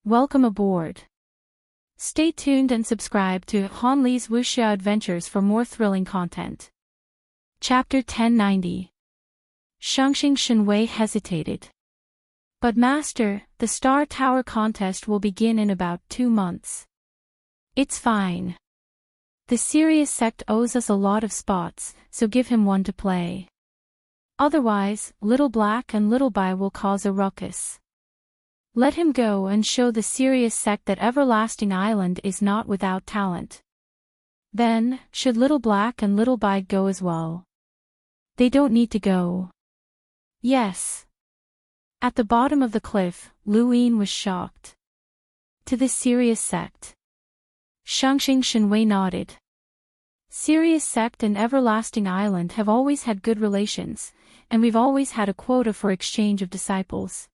Welcome aboard. Stay tuned and subscribe to Han Li's Wuxia Adventures for more thrilling content. Chapter 1090. Shangxing Shenwei hesitated. But Master, the Star Tower contest will begin in about 2 months. It's fine. The Sirius sect owes us a lot of spots, so give him one to play. Otherwise, Little Black and Little Bai will cause a ruckus. Let him go and show the Sirius sect that Everlasting Island is not without talent. Then, should Little Black and Little Bai go as well? They don't need to go. Yes. At the bottom of the cliff, Lu Yin was shocked. To the Sirius sect. Shangxing Shenwei nodded. Sirius sect and Everlasting Island have always had good relations, and we've always had a quota for exchange of disciples.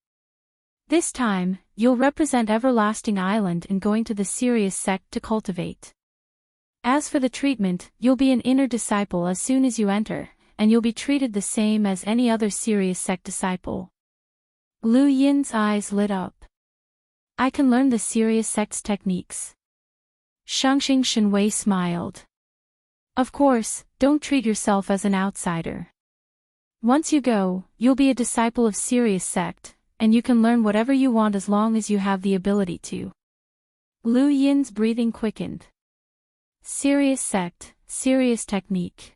This time, you'll represent Everlasting Island in going to the Sirius sect to cultivate. As for the treatment, you'll be an inner disciple as soon as you enter, and you'll be treated the same as any other Sirius sect disciple. Lu Yin's eyes lit up. I can learn the Sirius sect's techniques. Shangxing Shenwei smiled. Of course, don't treat yourself as an outsider. Once you go, you'll be a disciple of Sirius sect, and you can learn whatever you want as long as you have the ability to. Lu Yin's breathing quickened. Sirius sect, Sirius technique.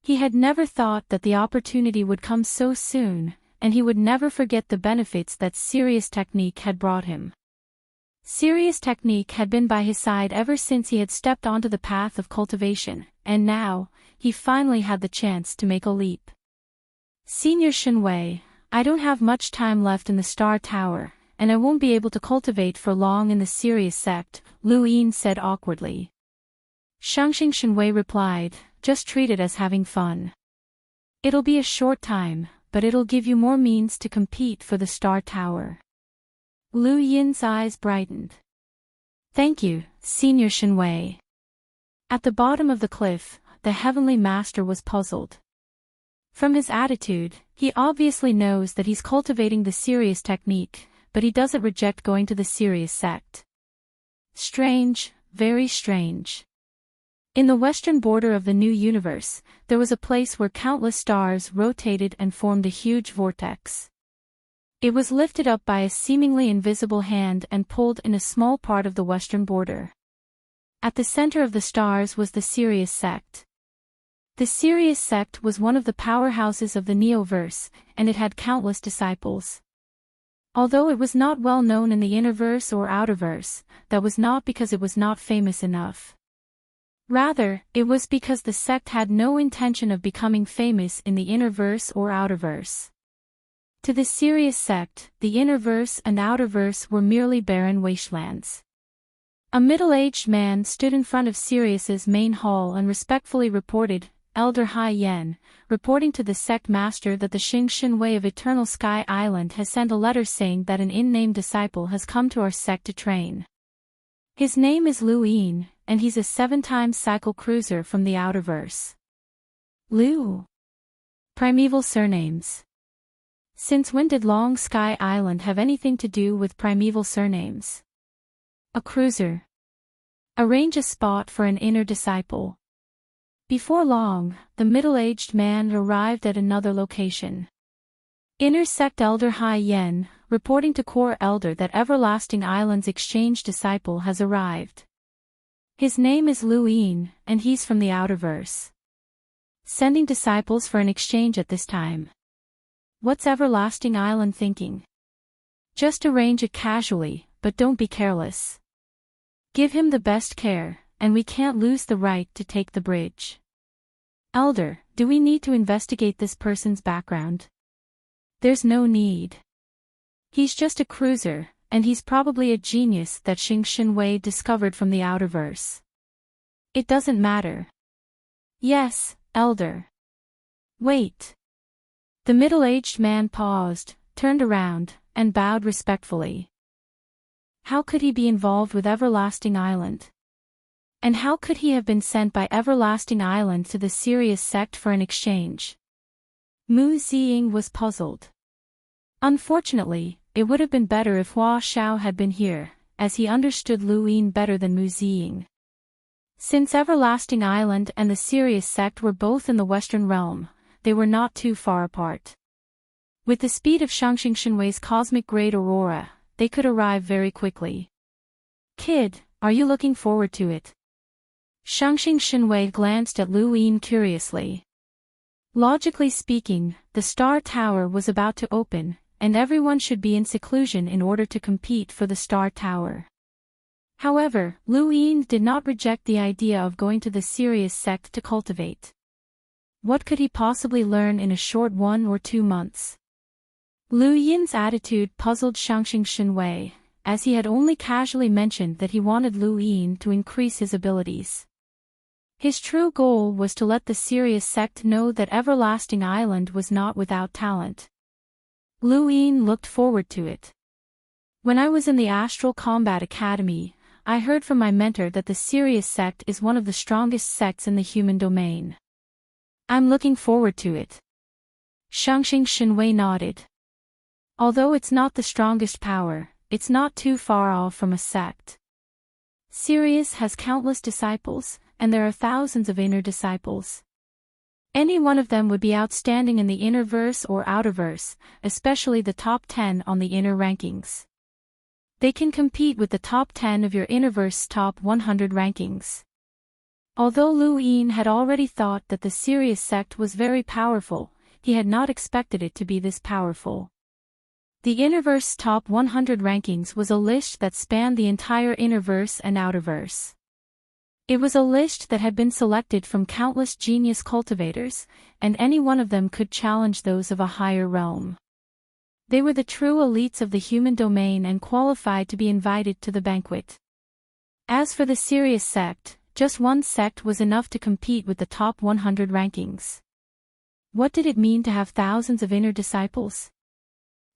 He had never thought that the opportunity would come so soon, and he would never forget the benefits that Sirius technique had brought him. Sirius technique had been by his side ever since he had stepped onto the path of cultivation, and now, he finally had the chance to make a leap. Senior Shenwei, I don't have much time left in the Star Tower, and I won't be able to cultivate for long in the Sirius sect, Lu Yin said awkwardly. Shangxing Shenwei replied, just treat it as having fun. It'll be a short time, but it'll give you more means to compete for the Star Tower. Lu Yin's eyes brightened. Thank you, Senior Shenwei. At the bottom of the cliff, the Heavenly Master was puzzled. From his attitude, he obviously knows that he's cultivating the Sirius technique, but he doesn't reject going to the Sirius sect. Strange, very strange. In the western border of the new universe, there was a place where countless stars rotated and formed a huge vortex. It was lifted up by a seemingly invisible hand and pulled in a small part of the western border. At the center of the stars was the Sirius sect. The Sirius sect was one of the powerhouses of the Neoverse, and it had countless disciples. Although it was not well known in the Innerverse or Outerverse, that was not because it was not famous enough. Rather, it was because the sect had no intention of becoming famous in the Innerverse or Outerverse. To the Sirius sect, the Innerverse and Outerverse were merely barren wastelands. A middle-aged man stood in front of Sirius's main hall and respectfully reported, Elder Hai Yen, reporting to the sect master that the Xing Shenwei of Eternal Sky Island has sent a letter saying that an unnamed disciple has come to our sect to train. His name is Lu Yin, and he's a 7-time cycle cruiser from the Outerverse. Lu. Primeval surnames. Since when did Long Sky Island have anything to do with primeval surnames? A cruiser. Arrange a spot for an inner disciple. Before long, the middle-aged man arrived at another location. Inner Sect Elder Hai Yen, reporting to Core Elder that Everlasting Island's exchange disciple has arrived. His name is Lu Yin, and he's from the Outerverse. Sending disciples for an exchange at this time. What's Everlasting Island thinking? Just arrange it casually, but don't be careless. Give him the best care, and we can't lose the right to take the bridge. Elder, do we need to investigate this person's background? There's no need. He's just a cruiser, and he's probably a genius that Xing Shenwei discovered from the Outerverse. It doesn't matter. Yes, Elder. Wait. The middle-aged man paused, turned around, and bowed respectfully. How could he be involved with Everlasting Island? And how could he have been sent by Everlasting Island to the Sirius sect for an exchange? Mu Ziying was puzzled. Unfortunately, it would have been better if Hua Xiao had been here, as he understood Lu Yin better than Mu Ziying. Since Everlasting Island and the Sirius sect were both in the Western realm, they were not too far apart. With the speed of Shangxing Shenwei's cosmic-grade aurora, they could arrive very quickly. Kid, are you looking forward to it? Shangxing Shenwei glanced at Lu Yin curiously. Logically speaking, the Star Tower was about to open, and everyone should be in seclusion in order to compete for the Star Tower. However, Lu Yin did not reject the idea of going to the Sirius sect to cultivate. What could he possibly learn in a short 1 or 2 months? Lu Yin's attitude puzzled Shangxing Shenwei, as he had only casually mentioned that he wanted Lu Yin to increase his abilities. His true goal was to let the Sirius sect know that Everlasting Island was not without talent. Lu Yin looked forward to it. When I was in the Astral Combat Academy, I heard from my mentor that the Sirius sect is one of the strongest sects in the human domain. I'm looking forward to it. Shangxing Shenwei nodded. Although it's not the strongest power, it's not too far off from a sect. Sirius has countless disciples, and there are thousands of inner disciples. Any one of them would be outstanding in the inner verse or outer verse, especially the top 10 on the inner rankings. They can compete with the top 10 of your Innerverse top 100 rankings. Although Lu Yin had already thought that the Sirius sect was very powerful, he had not expected it to be this powerful. The Innerverse top 100 rankings was a list that spanned the entire Innerverse and Outerverse. It was a list that had been selected from countless genius cultivators, and any one of them could challenge those of a higher realm. They were the true elites of the human domain and qualified to be invited to the banquet. As for the Sirius sect, just one sect was enough to compete with the top 100 rankings. What did it mean to have thousands of inner disciples?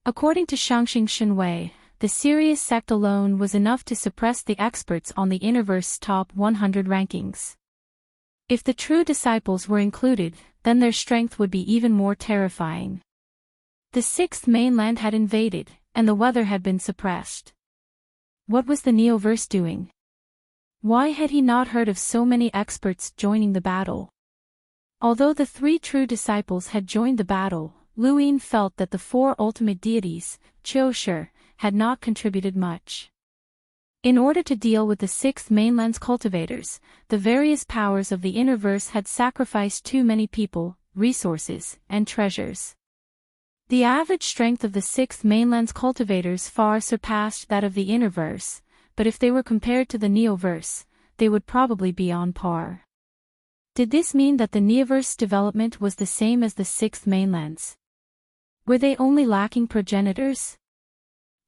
According to Shangxing Shenwei, the Sirius sect alone was enough to suppress the experts on the Innerverse top 100 rankings. If the true disciples were included, then their strength would be even more terrifying. The sixth mainland had invaded, and the weather had been suppressed. What was the Neoverse doing? Why had he not heard of so many experts joining the battle? Although the 3 true disciples had joined the battle, Lu Yin felt that the 4 ultimate deities, Qiushi, had not contributed much. In order to deal with the 6th mainland's cultivators, the various powers of the Innerverse had sacrificed too many people, resources, and treasures. The average strength of the 6th mainland's cultivators far surpassed that of the Innerverse, but if they were compared to the Neoverse, they would probably be on par. Did this mean that the Neoverse development was the same as the 6th mainland's? Were they only lacking progenitors?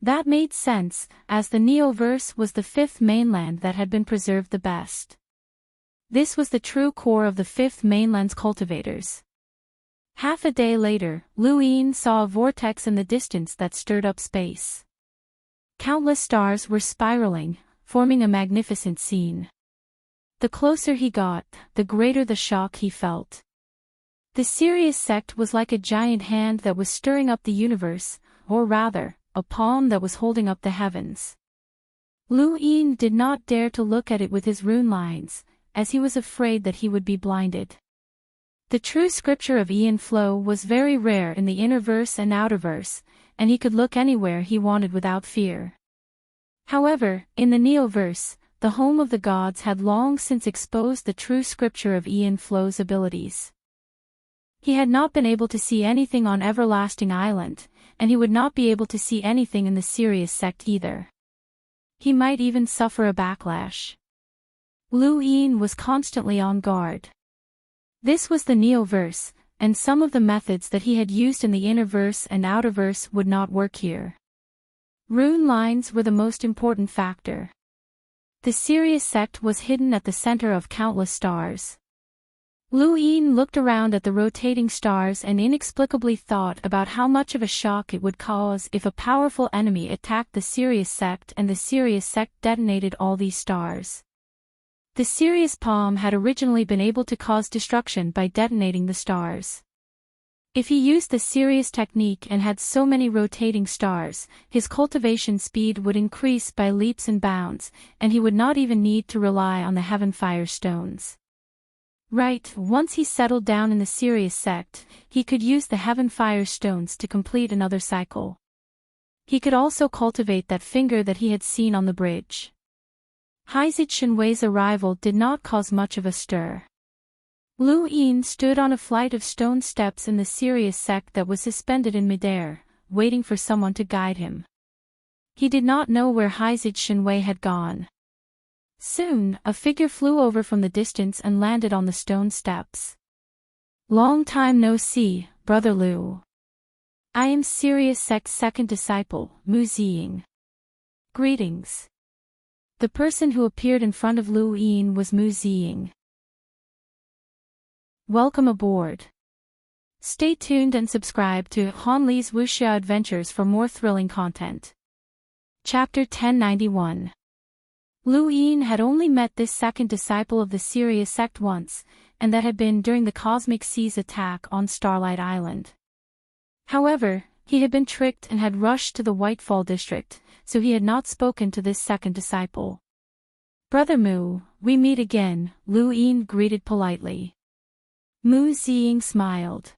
That made sense, as the Neoverse was the 5th mainland that had been preserved the best. This was the true core of the 5th mainland's cultivators. Half a day later, Lu Yin saw a vortex in the distance that stirred up space. Countless stars were spiraling, forming a magnificent scene. The closer he got, the greater the shock he felt. The Sirius sect was like a giant hand that was stirring up the universe, or rather, a palm that was holding up the heavens. Lu Yin did not dare to look at it with his rune lines, as he was afraid that he would be blinded. The true scripture of Yin flow was very rare in the Innerverse and Outerverse, and he could look anywhere he wanted without fear. However, in the Neoverse, the home of the gods had long since exposed the true scripture of Yin flow's abilities. He had not been able to see anything on Everlasting Island, and he would not be able to see anything in the Sirius sect either. He might even suffer a backlash. Lu Yin was constantly on guard. This was the Neoverse, and some of the methods that he had used in the Innerverse and Outerverse would not work here. Rune lines were the most important factor. The Sirius sect was hidden at the center of countless stars. Lu Yin looked around at the rotating stars and inexplicably thought about how much of a shock it would cause if a powerful enemy attacked the Sirius sect and the Sirius sect detonated all these stars. The Sirius palm had originally been able to cause destruction by detonating the stars. If he used the Sirius technique and had so many rotating stars, his cultivation speed would increase by leaps and bounds, and he would not even need to rely on the heaven fire stones. Right, once he settled down in the Sirius sect, he could use the heaven fire stones to complete another cycle. He could also cultivate that finger that he had seen on the bridge. Haizit Shenwei's arrival did not cause much of a stir. Lu Yin stood on a flight of stone steps in the Sirius sect that was suspended in midair, waiting for someone to guide him. He did not know where Haizit Shenwei had gone. Soon, a figure flew over from the distance and landed on the stone steps. Long time no see, Brother Lu. I am Sirius sect's second disciple, Mu Ziying. Greetings. The person who appeared in front of Lu Yin was Mu Ziying. Welcome aboard. Stay tuned and subscribe to Han Li's Wuxia Adventures for more thrilling content. Chapter 1091. Lu Yin had only met this second disciple of the Sirius sect once, and that had been during the Cosmic Sea's attack on Starlight Island. However, he had been tricked and had rushed to the Whitefall district, so he had not spoken to this second disciple. Brother Mu, we meet again, Lu Yin greeted politely. Mu Ziying smiled.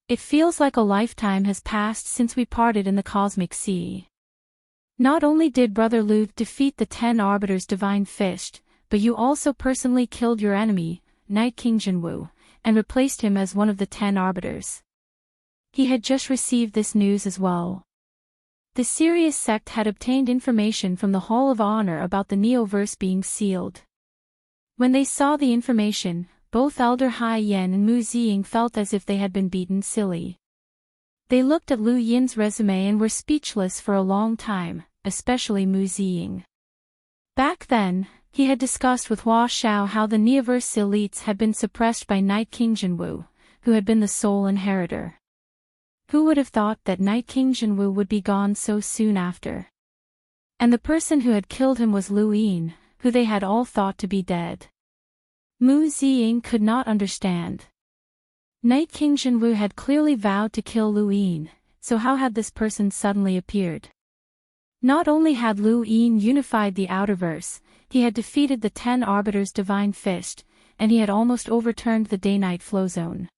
It feels like a lifetime has passed since we parted in the Cosmic Sea. Not only did Brother Lu defeat the 10 Arbiter's Divine Fist, but you also personally killed your enemy, Night King Jinwu, and replaced him as one of the 10 Arbiters. He had just received this news as well. The Sirius sect had obtained information from the Hall of Honor about the Neoverse being sealed. When they saw the information, both Elder Hai Yan and Mu Ziying felt as if they had been beaten silly. They looked at Lu Yin's resume and were speechless for a long time, especially Mu Ziying. Back then, he had discussed with Hua Xiao how the Neoverse elites had been suppressed by Night King Jinwu, who had been the sole inheritor. Who would have thought that Night King Jinwu would be gone so soon after? And the person who had killed him was Lu Yin, who they had all thought to be dead. Mu Ziying could not understand. Night King Jinwu had clearly vowed to kill Lu Yin, so how had this person suddenly appeared? Not only had Lu Yin unified the Outerverse, he had defeated the 10 Arbiters' Divine Fist, and he had almost overturned the day-night flow zone.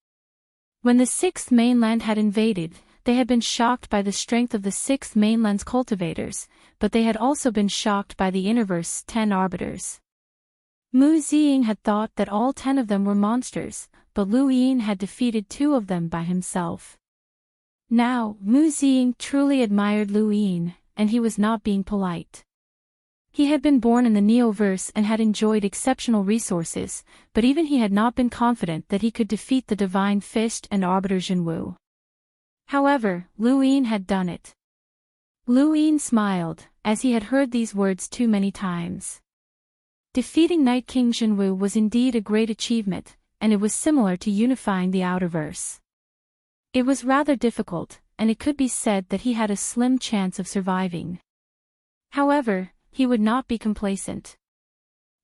When the 6th mainland had invaded, they had been shocked by the strength of the 6th mainland's cultivators, but they had also been shocked by the Interverse's 10 Arbiters. Mu Ziying had thought that all 10 of them were monsters, but Lu Yin had defeated 2 of them by himself. Now, Mu Ziying truly admired Lu Yin, and he was not being polite. He had been born in the Neoverse and had enjoyed exceptional resources, but even he had not been confident that he could defeat the Divine Fist and Arbiter Jinwu. However, Lu Yin had done it. Lu Yin smiled, as he had heard these words too many times. Defeating Night King Jinwu was indeed a great achievement, and it was similar to unifying the Outerverse. It was rather difficult, and it could be said that he had a slim chance of surviving. However, he would not be complacent.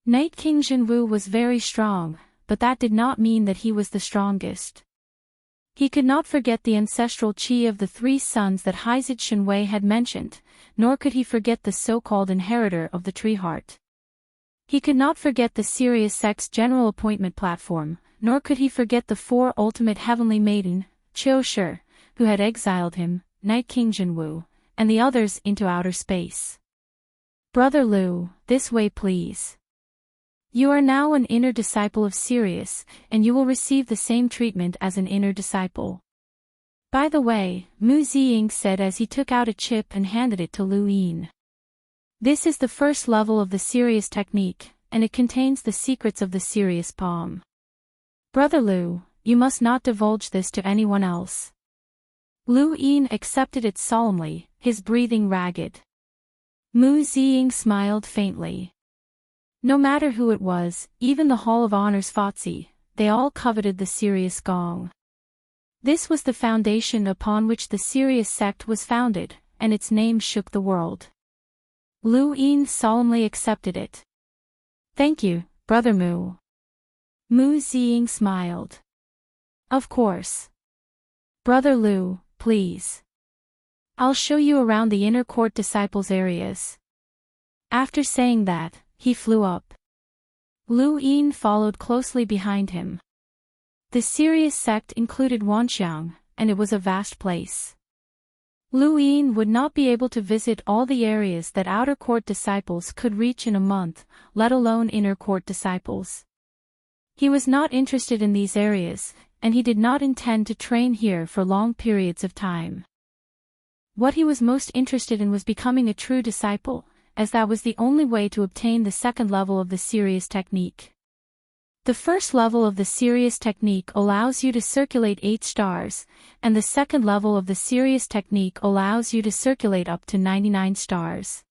Night King Jinwu was very strong, but that did not mean that he was the strongest. He could not forget the ancestral chi of the 3 sons that Haizit Shenwei had mentioned, nor could he forget the so-called inheritor of the Tree Heart. He could not forget the Sirius sect's general appointment platform, nor could he forget the 4 ultimate heavenly maiden, Qiu Shi, who had exiled him, Night King Jinwu, and the others into outer space. Brother Lu, this way please. You are now an inner disciple of Sirius, and you will receive the same treatment as an inner disciple. By the way, Mu Ziying said as he took out a chip and handed it to Lu Yin. This is the first level of the Sirius technique, and it contains the secrets of the Sirius palm. Brother Lu, you must not divulge this to anyone else. Lu Yin accepted it solemnly, his breathing ragged. Mu Ziying smiled faintly. No matter who it was, even the Hall of Honor's Fatsi, they all coveted the Sirius gong. This was the foundation upon which the Sirius sect was founded, and its name shook the world. Lu Yin solemnly accepted it. Thank you, Brother Mu. Mu Ziying smiled. Of course. Brother Lu, please. I'll show you around the inner court disciples' areas. After saying that, he flew up. Lu Yin followed closely behind him. The serious sect included Wanxiang, and it was a vast place. Lu Yin would not be able to visit all the areas that outer court disciples could reach in a month, let alone inner court disciples. He was not interested in these areas, and he did not intend to train here for long periods of time. What he was most interested in was becoming a true disciple, as that was the only way to obtain the second level of the serious technique. The first level of the serious technique allows you to circulate 8 stars, and the second level of the serious technique allows you to circulate up to 99 stars.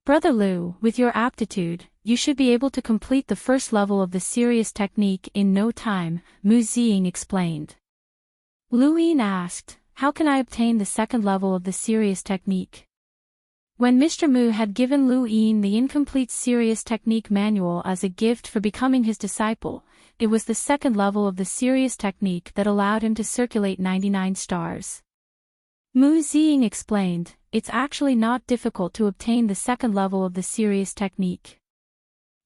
Brother Lu, with your aptitude, you should be able to complete the first level of the serious technique in no time, Mu Ziying explained. Lu Yin asked, how can I obtain the second level of the serious technique? When Mr. Mu had given Lu Yin the incomplete serious technique manual as a gift for becoming his disciple, it was the second level of the serious technique that allowed him to circulate 99 stars. Mu Ziying explained, it's actually not difficult to obtain the second level of the serious technique.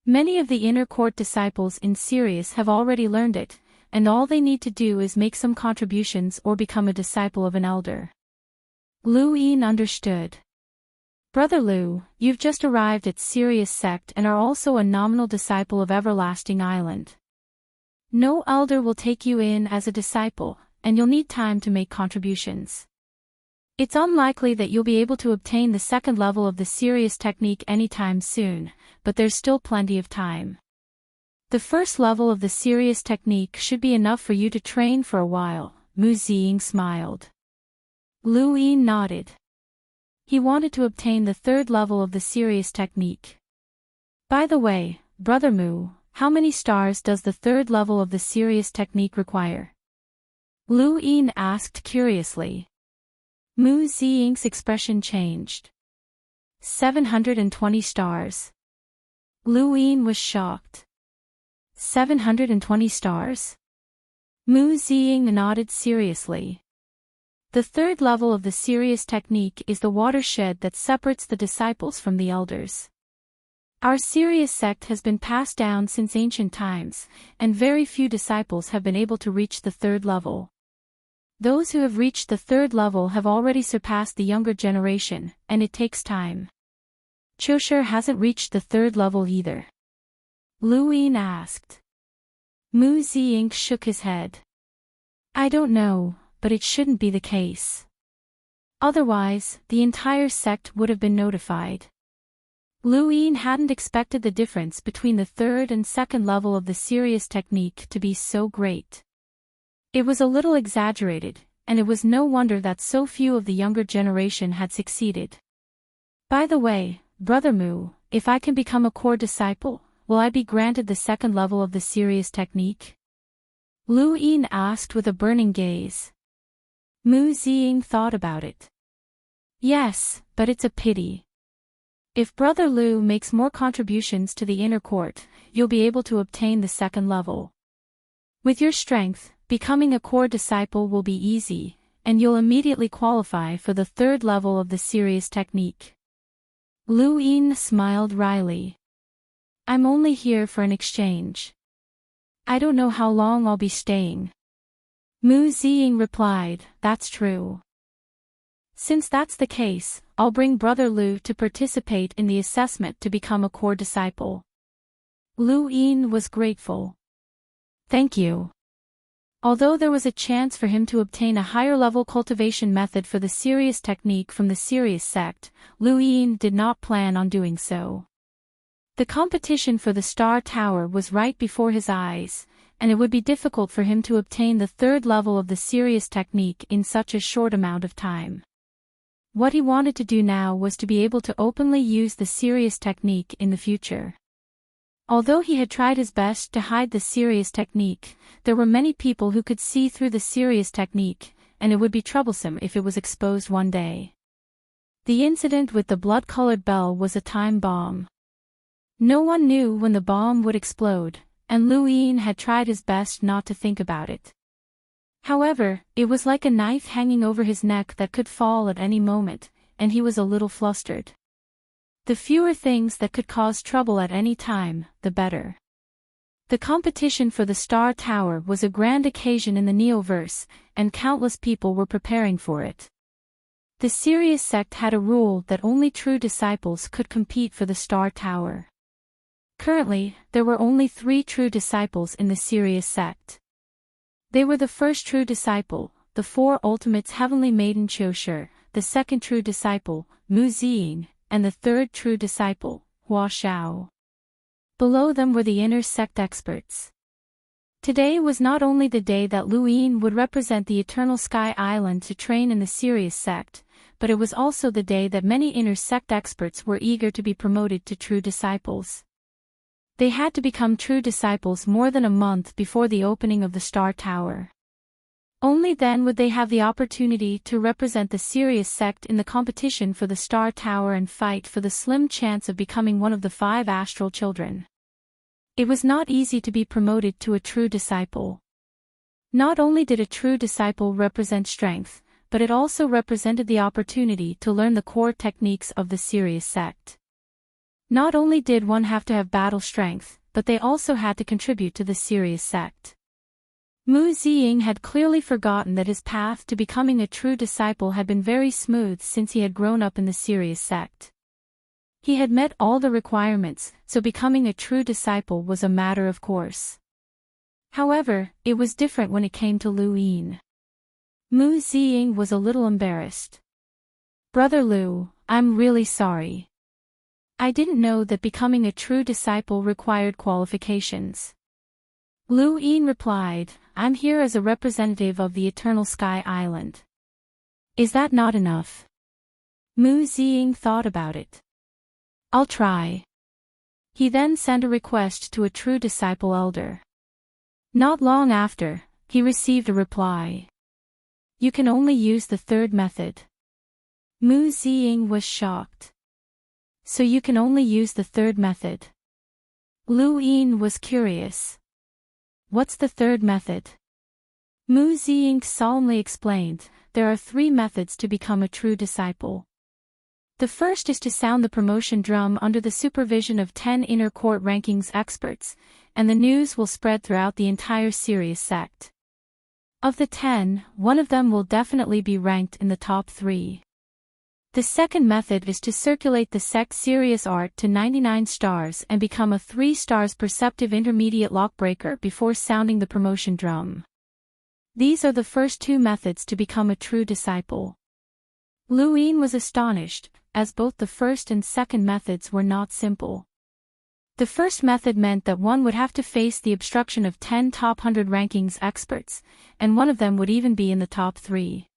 Many of the inner court disciples in Sirius have already learned it, and all they need to do is make some contributions or become a disciple of an elder. Lu Yin understood. Brother Lu, you've just arrived at Sirius sect and are also a nominal disciple of Everlasting Island. No elder will take you in as a disciple, and you'll need time to make contributions. It's unlikely that you'll be able to obtain the second level of the serious technique anytime soon, but there's still plenty of time. The first level of the serious technique should be enough for you to train for a while, Mu Ziying smiled. Lu Yin nodded. He wanted to obtain the third level of the serious technique. By the way, Brother Mu, how many stars does the third level of the serious technique require? Lu Yin asked curiously. Mu Ziying's expression changed. 720 stars. Lu Yin was shocked. 720 stars? Mu Ziying nodded seriously. The third level of the serious technique is the watershed that separates the disciples from the elders. Our serious sect has been passed down since ancient times, and very few disciples have been able to reach the third level. Those who have reached the third level have already surpassed the younger generation, and it takes time. Chosher hasn't reached the third level either. Lu Yin asked. Mu Ziying shook his head. I don't know, but it shouldn't be the case. Otherwise, the entire sect would have been notified. Lu Yin hadn't expected the difference between the third and second level of the serious technique to be so great. It was a little exaggerated, and it was no wonder that so few of the younger generation had succeeded. By the way, Brother Mu, if I can become a core disciple, will I be granted the second level of the serious technique? Lu Yin asked with a burning gaze. Mu Ziying thought about it. Yes, but it's a pity. If Brother Lu makes more contributions to the inner court, you'll be able to obtain the second level. With your strength, becoming a core disciple will be easy, and you'll immediately qualify for the third level of the serious technique. Lu Yin smiled wryly. I'm only here for an exchange. I don't know how long I'll be staying. Mu Ziying replied, that's true. Since that's the case, I'll bring Brother Lu to participate in the assessment to become a core disciple. Lu Yin was grateful. Thank you. Although there was a chance for him to obtain a higher-level cultivation method for the serious technique from the serious sect, Lu Yin did not plan on doing so. The competition for the Star Tower was right before his eyes, and it would be difficult for him to obtain the third level of the serious technique in such a short amount of time. What he wanted to do now was to be able to openly use the serious technique in the future. Although he had tried his best to hide the serious technique, there were many people who could see through the serious technique, and it would be troublesome if it was exposed one day. The incident with the blood-colored bell was a time bomb. No one knew when the bomb would explode, and Lu Yin had tried his best not to think about it. However, it was like a knife hanging over his neck that could fall at any moment, and he was a little flustered. The fewer things that could cause trouble at any time, the better. The competition for the Star Tower was a grand occasion in the Neoverse, and countless people were preparing for it. The Sirius sect had a rule that only true disciples could compete for the Star Tower. Currently, there were only 3 true disciples in the Sirius sect. They were the first true disciple, the 4 ultimates Heavenly Maiden Qiushi, the second true disciple, Mu Ziying, and the third true disciple, Hua Xiao. Below them were the inner sect experts. Today was not only the day that Lu Yin would represent the Eternal Sky Island to train in the Sirius sect, but it was also the day that many inner sect experts were eager to be promoted to true disciples. They had to become true disciples more than a month before the opening of the Star Tower. Only then would they have the opportunity to represent the Sirius sect in the competition for the Star Tower and fight for the slim chance of becoming one of the 5 astral children. It was not easy to be promoted to a true disciple. Not only did a true disciple represent strength, but it also represented the opportunity to learn the core techniques of the Sirius sect. Not only did one have to have battle strength, but they also had to contribute to the Sirius sect. Mu Ziying had clearly forgotten that his path to becoming a true disciple had been very smooth since he had grown up in the Sirius sect. He had met all the requirements, so becoming a true disciple was a matter of course. However, it was different when it came to Lu Yin. Mu Ziying was a little embarrassed. "Brother Lu, I'm really sorry. I didn't know that becoming a true disciple required qualifications." Lu Yin replied, "I'm here as a representative of the Eternal Sky Island. Is that not enough?" Mu Ziying thought about it. "I'll try." He then sent a request to a true disciple elder. Not long after, he received a reply. "You can only use the 3rd method." Mu Ziying was shocked. "So you can only use the 3rd method?" Lu Yin was curious. "What's the 3rd method?" Mu Ziying solemnly explained, "There are 3 methods to become a true disciple. The first is to sound the promotion drum under the supervision of 10 inner court rankings experts, and the news will spread throughout the entire Sirius sect. Of the 10, one of them will definitely be ranked in the top 3. The second method is to circulate the sect Sirius art to 99 stars and become a 3 stars perceptive intermediate lockbreaker before sounding the promotion drum. These are the first 2 methods to become a true disciple." Lu Yin was astonished, as both the first and second methods were not simple. The first method meant that one would have to face the obstruction of 10 top 100 rankings experts, and one of them would even be in the top 3.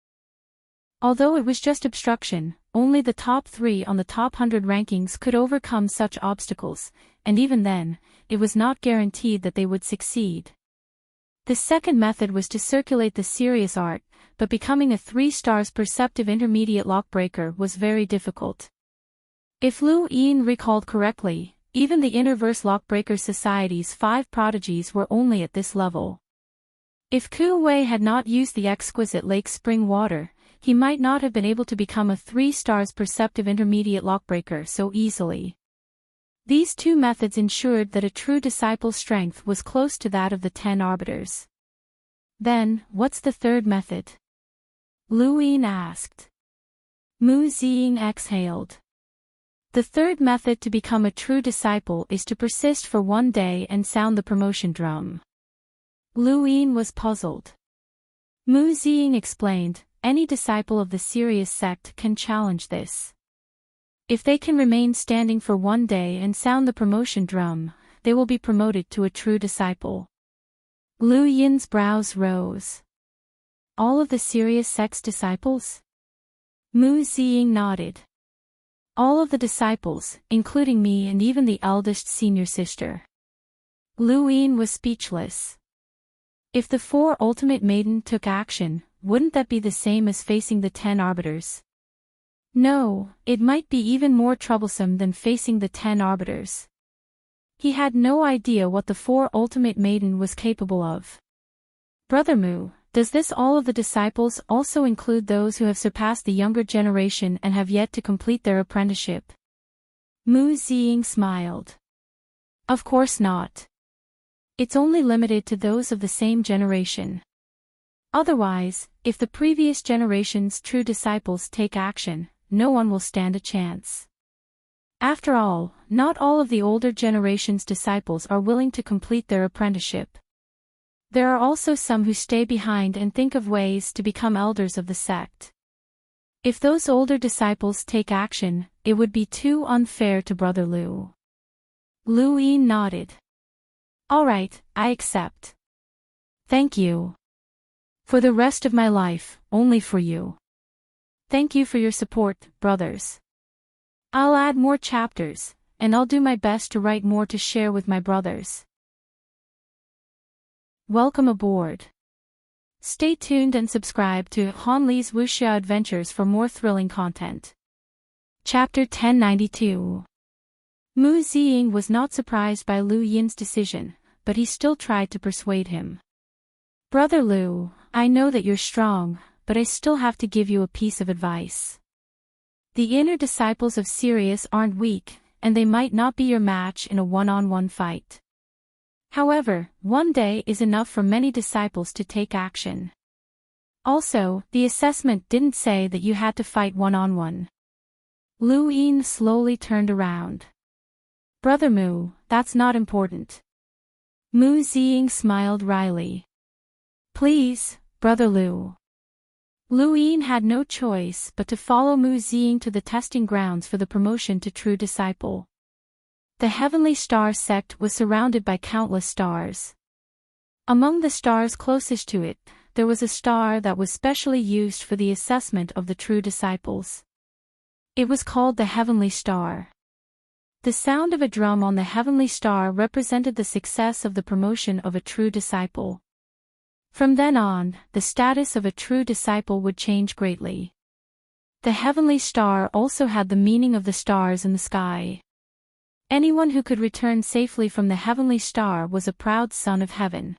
Although it was just obstruction, only the top 3 on the top 100 rankings could overcome such obstacles, and even then, it was not guaranteed that they would succeed. The second method was to circulate the Sirius art, but becoming a 3 stars perceptive intermediate lockbreaker was very difficult. If Lu Yin recalled correctly, even the Interverse Lockbreaker Society's 5 prodigies were only at this level. If Ku Wei had not used the exquisite lake spring water, he might not have been able to become a 3 stars perceptive intermediate lockbreaker so easily. These 2 methods ensured that a true disciple's strength was close to that of the 10 arbiters. "Then, what's the 3rd method?" Lu Yin asked. Mu Ziying exhaled. "The 3rd method to become a true disciple is to persist for 1 day and sound the promotion drum." Lu Yin was puzzled. Mu Ziying explained, "Any disciple of the Sirius sect can challenge this. If they can remain standing for 1 day and sound the promotion drum, they will be promoted to a true disciple." Lu Yin's brows rose. "All of the Sirius sect's disciples?" Mu Ziying nodded. "All of the disciples, including me and even the eldest senior sister." Lu Yin was speechless. If the 4 ultimate maiden took action, wouldn't that be the same as facing the 10 arbiters? No, it might be even more troublesome than facing the 10 arbiters. He had no idea what the 4 ultimate maiden was capable of. "Brother Mu, does this all of the disciples also include those who have surpassed the younger generation and have yet to complete their apprenticeship? Mu Ziying smiled. Of course not. It's only limited to those of the same generation. Otherwise, if the previous generation's true disciples take action, no one will stand a chance. After all, not all of the older generation's disciples are willing to complete their apprenticeship. There are also some who stay behind and think of ways to become elders of the sect. If those older disciples take action, it would be too unfair to Brother Lu. Lu Yin nodded. All right, I accept. Thank you. For the rest of my life, only for you. Thank you for your support, brothers. I'll add more chapters, and I'll do my best to write more to share with my brothers. Welcome aboard. Stay tuned and subscribe to Han Li's Wuxia Adventures for more thrilling content. Chapter 1092. Mu Ziying was not surprised by Lu Yin's decision, but he still tried to persuade him. Brother Lu, I know that you're strong, but I still have to give you a piece of advice. The inner disciples of Sirius aren't weak, and they might not be your match in a one-on-one fight. However, one day is enough for many disciples to take action. Also, the assessment didn't say that you had to fight one-on-one. Lu Yin slowly turned around. Brother Mu, that's not important. Mu Ziying smiled wryly. Please, Brother Lu. Lu Yin had no choice but to follow Mu Ziying to the testing grounds for the promotion to true disciple. The Heavenly Star sect was surrounded by countless stars. Among the stars closest to it, there was a star that was specially used for the assessment of the true disciples. It was called the Heavenly Star. The sound of a drum on the Heavenly Star represented the success of the promotion of a true disciple. From then on, the status of a true disciple would change greatly. The Heavenly Star also had the meaning of the stars in the sky. Anyone who could return safely from the Heavenly Star was a proud son of heaven.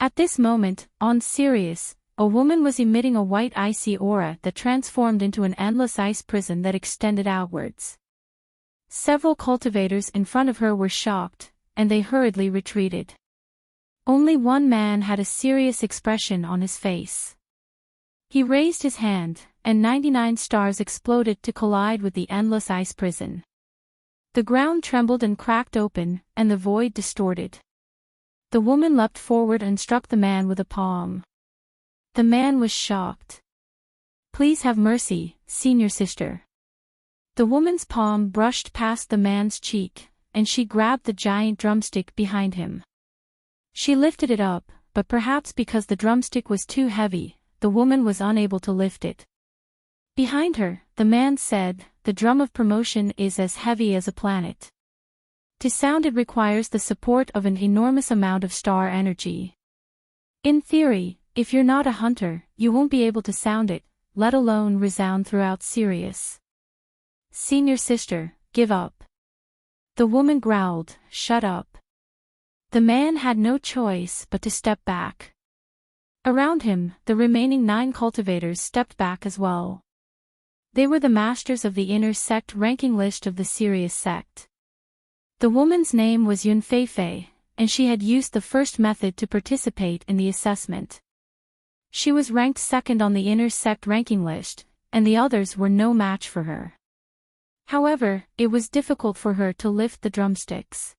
At this moment, on Sirius, a woman was emitting a white icy aura that transformed into an endless ice prison that extended outwards. Several cultivators in front of her were shocked, and they hurriedly retreated. Only one man had a serious expression on his face. He raised his hand, and 99 stars exploded to collide with the endless ice prison. The ground trembled and cracked open, and the void distorted. The woman leapt forward and struck the man with a palm. The man was shocked. Please have mercy, senior sister. The woman's palm brushed past the man's cheek, and she grabbed the giant drumstick behind him. She lifted it up, but perhaps because the drumstick was too heavy, the woman was unable to lift it. Behind her, the man said, "The drum of promotion is as heavy as a planet. To sound it requires the support of an enormous amount of star energy. In theory, if you're not a hunter, you won't be able to sound it, let alone resound throughout Sirius. Senior sister, give up." The woman growled, "Shut up." The man had no choice but to step back. Around him, the remaining 9 cultivators stepped back as well. They were the masters of the inner sect ranking list of the Sirius sect. The woman's name was Yun Feifei, and she had used the first method to participate in the assessment. She was ranked second on the inner sect ranking list, and the others were no match for her. However, it was difficult for her to lift the drumsticks.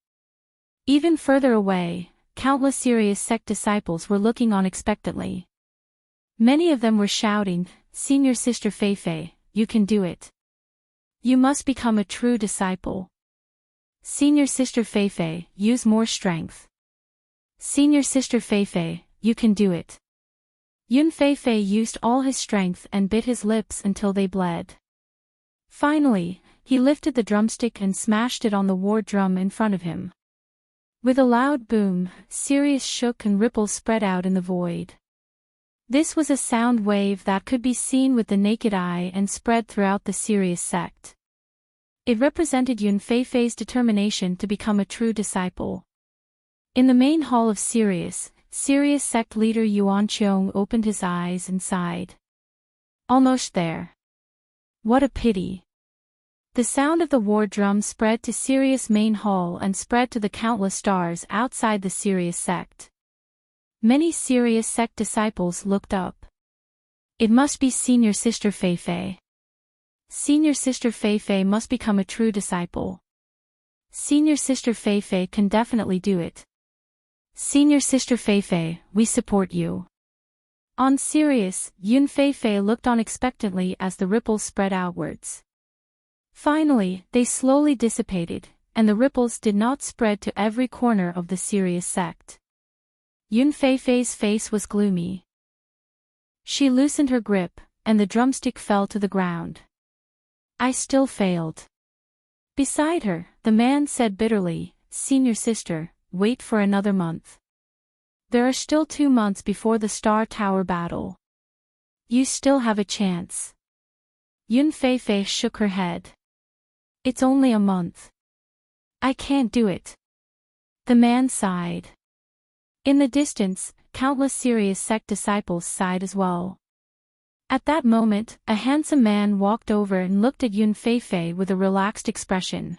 Even further away, countless Sirius sect disciples were looking on expectantly. Many of them were shouting, "Senior Sister Feifei, you can do it. You must become a true disciple. Senior Sister Feifei, use more strength. Senior Sister Feifei, you can do it." Yun Feifei used all his strength and bit his lips until they bled. Finally, he lifted the drumstick and smashed it on the war drum in front of him. With a loud boom, Sirius shook and ripples spread out in the void. This was a sound wave that could be seen with the naked eye and spread throughout the Sirius sect. It represented Yun Feifei's determination to become a true disciple. In the main hall of Sirius, Serious sect leader Yuan Cheong opened his eyes and sighed. Almost there. What a pity. The sound of the war drum spread to Sirius main hall and spread to the countless stars outside the Sirius sect. Many Sirius sect disciples looked up. It must be Senior Sister Fei Fei. Senior Sister Fei Fei must become a true disciple. Senior Sister Fei Fei can definitely do it. Senior Sister Fei Fei, we support you. On Sirius, Yun Fei Fei looked on expectantly as the ripples spread outwards. Finally, they slowly dissipated, and the ripples did not spread to every corner of the Sirius sect. Yun Fei Fei's face was gloomy. She loosened her grip, and the drumstick fell to the ground. I still failed. Beside her, the man said bitterly, Senior Sister, wait for another month. There are still 2 months before the Star Tower battle. You still have a chance. Yun Fei Fei shook her head. It's only a month. I can't do it. The man sighed. In the distance, countless Sirius sect disciples sighed as well. At that moment, a handsome man walked over and looked at Yun Fei Fei with a relaxed expression.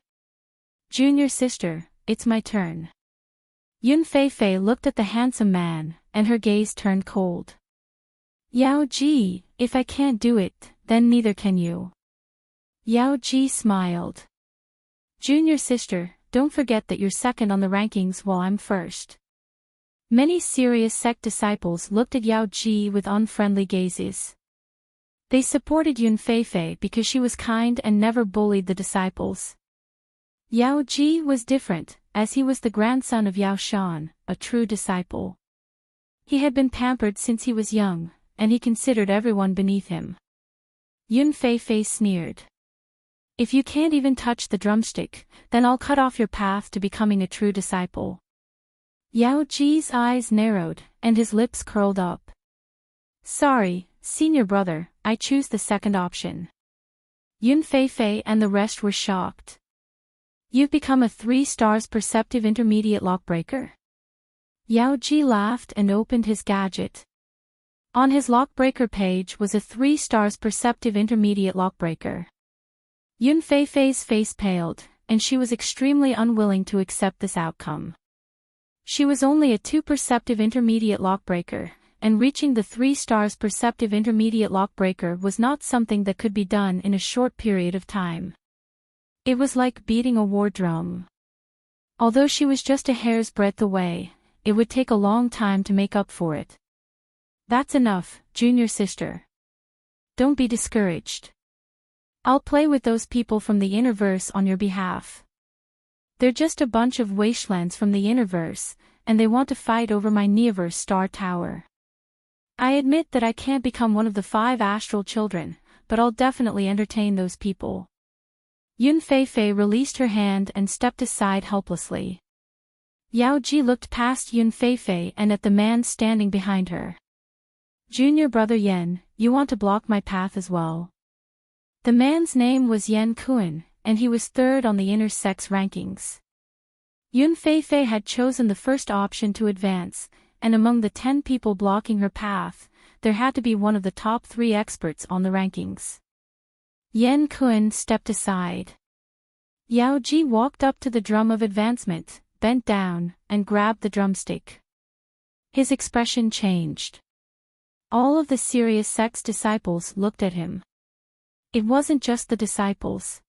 Junior sister, it's my turn. Yun Fei Fei looked at the handsome man, and her gaze turned cold. Yao Ji, if I can't do it, then neither can you. Yao Ji smiled. Junior sister, don't forget that you're second on the rankings while I'm first. Many Sirius sect disciples looked at Yao Ji with unfriendly gazes. They supported Yun Fei Fei because she was kind and never bullied the disciples. Yao Ji was different, as he was the grandson of Yao Shan, a true disciple. He had been pampered since he was young, and he considered everyone beneath him. Yun Fei Fei sneered. If you can't even touch the drumstick, then I'll cut off your path to becoming a true disciple. Yao Ji's eyes narrowed, and his lips curled up. Sorry, senior brother, I choose the second option. Yun Fei Fei and the rest were shocked. You've become a 3 stars perceptive intermediate lockbreaker? Yao Ji laughed and opened his gadget. On his lockbreaker page was a 3 stars perceptive intermediate lockbreaker. Yun Fei Fei's face paled, and she was extremely unwilling to accept this outcome. She was only a 2 perceptive intermediate lockbreaker, and reaching the 3 stars perceptive intermediate lockbreaker was not something that could be done in a short period of time. It was like beating a war drum. Although she was just a hair's breadth away, it would take a long time to make up for it. That's enough, junior sister. Don't be discouraged. I'll play with those people from the Innerverse on your behalf. They're just a bunch of wastelands from the Innerverse, and they want to fight over my Neoverse Star Tower. I admit that I can't become one of the 5 astral children, but I'll definitely entertain those people. Yun Fei Fei released her hand and stepped aside helplessly. Yao Ji looked past Yun Fei Fei and at the man standing behind her. Junior brother Yen, you want to block my path as well? The man's name was Yen Kuan, and he was 3rd on the inner sex rankings. Yun Fei Fei had chosen the first option to advance, and among the 10 people blocking her path, there had to be one of the top 3 experts on the rankings. Yen Kuan stepped aside. Yao Ji walked up to the drum of advancement, bent down, and grabbed the drumstick. His expression changed. All of the Sirius sect's disciples looked at him. It wasn't just the disciples.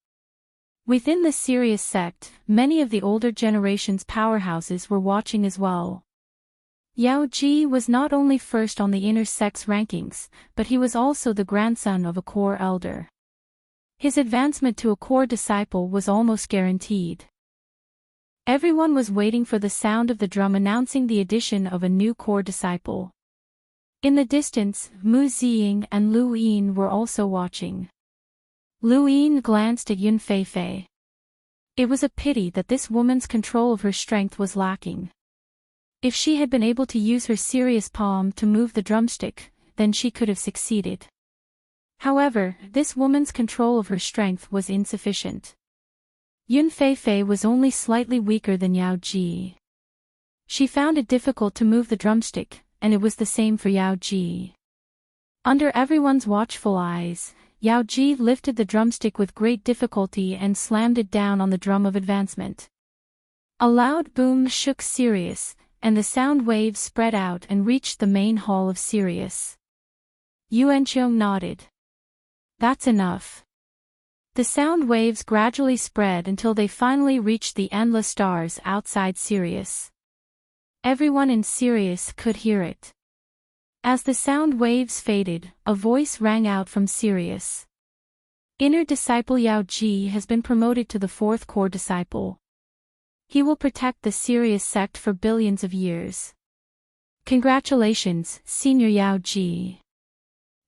Within the Sirius sect, many of the older generation's powerhouses were watching as well. Yao Ji was not only first on the inner sex rankings, but he was also the grandson of a core elder. His advancement to a core disciple was almost guaranteed. Everyone was waiting for the sound of the drum announcing the addition of a new core disciple. In the distance, Mu Ziying and Lu Yin were also watching. Lu Yin glanced at Yun Fei Fei. It was a pity that this woman's control of her strength was lacking. If she had been able to use her Sirius palm to move the drumstick, then she could have succeeded. However, this woman's control of her strength was insufficient. Yun Fei Fei was only slightly weaker than Yao Ji. She found it difficult to move the drumstick, and it was the same for Yao Ji. Under everyone's watchful eyes, Yao Ji lifted the drumstick with great difficulty and slammed it down on the drum of advancement. A loud boom shook Sirius, and the sound waves spread out and reached the main hall of Sirius. Yuanqiong nodded. That's enough. The sound waves gradually spread until they finally reached the endless stars outside Sirius. Everyone in Sirius could hear it. As the sound waves faded, a voice rang out from Sirius. Inner disciple Yao Ji has been promoted to the fourth core disciple. He will protect the Sirius sect for billions of years. Congratulations, Senior Yao Ji.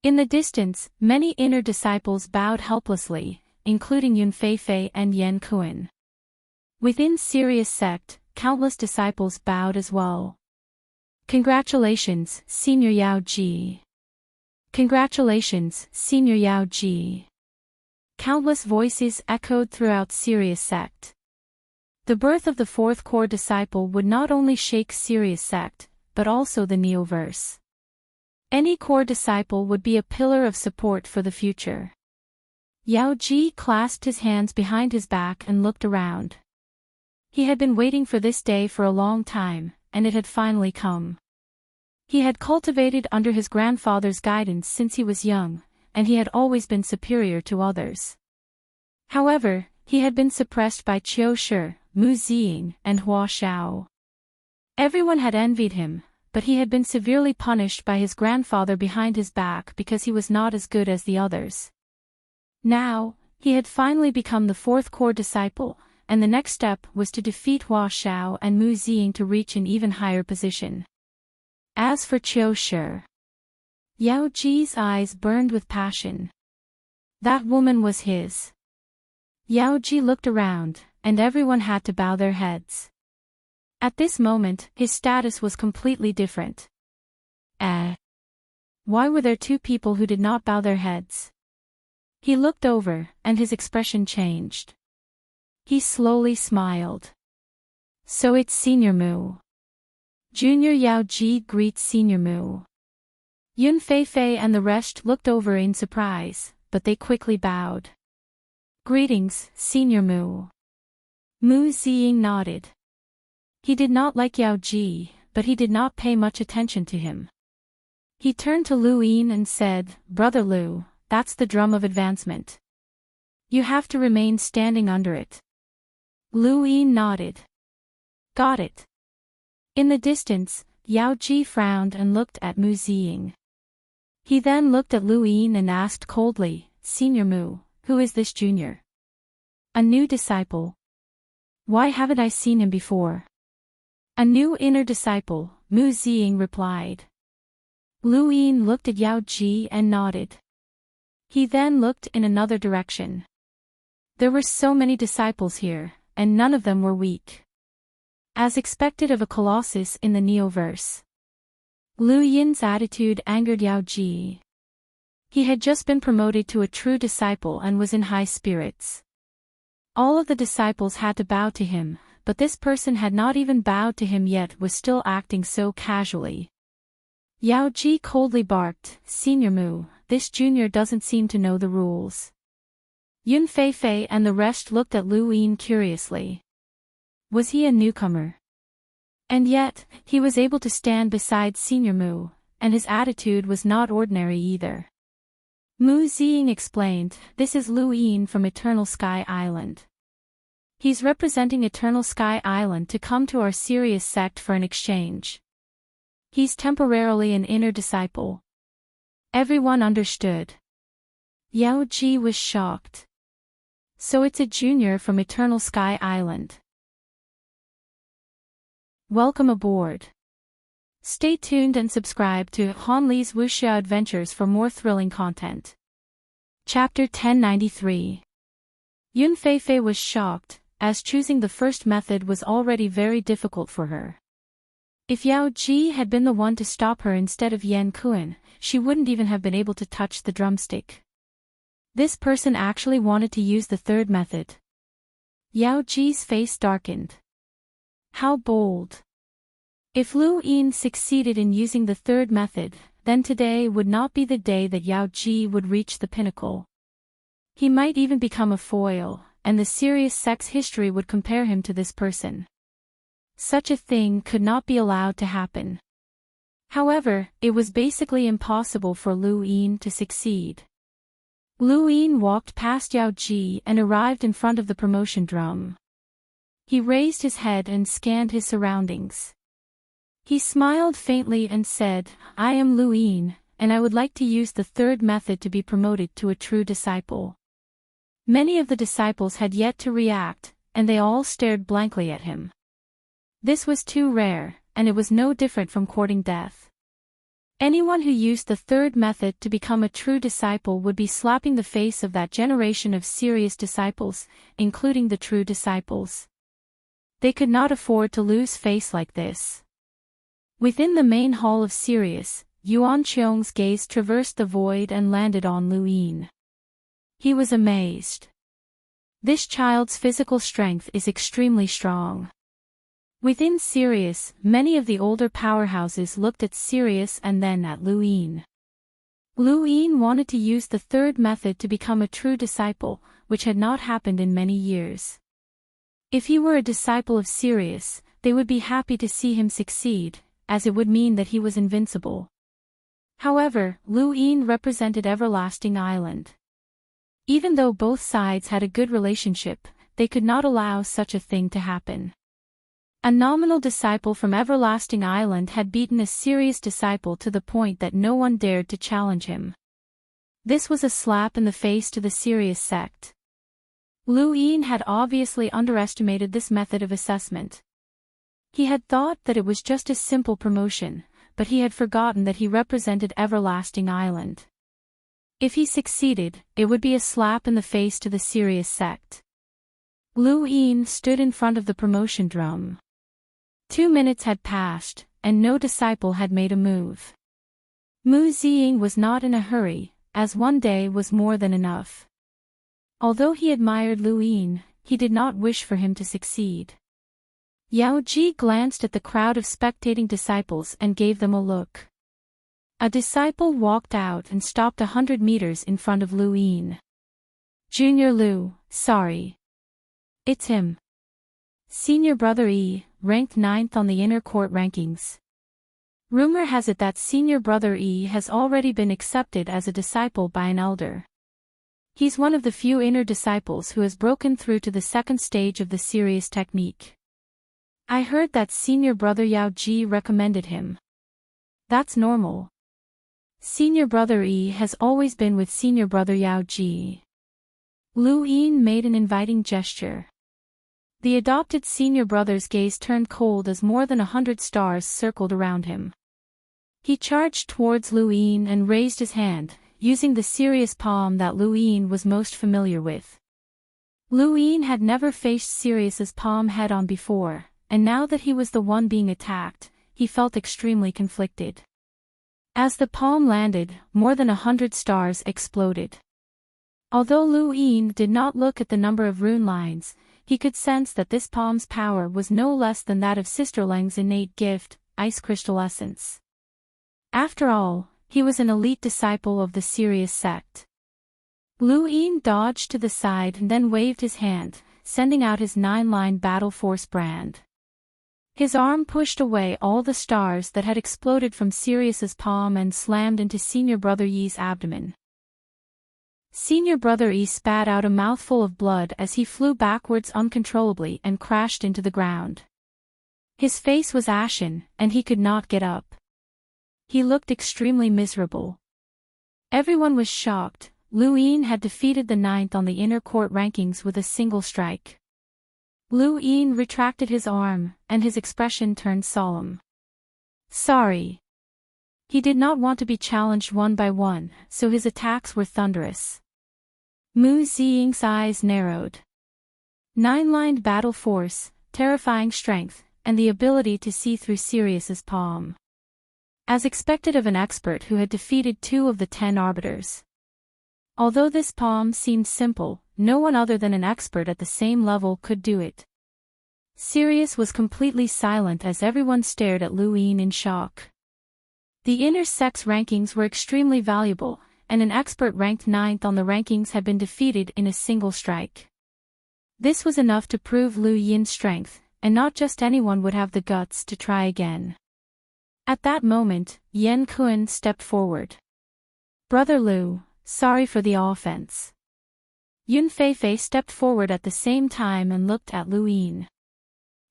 In the distance, many inner disciples bowed helplessly, including Yun Feifei and Yan Kuan. Within Sirius sect, countless disciples bowed as well. Congratulations, Senior Yao Ji. Congratulations, Senior Yao Ji. Countless voices echoed throughout Sirius sect. The birth of the fourth core disciple would not only shake Sirius sect, but also the Neoverse. Any core disciple would be a pillar of support for the future. Yao Ji clasped his hands behind his back and looked around. He had been waiting for this day for a long time, and it had finally come. He had cultivated under his grandfather's guidance since he was young, and he had always been superior to others. However, he had been suppressed by Qiu Shi, Mu Ziying, and Hua Xiao. Everyone had envied him, but he had been severely punished by his grandfather behind his back because he was not as good as the others. Now, he had finally become the fourth core disciple, and the next step was to defeat Hua Xiao and Mu Ziying to reach an even higher position. As for Qiu Shi, Yao Ji's eyes burned with passion. That woman was his. Yao Ji looked around, and everyone had to bow their heads. At this moment, his status was completely different. Why were there two people who did not bow their heads? He looked over, and his expression changed. He slowly smiled. So it's Senior Mu. Junior Yao Ji greets Senior Mu. Yun Feifei and the rest looked over in surprise, but they quickly bowed. Greetings, Senior Mu. Mu Ziying nodded. He did not like Yao Ji, but he did not pay much attention to him. He turned to Lu Yin and said, Brother Lu, that's the drum of advancement. You have to remain standing under it. Lu Yin nodded. Got it. In the distance, Yao Ji frowned and looked at Mu Ziying. He then looked at Lu Yin and asked coldly, Senior Mu, who is this junior? A new disciple. Why haven't I seen him before? A new inner disciple, Mu Ziying replied. Lu Yin looked at Yao Ji and nodded. He then looked in another direction. There were so many disciples here, and none of them were weak. As expected of a colossus in the Neoverse. Lu Yin's attitude angered Yao Ji. He had just been promoted to a true disciple and was in high spirits. All of the disciples had to bow to him, but this person had not even bowed to him yet was still acting so casually. Yao Ji coldly barked, Senior Mu, this junior doesn't seem to know the rules. Yun Feifei and the rest looked at Lu Yin curiously. Was he a newcomer? And yet, he was able to stand beside Senior Mu, and his attitude was not ordinary either. Mu Ziying explained, this is Lu Yin from Eternal Sky Island. He's representing Eternal Sky Island to come to our Sirius sect for an exchange. He's temporarily an inner disciple. Everyone understood. Yao Ji was shocked. So it's a junior from Eternal Sky Island. Welcome aboard. Stay tuned and subscribe to Han Li's Wuxia Adventures for more thrilling content. Chapter 1093. Yun Feifei was shocked, as choosing the first method was already very difficult for her. If Yao Ji had been the one to stop her instead of Yan Kuan, she wouldn't even have been able to touch the drumstick. This person actually wanted to use the third method. Yao Ji's face darkened. How bold. If Lu Yin succeeded in using the third method, then today would not be the day that Yao Ji would reach the pinnacle. He might even become a foil, and the serious sex history would compare him to this person. Such a thing could not be allowed to happen. However, it was basically impossible for Lu Yin to succeed. Lu Yin walked past Yao Ji and arrived in front of the promotion drum. He raised his head and scanned his surroundings. He smiled faintly and said, "I am Lu Yin, and I would like to use the third method to be promoted to a true disciple." Many of the disciples had yet to react, and they all stared blankly at him. This was too rare, and it was no different from courting death. Anyone who used the third method to become a true disciple would be slapping the face of that generation of serious disciples, including the true disciples. They could not afford to lose face like this. Within the main hall of Sirius, Yuan Qiong's gaze traversed the void and landed on Lu Yin. He was amazed. This child's physical strength is extremely strong. Within Sirius, many of the older powerhouses looked at Sirius and then at Lu Yin. Lu Yin wanted to use the third method to become a true disciple, which had not happened in many years. If he were a disciple of Sirius, they would be happy to see him succeed, as it would mean that he was invincible. However, Lu Yin represented Everlasting Island. Even though both sides had a good relationship, they could not allow such a thing to happen. A nominal disciple from Everlasting Island had beaten a serious disciple to the point that no one dared to challenge him. This was a slap in the face to the serious sect. Lu Yin had obviously underestimated this method of assessment. He had thought that it was just a simple promotion, but he had forgotten that he represented Everlasting Island. If he succeeded, it would be a slap in the face to the serious sect. Lu Yin stood in front of the promotion drum. 2 minutes had passed, and no disciple had made a move. Mu Ziying was not in a hurry, as one day was more than enough. Although he admired Lu Yin, he did not wish for him to succeed. Yao Ji glanced at the crowd of spectating disciples and gave them a look. A disciple walked out and stopped 100 meters in front of Lu Yin. "Junior Lu, sorry. It's him. Senior Brother Yi, ranked 9th on the inner court rankings. Rumor has it that Senior Brother Yi has already been accepted as a disciple by an elder. He's one of the few inner disciples who has broken through to the second stage of the serious technique. I heard that Senior Brother Yao Ji recommended him. That's normal. Senior Brother Yi has always been with Senior Brother Yao Ji." Lu Yin made an inviting gesture. The adopted senior brother's gaze turned cold as more than 100 stars circled around him. He charged towards Lu Yin and raised his hand, using the serious palm that Lu Yin was most familiar with. Lu Yin had never faced Sirius's palm head-on before, and now that he was the one being attacked, he felt extremely conflicted. As the palm landed, more than 100 stars exploded. Although Lu Yin did not look at the number of rune lines, he could sense that this palm's power was no less than that of Sister Leng's innate gift, Ice Crystal Essence. After all, he was an elite disciple of the Sirius sect. Lu Yin dodged to the side and then waved his hand, sending out his 9-line Battle Force brand. His arm pushed away all the stars that had exploded from Sirius's palm and slammed into Senior Brother Yi's abdomen. Senior Brother Yi spat out a mouthful of blood as he flew backwards uncontrollably and crashed into the ground. His face was ashen, and he could not get up. He looked extremely miserable. Everyone was shocked. Lu Yin had defeated the 9th on the inner court rankings with a single strike. Lu Yin retracted his arm, and his expression turned solemn. Sorry. He did not want to be challenged one by one, so his attacks were thunderous. Mu Ziying's eyes narrowed. 9-lined battle force, terrifying strength, and the ability to see through Sirius's palm. As expected of an expert who had defeated 2 of the 10 arbiters. Although this palm seemed simple, no one other than an expert at the same level could do it. Sirius was completely silent as everyone stared at Lu Yin in shock. The inner sex rankings were extremely valuable, and an expert ranked 9th on the rankings had been defeated in a single strike. This was enough to prove Lu Yin's strength, and not just anyone would have the guts to try again. At that moment, Yan Kun stepped forward. "Brother Lu, sorry for the offense." Yun Feifei stepped forward at the same time and looked at Lu Yin.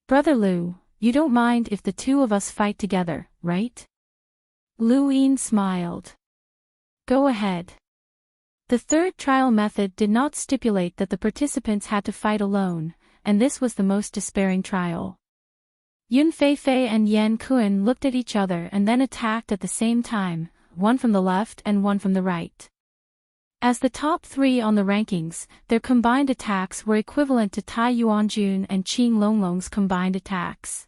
"Brother Lu, you don't mind if the two of us fight together, right?" Lu Yin smiled. "Go ahead." The third trial method did not stipulate that the participants had to fight alone, and this was the most despairing trial. Yun Feifei and Yan Kun looked at each other and then attacked at the same time, one from the left and one from the right. As the top 3 on the rankings, their combined attacks were equivalent to Tai Yuanjun and Qing Longlong's combined attacks.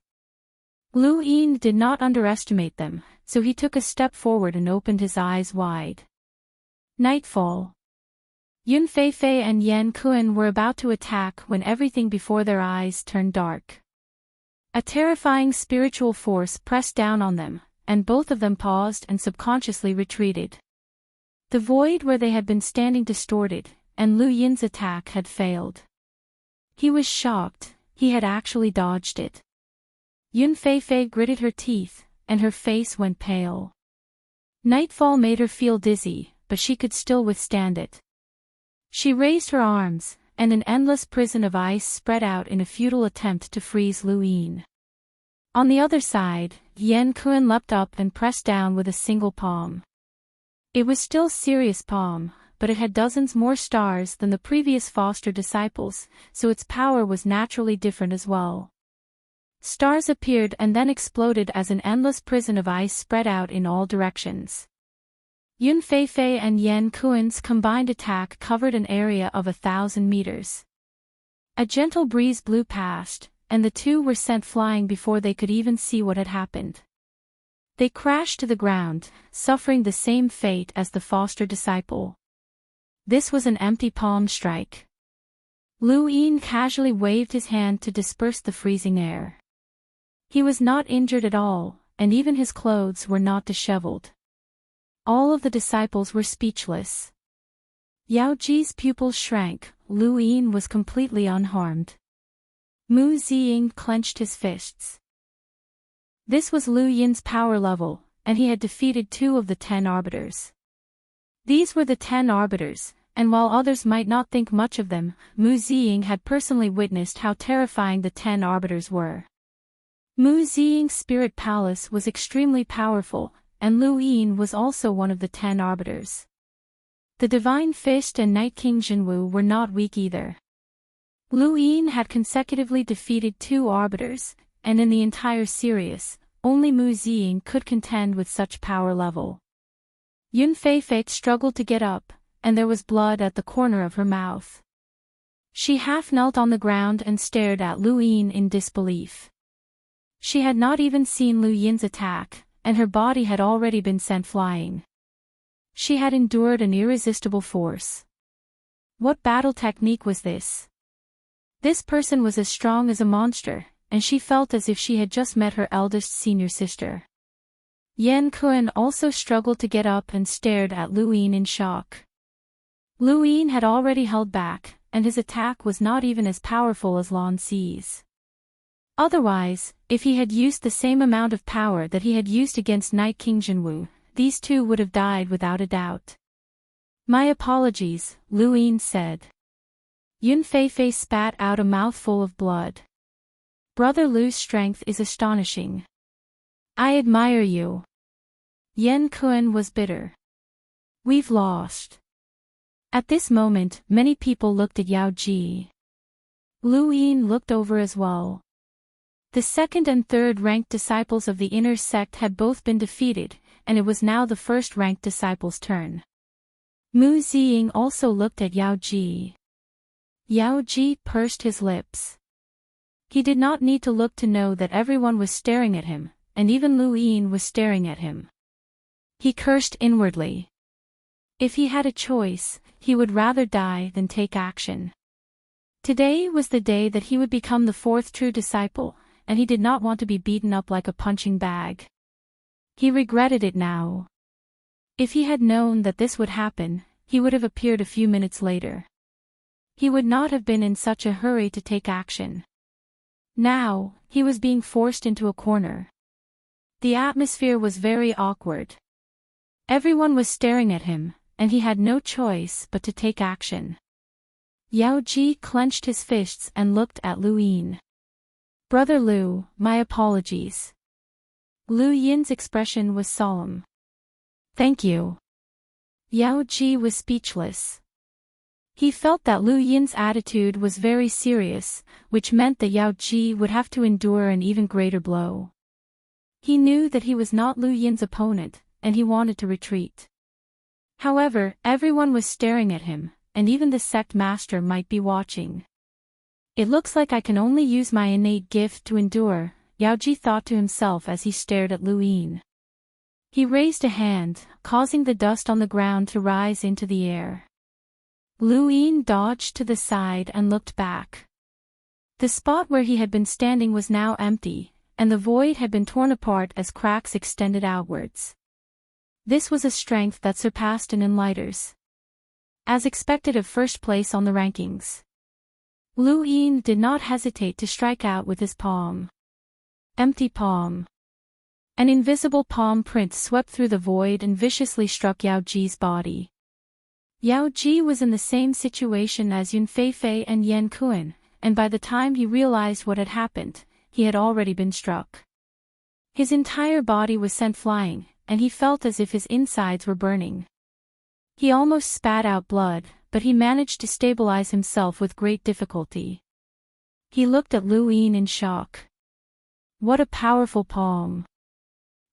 Lu Yin did not underestimate them, so he took a step forward and opened his eyes wide. Nightfall. Yun Feifei and Yan Kun were about to attack when everything before their eyes turned dark. A terrifying spiritual force pressed down on them, and both of them paused and subconsciously retreated. The void where they had been standing distorted, and Lu Yin's attack had failed. He was shocked, he had actually dodged it. Yun Feifei gritted her teeth, and her face went pale. Nightfall made her feel dizzy, but she could still withstand it. She raised her arms, and an endless prison of ice spread out in a futile attempt to freeze Lu Yin. On the other side, Yan Kun leapt up and pressed down with a single palm. It was still Sirius' palm, but it had dozens more stars than the previous foster disciples, so its power was naturally different as well. Stars appeared and then exploded as an endless prison of ice spread out in all directions. Yun Feifei and Yan Kun's combined attack covered an area of 1,000 meters. A gentle breeze blew past, and the two were sent flying before they could even see what had happened. They crashed to the ground, suffering the same fate as the foster disciple. This was an empty palm strike. Lu Yin casually waved his hand to disperse the freezing air. He was not injured at all, and even his clothes were not disheveled. All of the disciples were speechless. Yao Ji's pupils shrank, Lu Yin was completely unharmed. Mu Ziying clenched his fists. This was Lu Yin's power level, and he had defeated 2 of the 10 arbiters. These were the 10 arbiters, and while others might not think much of them, Mu Ziying had personally witnessed how terrifying the 10 arbiters were. Mu Ziying's spirit palace was extremely powerful, and Lu Yin was also one of the 10 arbiters. The Divine Fist and Night King Jinwu were not weak either. Lu Yin had consecutively defeated 2 arbiters, and in the entire series, only Mu Ziying could contend with such power level. Yun Feifei struggled to get up, and there was blood at the corner of her mouth. She half knelt on the ground and stared at Lu Yin in disbelief. She had not even seen Lu Yin's attack, and her body had already been sent flying. She had endured an irresistible force. What battle technique was this? This person was as strong as a monster, and she felt as if she had just met her eldest senior sister. Yan Kun also struggled to get up and stared at Lu Yin in shock. Lu Yin had already held back, and his attack was not even as powerful as Lan Xi's. Otherwise, if he had used the same amount of power that he had used against Night King Jinwu, these two would have died without a doubt. "My apologies," Lu Yin said. Yun Feifei spat out a mouthful of blood. "Brother Lu's strength is astonishing. I admire you." Yan Kun was bitter. "We've lost." At this moment, many people looked at Yao Ji. Lu Yin looked over as well. The second and third ranked disciples of the inner sect had both been defeated, and it was now the first ranked disciple's turn. Mu Ziying also looked at Yao Ji. Yao Ji pursed his lips. He did not need to look to know that everyone was staring at him, and even Lu Yin was staring at him. He cursed inwardly. If he had a choice, he would rather die than take action. Today was the day that he would become the fourth true disciple, and he did not want to be beaten up like a punching bag. He regretted it now. If he had known that this would happen, he would have appeared a few minutes later. He would not have been in such a hurry to take action. Now, he was being forced into a corner. The atmosphere was very awkward. Everyone was staring at him, and he had no choice but to take action. Yao Ji clenched his fists and looked at Lu Yin. "Brother Lu, my apologies." Lu Yin's expression was solemn. "Thank you." Yao Ji was speechless. He felt that Lu Yin's attitude was very serious, which meant that Yao Ji would have to endure an even greater blow. He knew that he was not Lu Yin's opponent, and he wanted to retreat. However, everyone was staring at him, and even the sect master might be watching. "It looks like I can only use my innate gift to endure," Yao Ji thought to himself as he stared at Lu Yin. He raised a hand, causing the dust on the ground to rise into the air. Lu Yin dodged to the side and looked back. The spot where he had been standing was now empty, and the void had been torn apart as cracks extended outwards. This was a strength that surpassed an enlighteners. As expected of first place on the rankings, Lu Yin did not hesitate to strike out with his palm. Empty palm. An invisible palm print swept through the void and viciously struck Yao Ji's body. Yao Ji was in the same situation as Yun Feifei and Yan Kuan, and by the time he realized what had happened, he had already been struck. His entire body was sent flying, and he felt as if his insides were burning. He almost spat out blood, but he managed to stabilize himself with great difficulty. He looked at Lu Yin in shock. What a powerful palm!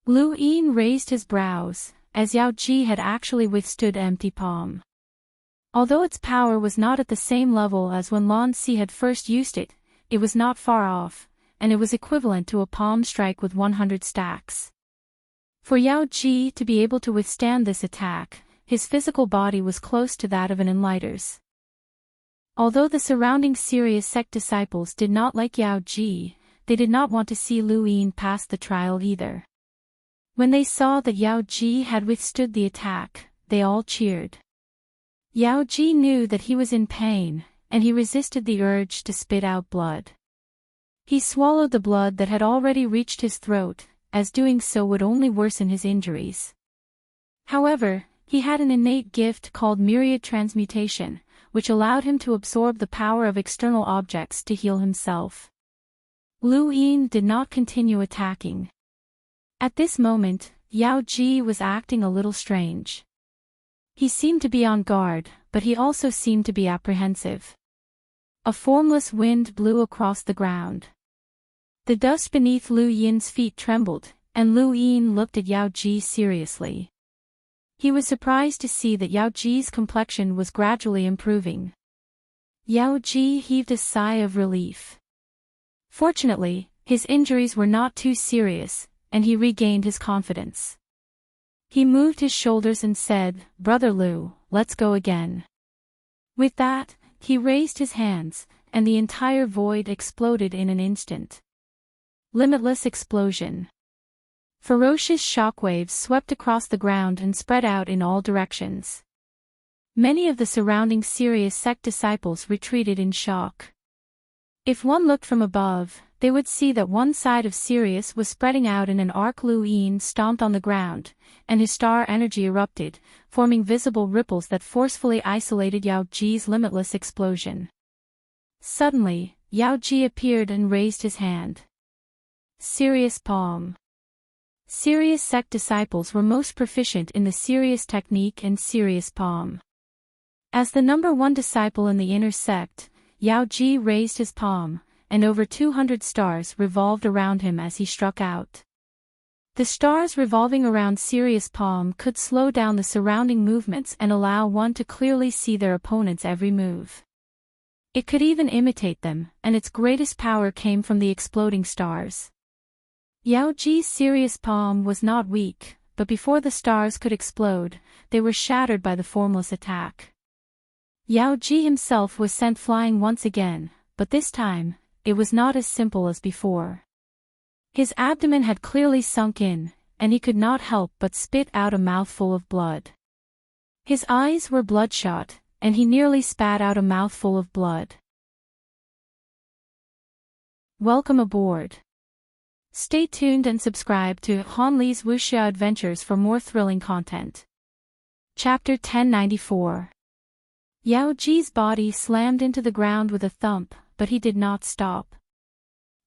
Lu Yin raised his brows, as Yao Ji had actually withstood empty palm. Although its power was not at the same level as when Lan Si had first used it, it was not far off, and it was equivalent to a palm strike with 100 stacks. For Yao Ji to be able to withstand this attack, his physical body was close to that of an enlighteners. Although the surrounding serious sect disciples did not like Yao Ji, they did not want to see Lu Yin pass the trial either. When they saw that Yao Ji had withstood the attack, they all cheered. Yao Ji knew that he was in pain, and he resisted the urge to spit out blood. He swallowed the blood that had already reached his throat, as doing so would only worsen his injuries. However, he had an innate gift called myriad transmutation, which allowed him to absorb the power of external objects to heal himself. Lu Yin did not continue attacking. At this moment, Yao Ji was acting a little strange. He seemed to be on guard, but he also seemed to be apprehensive. A formless wind blew across the ground. The dust beneath Lu Yin's feet trembled, and Lu Yin looked at Yao Ji seriously. He was surprised to see that Yao Ji's complexion was gradually improving. Yao Ji heaved a sigh of relief. Fortunately, his injuries were not too serious, and he regained his confidence. He moved his shoulders and said, "Brother Lu, let's go again." With that, he raised his hands, and the entire void exploded in an instant. Limitless explosion. Ferocious shockwaves swept across the ground and spread out in all directions. Many of the surrounding serious sect disciples retreated in shock. If one looked from above, they would see that one side of Sirius was spreading out in an arc. Lu Yin stomped on the ground, and his star energy erupted, forming visible ripples that forcefully isolated Yao Ji's limitless explosion. Suddenly, Yao Ji appeared and raised his hand. Sirius palm. Sirius sect disciples were most proficient in the Sirius technique and Sirius palm. As the number one disciple in the inner sect, Yao Ji raised his palm, and over 200 stars revolved around him as he struck out. The stars revolving around Sirius palm could slow down the surrounding movements and allow one to clearly see their opponent's every move. It could even imitate them, and its greatest power came from the exploding stars. Yao Ji's Sirius palm was not weak, but before the stars could explode, they were shattered by the formless attack. Yao Ji himself was sent flying once again, but this time, it was not as simple as before. His abdomen had clearly sunk in, and he could not help but spit out a mouthful of blood. His eyes were bloodshot, and he nearly spat out a mouthful of blood. Welcome aboard. Stay tuned and subscribe to Han Li's Wuxia Adventures for more thrilling content. Chapter 1094. Yao Ji's body slammed into the ground with a thump, but he did not stop.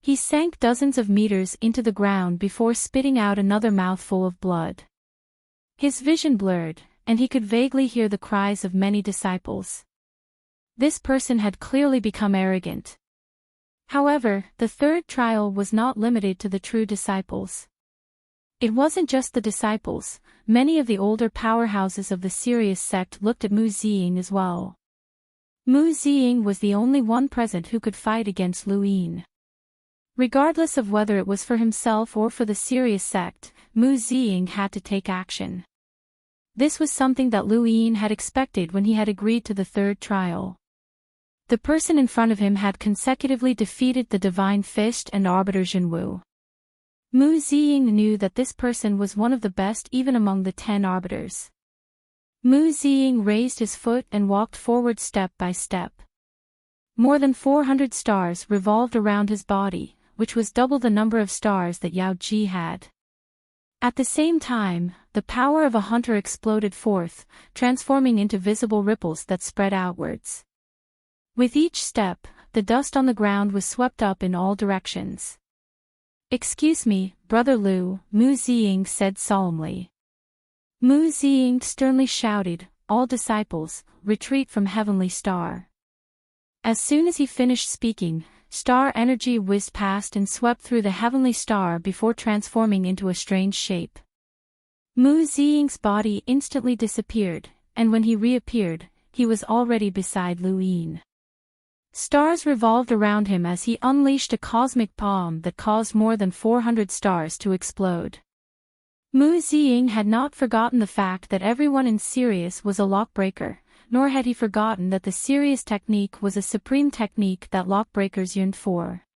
He sank dozens of meters into the ground before spitting out another mouthful of blood. His vision blurred, and he could vaguely hear the cries of many disciples. This person had clearly become arrogant. However, the third trial was not limited to the true disciples. It wasn't just the disciples, many of the older powerhouses of the serious sect looked at Mu Ziying as well. Mu Ziying was the only one present who could fight against Lu Yin. Regardless of whether it was for himself or for the serious sect, Mu Ziying had to take action. This was something that Lu Yin had expected when he had agreed to the third trial. The person in front of him had consecutively defeated the Divine Fist and Arbiter Jinwu. Mu Ziying knew that this person was one of the best even among the 10 arbiters. Mu Ziying raised his foot and walked forward step by step. More than 400 stars revolved around his body, which was double the number of stars that Yao Ji had. At the same time, the power of a hunter exploded forth, transforming into visible ripples that spread outwards. With each step, the dust on the ground was swept up in all directions. "Excuse me, Brother Lu," Mu Ziying said solemnly. Mu Ziying sternly shouted, "All disciples, retreat from Heavenly Star." As soon as he finished speaking, star energy whizzed past and swept through the Heavenly Star before transforming into a strange shape. Mu Ziying's body instantly disappeared, and when he reappeared, he was already beside Lu Yin. Stars revolved around him as he unleashed a cosmic palm that caused more than 400 stars to explode. Mu Ziying had not forgotten the fact that everyone in Sirius was a lockbreaker, nor had he forgotten that the Sirius technique was a supreme technique that lockbreakers yearned for.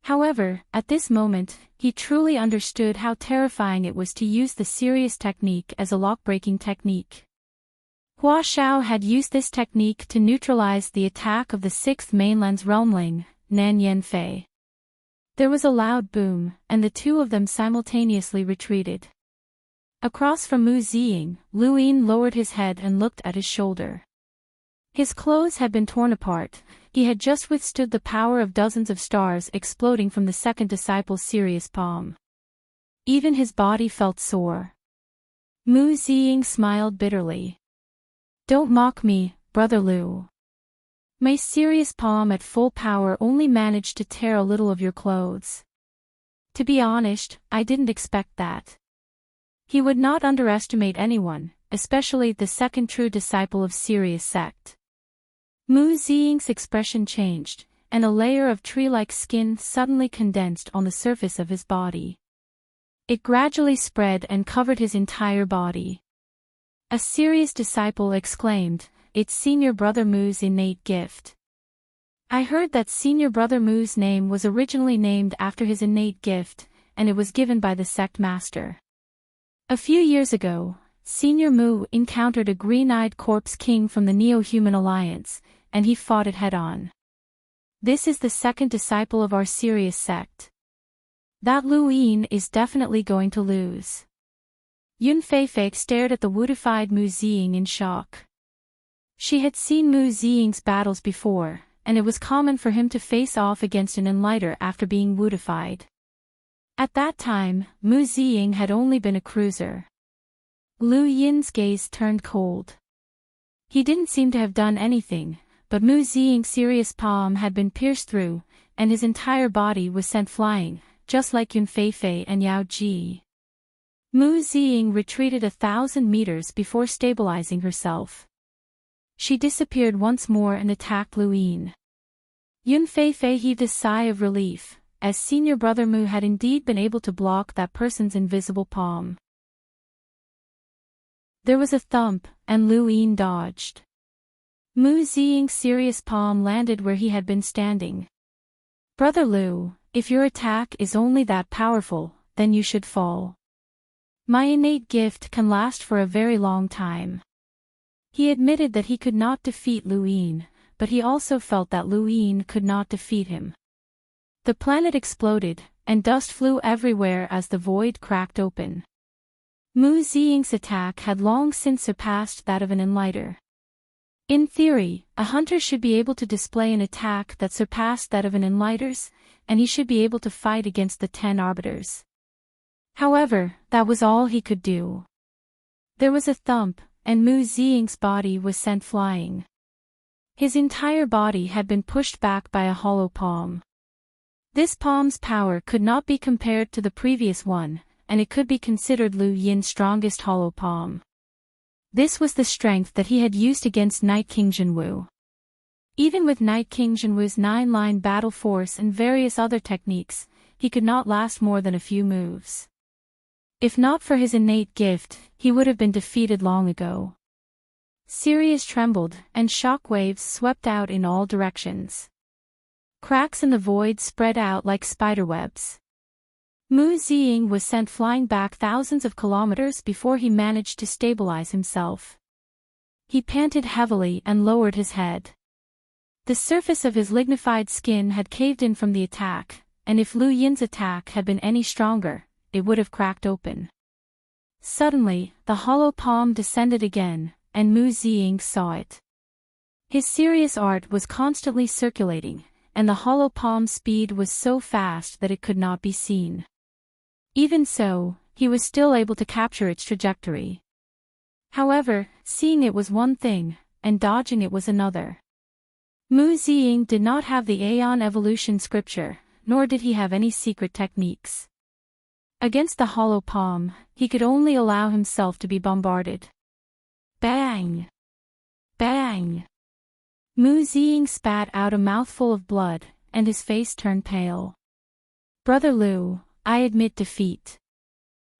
However, at this moment, he truly understood how terrifying it was to use the Sirius technique as a lockbreaking technique. Hua Xiao had used this technique to neutralize the attack of the 6th Mainland's realmling, Nan Yanfei. There was a loud boom, and the two of them simultaneously retreated. Across from Mu Ziying, Lu Yin lowered his head and looked at his shoulder. His clothes had been torn apart, he had just withstood the power of dozens of stars exploding from the second disciple's serious palm. Even his body felt sore. Mu Ziying smiled bitterly. "Don't mock me, Brother Lu. My serious palm at full power only managed to tear a little of your clothes. To be honest, I didn't expect that." He would not underestimate anyone, especially the second true disciple of Sirius sect. Mu Ziying's expression changed, and a layer of tree-like skin suddenly condensed on the surface of his body. It gradually spread and covered his entire body. A Sirius disciple exclaimed, "It's Senior Brother Mu's innate gift." I heard that Senior Brother Mu's name was originally named after his innate gift, and it was given by the sect master. A few years ago, Senior Mu encountered a green-eyed corpse king from the Neo-Human Alliance, and he fought it head-on. This is the second disciple of our Sirius sect. That Lu Yin is definitely going to lose. Yun Feifei stared at the wootified Mu Ziying in shock. She had seen Mu Ziying's battles before, and it was common for him to face off against an enlighter after being wootified. At that time, Mu Ziying had only been a cruiser. Lu Yin's gaze turned cold. He didn't seem to have done anything, but Mu Ziying's serious palm had been pierced through, and his entire body was sent flying, just like Yun Feifei and Yao Ji. Mu Ziying retreated 1,000 meters before stabilizing herself. She disappeared once more and attacked Lu Yin. Yun Feifei heaved a sigh of relief, as Senior Brother Mu had indeed been able to block that person's invisible palm. There was a thump, and Lu Yin dodged. Mu Ziying's serious palm landed where he had been standing. Brother Liu, if your attack is only that powerful, then you should fall. My innate gift can last for a very long time. He admitted that he could not defeat Lu Yin, but he also felt that Lu Yin could not defeat him. The planet exploded, and dust flew everywhere as the void cracked open. Mu Ziying's attack had long since surpassed that of an enlighter. In theory, a hunter should be able to display an attack that surpassed that of an enlighter's, and he should be able to fight against the 10 arbiters. However, that was all he could do. There was a thump, and Mu Ziying's body was sent flying. His entire body had been pushed back by a hollow palm. This palm's power could not be compared to the previous one, and it could be considered Lu Yin's strongest hollow palm. This was the strength that he had used against Night King Jinwu. Even with Night King Jinwu's 9-line battle force and various other techniques, he could not last more than a few moves. If not for his innate gift, he would have been defeated long ago. Sirius trembled, and shock waves swept out in all directions. Cracks in the void spread out like spiderwebs. Mu Ziying was sent flying back thousands of kilometers before he managed to stabilize himself. He panted heavily and lowered his head. The surface of his lignified skin had caved in from the attack, and if Lu Yin's attack had been any stronger, it would have cracked open. Suddenly, the hollow palm descended again, and Mu Ziying saw it. His serious art was constantly circulating, and the hollow palm's speed was so fast that it could not be seen. Even so, he was still able to capture its trajectory. However, seeing it was one thing, and dodging it was another. Mu Ziying did not have the Aeon evolution scripture, nor did he have any secret techniques. Against the hollow palm, he could only allow himself to be bombarded. Bang! Bang! Mu Ziying spat out a mouthful of blood, and his face turned pale. Brother Liu, I admit defeat.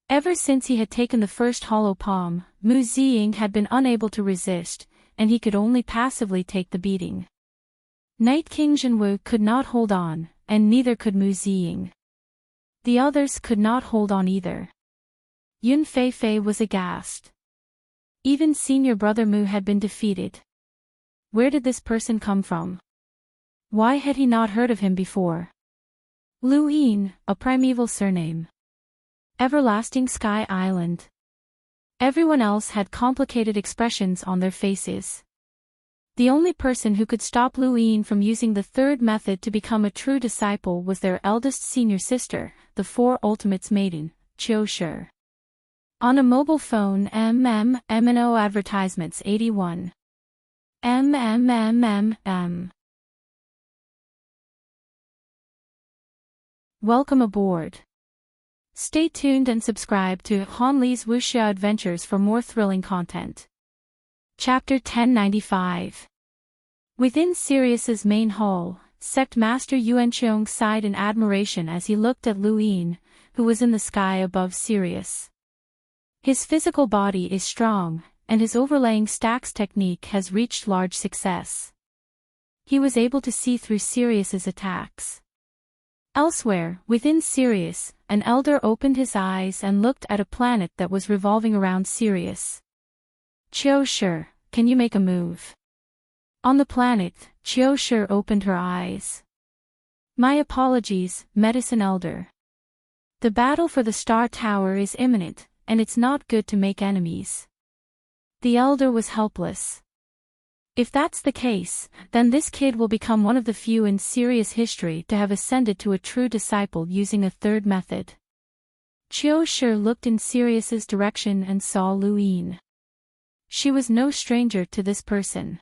Ever since he had taken the first hollow palm, Mu Ziying had been unable to resist, and he could only passively take the beating. Night King Jinwu could not hold on, and neither could Mu Ziying. The others could not hold on either. Yun Feifei was aghast. Even senior brother Mu had been defeated. Where did this person come from? Why had he not heard of him before? Lu Yin, a primeval surname. Everlasting Sky Island. Everyone else had complicated expressions on their faces. The only person who could stop Lu Yin from using the third method to become a true disciple was their eldest senior sister, the Four Ultimates Maiden, Qiu Shi. On a mobile phone MMO advertisements 81. MMMMM. Welcome aboard. Stay tuned and subscribe to Han Li's Wuxia Adventures for more thrilling content. Chapter 1095. Within Sirius's main hall, Sect Master Yuanqiong sighed in admiration as he looked at Lu Yin, who was in the sky above Sirius. His physical body is strong, and his overlaying stacks technique has reached large success. He was able to see through Sirius's attacks. Elsewhere, within Sirius, an elder opened his eyes and looked at a planet that was revolving around Sirius. Qiu Shi, can you make a move? On the planet, Qiu Shi opened her eyes. My apologies, Medicine Elder. The battle for the Star Tower is imminent, and it's not good to make enemies. The elder was helpless. If that's the case, then this kid will become one of the few in Sirius history to have ascended to a true disciple using a third method. Qiu Shi looked in Sirius's direction and saw Lu Yin. She was no stranger to this person.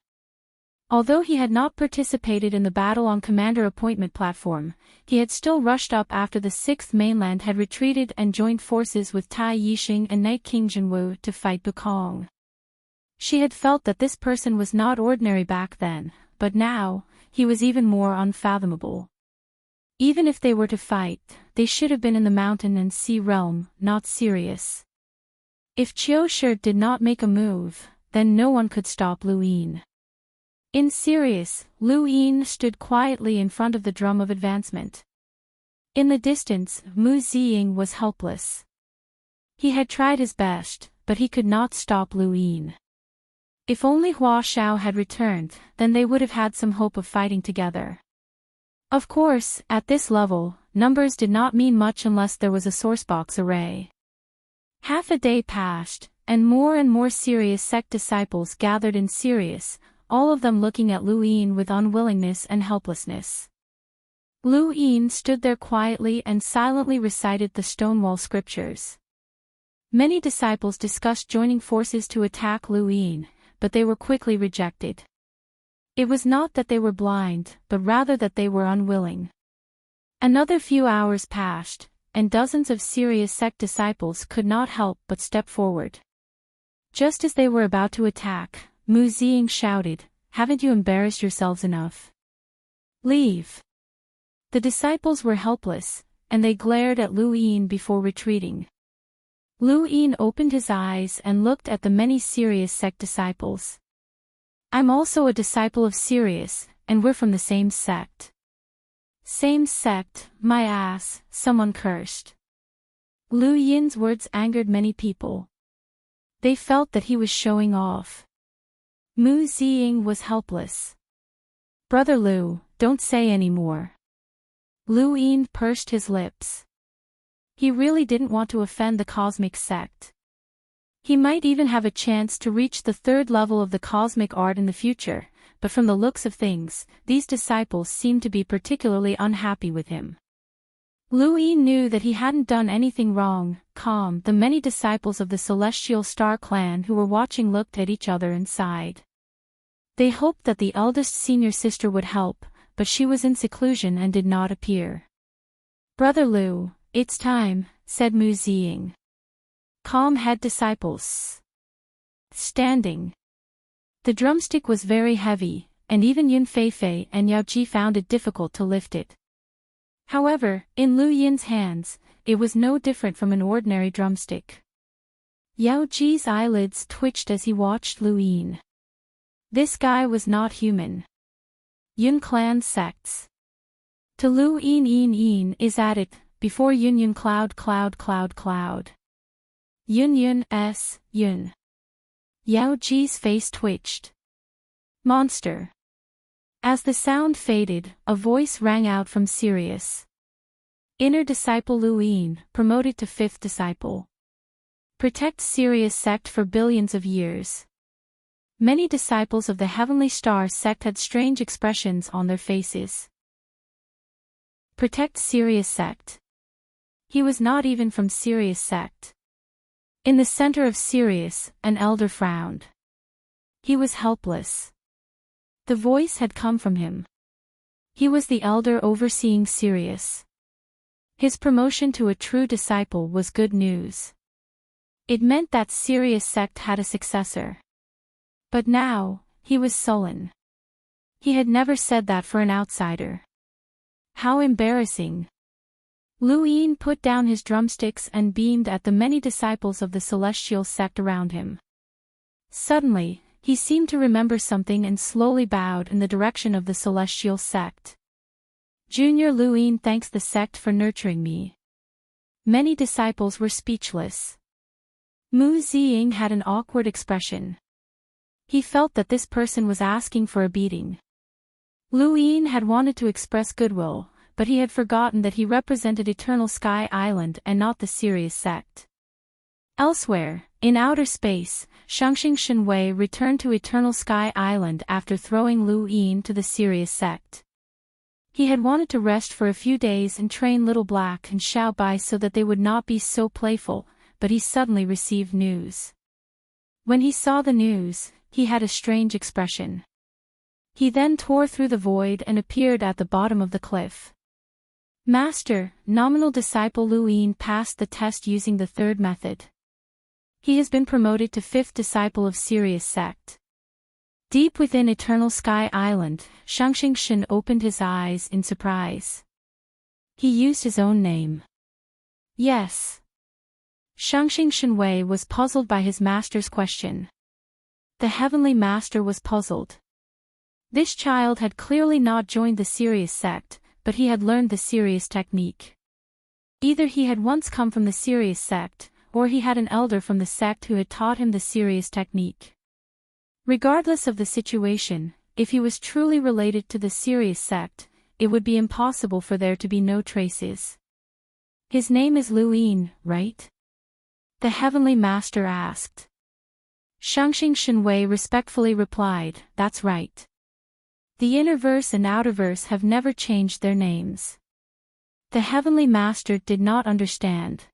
Although he had not participated in the battle on Commander Appointment Platform, he had still rushed up after the 6th Mainland had retreated and joined forces with Tai Yixing and Night King Jinwu to fight Bukong. She had felt that this person was not ordinary back then, but now, he was even more unfathomable. Even if they were to fight, they should have been in the mountain and sea realm, not Sirius. If Qiu Shi did not make a move, then no one could stop Lu Yin. In Sirius, Lu Yin stood quietly in front of the drum of advancement. In the distance, Mu Ziying was helpless. He had tried his best, but he could not stop Lu Yin. If only Hua Xiao had returned, then they would have had some hope of fighting together. Of course, at this level, numbers did not mean much unless there was a sourcebox array. Half a day passed, and more Sirius sect disciples gathered in Sirius, all of them looking at Lu Yin with unwillingness and helplessness. Lu Yin stood there quietly and silently recited the Stonewall scriptures. Many disciples discussed joining forces to attack Lu Yin, but they were quickly rejected. It was not that they were blind, but rather that they were unwilling. Another few hours passed, and dozens of Sirius sect disciples could not help but step forward. Just as they were about to attack, Mu Ziying shouted, "Haven't you embarrassed yourselves enough? Leave!" The disciples were helpless, and they glared at Lu Yin before retreating. Lu Yin opened his eyes and looked at the many Sirius sect disciples. "I'm also a disciple of Sirius, and we're from the same sect." "Same sect, my ass," someone cursed. Lu Yin's words angered many people. They felt that he was showing off. Mu Ziying was helpless. "Brother Lu, don't say any more." Lu Yin pursed his lips. He really didn't want to offend the cosmic sect. He might even have a chance to reach the third level of the cosmic art in the future, but from the looks of things, these disciples seemed to be particularly unhappy with him. Lu Yin knew that he hadn't done anything wrong. Calm, the many disciples of the Celestial Star clan who were watching looked at each other and sighed. They hoped that the eldest senior sister would help, but she was in seclusion and did not appear. "Brother Lu, it's time," said Mu Ziying. Calm head disciples. Standing. The drumstick was very heavy, and even Yun Feifei and Yao Ji found it difficult to lift it. However, in Lu Yin's hands, it was no different from an ordinary drumstick. Yao Ji's eyelids twitched as he watched Lu Yin. This guy was not human. Yun clan sects. To Lu Yin is at it, before Yun cloud. Yun s, Yun. Yao Ji's face twitched. Monster. As the sound faded, a voice rang out from Sirius. Inner disciple Lu Yin, promoted to 5th disciple. Protect Sirius sect for billions of years. Many disciples of the Heavenly Star sect had strange expressions on their faces. Protect Sirius sect. He was not even from Sirius sect. In the center of Sirius, an elder frowned. He was helpless. The voice had come from him. He was the elder overseeing Sirius. His promotion to a true disciple was good news. It meant that Sirius sect had a successor. But now, he was sullen. He had never said that for an outsider. How embarrassing. Lu Yin put down his drumsticks and beamed at the many disciples of the celestial sect around him. Suddenly, he seemed to remember something and slowly bowed in the direction of the celestial sect. Junior Lu Yin thanks the sect for nurturing me. Many disciples were speechless. Mu Ziying had an awkward expression. He felt that this person was asking for a beating. Lu Yin had wanted to express goodwill, but he had forgotten that he represented Eternal Sky Island and not the Sirius sect. Elsewhere, in outer space, Shangxing Shenwei returned to Eternal Sky Island after throwing Lu Yin to the Sirius sect. He had wanted to rest for a few days and train Little Black and Xiao Bai so that they would not be so playful, but he suddenly received news. When he saw the news, he had a strange expression. He then tore through the void and appeared at the bottom of the cliff. Master, nominal disciple Lu Yin passed the test using the third method. He has been promoted to 5th disciple of Sirius sect. Deep within Eternal Sky Island, Shangxing Shen opened his eyes in surprise. He used his own name. Yes. Shangxing Shenwei was puzzled by his master's question. The Heavenly Master was puzzled. This child had clearly not joined the Sirius sect, but he had learned the Sirius technique. Either he had once come from the Sirius sect, or he had an elder from the sect who had taught him the Sirius technique. Regardless of the situation, if he was truly related to the Sirius sect, it would be impossible for there to be no traces. His name is Luin, right? The Heavenly Master asked. Shangxing Shenwei respectfully replied, that's right. The Innerverse and Outerverse have never changed their names. The Heavenly Master did not understand.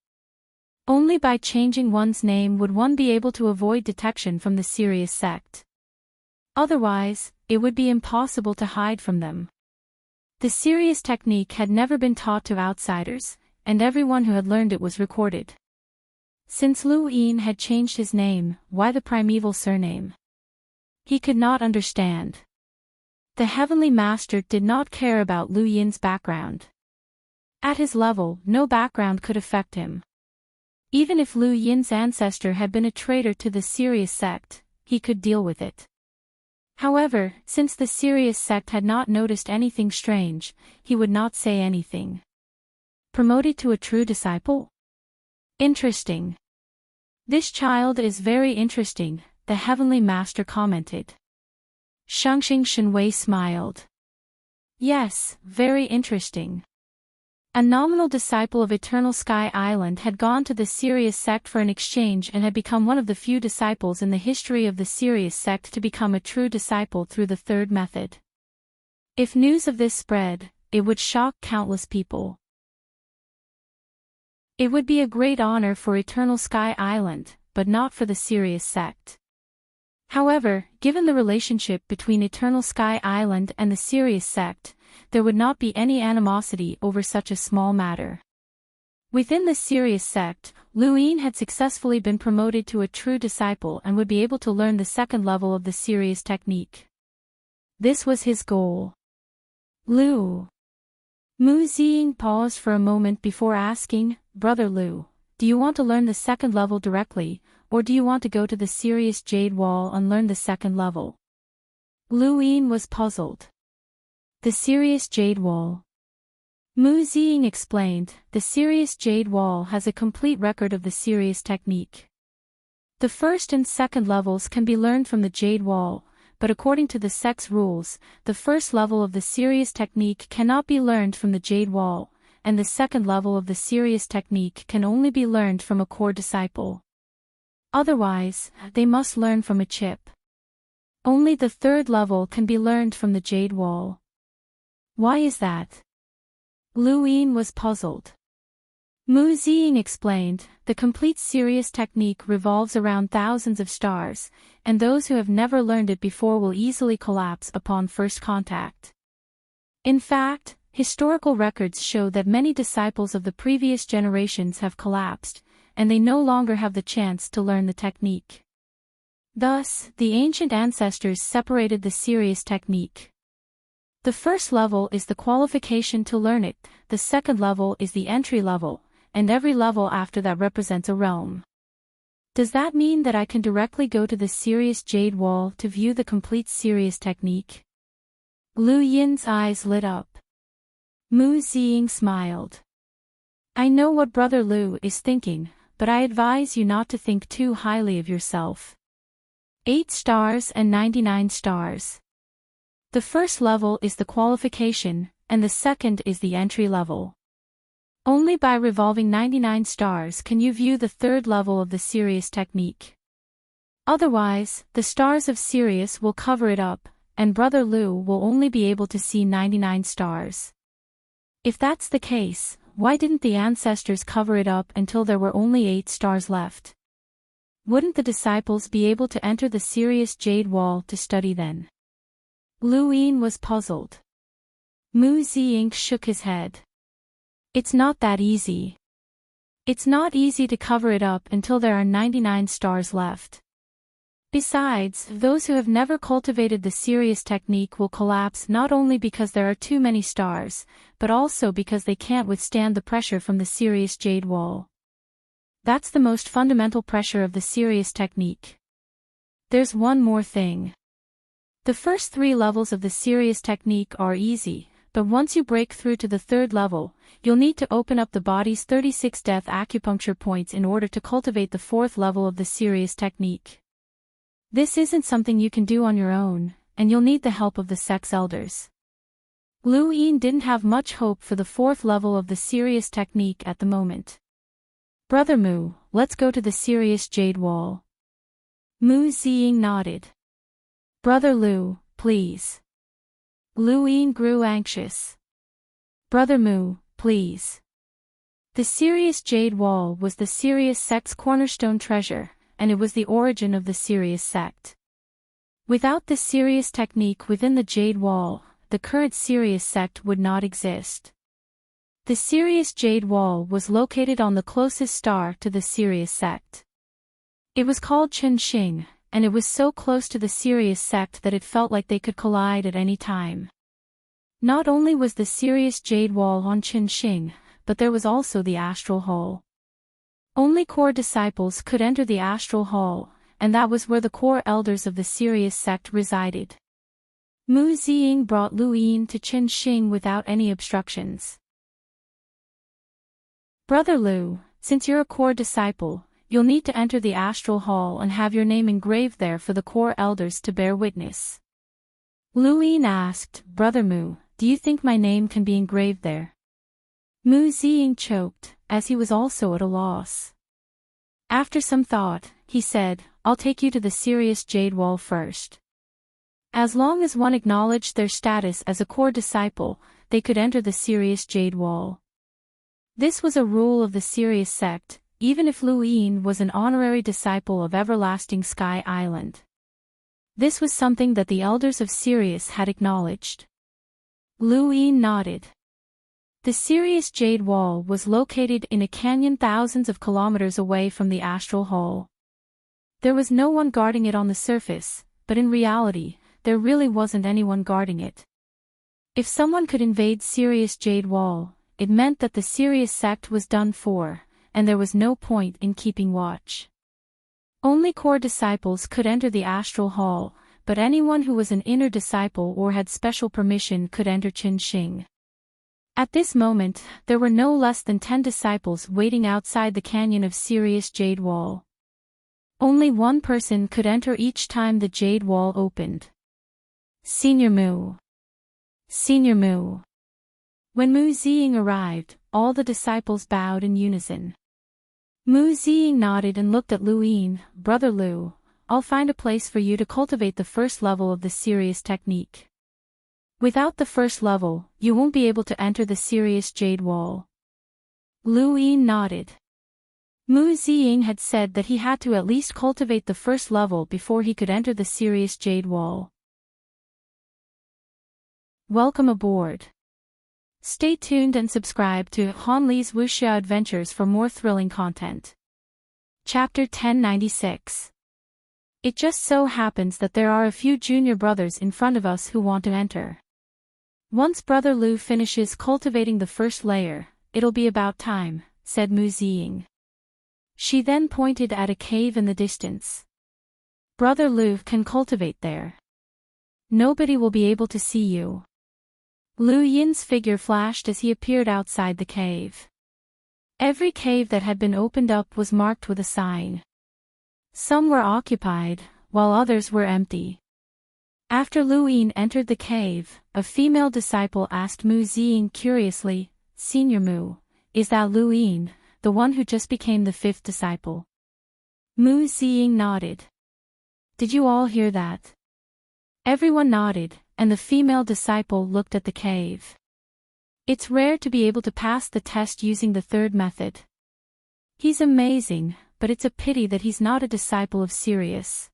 Only by changing one's name would one be able to avoid detection from the Sirius sect. Otherwise, it would be impossible to hide from them. The Sirius technique had never been taught to outsiders, and everyone who had learned it was recorded. Since Lu Yin had changed his name, why the primeval surname? He could not understand. The Heavenly Master did not care about Lu Yin's background. At his level, no background could affect him. Even if Lu Yin's ancestor had been a traitor to the Sirius sect, he could deal with it. However, since the Sirius sect had not noticed anything strange, he would not say anything. Promoted to a true disciple? Interesting. This child is very interesting, the Heavenly Master commented. Shangxing Shenwei smiled. Yes, very interesting. A nominal disciple of Eternal Sky Island had gone to the Sirius sect for an exchange and had become one of the few disciples in the history of the Sirius sect to become a true disciple through the third method. If news of this spread, it would shock countless people. It would be a great honor for Eternal Sky Island, but not for the Sirius sect. However, given the relationship between Eternal Sky Island and the Sirius sect, there would not be any animosity over such a small matter. Within the Sirius sect, Lu Yin had successfully been promoted to a true disciple and would be able to learn the second level of the Sirius technique. This was his goal. Lu. Mu Ziying paused for a moment before asking, Brother Lu, do you want to learn the second level directly, or do you want to go to the Sirius Jade Wall and learn the second level? Lu Yin was puzzled. The Sirius Jade Wall. Mu Ziying explained, the Sirius Jade Wall has a complete record of the Sirius technique. The first and second levels can be learned from the Jade Wall, but according to the sect's rules, the first level of the Sirius technique cannot be learned from the Jade Wall, and the second level of the Sirius technique can only be learned from a core disciple. Otherwise, they must learn from a chip. Only the third level can be learned from the Jade Wall. Why is that? Lu Yin was puzzled. Mu Ziying explained, the complete Sirius technique revolves around thousands of stars, and those who have never learned it before will easily collapse upon first contact. In fact, historical records show that many disciples of the previous generations have collapsed, and they no longer have the chance to learn the technique. Thus, the ancient ancestors separated the Sirius technique. The first level is the qualification to learn it, the second level is the entry level, and every level after that represents a realm. Does that mean that I can directly go to the Sirius Jade Wall to view the complete Sirius technique? Lu Yin's eyes lit up. Mu Ziying smiled. I know what Brother Lu is thinking, but I advise you not to think too highly of yourself. 8 stars and 99 stars. The first level is the qualification, and the second is the entry level. Only by revolving 99 stars can you view the third level of the Sirius technique. Otherwise, the stars of Sirius will cover it up, and Brother Lu will only be able to see 99 stars. If that's the case, why didn't the ancestors cover it up until there were only 8 stars left? Wouldn't the disciples be able to enter the Sirius Jade Wall to study then? Lu Yin was puzzled. Mu Ziying shook his head. It's not that easy. It's not easy to cover it up until there are 99 stars left. Besides, those who have never cultivated the Sirius technique will collapse not only because there are too many stars, but also because they can't withstand the pressure from the Sirius Jade Wall. That's the most fundamental pressure of the Sirius technique. There's one more thing. The first 3 levels of the Sirius technique are easy, but once you break through to the 3rd level, you'll need to open up the body's 36 death acupuncture points in order to cultivate the 4th level of the Sirius technique. This isn't something you can do on your own, and you'll need the help of the sex elders. Lu Yin didn't have much hope for the 4th level of the Sirius technique at the moment. Brother Mu, let's go to the Sirius Jade Wall. Mu Ziying nodded. Brother Lu, please. Lu Yin grew anxious. Brother Mu, please. The Sirius Jade Wall was the Sirius sect's cornerstone treasure, and it was the origin of the Sirius sect. Without the Sirius technique within the Jade Wall, the current Sirius sect would not exist. The Sirius Jade Wall was located on the closest star to the Sirius sect. It was called Qin Xing, and it was so close to the Sirius sect that it felt like they could collide at any time. Not only was the Sirius Jade Wall on Qin Xing, but there was also the Astral Hall. Only core disciples could enter the Astral Hall, and that was where the core elders of the Sirius sect resided. Mu Ziying brought Lu Yin to Qin Xing without any obstructions. Brother Lu, since you're a core disciple, you'll need to enter the Astral Hall and have your name engraved there for the core elders to bear witness. Lu Yin asked, Brother Mu, do you think my name can be engraved there? Mu Ziying choked, as he was also at a loss. After some thought, he said, I'll take you to the Sirius Jade Wall first. As long as one acknowledged their status as a core disciple, they could enter the Sirius Jade Wall. This was a rule of the Sirius sect, even if Lu Yin was an honorary disciple of Everlasting Sky Island. This was something that the elders of Sirius had acknowledged. Lu Yin nodded. The Sirius Jade Wall was located in a canyon thousands of kilometers away from the Astral Hall. There was no one guarding it on the surface, but in reality, there really wasn't anyone guarding it. If someone could invade Sirius Jade Wall, it meant that the Sirius sect was done for, and there was no point in keeping watch. Only core disciples could enter the Astral Hall, but anyone who was an inner disciple or had special permission could enter Qin Xing. At this moment, there were no less than 10 disciples waiting outside the canyon of Sirius Jade Wall. Only one person could enter each time the Jade Wall opened. Senior Mu. Senior Mu. When Mu Ziying arrived, all the disciples bowed in unison. Mu Ziying nodded and looked at Lu Yin. Brother Lu, I'll find a place for you to cultivate the 1st level of the Sirius technique. Without the 1st level, you won't be able to enter the Sirius Jade Wall. Lu Yin nodded. Mu Ziying had said that he had to at least cultivate the 1st level before he could enter the Sirius Jade Wall. Welcome aboard. Stay tuned and subscribe to Han Li's Wuxia Adventures for more thrilling content. Chapter 1096. It just so happens that there are a few junior brothers in front of us who want to enter. Once Brother Lu finishes cultivating the 1st layer, it'll be about time, said Mu Ziying. She then pointed at a cave in the distance. Brother Lu can cultivate there. Nobody will be able to see you. Lu Yin's figure flashed as he appeared outside the cave. Every cave that had been opened up was marked with a sign. Some were occupied, while others were empty. After Lu Yin entered the cave, a female disciple asked Mu Ziying curiously, Senior Mu, is that Lu Yin, the one who just became the 5th disciple? Mu Ziying nodded. Did you all hear that? Everyone nodded, and the female disciple looked at the cave. It's rare to be able to pass the test using the 3rd method. He's amazing, but it's a pity that he's not a disciple of Sirius.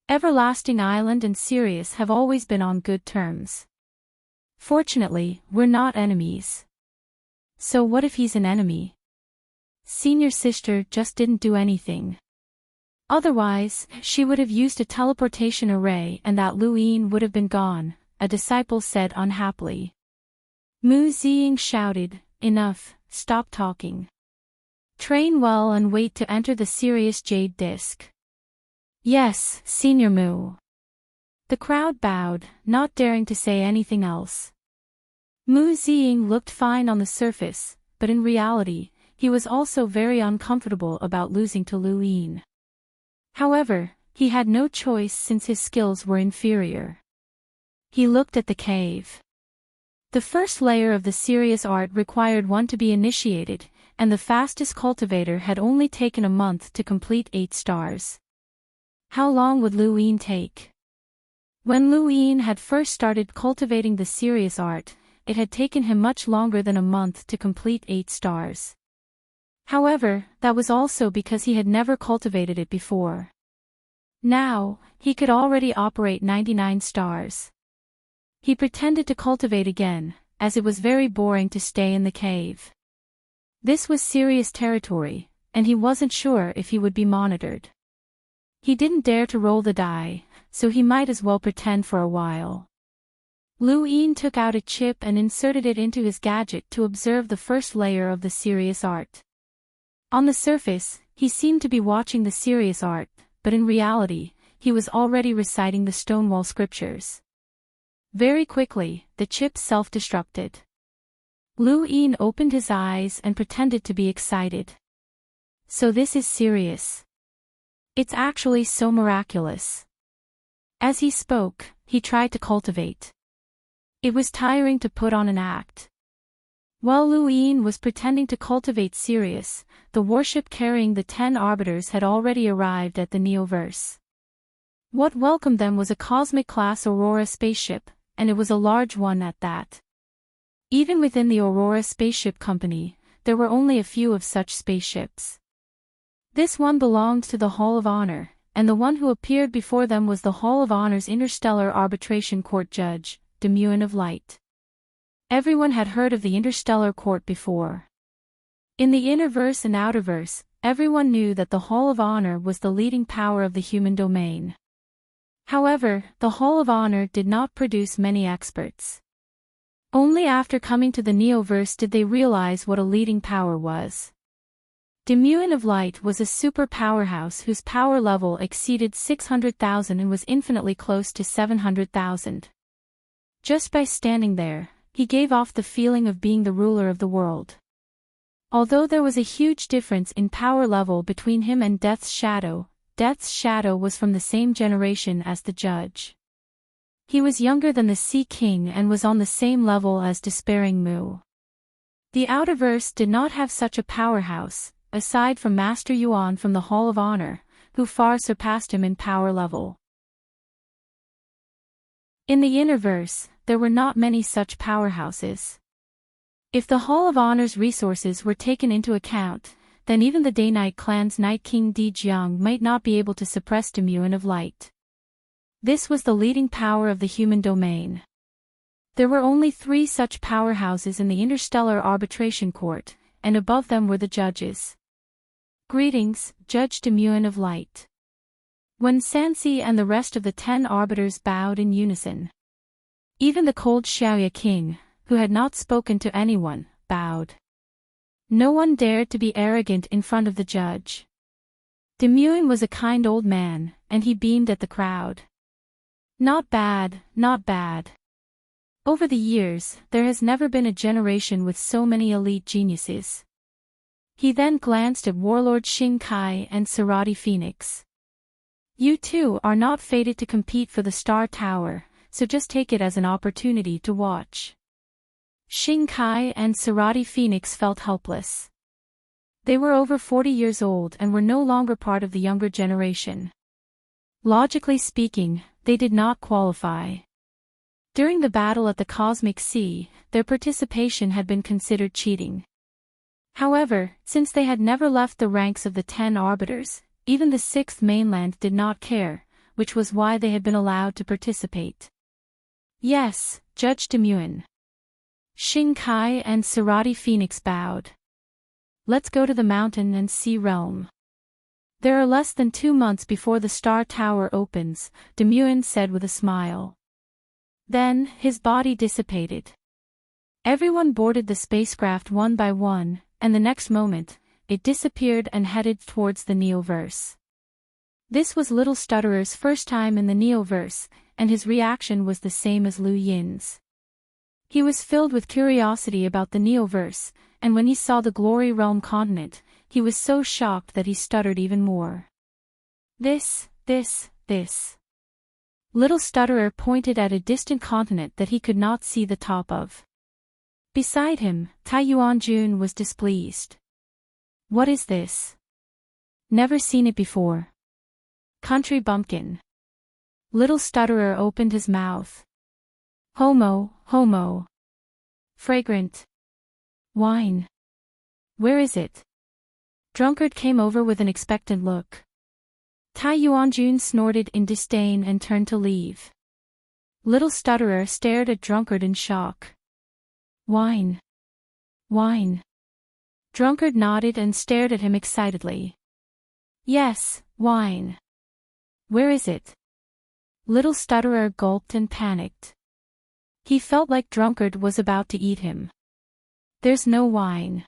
Everlasting Island and Sirius have always been on good terms. Fortunately, we're not enemies. So what if he's an enemy? Senior sister just didn't do anything. Otherwise, she would have used a teleportation array and that Lu Yin would have been gone, a disciple said unhappily. Mu Ziying shouted, Enough, stop talking. Train well and wait to enter the Sirius Jade Disc. Yes, Senior Mu. The crowd bowed, not daring to say anything else. Mu Ziying looked fine on the surface, but in reality, he was also very uncomfortable about losing to Lu Yin. However, he had no choice since his skills were inferior. He looked at the cave. The first layer of the serious art required one to be initiated, and the fastest cultivator had only taken a month to complete 8 stars. How long would Lu Yin take? When Lu Yin had first started cultivating the serious art, it had taken him much longer than a month to complete 8 stars. However, that was also because he had never cultivated it before. Now, he could already operate 99 stars. He pretended to cultivate again, as it was very boring to stay in the cave. This was serious territory, and he wasn't sure if he would be monitored. He didn't dare to roll the die, so he might as well pretend for a while. Lu Yin took out a chip and inserted it into his gadget to observe the first layer of the serious art. On the surface, he seemed to be watching the serious art, but in reality, he was already reciting the Stonewall scriptures. Very quickly, the chip self-destructed. Lu Yin opened his eyes and pretended to be excited. So this is serious. It's actually so miraculous. As he spoke, he tried to cultivate. It was tiring to put on an act. While Lu Yin was pretending to cultivate Sirius, the warship carrying the 10 arbiters had already arrived at the Neoverse. What welcomed them was a cosmic-class Aurora spaceship, and it was a large one at that. Even within the Aurora Spaceship Company, there were only a few of such spaceships. This one belonged to the Hall of Honor, and the one who appeared before them was the Hall of Honor's Interstellar Arbitration Court judge, Demuin of Light. Everyone had heard of the Interstellar Court before. In the Innerverse and Outerverse, everyone knew that the Hall of Honor was the leading power of the human domain. However, the Hall of Honor did not produce many experts. Only after coming to the Neoverse did they realize what a leading power was. Demuin of Light was a super powerhouse whose power level exceeded 600,000 and was infinitely close to 700,000. Just by standing there, he gave off the feeling of being the ruler of the world. Although there was a huge difference in power level between him and Death's Shadow was from the same generation as the judge. He was younger than the Sea King and was on the same level as Despairing Mu. The Outerverse did not have such a powerhouse, aside from Master Yuan from the Hall of Honor, who far surpassed him in power level. In the Innerverse, there were not many such powerhouses. If the Hall of Honor's resources were taken into account, then even the Day-Night Clan's Night King Di Jiang might not be able to suppress Demuin of Light. This was the leading power of the human domain. There were only 3 such powerhouses in the Interstellar Arbitration Court, and above them were the judges. Greetings, Judge Demuin of Light. When Sansi and the rest of the 10 arbiters bowed in unison. Even the cold Xiaoya King, who had not spoken to anyone, bowed. No one dared to be arrogant in front of the judge. Demuin was a kind old man, and he beamed at the crowd. Not bad, not bad. Over the years, there has never been a generation with so many elite geniuses. He then glanced at Warlord Xing Kai and Sarati Phoenix. You two are not fated to compete for the Star Tower, so just take it as an opportunity to watch. Xing Kai and Sarati Phoenix felt helpless. They were over 40 years old and were no longer part of the younger generation. Logically speaking, they did not qualify. During the battle at the Cosmic Sea, their participation had been considered cheating. However, since they had never left the ranks of the 10 arbiters, even the 6th mainland did not care, which was why they had been allowed to participate. Yes, Judge Demuin. Xing Kai and Sarati Phoenix bowed. Let's go to the Mountain and Sea Realm. There are less than 2 months before the Star Tower opens, Demuin said with a smile. Then, his body dissipated. Everyone boarded the spacecraft one by one, and the next moment, it disappeared and headed towards the Neoverse. This was Little Stutterer's first time in the Neoverse, and his reaction was the same as Lu Yin's. He was filled with curiosity about the Neoverse, and when he saw the Glory Realm continent, he was so shocked that he stuttered even more. This. Little Stutterer pointed at a distant continent that he could not see the top of. Beside him, Tai Yuanjun was displeased. What is this? Never seen it before. Country bumpkin. Little Stutterer opened his mouth. Homo. Fragrant. Wine. Where is it? Drunkard came over with an expectant look. Tai Yuanjun snorted in disdain and turned to leave. Little Stutterer stared at Drunkard in shock. Wine. Drunkard nodded and stared at him excitedly. Yes, wine. Where is it? Little Stutterer gulped and panicked. He felt like Drunkard was about to eat him. There's no wine.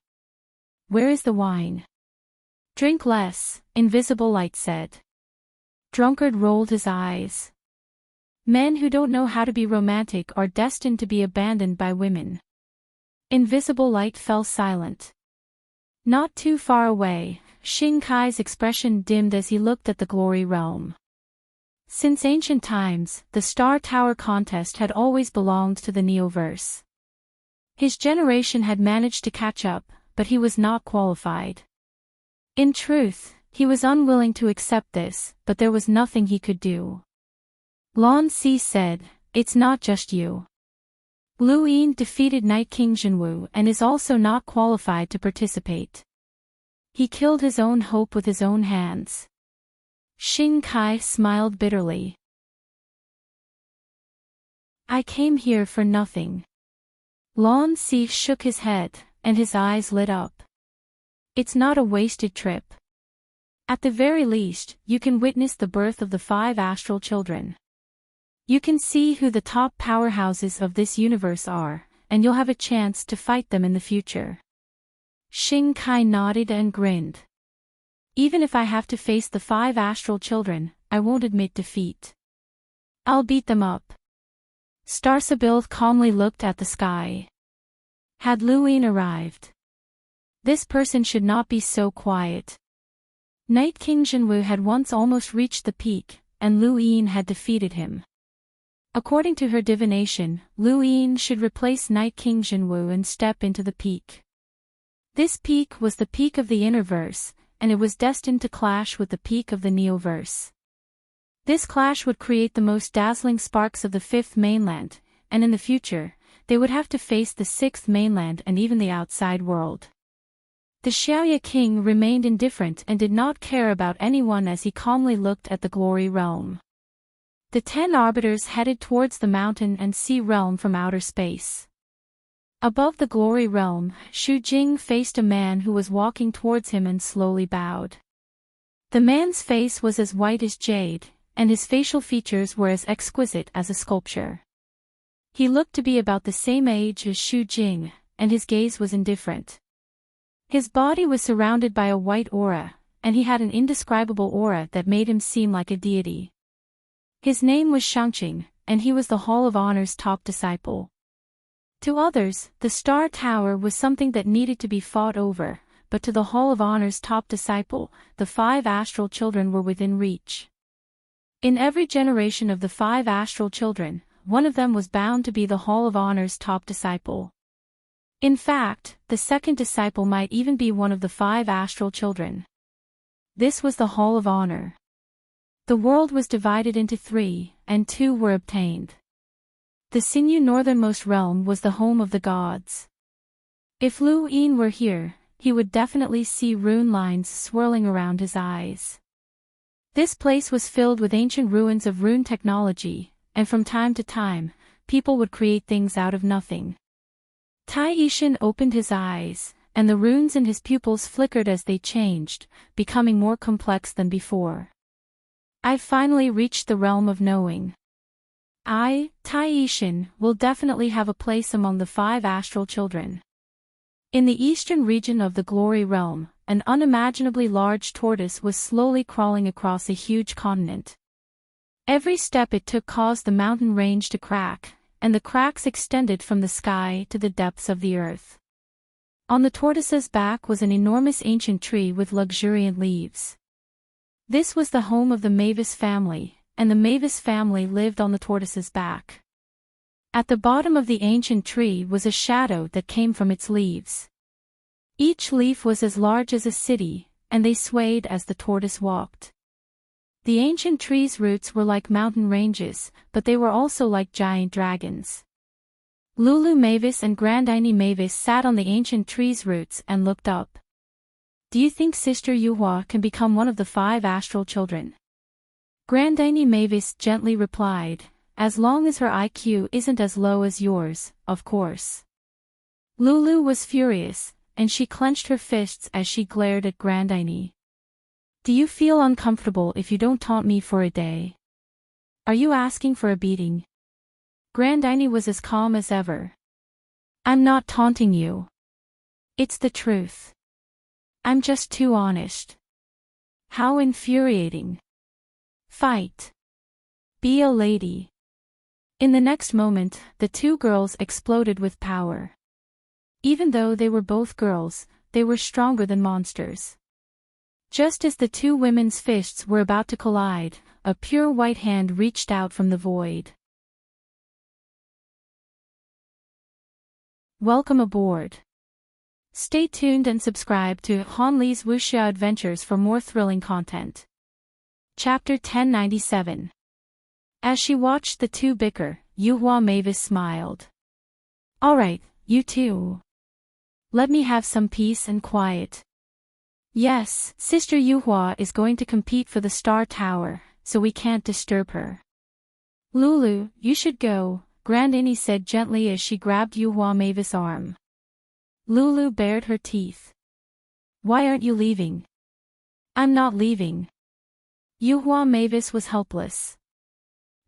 Where is the wine? Drink less, Invisible Light said. Drunkard rolled his eyes. Men who don't know how to be romantic are destined to be abandoned by women. Invisible Light fell silent. Not too far away, Xing Kai's expression dimmed as he looked at the Glory Realm. Since ancient times, the Star Tower contest had always belonged to the Neoverse. His generation had managed to catch up, but he was not qualified. In truth, he was unwilling to accept this, but there was nothing he could do. Lan Si said, "It's not just you. Lu Yin defeated Night King Jinwu and is also not qualified to participate. He killed his own hope with his own hands." Xing Kai smiled bitterly. "I came here for nothing." Lan Si shook his head, and his eyes lit up. "It's not a wasted trip. At the very least, you can witness the birth of the 5 astral children. You can see who the top powerhouses of this universe are, and you'll have a chance to fight them in the future." Xing Kai nodded and grinned. "Even if I have to face the 5 astral children, I won't admit defeat. I'll beat them up." Starsabil calmly looked at the sky. Had Lu Yin arrived? This person should not be so quiet. Night King Jinwu had once almost reached the peak, and Lu Yin had defeated him. According to her divination, Lu Yin should replace Night King Jinwu and step into the peak. This peak was the peak of the Innerverse, and it was destined to clash with the peak of the Neoverse. This clash would create the most dazzling sparks of the 5th mainland, and in the future, they would have to face the 6th mainland and even the outside world. The Xiaoya king remained indifferent and did not care about anyone as he calmly looked at the Glory Realm. The 10 arbiters headed towards the mountain and sea realm from outer space. Above the Glory Realm, Xu Jing faced a man who was walking towards him and slowly bowed. The man's face was as white as jade, and his facial features were as exquisite as a sculpture. He looked to be about the same age as Xu Jing, and his gaze was indifferent. His body was surrounded by a white aura, and he had an indescribable aura that made him seem like a deity. His name was Shangqing, and he was the Hall of Honor's top disciple. To others, the Star Tower was something that needed to be fought over, but to the Hall of Honor's top disciple, the 5 astral children were within reach. In every generation of the 5 astral children, one of them was bound to be the Hall of Honor's top disciple. In fact, the second disciple might even be one of the 5 astral children. This was the Hall of Honor. The world was divided into 3, and 2 were obtained. The Sinew northernmost realm was the home of the gods. If Lu Yin were here, he would definitely see rune lines swirling around his eyes. This place was filled with ancient ruins of rune technology, and from time to time, people would create things out of nothing. Tai Yishan opened his eyes, and the runes in his pupils flickered as they changed, becoming more complex than before. "I've finally reached the realm of knowing. I, Tai Yishan, will definitely have a place among the 5 astral children." In the eastern region of the Glory Realm, an unimaginably large tortoise was slowly crawling across a huge continent. Every step it took caused the mountain range to crack, and the cracks extended from the sky to the depths of the earth. On the tortoise's back was an enormous ancient tree with luxuriant leaves. This was the home of the Mavis family, and the Mavis family lived on the tortoise's back. At the bottom of the ancient tree was a shadow that came from its leaves. Each leaf was as large as a city, and they swayed as the tortoise walked. The ancient tree's roots were like mountain ranges, but they were also like giant dragons. Lulu Mavis and Grandine Mavis sat on the ancient tree's roots and looked up. "Do you think Sister Yuhua can become one of the 5 astral children?" Grandine Mavis gently replied, "As long as her IQ isn't as low as yours, of course." Lulu was furious, and she clenched her fists as she glared at Grandine. "Do you feel uncomfortable if you don't taunt me for a day? Are you asking for a beating?" Grandine was as calm as ever. "I'm not taunting you. It's the truth. I'm just too honest." "How infuriating. Fight. Be a lady." In the next moment, the 2 girls exploded with power. Even though they were both girls, they were stronger than monsters. Just as the 2 women's fists were about to collide, a pure white hand reached out from the void. Welcome aboard. Stay tuned and subscribe to Hanli's Wuxia Adventures for more thrilling content. Chapter 1097. As she watched the 2 bicker, Yuhua Mavis smiled. "Alright, you two. Let me have some peace and quiet." "Yes, Sister Yuhua is going to compete for the Star Tower, so we can't disturb her." "Lulu, you should go," Grandine said gently as she grabbed Yuhua Mavis' arm. Lulu bared her teeth. "Why aren't you leaving?" "I'm not leaving." Yuhua Mavis was helpless.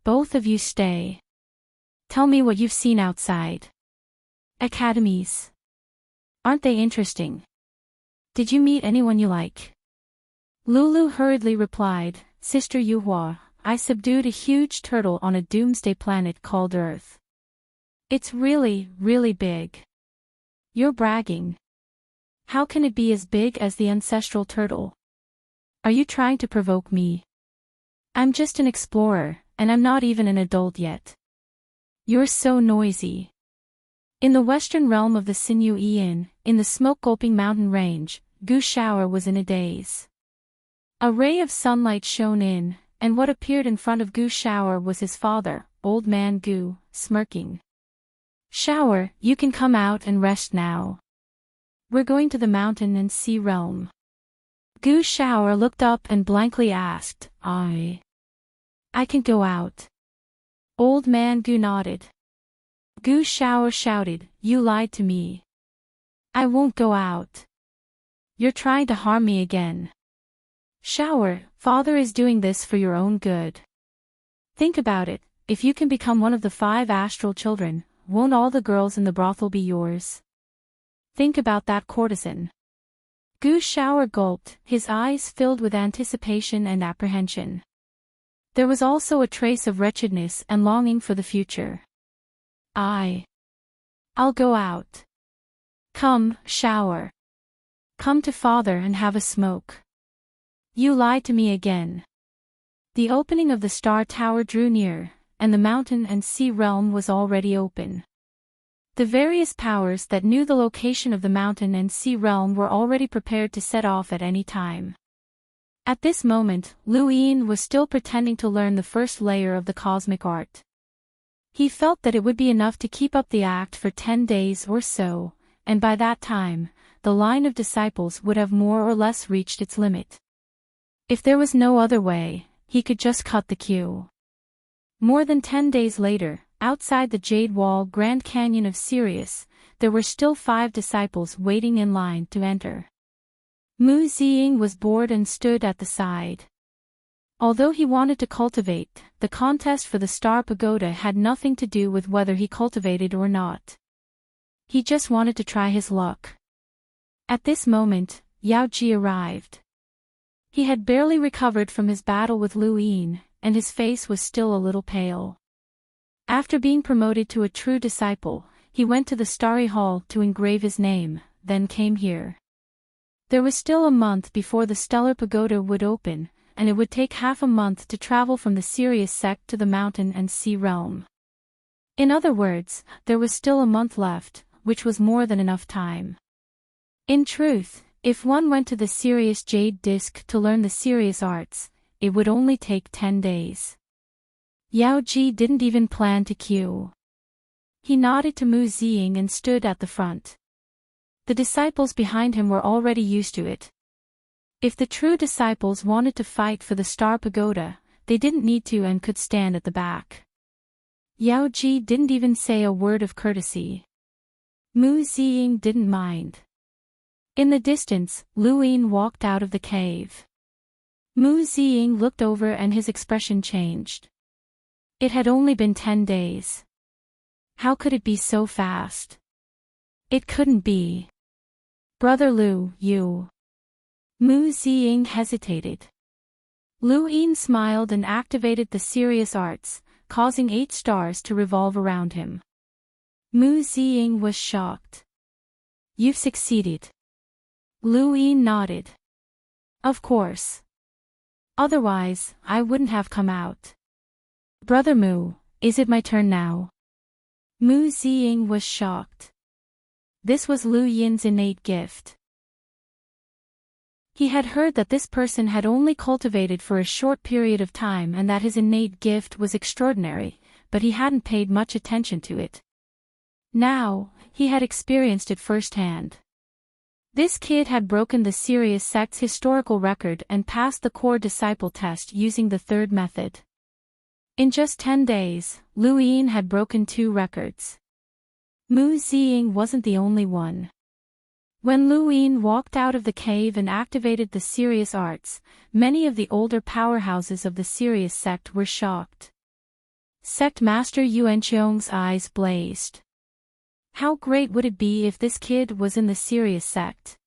"Both of you stay. Tell me what you've seen outside." "Academies. Aren't they interesting? Did you meet anyone you like?" Lulu hurriedly replied, "Sister Yuhua, I subdued a huge turtle on a doomsday planet called Earth. It's really, really big." "You're bragging. How can it be as big as the ancestral turtle? Are you trying to provoke me?" "I'm just an explorer, and I'm not even an adult yet." "You're so noisy." In the western realm of the Sinew Ian, in the smoke-gulping mountain range, Gu Shower was in a daze. A ray of sunlight shone in, and what appeared in front of Gu Shower was his father, Old Man Gu, smirking. "Shower, you can come out and rest now. We're going to the mountain and sea realm." Gu Shower looked up and blankly asked, I can go out." Old Man Gu nodded. Gu Shower shouted, "You lied to me. I won't go out. You're trying to harm me again." "Shower, Father is doing this for your own good. Think about it, if you can become one of the 5 astral children, won't all the girls in the brothel be yours? Think about that courtesan." Gu Shower gulped, his eyes filled with anticipation and apprehension. There was also a trace of wretchedness and longing for the future. I'll go out. Come, Shower. Come to Father and have a smoke." "You lied to me again." The opening of the Star Tower drew near, and the mountain and sea realm was already open. The various powers that knew the location of the mountain and sea realm were already prepared to set off at any time. At this moment, Lu Yin was still pretending to learn the first layer of the cosmic art. He felt that it would be enough to keep up the act for 10 days or so, and by that time, the line of disciples would have more or less reached its limit. If there was no other way, he could just cut the queue. More than 10 days later, outside the Jade Wall Grand Canyon of Sirius, there were still 5 disciples waiting in line to enter. Mu Ziying was bored and stood at the side. Although he wanted to cultivate, the contest for the Star Pagoda had nothing to do with whether he cultivated or not. He just wanted to try his luck. At this moment, Yao Ji arrived. He had barely recovered from his battle with Lu Yin, and his face was still a little pale. After being promoted to a true disciple, he went to the Starry Hall to engrave his name, then came here. There was still a month before the Stellar Pagoda would open, and it would take half a month to travel from the Sirius sect to the mountain and sea realm. In other words, there was still a month left, which was more than enough time. In truth, if one went to the Sirius Jade Disk to learn the Sirius arts, it would only take 10 days. Yao Ji didn't even plan to queue. He nodded to Mu Ziying and stood at the front. The disciples behind him were already used to it. If the true disciples wanted to fight for the Star Pagoda, they didn't need to and could stand at the back. Yao Ji didn't even say a word of courtesy. Mu Ziying didn't mind. In the distance, Lu Yin walked out of the cave. Mu Ziying looked over and his expression changed. It had only been 10 days. How could it be so fast? It couldn't be. Brother Lu, you. Mu Ziying hesitated. Lu Yin smiled and activated the Sirius arts, causing 8 stars to revolve around him. Mu Ziying was shocked. You've succeeded. Lu Yin nodded. Of course. Otherwise, I wouldn't have come out. Brother Mu, is it my turn now? Mu Ziying was shocked. This was Lu Yin's innate gift. He had heard that this person had only cultivated for a short period of time and that his innate gift was extraordinary, but he hadn't paid much attention to it. Now, he had experienced it firsthand. This kid had broken the Sirius sect's historical record and passed the core disciple test using the third method. In just 10 days, Lu Yin had broken 2 records. Mu Ziying wasn't the only one. When Lu Yin walked out of the cave and activated the Sirius arts, many of the older powerhouses of the Sirius sect were shocked. Sect Master Yuanqiong's eyes blazed. How great would it be if this kid was in the Sirius sect?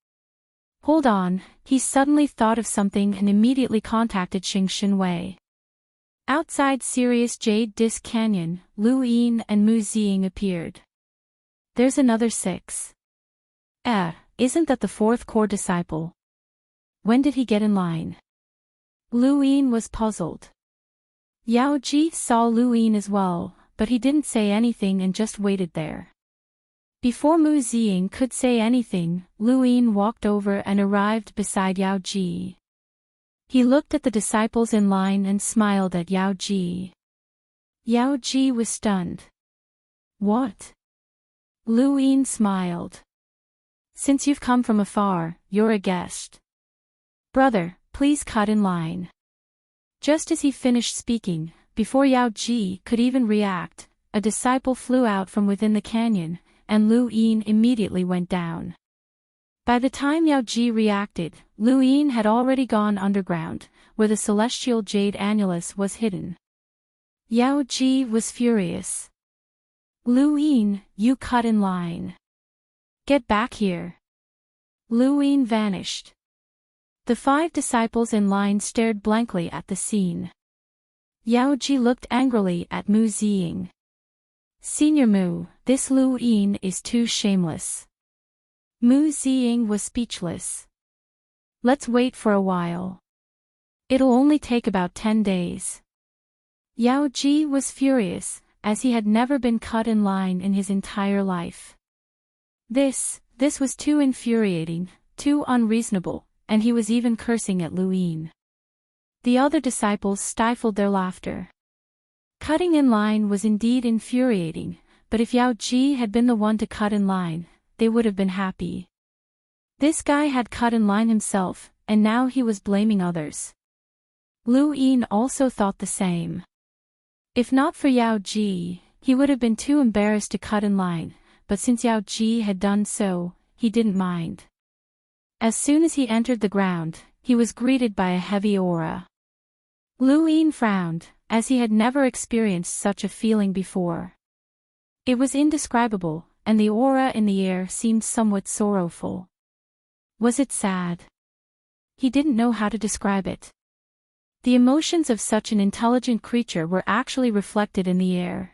Hold on, he suddenly thought of something and immediately contacted Xing Xinwei. Outside Sirius Jade Disk Canyon, Lu Yin and Mu Ziying appeared. There's another 6. Isn't that the 4th core disciple? When did he get in line? Lu Yin was puzzled. Yao Ji saw Lu Yin as well, but he didn't say anything and just waited there. Before Mu Ziying could say anything, Lu Yin walked over and arrived beside Yao Ji. He looked at the disciples in line and smiled at Yao Ji. Yao Ji was stunned. What? Lu Yin smiled. Since you've come from afar, you're a guest. Brother, please cut in line. Just as he finished speaking, before Yao Ji could even react, a disciple flew out from within the canyon, and Lu Yin immediately went down. By the time Yao Ji reacted, Lu Yin had already gone underground, where the celestial jade annulus was hidden. Yao Ji was furious. Lu Yin, you cut in line. Get back here. Lu Yin vanished. The 5 disciples in line stared blankly at the scene. Yao Ji looked angrily at Mu Ziying. Senior Mu, this Lu Yin is too shameless. Mu Ziying was speechless. Let's wait for a while. It'll only take about 10 days. Yao Ji was furious, as he had never been cut in line in his entire life. This was too infuriating, too unreasonable, and he was even cursing at Lu Yin. The other disciples stifled their laughter. Cutting in line was indeed infuriating, but if Yao Ji had been the one to cut in line, they would have been happy. This guy had cut in line himself, and now he was blaming others. Lu Yin also thought the same. If not for Yao Ji, he would have been too embarrassed to cut in line, but since Yao Ji had done so, he didn't mind. As soon as he entered the ground, he was greeted by a heavy aura. Lu Yin frowned, as he had never experienced such a feeling before. It was indescribable, and the aura in the air seemed somewhat sorrowful. Was it sad? He didn't know how to describe it. The emotions of such an intelligent creature were actually reflected in the air.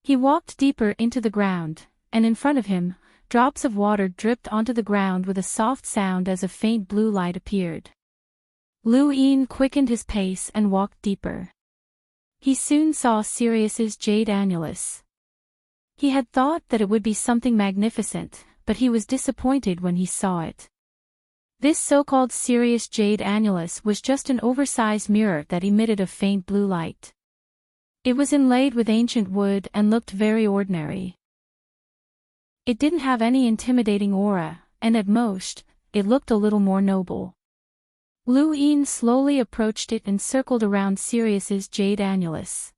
He walked deeper into the ground, and in front of him, drops of water dripped onto the ground with a soft sound as a faint blue light appeared. Lu Yin quickened his pace and walked deeper. He soon saw Sirius's jade annulus. He had thought that it would be something magnificent, but he was disappointed when he saw it. This so-called Sirius jade annulus was just an oversized mirror that emitted a faint blue light. It was inlaid with ancient wood and looked very ordinary. It didn't have any intimidating aura, and at most, it looked a little more noble. Lu Yin slowly approached it and circled around Sirius's jade annulus.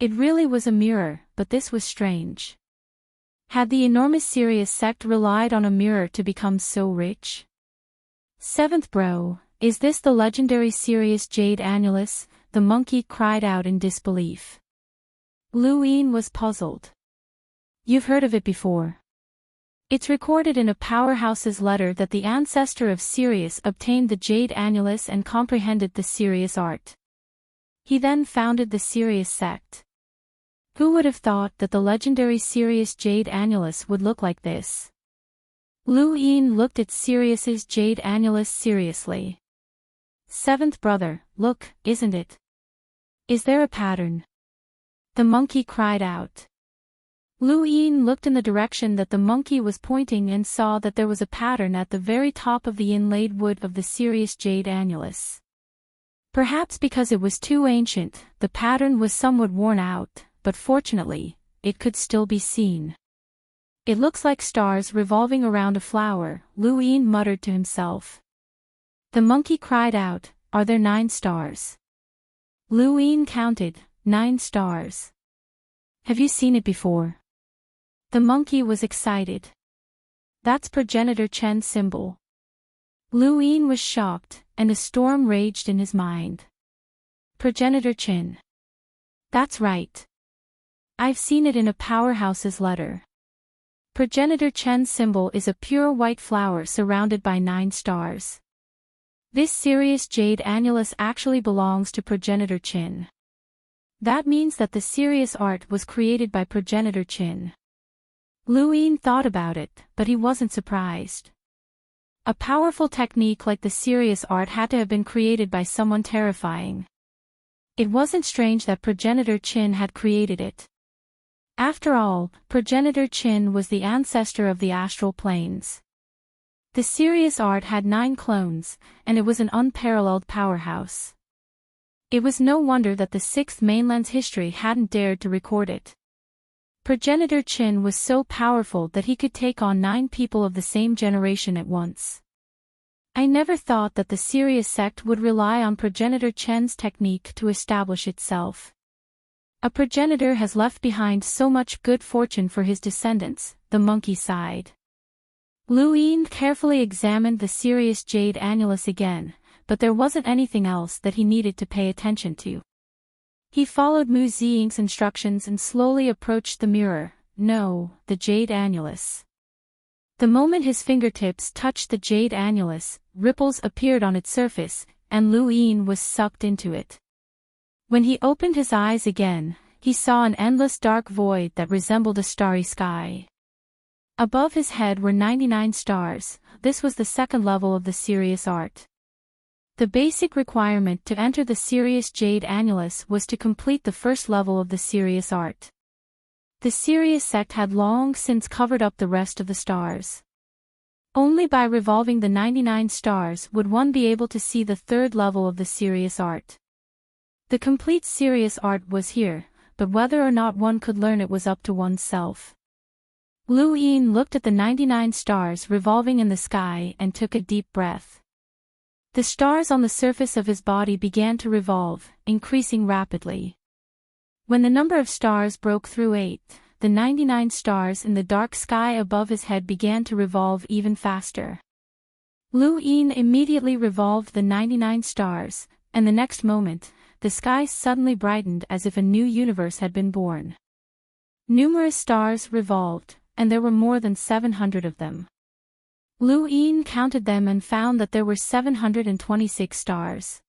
It really was a mirror, but this was strange. Had the enormous Sirius sect relied on a mirror to become so rich? Seventh bro, is this the legendary Sirius jade annulus? The monkey cried out in disbelief. Lu Yin was puzzled. You've heard of it before. It's recorded in a powerhouse's letter that the ancestor of Sirius obtained the jade annulus and comprehended the Sirius art. He then founded the Sirius sect. Who would have thought that the legendary Sirius jade annulus would look like this? Lu Yin looked at Sirius's jade annulus seriously. Seventh brother, look, isn't it? Is there a pattern? The monkey cried out. Lu Yin looked in the direction that the monkey was pointing and saw that there was a pattern at the very top of the inlaid wood of the Sirius jade annulus. Perhaps because it was too ancient, the pattern was somewhat worn out, but fortunately, it could still be seen. It looks like stars revolving around a flower, Lu Yin muttered to himself. The monkey cried out, are there 9 stars? Lu Yin counted, 9 stars. Have you seen it before? The monkey was excited. That's progenitor Chen's symbol. Lu Yin was shocked, and a storm raged in his mind. Progenitor Chen. That's right. I've seen it in a powerhouse's letter. Progenitor Chen's symbol is a pure white flower surrounded by 9 stars. This Sirius jade annulus actually belongs to progenitor Chen. That means that the Sirius art was created by progenitor Chen. Lu Yin thought about it, but he wasn't surprised. A powerful technique like the Sirius art had to have been created by someone terrifying. It wasn't strange that progenitor Chen had created it. After all, progenitor Chen was the ancestor of the astral planes. The Sirius art had 9 clones, and it was an unparalleled powerhouse. It was no wonder that the 6th mainland's history hadn't dared to record it. Progenitor Chen was so powerful that he could take on 9 people of the same generation at once. I never thought that the Sirius sect would rely on progenitor Chen's technique to establish itself. A progenitor has left behind so much good fortune for his descendants, the monkey sighed. Lu Yin carefully examined the Sirius jade annulus again, but there wasn't anything else that he needed to pay attention to. He followed Mu Ziying's instructions and slowly approached the mirror, the jade annulus. The moment his fingertips touched the jade annulus, ripples appeared on its surface, and Lu Yin was sucked into it. When he opened his eyes again, he saw an endless dark void that resembled a starry sky. Above his head were 99 stars. This was the 2nd level of the Sirius art. The basic requirement to enter the Sirius jade annulus was to complete the 1st level of the Sirius art. The Sirius sect had long since covered up the rest of the stars. Only by revolving the 99 stars would one be able to see the 3rd level of the Sirius art. The complete Sirius art was here, but whether or not one could learn it was up to oneself. Lu Yin looked at the 99 stars revolving in the sky and took a deep breath. The stars on the surface of his body began to revolve, increasing rapidly. When the number of stars broke through 8, the 99 stars in the dark sky above his head began to revolve even faster. Lu Yin immediately revolved the 99 stars, and the next moment, the sky suddenly brightened as if a new universe had been born. Numerous stars revolved, and there were more than 700 of them. Lu Yin counted them and found that there were 726 stars.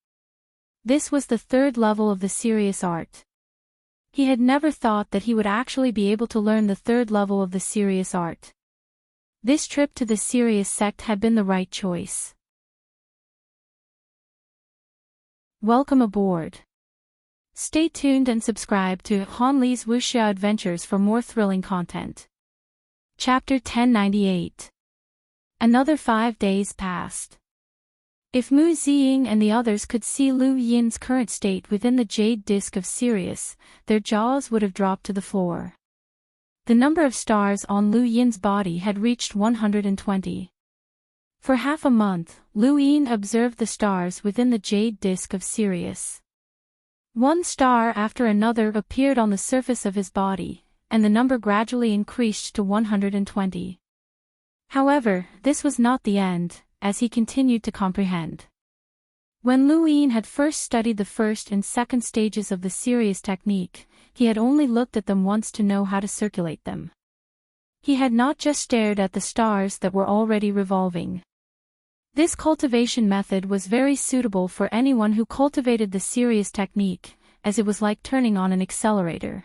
This was the third level of the serious art. He had never thought that he would actually be able to learn the third level of the serious art. This trip to the serious sect had been the right choice. Welcome aboard. Stay tuned and subscribe to Han Li's Wuxia Adventures for more thrilling content. Chapter 1098. Another 5 days passed. If Mu Ziying and the others could see Lu Yin's current state within the jade disk of Sirius, their jaws would have dropped to the floor. The number of stars on Lu Yin's body had reached 120. For half a month, Lu Yin observed the stars within the jade disk of Sirius. One star after another appeared on the surface of his body, and the number gradually increased to 120. However, this was not the end, as he continued to comprehend. When Lu Yin had first studied the first and second stages of the Sirius technique, he had only looked at them once to know how to circulate them. He had not just stared at the stars that were already revolving. This cultivation method was very suitable for anyone who cultivated the Sirius technique, as it was like turning on an accelerator.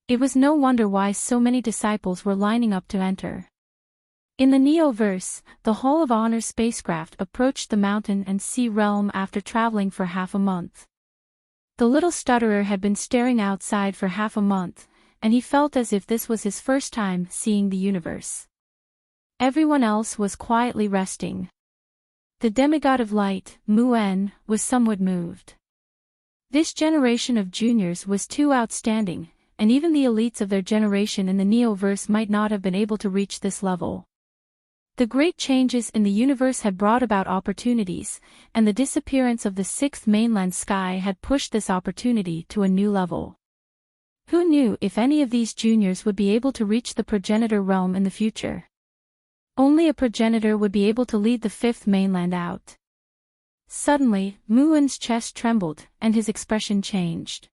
It was no wonder why so many disciples were lining up to enter. In the Neoverse, the Hall of Honor spacecraft approached the mountain and sea realm after traveling for half a month. The little stutterer had been staring outside for half a month, and he felt as if this was his first time seeing the universe. Everyone else was quietly resting. The demigod of light, Mu-En, was somewhat moved. This generation of juniors was too outstanding, and even the elites of their generation in the Neoverse might not have been able to reach this level. The great changes in the universe had brought about opportunities, and the disappearance of the sixth mainland sky had pushed this opportunity to a new level. Who knew if any of these juniors would be able to reach the progenitor realm in the future? Only a progenitor would be able to lead the fifth mainland out. Suddenly, Mu-En's chest trembled, and his expression changed.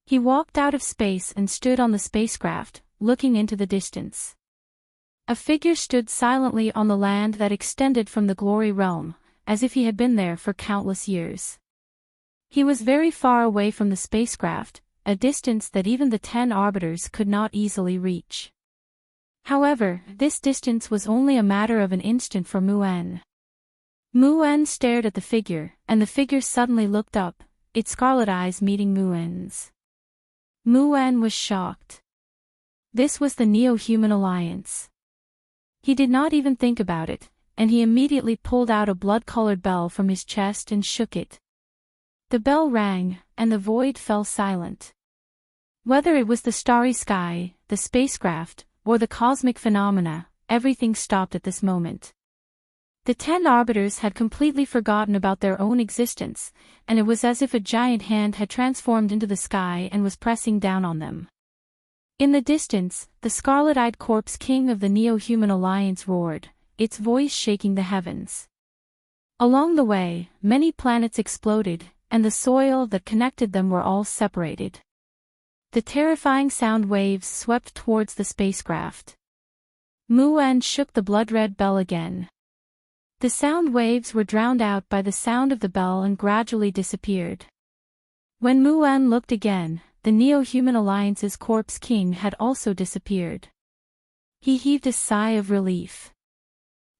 He walked out of space and stood on the spacecraft, looking into the distance. A figure stood silently on the land that extended from the glory realm, as if he had been there for countless years. He was very far away from the spacecraft, a distance that even the 10 arbiters could not easily reach. However, this distance was only a matter of an instant for Mu-En. Mu-En stared at the figure, and the figure suddenly looked up, its scarlet eyes meeting Mu-En's. Mu-En was shocked. This was the Neo-Human Alliance. He did not even think about it, and he immediately pulled out a blood-colored bell from his chest and shook it. The bell rang, and the void fell silent. Whether it was the starry sky, the spacecraft, or the cosmic phenomena, everything stopped at this moment. The 10 arbiters had completely forgotten about their own existence, and it was as if a giant hand had transformed into the sky and was pressing down on them. In the distance, the scarlet-eyed corpse king of the Neo-Human Alliance roared, its voice shaking the heavens. Along the way, many planets exploded, and the soil that connected them were all separated. The terrifying sound waves swept towards the spacecraft. Mu-En shook the blood-red bell again. The sound waves were drowned out by the sound of the bell and gradually disappeared. When Mu-En looked again, the Neo-Human Alliance's corpse king had also disappeared. He heaved a sigh of relief.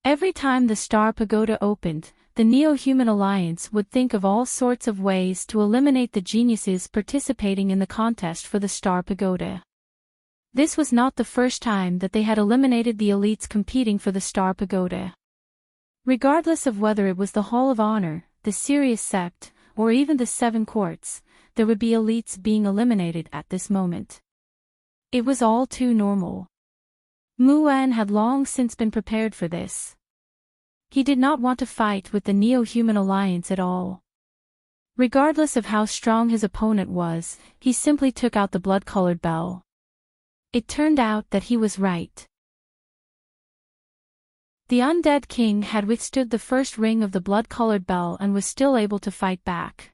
Every time the Star Pagoda opened, the Neo-Human Alliance would think of all sorts of ways to eliminate the geniuses participating in the contest for the Star Pagoda. This was not the first time that they had eliminated the elites competing for the Star Pagoda. Regardless of whether it was the Hall of Honor, the Sirius sect, or even the 7 courts, there would be elites being eliminated at this moment. It was all too normal. Mu-En had long since been prepared for this. He did not want to fight with the Neo-Human Alliance at all. Regardless of how strong his opponent was, he simply took out the blood-colored bell. It turned out that he was right. The undead king had withstood the first ring of the blood-colored bell and was still able to fight back.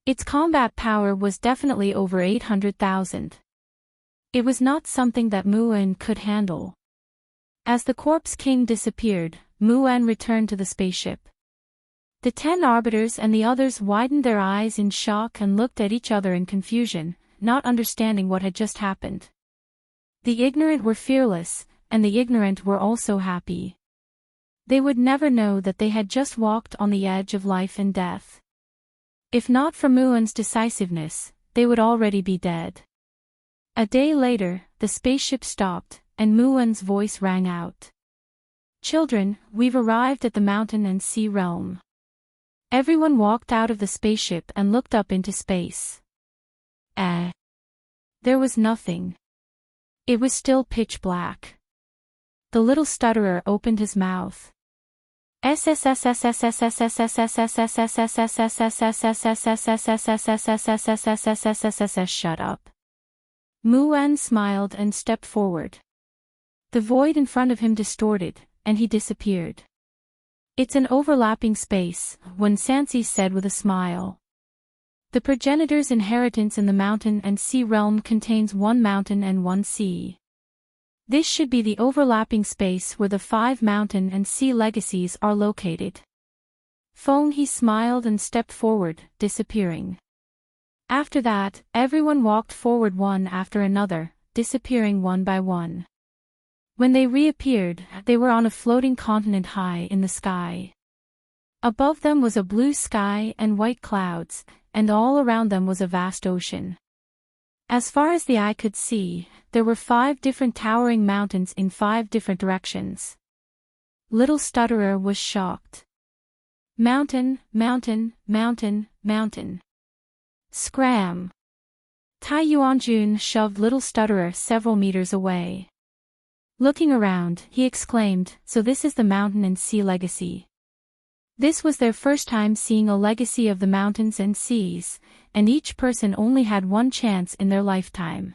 Its combat power was definitely over 800,000. It was not something that Mu-En could handle. As the corpse king disappeared, Mu-En returned to the spaceship. The 10 arbiters and the others widened their eyes in shock and looked at each other in confusion, not understanding what had just happened. The ignorant were fearless, and the ignorant were also happy. They would never know that they had just walked on the edge of life and death. If not for Muon's decisiveness, they would already be dead. A day later, the spaceship stopped, and Muon's voice rang out. "Children, we've arrived at the mountain and sea realm." Everyone walked out of the spaceship and looked up into space. There was nothing. It was still pitch black. The little stutterer opened his mouth. Shut up. Muon smiled and stepped forward. The void in front of him distorted, and he disappeared. "It's an overlapping space," Wen Sansi said with a smile. "The progenitor's inheritance in the mountain and sea realm contains one mountain and one sea. This should be the overlapping space where the 5 mountain and sea legacies are located." Feng He smiled and stepped forward, disappearing. After that, everyone walked forward one after another, disappearing one by one. When they reappeared, they were on a floating continent high in the sky. Above them was a blue sky and white clouds, and all around them was a vast ocean. As far as the eye could see, there were 5 different towering mountains in 5 different directions. Little Stutterer was shocked. "Mountain, mountain, mountain, mountain. Scram!" Tai Yuanjun shoved Little Stutterer several meters away. Looking around, he exclaimed, "So this is the mountain and sea legacy." This was their first time seeing a legacy of the mountains and seas, and each person only had one chance in their lifetime.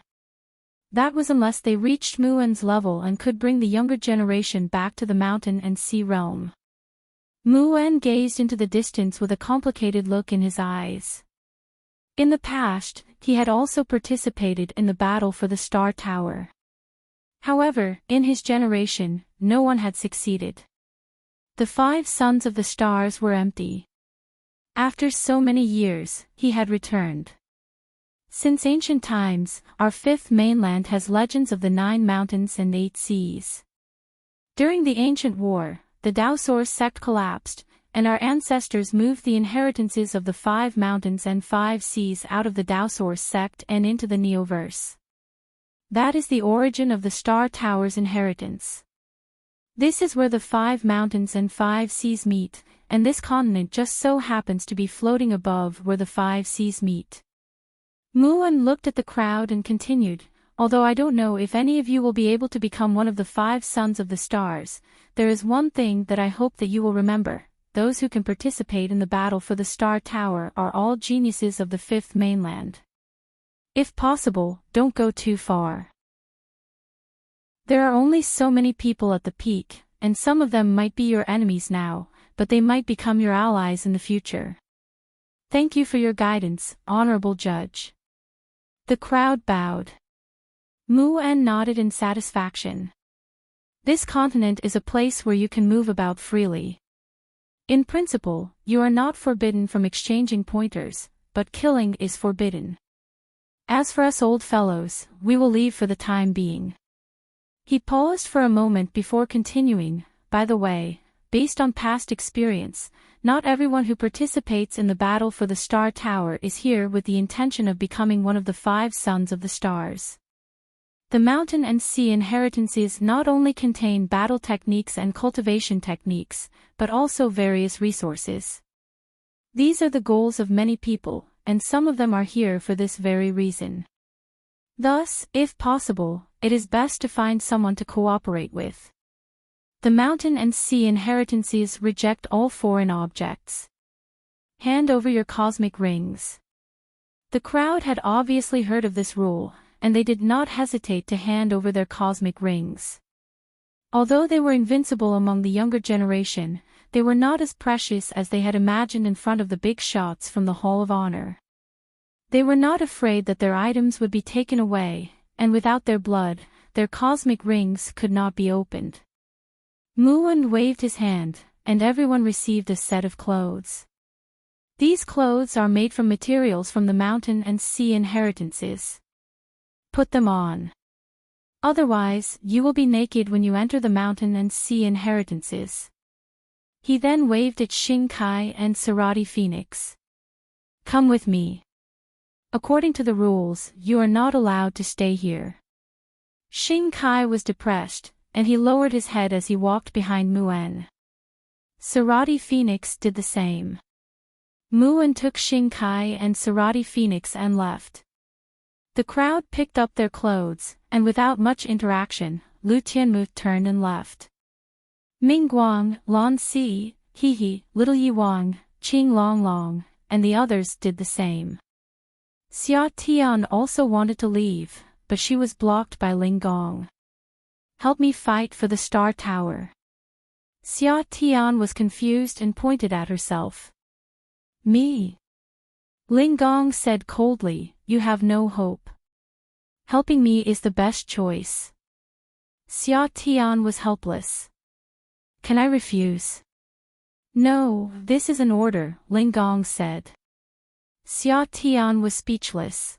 That was unless they reached Muon's level and could bring the younger generation back to the mountain and sea realm. Muon gazed into the distance with a complicated look in his eyes. In the past, he had also participated in the battle for the Star Tower. However, in his generation, no one had succeeded. The 5 sons of the stars were empty. After so many years, he had returned. Since ancient times, our 5th mainland has legends of the 9 mountains and 8 seas. During the ancient war, the Daosaur sect collapsed, and our ancestors moved the inheritances of the 5 mountains and 5 seas out of the Daosaur sect and into the Neoverse. That is the origin of the Star Tower's inheritance. This is where the 5 mountains and 5 seas meet, and this continent just so happens to be floating above where the 5 seas meet. Muon looked at the crowd and continued, "Although I don't know if any of you will be able to become one of the 5 sons of the stars, there is one thing that I hope that you will remember. Those who can participate in the battle for the Star Tower are all geniuses of the 5th mainland. If possible, don't go too far. There are only so many people at the peak, and some of them might be your enemies now, but they might become your allies in the future. Thank you for your guidance, honorable judge." The crowd bowed. Muon nodded in satisfaction. This continent is a place where you can move about freely. In principle, you are not forbidden from exchanging pointers, but killing is forbidden. As for us old fellows, we will leave for the time being. He paused for a moment before continuing, "By the way, based on past experience, not everyone who participates in the battle for the Star Tower is here with the intention of becoming one of the 5 sons of the stars. The mountain and sea inheritances not only contain battle techniques and cultivation techniques, but also various resources. These are the goals of many people, and some of them are here for this very reason. Thus, if possible, it is best to find someone to cooperate with. The mountain and sea inheritances reject all foreign objects. Hand over your cosmic rings." The crowd had obviously heard of this rule, and they did not hesitate to hand over their cosmic rings. Although they were invincible among the younger generation, they were not as precious as they had imagined in front of the big shots from the Hall of Honor. They were not afraid that their items would be taken away, and without their blood, their cosmic rings could not be opened. Muon waved his hand, and everyone received a set of clothes. These clothes are made from materials from the mountain and sea inheritances. Put them on. Otherwise, you will be naked when you enter the mountain and sea inheritances. He then waved at Xing Kai and Sarati Phoenix. Come with me. According to the rules, you are not allowed to stay here. Xing Kai was depressed, and he lowered his head as he walked behind Mu'en. Sarati Phoenix did the same. Mu'en took Xing Kai and Sarati Phoenix and left. The crowd picked up their clothes, and without much interaction, Lu Tianmu turned and left. Ming Guang, Lan Si, He, Little Yi Wang, Qing Long Long, and the others did the same. Xia Tian also wanted to leave, but she was blocked by Ling Gong. Help me fight for the Star Tower. Xia Tian was confused and pointed at herself. Me? Ling Gong said coldly, you have no hope. Helping me is the best choice. Xia Tian was helpless. Can I refuse? No, this is an order, Ling Gong said. Xia Tian was speechless.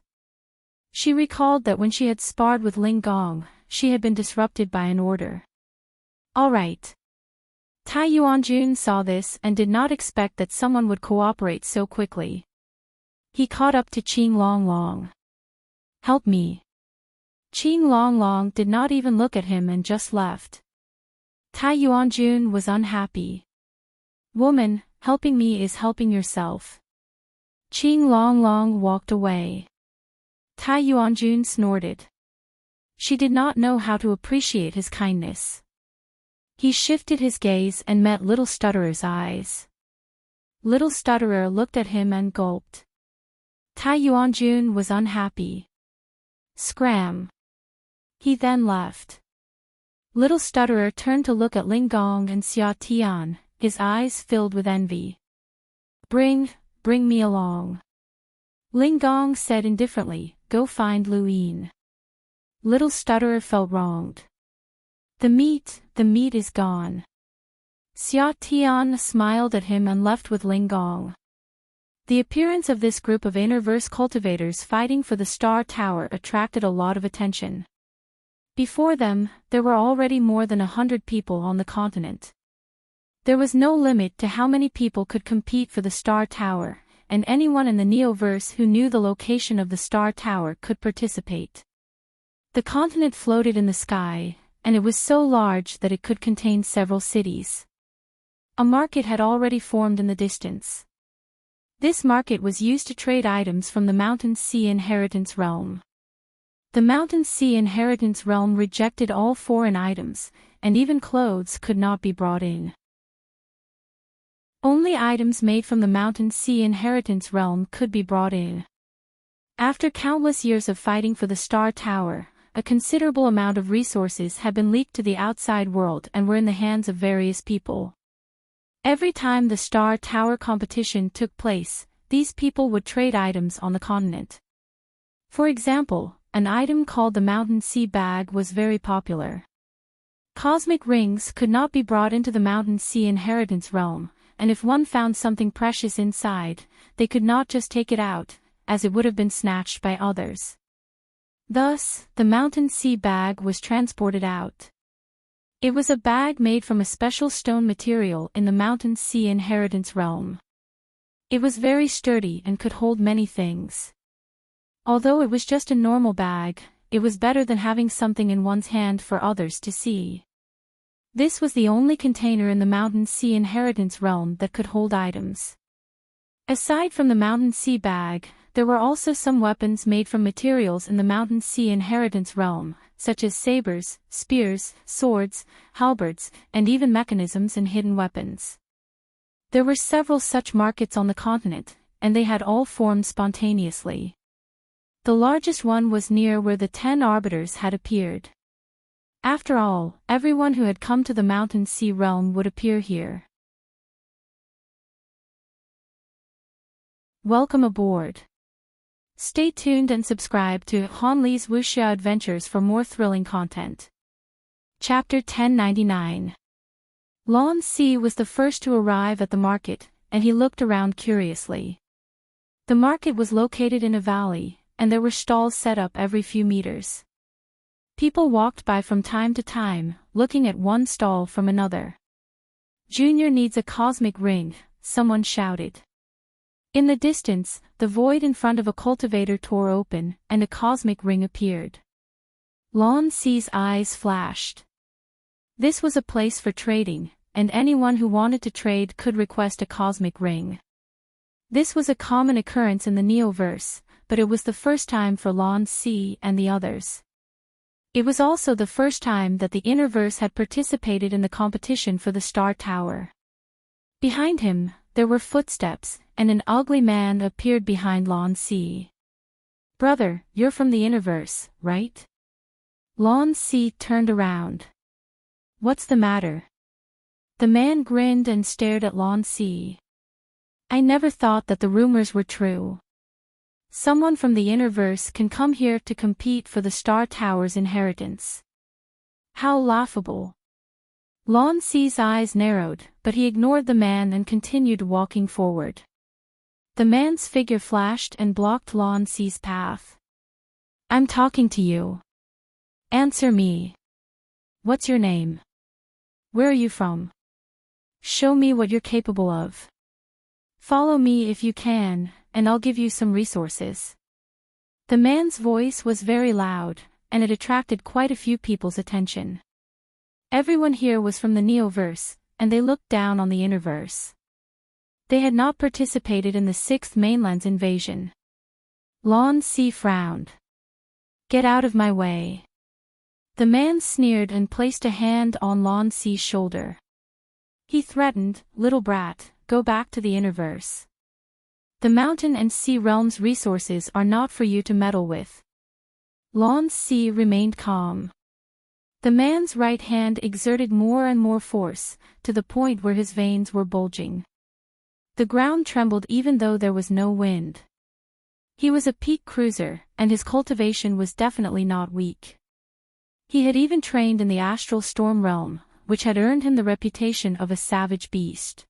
She recalled that when she had sparred with Ling Gong, she had been disrupted by an order. All right. Tai Yuanjun saw this and did not expect that someone would cooperate so quickly. He caught up to Qing Long Long. Help me. Qing Long Long did not even look at him and just left. Tai Yuanjun was unhappy. Woman, helping me is helping yourself. Qing Long Long walked away. Tai Yuanjun snorted. She did not know how to appreciate his kindness. He shifted his gaze and met Little Stutterer's eyes. Little Stutterer looked at him and gulped. Tai Yuanjun was unhappy. Scram. He then left. Little Stutterer turned to look at Ling Gong and Xia Tian, his eyes filled with envy. Bring me along. Ling Gong said indifferently, go find Lu Yin. Little Stutterer felt wronged. The meat is gone. Xia Tian smiled at him and left with Ling Gong. The appearance of this group of inner-verse cultivators fighting for the Star Tower attracted a lot of attention. Before them, there were already more than 100 people on the continent. There was no limit to how many people could compete for the Star Tower, and anyone in the Neoverse who knew the location of the Star Tower could participate. The continent floated in the sky, and it was so large that it could contain several cities. A market had already formed in the distance. This market was used to trade items from the Mountain Sea Inheritance Realm. The Mountain Sea Inheritance Realm rejected all foreign items, and even clothes could not be brought in. Only items made from the Mountain Sea Inheritance Realm could be brought in. After countless years of fighting for the Star Tower, a considerable amount of resources had been leaked to the outside world and were in the hands of various people. Every time the Star Tower competition took place, these people would trade items on the continent. For example, an item called the Mountain Sea Bag was very popular. Cosmic rings could not be brought into the Mountain Sea Inheritance Realm, and if one found something precious inside, they could not just take it out, as it would have been snatched by others. Thus, the Mountain Sea Bag was transported out. It was a bag made from a special stone material in the Mountain Sea Inheritance Realm. It was very sturdy and could hold many things. Although it was just a normal bag, it was better than having something in one's hand for others to see. This was the only container in the Mountain Sea Inheritance Realm that could hold items. Aside from the Mountain Sea Bag, there were also some weapons made from materials in the Mountain Sea Inheritance Realm, such as sabers, spears, swords, halberds, and even mechanisms and hidden weapons. There were several such markets on the continent, and they had all formed spontaneously. The largest one was near where the 10 arbiters had appeared. After all, everyone who had come to the Mountain Sea Realm would appear here. Welcome aboard. Stay tuned and subscribe to Han Li's Wuxia Adventures for more thrilling content. Chapter 1099. Lan Si was the first to arrive at the market, and he looked around curiously. The market was located in a valley, and there were stalls set up every few meters. People walked by from time to time, looking at one stall from another. "Junior needs a cosmic ring," someone shouted. In the distance, the void in front of a cultivator tore open, and a cosmic ring appeared. Lan Si's eyes flashed. This was a place for trading, and anyone who wanted to trade could request a cosmic ring. This was a common occurrence in the Neoverse, but it was the first time for Lan Si and the others. It was also the first time that the Innerverse had participated in the competition for the Star Tower. Behind him, there were footsteps, and an ugly man appeared behind Lan Si. "Brother, you're from the Innerverse, right?" Lan Si turned around. "What's the matter?" The man grinned and stared at Lan Si. "I never thought that the rumors were true. Someone from the Innerverse can come here to compete for the Star Tower's inheritance. How laughable." Lan Si's eyes narrowed, but he ignored the man and continued walking forward. The man's figure flashed and blocked Lan Si's path. "I'm talking to you. Answer me. What's your name? Where are you from? Show me what you're capable of. Follow me if you can, and I'll give you some resources." The man's voice was very loud, and it attracted quite a few people's attention. Everyone here was from the Neoverse, and they looked down on the Innerverse. They had not participated in the Sixth Mainland's invasion. Lan Si frowned. "Get out of my way." The man sneered and placed a hand on Lan Si's shoulder. He threatened, "Little brat, go back to the Innerverse. The mountain and sea realm's resources are not for you to meddle with." Lan Si remained calm. The man's right hand exerted more and more force, to the point where his veins were bulging. The ground trembled even though there was no wind. He was a peak cruiser, and his cultivation was definitely not weak. He had even trained in the astral storm realm, which had earned him the reputation of a savage beast.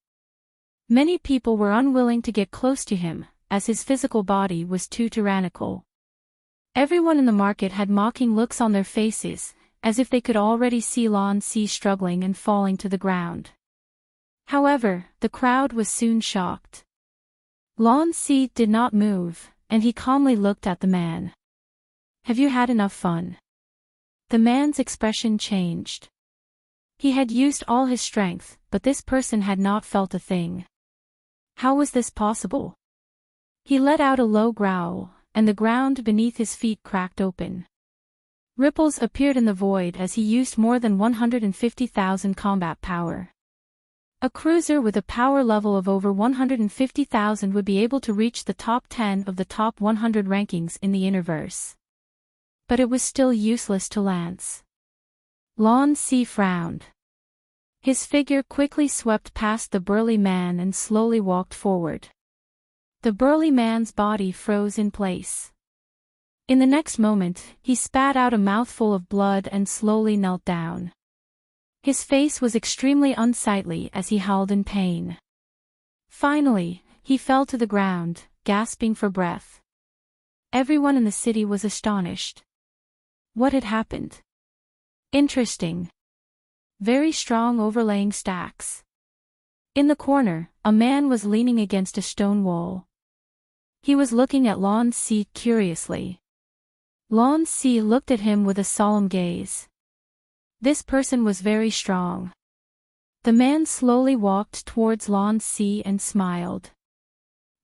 Many people were unwilling to get close to him, as his physical body was too tyrannical. Everyone in the market had mocking looks on their faces, as if they could already see Lan Si struggling and falling to the ground. However, the crowd was soon shocked. Lan Si did not move, and he calmly looked at the man. "Have you had enough fun?" The man's expression changed. He had used all his strength, but this person had not felt a thing. How was this possible? He let out a low growl, and the ground beneath his feet cracked open. Ripples appeared in the void as he used more than 150,000 combat power. A cruiser with a power level of over 150,000 would be able to reach the top 10 of the top 100 rankings in the Innerverse. But it was still useless to Lance. Lan Si frowned. His figure quickly swept past the burly man and slowly walked forward. The burly man's body froze in place. In the next moment, he spat out a mouthful of blood and slowly knelt down. His face was extremely unsightly as he howled in pain. Finally, he fell to the ground, gasping for breath. Everyone in the city was astonished. What had happened? Interesting. Very strong overlaying stacks. In the corner, a man was leaning against a stone wall. He was looking at Lan Si curiously. Lan Si looked at him with a solemn gaze. This person was very strong. The man slowly walked towards Lan Si and smiled.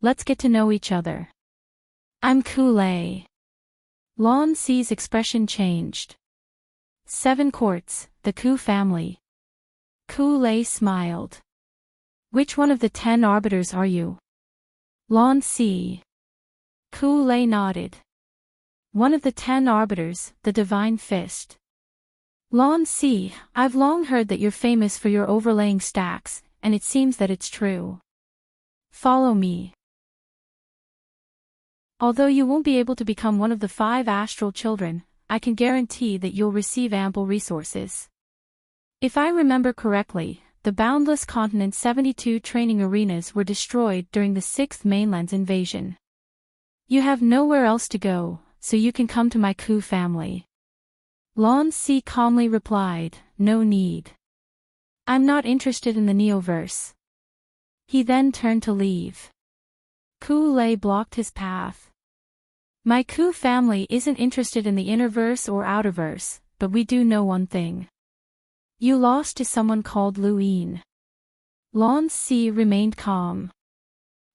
"Let's get to know each other. I'm Ku-Lei." Lan Si's expression changed. 7 courts, the Ku family. Ku-Lei smiled. "Which one of the 10 arbiters are you?" Lan Si. Ku-Lei nodded. "One of the 10 arbiters, the Divine Fist." Lan Si, I've long heard that you're famous for your overlaying stacks, and it seems that it's true. Follow me. Although you won't be able to become one of the 5 astral children, I can guarantee that you'll receive ample resources. If I remember correctly, the boundless continent's 72 training arenas were destroyed during the 6th mainland's invasion. You have nowhere else to go, so you can come to my Ku family. Lan Si calmly replied, no need. I'm not interested in the Neoverse. He then turned to leave. Ku Lei blocked his path. My Ku family isn't interested in the innerverse or outerverse, but we do know one thing. You lost to someone called Lu Yin. Lan Si remained calm.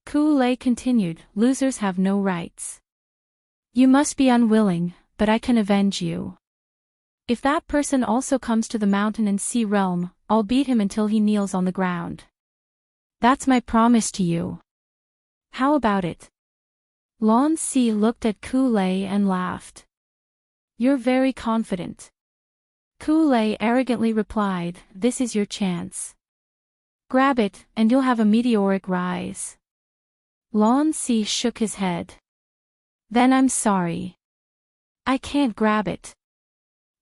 Ku Lei continued, losers have no rights. You must be unwilling, but I can avenge you. If that person also comes to the mountain and sea realm, I'll beat him until he kneels on the ground. That's my promise to you. How about it? Lan Si looked at Ku Lei and laughed. You're very confident. Ku Lei arrogantly replied, this is your chance. Grab it, and you'll have a meteoric rise. Lan Si shook his head. Then I'm sorry. I can't grab it.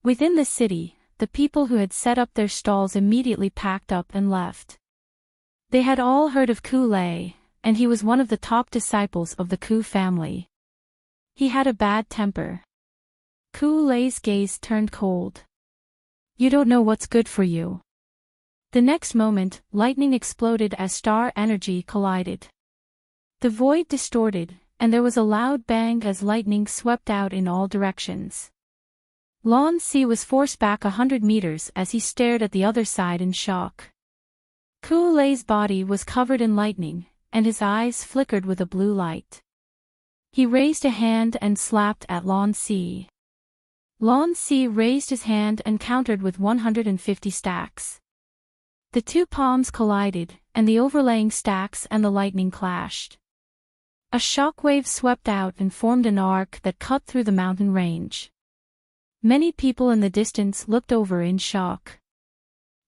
Within the city, the people who had set up their stalls immediately packed up and left. They had all heard of Ku Lei, and he was one of the top disciples of the Ku family. He had a bad temper. Ku Lei's gaze turned cold. You don't know what's good for you. The next moment, lightning exploded as star energy collided. The void distorted, and there was a loud bang as lightning swept out in all directions. Lan Si was forced back 100 meters as he stared at the other side in shock. Ku Lei's body was covered in lightning, and his eyes flickered with a blue light. He raised a hand and slapped at Lan Si. Lan Si raised his hand and countered with 150 stacks. The two palms collided, and the overlaying stacks and the lightning clashed. A shockwave swept out and formed an arc that cut through the mountain range. Many people in the distance looked over in shock.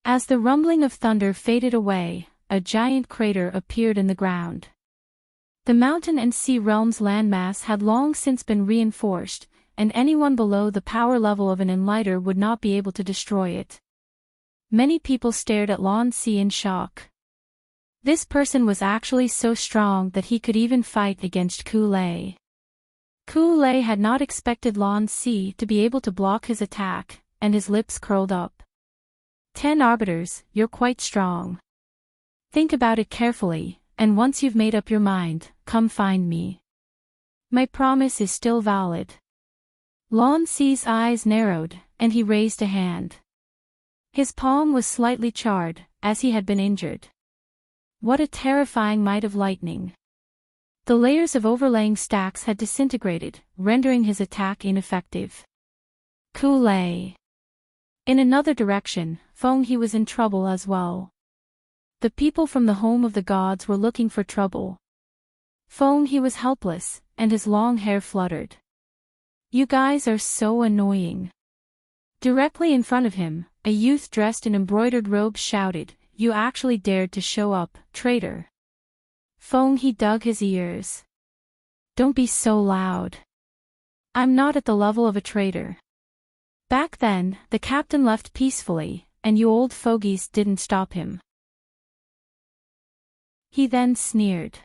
As the rumbling of thunder faded away, a giant crater appeared in the ground. The mountain and sea realm's landmass had long since been reinforced, and anyone below the power level of an enlighter would not be able to destroy it. Many people stared at Lan Si in shock. This person was actually so strong that he could even fight against Ku Lei. Ku Lei had not expected Lan Si to be able to block his attack, and his lips curled up. 10 arbiters, you're quite strong. Think about it carefully, and once you've made up your mind, come find me. My promise is still valid. Lan Si's eyes narrowed, and he raised a hand. His palm was slightly charred, as he had been injured. What a terrifying might of lightning. The layers of overlaying stacks had disintegrated, rendering his attack ineffective. Ku Lei. In another direction, Feng He was in trouble as well. The people from the home of the gods were looking for trouble. Feng He was helpless, and his long hair fluttered. You guys are so annoying. Directly in front of him, a youth dressed in embroidered robes shouted, You actually dared to show up, traitor. Feng He dug his ears. Don't be so loud. I'm not at the level of a traitor. Back then, the captain left peacefully, and you old fogies didn't stop him. He then sneered.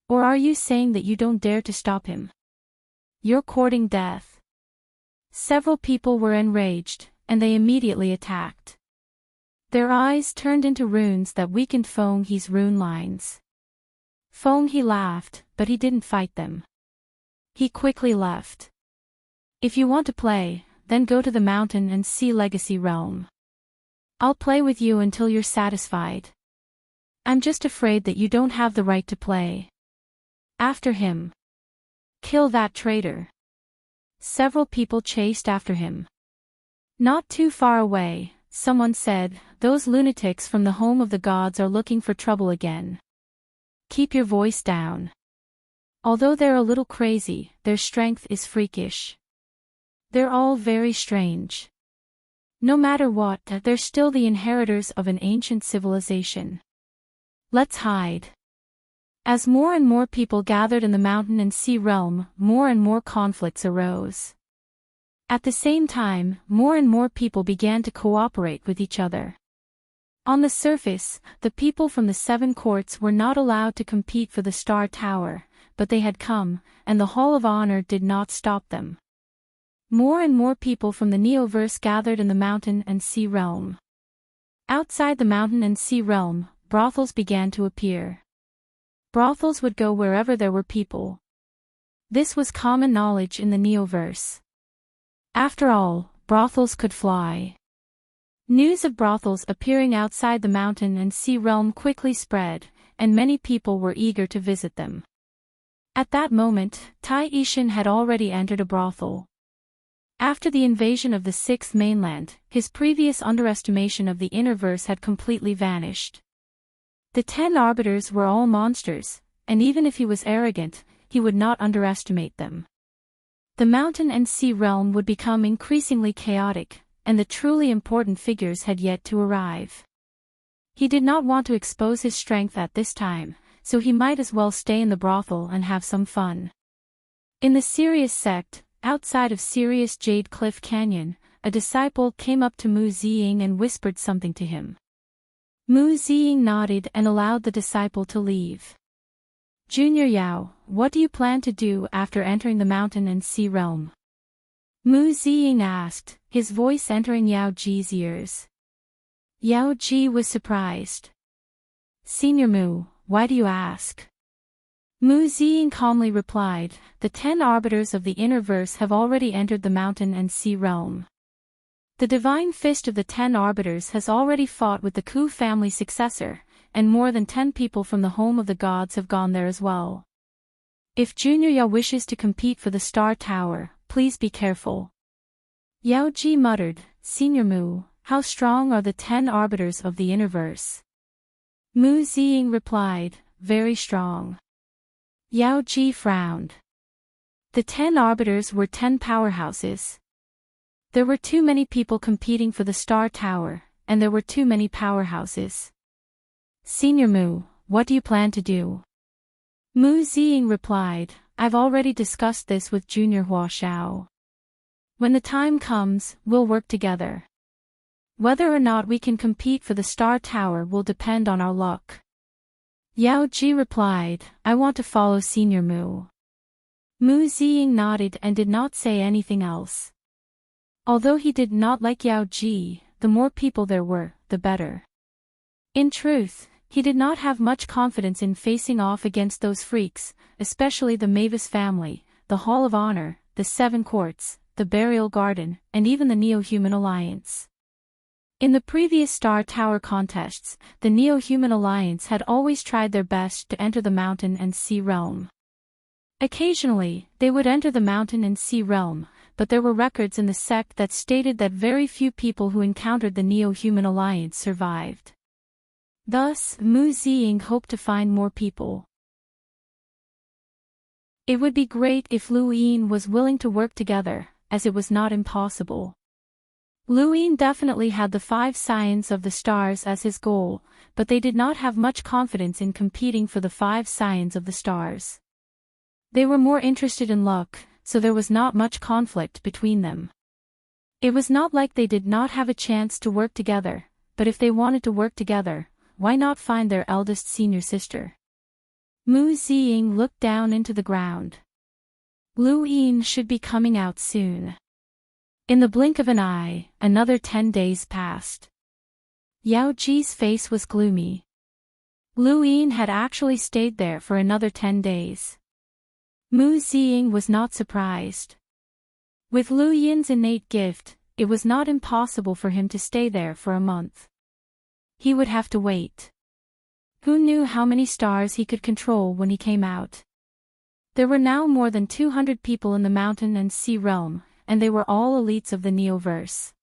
Or are you saying that you don't dare to stop him? You're courting death. Several people were enraged, and they immediately attacked. Their eyes turned into runes that weakened Feng He's rune lines. Feng He laughed, but he didn't fight them. He quickly left. If you want to play, then go to the mountain and sea legacy realm. I'll play with you until you're satisfied. I'm just afraid that you don't have the right to play. After him. Kill that traitor. Several people chased after him. Not too far away, someone said, Those lunatics from the home of the gods are looking for trouble again. Keep your voice down. Although they're a little crazy, their strength is freakish. They're all very strange. No matter what, they're still the inheritors of an ancient civilization. Let's hide. As more and more people gathered in the mountain and sea realm, more and more conflicts arose. At the same time, more and more people began to cooperate with each other. On the surface, the people from the seven courts were not allowed to compete for the Star Tower, but they had come, and the Hall of Honor did not stop them. More and more people from the Neoverse gathered in the Mountain and Sea Realm. Outside the Mountain and Sea Realm, brothels began to appear. Brothels would go wherever there were people. This was common knowledge in the Neoverse. After all, brothels could fly. News of brothels appearing outside the Mountain and Sea Realm quickly spread, and many people were eager to visit them. At that moment, Tai Ishin had already entered a brothel. After the invasion of the Sixth Mainland, his previous underestimation of the Innerverse had completely vanished. The 10 arbiters were all monsters, and even if he was arrogant, he would not underestimate them. The Mountain and Sea Realm would become increasingly chaotic, and the truly important figures had yet to arrive. He did not want to expose his strength at this time, so he might as well stay in the brothel and have some fun. In the Sirius sect, outside of Sirius Jade Cliff Canyon, a disciple came up to Mu Ziying and whispered something to him. Mu Ziying nodded and allowed the disciple to leave. Junior Yao, what do you plan to do after entering the Mountain and Sea Realm? Mu Ziying asked, his voice entering Yao Ji's ears. Yao Ji was surprised. Senior Mu, why do you ask? Mu Ziying calmly replied, the 10 arbiters of the Innerverse have already entered the Mountain and Sea Realm. The divine fist of the 10 arbiters has already fought with the Ku family successor, and more than 10 people from the home of the gods have gone there as well. If Junior Yao wishes to compete for the Star Tower, please be careful. Yao Ji muttered, Senior Mu, how strong are the 10 arbiters of the Innerverse? Mu Ziying replied, very strong. Yao Ji frowned. The 10 arbiters were 10 powerhouses. There were too many people competing for the Star Tower, and there were too many powerhouses. Senior Mu, what do you plan to do? Mu Ziying replied, I've already discussed this with Junior Hua Shao. When the time comes, we'll work together. Whether or not we can compete for the Star Tower will depend on our luck. Yao Ji replied, I want to follow Senior Mu. Mu Ziying nodded and did not say anything else. Although he did not like Yao Ji, the more people there were, the better. In truth, he did not have much confidence in facing off against those freaks, especially the Mavis family, the Hall of Honor, the Seven Courts, the Burial Garden, and even the Neo-Human Alliance. In the previous Star Tower contests, the Neo-Human Alliance had always tried their best to enter the Mountain and Sea Realm. Occasionally, they would enter the Mountain and Sea Realm, but there were records in the sect that stated that very few people who encountered the Neo-Human Alliance survived. Thus, Mu Ziying hoped to find more people. It would be great if Lu Yin was willing to work together, as it was not impossible. Lu Yin definitely had the 5 Scions of the Stars as his goal, but they did not have much confidence in competing for the 5 Scions of the Stars. They were more interested in luck, so there was not much conflict between them. It was not like they did not have a chance to work together, but if they wanted to work together, why not find their eldest senior sister? Mu Ziying looked down into the ground. Lu Yin should be coming out soon. In the blink of an eye, another 10 days passed. Yao Ji's face was gloomy. Lu Yin had actually stayed there for another 10 days. Mu Ziying was not surprised. With Lu Yin's innate gift, it was not impossible for him to stay there for a month. He would have to wait. Who knew how many stars he could control when he came out? There were now more than 200 people in the Mountain and Sea Realm, and they were all elites of the Neoverse.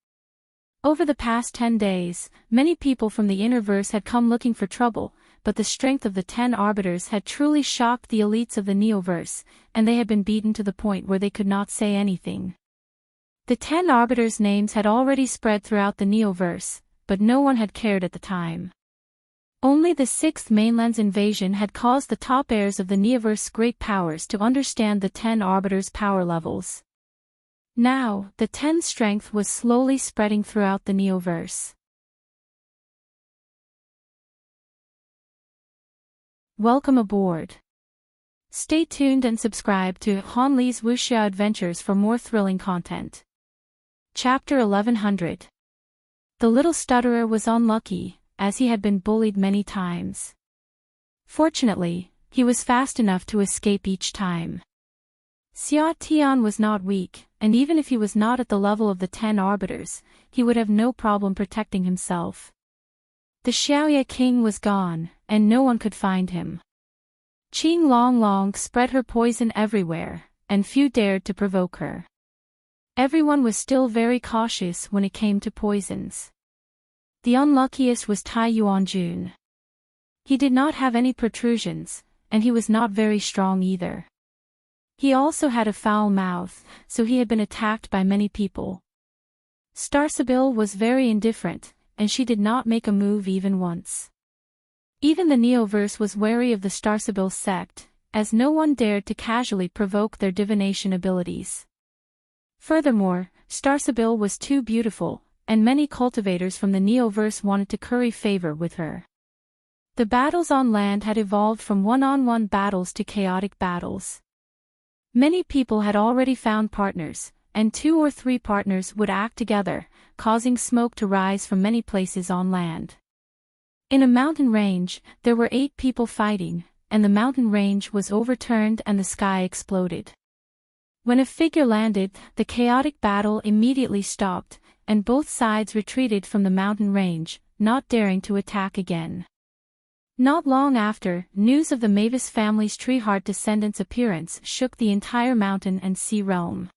Over the past 10 days, many people from the Innerverse had come looking for trouble, but the strength of the 10 arbiters had truly shocked the elites of the Neoverse, and they had been beaten to the point where they could not say anything. The 10 arbiters' names had already spread throughout the Neoverse, but no one had cared at the time. Only the Sixth Mainland's invasion had caused the top heirs of the Neoverse's great powers to understand the 10 arbiters' power levels. Now, the 10's strength was slowly spreading throughout the Neoverse. Welcome aboard. Stay tuned and subscribe to Hanli's Wuxia Adventures for more thrilling content. Chapter 1100. The little stutterer was unlucky, as he had been bullied many times. Fortunately, he was fast enough to escape each time. Xia Tian was not weak, and even if he was not at the level of the 10 arbiters, he would have no problem protecting himself. The Xiaoye king was gone, and no one could find him. Qing Longlong spread her poison everywhere, and few dared to provoke her. Everyone was still very cautious when it came to poisons. The unluckiest was Tai Yuanjun. He did not have any protrusions, and he was not very strong either. He also had a foul mouth, so he had been attacked by many people. Starsabil was very indifferent, and she did not make a move even once. Even the Neoverse was wary of the Starsabil sect, as no one dared to casually provoke their divination abilities. Furthermore, Starsabil was too beautiful, and many cultivators from the Neoverse wanted to curry favor with her. The battles on land had evolved from one-on-one battles to chaotic battles. Many people had already found partners, and 2 or 3 partners would act together, causing smoke to rise from many places on land. In a mountain range, there were 8 people fighting, and the mountain range was overturned and the sky exploded. When a figure landed, the chaotic battle immediately stopped, and both sides retreated from the mountain range, not daring to attack again. Not long after, news of the Mavis family's Treeheart descendants' appearance shook the entire mountain and sea realm.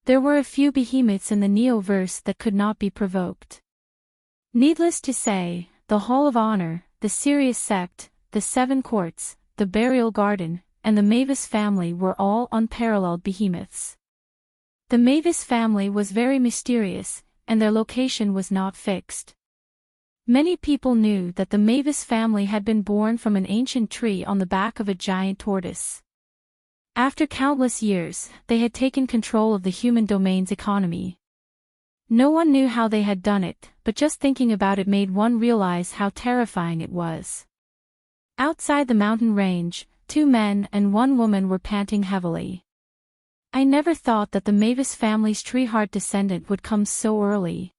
There were a few behemoths in the Neoverse that could not be provoked. Needless to say, the Hall of Honor, the Sirius sect, the 7 courts, the Burial Garden, and the Mavis family were all unparalleled behemoths. The Mavis family was very mysterious, and their location was not fixed. Many people knew that the Mavis family had been born from an ancient tree on the back of a giant tortoise. After countless years, they had taken control of the human domain's economy. No one knew how they had done it, but just thinking about it made one realize how terrifying it was. Outside the mountain range, 2 men and 1 woman were panting heavily. I never thought that the Mavis family's Treeheart descendant would come so early.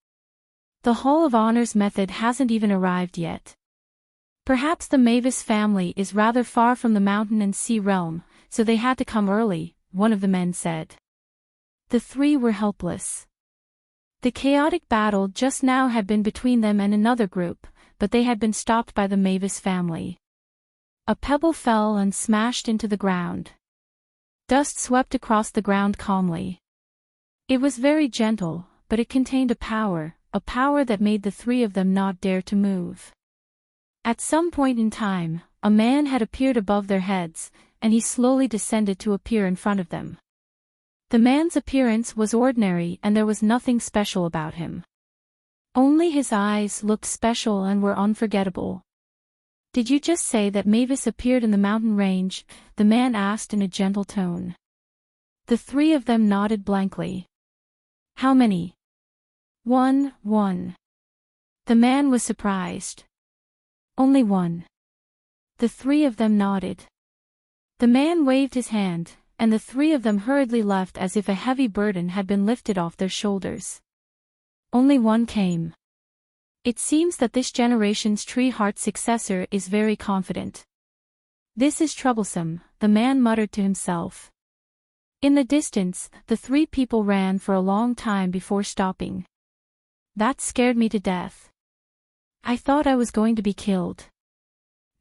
The Hall of Honor's method hasn't even arrived yet. Perhaps the Mavis family is rather far from the mountain and sea realm, so they had to come early, one of the men said. The 3 were helpless. The chaotic battle just now had been between them and another group, but they had been stopped by the Mavis family. A pebble fell and smashed into the ground. Dust swept across the ground calmly. It was very gentle, but it contained a power that made the 3 of them not dare to move. At some point in time, a man had appeared above their heads, and he slowly descended to appear in front of them. The man's appearance was ordinary and there was nothing special about him. Only his eyes looked special and were unforgettable. Did you just say that Mavis appeared in the mountain range? The man asked in a gentle tone. The 3 of them nodded blankly. How many? 1. The man was surprised. Only 1. The 3 of them nodded. The man waved his hand, and the 3 of them hurriedly left as if a heavy burden had been lifted off their shoulders. Only 1 came. It seems that this generation's Treeheart successor is very confident. This is troublesome, the man muttered to himself. In the distance, the 3 people ran for a long time before stopping. That scared me to death. I thought I was going to be killed.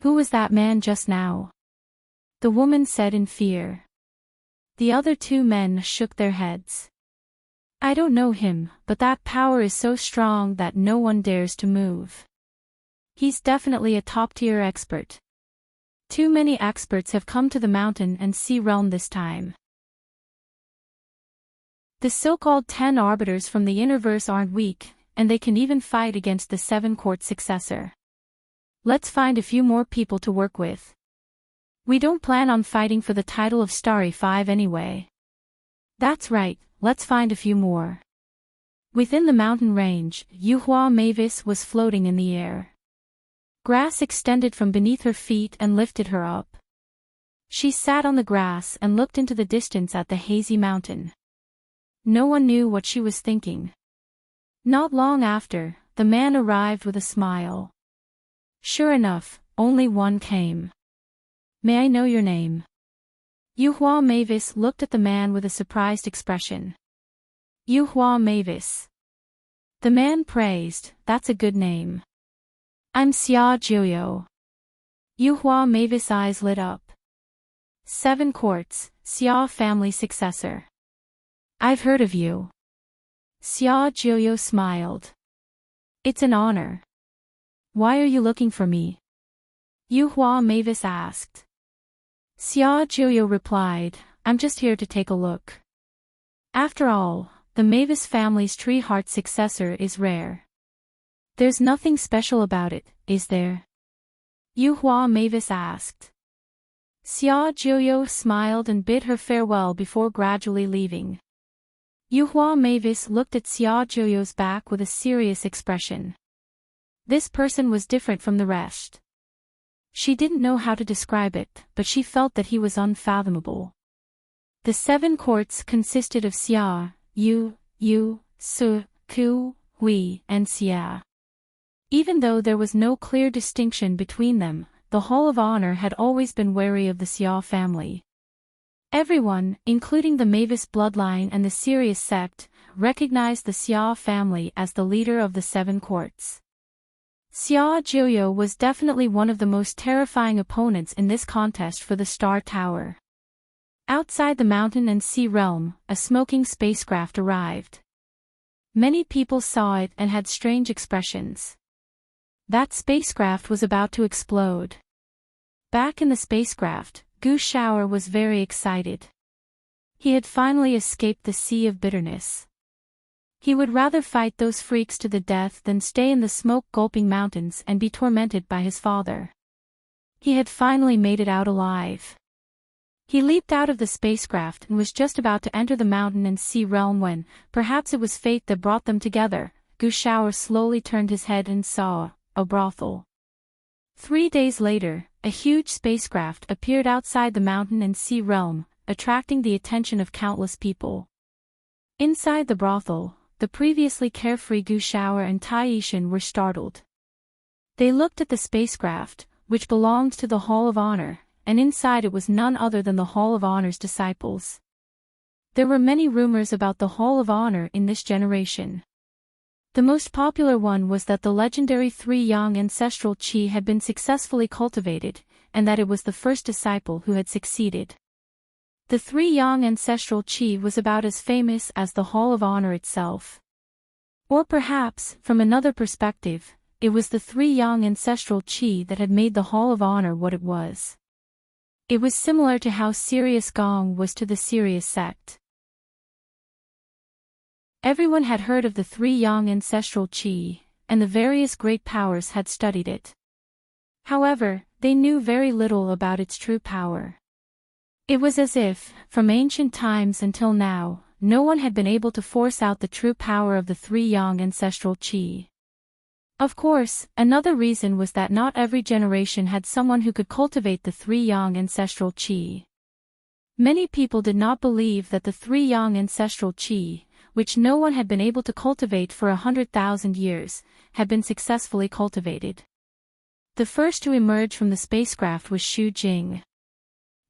Who was that man just now? The woman said in fear. The other 2 men shook their heads. I don't know him, but that power is so strong that no one dares to move. He's definitely a top-tier expert. Too many experts have come to the mountain and sea realm this time. The so-called 10 arbiters from the Innerverse aren't weak, and they can even fight against the 7-court successor. Let's find a few more people to work with. We don't plan on fighting for the title of Starry 5 anyway. That's right, let's find a few more. Within the mountain range, Yuhua Mavis was floating in the air. Grass extended from beneath her feet and lifted her up. She sat on the grass and looked into the distance at the hazy mountain. No one knew what she was thinking. Not long after, the man arrived with a smile. Sure enough, only one came. May I know your name? Yuhua Mavis looked at the man with a surprised expression. Yuhua Mavis. The man praised, that's a good name. I'm Xia Jiuyo. Yuhua Mavis' eyes lit up. 7 Courts, Xia family successor. I've heard of you. Xia Jiuyo smiled. It's an honor. Why are you looking for me? Yuhua Mavis asked. Xia Jiuyo replied, I'm just here to take a look. After all, the Mavis family's tree heart successor is rare. There's nothing special about it, is there? Yuhua Mavis asked. Xia Jiuyo smiled and bid her farewell before gradually leaving. Yuhua Mavis looked at Xia Jiuyo's back with a serious expression. This person was different from the rest. She didn't know how to describe it, but she felt that he was unfathomable. The 7 courts consisted of Xia, Yu, Su, Ku, Hui, and Xia. Even though there was no clear distinction between them, the Hall of Honor had always been wary of the Xia family. Everyone, including the Mavis bloodline and the Sirius sect, recognized the Xia family as the leader of the 7 courts. Xia Jiuyo was definitely one of the most terrifying opponents in this contest for the Star Tower. Outside the mountain and sea realm, a smoking spacecraft arrived. Many people saw it and had strange expressions. That spacecraft was about to explode. Back in the spacecraft, Gu Shower was very excited. He had finally escaped the sea of bitterness. He would rather fight those freaks to the death than stay in the smoke-gulping mountains and be tormented by his father. He had finally made it out alive. He leaped out of the spacecraft and was just about to enter the mountain and sea realm when, perhaps it was fate that brought them together, Gu Shower slowly turned his head and saw a brothel. 3 days later, a huge spacecraft appeared outside the mountain and sea realm, attracting the attention of countless people. Inside the brothel, the previously carefree Gu Shower and Tai Yishan were startled. They looked at the spacecraft, which belonged to the Hall of Honor, and inside it was none other than the Hall of Honor's disciples. There were many rumors about the Hall of Honor in this generation. The most popular one was that the legendary 3 Yang ancestral qi had been successfully cultivated, and that it was the first disciple who had succeeded. The 3 Yang ancestral qi was about as famous as the Hall of Honor itself. Or perhaps, from another perspective, it was the 3 Yang ancestral qi that had made the Hall of Honor what it was. It was similar to how Sirius Gong was to the Sirius sect. Everyone had heard of the 3 Yang ancestral qi, and the various great powers had studied it. However, they knew very little about its true power. It was as if, from ancient times until now, no one had been able to force out the true power of the 3 Yang ancestral qi. Of course, another reason was that not every generation had someone who could cultivate the 3 Yang ancestral qi. Many people did not believe that the 3 Yang ancestral qi, which no one had been able to cultivate for 100,000 years, had been successfully cultivated. The first to emerge from the spacecraft was Xu Jing.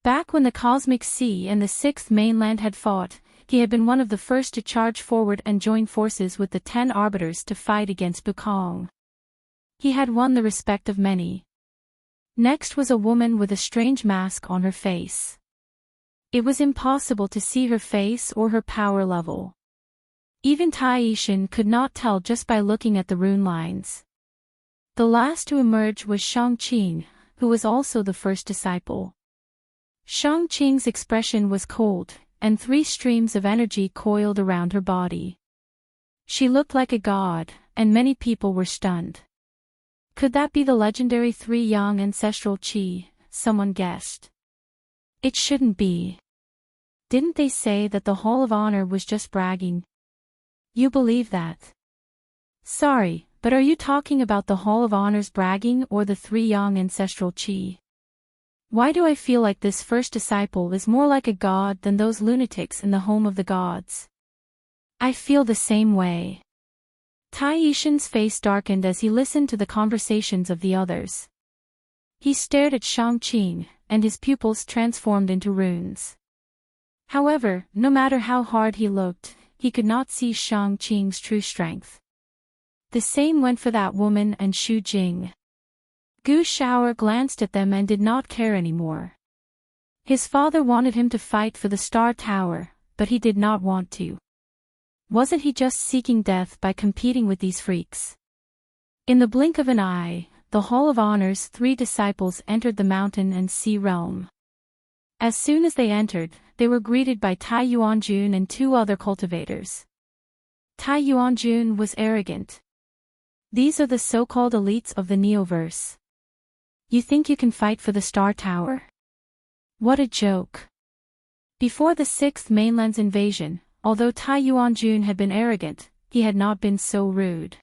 Back when the Cosmic Sea and the 6th Mainland had fought, he had been one of the first to charge forward and join forces with the 10 Arbiters to fight against Bukong. He had won the respect of many. Next was a woman with a strange mask on her face. It was impossible to see her face or her power level. Even Tai Yishan could not tell just by looking at the rune lines. The last to emerge was Shangqing, who was also the first disciple. Shangqing's expression was cold, and 3 streams of energy coiled around her body. She looked like a god, and many people were stunned. Could that be the legendary 3 Yang ancestral qi? Someone guessed. It shouldn't be. Didn't they say that the Hall of Honor was just bragging? You believe that? Sorry, But are you talking about the Hall of Honor's bragging or the 3 young ancestral chi? Why do I feel like this first disciple is more like a god than those lunatics in the home of the gods? I feel the same way. Tai Yishan's face darkened as he listened to the conversations of the others. He stared at Shang-Qing, and his pupils transformed into runes. However, no matter how hard he looked, he could not see Shang-Qing's true strength. The same went for that woman and Xu Jing. Gu Shaoer glanced at them and did not care anymore. His father wanted him to fight for the Star Tower, but he did not want to. Wasn't he just seeking death by competing with these freaks? In the blink of an eye, the Hall of Honor's 3 disciples entered the mountain and sea realm. As soon as they entered, they were greeted by Tai Yuanjun and 2 other cultivators. Tai Yuanjun was arrogant. These are the so-called elites of the Neoverse. You think you can fight for the Star Tower? What a joke. Before the 6th Mainland's invasion, although Tai Yuanjun had been arrogant, he had not been so rude.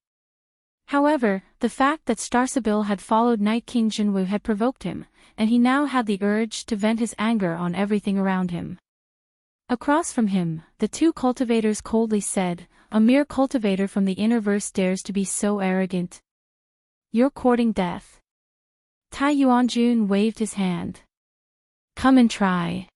However, the fact that Star Sibyl had followed Night King Jinwu had provoked him, and he now had the urge to vent his anger on everything around him. Across from him, the 2 cultivators coldly said, "A mere cultivator from the inner verse dares to be so arrogant. You're courting death." Tai Yuanjun waved his hand. "Come and try."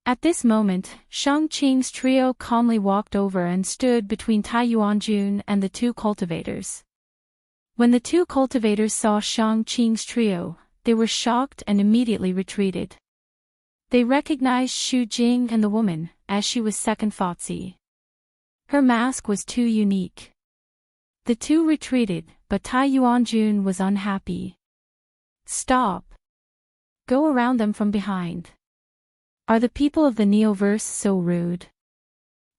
At this moment, Shang-Qing's trio calmly walked over and stood between Tai Yuanjun and the 2 cultivators. When the 2 cultivators saw Shang-Qing's trio, they were shocked and immediately retreated. They recognized Xu Jing and the woman, as she was second Fatsi. Her mask was too unique. The 2 retreated, but Tai Yuanjun was unhappy. "Stop. Go around them from behind. Are the people of the Neoverse so rude?"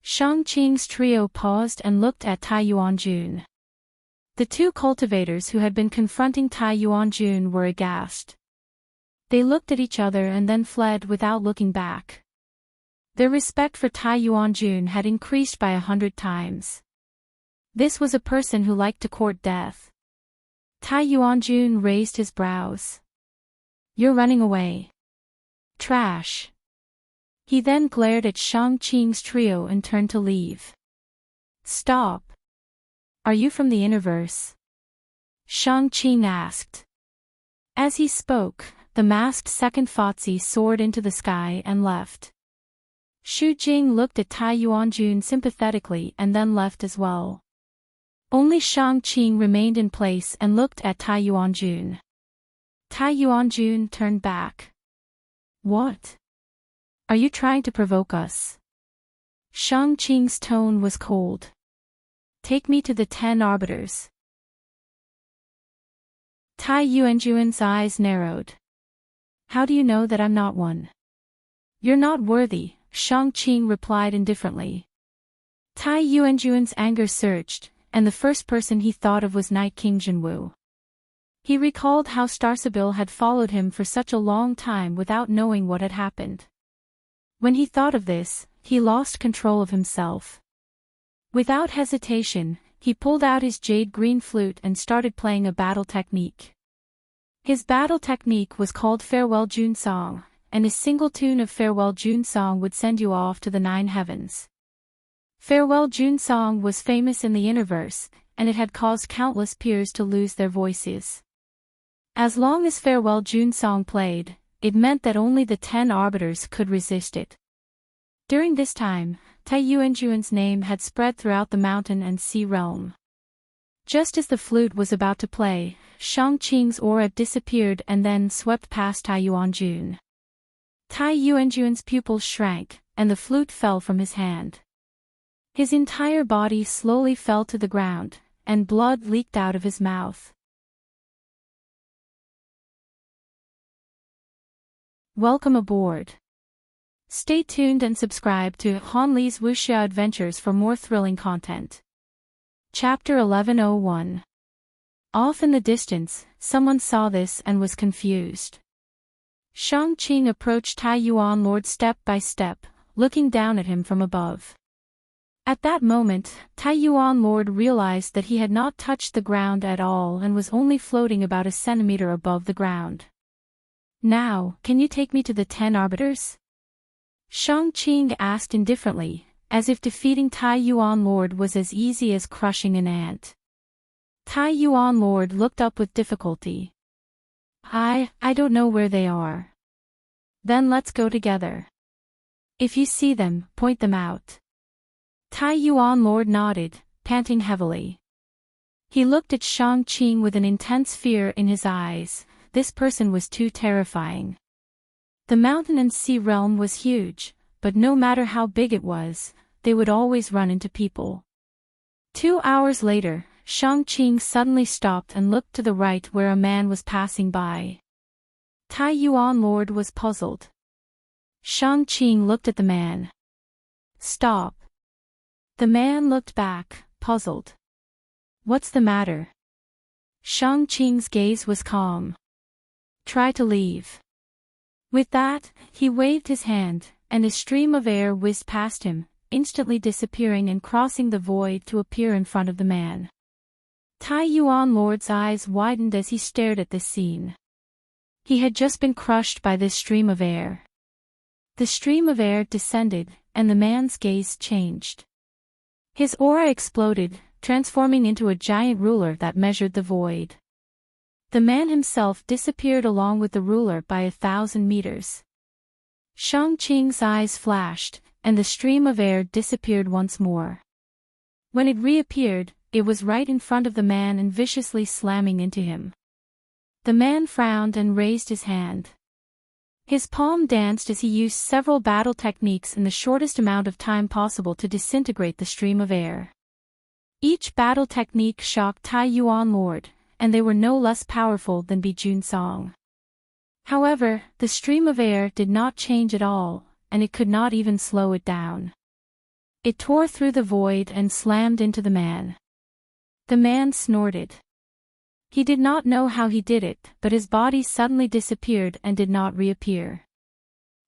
Shang-Qing's trio paused and looked at Tai Yuanjun. The 2 cultivators who had been confronting Tai Yuanjun were aghast. They looked at each other and then fled without looking back. Their respect for Tai Yuanjun had increased by 100 times. This was a person who liked to court death. Tai Yuanjun raised his brows. "You're running away. Trash." He then glared at Shang-Qing's trio and turned to leave. "Stop. Are you from the Interverse?" Shang-Qing asked. As he spoke, the masked second Fatsi soared into the sky and left. Xu Jing looked at Tai Yuanjun sympathetically and then left as well. Only Shang-Qing remained in place and looked at Tai Yuanjun. Tai Yuanjun turned back. "What? Are you trying to provoke us?" Shang-Qing's tone was cold. "Take me to the 10 arbiters." Tai Yuanjun's eyes narrowed. "How do you know that I'm not one?" "You're not worthy," Shang-Qing replied indifferently. Tai Yuanjun's anger surged, and the first person he thought of was Night King Jinwu. He recalled how Star Sibyl had followed him for such a long time without knowing what had happened. When he thought of this, he lost control of himself. Without hesitation, he pulled out his jade green flute and started playing a battle technique. His battle technique was called Farewell June Song, and a single tune of Farewell June Song would send you off to the 9 heavens. Farewell June Song was famous in the Interverse, and it had caused countless peers to lose their voices. As long as Farewell June Song played, it meant that only the 10 arbiters could resist it. During this time, Tai Yuanjun's name had spread throughout the mountain and sea realm. Just as the flute was about to play, Shang-Qing's aura disappeared and then swept past Tai Yuanjun. Tai Yuanjun's pupils shrank, and the flute fell from his hand. His entire body slowly fell to the ground, and blood leaked out of his mouth. Welcome aboard. Stay tuned and subscribe to Han Li's Wuxia Adventures for more thrilling content. Chapter 1101. Off in the distance, someone saw this and was confused. Shang-Qing approached Tai Yuan Lord step by step, looking down at him from above. At that moment, Tai Yuan Lord realized that he had not touched the ground at all and was only floating about a centimeter above the ground. Now, can you take me to the 10 arbiters? Shang Qing asked indifferently, as if defeating Tai Yuan Lord was as easy as crushing an ant. Tai Yuan Lord looked up with difficulty. I don't know where they are. Then let's go together. If you see them, point them out. Tai Yuan Lord nodded, panting heavily. He looked at Shang Qing with an intense fear in his eyes. This person was too terrifying. The mountain and sea realm was huge, but no matter how big it was, they would always run into people. 2 hours later, Shang Qing suddenly stopped and looked to the right where a man was passing by. Tai Yuan Lord was puzzled. Shang Qing looked at the man. Stop. The man looked back, puzzled. What's the matter? Shang Qing's gaze was calm. Try to leave. With that, he waved his hand, and a stream of air whizzed past him, instantly disappearing and crossing the void to appear in front of the man. Tai Yuan Lord's eyes widened as he stared at this scene. He had just been crushed by this stream of air. The stream of air descended, and the man's gaze changed. His aura exploded, transforming into a giant ruler that measured the void. The man himself disappeared along with the ruler by 1,000 meters. Shang Qing's eyes flashed, and the stream of air disappeared once more. When it reappeared, it was right in front of the man and viciously slamming into him. The man frowned and raised his hand. His palm danced as he used several battle techniques in the shortest amount of time possible to disintegrate the stream of air. Each battle technique shocked Tai Yuan Lord, and they were no less powerful than Bi Jun Song. However, the stream of air did not change at all, and it could not even slow it down. It tore through the void and slammed into the man. The man snorted. He did not know how he did it, but his body suddenly disappeared and did not reappear.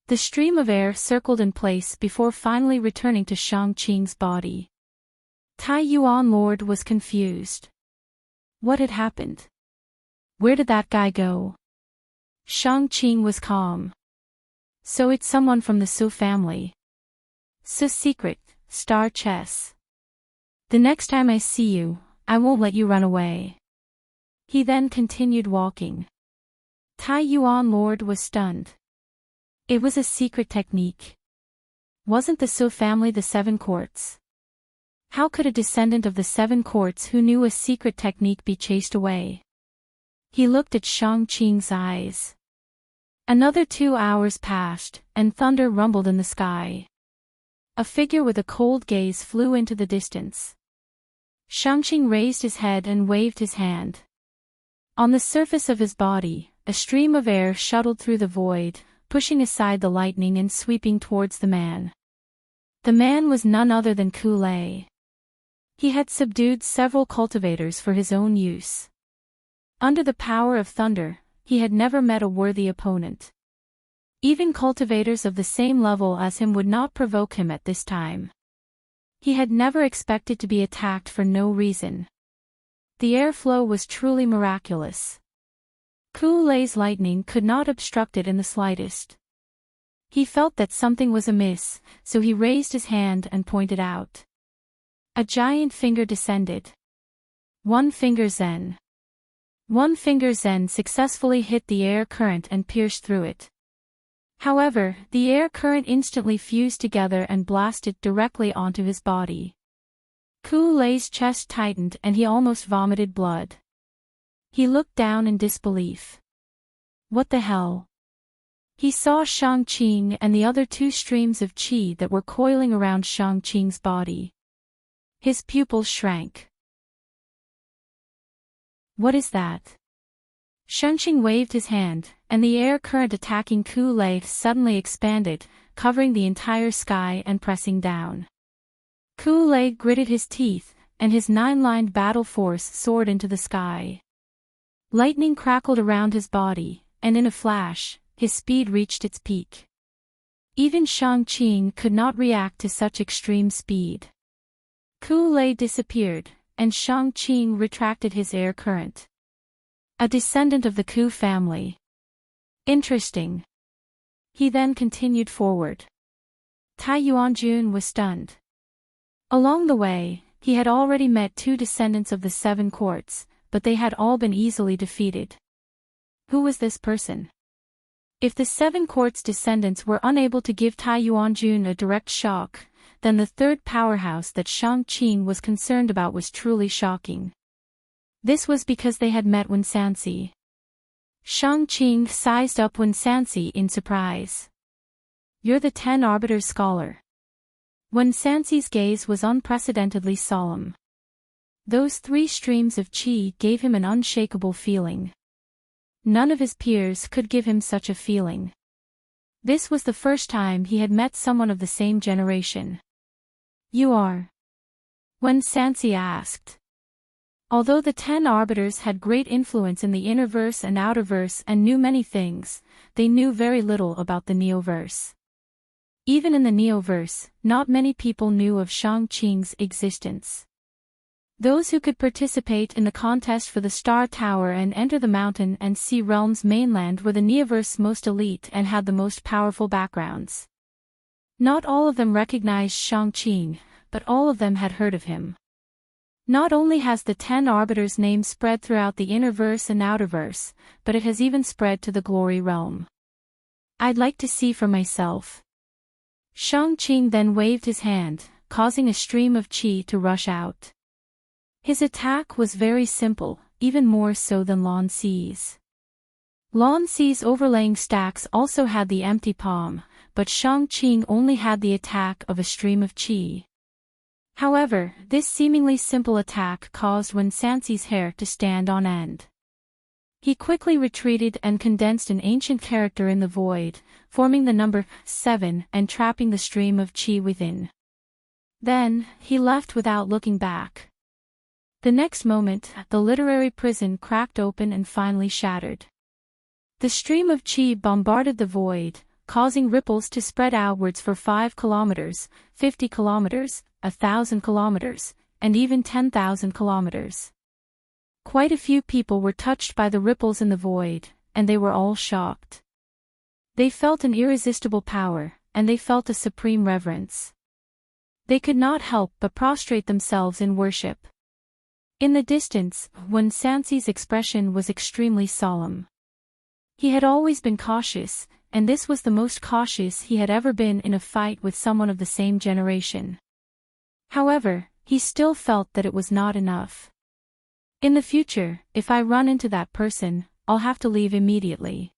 The stream of air circled in place before finally returning to Shang Qing's body. Tai Yuan Lord was confused. What had happened? Where did that guy go? Shang Qing was calm. So it's someone from the Su family. Su secret, star chess. The next time I see you, I won't let you run away. He then continued walking. Tai Yuan Lord was stunned. It was a secret technique. Wasn't the Su family the 7 courts? How could a descendant of the 7 courts who knew a secret technique be chased away? He looked at Shang Qing's eyes. Another 2 hours passed, and thunder rumbled in the sky. A figure with a cold gaze flew into the distance. Shang Qing raised his head and waved his hand. On the surface of his body, a stream of air shuttled through the void, pushing aside the lightning and sweeping towards the man. The man was none other than Ku Lei. He had subdued several cultivators for his own use. Under the power of thunder, he had never met a worthy opponent. Even cultivators of the same level as him would not provoke him at this time. He had never expected to be attacked for no reason. The airflow was truly miraculous. Ku Lei's lightning could not obstruct it in the slightest. He felt that something was amiss, so he raised his hand and pointed out. A giant finger descended. One finger Zen. One finger Zen successfully hit the air current and pierced through it. However, the air current instantly fused together and blasted directly onto his body. Ku Lei's chest tightened and he almost vomited blood. He looked down in disbelief. What the hell? He saw Shang Qing and the other 2 streams of qi that were coiling around Shang Qing's body. His pupils shrank. What is that? Shang Qing waved his hand, and the air current attacking Ku Lei suddenly expanded, covering the entire sky and pressing down. Ku Lei gritted his teeth, and his 9-lined battle force soared into the sky. Lightning crackled around his body, and in a flash, his speed reached its peak. Even Shang Qing could not react to such extreme speed. Ku-Lei disappeared, and Shang-Qing retracted his air current. A descendant of the Ku family. Interesting. He then continued forward. Tai Yuanjun was stunned. Along the way, he had already met 2 descendants of the 7 courts, but they had all been easily defeated. Who was this person? If the 7 courts' descendants were unable to give Tai Yuanjun a direct shock, then the 3rd powerhouse that Shang-Qing was concerned about was truly shocking. This was because they had met Wen Sansi. Shang-Qing sized up Wen Sansi in surprise. You're the 10 Arbiters scholar. Wen Sansi's gaze was unprecedentedly solemn. Those 3 streams of qi gave him an unshakable feeling. None of his peers could give him such a feeling. This was the first time he had met someone of the same generation. You are? Wen Sansi asked. Although the 10 arbiters had great influence in the innerverse and outerverse and knew many things, they knew very little about the neoverse. Even in the neoverse, not many people knew of Shang-Qing's existence. Those who could participate in the contest for the Star Tower and enter the Mountain and Sea Realms mainland were the neoverse's most elite and had the most powerful backgrounds. Not all of them recognized Shang-Qing, but all of them had heard of him. Not only has the 10 Arbiters' name spread throughout the innerverse and outerverse, but it has even spread to the Glory Realm. I'd like to see for myself. Shang-Qing then waved his hand, causing a stream of qi to rush out. His attack was very simple, even more so than Lan Si's. Lan Si's overlaying stacks also had the empty palm, but Shang-Qing only had the attack of a stream of qi. However, this seemingly simple attack caused Wen Sansi's hair to stand on end. He quickly retreated and condensed an ancient character in the void, forming the number 7 and trapping the stream of qi within. Then, he left without looking back. The next moment, the literary prison cracked open and finally shattered. The stream of qi bombarded the void, causing ripples to spread outwards for 5 kilometers, 50 kilometers, 1,000 kilometers, and even 10,000 kilometers. Quite a few people were touched by the ripples in the void, and they were all shocked. They felt an irresistible power, and they felt a supreme reverence. They could not help but prostrate themselves in worship. In the distance, Wen Sansi's expression was extremely solemn. He had always been cautious, and this was the most cautious he had ever been in a fight with someone of the same generation. However, he still felt that it was not enough. In the future, if I run into that person, I'll have to leave immediately.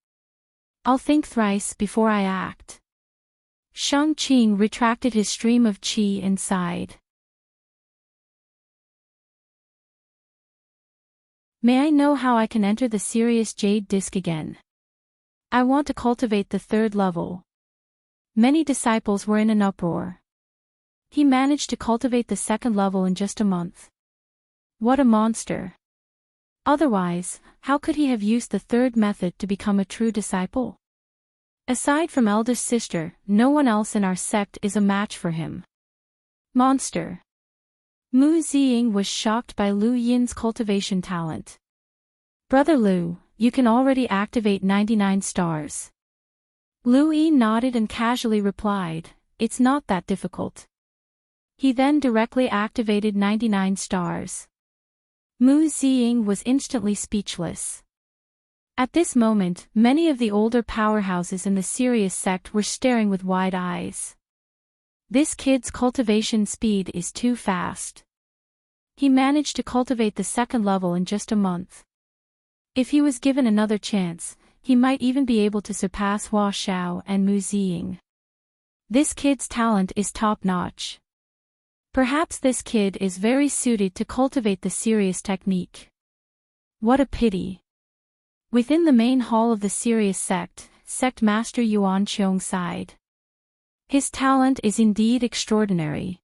I'll think thrice before I act. Shang-Qing retracted his stream of qi and sighed. May I know how I can enter the Sirius Jade Disk again? I want to cultivate the 3rd level. Many disciples were in an uproar. He managed to cultivate the 2nd level in just a month. What a monster. Otherwise, how could he have used the 3rd method to become a true disciple? Aside from eldest sister, no one else in our sect is a match for him. Monster. Mu Ziying was shocked by Lu Yin's cultivation talent. Brother Lu, you can already activate 99 stars. Lu Yi nodded and casually replied, it's not that difficult. He then directly activated 99 stars. Mu Ziying was instantly speechless. At this moment, many of the older powerhouses in the Sirius sect were staring with wide eyes. This kid's cultivation speed is too fast. He managed to cultivate the 2nd level in just a month. If he was given another chance, he might even be able to surpass Hua Xiao and Mu Ziying. This kid's talent is top-notch. Perhaps this kid is very suited to cultivate the Sirius technique. What a pity. Within the main hall of the Sirius sect, Sect Master Yuan Qiong sighed. His talent is indeed extraordinary.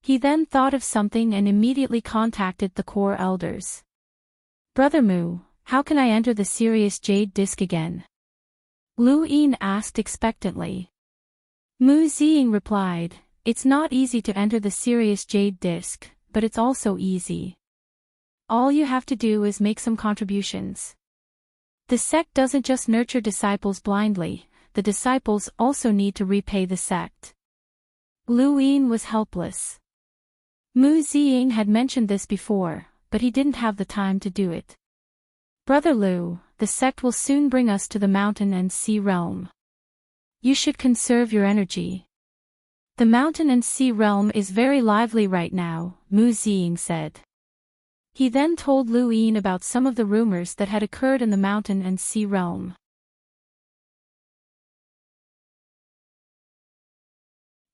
He then thought of something and immediately contacted the core elders. Brother Mu, how can I enter the Sirius Jade Disk again? Lu Yin asked expectantly. Mu Ziying replied, It's not easy to enter the Sirius Jade Disc, but it's also easy. All you have to do is make some contributions. The sect doesn't just nurture disciples blindly, the disciples also need to repay the sect. Lu Yin was helpless. Mu Ziying had mentioned this before, but he didn't have the time to do it. Brother Lu, the sect will soon bring us to the mountain and sea realm. You should conserve your energy. The mountain and sea realm is very lively right now, Mu Ziying said. He then told Lu Yin about some of the rumors that had occurred in the mountain and sea realm.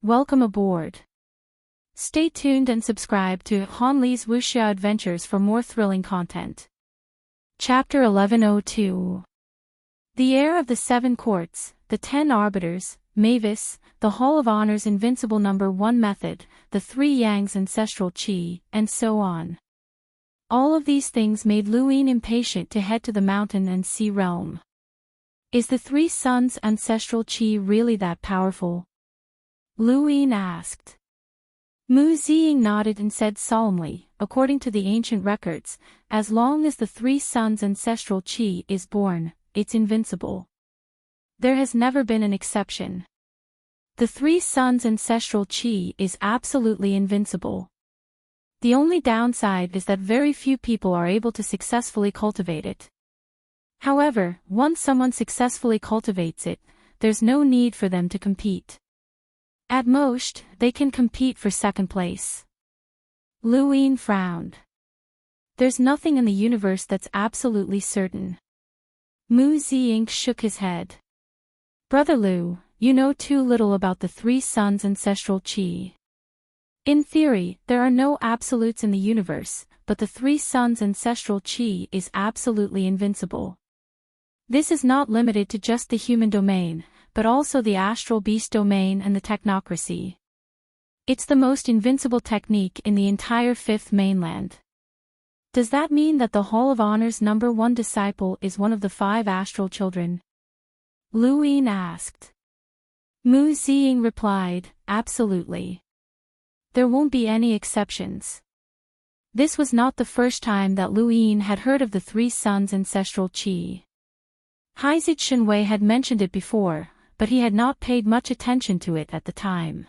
Welcome aboard. Stay tuned and subscribe to Han Li's Wuxia Adventures for more thrilling content. Chapter 1102. The Heir of the Seven Courts, the 10 Arbiters, Mavis, the Hall of Honor's Invincible Number 1 Method, the 3 Yang's Ancestral Qi, and so on. All of these things made Lu Yin impatient to head to the mountain and sea realm. Is the 3 Suns' Ancestral Qi really that powerful? Lu Yin asked. Mu Ziying nodded and said solemnly, according to the ancient records, as long as the 3 Suns' Ancestral Qi is born, it's invincible. There has never been an exception. The 3 Suns' Ancestral Qi is absolutely invincible. The only downside is that very few people are able to successfully cultivate it. However, once someone successfully cultivates it, there's no need for them to compete. At most, they can compete for second place. Lu Yin frowned. There's nothing in the universe that's absolutely certain. Mu Ziying shook his head. Brother Lu, you know too little about the 3 Suns' Ancestral Qi. In theory, there are no absolutes in the universe, but the 3 Suns' Ancestral Qi is absolutely invincible. This is not limited to just the human domain, but also the astral beast domain and the technocracy. It's the most invincible technique in the entire Fifth Mainland. Does that mean that the Hall of Honor's number 1 disciple is one of the 5 astral children? Lu Yin asked. Mu Ziying replied, absolutely. There won't be any exceptions. This was not the first time that Lu Yin had heard of the 3 Suns' Ancestral Qi. Haizid Shenwei had mentioned it before, but he had not paid much attention to it at the time.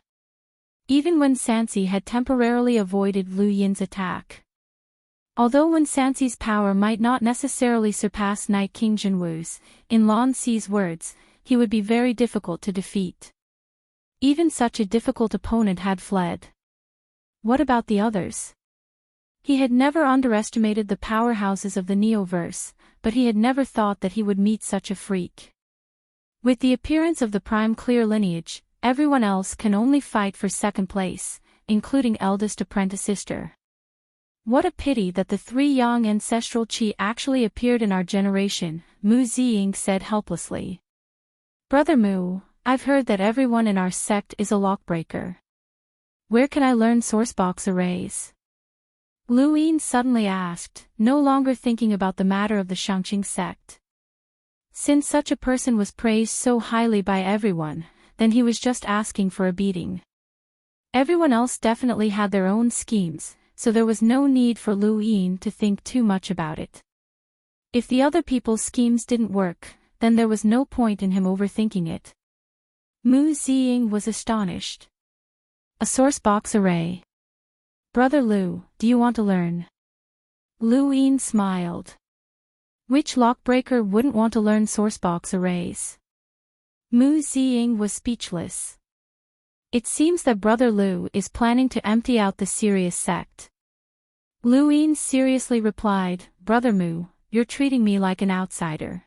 Even when Sansi had temporarily avoided Lu Yin's attack. Although Wen Sansi's power might not necessarily surpass Night King Jinwu's, in Lan Si's words, he would be very difficult to defeat. Even such a difficult opponent had fled. What about the others? He had never underestimated the powerhouses of the Neoverse, but he had never thought that he would meet such a freak. With the appearance of the prime clear lineage, everyone else can only fight for second place, including eldest apprentice sister. What a pity that the 3 Yang Ancestral Qi actually appeared in our generation, Mu Ziying said helplessly. Brother Mu, I've heard that everyone in our sect is a lockbreaker. Where can I learn sourcebox arrays? Lu Yin suddenly asked, no longer thinking about the matter of the Shangqing sect. Since such a person was praised so highly by everyone, then he was just asking for a beating. Everyone else definitely had their own schemes, so there was no need for Lu Yin to think too much about it. If the other people's schemes didn't work, then there was no point in him overthinking it. Mu Ziying was astonished. A sourcebox array. Brother Lu, do you want to learn? Lu Yin smiled. Which lockbreaker wouldn't want to learn sourcebox arrays? Mu Ziying was speechless. It seems that Brother Lu is planning to empty out the Sirius sect. Lu Yin seriously replied, Brother Mu, you're treating me like an outsider.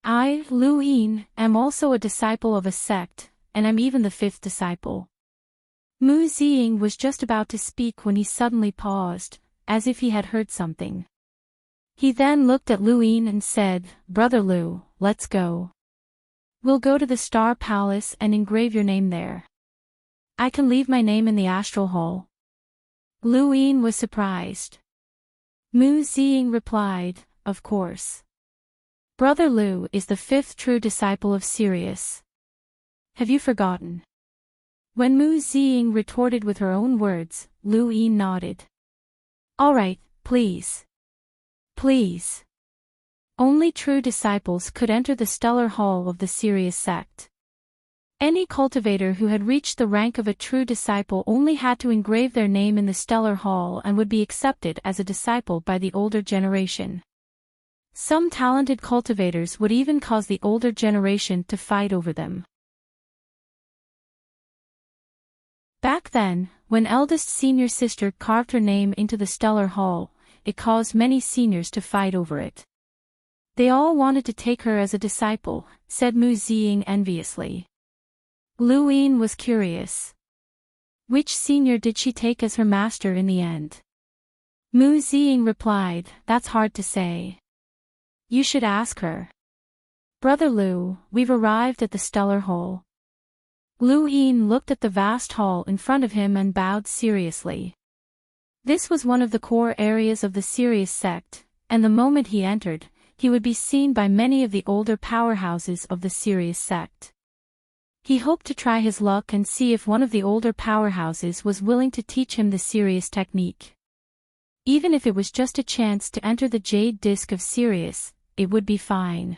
I, Lu Yin, am also a disciple of a sect, and I'm even the 5th disciple. Mu Ziying was just about to speak when he suddenly paused, as if he had heard something. He then looked at Lu Yin and said, Brother Lu, let's go. We'll go to the Star Palace and engrave your name there. I can leave my name in the Astral Hall. Lu Yin was surprised. Mu Ziying replied, of course. Brother Lu is the 5th true disciple of Sirius. Have you forgotten? When Mu Ziying retorted with her own words, Lu Yin nodded. All right, please. Please. Only true disciples could enter the stellar hall of the Sirius sect. Any cultivator who had reached the rank of a true disciple only had to engrave their name in the stellar hall and would be accepted as a disciple by the older generation. Some talented cultivators would even cause the older generation to fight over them. Back then, when eldest senior sister carved her name into the stellar hall, it caused many seniors to fight over it. They all wanted to take her as a disciple, said Mu Ziying enviously. Lu Yin was curious. Which senior did she take as her master in the end? Mu Ziying replied, that's hard to say. You should ask her. Brother Lu, we've arrived at the stellar hall. Lu Yin looked at the vast hall in front of him and bowed seriously. This was one of the core areas of the Sirius sect, and the moment he entered, he would be seen by many of the older powerhouses of the Sirius sect. He hoped to try his luck and see if one of the older powerhouses was willing to teach him the Sirius technique. Even if it was just a chance to enter the Jade Disc of Sirius, it would be fine.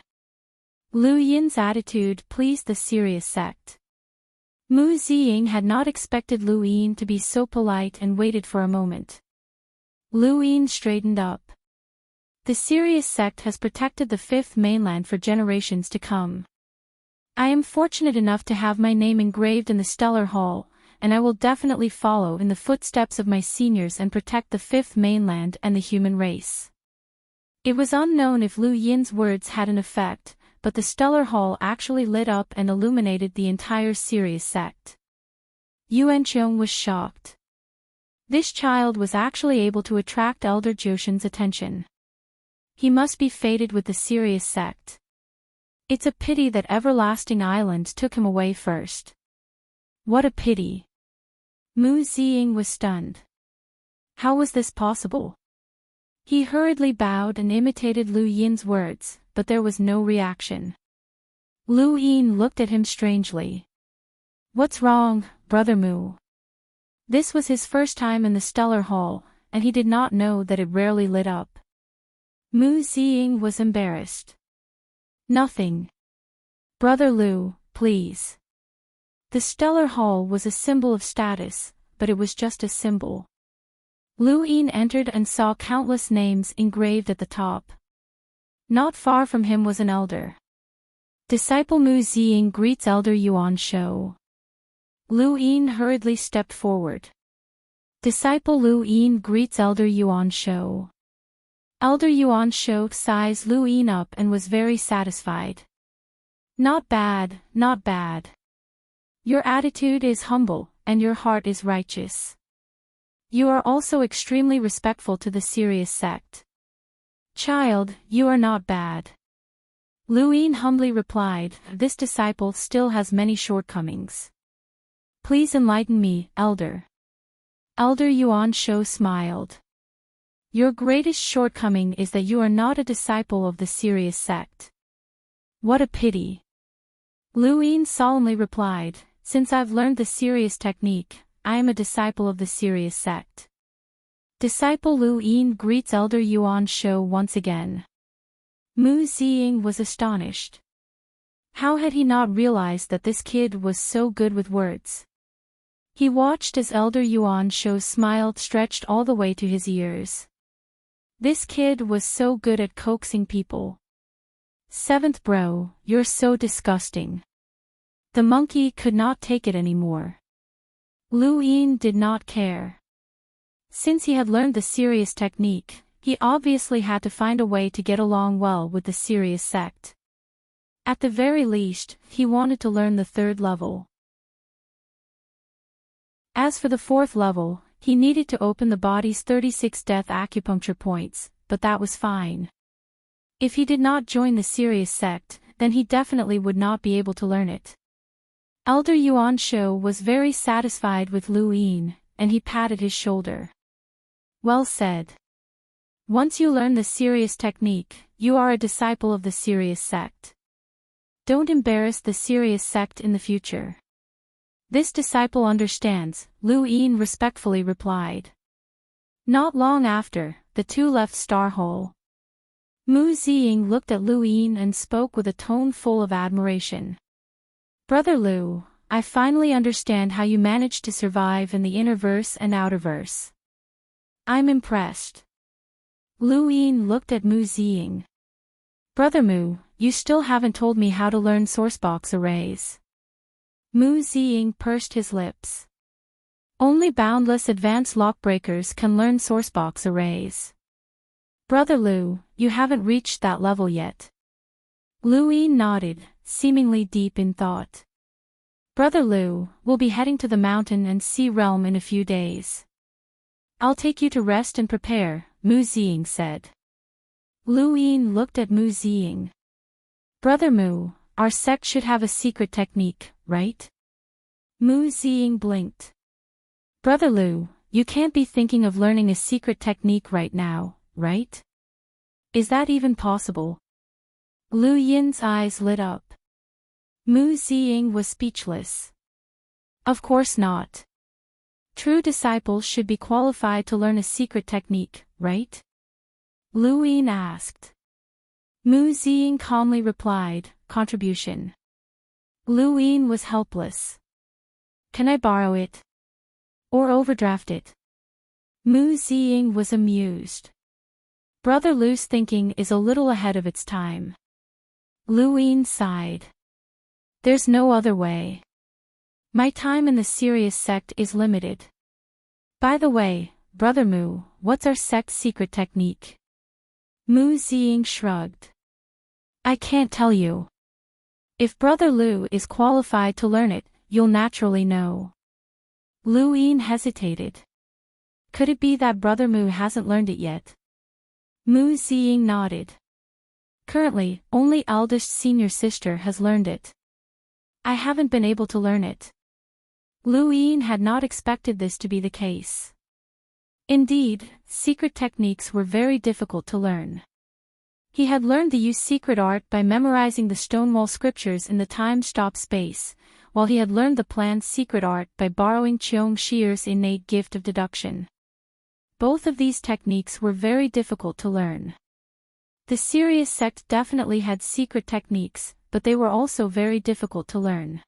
Lu Yin's attitude pleased the Sirius sect. Mu Ziying had not expected Lu Yin to be so polite and waited for a moment. Lu Yin straightened up. The Sirius sect has protected the fifth mainland for generations to come. I am fortunate enough to have my name engraved in the stellar hall, and I will definitely follow in the footsteps of my seniors and protect the fifth mainland and the human race. It was unknown if Lu Yin's words had an effect, but the stellar hall actually lit up and illuminated the entire Sirius sect. Yuan Qiong was shocked. This child was actually able to attract Elder Jioshan's attention. He must be fated with the Sirius sect. It's a pity that Everlasting Island took him away first. What a pity. Mu Ziying was stunned. How was this possible? He hurriedly bowed and imitated Lu Yin's words, but there was no reaction. Lu Yin looked at him strangely. What's wrong, Brother Mu? This was his first time in the stellar hall, and he did not know that it rarely lit up. Mu Ziying was embarrassed. Nothing. Brother Lu, please. The stellar hall was a symbol of status, but it was just a symbol. Lu Yin entered and saw countless names engraved at the top. Not far from him was an elder. Disciple Mu Ziying greets Elder Yuan Shou. Lu Yin hurriedly stepped forward. Disciple Lu Yin greets Elder Yuan Shou. Elder Yuan Shou sized Lu Yin up and was very satisfied. Not bad, not bad. Your attitude is humble, and your heart is righteous. You are also extremely respectful to the Sirius sect. Child, you are not bad. Lu Yin humbly replied, this disciple still has many shortcomings. Please enlighten me, Elder. Elder Yuan Shou smiled. Your greatest shortcoming is that you are not a disciple of the Sirius sect. What a pity. Lu Yin solemnly replied, since I've learned the Sirius technique, I am a disciple of the Sirius sect. Disciple Lu Yin greets Elder Yuan Shou once again. Mu Ziying was astonished. How had he not realized that this kid was so good with words? He watched as Elder Yuan Shou's smile stretched all the way to his ears. This kid was so good at coaxing people. Seventh bro, you're so disgusting. The monkey could not take it anymore. Lu Yin did not care. Since he had learned the Sirius technique, he obviously had to find a way to get along well with the Sirius sect. At the very least, he wanted to learn the third level. As for the fourth level, he needed to open the body's 36 death acupuncture points, but that was fine. If he did not join the Sirius sect, then he definitely would not be able to learn it. Elder Yuan Shou was very satisfied with Lu Yin, and he patted his shoulder. Well said. Once you learn the Sirius technique, you are a disciple of the Sirius sect. Don't embarrass the Sirius sect in the future. This disciple understands, Lu Yin respectfully replied. Not long after, the two left Star Hole. Mu Ziying looked at Lu Yin and spoke with a tone full of admiration. Brother Lu, I finally understand how you managed to survive in the innerverse and outerverse. I'm impressed. Lu Yin looked at Mu Ziying. Brother Mu, you still haven't told me how to learn sourcebox arrays. Mu Ziying pursed his lips. Only boundless advanced lockbreakers can learn sourcebox arrays. Brother Lu, you haven't reached that level yet. Lu Yin nodded, seemingly deep in thought. Brother Lu, we'll be heading to the mountain and sea realm in a few days. I'll take you to rest and prepare, Mu Ziying said. Lu Yin looked at Mu Ziying. Brother Mu, our sect should have a secret technique, right? Mu Ziying blinked. Brother Lu, you can't be thinking of learning a secret technique right now, right? Is that even possible? Lu Yin's eyes lit up. Mu Ziying was speechless. Of course not. True disciples should be qualified to learn a secret technique, right? Lu Yin asked. Mu Ziying calmly replied, contribution. Lu Yin was helpless. Can I borrow it? Or overdraft it? Mu Ziying was amused. Brother Lu's thinking is a little ahead of its time. Lu Yin sighed. There's no other way. My time in the serious sect is limited. By the way, Brother Mu, what's our sect's secret technique? Mu Ziying shrugged. I can't tell you. If Brother Lu is qualified to learn it, you'll naturally know. Lu Yin hesitated. Could it be that Brother Mu hasn't learned it yet? Mu Ziying nodded. Currently, only eldest senior sister has learned it. I haven't been able to learn it. Lu Yin had not expected this to be the case. Indeed, secret techniques were very difficult to learn. He had learned the Yu's secret art by memorizing the Stonewall scriptures in the time-stop space, while he had learned the plan's secret art by borrowing Cheong Shir's innate gift of deduction. Both of these techniques were very difficult to learn. The serious sect definitely had secret techniques, but they were also very difficult to learn.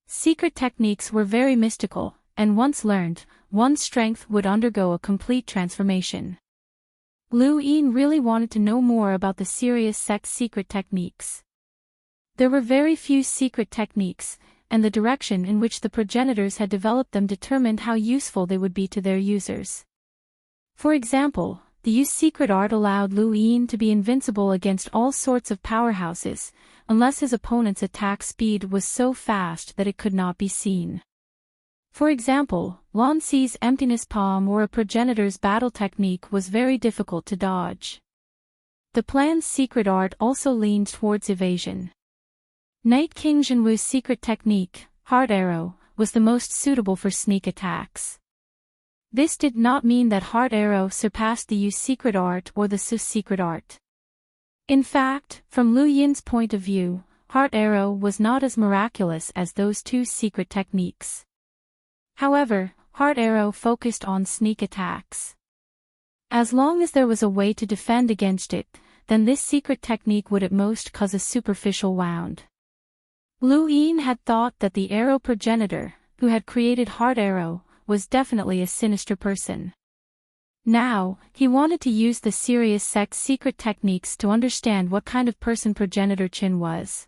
Secret techniques were very mystical, and once learned, one's strength would undergo a complete transformation. Lu Yin really wanted to know more about the serious sect's secret techniques. There were very few secret techniques, and the direction in which the progenitors had developed them determined how useful they would be to their users. For example, the Yu's secret art allowed Lu Yin to be invincible against all sorts of powerhouses, unless his opponent's attack speed was so fast that it could not be seen. For example, Lan Si's emptiness palm or a progenitor's battle technique was very difficult to dodge. The plan's secret art also leaned towards evasion. Night King Zhenwu's secret technique, Heart Arrow, was the most suitable for sneak attacks. This did not mean that Heart Arrow surpassed the Yu's secret art or the Su's secret art. In fact, from Lu Yin's point of view, Heart Arrow was not as miraculous as those two secret techniques. However, Heart Arrow focused on sneak attacks. As long as there was a way to defend against it, then this secret technique would at most cause a superficial wound. Lu Yin had thought that the arrow progenitor, who had created Heart Arrow, was definitely a sinister person. Now, he wanted to use the serious sect's secret techniques to understand what kind of person progenitor Qin was.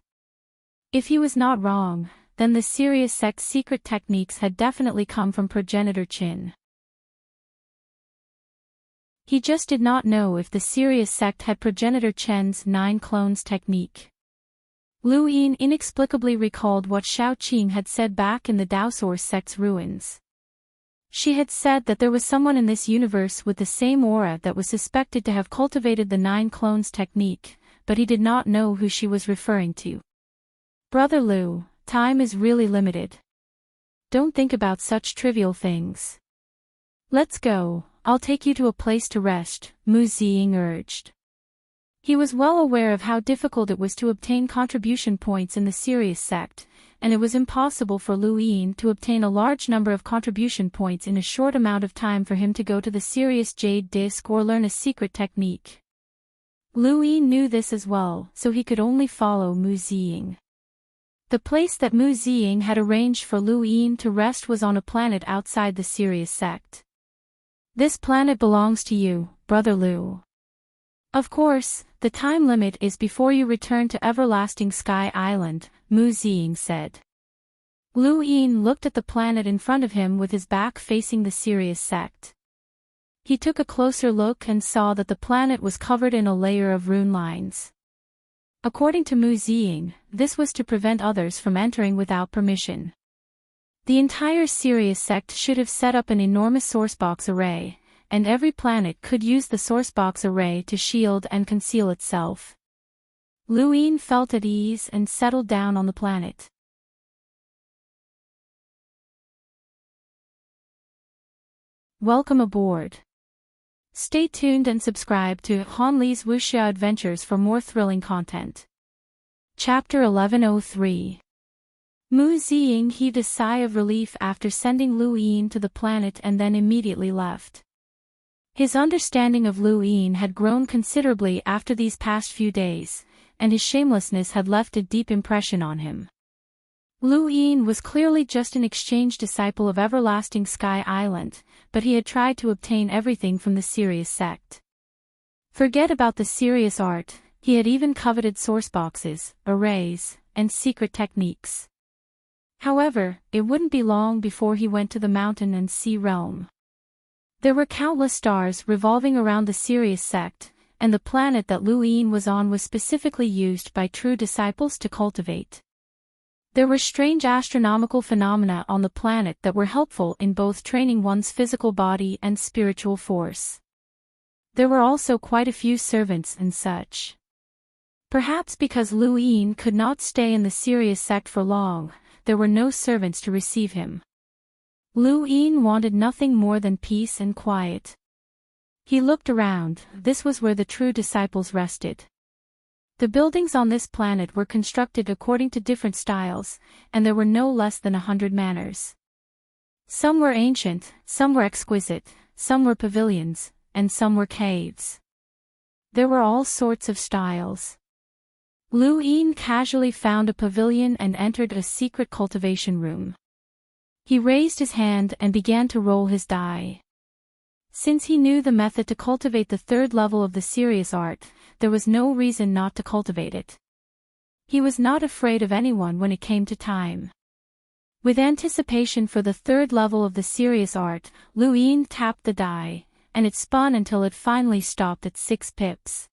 If he was not wrong, then the serious sect's secret techniques had definitely come from progenitor Qin. He just did not know if the serious sect had progenitor Chen's 9 clones technique. Lu Yin inexplicably recalled what Shao Qing had said back in the Daosaur sect's ruins. She had said that there was someone in this universe with the same aura that was suspected to have cultivated the 9 clones technique, but he did not know who she was referring to. Brother Lu, time is really limited. Don't think about such trivial things. Let's go, I'll take you to a place to rest, Mu Ziying urged. He was well aware of how difficult it was to obtain contribution points in the serious sect, and it was impossible for Lu Yin to obtain a large number of contribution points in a short amount of time for him to go to the Sirius Jade Disk or learn a secret technique. Lu Yin knew this as well, so he could only follow Mu Ziying. The place that Mu Ziying had arranged for Lu Yin to rest was on a planet outside the Sirius sect. This planet belongs to you, Brother Lu. Of course, the time limit is before you return to Everlasting Sky Island, Mu Ziying said. Lu Yin looked at the planet in front of him with his back facing the Sirius sect. He took a closer look and saw that the planet was covered in a layer of rune lines. According to Mu Ziying, this was to prevent others from entering without permission. The entire Sirius sect should have set up an enormous sourcebox array, and every planet could use the sourcebox array to shield and conceal itself. Lu Yin felt at ease and settled down on the planet. Welcome aboard. Stay tuned and subscribe to Han Li's Wuxia Adventures for more thrilling content. Chapter 1103. Mu Ziying heaved a sigh of relief after sending Lu Yin to the planet and then immediately left. His understanding of Lu Yin had grown considerably after these past few days, and his shamelessness had left a deep impression on him. Lu Yin was clearly just an exchange disciple of Everlasting Sky Island, but he had tried to obtain everything from the Sirius sect. Forget about the serious art, he had even coveted sourceboxes, arrays, and secret techniques. However, it wouldn't be long before he went to the mountain and sea realm. There were countless stars revolving around the Sirius sect, and the planet that Lu Yin was on was specifically used by true disciples to cultivate. There were strange astronomical phenomena on the planet that were helpful in both training one's physical body and spiritual force. There were also quite a few servants and such. Perhaps because Lu Yin could not stay in the Sirius sect for long, there were no servants to receive him. Lu Yin wanted nothing more than peace and quiet. He looked around, this was where the true disciples rested. The buildings on this planet were constructed according to different styles, and there were no less than 100 manors. Some were ancient, some were exquisite, some were pavilions, and some were caves. There were all sorts of styles. Lu Yin casually found a pavilion and entered a secret cultivation room. He raised his hand and began to roll his die. Since he knew the method to cultivate the third level of the Sirius art, there was no reason not to cultivate it. He was not afraid of anyone when it came to time. With anticipation for the third level of the Sirius art, Lu Yin tapped the die, and it spun until it finally stopped at 6 pips.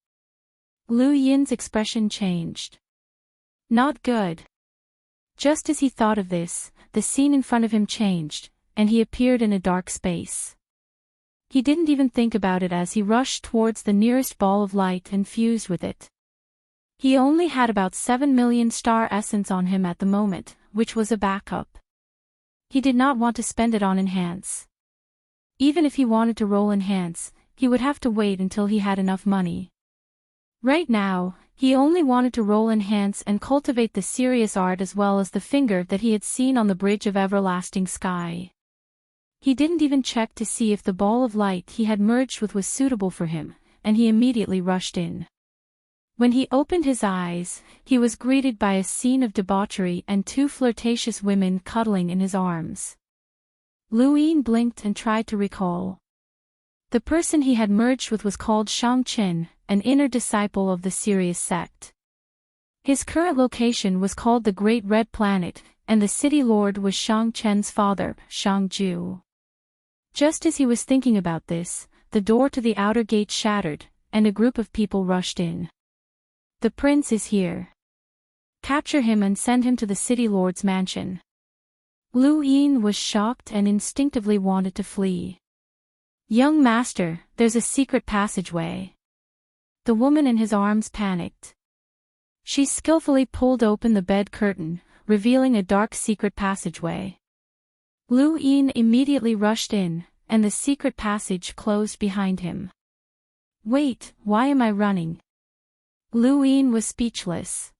Lu Yin's expression changed. Not good. Just as he thought of this, the scene in front of him changed, and he appeared in a dark space. He didn't even think about it as he rushed towards the nearest ball of light and fused with it. He only had about 7 million star essence on him at the moment, which was a backup. He did not want to spend it on enhance. Even if he wanted to roll enhance, he would have to wait until he had enough money. Right now, he only wanted to roll enhance and cultivate the Sirius art as well as the finger that he had seen on the bridge of Everlasting Sky. He didn't even check to see if the ball of light he had merged with was suitable for him, and he immediately rushed in. When he opened his eyes, he was greeted by a scene of debauchery and 2 flirtatious women cuddling in his arms. Lu Yin blinked and tried to recall. The person he had merged with was called Shang Qin, an inner disciple of the Sirius sect. His current location was called the Great Red Planet, and the city lord was Shang Chen's father, Shang Ju. Just as he was thinking about this, the door to the outer gate shattered, and a group of people rushed in. The prince is here. Capture him and send him to the city lord's mansion. Lu Yin was shocked and instinctively wanted to flee. Young master, there's a secret passageway. The woman in his arms panicked. She skillfully pulled open the bed curtain, revealing a dark secret passageway. Lu Yin immediately rushed in, and the secret passage closed behind him. Wait, why am I running? Lu Yin was speechless.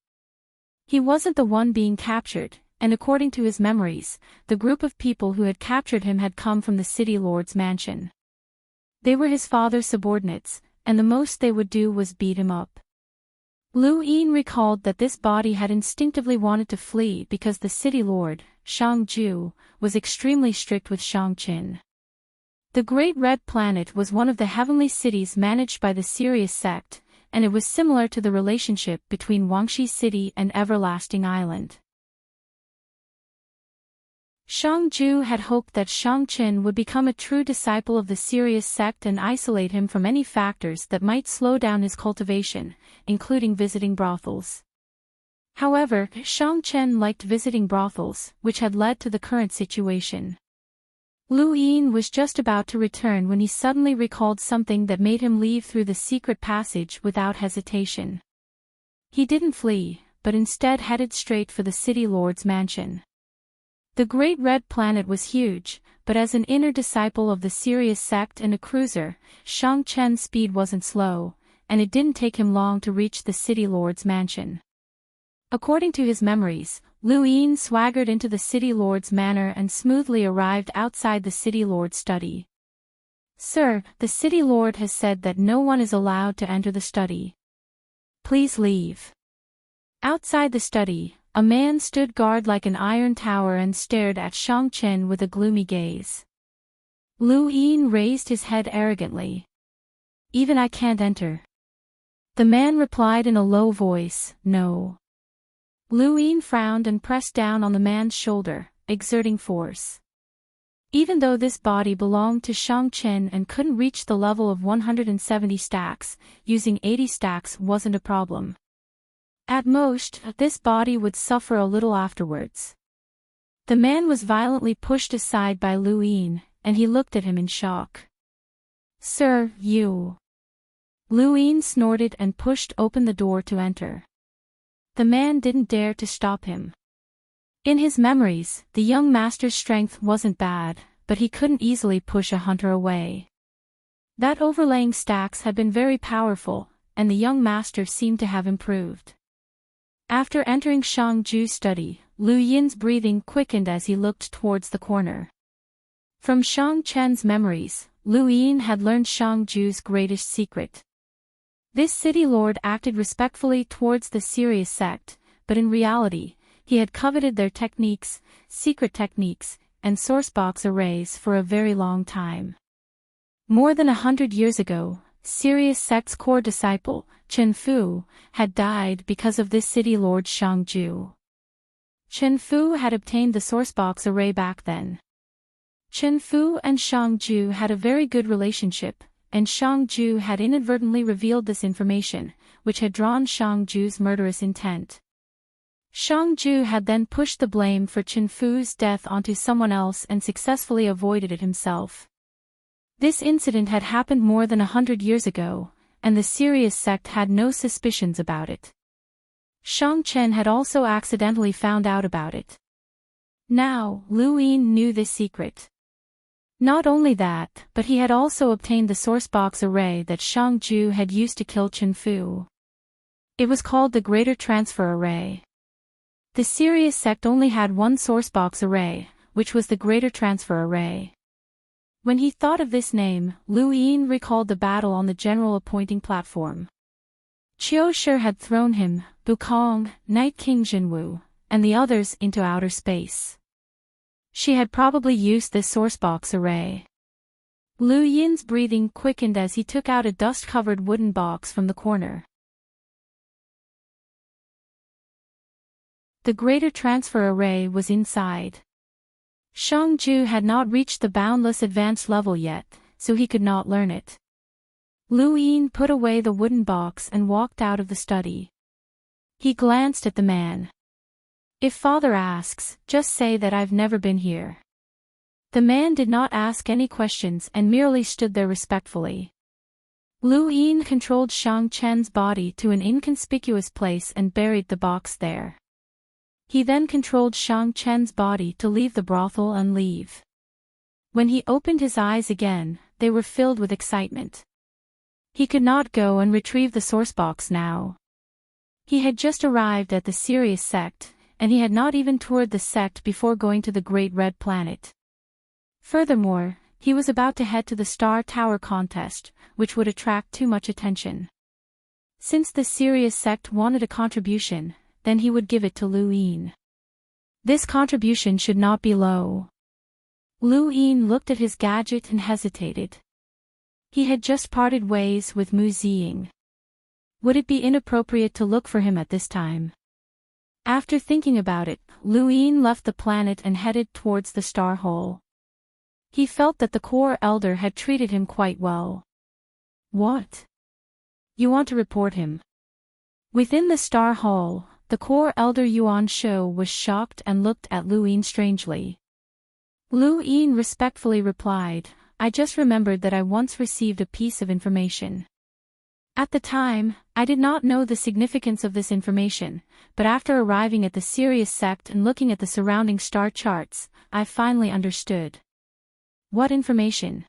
He wasn't the one being captured, and according to his memories, the group of people who had captured him had come from the city lord's mansion. They were his father's subordinates, and the most they would do was beat him up. Lu Yin recalled that this body had instinctively wanted to flee because the city lord, Shang Ju, was extremely strict with Shang Qin. The Great Red Planet was one of the heavenly cities managed by the Sirius sect, and it was similar to the relationship between Wangxi City and Everlasting Island. Shang Ju had hoped that Shang Qin would become a true disciple of the Sirius sect and isolate him from any factors that might slow down his cultivation, including visiting brothels. However, Shang Qin liked visiting brothels, which had led to the current situation. Lu Yin was just about to return when he suddenly recalled something that made him leave through the secret passage without hesitation. He didn't flee, but instead headed straight for the city lord's mansion. The Great Red Planet was huge, but as an inner disciple of the Sirius sect and a cruiser, Shang Qin's speed wasn't slow, and it didn't take him long to reach the city lord's mansion. According to his memories, Lu Yin swaggered into the city lord's manor and smoothly arrived outside the city lord's study. "Sir, the city lord has said that no one is allowed to enter the study. Please leave." Outside the study, a man stood guard like an iron tower and stared at Shang Qin with a gloomy gaze. Lu Yin raised his head arrogantly. "Even I can't enter." The man replied in a low voice, "No." Lu Yin frowned and pressed down on the man's shoulder, exerting force. Even though this body belonged to Shang Qin and couldn't reach the level of 170 stacks, using 80 stacks wasn't a problem. At most, this body would suffer a little afterwards. The man was violently pushed aside by Lu Yin, and he looked at him in shock. "Sir, you..." Lu Yin snorted and pushed open the door to enter. The man didn't dare to stop him. In his memories, the young master's strength wasn't bad, but he couldn't easily push a hunter away. That overlaying stacks had been very powerful, and the young master seemed to have improved. After entering Shang Ju's study, Lu Yin's breathing quickened as he looked towards the corner. From Shang Chen's memories, Lu Yin had learned Shang Ju's greatest secret. This city lord acted respectfully towards the Sirius sect, but in reality, he had coveted their techniques, secret techniques, and sourcebox arrays for a very long time. More than 100 years ago, Sirius sect's core disciple, Chen Fu, had died because of this city lord Shang Ju. Chen Fu had obtained the sourcebox array back then. Chen Fu and Shang Ju had a very good relationship, and Shang Ju had inadvertently revealed this information, which had drawn Shang Ju's murderous intent. Shang Ju had then pushed the blame for Chen Fu's death onto someone else and successfully avoided it himself. This incident had happened more than 100 years ago, and the Sirius sect had no suspicions about it. Shang Chen had also accidentally found out about it. Now, Lu Yin knew this secret. Not only that, but he had also obtained the sourcebox array that Shang Ju had used to kill Chen Fu. It was called the Greater Transfer Array. The Sirius sect only had one sourcebox array, which was the Greater Transfer Array. When he thought of this name, Lu Yin recalled the battle on the general appointing platform. Qiu Shi had thrown him, Bukong, Night King Jinwu, and the others into outer space. She had probably used this sourcebox array. Lu Yin's breathing quickened as he took out a dust-covered wooden box from the corner. The Greater Transfer Array was inside. Shang Ju had not reached the boundless advanced level yet, so he could not learn it. Lu Yin put away the wooden box and walked out of the study. He glanced at the man. "If father asks, just say that I've never been here." The man did not ask any questions and merely stood there respectfully. Lu Yin controlled Shang Chen's body to an inconspicuous place and buried the box there. He then controlled Shang Chen's body to leave the brothel and leave. When he opened his eyes again, they were filled with excitement. He could not go and retrieve the sourcebox now. He had just arrived at the Sirius sect, and he had not even toured the sect before going to the Great Red Planet. Furthermore, he was about to head to the Star Tower contest, which would attract too much attention. Since the Sirius sect wanted a contribution, then he would give it to Lu Yin. This contribution should not be low. Lu Yin looked at his gadget and hesitated. He had just parted ways with Mu Ziying. Would it be inappropriate to look for him at this time? After thinking about it, Lu Yin left the planet and headed towards the star hole. He felt that the core elder had treated him quite well. What? You want to report him? Within the star hall, the core elder Yuan Shou was shocked and looked at Lu Yin strangely. Lu Yin respectfully replied, I just remembered that I once received a piece of information. At the time, I did not know the significance of this information, but after arriving at the Sirius sect and looking at the surrounding star charts, I finally understood. What information?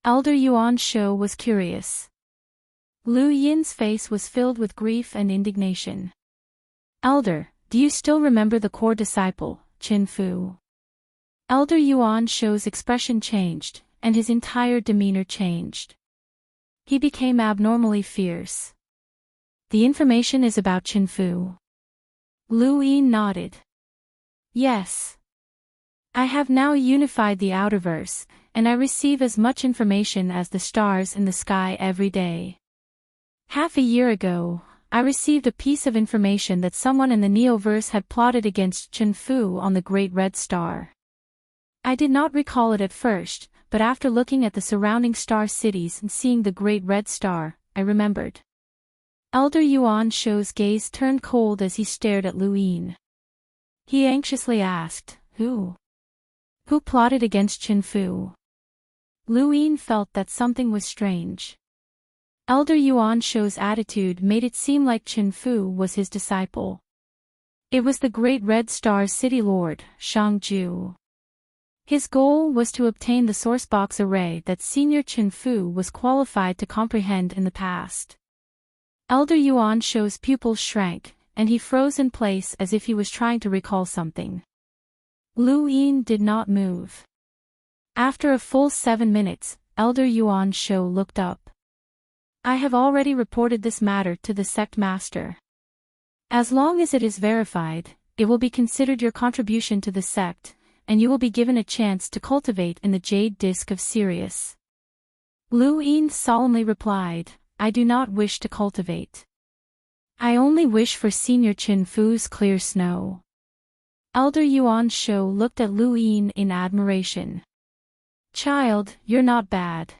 Elder Yuan Shou was curious. Lu Yin's face was filled with grief and indignation. Elder, do you still remember the core disciple, Qin Fu? Elder Yuan Shou's expression changed, and his entire demeanor changed. He became abnormally fierce. The information is about Qin Fu. Lu Yin nodded. Yes. I have now unified the outerverse, and I receive as much information as the stars in the sky every day. Half a year ago, I received a piece of information that someone in the Neoverse had plotted against Qin Fu on the Great Red Star. I did not recall it at first, but after looking at the surrounding star cities and seeing the Great Red Star, I remembered. Elder Yuan Shou's gaze turned cold as he stared at Lu Yin. He anxiously asked, Who? Who plotted against Qin Fu? Lu Yin felt that something was strange. Elder Yuan Shou's attitude made it seem like Qin Fu was his disciple. It was the Great Red Star's city lord, Shang Ju. His goal was to obtain the sourcebox array that Senior Qin Fu was qualified to comprehend in the past. Elder Yuan Shou's pupils shrank, and he froze in place as if he was trying to recall something. Lu Yin did not move. After a full 7 minutes, Elder Yuan Shou looked up. I have already reported this matter to the sect master. As long as it is verified, it will be considered your contribution to the sect, and you will be given a chance to cultivate in the Jade Disk of Sirius. Lu Yin solemnly replied, I do not wish to cultivate. I only wish for Senior Qin Fu's clear snow. Elder Yuan Shou looked at Lu Yin in admiration. Child, you're not bad.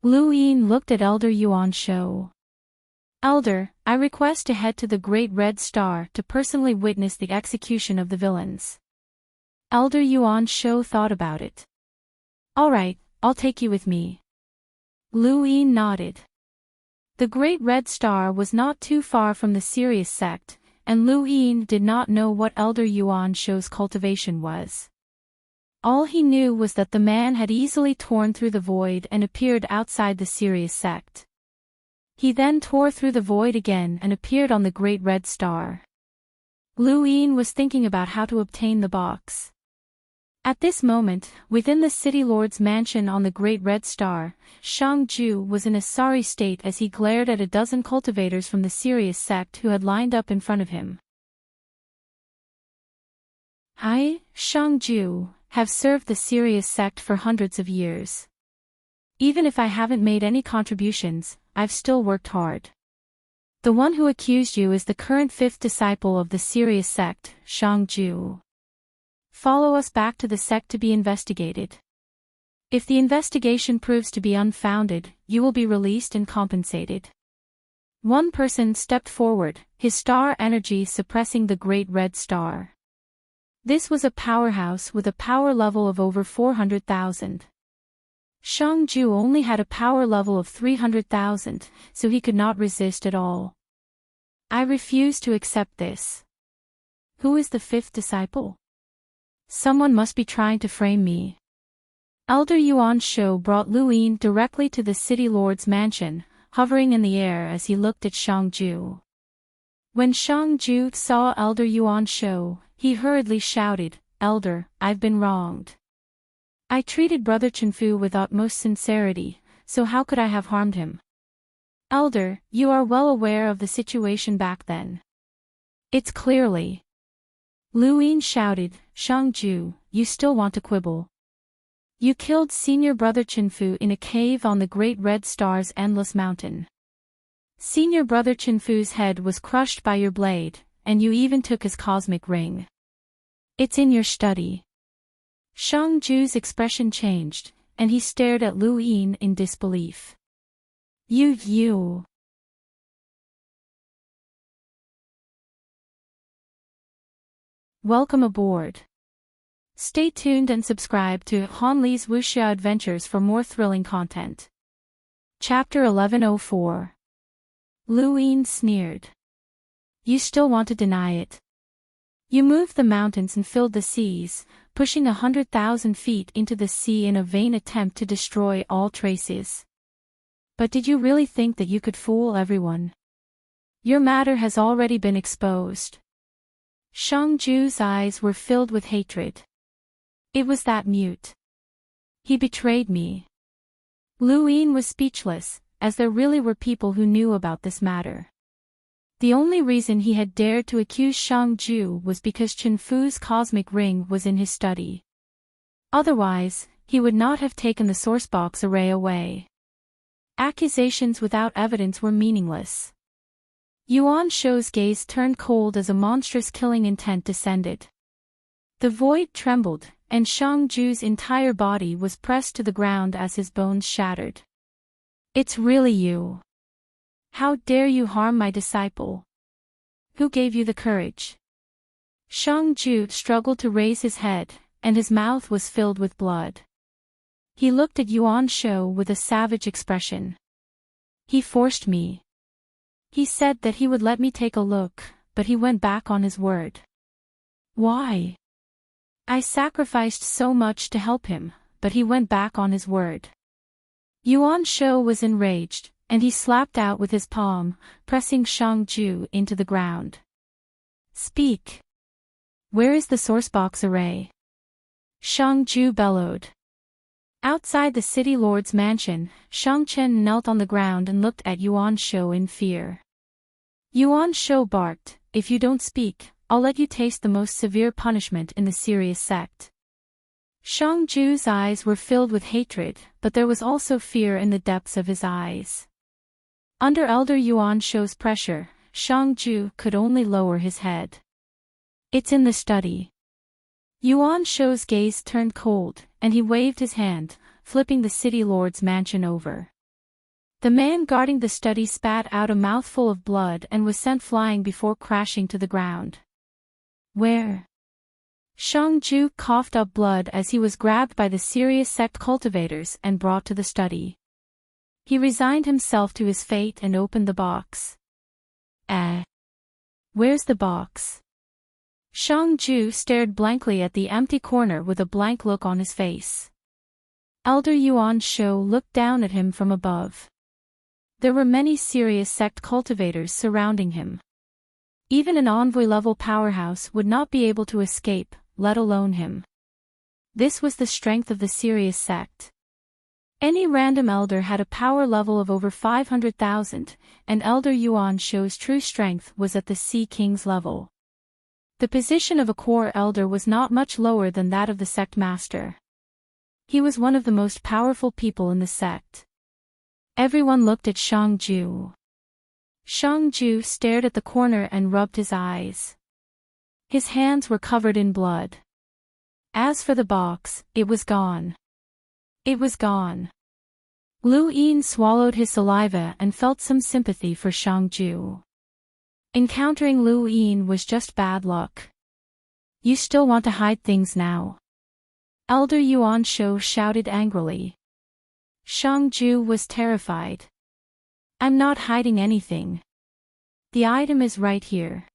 Lu Yin looked at Elder Yuan Shou. Elder, I request to head to the Great Red Star to personally witness the execution of the villains. Elder Yuan Shou thought about it. All right, I'll take you with me. Lu Yin nodded. The Great Red Star was not too far from the Sirius sect, and Lu Yin did not know what Elder Yuan Shou's cultivation was. All he knew was that the man had easily torn through the void and appeared outside the Sirius sect. He then tore through the void again and appeared on the Great Red Star. Lu Yin was thinking about how to obtain the box. At this moment, within the City Lord's mansion on the Great Red Star, Shang Ju was in a sorry state as he glared at a dozen cultivators from the Sirius sect who had lined up in front of him. I, Shang Ju, have served the Sirius sect for hundreds of years. Even if I haven't made any contributions, I've still worked hard. The one who accused you is the current 5th disciple of the Sirius sect, Shang Ju. Follow us back to the sect to be investigated. If the investigation proves to be unfounded, you will be released and compensated. One person stepped forward, his star energy suppressing the Great Red Star. This was a powerhouse with a power level of over 400,000. Shang Ju only had a power level of 300,000, so he could not resist at all. I refuse to accept this. Who is the 5th disciple? Someone must be trying to frame me. Elder Yuan Shou brought Lu Yin directly to the City Lord's mansion, hovering in the air as he looked at Shang Ju. When Shang-ju saw Elder Yuan Shou, he hurriedly shouted, "Elder, I've been wronged. I treated Brother Chenfu with utmost sincerity, so how could I have harmed him? Elder, you are well aware of the situation back then. It's clearly." Lu Yin shouted, "Shang-ju, you still want to quibble? You killed Senior Brother Chenfu in a cave on the Great Red Star's Endless Mountain. Senior Brother Chenfu's head was crushed by your blade, and you even took his cosmic ring. It's in your study." Shang-ju's expression changed, and he stared at Lu Yin in disbelief. You. Welcome aboard. Stay tuned and subscribe to Han Li's Wuxia Adventures for more thrilling content. Chapter 1104. Lu Yin sneered. "You still want to deny it? You moved the mountains and filled the seas, pushing 100,000 feet into the sea in a vain attempt to destroy all traces. But did you really think that you could fool everyone? Your matter has already been exposed." Shang-ju's eyes were filled with hatred. It was that mute. He betrayed me. Lu Yin was speechless, as there really were people who knew about this matter. The only reason he had dared to accuse Shang-ju was because Chenfu's cosmic ring was in his study. Otherwise, he would not have taken the sourcebox array away. Accusations without evidence were meaningless. Yuan Shou's gaze turned cold as a monstrous killing intent descended. The void trembled, and Shang-ju's entire body was pressed to the ground as his bones shattered. "It's really you. How dare you harm my disciple? Who gave you the courage?" Shang-ju struggled to raise his head, and his mouth was filled with blood. He looked at Yuan Shou with a savage expression. "He forced me. He said that he would let me take a look, but he went back on his word. Why? I sacrificed so much to help him, but he went back on his word." Yuan Shou was enraged, and he slapped out with his palm, pressing Shang-ju into the ground. "Speak. Where is the sourcebox array?" Shang-ju bellowed. Outside the city lord's mansion, Shang-chen knelt on the ground and looked at Yuan Shou in fear. Yuan Shou barked, "If you don't speak, I'll let you taste the most severe punishment in the serious sect." Shang-ju's eyes were filled with hatred, but there was also fear in the depths of his eyes. Under Elder Yuan Shou's pressure, Shang-ju could only lower his head. "It's in the study." Yuan Shou's gaze turned cold, and he waved his hand, flipping the city lord's mansion over. The man guarding the study spat out a mouthful of blood and was sent flying before crashing to the ground. "Where?" Shang-ju coughed up blood as he was grabbed by the serious sect cultivators and brought to the study. He resigned himself to his fate and opened the box. Where's the box?" Shang-ju stared blankly at the empty corner with a blank look on his face. Elder Yuan Shou looked down at him from above. There were many serious sect cultivators surrounding him. Even an envoy-level powerhouse would not be able to escape, let alone him. This was the strength of the serious sect. Any random elder had a power level of over 500,000, and Elder Yuan Shou's true strength was at the Sea King's level. The position of a core elder was not much lower than that of the sect master. He was one of the most powerful people in the sect. Everyone looked at Shang-ju. Shang-ju stared at the corner and rubbed his eyes. His hands were covered in blood. As for the box, it was gone. It was gone. Lu Yin swallowed his saliva and felt some sympathy for Shang-ju. Encountering Lu Yin was just bad luck. "You still want to hide things now?" Elder Yuan Shou shouted angrily. Shang-ju was terrified. "I'm not hiding anything. The item is right here."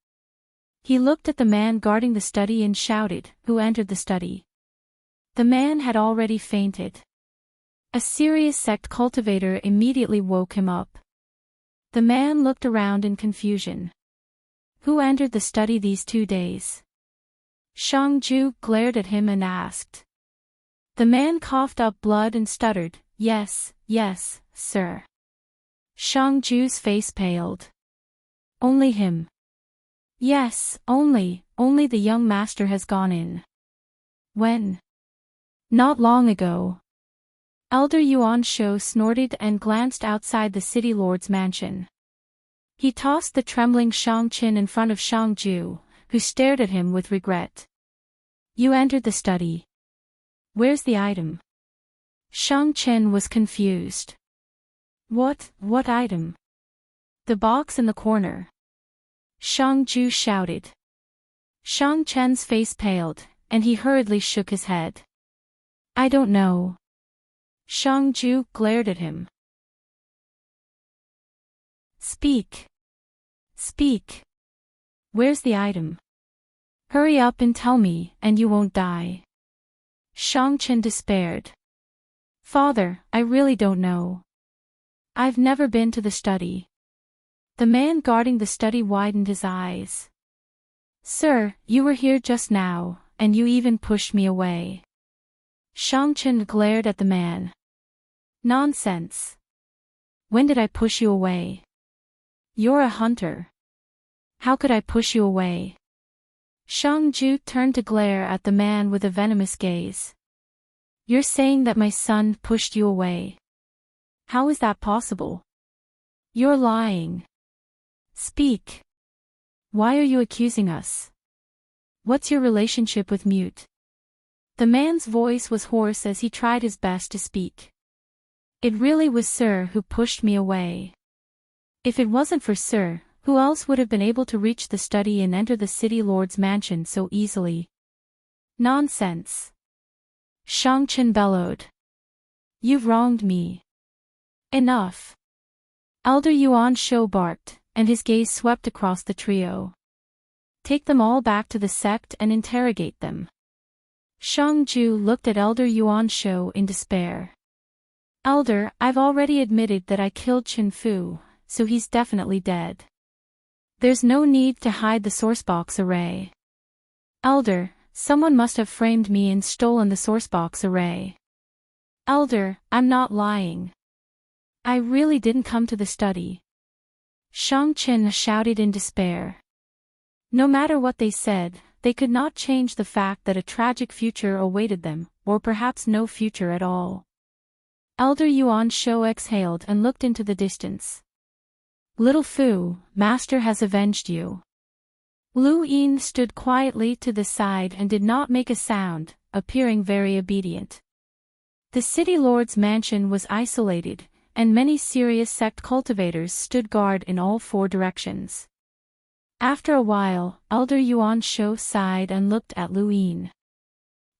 He looked at the man guarding the study and shouted, "Who entered the study?" The man had already fainted. A serious sect cultivator immediately woke him up. The man looked around in confusion. Who entered the study these 2 days? Shang-ju glared at him and asked. The man coughed up blood and stuttered, Yes, sir. Shang-ju's face paled. Only him. Yes, only the young master has gone in. When? Not long ago. Elder Yuan Shou snorted and glanced outside the city lord's mansion. He tossed the trembling Shang Qin in front of Shang-ju, who stared at him with regret. You entered the study. Where's the item? Shang Qin was confused. What item? The box in the corner. Shang-ju shouted. Shang Chen's face paled, and he hurriedly shook his head. I don't know. Shang-ju glared at him. Speak. Where's the item? Hurry up and tell me, and you won't die. Shang Chen despaired. Father, I really don't know. I've never been to the study. The man guarding the study widened his eyes. Sir, you were here just now, and you even pushed me away. Shang Chen glared at the man. Nonsense. When did I push you away? You're a hunter. How could I push you away? Shang-ju turned to glare at the man with a venomous gaze. You're saying that my son pushed you away. How is that possible? You're lying. Speak. Why are you accusing us? What's your relationship with Mute? The man's voice was hoarse as he tried his best to speak. It really was Sir who pushed me away. If it wasn't for Sir, who else would have been able to reach the study and enter the city lord's mansion so easily? Nonsense. Shang Chen bellowed. You've wronged me. Enough. Elder Yuan Shou barked, and his gaze swept across the trio. Take them all back to the sect and interrogate them. Shang-ju looked at Elder Yuan Shou in despair. Elder, I've already admitted that I killed Qin Fu, so he's definitely dead. There's no need to hide the sourcebox array. Elder, someone must have framed me and stolen the sourcebox array. Elder, I'm not lying. I really didn't come to the study. Shang Qin shouted in despair. No matter what they said, they could not change the fact that a tragic future awaited them, or perhaps no future at all. Elder Yuan Shou exhaled and looked into the distance. Little Fu, Master has avenged you. Lu Yin stood quietly to the side and did not make a sound, appearing very obedient. The city lord's mansion was isolated, and many serious sect cultivators stood guard in all 4 directions. After a while, Elder Yuan Shou sighed and looked at Lu Yin.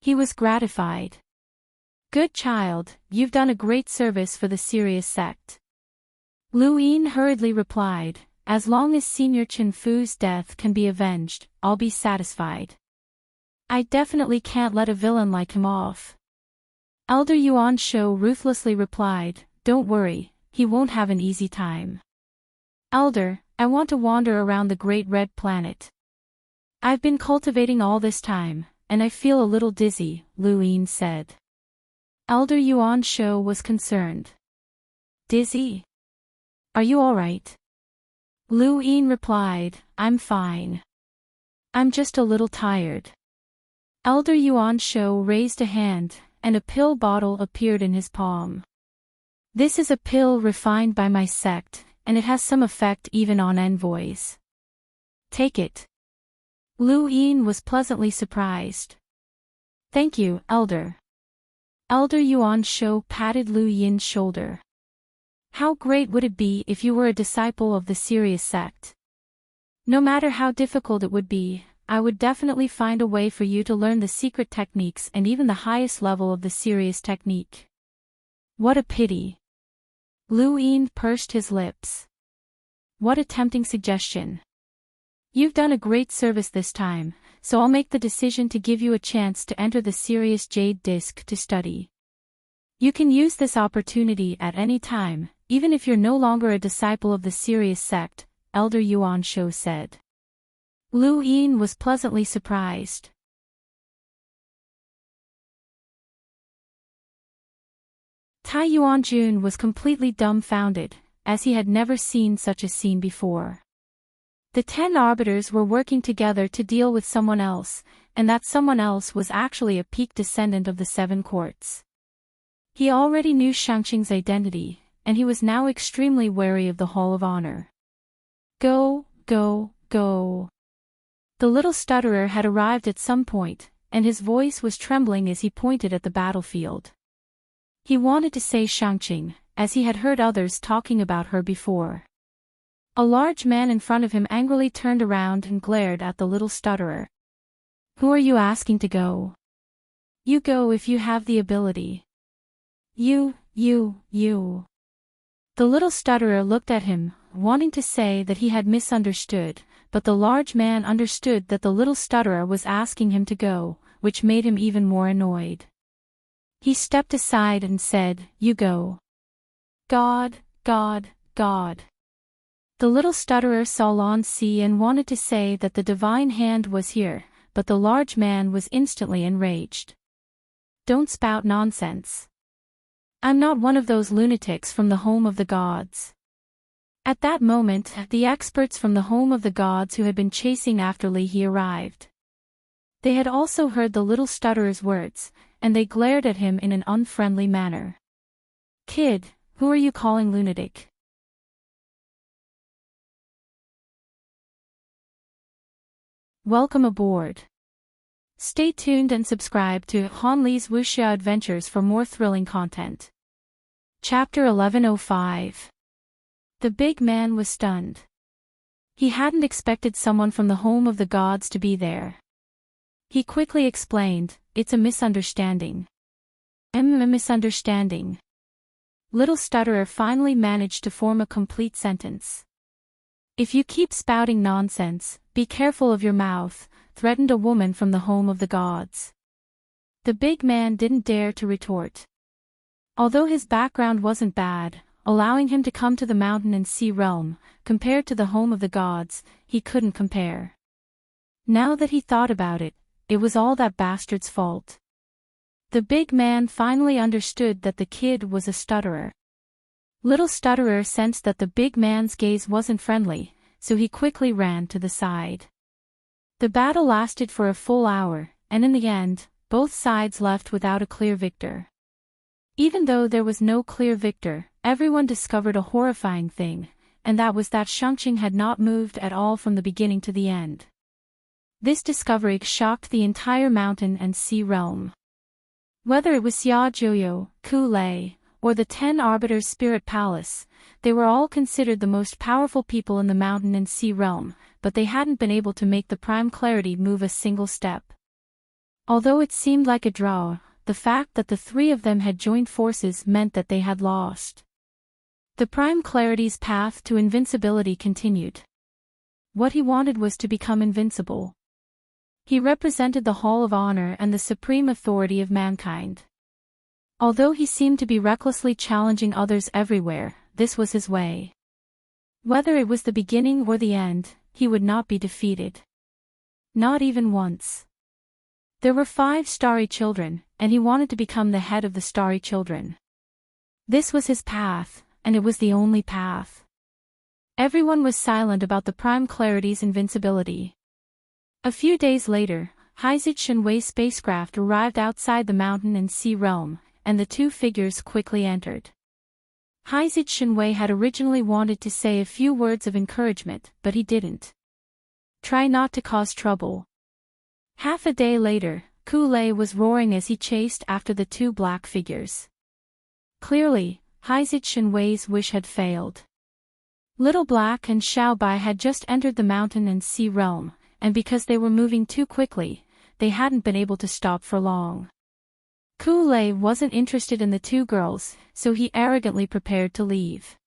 He was gratified. Good child, you've done a great service for the serious sect. Lu Yin hurriedly replied, as long as Senior Qin Fu's death can be avenged, I'll be satisfied. I definitely can't let a villain like him off. Elder Yuan Shou ruthlessly replied, don't worry, he won't have an easy time. Elder, I want to wander around the Great Red Planet. I've been cultivating all this time, and I feel a little dizzy, Lu Yin said. Elder Yuan Shou was concerned. Dizzy? Are you all right? Lu Yin replied, I'm fine. I'm just a little tired. Elder Yuan Shou raised a hand, and a pill bottle appeared in his palm. This is a pill refined by my sect, and it has some effect even on envoys. Take it. Lu Yin was pleasantly surprised. Thank you, Elder. Elder Yuan Shou patted Lu Yin's shoulder. How great would it be if you were a disciple of the serious sect? No matter how difficult it would be, I would definitely find a way for you to learn the secret techniques and even the highest level of the serious technique. What a pity. Lu Yin pursed his lips. What a tempting suggestion. You've done a great service this time, so I'll make the decision to give you a chance to enter the Sirius Jade Disc to study. You can use this opportunity at any time, even if you're no longer a disciple of the Sirius sect, Elder Yuan Shou said. Lu Yin was pleasantly surprised. Tai Yuanjun was completely dumbfounded, as he had never seen such a scene before. The 10 arbiters were working together to deal with someone else, and that someone else was actually a peak descendant of the 7 courts. He already knew Shangqing's identity, and he was now extremely wary of the Hall of Honor. Go, go, go. The little stutterer had arrived at some point, and his voice was trembling as he pointed at the battlefield. He wanted to say Shangqing, as he had heard others talking about her before. A large man in front of him angrily turned around and glared at the little stutterer. Who are you asking to go? You go if you have the ability. You. The little stutterer looked at him, wanting to say that he had misunderstood, but the large man understood that the little stutterer was asking him to go, which made him even more annoyed. He stepped aside and said, You go. God. The little stutterer saw Lan Si and wanted to say that the divine hand was here, but the large man was instantly enraged. Don't spout nonsense. I'm not one of those lunatics from the home of the gods. At that moment, the experts from the home of the gods who had been chasing after Li He arrived. They had also heard the little stutterer's words, and they glared at him in an unfriendly manner. Kid, who are you calling lunatic? Welcome aboard. Stay tuned and subscribe to Han Li's Wuxia Adventures for more thrilling content. Chapter 1105. The big man was stunned. He hadn't expected someone from the home of the gods to be there. He quickly explained, It's a misunderstanding. A misunderstanding. Little stutterer finally managed to form a complete sentence. If you keep spouting nonsense, be careful of your mouth, threatened a woman from the home of the gods. The big man didn't dare to retort. Although his background wasn't bad, allowing him to come to the mountain and sea realm, compared to the home of the gods, he couldn't compare. Now that he thought about it, it was all that bastard's fault. The big man finally understood that the kid was a stutterer. Little stutterer sensed that the big man's gaze wasn't friendly, so he quickly ran to the side. The battle lasted for a full hour, and in the end, both sides left without a clear victor. Even though there was no clear victor, everyone discovered a horrifying thing, and that was that Shangqing had not moved at all from the beginning to the end. This discovery shocked the entire mountain and sea realm. Whether it was Xia Zhuoyou, Ku Lei, or the 10 Arbiters' Spirit Palace, they were all considered the most powerful people in the mountain and sea realm, but they hadn't been able to make the Prime Clarity move a single step. Although it seemed like a draw, the fact that the 3 of them had joined forces meant that they had lost. The Prime Clarity's path to invincibility continued. What he wanted was to become invincible. He represented the Hall of Honor and the supreme authority of mankind. Although he seemed to be recklessly challenging others everywhere, this was his way. Whether it was the beginning or the end, he would not be defeated. Not even once. There were 5 starry children, and he wanted to become the head of the starry children. This was his path, and it was the only path. Everyone was silent about the Prime Clarity's invincibility. A few days later, Haizid Shenwei spacecraft arrived outside the mountain and sea realm, and the 2 figures quickly entered. Haizid Shenwei had originally wanted to say a few words of encouragement, but he didn't. Try not to cause trouble. Half a day later, Ku Lei was roaring as he chased after the 2 black figures. Clearly, Haizid Shenwei's wish had failed. Little Black and Xiao Bai had just entered the mountain and sea realm, and because they were moving too quickly, they hadn't been able to stop for long. Ku Lei wasn't interested in the 2 girls, so he arrogantly prepared to leave.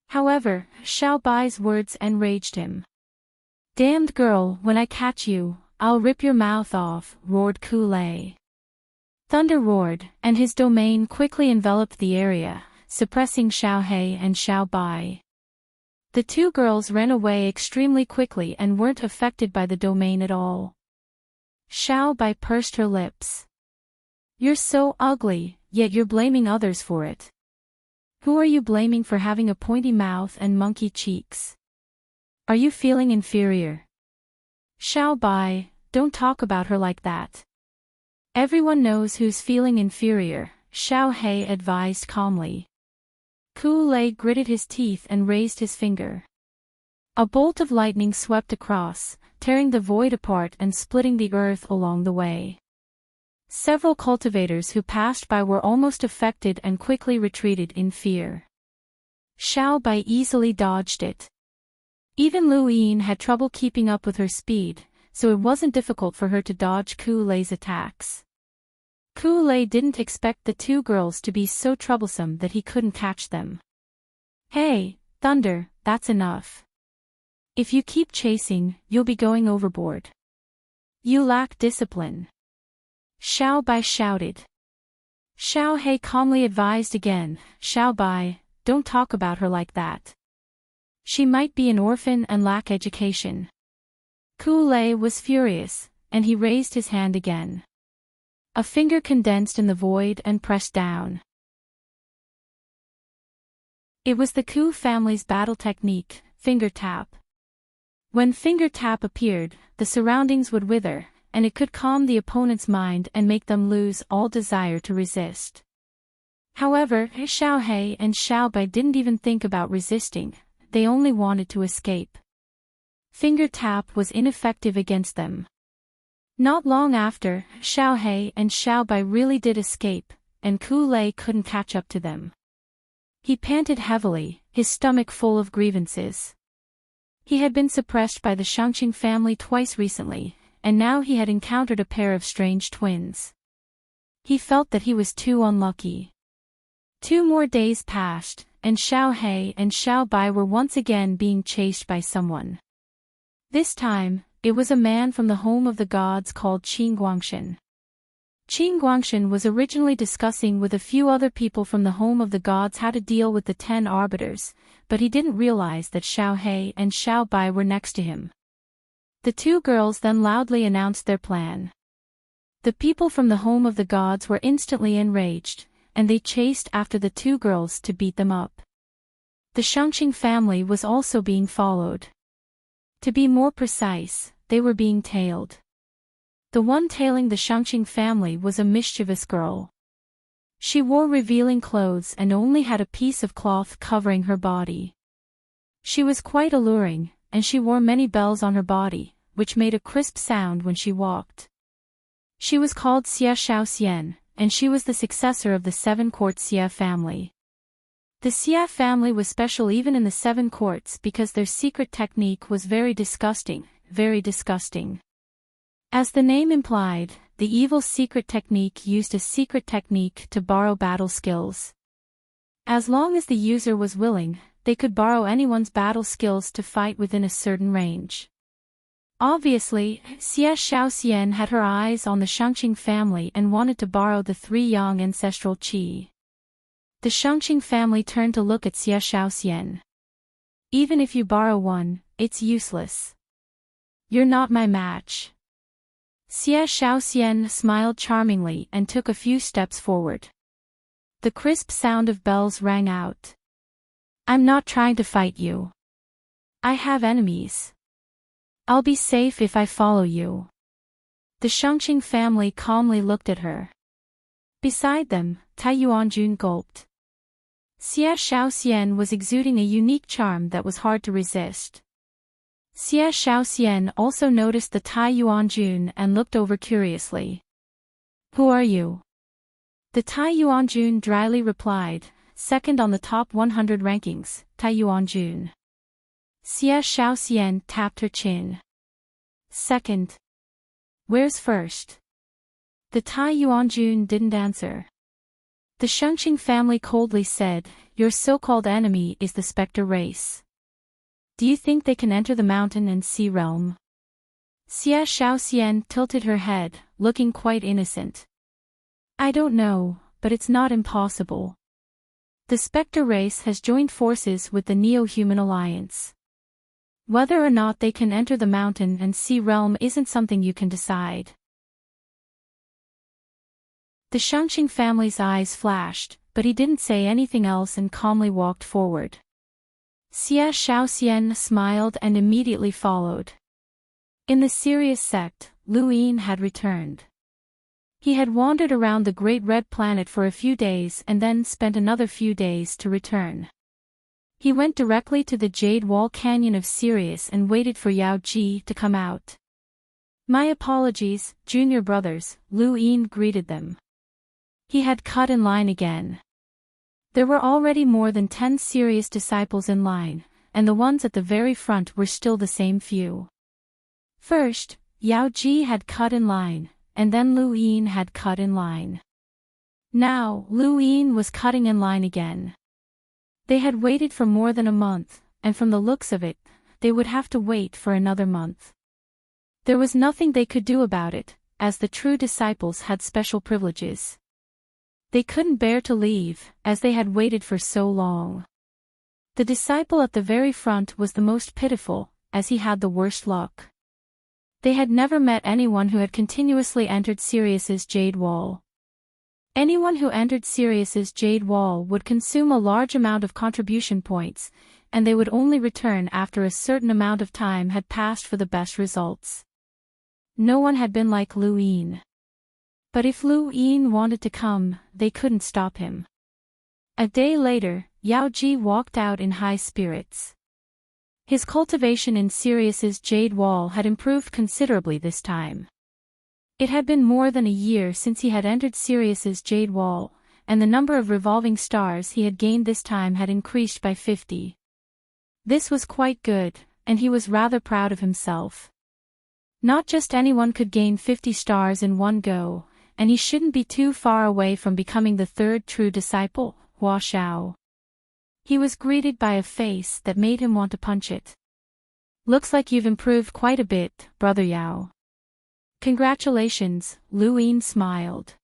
However, Xiao Bai's words enraged him. Damned girl, when I catch you, I'll rip your mouth off, roared Ku Lei. Thunder roared, and his domain quickly enveloped the area, suppressing Xiao He and Xiao Bai. The two girls ran away extremely quickly and weren't affected by the domain at all. Xiao Bai pursed her lips. You're so ugly, yet you're blaming others for it. Who are you blaming for having a pointy mouth and monkey cheeks? Are you feeling inferior? Xiao Bai, don't talk about her like that. Everyone knows who's feeling inferior, Xiao He advised calmly. Ku Lei gritted his teeth and raised his finger. A bolt of lightning swept across, tearing the void apart and splitting the earth along the way. Several cultivators who passed by were almost affected and quickly retreated in fear. Xiao Bai easily dodged it. Even Lu Yin had trouble keeping up with her speed, so it wasn't difficult for her to dodge Ku Lei's attacks. Ku Lei didn't expect the two girls to be so troublesome that he couldn't catch them. Hey, Thunder, that's enough. If you keep chasing, you'll be going overboard. You lack discipline. Xiao Bai shouted. Xiao He calmly advised again, Xiao Bai, don't talk about her like that. She might be an orphan and lack education. Ku Lei was furious, and he raised his hand again. A finger condensed in the void and pressed down. It was the Ku family's battle technique, finger tap. When finger tap appeared, the surroundings would wither, and it could calm the opponent's mind and make them lose all desire to resist. However, Xiao He and Xiao Bai didn't even think about resisting, they only wanted to escape. Finger tap was ineffective against them. Not long after, Xiao He and Xiao Bai really did escape, and Ku Lei couldn't catch up to them. He panted heavily, his stomach full of grievances. He had been suppressed by the Shangqing family twice recently, and now he had encountered a pair of strange twins. He felt that he was too unlucky. 2 more days passed, and Xiao He and Xiao Bai were once again being chased by someone. This time, it was a man from the home of the gods called Qin Guangshen. Qin Guangshen was originally discussing with a few other people from the home of the gods how to deal with the 10 arbiters, but he didn't realize that Xiao He and Xiao Bai were next to him. The two girls then loudly announced their plan. The people from the home of the gods were instantly enraged, and they chased after the two girls to beat them up. The Shangqing family was also being followed. To be more precise, they were being tailed. The one tailing the Shangqing family was a mischievous girl. She wore revealing clothes and only had a piece of cloth covering her body. She was quite alluring, and she wore many bells on her body, which made a crisp sound when she walked. She was called Xia Shaoxian, and she was the successor of the 7-court Xia family. The Xia family was special even in the 7 courts because their secret technique was very disgusting, very disgusting. As the name implied, the evil secret technique used a secret technique to borrow battle skills. As long as the user was willing, they could borrow anyone's battle skills to fight within a certain range. Obviously, Xia Shaoxian had her eyes on the Shangqing family and wanted to borrow the 3 yang ancestral qi. The Shangqing family turned to look at Xia Shaoxian. Even if you borrow one, it's useless. You're not my match. Xia Shaoxian smiled charmingly and took a few steps forward. The crisp sound of bells rang out. I'm not trying to fight you. I have enemies. I'll be safe if I follow you. The Shangqing family calmly looked at her. Beside them, Tai Yuanjun gulped. Xia Shaoxian was exuding a unique charm that was hard to resist. Xia Shaoxian also noticed the Tai Yuanjun and looked over curiously. Who are you? The Tai Yuanjun dryly replied, second on the top 100 rankings, Tai Yuanjun. Xia Shaoxian tapped her chin. Second. Where's first? The Tai Yuanjun didn't answer. The Shangqing family coldly said, your so-called enemy is the specter race. Do you think they can enter the mountain and sea realm? Xia Shaoxian tilted her head, looking quite innocent. I don't know, but it's not impossible. The Spectre race has joined forces with the Neo-Human Alliance. Whether or not they can enter the mountain and sea realm isn't something you can decide. The Shangxing family's eyes flashed, but he didn't say anything else and calmly walked forward. Xie Shaoxian smiled and immediately followed. In the Sirius sect, Lu Yin had returned. He had wandered around the Great Red Planet for a few days and then spent another few days to return. He went directly to the Jade Wall Canyon of Sirius and waited for Yao Ji to come out. "My apologies, junior brothers," Lu Yin greeted them. He had cut in line again. There were already more than 10 Sirius disciples in line, and the ones at the very front were still the same few. First, Yao Ji had cut in line, and then Lu Yin had cut in line. Now, Lu Yin was cutting in line again. They had waited for more than a month, and from the looks of it, they would have to wait for another month. There was nothing they could do about it, as the true disciples had special privileges. They couldn't bear to leave, as they had waited for so long. The disciple at the very front was the most pitiful, as he had the worst luck. They had never met anyone who had continuously entered Sirius's Jade Wall. Anyone who entered Sirius's Jade Wall would consume a large amount of contribution points, and they would only return after a certain amount of time had passed for the best results. No one had been like Lu Yin. But if Lu Yin wanted to come, they couldn't stop him. A day later, Yao Ji walked out in high spirits. His cultivation in Sirius's Jade Wall had improved considerably this time. It had been more than a year since he had entered Sirius's Jade Wall, and the number of revolving stars he had gained this time had increased by 50. This was quite good, and he was rather proud of himself. Not just anyone could gain 50 stars in one go, and he shouldn't be too far away from becoming the third true disciple, Hua Xiao. He was greeted by a face that made him want to punch it. "Looks like you've improved quite a bit, Brother Yao." "Congratulations," Lu Yin smiled.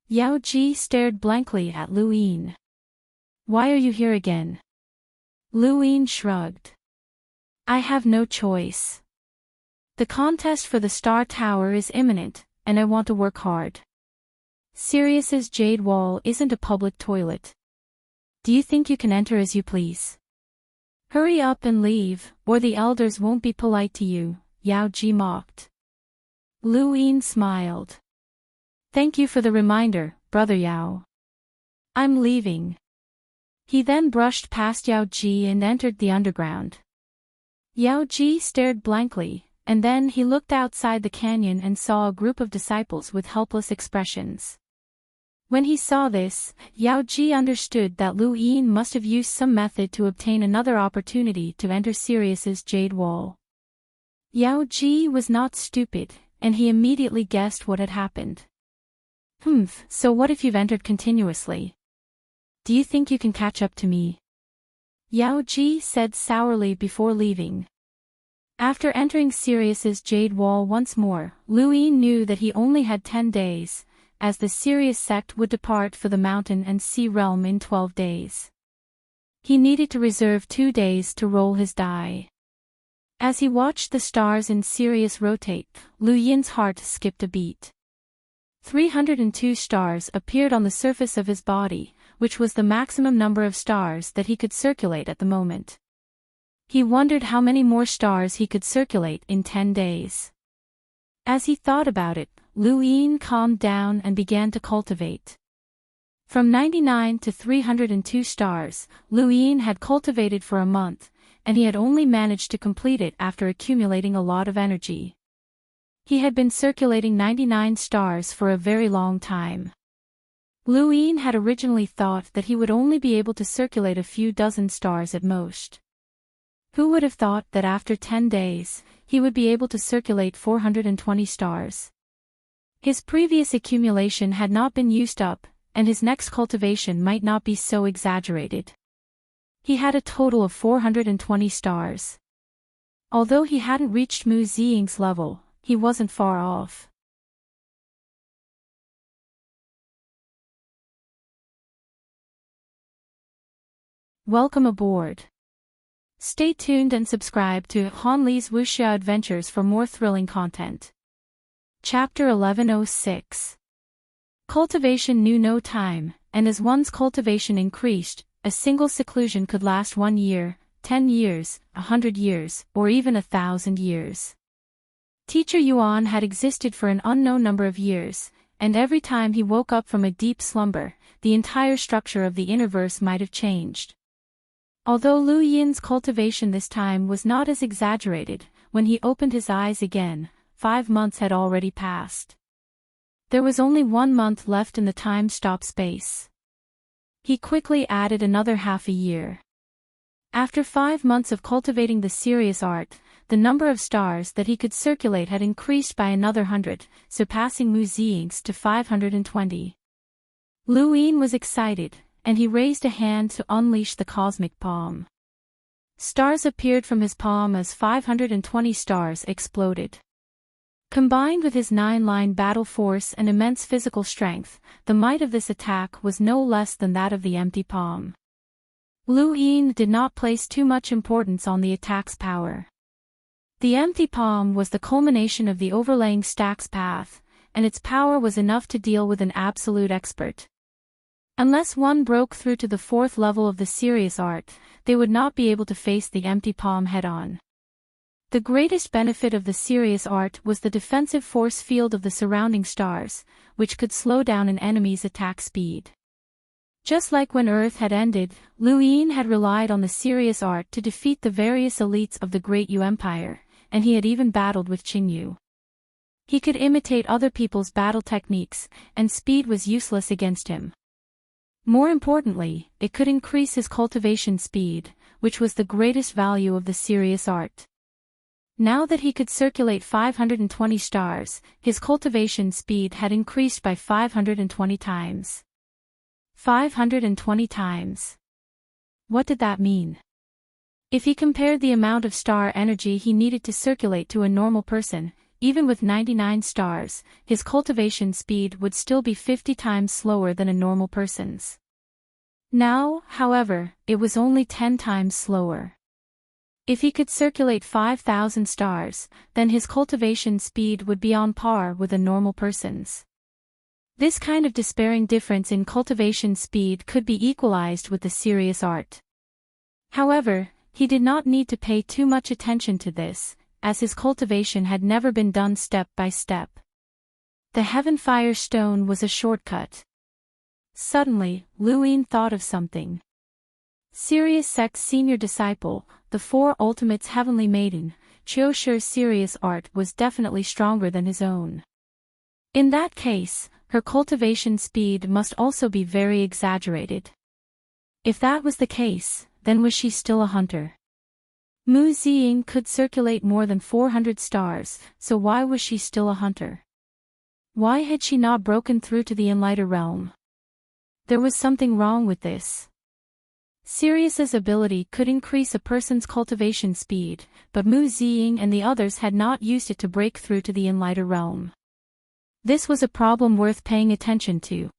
Yao Ji stared blankly at Lu Yin. "Why are you here again?" Lu Yin shrugged. "I have no choice. The contest for the Star Tower is imminent, and I want to work hard. Sirius's Jade Wall isn't a public toilet. Do you think you can enter as you please? Hurry up and leave, or the elders won't be polite to you," Yao Ji mocked. Lu Yin smiled. "Thank you for the reminder, Brother Yao. I'm leaving." He then brushed past Yao Ji and entered the underground. Yao Ji stared blankly, and then he looked outside the canyon and saw a group of disciples with helpless expressions. When he saw this, Yao Ji understood that Lu Yin must have used some method to obtain another opportunity to enter Sirius's Jade Wall. Yao Ji was not stupid, and he immediately guessed what had happened. So what if you've entered continuously? Do you think you can catch up to me?" Yao Ji said sourly before leaving. After entering Sirius's Jade Wall once more, Lu Yin knew that he only had 10 days, as the Sirius sect would depart for the mountain and sea realm in 12 days. He needed to reserve 2 days to roll his die. As he watched the stars in Sirius rotate, Lu Yin's heart skipped a beat. 302 stars appeared on the surface of his body, which was the maximum number of stars that he could circulate at the moment. He wondered how many more stars he could circulate in 10 days. As he thought about it, Lu Yin calmed down and began to cultivate. From 99 to 302 stars, Lu Yin had cultivated for a month, and he had only managed to complete it after accumulating a lot of energy. He had been circulating 99 stars for a very long time. Lu Yin had originally thought that he would only be able to circulate a few dozen stars at most. Who would have thought that after 10 days, he would be able to circulate 420 stars? His previous accumulation had not been used up, and his next cultivation might not be so exaggerated. He had a total of 420 stars. Although he hadn't reached Mu Ziying's level, he wasn't far off. Welcome aboard. Stay tuned and subscribe to Hanli's Wuxia Adventures for more thrilling content. Chapter 1106. Cultivation knew no time, and as one's cultivation increased, a single seclusion could last 1 year, 10 years, 100 years, or even 1,000 years. Teacher Yuan had existed for an unknown number of years, and every time he woke up from a deep slumber, the entire structure of the universe might have changed. Although Lu Yin's cultivation this time was not as exaggerated, when he opened his eyes again, 5 months had already passed. There was only 1 month left in the time-stop space. He quickly added another half a year. After 5 months of cultivating the serious art, the number of stars that he could circulate had increased by another 100, surpassing Mu Ziying's to 520. Lu Yin was excited, and he raised a hand to unleash the cosmic palm. Stars appeared from his palm as 520 stars exploded. Combined with his 9-line battle force and immense physical strength, the might of this attack was no less than that of the empty palm. Lu Yin did not place too much importance on the attack's power. The empty palm was the culmination of the overlaying stack's path, and its power was enough to deal with an absolute expert. Unless one broke through to the 4th level of the serious art, they would not be able to face the empty palm head-on. The greatest benefit of the serious art was the defensive force field of the surrounding stars, which could slow down an enemy's attack speed. Just like when Earth had ended, Lu Yin had relied on the serious art to defeat the various elites of the Great Yu Empire, and he had even battled with Qingyu. He could imitate other people's battle techniques, and speed was useless against him. More importantly, it could increase his cultivation speed, which was the greatest value of the serious art. Now that he could circulate 520 stars, his cultivation speed had increased by 520 times. 520 times. What did that mean? If he compared the amount of star energy he needed to circulate to a normal person, even with 99 stars, his cultivation speed would still be 50 times slower than a normal person's. Now, however, it was only 10 times slower. If he could circulate 5,000 stars, then his cultivation speed would be on par with a normal person's. This kind of despairing difference in cultivation speed could be equalized with the serious art. However, he did not need to pay too much attention to this, as his cultivation had never been done step by step. The Heaven Fire Stone was a shortcut. Suddenly, Lu Yin thought of something. Sirius Sect's senior disciple, the 4 Ultimates Heavenly Maiden, Qiu Shi's serious art was definitely stronger than his own. In that case, her cultivation speed must also be very exaggerated. If that was the case, then was she still a hunter? Mu Ziying could circulate more than 400 stars, so why was she still a hunter? Why had she not broken through to the Enlighter realm? There was something wrong with this. Sirius's ability could increase a person's cultivation speed, but Mu Ziying and the others had not used it to break through to the Enlighter realm. This was a problem worth paying attention to.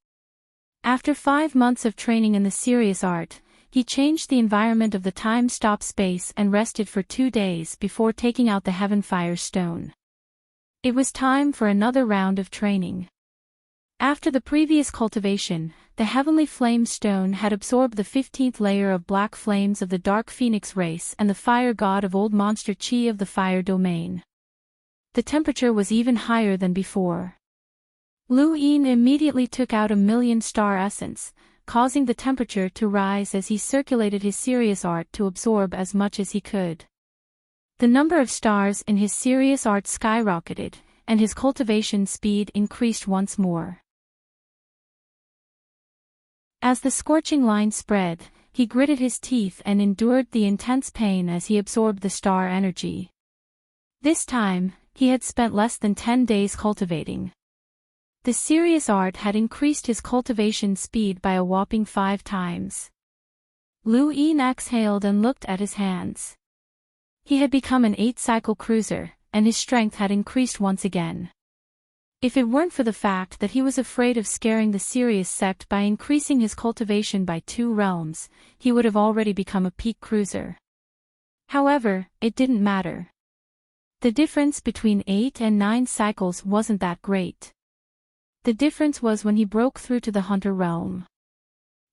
After 5 months of training in the serious art, he changed the environment of the time-stop space and rested for 2 days before taking out the Heaven Fire Stone. It was time for another round of training. After the previous cultivation, the Heavenly Flame Stone had absorbed the 15th layer of black flames of the Dark Phoenix race and the fire god of Old Monster Qi of the Fire Domain. The temperature was even higher than before. Lu Yin immediately took out 1,000,000 star essence, causing the temperature to rise as he circulated his serious art to absorb as much as he could. The number of stars in his serious art skyrocketed, and his cultivation speed increased once more. As the scorching line spread, he gritted his teeth and endured the intense pain as he absorbed the star energy. This time, he had spent less than 10 days cultivating. The serious art had increased his cultivation speed by a whopping 5 times. Lu Yin exhaled and looked at his hands. He had become an 8-cycle cruiser, and his strength had increased once again. If it weren't for the fact that he was afraid of scaring the serious sect by increasing his cultivation by 2 realms, he would have already become a peak cruiser. However, it didn't matter. The difference between 8 and 9 cycles wasn't that great. The difference was when he broke through to the Hunter realm.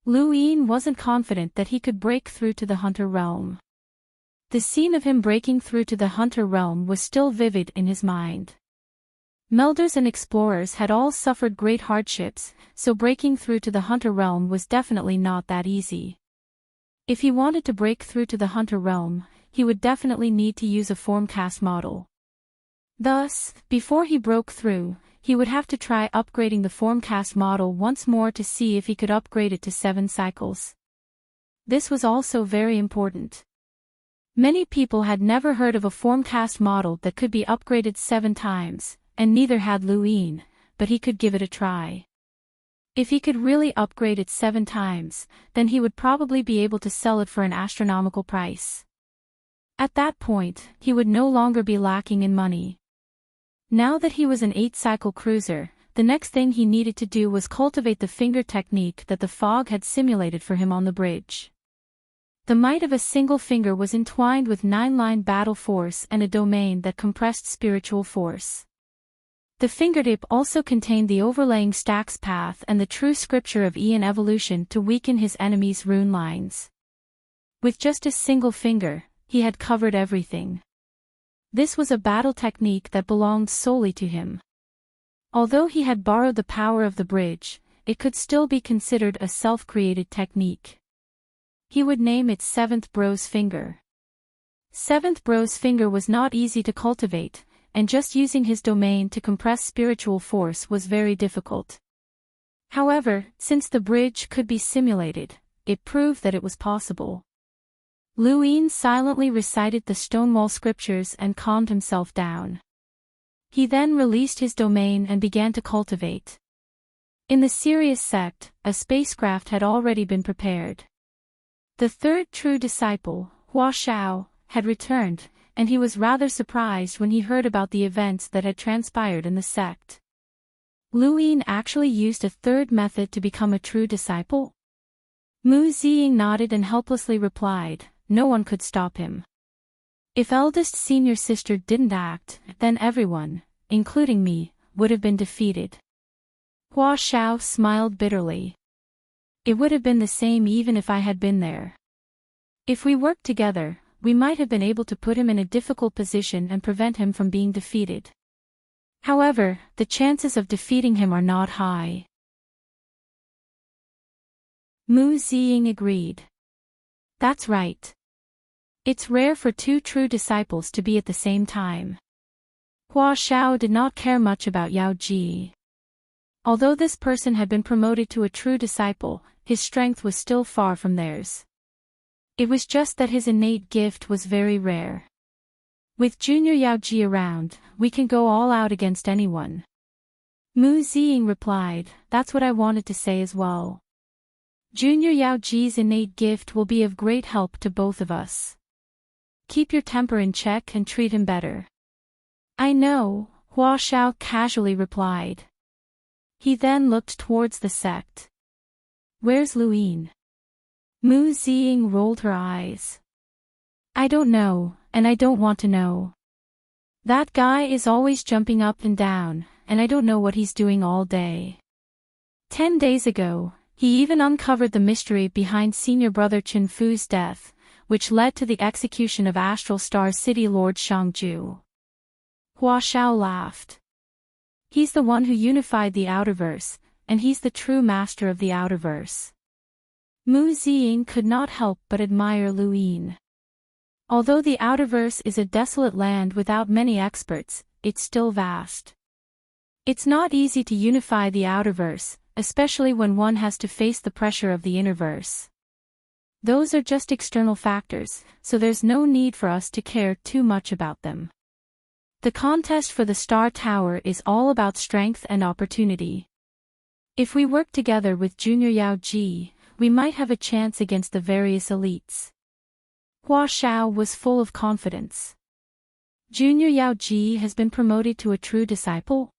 Lu Yin wasn't confident that he could break through to the Hunter realm. The scene of him breaking through to the Hunter realm was still vivid in his mind. Melders and explorers had all suffered great hardships, so breaking through to the Hunter realm was definitely not that easy. If he wanted to break through to the Hunter realm, he would definitely need to use a formcast model. Thus, before he broke through, he would have to try upgrading the formcast model once more to see if he could upgrade it to 7 cycles. This was also very important. Many people had never heard of a formcast model that could be upgraded 7 times, and neither had Lu Yin, but he could give it a try. If he could really upgrade it 7 times, then he would probably be able to sell it for an astronomical price. At that point, he would no longer be lacking in money. Now that he was an 8-cycle cruiser, the next thing he needed to do was cultivate the finger technique that the fog had simulated for him on the bridge. The might of a single finger was entwined with 9-line battle force and a domain that compressed spiritual force. The fingertip also contained the overlaying stacks path and the true scripture of Aeon evolution to weaken his enemy's rune lines. With just a single finger, he had covered everything. This was a battle technique that belonged solely to him. Although he had borrowed the power of the bridge, it could still be considered a self-created technique. He would name it 7th Bro's Finger. 7th Bro's Finger was not easy to cultivate, and just using his domain to compress spiritual force was very difficult. However, since the bridge could be simulated, it proved that it was possible. Lu Yin silently recited the Stonewall scriptures and calmed himself down. He then released his domain and began to cultivate. In the Sirius sect, a spacecraft had already been prepared. The third true disciple, Hua Xiao, had returned, and he was rather surprised when he heard about the events that had transpired in the sect. Lu Yin actually used a third method to become a true disciple? Mu Ziying nodded and helplessly replied, no one could stop him. If eldest senior sister didn't act, then everyone, including me, would have been defeated. Hua Xiao smiled bitterly. It would have been the same even if I had been there. If we worked together, we might have been able to put him in a difficult position and prevent him from being defeated. However, the chances of defeating him are not high. Mu Ziying agreed. That's right. It's rare for 2 true disciples to be at the same time. Hua Xiao did not care much about Yao Ji. Although this person had been promoted to a true disciple, his strength was still far from theirs. It was just that his innate gift was very rare. With Junior Yao Ji around, we can go all out against anyone. Mu Ziying replied, that's what I wanted to say as well. Junior Yao Ji's innate gift will be of great help to both of us. Keep your temper in check and treat him better. I know, Hua Xiao casually replied. He then looked towards the sect. Where's Lu Yin? Mu Ziying rolled her eyes. I don't know, and I don't want to know. That guy is always jumping up and down, and I don't know what he's doing all day. 10 days ago, he even uncovered the mystery behind senior brother Chen Fu's death, which led to the execution of Astral Star City Lord Shangju. Hua Xiao laughed. He's the one who unified the Outerverse, and he's the true master of the Outerverse. Mu Ziying could not help but admire Lu Yin. Although the Outerverse is a desolate land without many experts, it's still vast. It's not easy to unify the Outerverse, especially when one has to face the pressure of the Innerverse. Those are just external factors, so there's no need for us to care too much about them. The contest for the Star Tower is all about strength and opportunity. If we work together with Junior Yao Ji, we might have a chance against the various elites. Hua Xiao was full of confidence. Junior Yao Ji has been promoted to a true disciple?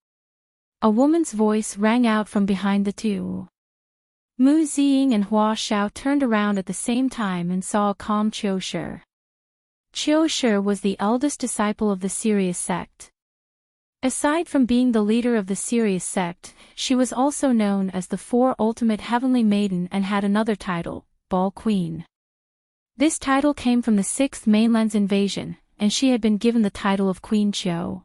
A woman's voice rang out from behind the two. Mu Ziying and Hua Xiao turned around at the same time and saw a calm Qiu Shi. Qiu Shi was the eldest disciple of the Sirius sect. Aside from being the leader of the Sirius sect, she was also known as the Four Ultimate Heavenly Maiden and had another title, Ball Queen. This title came from the Sixth Mainland's invasion, and she had been given the title of Queen Qiu.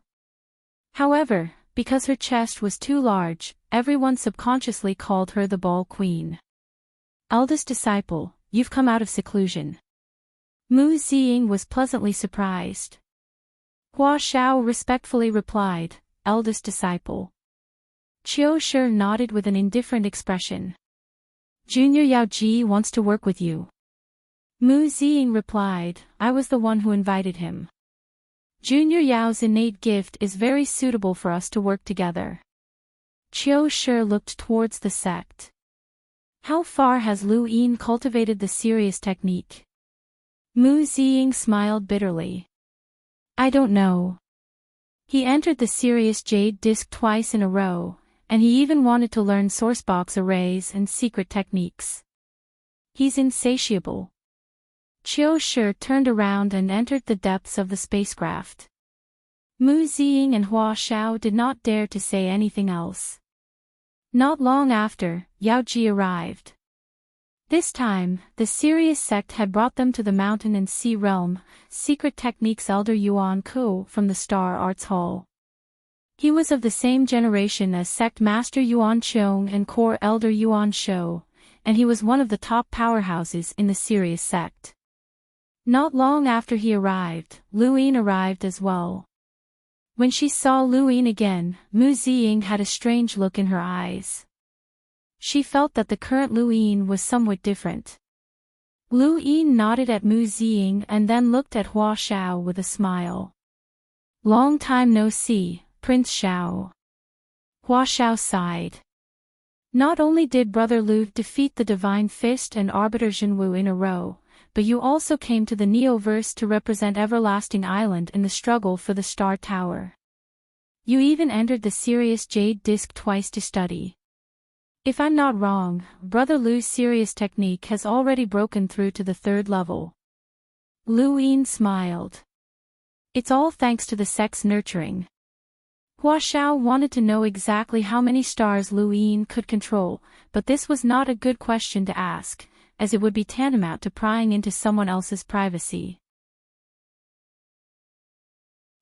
However, because her chest was too large, everyone subconsciously called her the Ball Queen. Eldest disciple, you've come out of seclusion. Mu Ziying was pleasantly surprised. Hua Xiao respectfully replied, eldest disciple. Qiu Shi nodded with an indifferent expression. Junior Yao Ji wants to work with you. Mu Ziying replied, I was the one who invited him. Junior Yao's innate gift is very suitable for us to work together. Qiu Shi looked towards the sect. How far has Lu Yin cultivated the Sirius technique? Mu Ziying smiled bitterly. I don't know. He entered the Sirius Jade Disc twice in a row, and he even wanted to learn sourcebox arrays and secret techniques. He's insatiable. Qiu Shi turned around and entered the depths of the spacecraft. Mu Ziying and Hua Xiao did not dare to say anything else. Not long after, Yao Ji arrived. This time, the Sirius sect had brought them to the Mountain and Sea Realm, Secret Techniques Elder Yuan Ku from the Star Arts Hall. He was of the same generation as Sect Master Yuan Qiong and Core Elder Yuan Shou, and he was one of the top powerhouses in the Sirius sect. Not long after he arrived, Lu Yin arrived as well. When she saw Lu Yin again, Mu Ziying had a strange look in her eyes. She felt that the current Lu Yin was somewhat different. Lu Yin nodded at Mu Ziying and then looked at Hua Xiao with a smile. Long time no see, Prince Xiao. Hua Xiao sighed. Not only did Brother Lu defeat the Divine Fist and Arbiter Jinwu in a row, but you also came to the Neoverse to represent Everlasting Island in the struggle for the Star Tower. You even entered the Sirius Jade Disc twice to study. If I'm not wrong, Brother Lu's Sirius technique has already broken through to the 3rd level. Lu Yin smiled. It's all thanks to the sect's nurturing. Hua Xiao wanted to know exactly how many stars Lu Yin could control, but this was not a good question to ask, as it would be tantamount to prying into someone else's privacy.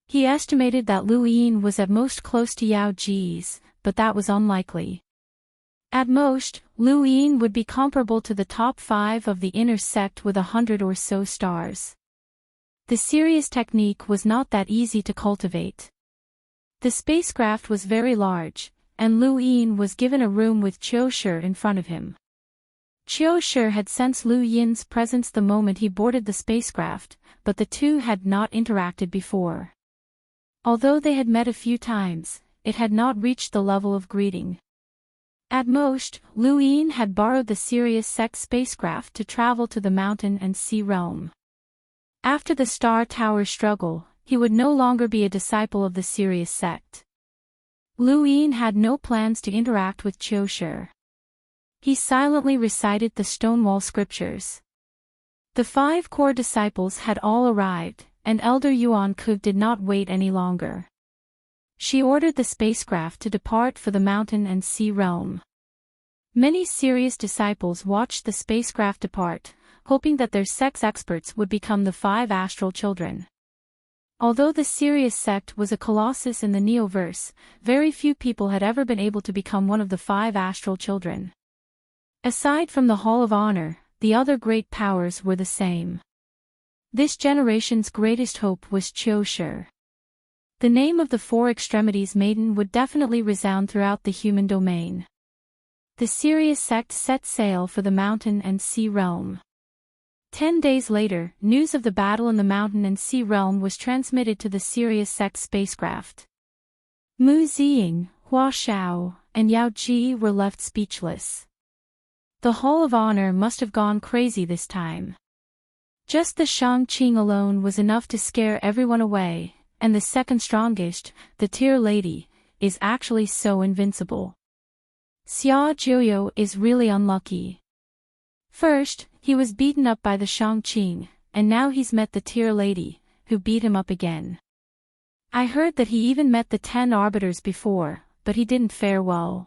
He estimated that Lu Yin was at most close to Yao Ji's, but that was unlikely. At most, Lu Yin would be comparable to the top 5 of the inner sect with 100 or so stars. The Sirius technique was not that easy to cultivate. The spacecraft was very large, and Lu Yin was given a room with Qiu Shi in front of him. Qiu Shi had sensed Lu Yin's presence the moment he boarded the spacecraft, but the two had not interacted before. Although they had met a few times, it had not reached the level of greeting. At most, Lu Yin had borrowed the Sirius sect spacecraft to travel to the Mountain and Sea Realm. After the Star Tower struggle, he would no longer be a disciple of the Sirius sect. Lu Yin had no plans to interact with Qiu Shi. He silently recited the Stonewall scriptures. The 5 core disciples had all arrived, and Elder Yuan Ku did not wait any longer. She ordered the spacecraft to depart for the Mountain and Sea Realm. Many Sirius disciples watched the spacecraft depart, hoping that their sect's experts would become the 5 astral children. Although the Sirius sect was a colossus in the Neoverse, very few people had ever been able to become one of the 5 astral children. Aside from the Hall of Honor, the other great powers were the same. This generation's greatest hope was Qiu Shi. The name of the 4 extremities maiden would definitely resound throughout the human domain. The Sirius sect set sail for the Mountain and Sea Realm. 10 days later, news of the battle in the Mountain and Sea Realm was transmitted to the Sirius sect spacecraft. Mu Ziying, Hua Xiao, and Yao Ji were left speechless. The Hall of Honor must have gone crazy this time. Just the Shang-Qing alone was enough to scare everyone away, and the second strongest, the Tear Lady, is actually so invincible. Xia Jiuyo is really unlucky. First, he was beaten up by the Shangqing, and now he's met the Tear Lady, who beat him up again. I heard that he even met the 10 arbiters before, but he didn't fare well.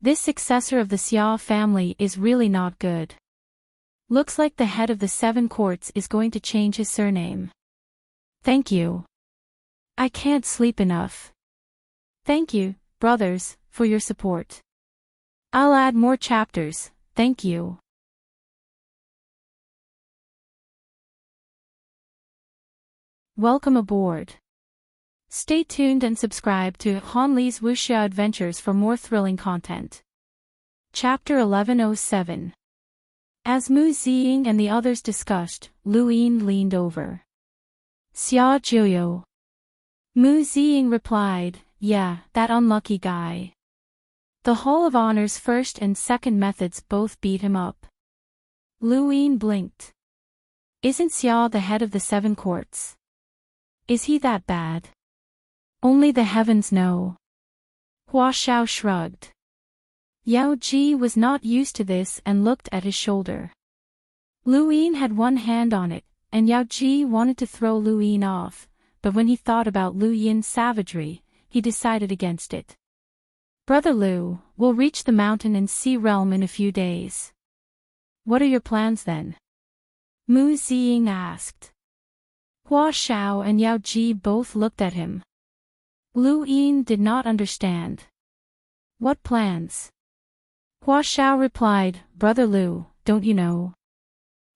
This successor of the Xia family is really not good. Looks like the head of the 7 courts is going to change his surname. Thank you. I can't sleep enough. Thank you, brothers, for your support. I'll add more chapters, thank you. Welcome aboard. Stay tuned and subscribe to Han Li's Wuxia Adventures for more thrilling content. Chapter 1107. As Mu Ziying and the others discussed, Lu Yin leaned over. Xia Jiuyo. Mu Ziying replied, yeah, that unlucky guy. The Hall of Honor's first and second methods both beat him up. Lu Yin blinked. Isn't Xia the head of the 7 courts? Is he that bad? Only the heavens know. Hua Xiao shrugged. Yao Ji was not used to this and looked at his shoulder. Lu Yin had one hand on it, and Yao Ji wanted to throw Lu Yin off, but when he thought about Lu Yin's savagery, he decided against it. Brother Lu, we'll reach the mountain and sea realm in a few days. What are your plans then? Mu Ziying asked. Hua Xiao and Yao Ji both looked at him. Lu Yin did not understand. What plans? Hua Xiao replied, Brother Lu, don't you know?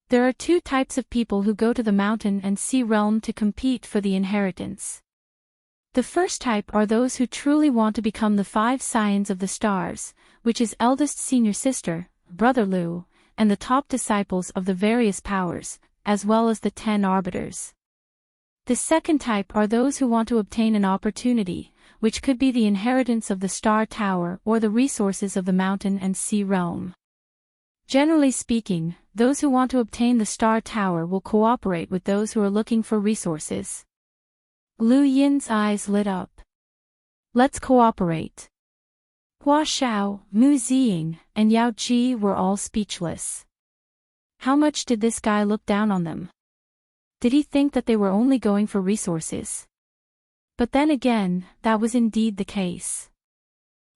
There are 2 types of people who go to the mountain and sea realm to compete for the inheritance. The first type are those who truly want to become the 5 scions of the stars, which is eldest senior sister, Brother Lu, and the top disciples of the various powers, as well as the 10 arbiters. The second type are those who want to obtain an opportunity, which could be the inheritance of the Star Tower or the resources of the mountain and sea realm. Generally speaking, those who want to obtain the Star Tower will cooperate with those who are looking for resources. Lu Yin's eyes lit up. Let's cooperate. Hua Xiao, Mu Ziying, and Yao Ji were all speechless. How much did this guy look down on them? Did he think that they were only going for resources? But then again, that was indeed the case.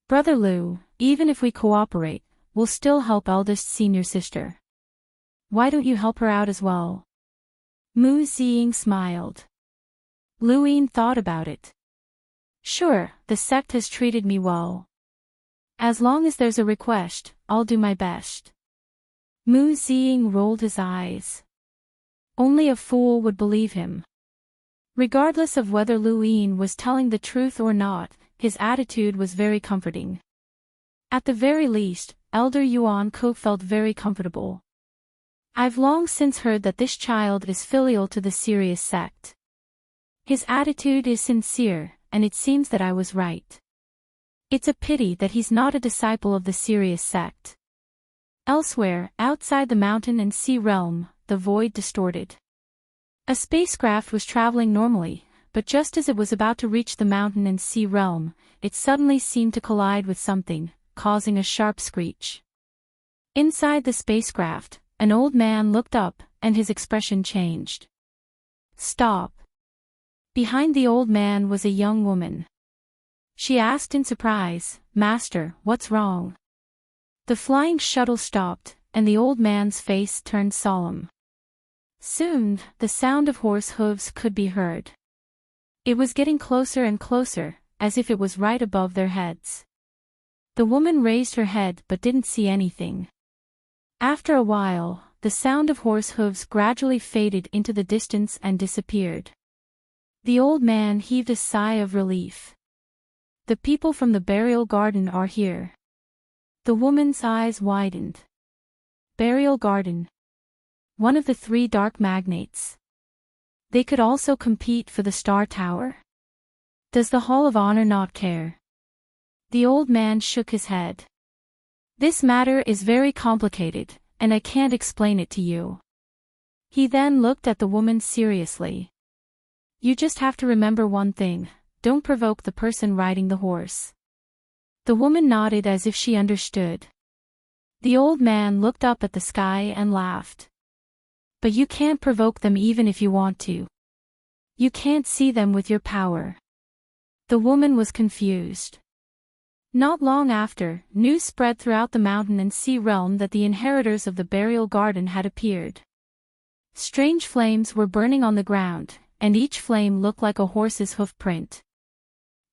Brother Lu, even if we cooperate, we'll still help eldest senior sister. Why don't you help her out as well? Mu Ziying smiled. Lu Yin thought about it. Sure, the sect has treated me well. As long as there's a request, I'll do my best. Mu Ziying rolled his eyes. Only a fool would believe him. Regardless of whether Lu Yin was telling the truth or not, his attitude was very comforting. At the very least, Elder Yuan Ko felt very comfortable. I've long since heard that this child is filial to the Sirius sect. His attitude is sincere, and it seems that I was right. It's a pity that he's not a disciple of the Sirius sect. Elsewhere, outside the mountain and sea realm, the void distorted. A spacecraft was traveling normally, but just as it was about to reach the mountain and sea realm, it suddenly seemed to collide with something, causing a sharp screech. Inside the spacecraft, an old man looked up, and his expression changed. Stop. Behind the old man was a young woman. She asked in surprise, Master, what's wrong? The flying shuttle stopped, and the old man's face turned solemn. Soon, the sound of horse hooves could be heard. It was getting closer and closer, as if it was right above their heads. The woman raised her head but didn't see anything. After a while, the sound of horse hooves gradually faded into the distance and disappeared. The old man heaved a sigh of relief. The people from the burial garden are here. The woman's eyes widened. Burial garden. One of the 3 dark magnates. They could also compete for the Star Tower? Does the Hall of Honor not care? The old man shook his head. This matter is very complicated, and I can't explain it to you. He then looked at the woman seriously. You just have to remember one thing, don't provoke the person riding the horse. The woman nodded as if she understood. The old man looked up at the sky and laughed. But you can't provoke them even if you want to. You can't see them with your power. The woman was confused. Not long after, news spread throughout the mountain and sea realm that the inheritors of the burial garden had appeared. Strange flames were burning on the ground, and each flame looked like a horse's hoof print.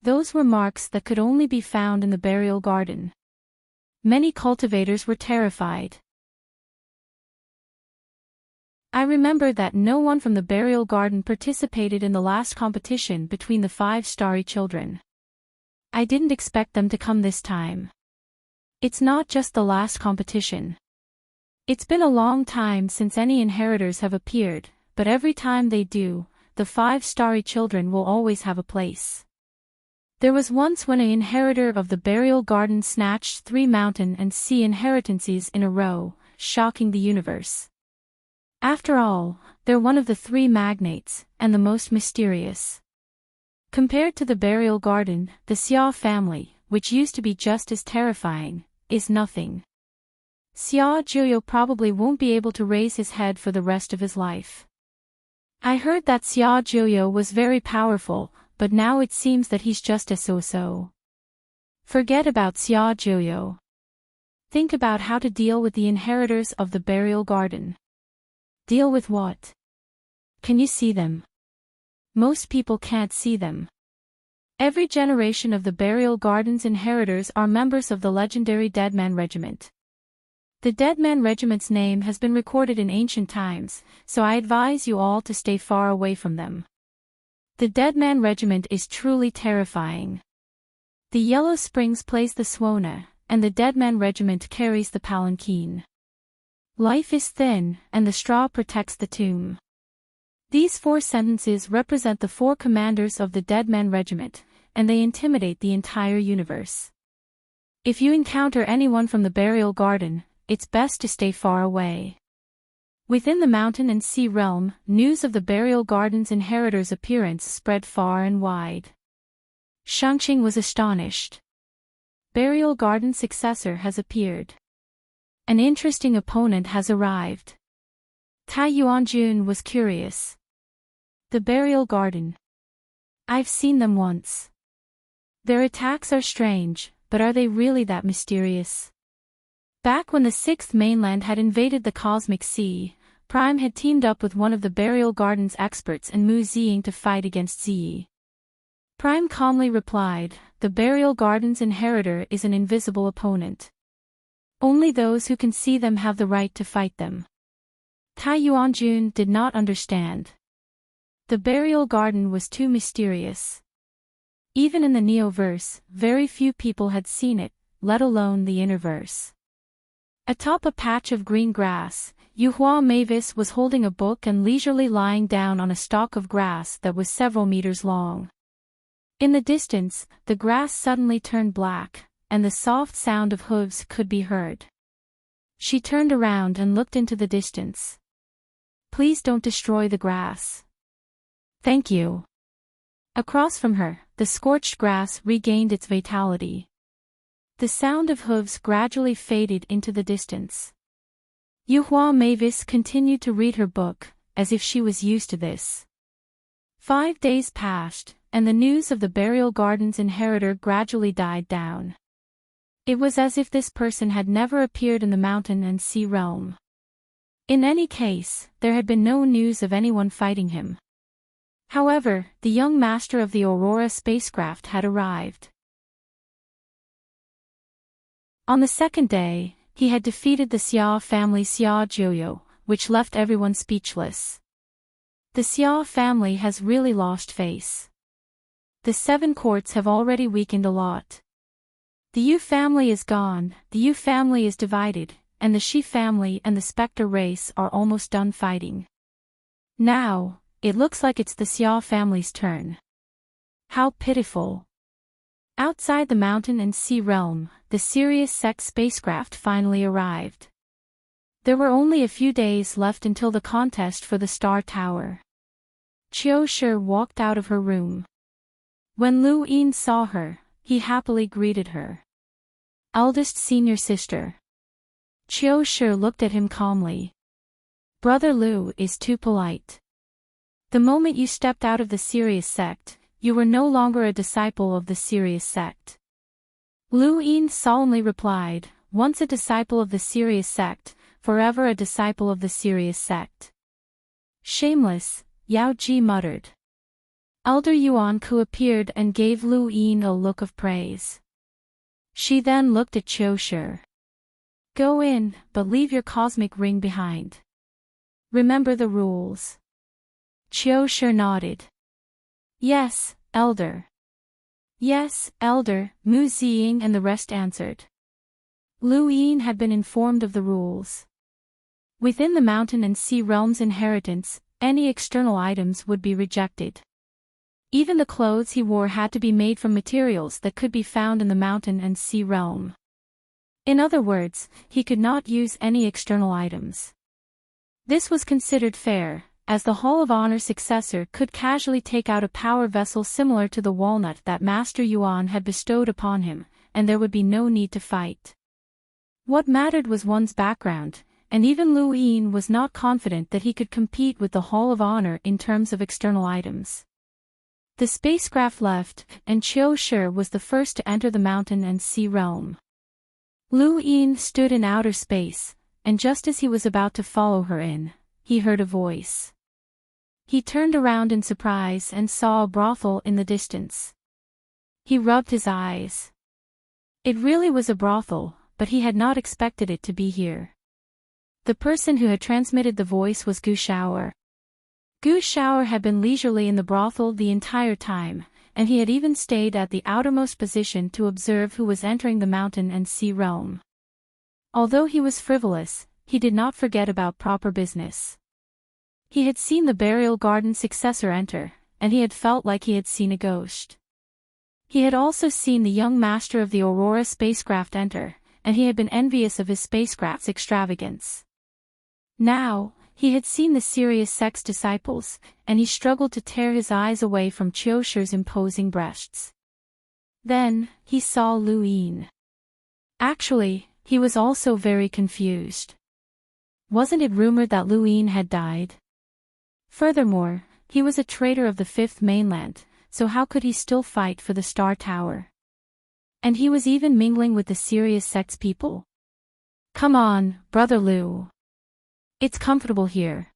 Those were marks that could only be found in the burial garden. Many cultivators were terrified. I remember that no one from the burial garden participated in the last competition between the 5 starry children. I didn't expect them to come this time. It's not just the last competition. It's been a long time since any inheritors have appeared, but every time they do, the 5 starry children will always have a place. There was once when an inheritor of the burial garden snatched 3 mountain and sea inheritances in a row, shocking the universe. After all, they're one of the 3 magnates, and the most mysterious. Compared to the burial garden, the Xia family, which used to be just as terrifying, is nothing. Xia Jiuyo probably won't be able to raise his head for the rest of his life. I heard that Xia Jiuyo was very powerful, but now it seems that he's just a so-so. Forget about Xia Jiuyo. Think about how to deal with the inheritors of the burial garden. Deal with what? Can you see them? Most people can't see them. Every generation of the burial garden's inheritors are members of the legendary Deadman Regiment. The Deadman Regiment's name has been recorded in ancient times, so I advise you all to stay far away from them. The Deadman Regiment is truly terrifying. The Yellow Springs plays the Swona, and the Deadman Regiment carries the palanquin. Life is thin, and the straw protects the tomb. These 4 sentences represent the 4 commanders of the Deadman Regiment, and they intimidate the entire universe. If you encounter anyone from the burial garden, it's best to stay far away. Within the mountain and sea realm, news of the burial garden's inheritors' appearance spread far and wide. Shangqing was astonished. Burial garden's successor has appeared. An interesting opponent has arrived. Tai Yuanjun was curious. The burial garden. I've seen them once. Their attacks are strange, but are they really that mysterious? Back when the 6th mainland had invaded the cosmic sea, Prime had teamed up with one of the burial garden's experts and Mu Ziying to fight against Ziyi. Prime calmly replied, the burial garden's inheritor is an invisible opponent. Only those who can see them have the right to fight them. Tai Yuanjun did not understand. The burial garden was too mysterious. Even in the Neoverse, very few people had seen it, let alone the Innerverse. Atop a patch of green grass, Yuhua Mavis was holding a book and leisurely lying down on a stalk of grass that was several meters long. In the distance, the grass suddenly turned black, and the soft sound of hooves could be heard. She turned around and looked into the distance. Please don't destroy the grass. Thank you. Across from her, the scorched grass regained its vitality. The sound of hooves gradually faded into the distance. Yuhua Mavis continued to read her book, as if she was used to this. 5 days passed, and the news of the burial garden's inheritor gradually died down. It was as if this person had never appeared in the mountain and sea realm. In any case, there had been no news of anyone fighting him. However, the young master of the Aurora spacecraft had arrived. On the 2nd day, he had defeated the Xia family Xia Jiuyo, which left everyone speechless. The Xia family has really lost face. The 7 courts have already weakened a lot. The Yu family is gone, the Yu family is divided, and the Shi family and the Spectre race are almost done fighting. Now, it looks like it's the Xia family's turn. How pitiful. Outside the mountain and sea realm, the Sirius Sec spacecraft finally arrived. There were only a few days left until the contest for the Star Tower. Qiu Shi walked out of her room. When Lu Yin saw her, he happily greeted her. Eldest senior sister. Qiu Shi looked at him calmly. Brother Lu is too polite. The moment you stepped out of the serious sect, you were no longer a disciple of the serious sect. Lu Yin solemnly replied, once a disciple of the serious sect, forever a disciple of the serious sect. Shameless, Yao Ji muttered. Elder Yuan Ku appeared and gave Lu Yin a look of praise. She then looked at Qiu Shi. Go in, but leave your cosmic ring behind. Remember the rules. Qiu Shi nodded. Yes, Elder. Yes, Elder, Mu Ziying and the rest answered. Lu Yin had been informed of the rules. Within the mountain and sea realm's inheritance, any external items would be rejected. Even the clothes he wore had to be made from materials that could be found in the mountain and sea realm. In other words, he could not use any external items. This was considered fair, as the Hall of Honor successor could casually take out a power vessel similar to the walnut that Master Yuan had bestowed upon him, and there would be no need to fight. What mattered was one's background, and even Lu Yin was not confident that he could compete with the Hall of Honor in terms of external items. The spacecraft left, and Qiu Shi was the first to enter the mountain and sea realm. Lu Yin stood in outer space, and just as he was about to follow her in, he heard a voice. He turned around in surprise and saw a brothel in the distance. He rubbed his eyes. It really was a brothel, but he had not expected it to be here. The person who had transmitted the voice was Gu Shaoer. Gu Shaoer had been leisurely in the brothel the entire time, and he had even stayed at the outermost position to observe who was entering the mountain and sea realm. Although he was frivolous, he did not forget about proper business. He had seen the burial garden successor enter, and he had felt like he had seen a ghost. He had also seen the young master of the Aurora spacecraft enter, and he had been envious of his spacecraft's extravagance. Now, he had seen the serious sect's disciples, and he struggled to tear his eyes away from Qiu Shi's imposing breasts. Then, he saw Lu Yin. Actually, he was also very confused. Wasn't it rumored that Lu Yin had died? Furthermore, he was a traitor of the Fifth Mainland, so how could he still fight for the Star Tower? And he was even mingling with the serious sect's people. Come on, Brother Lu. It's comfortable here.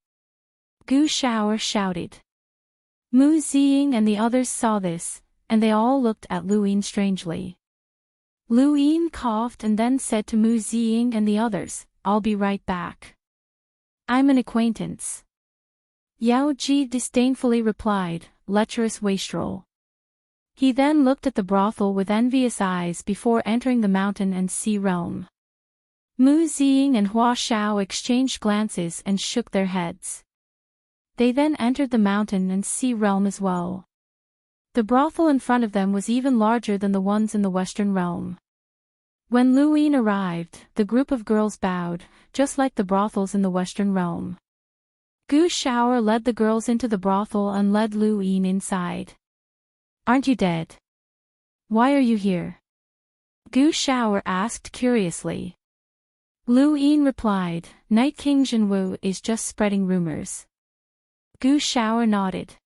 Gu Shaoer shouted. Mu Ziying and the others saw this, and they all looked at Lu Yin strangely. Lu Yin coughed and then said to Mu Ziying and the others, I'll be right back. I'm an acquaintance. Yao Ji disdainfully replied, lecherous wastrel. He then looked at the brothel with envious eyes before entering the mountain and sea realm. Mu Ziying and Hua Shao exchanged glances and shook their heads. They then entered the mountain and sea realm as well. The brothel in front of them was even larger than the ones in the western realm. When Lu Yin arrived, the group of girls bowed, just like the brothels in the western realm. Gu Shaoer led the girls into the brothel and led Lu Yin inside. Aren't you dead? Why are you here? Gu Shaoer asked curiously. Lu Yin replied, Night King Jinwu is just spreading rumors. Gu Shaoer nodded.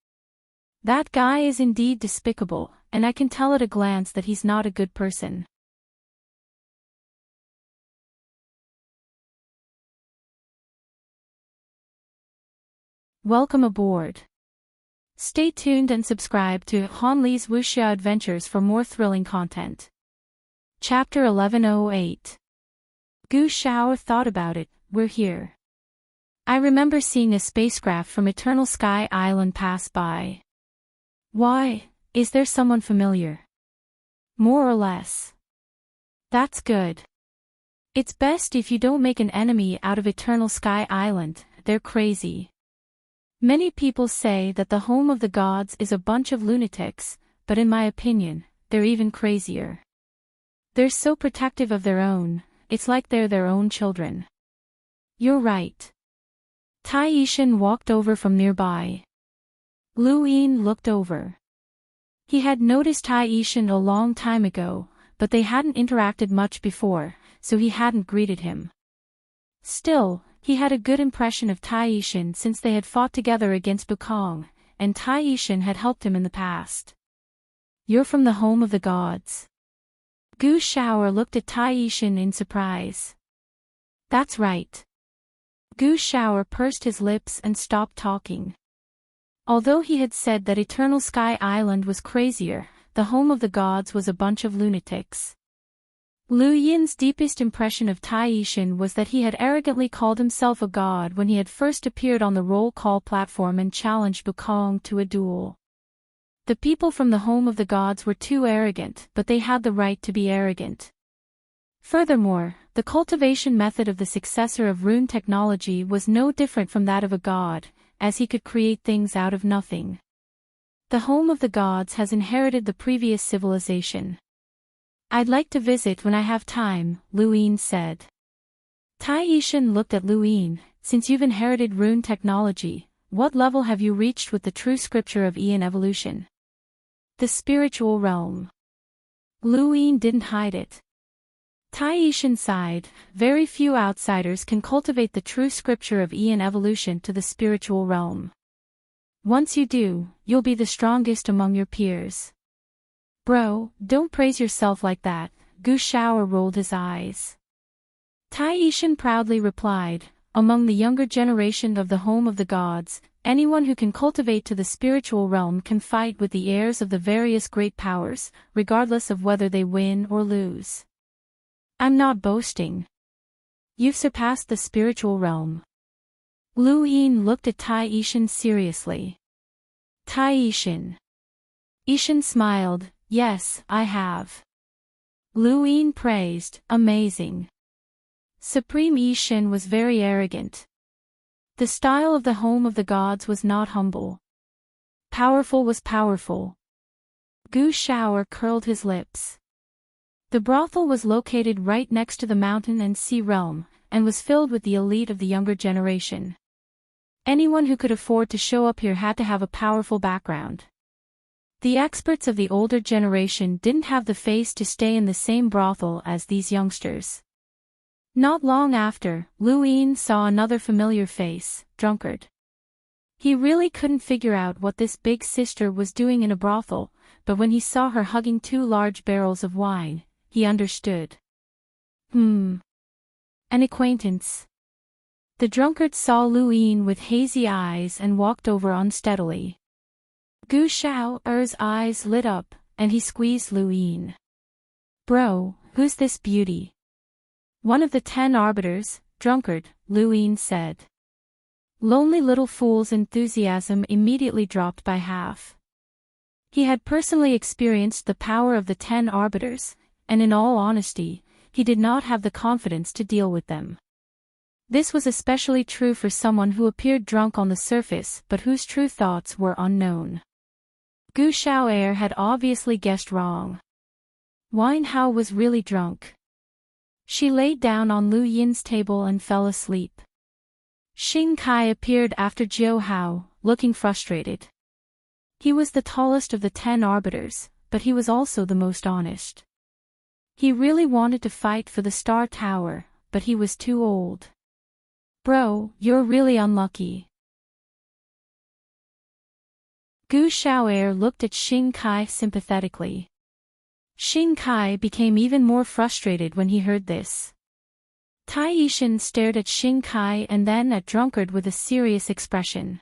That guy is indeed despicable, and I can tell at a glance that he's not a good person. Welcome aboard. Stay tuned and subscribe to Han Li's Wuxia Adventures for more thrilling content. Chapter 1108. Gu Shaoer thought about it, we're here. I remember seeing a spacecraft from Eternal Sky Island pass by. Why, is there someone familiar? More or less. That's good. It's best if you don't make an enemy out of Eternal Sky Island, they're crazy. Many people say that the home of the gods is a bunch of lunatics, but in my opinion, they're even crazier. They're so protective of their own, it's like they're their own children. You're right. Tai Yishan walked over from nearby. Lu Yin looked over. He had noticed Tai Yishan a long time ago, but they hadn't interacted much before, so he hadn't greeted him. Still, he had a good impression of Tai Yishan since they had fought together against Bukong, and Tai Yishan had helped him in the past. "You're from the home of the gods." Gu Shaoer looked at Tai Yishan in surprise. "That's right." Gu Shaoer pursed his lips and stopped talking. Although he had said that Eternal Sky Island was crazier, the home of the gods was a bunch of lunatics. Lu Yin's deepest impression of Tai Yishan was that he had arrogantly called himself a god when he had first appeared on the roll call platform and challenged Bukong to a duel. The people from the home of the gods were too arrogant, but they had the right to be arrogant. Furthermore, the cultivation method of the successor of rune technology was no different from that of a god, as he could create things out of nothing. The home of the gods has inherited the previous civilization. "I'd like to visit when I have time," Lu Yin said. Tai Yishan looked at Lu Yin. "Since you've inherited rune technology, what level have you reached with the true scripture of Eon evolution?" "The spiritual realm." Lu Yin didn't hide it. Tai Yishan sighed. "Very few outsiders can cultivate the true scripture of Eon evolution to the spiritual realm. Once you do, you'll be the strongest among your peers." "Bro, don't praise yourself like that," Gu Shaoer rolled his eyes. Tai Yishan proudly replied, "Among the younger generation of the home of the gods, anyone who can cultivate to the spiritual realm can fight with the heirs of the various great powers, regardless of whether they win or lose. I'm not boasting. You've surpassed the spiritual realm." Lu Yin looked at Tai Yishan seriously. "Tai Yishan." Yishan smiled. "Yes, I have." Lu Yin praised, "Amazing." Supreme Yishan was very arrogant. The style of the home of the gods was not humble. Powerful was powerful. Gu Shaoer curled his lips. The brothel was located right next to the mountain and sea realm, and was filled with the elite of the younger generation. Anyone who could afford to show up here had to have a powerful background. The experts of the older generation didn't have the face to stay in the same brothel as these youngsters. Not long after, Lu Yin saw another familiar face, Drunkard. He really couldn't figure out what this big sister was doing in a brothel, but when he saw her hugging 2 large barrels of wine, he understood. An acquaintance. The drunkard saw Lu Yin with hazy eyes and walked over unsteadily. Gu Shaoer's eyes lit up, and he squeezed Lu Yin. "Bro, who's this beauty?" "One of the 10 arbiters, drunkard," Lu Yin said. Lonely little fool's enthusiasm immediately dropped by half. He had personally experienced the power of the 10 arbiters, and in all honesty, he did not have the confidence to deal with them. This was especially true for someone who appeared drunk on the surface but whose true thoughts were unknown. Gu Shaoer had obviously guessed wrong. Wine Hao was really drunk. She laid down on Lu Yin's table and fell asleep. Xing Kai appeared after Jiu Hao, looking frustrated. He was the tallest of the 10 arbiters, but he was also the most honest. He really wanted to fight for the Star Tower, but he was too old. "Bro, you're really unlucky." Gu Shaoer looked at Xing Kai sympathetically. Xing Kai became even more frustrated when he heard this. Tai Yishan stared at Xing Kai and then at Drunkard with a serious expression.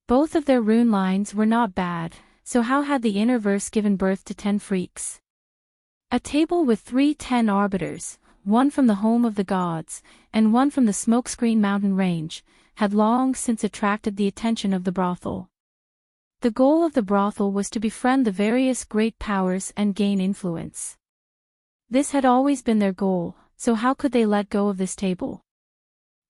Both of their rune lines were not bad, so how had the inner verse given birth to 10 freaks? A table with 3 10 arbiters, one from the home of the gods, and one from the Smokescreen mountain range, had long since attracted the attention of the brothel. The goal of the brothel was to befriend the various great powers and gain influence. This had always been their goal, so how could they let go of this table?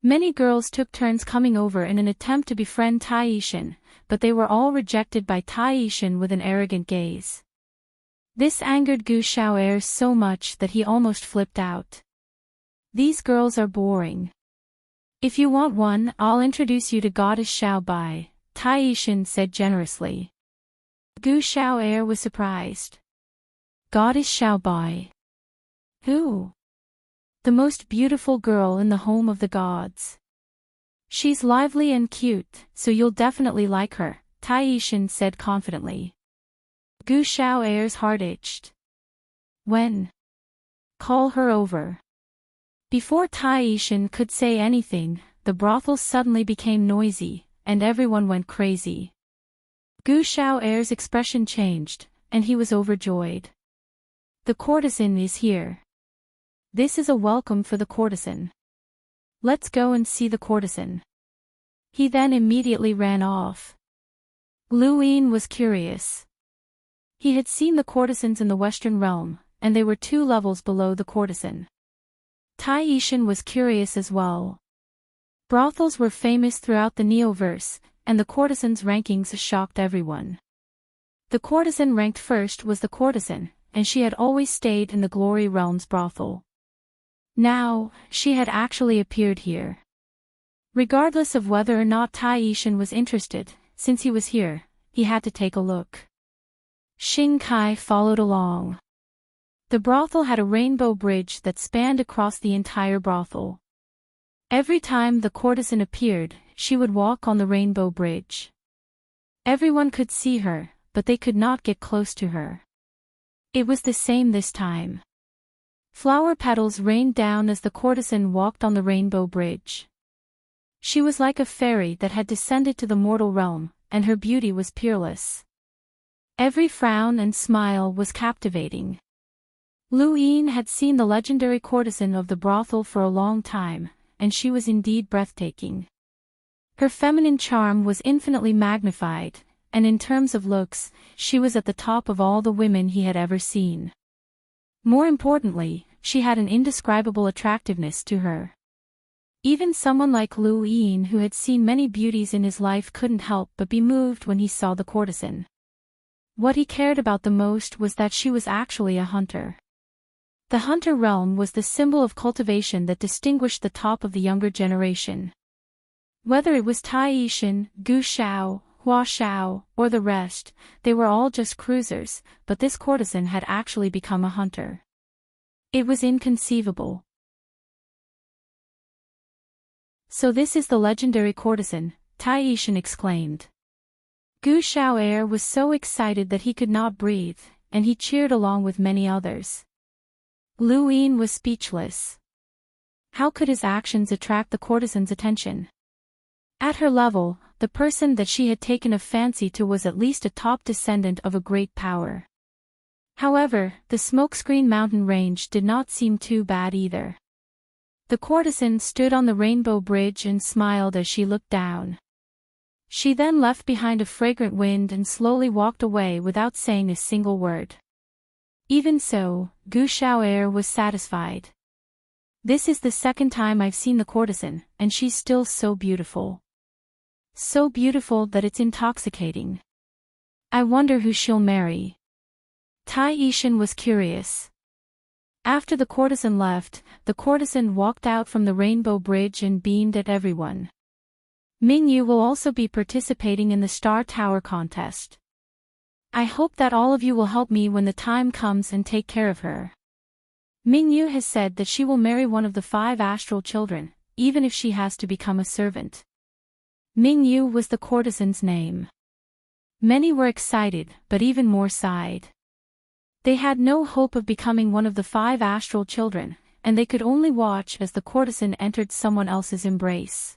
Many girls took turns coming over in an attempt to befriend Tai Yishan, but they were all rejected by Tai Yishan with an arrogant gaze. This angered Gu Shaoer so much that he almost flipped out. "These girls are boring. If you want one, I'll introduce you to Goddess Xiao Bai," Tai Yishan said generously. Gu Xiao'er was surprised. Goddess Xiaobai. Who? The most beautiful girl in the home of the gods. She's lively and cute, so you'll definitely like her, Tai Yishan said confidently. Gu Xiao'er's heart itched. When? Call her over. Before Tai Yishan could say anything, the brothel suddenly became noisy, and everyone went crazy. Gu Xiao'er's expression changed, and he was overjoyed. The courtesan is here. This is a welcome for the courtesan. Let's go and see the courtesan. He then immediately ran off. Lu Yin was curious. He had seen the courtesans in the Western realm, and they were 2 levels below the courtesan. Tai Yishan was curious as well. Brothels were famous throughout the Neoverse, and the courtesans' rankings shocked everyone. The courtesan ranked first was the courtesan, and she had always stayed in the Glory Realm's brothel. Now, she had actually appeared here. Regardless of whether or not Tai Yishan was interested, since he was here, he had to take a look. Xing Kai followed along. The brothel had a rainbow bridge that spanned across the entire brothel. Every time the courtesan appeared, she would walk on the rainbow bridge. Everyone could see her, but they could not get close to her. It was the same this time. Flower petals rained down as the courtesan walked on the rainbow bridge. She was like a fairy that had descended to the mortal realm, and her beauty was peerless. Every frown and smile was captivating. Lu Yin had seen the legendary courtesan of the brothel for a long time, and she was indeed breathtaking. Her feminine charm was infinitely magnified, and in terms of looks, she was at the top of all the women he had ever seen. More importantly, she had an indescribable attractiveness to her. Even someone like Lu Yin, who had seen many beauties in his life, couldn't help but be moved when he saw the courtesan. What he cared about the most was that she was actually a hunter. The hunter realm was the symbol of cultivation that distinguished the top of the younger generation. Whether it was Tai Yishan, Gu Xiao, Hua Xiao, or the rest, they were all just cruisers, but this courtesan had actually become a hunter. It was inconceivable. So this is the legendary courtesan, Tai Yishan exclaimed. Gu Xiao'er was so excited that he could not breathe, and he cheered along with many others. Lu Yin was speechless. How could his actions attract the courtesan's attention? At her level, the person that she had taken a fancy to was at least a top descendant of a great power. However, the smokescreen mountain range did not seem too bad either. The courtesan stood on the rainbow bridge and smiled as she looked down. She then left behind a fragrant wind and slowly walked away without saying a single word. Even so, Gu Xiao'er was satisfied. This is the second time I've seen the courtesan, and she's still so beautiful. So beautiful that it's intoxicating. I wonder who she'll marry. Tai Yishan was curious. After the courtesan left, the courtesan walked out from the rainbow bridge and beamed at everyone. Mingyu will also be participating in the Star Tower contest. I hope that all of you will help me when the time comes and take care of her. Mingyu has said that she will marry one of the 5 astral children, even if she has to become a servant. Mingyu was the courtesan's name. Many were excited, but even more sighed. They had no hope of becoming one of the 5 astral children, and they could only watch as the courtesan entered someone else's embrace.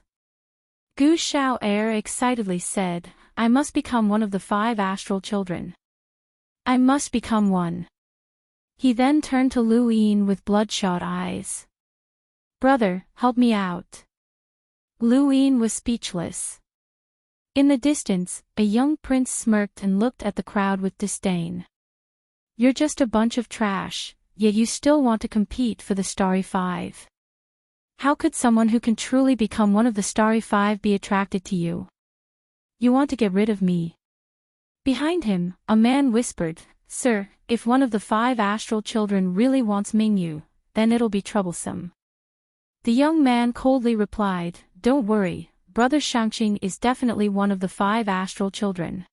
Gu Xiao'er excitedly said, I must become one of the 5 astral children. I must become one. He then turned to Lu Yin with bloodshot eyes. Brother, help me out. Lu Yin was speechless. In the distance, a young prince smirked and looked at the crowd with disdain. You're just a bunch of trash, yet you still want to compete for the Starry 5. How could someone who can truly become one of the Starry 5 be attracted to you? You want to get rid of me. Behind him, a man whispered, Sir, if one of the 5 astral children really wants Mingyu, then it'll be troublesome. The young man coldly replied, Don't worry, Brother Shangxing is definitely one of the 5 astral children.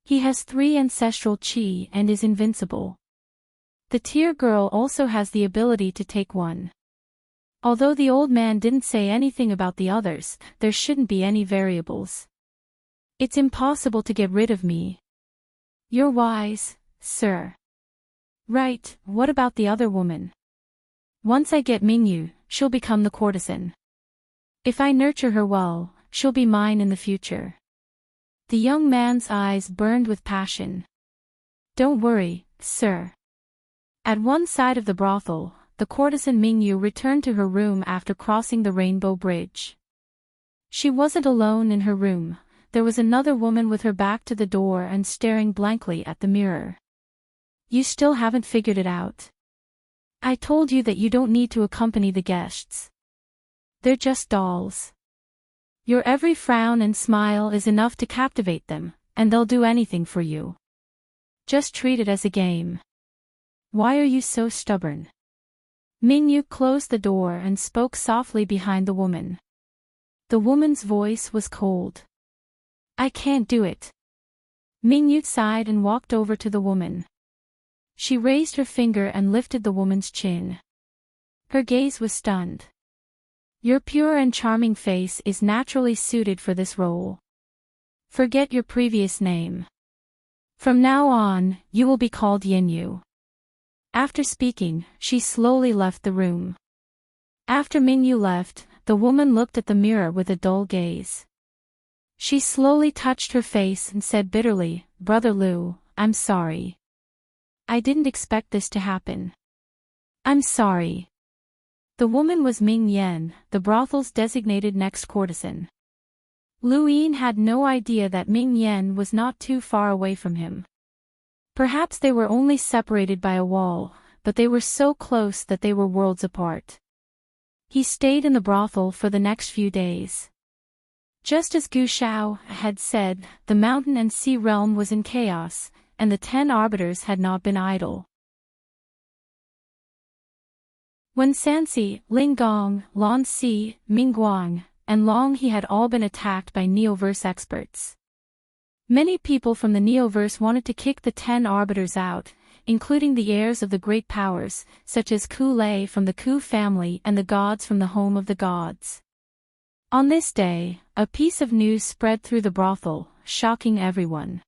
He has 3 ancestral chi and is invincible. The Tear Girl also has the ability to take 1. Although the old man didn't say anything about the others, there shouldn't be any variables. It's impossible to get rid of me. You're wise, sir. Right, what about the other woman? Once I get Mingyu, she'll become the courtesan. If I nurture her well, she'll be mine in the future. The young man's eyes burned with passion. Don't worry, sir. At one side of the brothel, the courtesan Mingyu returned to her room after crossing the Rainbow Bridge. She wasn't alone in her room. There was another woman with her back to the door and staring blankly at the mirror. You still haven't figured it out? I told you that you don't need to accompany the guests. They're just dolls. Your every frown and smile is enough to captivate them, and they'll do anything for you. Just treat it as a game. Why are you so stubborn? Mingyu closed the door and spoke softly behind the woman. The woman's voice was cold. I can't do it. Mingyu sighed and walked over to the woman. She raised her finger and lifted the woman's chin. Her gaze was stunned. Your pure and charming face is naturally suited for this role. Forget your previous name. From now on, you will be called Yinyu. After speaking, she slowly left the room. After Mingyu left, the woman looked at the mirror with a dull gaze. She slowly touched her face and said bitterly, Brother Liu, I'm sorry. I didn't expect this to happen. I'm sorry. The woman was Ming Yen, the brothel's designated next courtesan. Lu Yin had no idea that Ming Yen was not too far away from him. Perhaps they were only separated by a wall, but they were so close that they were worlds apart. He stayed in the brothel for the next few days. Just as Gu Shao had said, the mountain and sea realm was in chaos, and the 10 arbiters had not been idle. When Sanxi, Linggong, Lan Si, Mingguang, and Long He had all been attacked by Neoverse experts. Many people from the Neoverse wanted to kick the 10 arbiters out, including the heirs of the great powers, such as Ku Lei from the Ku family and the gods from the home of the gods. On this day, a piece of news spread through the brothel, shocking everyone.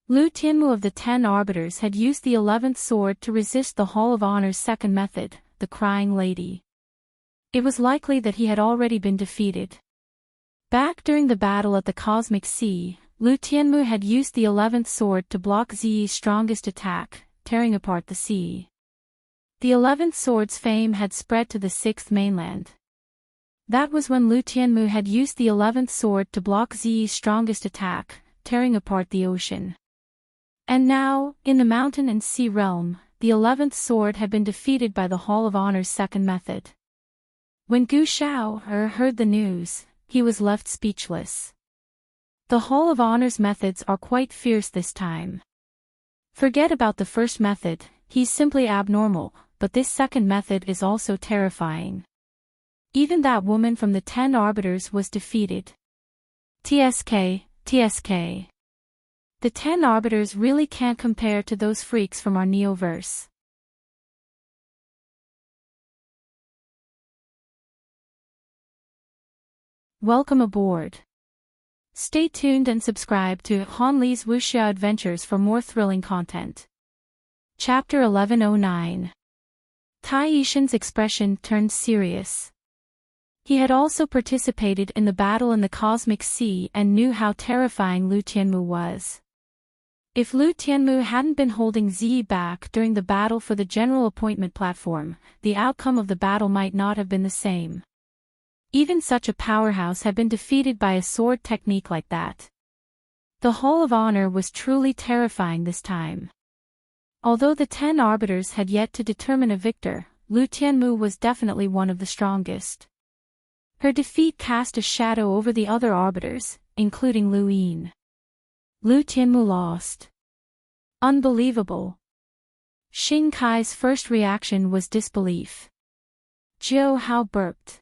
Lu Tianmu of the 10 arbiters had used the 11th sword to resist the Hall of Honor's second method, the Crying Lady. It was likely that he had already been defeated. Back during the battle at the Cosmic Sea, Lu Tianmu had used the 11th sword to block Ziyi's strongest attack, tearing apart the sea. The 11th sword's fame had spread to the 6th mainland. That was when Lu Tianmu had used the 11th sword to block Ziyi's strongest attack, tearing apart the ocean. And now, in the mountain and sea realm, the 11th sword had been defeated by the Hall of Honor's second method. When Gu Shao heard the news, he was left speechless. The Hall of Honor's methods are quite fierce this time. Forget about the first method, he's simply abnormal, but this second method is also terrifying. Even that woman from the 10 arbiters was defeated. TSK. The 10 arbiters really can't compare to those freaks from our Neoverse. Welcome aboard. Stay tuned and subscribe to Han Li's Wuxia Adventures for more thrilling content. Chapter 1109. Tai Yishan's expression turned serious. He had also participated in the battle in the Cosmic Sea and knew how terrifying Lu Tianmu was. If Lu Tianmu hadn't been holding Ziyi back during the battle for the general appointment platform, the outcome of the battle might not have been the same. Even such a powerhouse had been defeated by a sword technique like that. The Hall of Honor was truly terrifying this time. Although the 10 arbiters had yet to determine a victor, Lu Tianmu was definitely one of the strongest. Her defeat cast a shadow over the other arbiters, including Lu Yin. Lu Tianmu lost. Unbelievable. Xing Kai's first reaction was disbelief. Zhou Hao burped.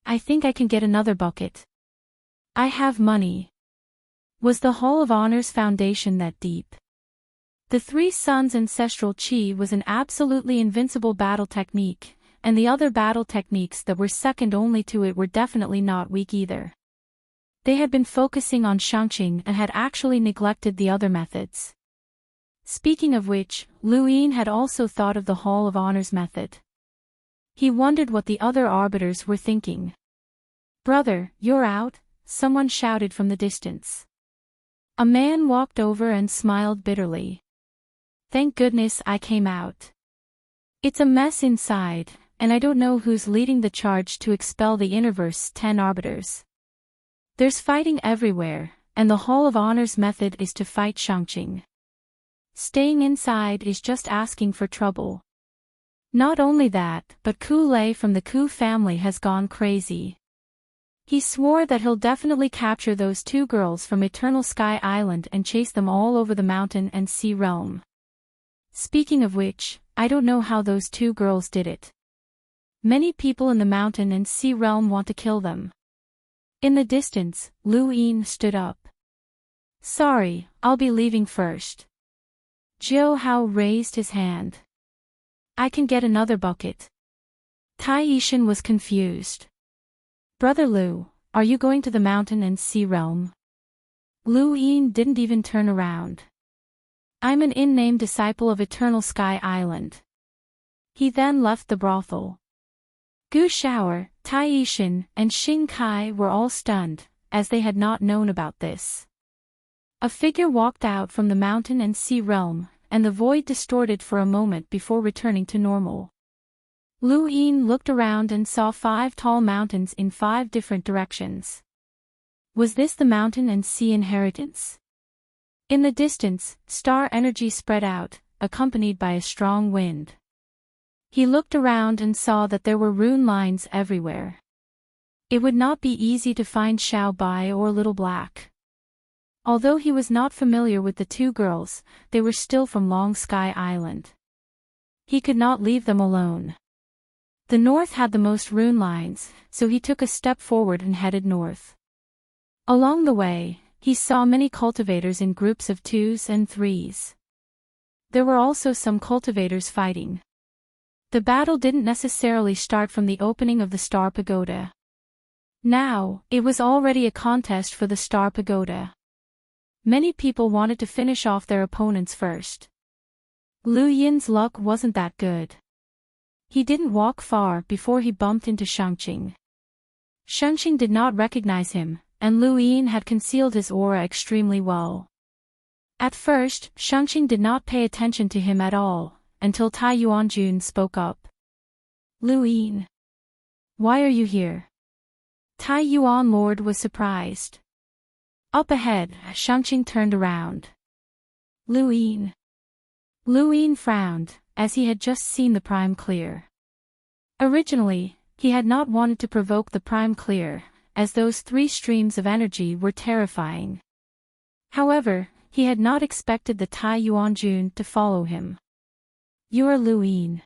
I think I can get another bucket. I have money. Was the Hall of Honor's foundation that deep? The Three Suns' ancestral chi was an absolutely invincible battle technique, and the other battle techniques that were second only to it were definitely not weak either. They had been focusing on Shangqing and had actually neglected the other methods. Speaking of which, Lu Yin had also thought of the Hall of Honor's method. He wondered what the other arbiters were thinking. "Brother, you're out," someone shouted from the distance. A man walked over and smiled bitterly. "Thank goodness I came out. It's a mess inside, and I don't know who's leading the charge to expel the Interverse's 10 arbiters. There's fighting everywhere, and the Hall of Honor's method is to fight Shangqing. Staying inside is just asking for trouble. Not only that, but Ku Lei from the Ku family has gone crazy. He swore that he'll definitely capture those 2 girls from Eternal Sky Island and chase them all over the mountain and sea realm. Speaking of which, I don't know how those 2 girls did it. Many people in the mountain and sea realm want to kill them." In the distance, Lu Yin stood up. "Sorry, I'll be leaving first." Jiu Hao raised his hand. "I can get another bucket." Tai Yishan was confused. "Brother Lu, are you going to the mountain and sea realm?" Lu Yin didn't even turn around. "I'm an in-name disciple of Eternal Sky Island." He then left the brothel. Gu Shaoer, Tai Yishan, and Xing Kai were all stunned, as they had not known about this. A figure walked out from the mountain and sea realm, and the void distorted for a moment before returning to normal. Lu Yin looked around and saw 5 tall mountains in 5 different directions. Was this the mountain and sea inheritance? In the distance, star energy spread out, accompanied by a strong wind. He looked around and saw that there were rune lines everywhere. It would not be easy to find Xiao Bai or Little Black. Although he was not familiar with the 2 girls, they were still from Long Sky Island. He could not leave them alone. The north had the most rune lines, so he took a step forward and headed north. Along the way, he saw many cultivators in groups of 2s and 3s. There were also some cultivators fighting. The battle didn't necessarily start from the opening of the Star Pagoda. Now, it was already a contest for the Star Pagoda. Many people wanted to finish off their opponents first. Lu Yin's luck wasn't that good. He didn't walk far before he bumped into Shangqing. Shangqing did not recognize him, and Lu Yin had concealed his aura extremely well. At first, Shangqing did not pay attention to him at all, until Tai Yuanjun spoke up. "Lu Yin, why are you here?" Tai Yuan Lord was surprised. Up ahead, Shangqing turned around. "Lu Yin." Lu Yin frowned, as he had just seen the Prime Clear. Originally, he had not wanted to provoke the Prime Clear, as those 3 streams of energy were terrifying. However, he had not expected the Tai Yuanjun to follow him. "You are Lu Yin."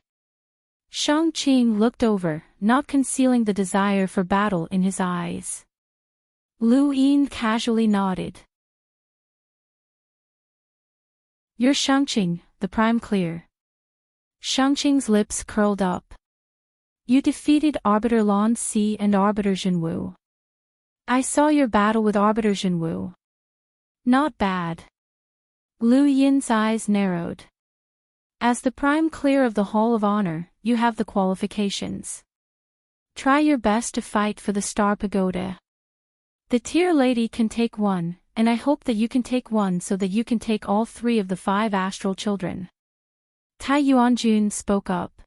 Shangqing looked over, not concealing the desire for battle in his eyes. Lu Yin casually nodded. "You're Shangqing, the Prime Clear." Shangqing's lips curled up. "You defeated Arbiter Lan Si and Arbiter Zhenwu. I saw your battle with Arbiter Zhenwu. Not bad." Lu Yin's eyes narrowed. "As the Prime Clear of the Hall of Honor, you have the qualifications. Try your best to fight for the Star Pagoda. The Tier Lady can take 1, and I hope that you can take 1 so that you can take all 3 of the 5 astral children." Tai Yuanjun spoke up.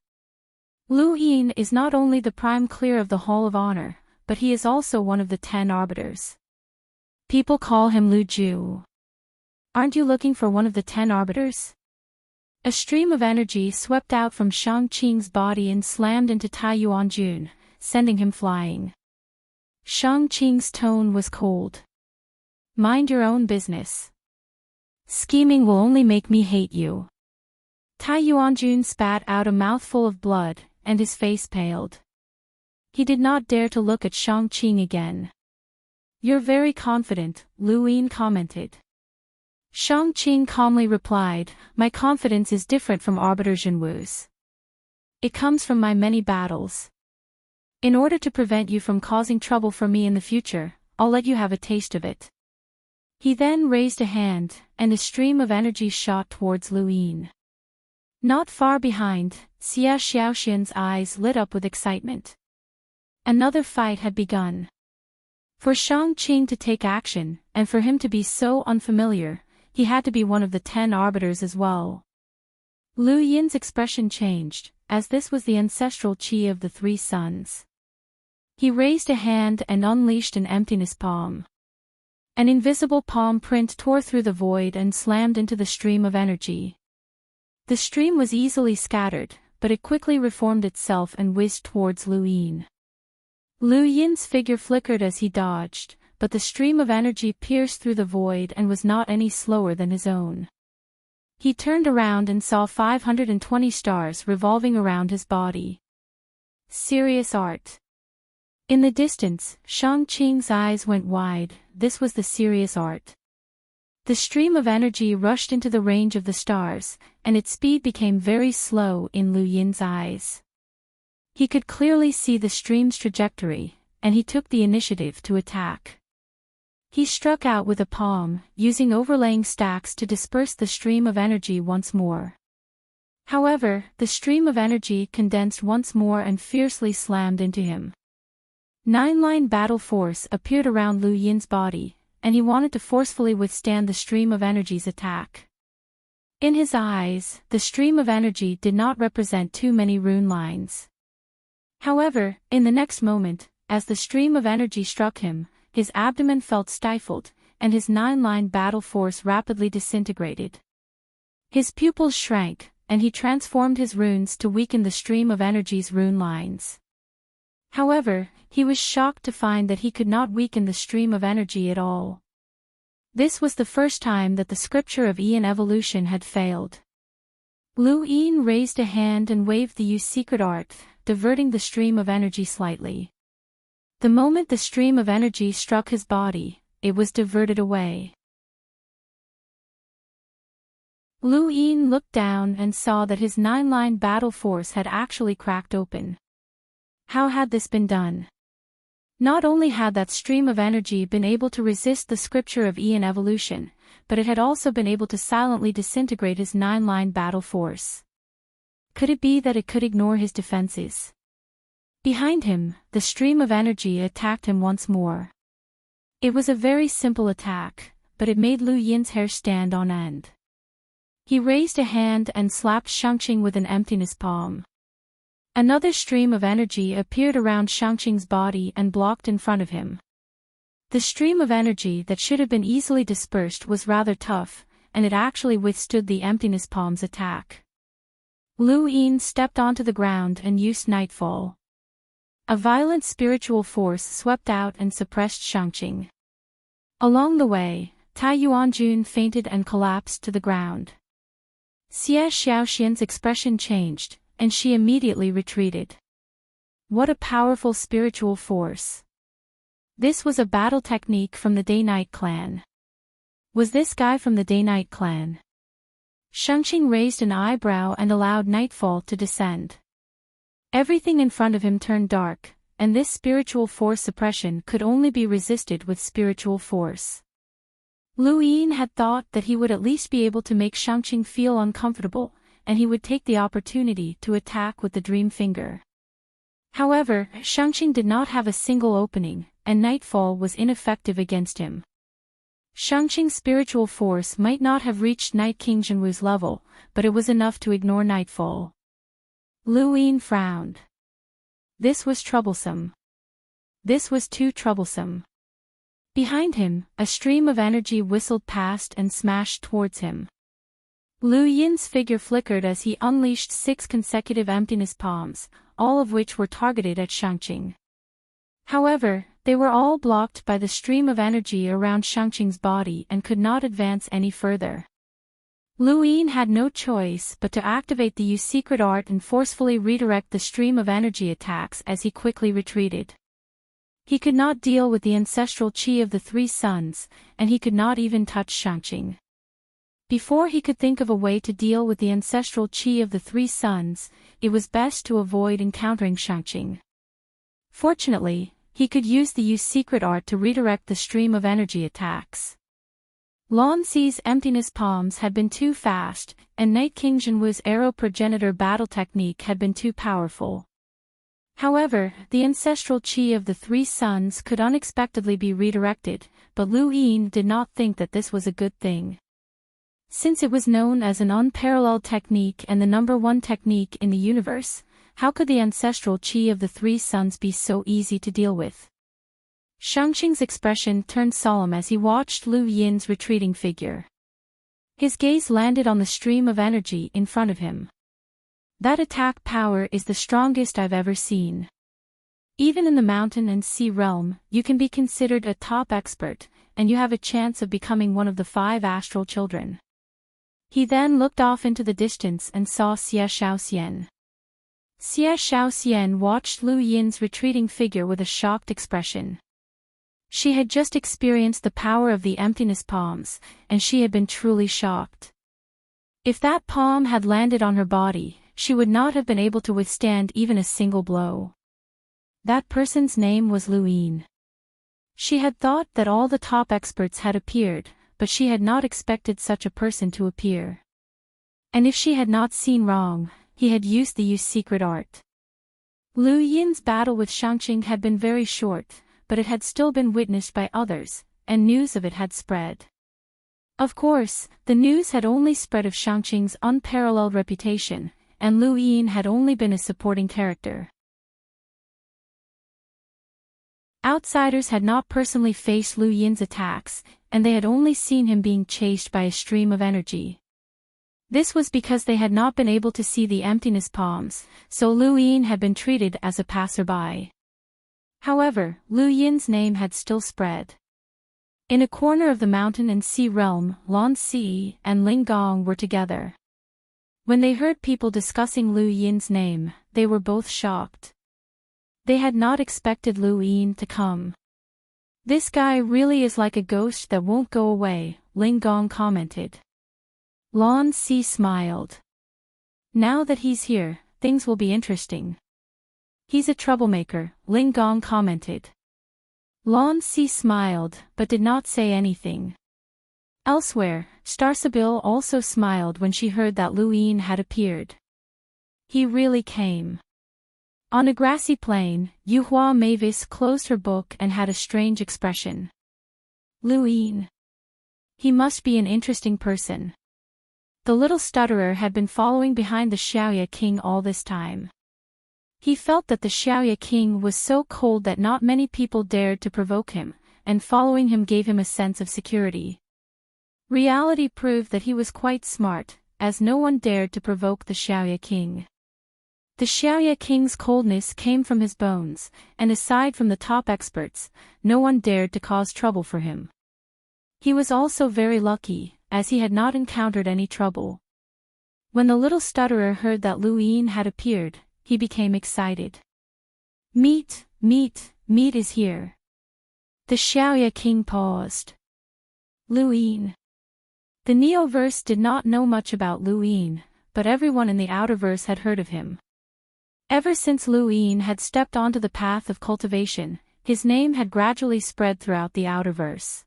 Lu Yin is not only the Prime Clear of the Hall of Honor, but he is also one of the 10 arbiters. People call him Lu Ju. Aren't you looking for one of the 10 arbiters? A stream of energy swept out from Shangqing's body and slammed into Tai Yuanjun, sending him flying. Shangqing's tone was cold. "Mind your own business. Scheming will only make me hate you." Tai Yuanjun spat out a mouthful of blood, and his face paled. He did not dare to look at Shangqing again. You're very confident, Lu Yin commented. Shang-Qing calmly replied, my confidence is different from Arbiter Jinwu's. It comes from my many battles. In order to prevent you from causing trouble for me in the future, I'll let you have a taste of it. He then raised a hand, and a stream of energy shot towards Lu Yin. Not far behind, Xia Xiaoxian's eyes lit up with excitement. Another fight had begun. For Shang-Qing to take action, and for him to be so unfamiliar, he had to be one of the 10 arbiters as well. Lu Yin's expression changed, as this was the ancestral qi of the 3 suns. He raised a hand and unleashed an emptiness palm. An invisible palm print tore through the void and slammed into the stream of energy. The stream was easily scattered, but it quickly reformed itself and whizzed towards Lu Yin. Lu Yin's figure flickered as he dodged, but the stream of energy pierced through the void and was not any slower than his own. He turned around and saw 520 stars revolving around his body. Serious art. In the distance, Shang-Qing's eyes went wide. This was the serious art. The stream of energy rushed into the range of the stars, and its speed became very slow in Lu Yin's eyes. He could clearly see the stream's trajectory, and he took the initiative to attack. He struck out with a palm, using overlaying stacks to disperse the stream of energy once more. However, the stream of energy condensed once more and fiercely slammed into him. 9-line battle force appeared around Lu Yin's body, and he wanted to forcefully withstand the stream of energy's attack. In his eyes, the stream of energy did not represent too many rune lines. However, in the next moment, as the stream of energy struck him, his abdomen felt stifled, and his 9-line battle force rapidly disintegrated. His pupils shrank, and he transformed his runes to weaken the stream of energy's rune lines. However, he was shocked to find that he could not weaken the stream of energy at all. This was the first time that the scripture of Yin evolution had failed. Lu Yin raised a hand and waved the Yu secret art, diverting the stream of energy slightly. The moment the stream of energy struck his body, it was diverted away. Lu Yin looked down and saw that his 9-line battle force had actually cracked open. How had this been done? Not only had that stream of energy been able to resist the scripture of Yin evolution, but it had also been able to silently disintegrate his 9-line battle force. Could it be that it could ignore his defenses? Behind him, the stream of energy attacked him once more. It was a very simple attack, but it made Lu Yin's hair stand on end. He raised a hand and slapped Shang-Qing with an emptiness palm. Another stream of energy appeared around Shang-Qing's body and blocked in front of him. The stream of energy that should have been easily dispersed was rather tough, and it actually withstood the emptiness palm's attack. Lu Yin stepped onto the ground and used Nightfall. A violent spiritual force swept out and suppressed Shang-Qing. Along the way, Tai Yuanjun fainted and collapsed to the ground. Xia Xiaoxian's expression changed, and she immediately retreated. What a powerful spiritual force. This was a battle technique from the Day-Night clan. Was this guy from the Day-Night clan? Shang-Qing raised an eyebrow and allowed Nightfall to descend. Everything in front of him turned dark, and this spiritual force suppression could only be resisted with spiritual force. Lu Yin had thought that he would at least be able to make Shang-Qing feel uncomfortable, and he would take the opportunity to attack with the Dream Finger. However, Shang-Qing did not have a single opening, and Nightfall was ineffective against him. Shang-Qing's spiritual force might not have reached Night King Jinwu's level, but it was enough to ignore Nightfall. Lu Yin frowned. This was troublesome. This was too troublesome. Behind him, a stream of energy whistled past and smashed towards him. Lu Yin's figure flickered as he unleashed 6 consecutive emptiness palms, all of which were targeted at Shang-Qing. However, they were all blocked by the stream of energy around Shang-Qing's body and could not advance any further. Lu Yin had no choice but to activate the Yu secret art and forcefully redirect the stream of energy attacks as he quickly retreated. He could not deal with the ancestral chi of the three suns, and he could not even touch Shangqing. Before he could think of a way to deal with the ancestral chi of the three suns, it was best to avoid encountering Shangqing. Fortunately, he could use the Yu's secret art to redirect the stream of energy attacks. Lan Si's emptiness palms had been too fast, and Night King Jinwu's arrow progenitor battle technique had been too powerful. However, the ancestral chi of the three suns could unexpectedly be redirected, but Lu Yin did not think that this was a good thing. Since it was known as an unparalleled technique and the #1 technique in the universe, how could the ancestral chi of the three suns be so easy to deal with? Shangqing's expression turned solemn as he watched Lu Yin's retreating figure. His gaze landed on the stream of energy in front of him. That attack power is the strongest I've ever seen. Even in the mountain and sea realm, you can be considered a top expert, and you have a chance of becoming one of the 5 astral children. He then looked off into the distance and saw Xie Shaoxian. Xie Shaoxian watched Lu Yin's retreating figure with a shocked expression. She had just experienced the power of the emptiness palms, and she had been truly shocked. If that palm had landed on her body, she would not have been able to withstand even a single blow. That person's name was Lu Yin. She had thought that all the top experts had appeared, but she had not expected such a person to appear. And if she had not seen wrong, he had used the Yu's secret art. Lu Yin's battle with Shangqing had been very short, but it had still been witnessed by others, and news of it had spread. Of course, the news had only spread of Shangqing's unparalleled reputation, and Lu Yin had only been a supporting character. Outsiders had not personally faced Lu Yin's attacks, and they had only seen him being chased by a stream of energy. This was because they had not been able to see the emptiness palms, so Lu Yin had been treated as a passerby. However, Lu Yin's name had still spread. In a corner of the mountain and sea realm, Lan Si and Ling Gong were together. When they heard people discussing Lu Yin's name, they were both shocked. They had not expected Lu Yin to come. "This guy really is like a ghost that won't go away," Ling Gong commented. Lan Si smiled. "Now that he's here, things will be interesting." "He's a troublemaker," Ling Gong commented. Lan Si smiled, but did not say anything. Elsewhere, Starsabil also smiled when she heard that Lu Yin had appeared. He really came. On a grassy plain, Yuhua Mavis closed her book and had a strange expression. Lu Yin. He must be an interesting person. The little stutterer had been following behind the Xiaoya king all this time. He felt that the Xiaoya king was so cold that not many people dared to provoke him, and following him gave him a sense of security. Reality proved that he was quite smart, as no one dared to provoke the Xiaoya king. The Xiaoya king's coldness came from his bones, and aside from the top experts, no one dared to cause trouble for him. He was also very lucky, as he had not encountered any trouble. When the little stutterer heard that Lu Yin had appeared, he became excited. Meat is here." The Xiaoya king paused. Lu Yin. The Neoverse did not know much about Lu Yin, but everyone in the Outerverse had heard of him. Ever since Lu Yin had stepped onto the path of cultivation, his name had gradually spread throughout the Outerverse.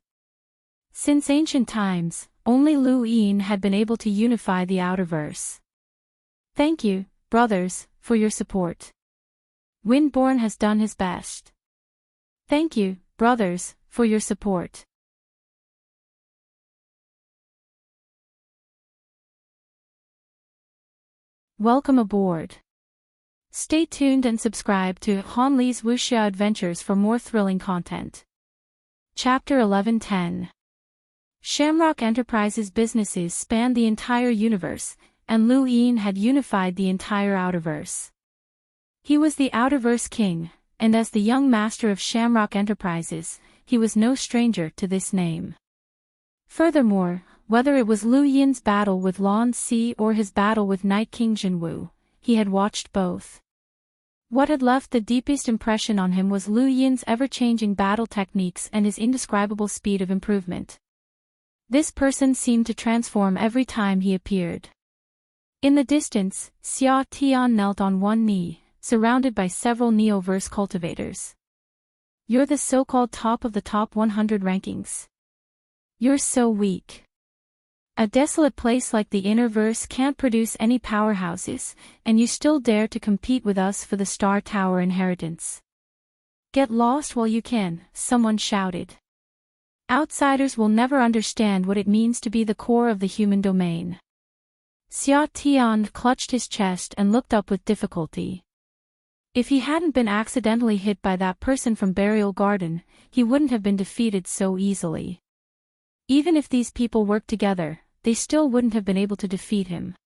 Since ancient times, only Lu Yin had been able to unify the Outerverse. "Thank you, brothers, for your support. Windborn has done his best. Thank you, brothers, for your support." Welcome aboard. Stay tuned and subscribe to Han Li's Wuxia Adventures for more thrilling content. Chapter 11:10. Shamrock Enterprises' businesses spanned the entire universe, and Lu Yin had unified the entire Outerverse. He was the Outerverse king, and as the young master of Shamrock Enterprises, he was no stranger to this name. Furthermore, whether it was Lu Yin's battle with Lan Si or his battle with Night King Jinwu, he had watched both. What had left the deepest impression on him was Lu Yin's ever-changing battle techniques and his indescribable speed of improvement. This person seemed to transform every time he appeared. In the distance, Xia Tian knelt on one knee, surrounded by several Neoverse cultivators. You're the so-called top of the top 100 rankings. You're so weak. A desolate place like the Innerverse can't produce any powerhouses, and you still dare to compete with us for the Star Tower inheritance. Get lost while you can, someone shouted. Outsiders will never understand what it means to be the core of the human domain. Xia Tian clutched his chest and looked up with difficulty. If he hadn't been accidentally hit by that person from Burial Garden, he wouldn't have been defeated so easily. Even if these people worked together, they still wouldn't have been able to defeat him.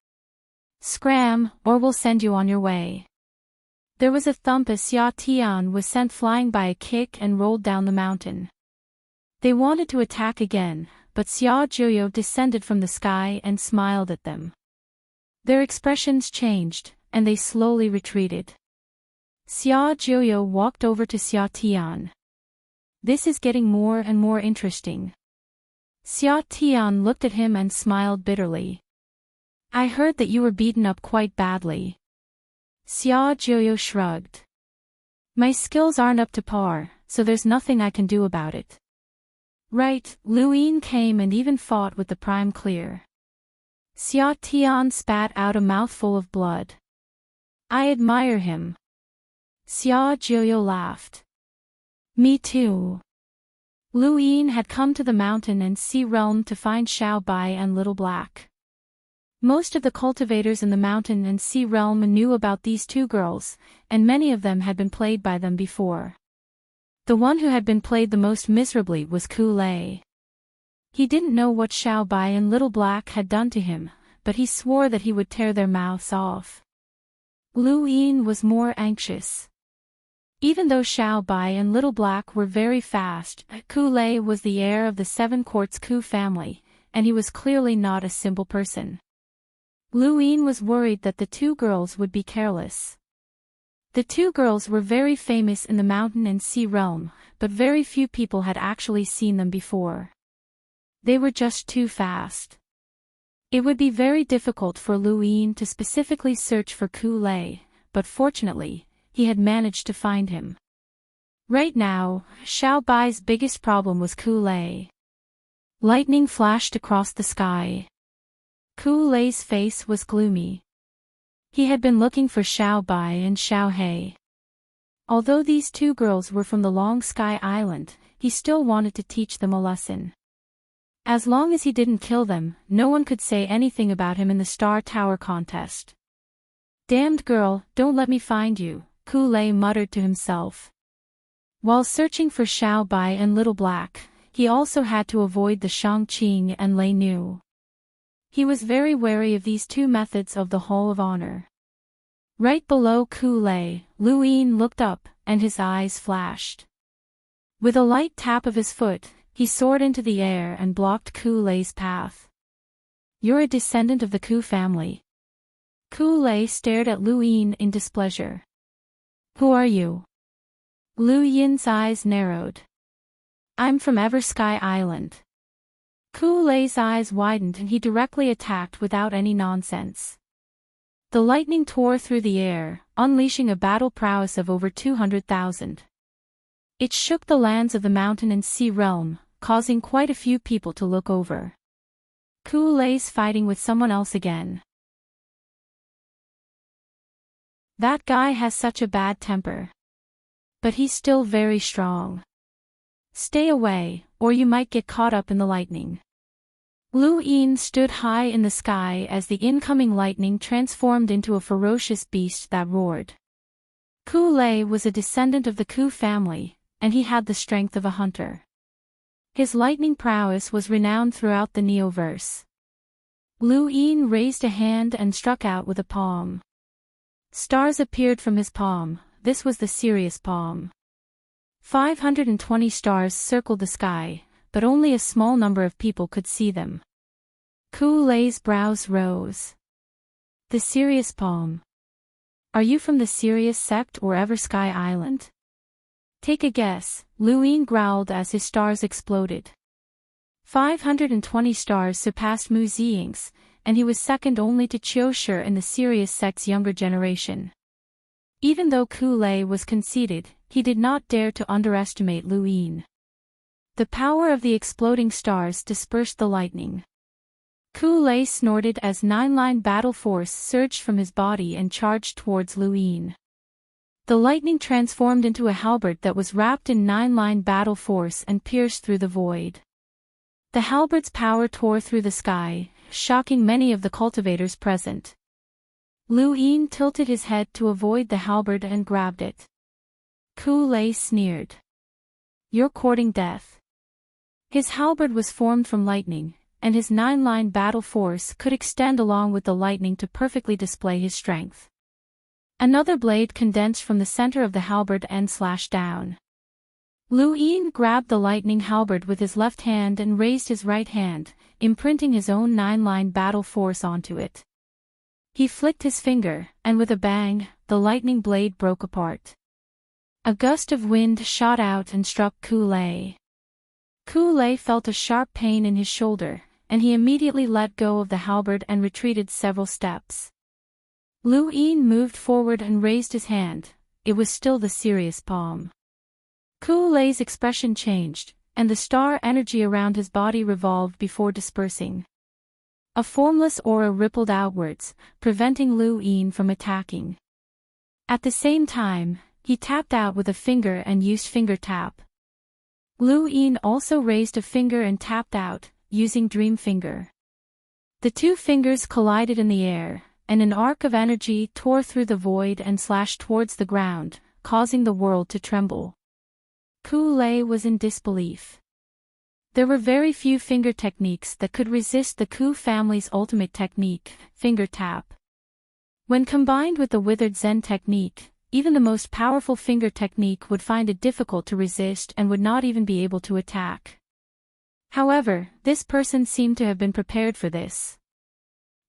Scram, or we'll send you on your way. There was a thump as Xia Tian was sent flying by a kick and rolled down the mountain. They wanted to attack again, but Xia Jiuyo descended from the sky and smiled at them. Their expressions changed, and they slowly retreated. Xia Jiuyo walked over to Xia Tian. This is getting more and more interesting. Xia Tian looked at him and smiled bitterly. I heard that you were beaten up quite badly. Xia Jiuyo shrugged. My skills aren't up to par, so there's nothing I can do about it. Right, Lu Yin came and even fought with the Prime Clear. Xia Tian spat out a mouthful of blood. I admire him. Xia Jiuyo laughed. Me too. Lu Yin had come to the mountain and sea realm to find Xiao Bai and Little Black. Most of the cultivators in the mountain and sea realm knew about these two girls, and many of them had been played by them before. The one who had been played the most miserably was Ku Lei. He didn't know what Xiao Bai and Little Black had done to him, but he swore that he would tear their mouths off. Lu Yin was more anxious. Even though Xiao Bai and Little Black were very fast, Ku Lei was the heir of the Seven Courts Ku family, and he was clearly not a simple person. Lu Yin was worried that the two girls would be careless. The two girls were very famous in the mountain and sea realm, but very few people had actually seen them before. They were just too fast. It would be very difficult for Lu Yin to specifically search for Ku Lei, but fortunately, he had managed to find him. Right now, Xiao Bai's biggest problem was Ku Lei. Lightning flashed across the sky. Ku Lei's face was gloomy. He had been looking for Xiao Bai and Xiao He. Although these two girls were from the Long Sky Island, he still wanted to teach them a lesson. As long as he didn't kill them, no one could say anything about him in the Star Tower contest. Damned girl, don't let me find you, Ku Lei muttered to himself. While searching for Xiao Bai and Little Black, he also had to avoid the Shangqing and Lei Nu. He was very wary of these two methods of the Hall of Honor. Right below Ku Lei, Lu Yin looked up, and his eyes flashed. With a light tap of his foot, he soared into the air and blocked Ku Lei's path. You're a descendant of the Ku family. Ku Lei stared at Lu Yin in displeasure. Who are you? Lu Yin's eyes narrowed. I'm from Eversky Island. Ku Lei's eyes widened and he directly attacked without any nonsense. The lightning tore through the air, unleashing a battle prowess of over 200,000. It shook the lands of the mountain and sea realm, causing quite a few people to look over. Ku Lei's fighting with someone else again. That guy has such a bad temper. But he's still very strong. Stay away, or you might get caught up in the lightning. Lu Yin stood high in the sky as the incoming lightning transformed into a ferocious beast that roared. Ku Lei was a descendant of the Ku family, and he had the strength of a hunter. His lightning prowess was renowned throughout the Neoverse. Lu Yin raised a hand and struck out with a palm. Stars appeared from his palm. This was the Sirius palm. 520 stars circled the sky, but only a small number of people could see them. Ku Lei's brows rose. The Sirius palm. Are you from the Sirius sect or Ever Sky Island? Take a guess, Luin growled as his stars exploded. 520 stars surpassed Mu Ziying's, and he was second only to Qiushi in the Sirius sect's younger generation. Even though Ku Lei was conceited, he did not dare to underestimate Luin. The power of the exploding stars dispersed the lightning. Ku Lei snorted as nine-line battle force surged from his body and charged towards Luin. The lightning transformed into a halberd that was wrapped in nine-line battle force and pierced through the void. The halberd's power tore through the sky, shocking many of the cultivators present. Luin tilted his head to avoid the halberd and grabbed it. Ku Lei sneered. You're courting death. His halberd was formed from lightning, and his nine-line battle force could extend along with the lightning to perfectly display his strength. Another blade condensed from the center of the halberd and slashed down. Luin grabbed the lightning halberd with his left hand and raised his right hand, imprinting his own nine-line battle force onto it. He flicked his finger, and with a bang, the lightning blade broke apart. A gust of wind shot out and struck Ku Lei. Ku Lei felt a sharp pain in his shoulder, and he immediately let go of the halberd and retreated several steps. Luin moved forward and raised his hand. It was still the serious palm. Ku Lei's expression changed, and the star energy around his body revolved before dispersing. A formless aura rippled outwards, preventing Luin from attacking. At the same time, he tapped out with a finger and used finger tap. Luin also raised a finger and tapped out, using dream finger. The two fingers collided in the air, and an arc of energy tore through the void and slashed towards the ground, causing the world to tremble. Ku Lei was in disbelief. There were very few finger techniques that could resist the Ku family's ultimate technique, finger tap. When combined with the withered Zen technique, even the most powerful finger technique would find it difficult to resist and would not even be able to attack. However, this person seemed to have been prepared for this.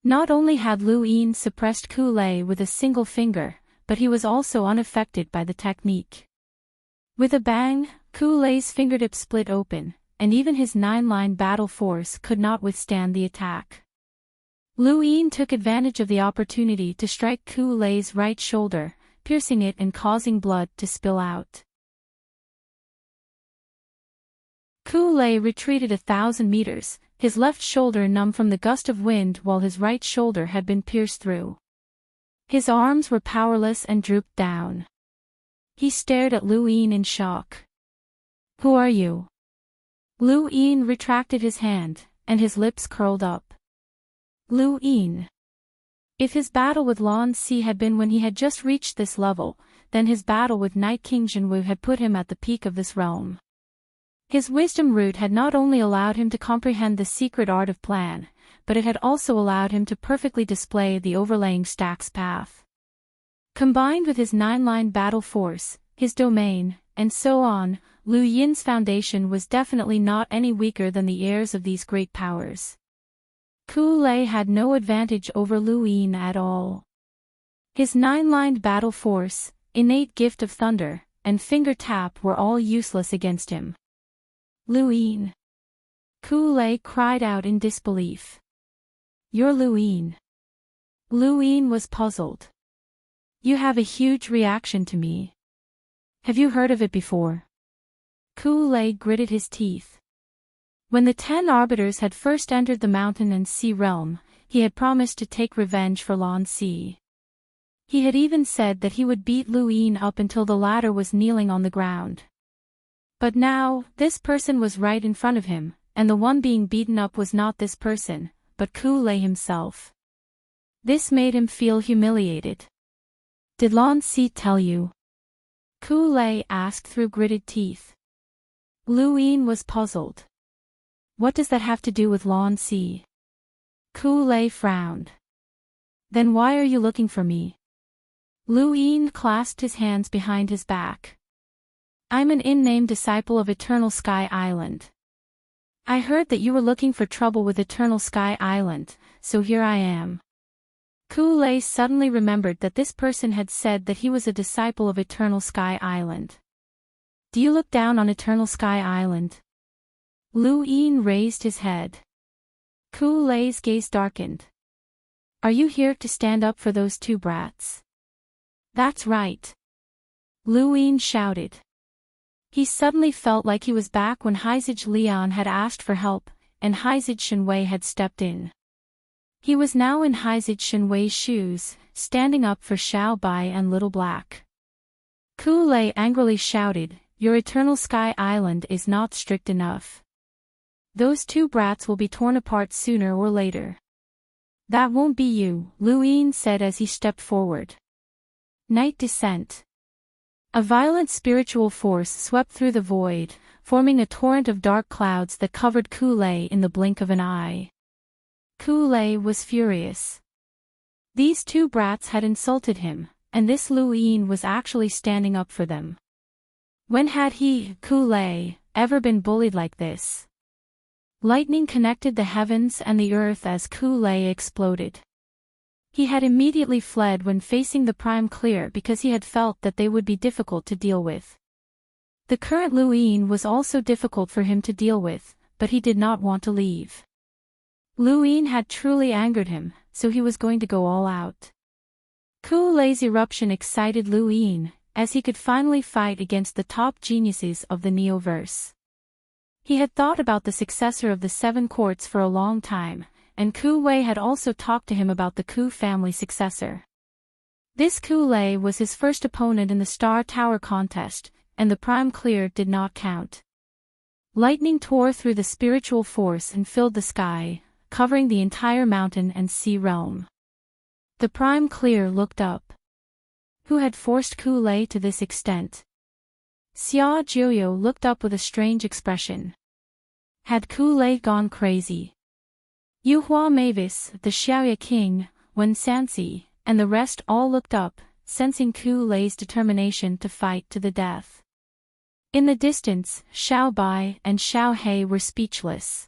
Not only had Luin suppressed Ku Lei with a single finger, but he was also unaffected by the technique. With a bang, Ku Lei's fingertip split open, and even his nine-line battle force could not withstand the attack. Luin took advantage of the opportunity to strike Ku Lei's right shoulder, piercing it and causing blood to spill out. Ku Lei retreated 1,000 meters, his left shoulder numb from the gust of wind while his right shoulder had been pierced through. His arms were powerless and drooped down. He stared at Luin in shock. Who are you? Luin retracted his hand, and his lips curled up. Luin. If his battle with Lan Si had been when he had just reached this level, then his battle with Night King Jinwu had put him at the peak of this realm. His wisdom root had not only allowed him to comprehend the secret art of plan, but it had also allowed him to perfectly display the overlaying stacks path. Combined with his nine-line battle force, his domain, and so on, Lu Yin's foundation was definitely not any weaker than the heirs of these great powers. Ku Lei had no advantage over Luin at all. His nine-lined battle force, innate gift of thunder, and finger tap were all useless against him. Luin. Ku Lei cried out in disbelief. You're Luin. Luin was puzzled. You have a huge reaction to me. Have you heard of it before? Ku Lei gritted his teeth. When the 10 arbiters had first entered the mountain and sea realm, he had promised to take revenge for Lan Si. He had even said that he would beat Luin up until the latter was kneeling on the ground. But now, this person was right in front of him, and the one being beaten up was not this person, but Ku Lei himself. This made him feel humiliated. Did Lan Si tell you? Ku Lei asked through gritted teeth. Luin was puzzled. What does that have to do with Lan Si? Ku Lei frowned. Then why are you looking for me? Luin clasped his hands behind his back. I'm an in-name disciple of Eternal Sky Island. I heard that you were looking for trouble with Eternal Sky Island, so here I am. Ku-lei suddenly remembered that this person had said that he was a disciple of Eternal Sky Island. Do you look down on Eternal Sky Island? Lu Yin raised his head. Ku-lei's gaze darkened. Are you here to stand up for those two brats? That's right. Lu Yin shouted. He suddenly felt like he was back when Heizage Lian had asked for help, and Heizage Shenwei had stepped in. He was now in Heizage Shenwei's shoes, standing up for Xiao Bai and Little Black. Ku-lei angrily shouted, Your Eternal Sky Island is not strict enough. Those two brats will be torn apart sooner or later. That won't be you, Lu Yin said as he stepped forward. Night descent. A violent spiritual force swept through the void, forming a torrent of dark clouds that covered Ku-lei in the blink of an eye. Ku-lei was furious. These two brats had insulted him, and this Lu Yin was actually standing up for them. When had he, Ku-lei, ever been bullied like this? Lightning connected the heavens and the earth as Ku-lei exploded. He had immediately fled when facing the Prime Clear because he had felt that they would be difficult to deal with. The current Lu Yin was also difficult for him to deal with, but he did not want to leave. Lu Yin had truly angered him, so he was going to go all out. Ku-lei's eruption excited Lu Yin, as he could finally fight against the top geniuses of the Neoverse. He had thought about the successor of the Seven Courts for a long time, and Ku-lei had also talked to him about the Ku family successor. This Ku-lei was his first opponent in the Star Tower contest, and the Prime Clear did not count. Lightning tore through the spiritual force and filled the sky, covering the entire mountain and sea realm. The Prime Clear looked up. Who had forced Ku-lei to this extent? Xia Jiuyo looked up with a strange expression. Had Ku-lei gone crazy? Yuhua Mavis, the Xiaoya king, Wen Sanxi, and the rest all looked up, sensing Ku-lei's determination to fight to the death. In the distance, Xiao Bai and Xiao He were speechless.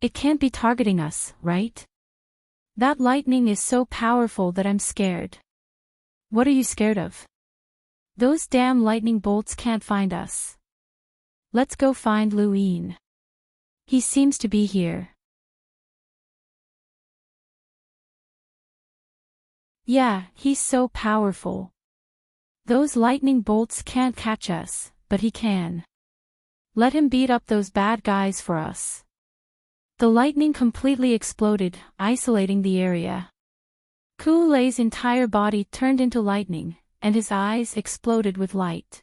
It can't be targeting us, right? That lightning is so powerful that I'm scared. What are you scared of? Those damn lightning bolts can't find us. Let's go find Lu Yin. He seems to be here. Yeah, he's so powerful. Those lightning bolts can't catch us, but he can. Let him beat up those bad guys for us. The lightning completely exploded, isolating the area. Ku-lei's entire body turned into lightning, and his eyes exploded with light.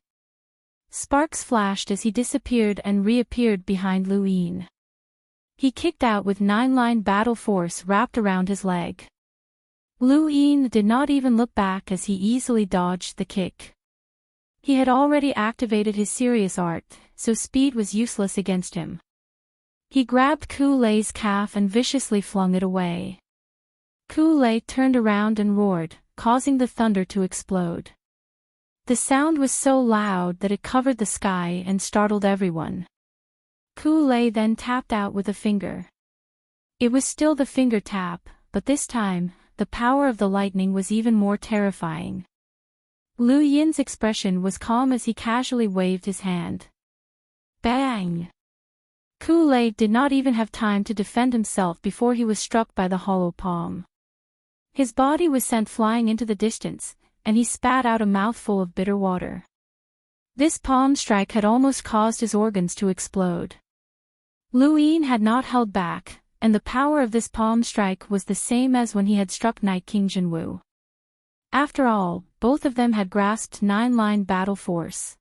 Sparks flashed as he disappeared and reappeared behind Lu Yin. He kicked out with 9-line battle force wrapped around his leg. Lu Yin did not even look back as he easily dodged the kick. He had already activated his serious art, so speed was useless against him. He grabbed Ku-lei's calf and viciously flung it away. Ku-lei turned around and roared, causing the thunder to explode. The sound was so loud that it covered the sky and startled everyone. Ku-lei then tapped out with a finger. It was still the finger tap, but this time, the power of the lightning was even more terrifying. Lu Yin's expression was calm as he casually waved his hand. Bang! Ku-lei did not even have time to defend himself before he was struck by the hollow palm. His body was sent flying into the distance, and he spat out a mouthful of bitter water. This palm strike had almost caused his organs to explode. Lu Yin had not held back, and the power of this palm strike was the same as when he had struck Night King Jinwu. After all, both of them had grasped 9-line battle force.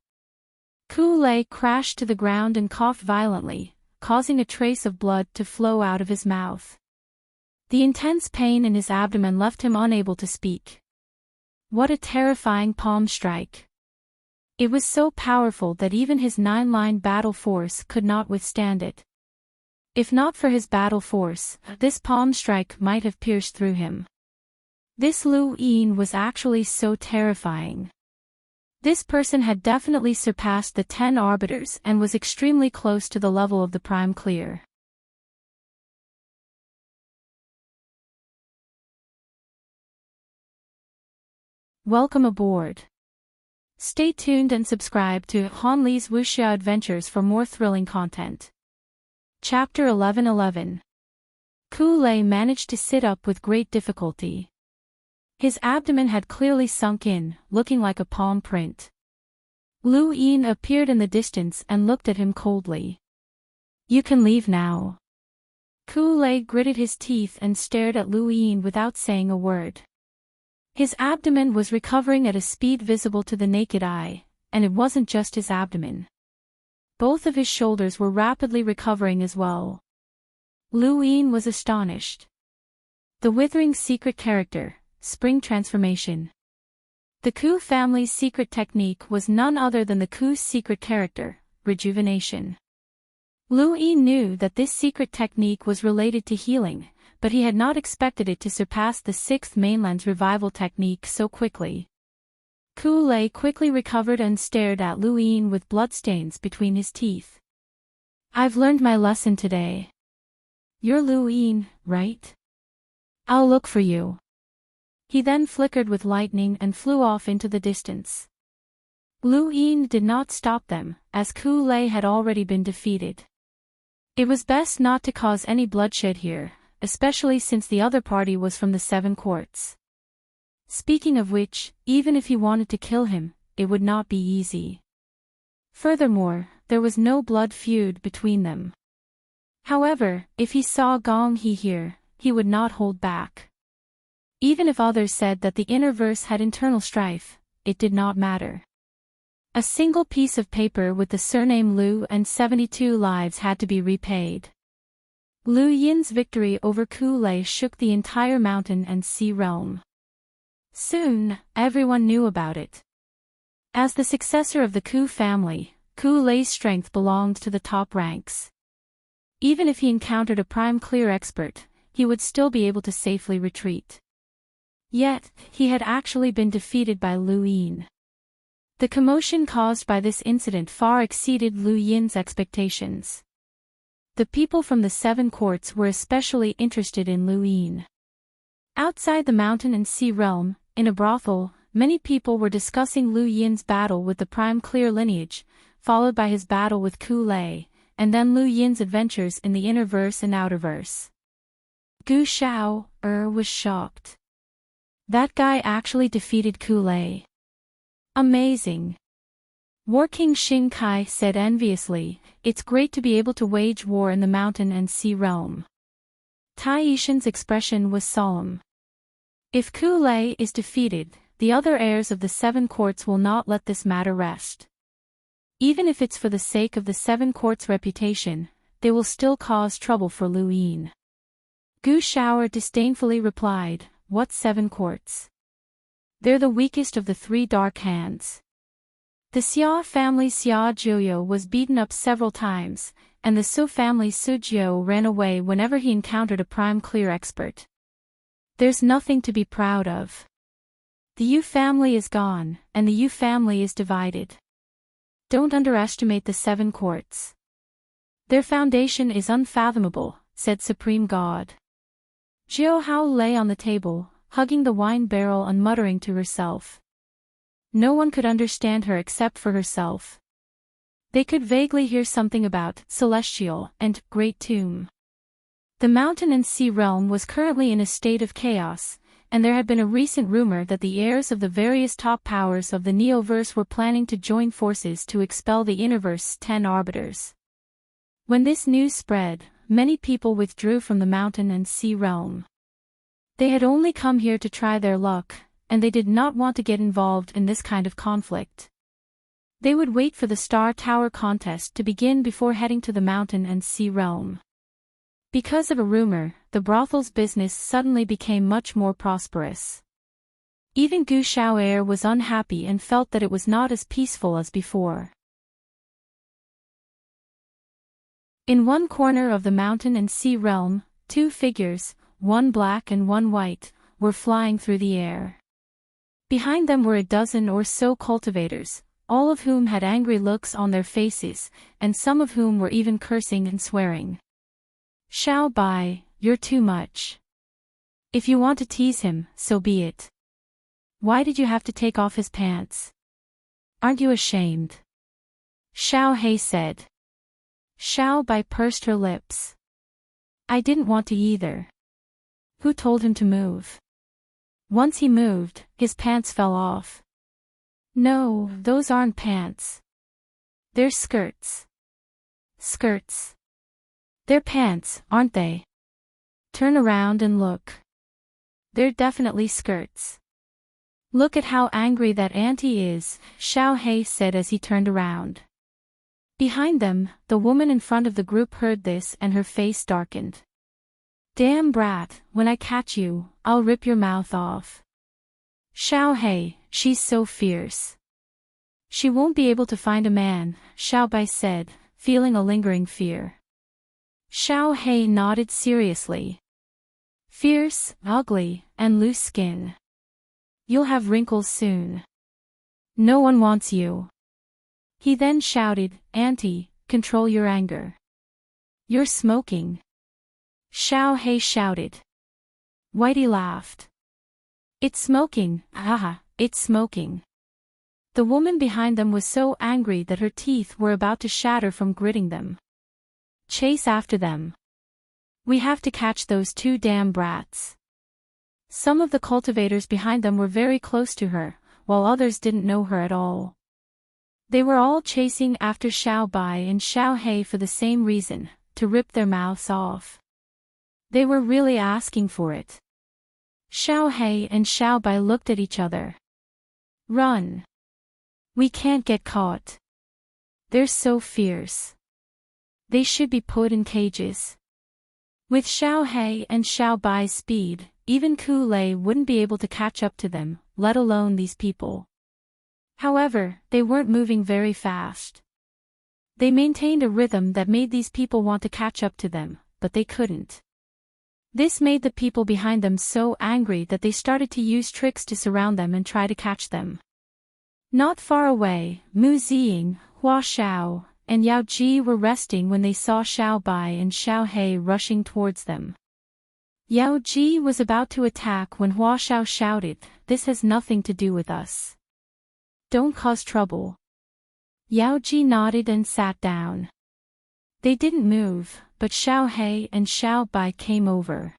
Ku-lei crashed to the ground and coughed violently, causing a trace of blood to flow out of his mouth. The intense pain in his abdomen left him unable to speak. What a terrifying palm strike! It was so powerful that even his 9-line battle force could not withstand it. If not for his battle force, this palm strike might have pierced through him. This Lu Yin was actually so terrifying. This person had definitely surpassed the 10 arbiters and was extremely close to the level of the Prime Clear. Welcome aboard. Stay tuned and subscribe to Han Li's Wuxia Adventures for more thrilling content. Chapter 11:11. Ku Lei managed to sit up with great difficulty. His abdomen had clearly sunk in, looking like a palm print. Lu Yin appeared in the distance and looked at him coldly. You can leave now. Ku Lei gritted his teeth and stared at Lu Yin without saying a word. His abdomen was recovering at a speed visible to the naked eye, and it wasn't just his abdomen. Both of his shoulders were rapidly recovering as well. Lu Yin was astonished. The withering secret character, spring transformation. The Ku family's secret technique was none other than the Ku's secret character, rejuvenation. Lu Yin knew that this secret technique was related to healing, but he had not expected it to surpass the Sixth Mainland's revival technique so quickly. Ku Lei quickly recovered and stared at Lu Yin with bloodstains between his teeth. I've learned my lesson today. You're Lu Yin, right? I'll look for you. He then flickered with lightning and flew off into the distance. Lu Yin did not stop them, as Ku Lei had already been defeated. It was best not to cause any bloodshed here, especially since the other party was from the Seven Courts. Speaking of which, even if he wanted to kill him, it would not be easy. Furthermore, there was no blood feud between them. However, if he saw Gong He here, he would not hold back. Even if others said that the inner verse had internal strife, it did not matter. A single piece of paper with the surname Lu and 72 lives had to be repaid. Lu Yin's victory over Ku Lei shook the entire mountain and sea realm. Soon, everyone knew about it. As the successor of the Ku family, Ku Lei's strength belonged to the top ranks. Even if he encountered a prime clear expert, he would still be able to safely retreat. Yet, he had actually been defeated by Lu Yin. The commotion caused by this incident far exceeded Lu Yin's expectations. The people from the Seven Courts were especially interested in Lu Yin. Outside the mountain and sea realm, in a brothel, many people were discussing Lu Yin's battle with the prime clear lineage, followed by his battle with Ku Lei, and then Lu Yin's adventures in the inner verse and outer verse. Gu Shao was shocked. That guy actually defeated Ku Lei. Amazing. War King Xing Kai said enviously, it's great to be able to wage war in the mountain and sea realm. Tai Yishan's expression was solemn. If Ku Lei is defeated, the other heirs of the Seven Courts will not let this matter rest. Even if it's for the sake of the Seven Courts' reputation, they will still cause trouble for Lu Yin. Gu Shao disdainfully replied, what Seven Courts? They're the weakest of the three dark hands. The Xia family's Xia Jiuyo was beaten up several times, and the Su family's Su Jiu ran away whenever he encountered a prime clear expert. There's nothing to be proud of. The Yu family is gone, and the Yu family is divided. Don't underestimate the Seven Courts. Their foundation is unfathomable, said Supreme God. Jiu Hao lay on the table, hugging the wine barrel and muttering to herself. No one could understand her except for herself. They could vaguely hear something about celestial and great tomb. The mountain and sea realm was currently in a state of chaos, and there had been a recent rumor that the heirs of the various top powers of the Neoverse were planning to join forces to expel the Innerverse's 10 arbiters. When this news spread, many people withdrew from the mountain and sea realm. They had only come here to try their luck, and they did not want to get involved in this kind of conflict. They would wait for the Star Tower contest to begin before heading to the mountain and sea realm. Because of a rumor, the brothel's business suddenly became much more prosperous. Even Gu Shao was unhappy and felt that it was not as peaceful as before. In one corner of the mountain and sea realm, two figures, one black and one white, were flying through the air. Behind them were a dozen or so cultivators, all of whom had angry looks on their faces, and some of whom were even cursing and swearing. Xiao Bai, you're too much. If you want to tease him, so be it. Why did you have to take off his pants? Aren't you ashamed? Xiao Hei said. Xiao Bai pursed her lips. I didn't want to either. Who told him to move? Once he moved, his pants fell off. No, those aren't pants. They're skirts. Skirts. They're pants, aren't they? Turn around and look. They're definitely skirts. Look at how angry that auntie is, Xiao Hei said as he turned around. Behind them, the woman in front of the group heard this and her face darkened. Damn brat, when I catch you, I'll rip your mouth off. Xiao Hei, she's so fierce. She won't be able to find a man, Xiao Bai said, feeling a lingering fear. Xiao Hei nodded seriously. Fierce, ugly, and loose skin. You'll have wrinkles soon. No one wants you. He then shouted, Auntie, control your anger. You're smoking. Xiao Hei shouted. Whitey laughed. It's smoking, haha, it's smoking. The woman behind them was so angry that her teeth were about to shatter from gritting them. Chase after them. We have to catch those two damn brats. Some of the cultivators behind them were very close to her, while others didn't know her at all. They were all chasing after Xiao Bai and Xiao Hei for the same reason, to rip their mouths off. They were really asking for it. Xiao Hei and Xiao Bai looked at each other. Run. We can't get caught. They're so fierce. They should be put in cages. With Xiao Hei and Xiao Bai's speed, even Ku Lei wouldn't be able to catch up to them, let alone these people. However, they weren't moving very fast. They maintained a rhythm that made these people want to catch up to them, but they couldn't. This made the people behind them so angry that they started to use tricks to surround them and try to catch them. Not far away, Mu Ziying, Hua Xiao, and Yao Ji were resting when they saw Xiao Bai and Xiao Hei rushing towards them. Yao Ji was about to attack when Hua Xiao shouted, This has nothing to do with us. Don't cause trouble. Yao Ji nodded and sat down. They didn't move, but Xiao Hei and Xiao Bai came over.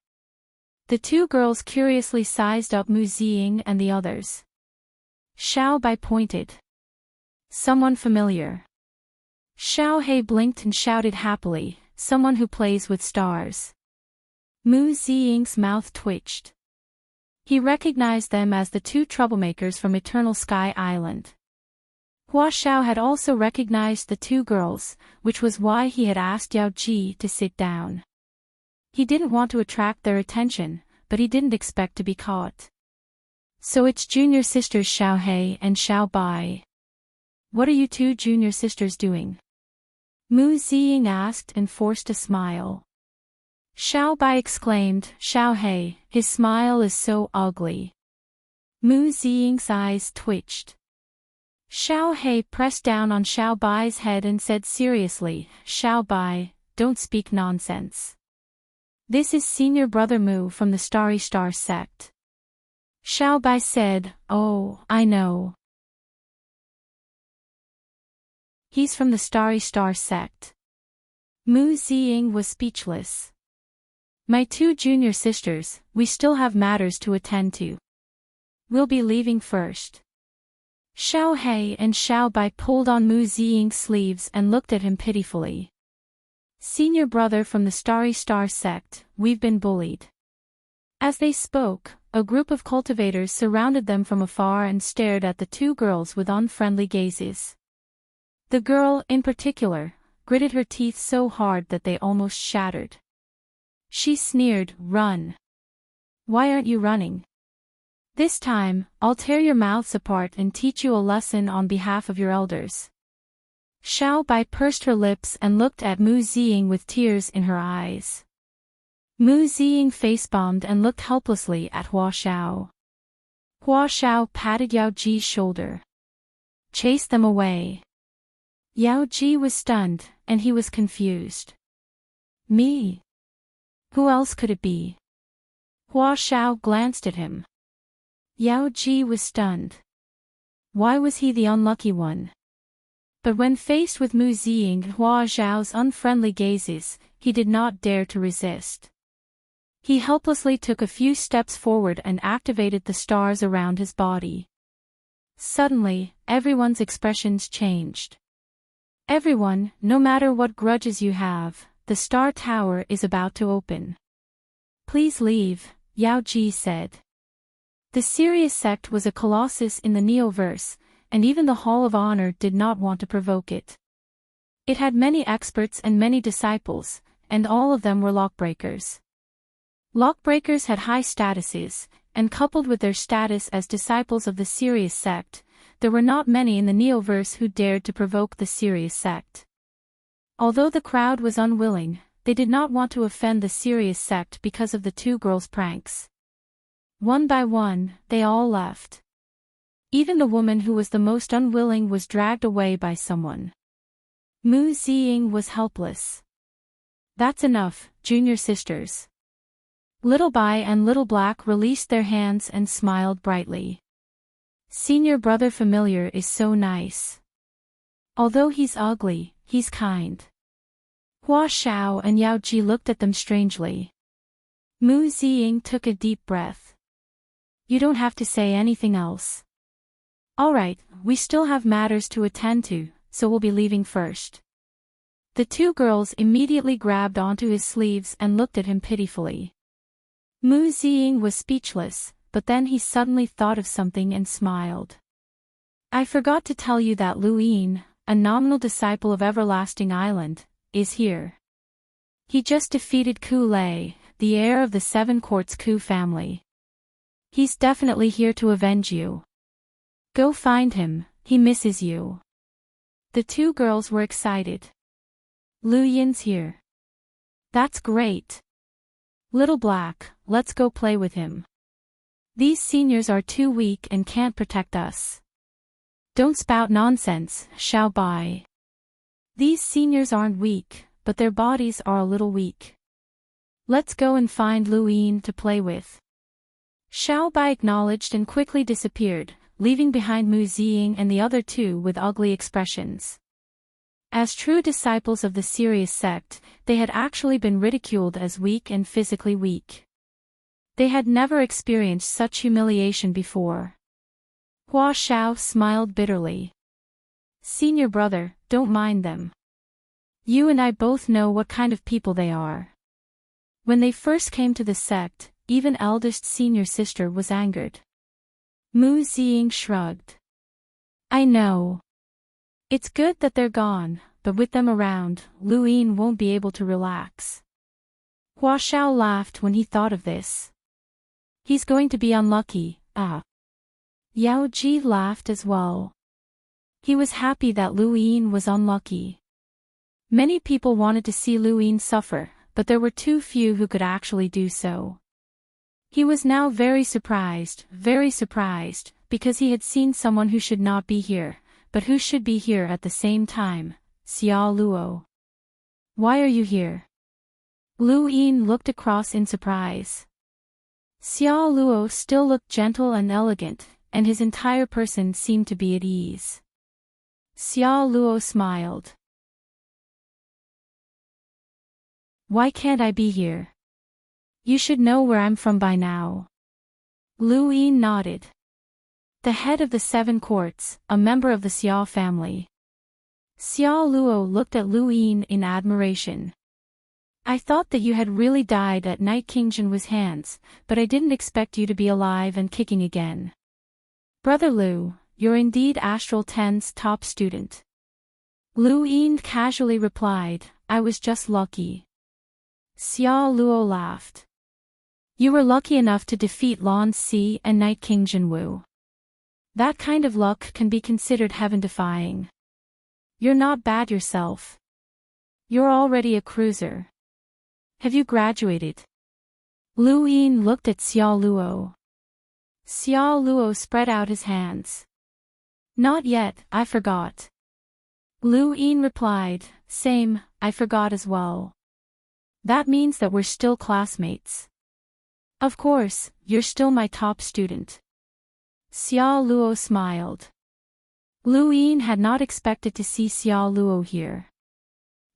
The two girls curiously sized up Mu Ziying and the others. Xiao Bai pointed. Someone familiar. Xiao Hei blinked and shouted happily, Someone who plays with stars. Mu Ziying's mouth twitched. He recognized them as the two troublemakers from Eternal Sky Island. Hua Xiao had also recognized the two girls, which was why he had asked Yao Ji to sit down. He didn't want to attract their attention, but he didn't expect to be caught. So it's junior sisters Xiao Hei and Xiao Bai. What are you two junior sisters doing? Mu Ziying asked and forced a smile. Xiao Bai exclaimed, Xiao Hei, his smile is so ugly. Mu Ziying's eyes twitched. Xiao Hei pressed down on Xiao Bai's head and said seriously, Xiao Bai, don't speak nonsense. This is senior brother Mu from the Starry Star sect. Xiao Bai said, Oh, I know. He's from the Starry Star sect. Mu Ziying was speechless. My two junior sisters, we still have matters to attend to. We'll be leaving first. Xiao Hei and Xiao Bai pulled on Mu Ziying's sleeves and looked at him pitifully. Senior brother from the Starry Star sect, we've been bullied. As they spoke, a group of cultivators surrounded them from afar and stared at the two girls with unfriendly gazes. The girl, in particular, gritted her teeth so hard that they almost shattered. She sneered, Run. Why aren't you running? This time, I'll tear your mouths apart and teach you a lesson on behalf of your elders. Xiao Bai pursed her lips and looked at Mu Ziying with tears in her eyes. Mu Ziying face-bombed and looked helplessly at Hua Xiao. Hua Xiao patted Yao Ji's shoulder. Chase them away. Yao Ji was stunned, and he was confused. Me? Who else could it be? Hua Xiao glanced at him. Yao Ji was stunned. Why was he the unlucky one? But when faced with Mu Ziying and Hua Zhao's unfriendly gazes, he did not dare to resist. He helplessly took a few steps forward and activated the stars around his body. Suddenly, everyone's expressions changed. Everyone, no matter what grudges you have, the Star Tower is about to open. Please leave, Yao Ji said. The Sirius sect was a colossus in the Neoverse, and even the Hall of Honor did not want to provoke it. It had many experts and many disciples, and all of them were lockbreakers. Lockbreakers had high statuses, and coupled with their status as disciples of the Sirius sect, there were not many in the Neoverse who dared to provoke the Sirius sect. Although the crowd was unwilling, they did not want to offend the Sirius sect because of the two girls' pranks. One by one, they all left. Even the woman who was the most unwilling was dragged away by someone. Mu Ziying was helpless. That's enough, junior sisters. Little Bai and Little Black released their hands and smiled brightly. Senior brother familiar is so nice. Although he's ugly, he's kind. Hua Xiao and Yao Ji looked at them strangely. Mu Ziying took a deep breath. You don't have to say anything else. Alright, we still have matters to attend to, so we'll be leaving first. The two girls immediately grabbed onto his sleeves and looked at him pitifully. Mu Ziying was speechless, but then he suddenly thought of something and smiled. I forgot to tell you that Lu Yin, a nominal disciple of Everlasting Island, is here. He just defeated Ku Lei, the heir of the Seven Courts Ku family. He's definitely here to avenge you. Go find him, he misses you. The two girls were excited. Lu Yin's here. That's great. Little Black, let's go play with him. These seniors are too weak and can't protect us. Don't spout nonsense, Xiao Bai. These seniors aren't weak, but their bodies are a little weak. Let's go and find Lu Yin to play with. Xiao Bai acknowledged and quickly disappeared, leaving behind Mu Ziying and the other two with ugly expressions. As true disciples of the Sirius sect, they had actually been ridiculed as weak and physically weak. They had never experienced such humiliation before. Hua Xiao smiled bitterly. Senior brother, don't mind them. You and I both know what kind of people they are. When they first came to the sect, even eldest senior sister was angered. Mu Ziying shrugged. I know. It's good that they're gone, but with them around, Lu Yin won't be able to relax. Hua Xiao laughed when he thought of this. He's going to be unlucky, Yao Ji laughed as well. He was happy that Lu Yin was unlucky. Many people wanted to see Lu Yin suffer, but there were too few who could actually do so. He was now very surprised, because he had seen someone who should not be here, but who should be here at the same time, Xia Luo. Why are you here? Lu Yin looked across in surprise. Xia Luo still looked gentle and elegant, and his entire person seemed to be at ease. Xia Luo smiled. Why can't I be here? You should know where I'm from by now. Lu Yin nodded. The head of the Seven Courts, a member of the Xia family. Xia Luo looked at Lu Yin in admiration. I thought that you had really died at Night King Jinwu's hands, but I didn't expect you to be alive and kicking again. Brother Lu, you're indeed Astral 10's top student. Lu Yin casually replied, I was just lucky. Xia Luo laughed. You were lucky enough to defeat Lan Si and Night King Jinwu. That kind of luck can be considered heaven-defying. You're not bad yourself. You're already a cruiser. Have you graduated? Lu Yin looked at Xia Luo. Xia Luo spread out his hands. Not yet, I forgot. Lu Yin replied, same, I forgot as well. That means that we're still classmates. Of course, you're still my top student. Xiao Luo smiled. Lu Yin had not expected to see Xiao Luo here.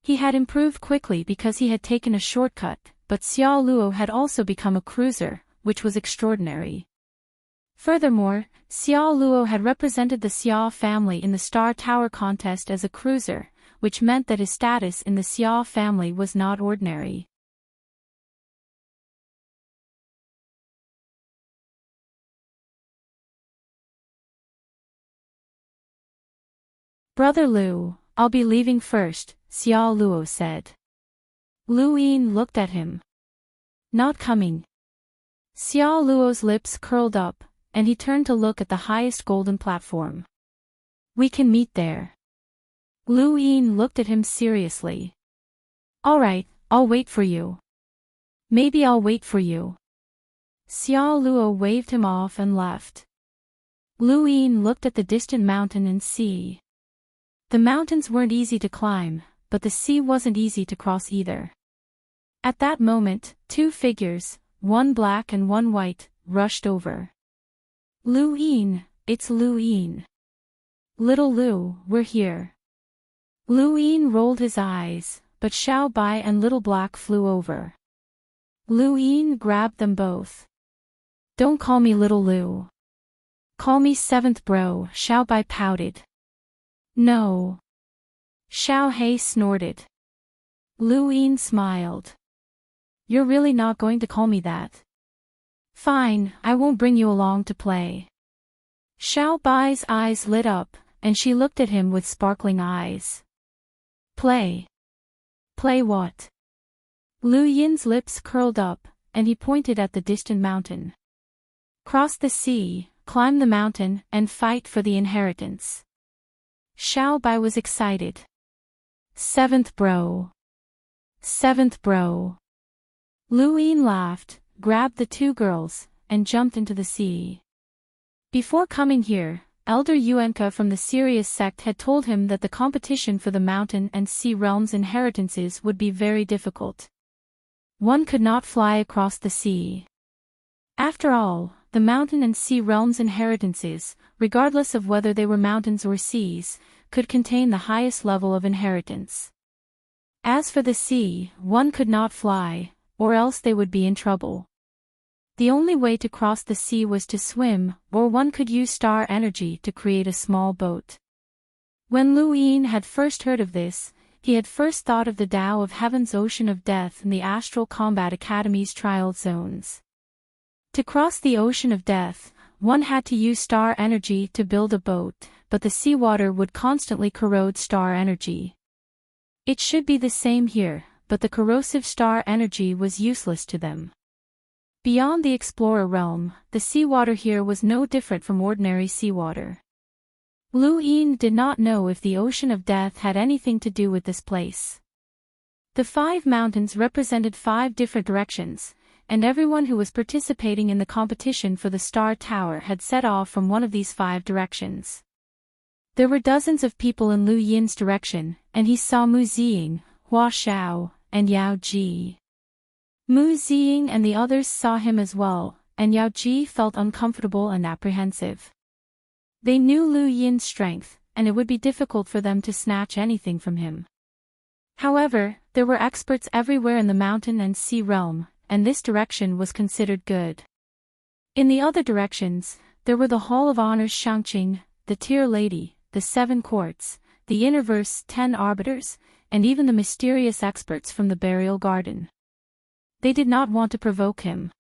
He had improved quickly because he had taken a shortcut, but Xiao Luo had also become a cruiser, which was extraordinary. Furthermore, Xiao Luo had represented the Xia family in the Star Tower contest as a cruiser, which meant that his status in the Xia family was not ordinary. Brother Lu, I'll be leaving first, Xiao Luo said. Lu Yin looked at him. Not coming. Xiao Luo's lips curled up, and he turned to look at the highest golden platform. We can meet there. Lu Yin looked at him seriously. All right, I'll wait for you. Maybe I'll wait for you. Xiao Luo waved him off and left. Lu Yin looked at the distant mountain and sea. The mountains weren't easy to climb, but the sea wasn't easy to cross either. At that moment, two figures, one black and one white, rushed over. Lu Yin, it's Lu Yin. Little Lu, we're here. Lu Yin rolled his eyes, but Xiao Bai and Little Black flew over. Lu Yin grabbed them both. Don't call me Little Lu. Call me Seventh Bro, Xiao Bai pouted. No. Xiao He snorted. Lu Yin smiled. You're really not going to call me that? Fine, I won't bring you along to play. Xiao Bai's eyes lit up, and she looked at him with sparkling eyes. Play. Play what? Lu Yin's lips curled up, and he pointed at the distant mountain. Cross the sea, climb the mountain, and fight for the inheritance. Xiao Bai was excited. Seventh Bro. Seventh Bro. Lu Yin laughed, grabbed the two girls, and jumped into the sea. Before coming here, Elder Yuanka from the Sirius sect had told him that the competition for the mountain and sea realms' inheritances would be very difficult. One could not fly across the sea. After all, the mountain and sea realms' inheritances, regardless of whether they were mountains or seas, could contain the highest level of inheritance. As for the sea, one could not fly, or else they would be in trouble. The only way to cross the sea was to swim, or one could use star energy to create a small boat. When Lu Yin had first heard of this, he had first thought of the Tao of Heaven's Ocean of Death and the Astral Combat Academy's trial zones. To cross the Ocean of Death, one had to use star energy to build a boat, but the seawater would constantly corrode star energy. It should be the same here, but the corrosive star energy was useless to them. Beyond the explorer realm, the seawater here was no different from ordinary seawater. Lu Yin did not know if the Ocean of Death had anything to do with this place. The 5 mountains represented 5 different directions, and everyone who was participating in the competition for the Star Tower had set off from one of these 5 directions. There were dozens of people in Lu Yin's direction, and he saw Mu Ziying, Hua Xiao, and Yao Ji. Mu Ziying and the others saw him as well, and Yao Ji felt uncomfortable and apprehensive. They knew Lu Yin's strength, and it would be difficult for them to snatch anything from him. However, there were experts everywhere in the mountain and sea realm, and this direction was considered good. In the other directions, there were the Hall of Honors Shangqing, the Tear Lady, the 7 Courts, the Innerverse 10 Arbiters, and even the mysterious experts from the Burial Garden. They did not want to provoke him.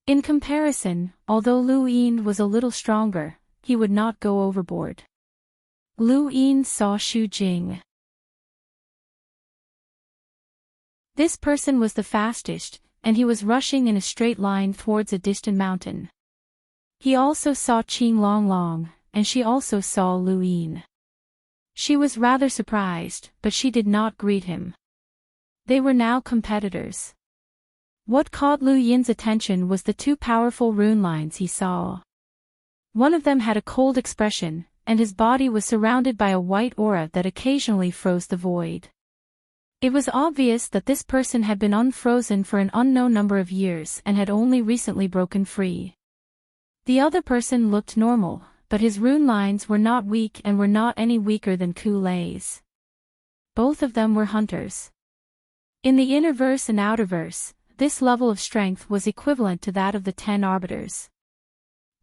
In comparison, although Lu Yin was a little stronger, he would not go overboard. Lu Yin saw Xu Jing. This person was the fastest, and he was rushing in a straight line towards a distant mountain. He also saw Qing Long Long, and she also saw Lu Yin. She was rather surprised, but she did not greet him. They were now competitors. What caught Lu Yin's attention was the 2 powerful rune lines he saw. One of them had a cold expression, and his body was surrounded by a white aura that occasionally froze the void. It was obvious that this person had been unfrozen for an unknown number of years and had only recently broken free. The other person looked normal, but his rune lines were not weak and were not any weaker than Kulei's. Both of them were hunters. In the innerverse and outerverse, this level of strength was equivalent to that of the 10 arbiters.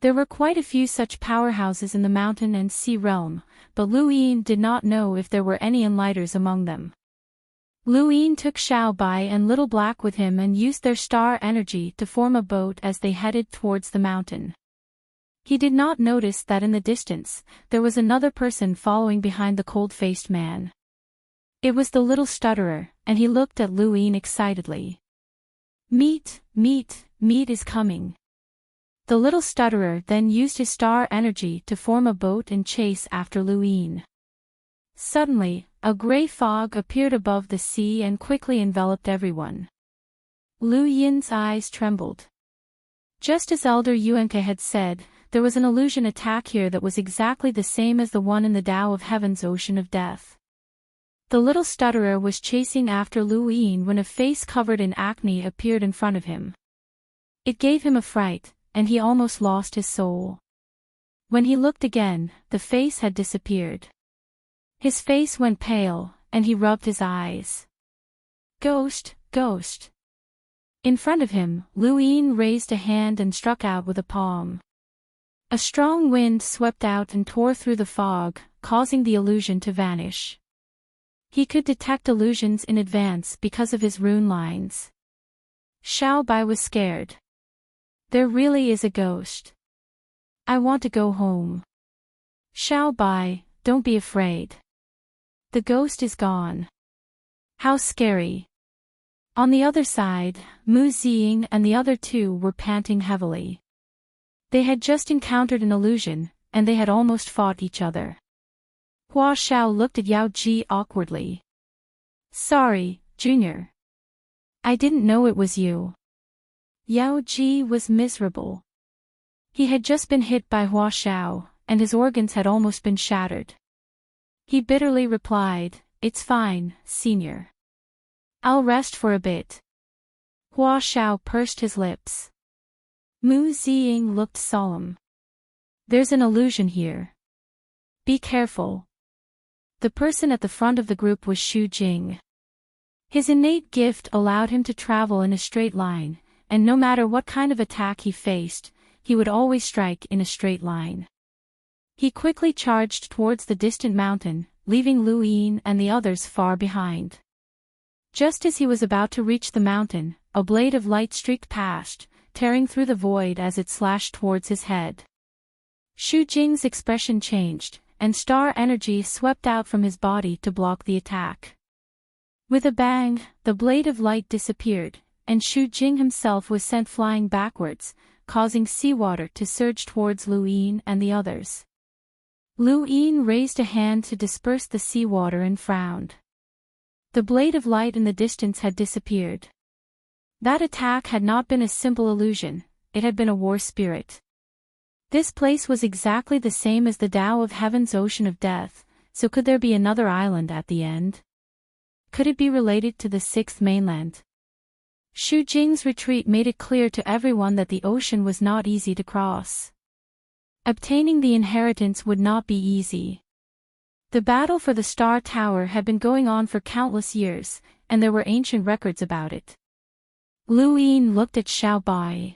There were quite a few such powerhouses in the mountain and sea realm, but Lu Yin did not know if there were any enlighters among them. Lu Yin took Xiao Bai and Little Black with him and used their star energy to form a boat as they headed towards the mountain. He did not notice that in the distance, there was another person following behind the cold-faced man. It was the little stutterer, and he looked at Lu Yin excitedly. Meat is coming. The little stutterer then used his star energy to form a boat and chase after Lu Yin. Suddenly, a gray fog appeared above the sea and quickly enveloped everyone. Lu Yin's eyes trembled. Just as Elder Yuanke had said, there was an illusion attack here that was exactly the same as the one in the Tao of Heaven's Ocean of Death. The little stutterer was chasing after Lu Yin when a face covered in acne appeared in front of him. It gave him a fright, and he almost lost his soul. When he looked again, the face had disappeared. His face went pale, and he rubbed his eyes. Ghost! In front of him, Lu Yin raised a hand and struck out with a palm. A strong wind swept out and tore through the fog, causing the illusion to vanish. He could detect illusions in advance because of his rune lines. Xiao Bai was scared. There really is a ghost. I want to go home. Xiao Bai, don't be afraid. The ghost is gone. How scary. On the other side, Mu Ziying and the other two were panting heavily. They had just encountered an illusion, and they had almost fought each other. Hua Xiao looked at Yao Ji awkwardly. Sorry, Junior. I didn't know it was you. Yao Ji was miserable. He had just been hit by Hua Xiao, and his organs had almost been shattered. He bitterly replied, It's fine, Senior. I'll rest for a bit. Hua Xiao pursed his lips. Mu Ziying looked solemn. There's an illusion here. Be careful. The person at the front of the group was Xu Jing. His innate gift allowed him to travel in a straight line, and no matter what kind of attack he faced, he would always strike in a straight line. He quickly charged towards the distant mountain, leaving Lu Yin and the others far behind. Just as he was about to reach the mountain, a blade of light streaked past, tearing through the void as it slashed towards his head. Xu Jing's expression changed, and star energy swept out from his body to block the attack. With a bang, the blade of light disappeared, and Xu Jing himself was sent flying backwards, causing seawater to surge towards Lu Yin and the others. Lu Yin raised a hand to disperse the seawater and frowned. The blade of light in the distance had disappeared. That attack had not been a simple illusion, it had been a war spirit. This place was exactly the same as the Tao of Heaven's Ocean of Death, so could there be another island at the end? Could it be related to the sixth mainland? Xu Jing's retreat made it clear to everyone that the ocean was not easy to cross. Obtaining the inheritance would not be easy. The battle for the Star Tower had been going on for countless years, and there were ancient records about it. Lu Yin looked at Xiao Bai.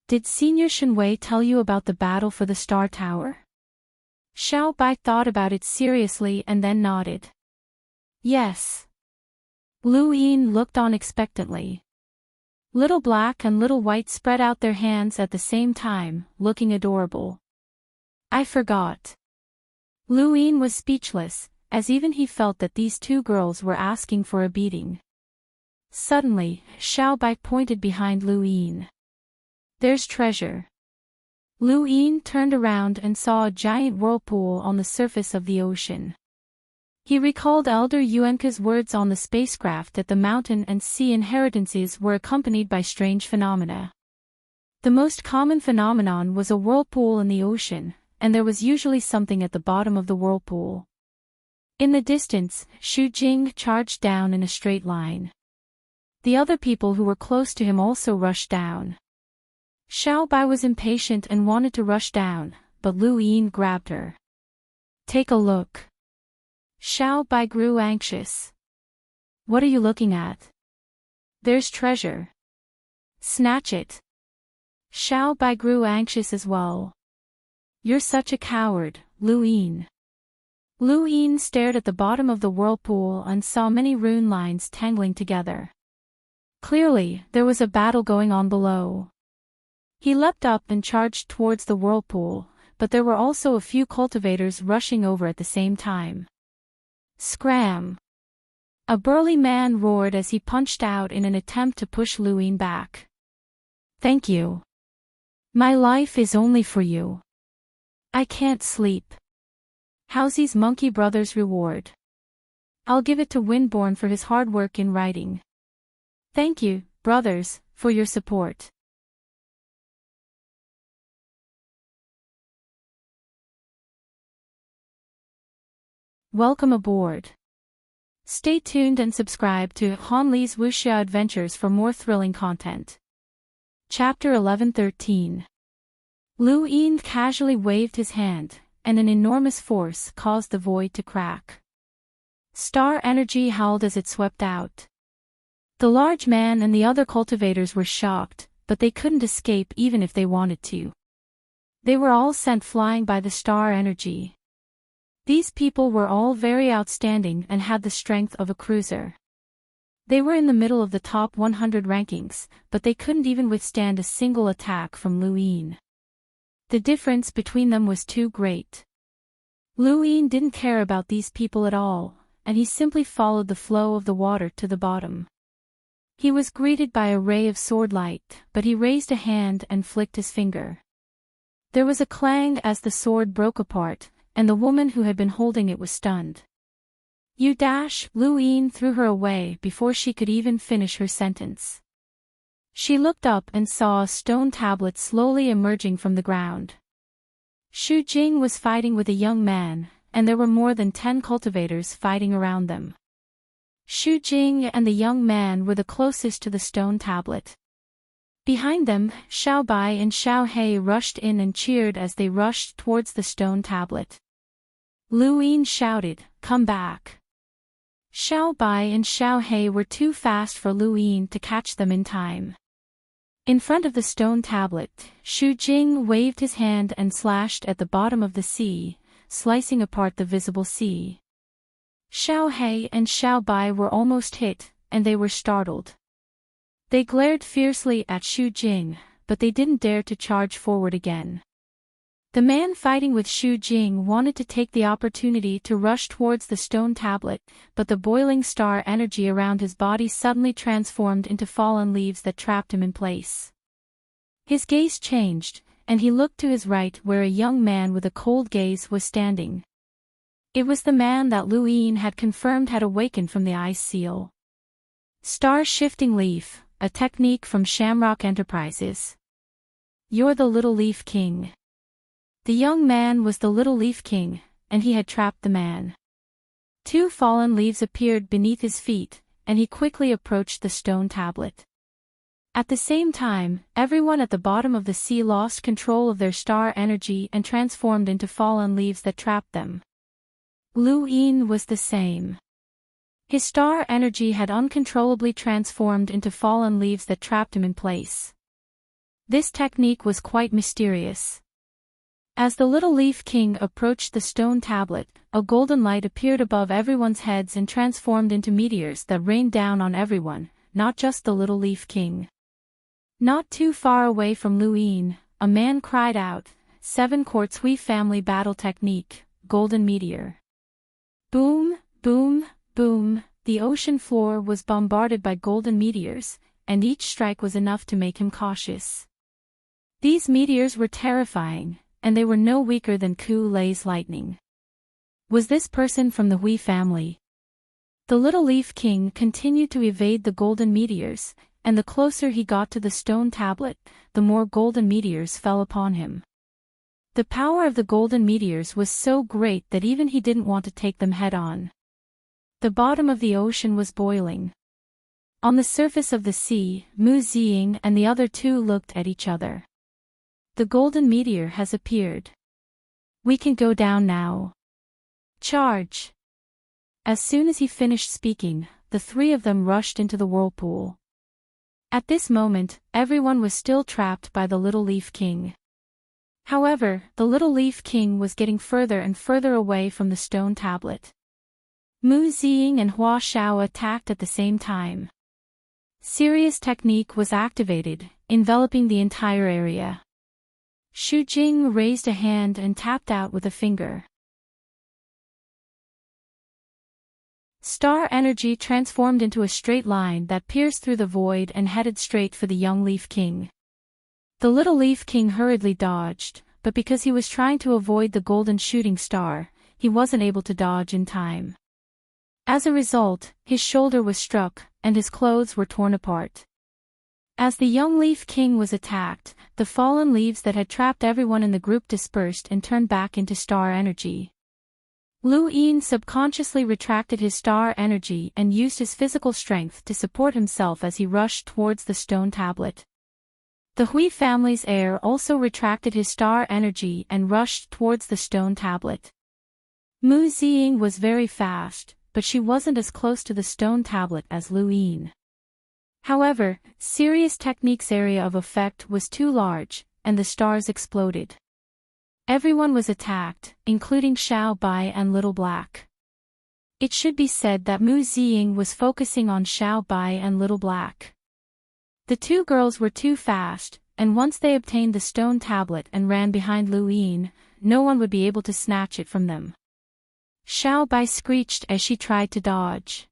Did Senior Shenwei tell you about the battle for the Star Tower? Xiao Bai thought about it seriously and then nodded. Yes. Lu Yin looked on expectantly. Little Black and Little White spread out their hands at the same time, looking adorable. I forgot. Lu Yin was speechless, as even he felt that these two girls were asking for a beating. Suddenly, Xiao Bai pointed behind Lu Yin. There's treasure. Lu Yin turned around and saw a giant whirlpool on the surface of the ocean. He recalled Elder Yuenka's words on the spacecraft that the mountain and sea inheritances were accompanied by strange phenomena. The most common phenomenon was a whirlpool in the ocean, and there was usually something at the bottom of the whirlpool. In the distance, Xu Jing charged down in a straight line. The other people who were close to him also rushed down. Xiao Bai was impatient and wanted to rush down, but Lu Yin grabbed her. Take a look. Xiao Bai grew anxious. What are you looking at? There's treasure. Snatch it. Xiao Bai grew anxious as well. You're such a coward, Lu Yin. Lu Yin stared at the bottom of the whirlpool and saw many rune lines tangling together. Clearly, there was a battle going on below. He leapt up and charged towards the whirlpool, but there were also a few cultivators rushing over at the same time. Scram! A burly man roared as he punched out in an attempt to push Lu Yin back. Thank you. My life is only for you. I can't sleep. How's these monkey brothers' reward? I'll give it to Windborn for his hard work in writing. Thank you, brothers, for your support. Welcome aboard. Stay tuned and subscribe to Han Li's Wuxia Adventures for more thrilling content. Chapter 11-13. Lu Yin casually waved his hand, and an enormous force caused the void to crack. Star energy howled as it swept out. The large man and the other cultivators were shocked, but they couldn't escape even if they wanted to. They were all sent flying by the star energy. These people were all very outstanding and had the strength of a cruiser. They were in the middle of the top 100 rankings, but they couldn't even withstand a single attack from Lu Yin. The difference between them was too great. Lu Yin didn't care about these people at all, and he simply followed the flow of the water to the bottom. He was greeted by a ray of sword light, but he raised a hand and flicked his finger. There was a clang as the sword broke apart, and the woman who had been holding it was stunned. You dash! Lu Yin threw her away before she could even finish her sentence. She looked up and saw a stone tablet slowly emerging from the ground. Xu Jing was fighting with a young man, and there were more than 10 cultivators fighting around them. Xu Jing and the young man were the closest to the stone tablet. Behind them, Xiao Bai and Xiao He rushed in and cheered as they rushed towards the stone tablet. Lu Yin shouted, "Come back!" Xiao Bai and Xiao He were too fast for Lu Yin to catch them in time. In front of the stone tablet, Xu Jing waved his hand and slashed at the bottom of the sea, slicing apart the visible sea. Xiao He and Xiao Bai were almost hit, and they were startled. They glared fiercely at Xu Jing, but they didn't dare to charge forward again. The man fighting with Xu Jing wanted to take the opportunity to rush towards the stone tablet, but the boiling star energy around his body suddenly transformed into fallen leaves that trapped him in place. His gaze changed, and he looked to his right where a young man with a cold gaze was standing. It was the man that Lu Yin had confirmed had awakened from the ice seal. Star-shifting leaf, a technique from Shamrock Enterprises. You're the Little Leaf King. The young man was the Little Leaf King, and he had trapped the man. 2 fallen leaves appeared beneath his feet, and he quickly approached the stone tablet. At the same time, everyone at the bottom of the sea lost control of their star energy and transformed into fallen leaves that trapped them. Lu Yin was the same. His star energy had uncontrollably transformed into fallen leaves that trapped him in place. This technique was quite mysterious. As the Little Leaf King approached the stone tablet, a golden light appeared above everyone's heads and transformed into meteors that rained down on everyone, not just the Little Leaf King. Not too far away from Lu Yin, a man cried out, 7 quartz Hui family battle technique, golden meteor. Boom, boom, boom, the ocean floor was bombarded by golden meteors, and each strike was enough to make him cautious. These meteors were terrifying, and they were no weaker than Ku-Lei's lightning. Was this person from the Hui family? The Little Leaf King continued to evade the golden meteors, and the closer he got to the stone tablet, the more golden meteors fell upon him. The power of the golden meteors was so great that even he didn't want to take them head-on. The bottom of the ocean was boiling. On the surface of the sea, Mu Ziying and the other 2 looked at each other. The golden meteor has appeared. We can go down now. Charge! As soon as he finished speaking, the three of them rushed into the whirlpool. At this moment, everyone was still trapped by the Little Leaf King. However, the Little Leaf King was getting further and further away from the stone tablet. Mu Ziying and Hua Xiao attacked at the same time. Serious technique was activated, enveloping the entire area. Xu Jing raised a hand and tapped out with a finger. Star energy transformed into a straight line that pierced through the void and headed straight for the young Leaf King. The Little Leaf King hurriedly dodged, but because he was trying to avoid the golden shooting star, he wasn't able to dodge in time. As a result, his shoulder was struck, and his clothes were torn apart. As the young Leaf King was attacked, the fallen leaves that had trapped everyone in the group dispersed and turned back into star energy. Lu Yin subconsciously retracted his star energy and used his physical strength to support himself as he rushed towards the stone tablet. The Hui family's heir also retracted his star energy and rushed towards the stone tablet. Mu Ziying was very fast, but she wasn't as close to the stone tablet as Lu Yin. However, Serious Technique's area of effect was too large, and the stars exploded. Everyone was attacked, including Xiao Bai and Little Black. It should be said that Mu Ziying was focusing on Xiao Bai and Little Black. The two girls were too fast, and once they obtained the stone tablet and ran behind Lu Yin, no one would be able to snatch it from them. Xiao Bai screeched as she tried to dodge.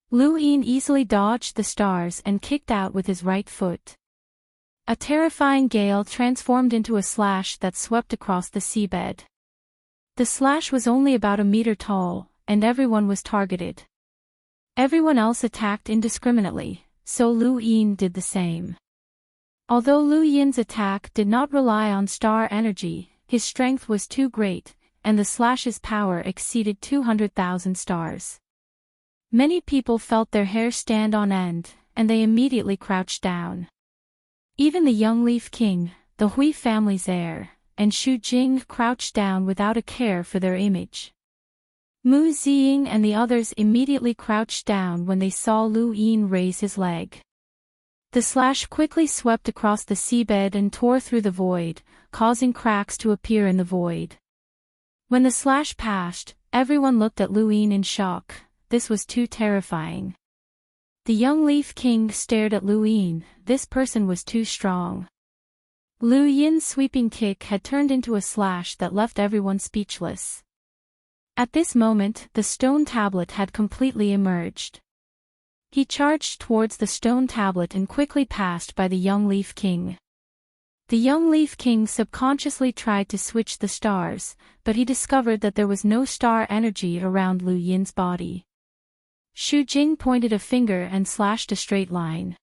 Lu Yin easily dodged the stars and kicked out with his right foot. A terrifying gale transformed into a slash that swept across the seabed. The slash was only about a meter tall, and everyone was targeted. Everyone else attacked indiscriminately, so Lu Yin did the same. Although Lu Yin's attack did not rely on star energy, his strength was too great, and the slash's power exceeded 200,000 stars. Many people felt their hair stand on end, and they immediately crouched down. Even the young Leaf King, the Hui family's heir, and Xu Jing crouched down without a care for their image. Mu Ziying and the others immediately crouched down when they saw Lu Yin raise his leg. The slash quickly swept across the seabed and tore through the void, causing cracks to appear in the void. When the slash passed, everyone looked at Lu Yin in shock. This was too terrifying. The young Leaf King stared at Lu Yin. This person was too strong. Lu Yin's sweeping kick had turned into a slash that left everyone speechless. At this moment, the stone tablet had completely emerged. He charged towards the stone tablet and quickly passed by the young Leaf King. The young Leaf King subconsciously tried to switch the stars, but he discovered that there was no star energy around Lu Yin's body. Xu Jing pointed a finger and slashed a straight line.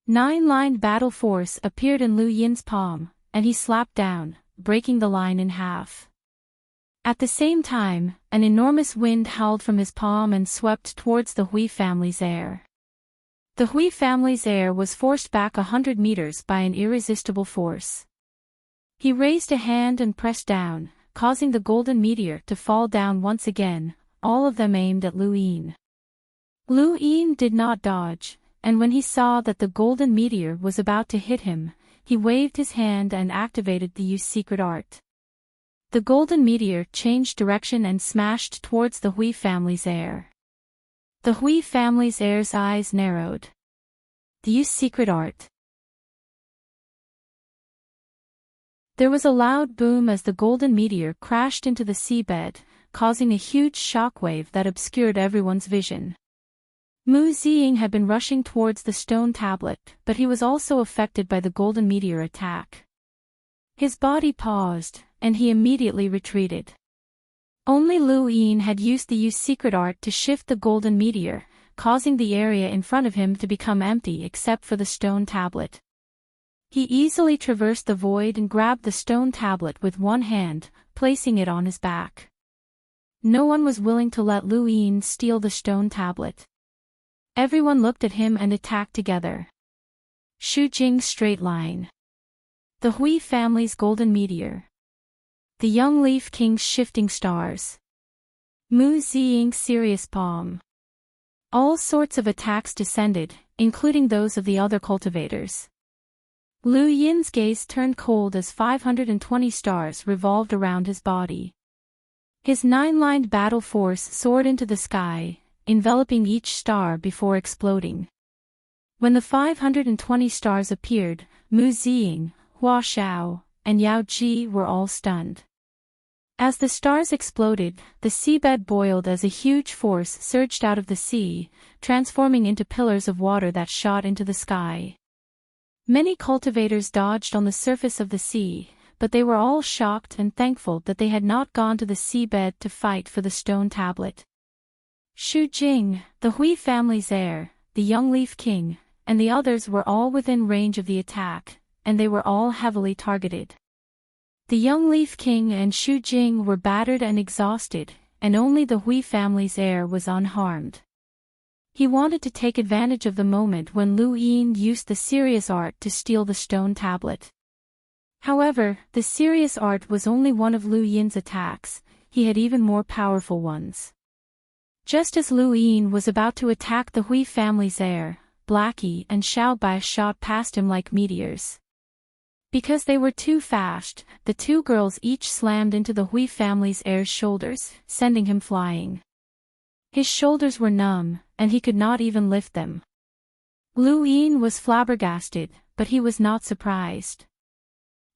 9-line battle force appeared in Lu Yin's palm, and he slapped down, breaking the line in half. At the same time, an enormous wind howled from his palm and swept towards the Hui family's heir. The Hui family's heir was forced back 100 meters by an irresistible force. He raised a hand and pressed down, causing the golden meteor to fall down once again, all of them aimed at Lu Yin. Lu Yin did not dodge, and when he saw that the golden meteor was about to hit him, he waved his hand and activated the Yu's secret art. The golden meteor changed direction and smashed towards the Hui family's heir. The Hui family's heir's eyes narrowed. The Yu's secret art. There was a loud boom as the golden meteor crashed into the seabed, causing a huge shockwave that obscured everyone's vision. Mu Ziying had been rushing towards the stone tablet, but he was also affected by the golden meteor attack. His body paused, and he immediately retreated. Only Lu Yin had used the Yu's secret art to shift the golden meteor, causing the area in front of him to become empty except for the stone tablet. He easily traversed the void and grabbed the stone tablet with one hand, placing it on his back. No one was willing to let Lu Yin steal the stone tablet. Everyone looked at him and attacked together. Xu Jing's straight line. The Hui family's golden meteor. The young leaf king's shifting stars. Mu Ziying's serious palm. All sorts of attacks descended, including those of the other cultivators. Lu Yin's gaze turned cold as 520 stars revolved around his body. His nine-lined battle force soared into the sky, enveloping each star before exploding. When the 520 stars appeared, Mu Ziying, Hua Xiao, and Yao Ji were all stunned. As the stars exploded, the seabed boiled as a huge force surged out of the sea, transforming into pillars of water that shot into the sky. Many cultivators dodged on the surface of the sea, but they were all shocked and thankful that they had not gone to the seabed to fight for the stone tablet. Xu Jing, the Hui family's heir, the young leaf king, and the others were all within range of the attack, and they were all heavily targeted. The young leaf king and Xu Jing were battered and exhausted, and only the Hui family's heir was unharmed. He wanted to take advantage of the moment when Lu Yin used the serious art to steal the stone tablet. However, the serious art was only one of Lu Yin's attacks, he had even more powerful ones. Just as Lu Yin was about to attack the Hui family's heir, Blackie and Xiao Bai shot past him like meteors. Because they were too fast, the two girls each slammed into the Hui family's heir's shoulders, sending him flying. His shoulders were numb, and he could not even lift them. Lu Yin was flabbergasted, but he was not surprised.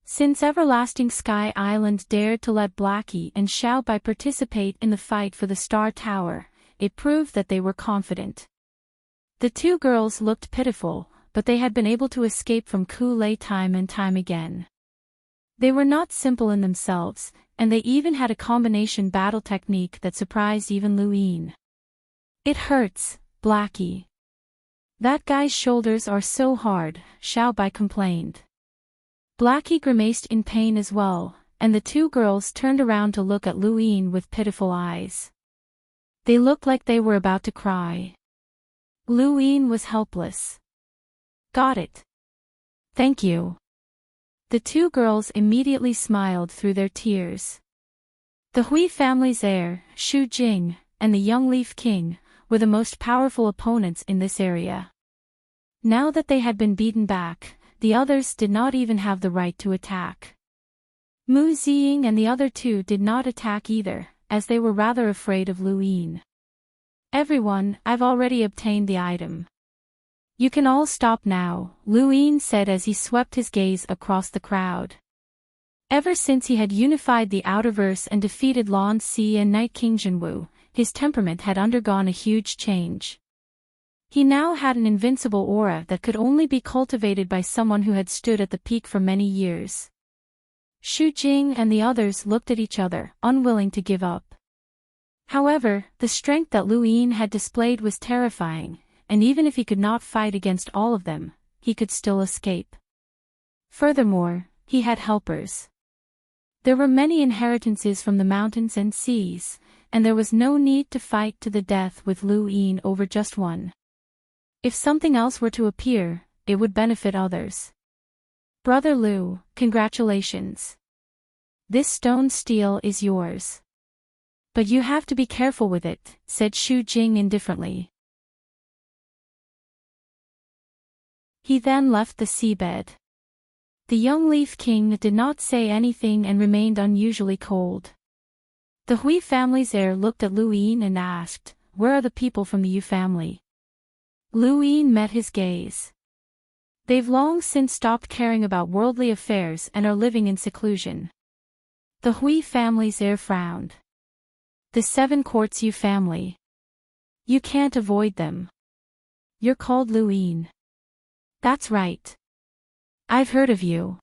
Since Everlasting Sky Island dared to let Blackie and Xiao Bai participate in the fight for the Star Tower, it proved that they were confident. The two girls looked pitiful, but they had been able to escape from Ku-Lei time and time again. They were not simple in themselves, and they even had a combination battle technique that surprised even Lu Yin. "It hurts, Blackie. That guy's shoulders are so hard," Xiao Bai complained. Blackie grimaced in pain as well, and the two girls turned around to look at Lu Yin with pitiful eyes. They looked like they were about to cry. Lu Yin was helpless. "Got it. Thank you." The two girls immediately smiled through their tears. The Hui family's heir, Xu Jing, and the young leaf king, were the most powerful opponents in this area. Now that they had been beaten back, the others did not even have the right to attack. Mu Ziying and the other two did not attack either, as they were rather afraid of Lu Yin. "Everyone, I've already obtained the item. You can all stop now," Lu Yin said as he swept his gaze across the crowd. Ever since he had unified the Outerverse and defeated Lan Si and Night King Jinwu, his temperament had undergone a huge change. He now had an invincible aura that could only be cultivated by someone who had stood at the peak for many years. Xu Jing and the others looked at each other, unwilling to give up. However, the strength that Lu Yin had displayed was terrifying, and even if he could not fight against all of them, he could still escape. Furthermore, he had helpers. There were many inheritances from the mountains and seas, and there was no need to fight to the death with Lu Yin over just one. If something else were to appear, it would benefit others. "Brother Lu, congratulations. This stone steel is yours. But you have to be careful with it," said Xu Jing indifferently. He then left the seabed. The young leaf king did not say anything and remained unusually cold. The Hui family's heir looked at Lu Yin and asked, "Where are the people from the Yu family?" Lu Yin met his gaze. "They've long since stopped caring about worldly affairs and are living in seclusion." The Hui family's heir frowned. "The Seven Courts Yu family. You can't avoid them. You're called Lu Yin." "That's right. I've heard of you.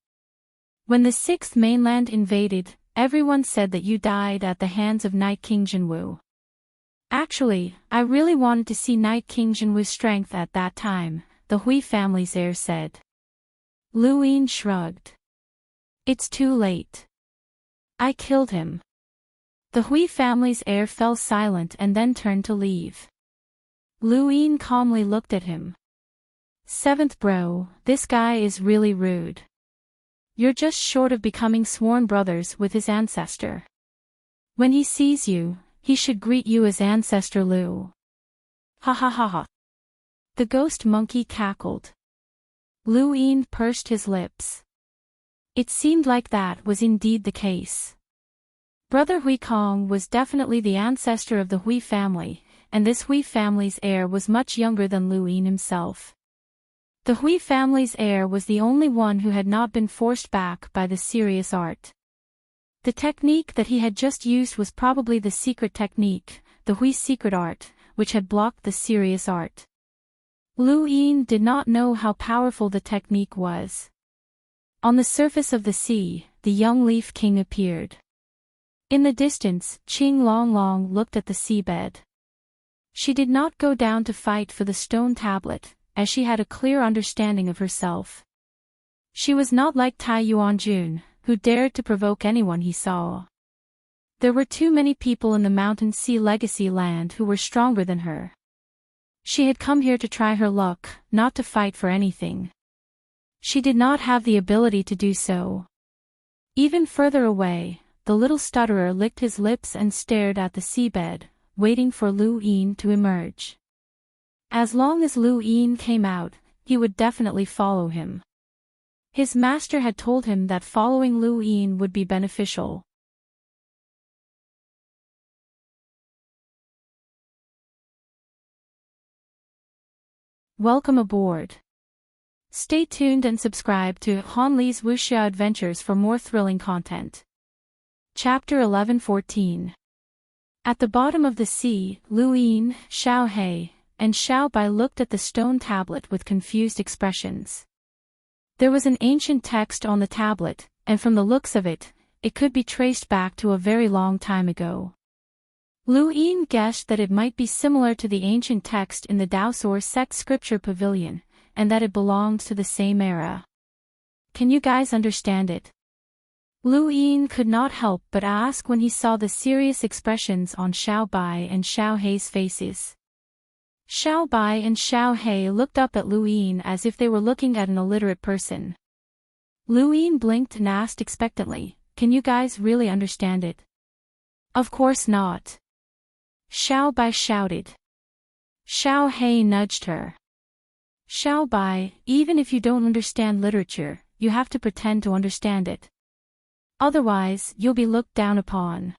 When the Sixth Mainland invaded, everyone said that you died at the hands of Night King Jinwu. Actually, I really wanted to see Night King Jinwu's strength at that time," the Hui family's heir said. Lu Yin shrugged. "It's too late. I killed him." The Hui family's heir fell silent and then turned to leave. Lu Yin calmly looked at him. "Seventh bro, this guy is really rude. You're just short of becoming sworn brothers with his ancestor. When he sees you, he should greet you as Ancestor Lu. Ha ha ha ha. The ghost monkey cackled. Lu Yin pursed his lips. It seemed like that was indeed the case. Brother Hui Kong was definitely the ancestor of the Hui family, and this Hui family's heir was much younger than Lu Yin himself. The Hui family's heir was the only one who had not been forced back by the serious art. The technique that he had just used was probably the secret technique, the Hui secret art, which had blocked the serious art. Lu Yin did not know how powerful the technique was. On the surface of the sea, the young Leaf King appeared. In the distance, Qing Long Long looked at the seabed. She did not go down to fight for the stone tablet, as she had a clear understanding of herself. She was not like Tai Yuanjun, who dared to provoke anyone he saw. There were too many people in the Mountain Sea Legacy land who were stronger than her. She had come here to try her luck, not to fight for anything. She did not have the ability to do so. Even further away, the little stutterer licked his lips and stared at the seabed, waiting for Lu Yin to emerge. As long as Lu Yin came out, he would definitely follow him. His master had told him that following Lu Yin would be beneficial. Welcome aboard. Stay tuned and subscribe to Han Li's Wuxia Adventures for more thrilling content. Chapter 11-14. At the bottom of the sea, Lu Yin, Xiao He, and Xiao Bai looked at the stone tablet with confused expressions. There was an ancient text on the tablet, and from the looks of it, it could be traced back to a very long time ago. Lu Yin guessed that it might be similar to the ancient text in the Daosor sect scripture pavilion, and that it belonged to the same era. Can you guys understand it? Lu Yin could not help but ask when he saw the serious expressions on Xiao Bai and Xiao Hei's faces. Xiao Bai and Xiao He looked up at Lu Yin as if they were looking at an illiterate person. Lu Yin blinked and asked expectantly, "Can you guys really understand it?" "Of course not." Xiao Bai shouted. Xiao He nudged her. "Xiao Bai, even if you don't understand literature, you have to pretend to understand it. Otherwise, you'll be looked down upon."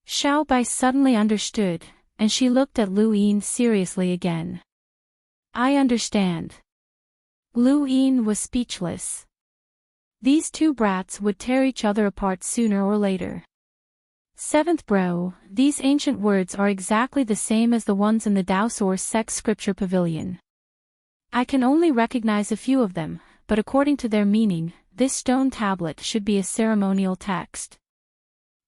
Xiao Bai suddenly understood, and she looked at Lu Yin seriously again. "I understand." Lu Yin was speechless. These two brats would tear each other apart sooner or later. Seventh bro, these ancient words are exactly the same as the ones in the Daosor sect scripture pavilion. I can only recognize a few of them, but according to their meaning, this stone tablet should be a ceremonial text.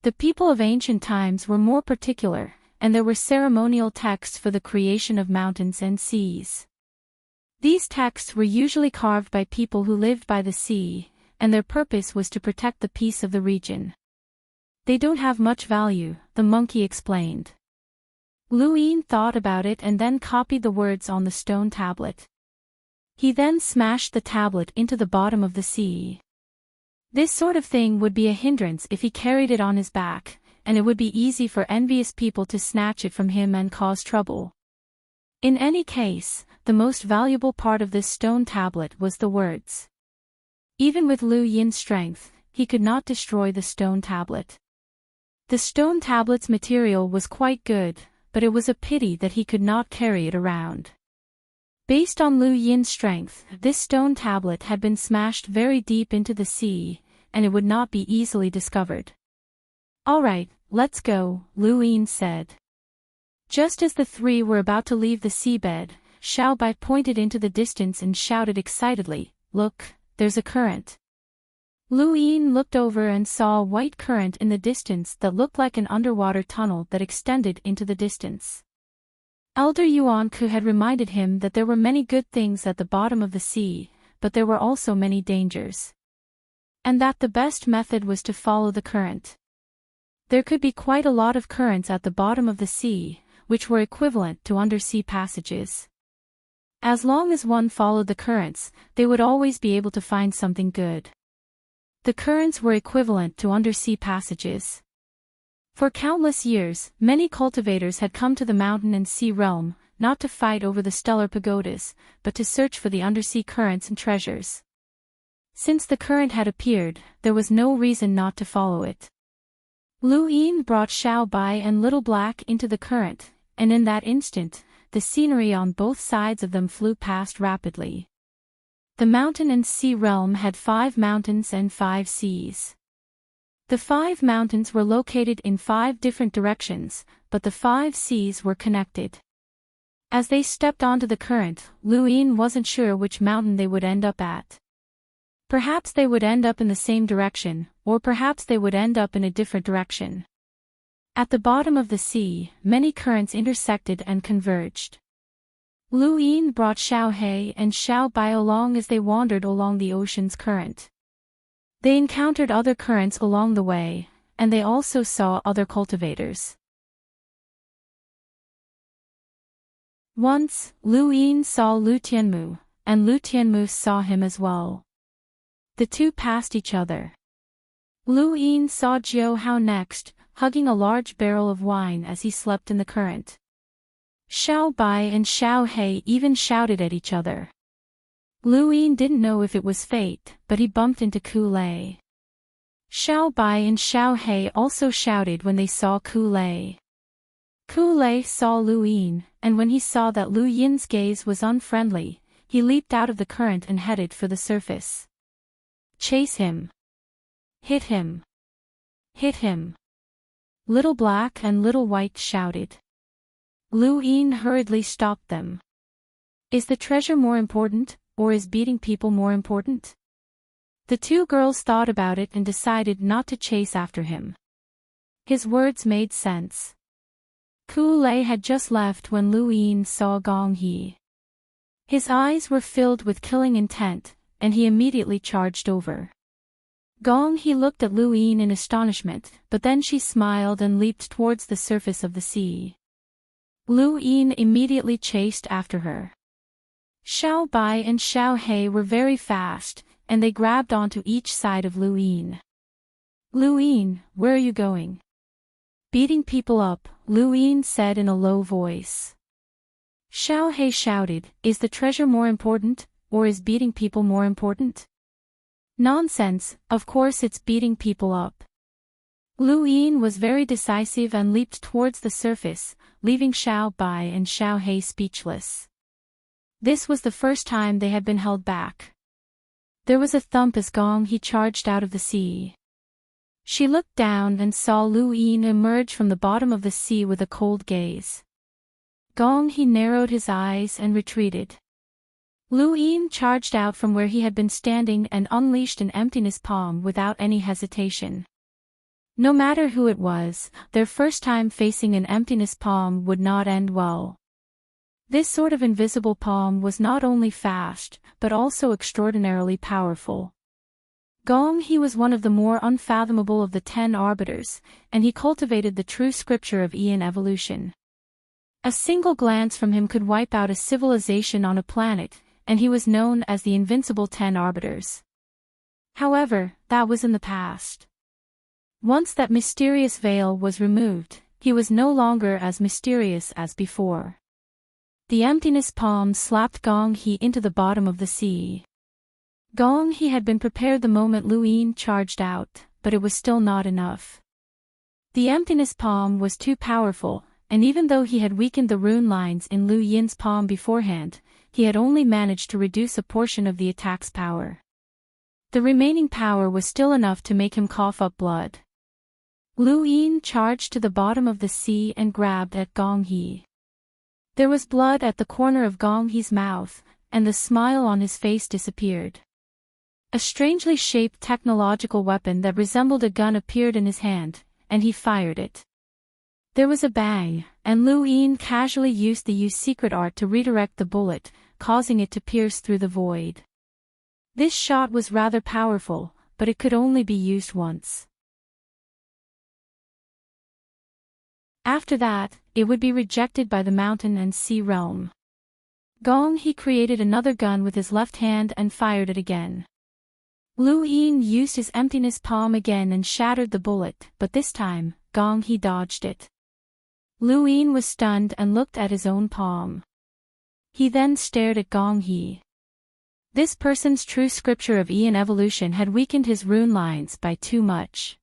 The people of ancient times were more particular, and there were ceremonial texts for the creation of mountains and seas. These texts were usually carved by people who lived by the sea, and their purpose was to protect the peace of the region. They don't have much value, the monkey explained. Lu Yin thought about it and then copied the words on the stone tablet. He then smashed the tablet into the bottom of the sea. This sort of thing would be a hindrance if he carried it on his back, and it would be easy for envious people to snatch it from him and cause trouble. In any case, the most valuable part of this stone tablet was the words. Even with Lu Yin's strength, he could not destroy the stone tablet. The stone tablet's material was quite good, but it was a pity that he could not carry it around. Based on Lu Yin's strength, this stone tablet had been smashed very deep into the sea, and it would not be easily discovered. "All right, let's go," Lu Yin said. Just as the three were about to leave the seabed, Xiao Bai pointed into the distance and shouted excitedly, "Look, there's a current." Lu Yin looked over and saw a white current in the distance that looked like an underwater tunnel that extended into the distance. Elder Yuanku had reminded him that there were many good things at the bottom of the sea, but there were also many dangers. And that the best method was to follow the current. There could be quite a lot of currents at the bottom of the sea, which were equivalent to undersea passages. As long as one followed the currents, they would always be able to find something good. The currents were equivalent to undersea passages. For countless years, many cultivators had come to the mountain and sea realm, not to fight over the stellar pagodas, but to search for the undersea currents and treasures. Since the current had appeared, there was no reason not to follow it. Lu Yin brought Xiao Bai and Little Black into the current, and in that instant, the scenery on both sides of them flew past rapidly. The mountain and sea realm had 5 mountains and 5 seas. The 5 mountains were located in 5 different directions, but the 5 seas were connected. As they stepped onto the current, Lu Yin wasn't sure which mountain they would end up at. Perhaps they would end up in the same direction, or perhaps they would end up in a different direction. At the bottom of the sea, many currents intersected and converged. Lu Yin brought Xiao He and Xiao Bai along as they wandered along the ocean's current. They encountered other currents along the way, and they also saw other cultivators. Once, Lu Yin saw Lu Tianmu, and Lu Tianmu saw him as well. The two passed each other. Lu Yin saw Jiu Hao next, hugging a large barrel of wine as he slept in the current. Xiao Bai and Xiao He even shouted at each other. Lu Yin didn't know if it was fate, but he bumped into Ku Lei. Xiao Bai and Xiao He also shouted when they saw Ku Lei. Ku Lei saw Lu Yin, and when he saw that Lu Yin's gaze was unfriendly, he leaped out of the current and headed for the surface. Chase him. Hit him. Hit him. Little Black and Little White shouted. Lu Yin hurriedly stopped them. Is the treasure more important, or is beating people more important? The 2 girls thought about it and decided not to chase after him. His words made sense. Ku Lei had just left when Lu Yin saw Gong He. His eyes were filled with killing intent, and he immediately charged over. Gong He looked at Lu Yin in astonishment, but then she smiled and leaped towards the surface of the sea. Lu Yin immediately chased after her. Xiao Bai and Xiao He were very fast, and they grabbed onto each side of Lu Yin. Lu Yin, where are you going? Beating people up, Lu Yin said in a low voice. Xiao He shouted, is the treasure more important, or is beating people more important? Nonsense, of course it's beating people up. Lu Yin was very decisive and leaped towards the surface, leaving Xiao Bai and Xiao He speechless. This was the first time they had been held back. There was a thump as Gong He charged out of the sea. She looked down and saw Lu Yin emerge from the bottom of the sea with a cold gaze. Gong He narrowed his eyes and retreated. Lu Yin charged out from where he had been standing and unleashed an emptiness palm without any hesitation. No matter who it was, their first time facing an emptiness palm would not end well. This sort of invisible palm was not only fast, but also extraordinarily powerful. Gong He was one of the more unfathomable of the 10 arbiters, and he cultivated the true scripture of Aeon evolution. A single glance from him could wipe out a civilization on a planet, and he was known as the invincible 10 arbiters. However, that was in the past. Once that mysterious veil was removed, he was no longer as mysterious as before. The emptiness palm slapped Gong He into the bottom of the sea. Gong He had been prepared the moment Lu Yin charged out, but it was still not enough. The emptiness palm was too powerful, and even though he had weakened the rune lines in Lu Yin's palm beforehand, he had only managed to reduce a portion of the attack's power. The remaining power was still enough to make him cough up blood. Lu Yin charged to the bottom of the sea and grabbed at Gong He. There was blood at the corner of Gong He's mouth, and the smile on his face disappeared. A strangely shaped technological weapon that resembled a gun appeared in his hand, and he fired it. There was a bang, and Lu Yin casually used the secret art to redirect the bullet, causing it to pierce through the void. This shot was rather powerful, but it could only be used once. After that, it would be rejected by the mountain and sea realm. Gong He created another gun with his left hand and fired it again. Lu Yin used his emptiness palm again and shattered the bullet, but this time, Gong He dodged it. Lu Yin was stunned and looked at his own palm. He then stared at Gong He. This person's true scripture of Yin evolution had weakened his rune lines by too much.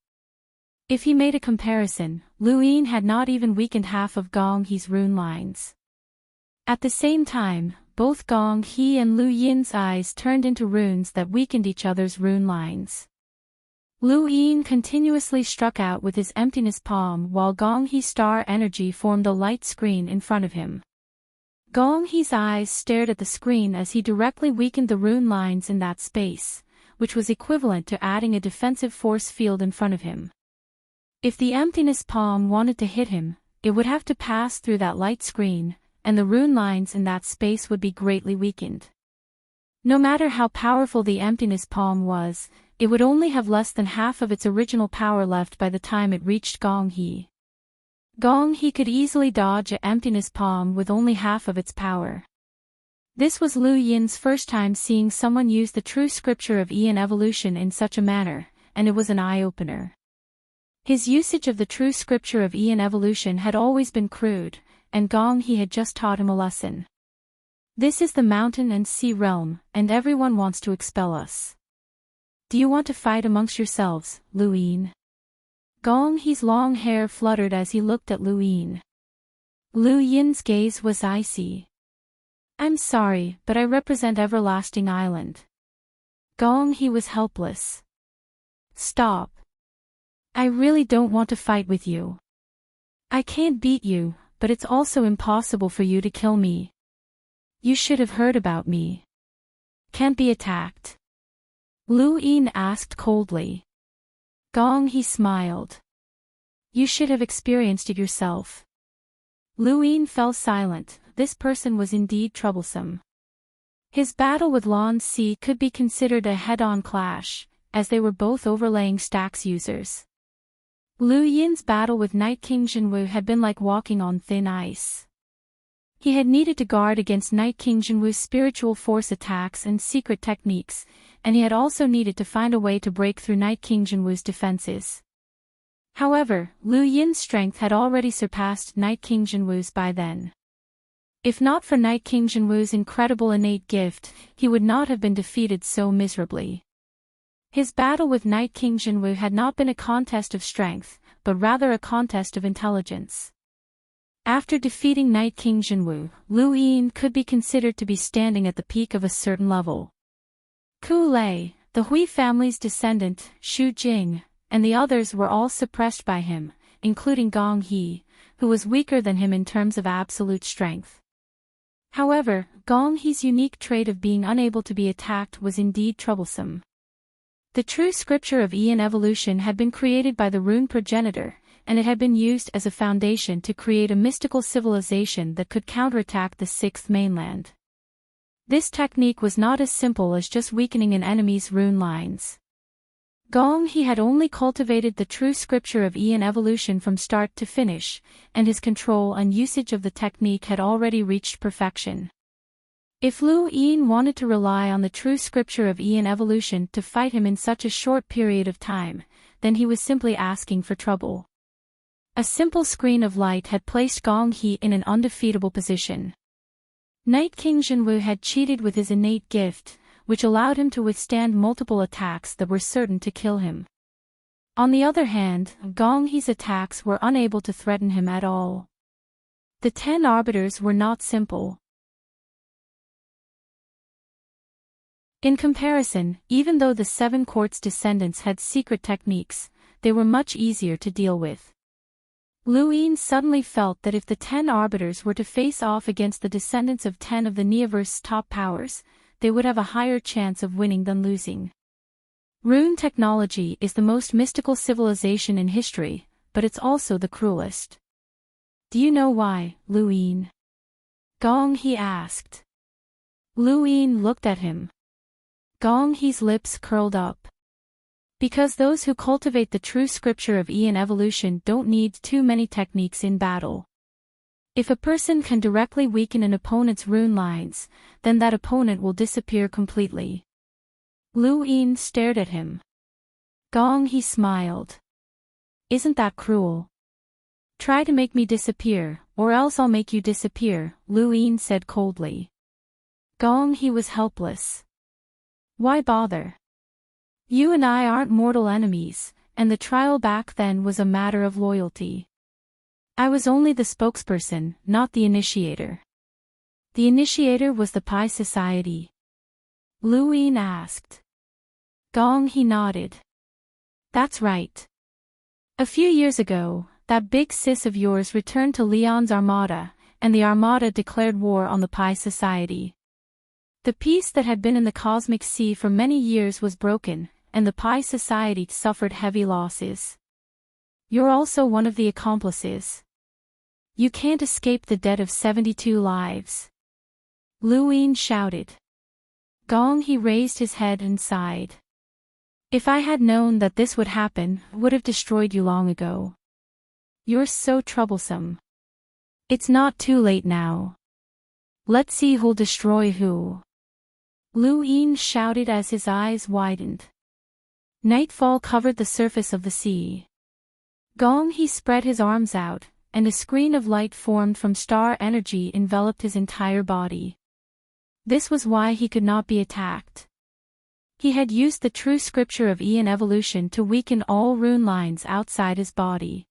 If he made a comparison, Lu Yin had not even weakened half of Gong He's rune lines. At the same time, both Gong He and Lu Yin's eyes turned into runes that weakened each other's rune lines. Lu Yin continuously struck out with his emptiness palm while Gong He's star energy formed a light screen in front of him. Gong He's eyes stared at the screen as he directly weakened the rune lines in that space, which was equivalent to adding a defensive force field in front of him. If the emptiness palm wanted to hit him, it would have to pass through that light screen, and the rune lines in that space would be greatly weakened. No matter how powerful the emptiness palm was, it would only have less than half of its original power left by the time it reached Gong He. Gong He could easily dodge an emptiness palm with only half of its power. This was Lu Yin's first time seeing someone use the true scripture of Yin evolution in such a manner, and it was an eye-opener. His usage of the true scripture of Yin evolution had always been crude, and Gong He had just taught him a lesson. This is the mountain and sea realm, and everyone wants to expel us. Do you want to fight amongst yourselves, Lu Yin? Gong He's long hair fluttered as he looked at Lu Yin. Lu Yin's gaze was icy. I'm sorry, but I represent Everlasting Island. Gong He was helpless. Stop. I really don't want to fight with you. I can't beat you, but it's also impossible for you to kill me. You should have heard about me. Can't be attacked. Lu Yin asked coldly. Gong He smiled. You should have experienced it yourself. Lu Yin fell silent. This person was indeed troublesome. His battle with Lan Si could be considered a head-on clash, as they were both overlaying stacks users. Lu Yin's battle with Night King Jinwu had been like walking on thin ice. He had needed to guard against Night King Jinwu's spiritual force attacks and secret techniques, and he had also needed to find a way to break through Night King Jinwu's defenses. However, Lu Yin's strength had already surpassed Night King Jinwu's by then. If not for Night King Jinwu's incredible innate gift, he would not have been defeated so miserably. His battle with Night King Jinwu had not been a contest of strength, but rather a contest of intelligence. After defeating Night King Jinwu, Lu Yin could be considered to be standing at the peak of a certain level. Ku Lei, the Hui family's descendant, Xu Jing, and the others were all suppressed by him, including Gong He, who was weaker than him in terms of absolute strength. However, Gong He's unique trait of being unable to be attacked was indeed troublesome. The true scripture of Yin evolution had been created by the rune progenitor, and it had been used as a foundation to create a mystical civilization that could counterattack the sixth mainland. This technique was not as simple as just weakening an enemy's rune lines. Gong He had only cultivated the true scripture of Yin evolution from start to finish, and his control and usage of the technique had already reached perfection. If Lu Yin wanted to rely on the true scripture of Yin evolution to fight him in such a short period of time, then he was simply asking for trouble. A simple screen of light had placed Gong He in an undefeatable position. Night King Jinwu had cheated with his innate gift, which allowed him to withstand multiple attacks that were certain to kill him. On the other hand, Gong He's attacks were unable to threaten him at all. The 10 arbiters were not simple. In comparison, even though the 7 courts descendants had secret techniques, they were much easier to deal with. Lu Yin suddenly felt that if the 10 arbiters were to face off against the descendants of 10 of the Neoverse's top powers, they would have a higher chance of winning than losing. Rune technology is the most mystical civilization in history, but it's also the cruelest. Do you know why, Lu Yin? Gong He asked. Lu Yin looked at him. Gong He's lips curled up. Because those who cultivate the true scripture of Yin evolution don't need too many techniques in battle. If a person can directly weaken an opponent's rune lines, then that opponent will disappear completely. Lu Yin stared at him. Gong He smiled. Isn't that cruel? Try to make me disappear, or else I'll make you disappear, Lu Yin said coldly. Gong He was helpless. Why bother? You and I aren't mortal enemies, and the trial back then was a matter of loyalty. I was only the spokesperson, not the initiator. The initiator was the Pi Society. Lu Yin asked. Gong He nodded. That's right. A few years ago, that big sis of yours returned to Leon's Armada, and the Armada declared war on the Pi Society. The peace that had been in the cosmic sea for many years was broken, and the Pi Society suffered heavy losses. You're also one of the accomplices. You can't escape the debt of 72 lives. Lu Yin shouted. Gong He raised his head and sighed. If I had known that this would happen, I would have destroyed you long ago. You're so troublesome. It's not too late now. Let's see who'll destroy who. Lu Yin shouted as his eyes widened. Nightfall covered the surface of the sea. Gong He spread his arms out, and a screen of light formed from star energy enveloped his entire body. This was why he could not be attacked. He had used the true scripture of Aeon evolution to weaken all rune lines outside his body.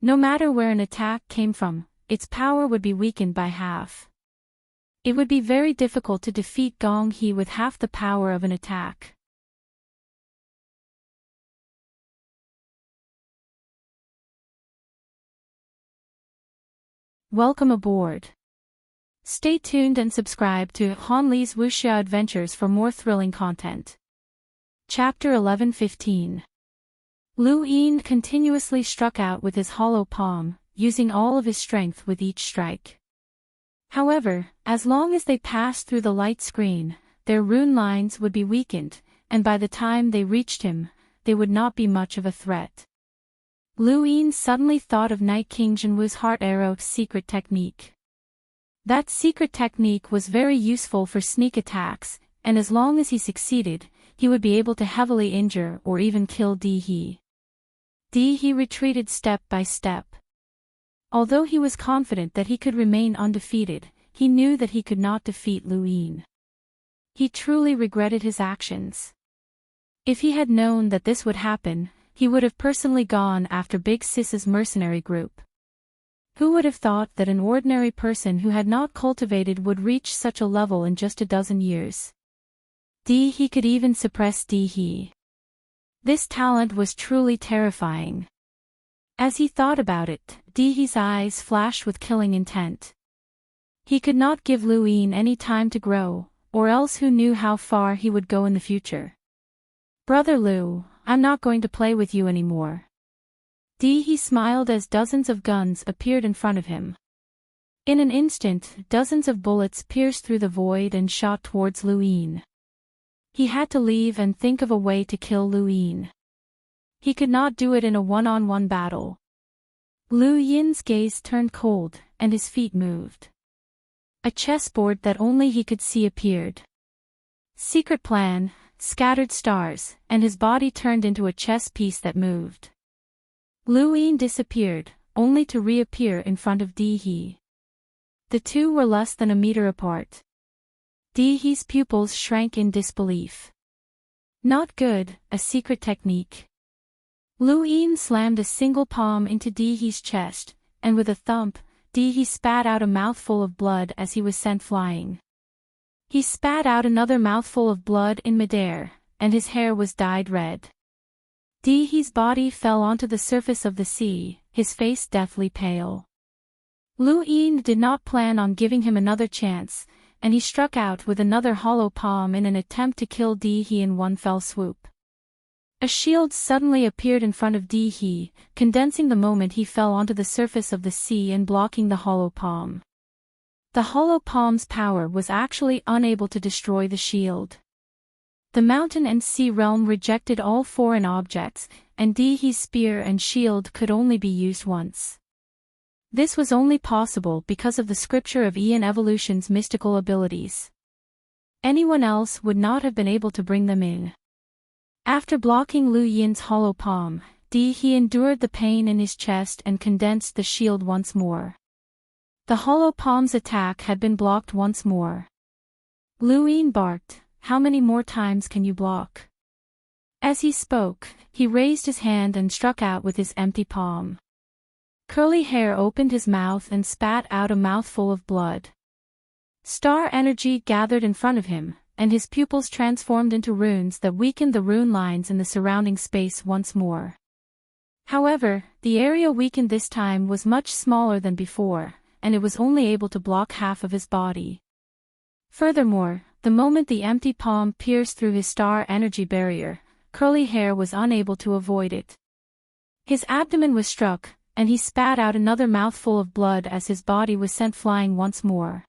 No matter where an attack came from, its power would be weakened by half. It would be very difficult to defeat Gong He with half the power of an attack. Welcome aboard. Stay tuned and subscribe to Han Li's Wuxia Adventures for more thrilling content. Chapter 11:15. Lu Yin continuously struck out with his hollow palm, using all of his strength with each strike. However, as long as they passed through the light screen, their rune lines would be weakened, and by the time they reached him, they would not be much of a threat. Lu Yin suddenly thought of Night King Jinwu's heart arrow secret technique. That secret technique was very useful for sneak attacks, and as long as he succeeded, he would be able to heavily injure or even kill Di He. Di He retreated step by step. Although he was confident that he could remain undefeated, he knew that he could not defeat Lu Yin. He truly regretted his actions. If he had known that this would happen, he would have personally gone after Big Sis's mercenary group. Who would have thought that an ordinary person who had not cultivated would reach such a level in just a dozen years? Di He could even suppress Di He. This talent was truly terrifying. As he thought about it, Di He's eyes flashed with killing intent. He could not give Lu Yin any time to grow, or else who knew how far he would go in the future. Brother Lu, I'm not going to play with you anymore. Di He smiled as dozens of guns appeared in front of him. In an instant, dozens of bullets pierced through the void and shot towards Lu Yin. He had to leave and think of a way to kill Lu Yin. He could not do it in a one-on-one battle. Lu Yin's gaze turned cold, and his feet moved. A chessboard that only he could see appeared. Secret plan, scattered stars, and his body turned into a chess piece that moved. Lu Yin disappeared, only to reappear in front of Di He. The two were less than a meter apart. Di He's pupils shrank in disbelief. Not good, a secret technique. Lu Yin slammed a single palm into Di He's chest, and with a thump, Di He spat out a mouthful of blood as he was sent flying. He spat out another mouthful of blood in midair, and his hair was dyed red. Di He's body fell onto the surface of the sea, his face deathly pale. Lu Yin did not plan on giving him another chance, and he struck out with another hollow palm in an attempt to kill Di He in one fell swoop. A shield suddenly appeared in front of Di He, condensing the moment he fell onto the surface of the sea and blocking the hollow palm. The hollow palm's power was actually unable to destroy the shield. The mountain and sea realm rejected all foreign objects, and Di He's spear and shield could only be used once. This was only possible because of the scripture of Aeon evolution's mystical abilities. Anyone else would not have been able to bring them in. After blocking Lu Yin's hollow palm, he endured the pain in his chest and condensed the shield once more. The hollow palm's attack had been blocked once more. Lu Yin barked, "How many more times can you block?" As he spoke, he raised his hand and struck out with his empty palm. Curly Hair opened his mouth and spat out a mouthful of blood. Star energy gathered in front of him, and his pupils transformed into runes that weakened the rune lines in the surrounding space once more. However, the area weakened this time was much smaller than before, and it was only able to block half of his body. Furthermore, the moment the empty palm pierced through his star energy barrier, Curly Hair was unable to avoid it. His abdomen was struck, and he spat out another mouthful of blood as his body was sent flying once more.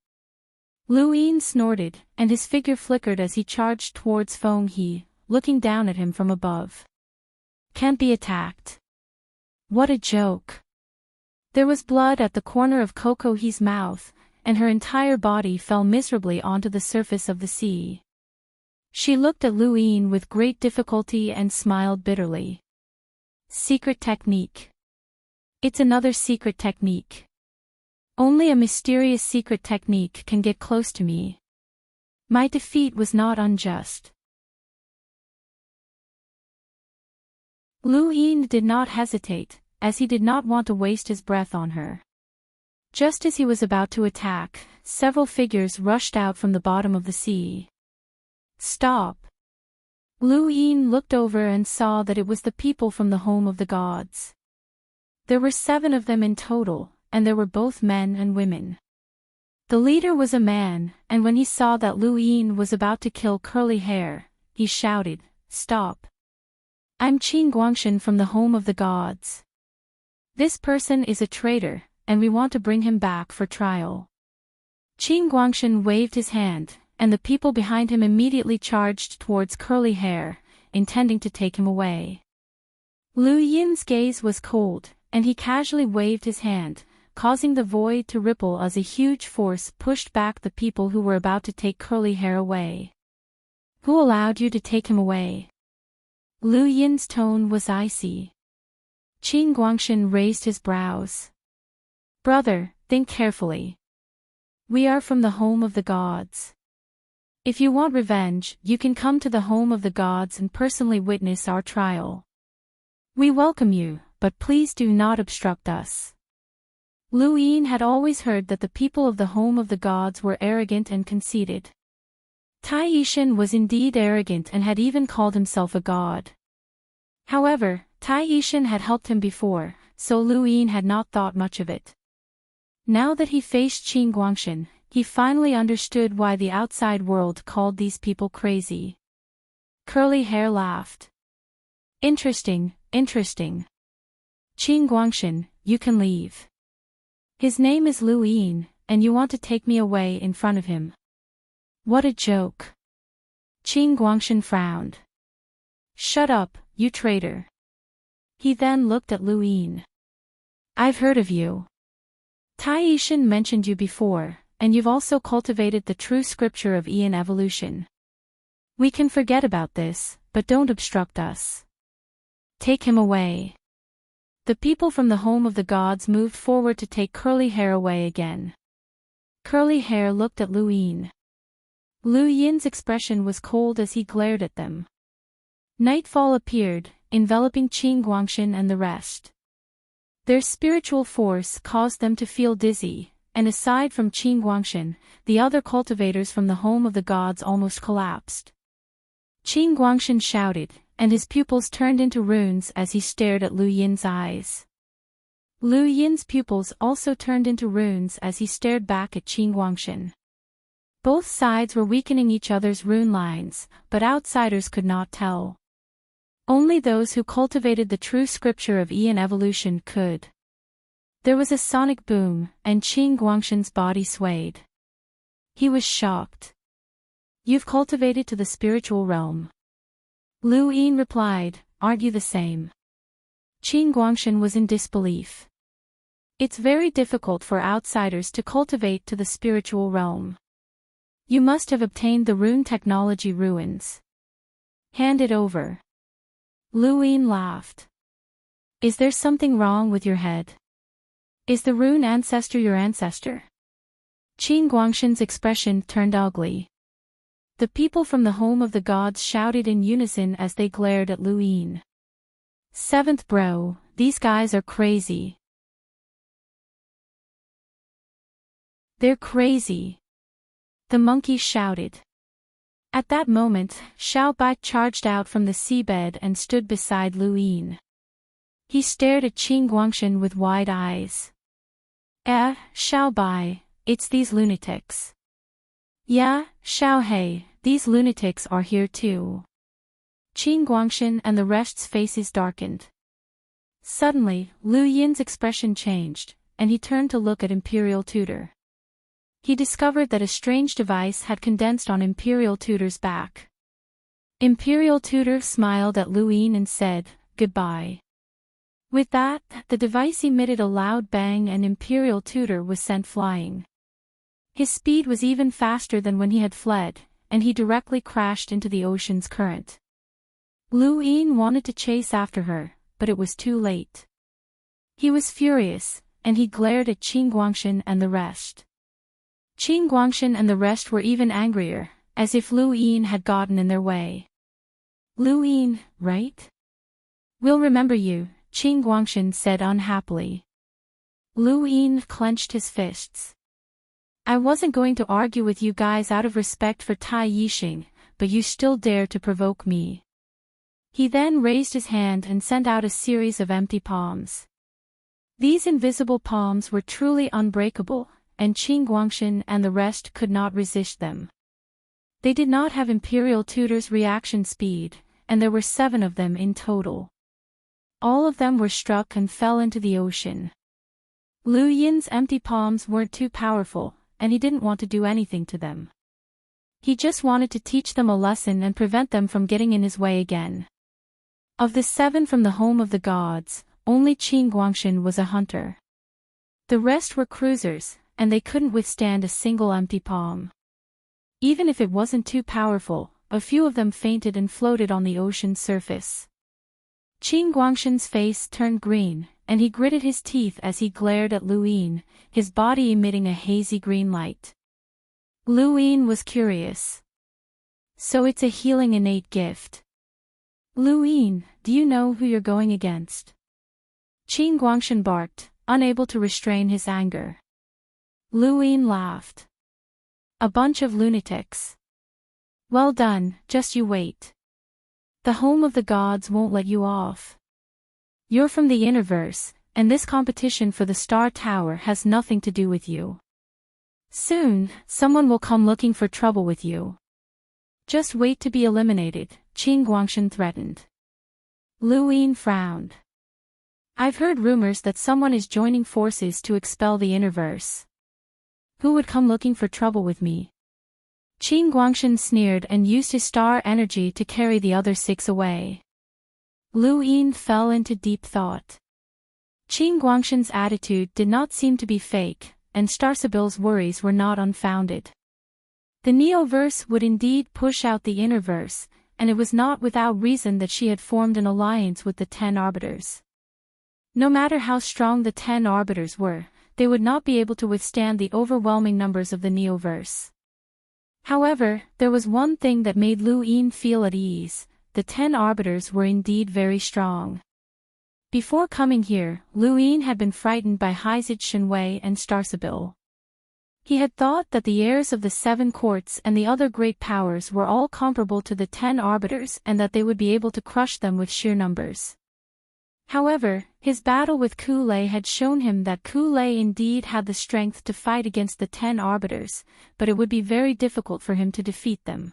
Lu Yin snorted, and his figure flickered as he charged towards Feng He, looking down at him from above. "Can't be attacked." What a joke. There was blood at the corner of Coco He's mouth, and her entire body fell miserably onto the surface of the sea. She looked at Lu Yin with great difficulty and smiled bitterly. Secret technique. It's another secret technique. Only a mysterious secret technique can get close to me. My defeat was not unjust. Lu Yin did not hesitate, as he did not want to waste his breath on her. Just as he was about to attack, several figures rushed out from the bottom of the sea. "Stop!" Lu Yin looked over and saw that it was the people from the home of the gods. There were 7 of them in total, and there were both men and women. The leader was a man, and when he saw that Lu Yin was about to kill Curly Hair, he shouted, "Stop! I'm Qin Guangshan from the home of the gods. This person is a traitor, and we want to bring him back for trial." Qin Guangshan waved his hand, and the people behind him immediately charged towards Curly Hair, intending to take him away. Lu Yin's gaze was cold, and he casually waved his hand, causing the void to ripple as a huge force pushed back the people who were about to take Curly Hair away. "Who allowed you to take him away?" Lu Yin's tone was icy. Qin Guangshan raised his brows. "Brother, think carefully. We are from the home of the gods. If you want revenge, you can come to the home of the gods and personally witness our trial. We welcome you, but please do not obstruct us." Lu Yin had always heard that the people of the home of the gods were arrogant and conceited. Tai Yishan was indeed arrogant and had even called himself a god. However, Tai Yishan had helped him before, so Lu Yin had not thought much of it. Now that he faced Qin Guangshan, he finally understood why the outside world called these people crazy. Curly Hair laughed. Interesting, interesting. Qin Guangshan, you can leave. His name is Lu Yin, and you want to take me away in front of him. What a joke. Qin Guangshan frowned. Shut up, you traitor. He then looked at Lu Yin. I've heard of you. Tai Yishan mentioned you before, and you've also cultivated the true scripture of Ian evolution. We can forget about this, but don't obstruct us. Take him away. The people from the home of the gods moved forward to take Curly Hair away again. Curly Hair looked at Lu Yin. Lu Yin's expression was cold as he glared at them. Nightfall appeared, enveloping Qin Guangshan and the rest. Their spiritual force caused them to feel dizzy, and aside from Qin Guangshan, the other cultivators from the home of the gods almost collapsed. Qin Guangshan shouted, and his pupils turned into runes as he stared at Lu Yin's eyes. Lu Yin's pupils also turned into runes as he stared back at Qin Guangshan. Both sides were weakening each other's rune lines, but outsiders could not tell. Only those who cultivated the true scripture of Ian evolution could. There was a sonic boom, and Qin Guangshan's body swayed. He was shocked. You've cultivated to the spiritual realm. Lu Yin replied, aren't you the same? Qin Guangshan was in disbelief. It's very difficult for outsiders to cultivate to the spiritual realm. You must have obtained the rune technology ruins. Hand it over. Lu Yin laughed. Is there something wrong with your head? Is the rune ancestor your ancestor? Qin Guangshan's expression turned ugly. The people from the home of the gods shouted in unison as they glared at Lu Yin. Seventh bro, these guys are crazy. They're crazy. The monkeys shouted. At that moment, Xiao Bai charged out from the seabed and stood beside Lu Yin. He stared at Qin Guangshan with wide eyes. Xiao Bai, it's these lunatics. Yeah, Xiao Hei, these lunatics are here too. Qin Guangshan and the rest's faces darkened. Suddenly, Lu Yin's expression changed, and he turned to look at Imperial Tutor. He discovered that a strange device had condensed on Imperial Tutor's back. Imperial Tutor smiled at Lu Yin and said, "Goodbye." With that, the device emitted a loud bang and Imperial Tutor was sent flying. His speed was even faster than when he had fled, and he directly crashed into the ocean's current. Lu Yin wanted to chase after her, but it was too late. He was furious, and he glared at Qin Guangshan and the rest. Qin Guangshan and the rest were even angrier, as if Lu Yin had gotten in their way. Lu Yin, right? We'll remember you, Qin Guangshan said unhappily. Lu Yin clenched his fists. I wasn't going to argue with you guys out of respect for Tai Yixing, but you still dare to provoke me. He then raised his hand and sent out a series of empty palms. These invisible palms were truly unbreakable, and Qin Guangshan and the rest could not resist them. They did not have Imperial Tutor's reaction speed, and there were 7 of them in total. All of them were struck and fell into the ocean. Lu Yin's empty palms weren't too powerful, and he didn't want to do anything to them. He just wanted to teach them a lesson and prevent them from getting in his way again. Of the 7 from the home of the gods, only Qin Guangshan was a hunter. The rest were cruisers, and they couldn't withstand a single empty palm. Even if it wasn't too powerful, a few of them fainted and floated on the ocean's surface. Qin Guangshan's face turned green, and he gritted his teeth as he glared at Lu Yin, his body emitting a hazy green light. Lu Yin was curious. So it's a healing innate gift. Lu Yin, do you know who you're going against? Qin Guangshan barked, unable to restrain his anger. Lu Yin laughed. A bunch of lunatics. Well done, just you wait. The home of the gods won't let you off. You're from the Interverse, and this competition for the Star Tower has nothing to do with you. Soon, someone will come looking for trouble with you. Just wait to be eliminated, Qin Guangshan threatened. Lu Yin frowned. I've heard rumors that someone is joining forces to expel the Interverse. Who would come looking for trouble with me? Qin Guangshan sneered and used his star energy to carry the other 6 away. Lu Yin fell into deep thought. Qin Guangshan's attitude did not seem to be fake, and Starsabil's worries were not unfounded. The Neoverse would indeed push out the Interverse, and it was not without reason that she had formed an alliance with the 10 Arbiters. No matter how strong the 10 Arbiters were, they would not be able to withstand the overwhelming numbers of the Neoverse. However, there was one thing that made Lu Yin feel at ease: the 10 Arbiters were indeed very strong. Before coming here, Lu Yin had been frightened by Heizid Shenwei and Starsabil. He had thought that the heirs of the 7 courts and the other great powers were all comparable to the 10 Arbiters and that they would be able to crush them with sheer numbers. However, his battle with Ku Lei had shown him that Ku Lei indeed had the strength to fight against the 10 Arbiters, but it would be very difficult for him to defeat them.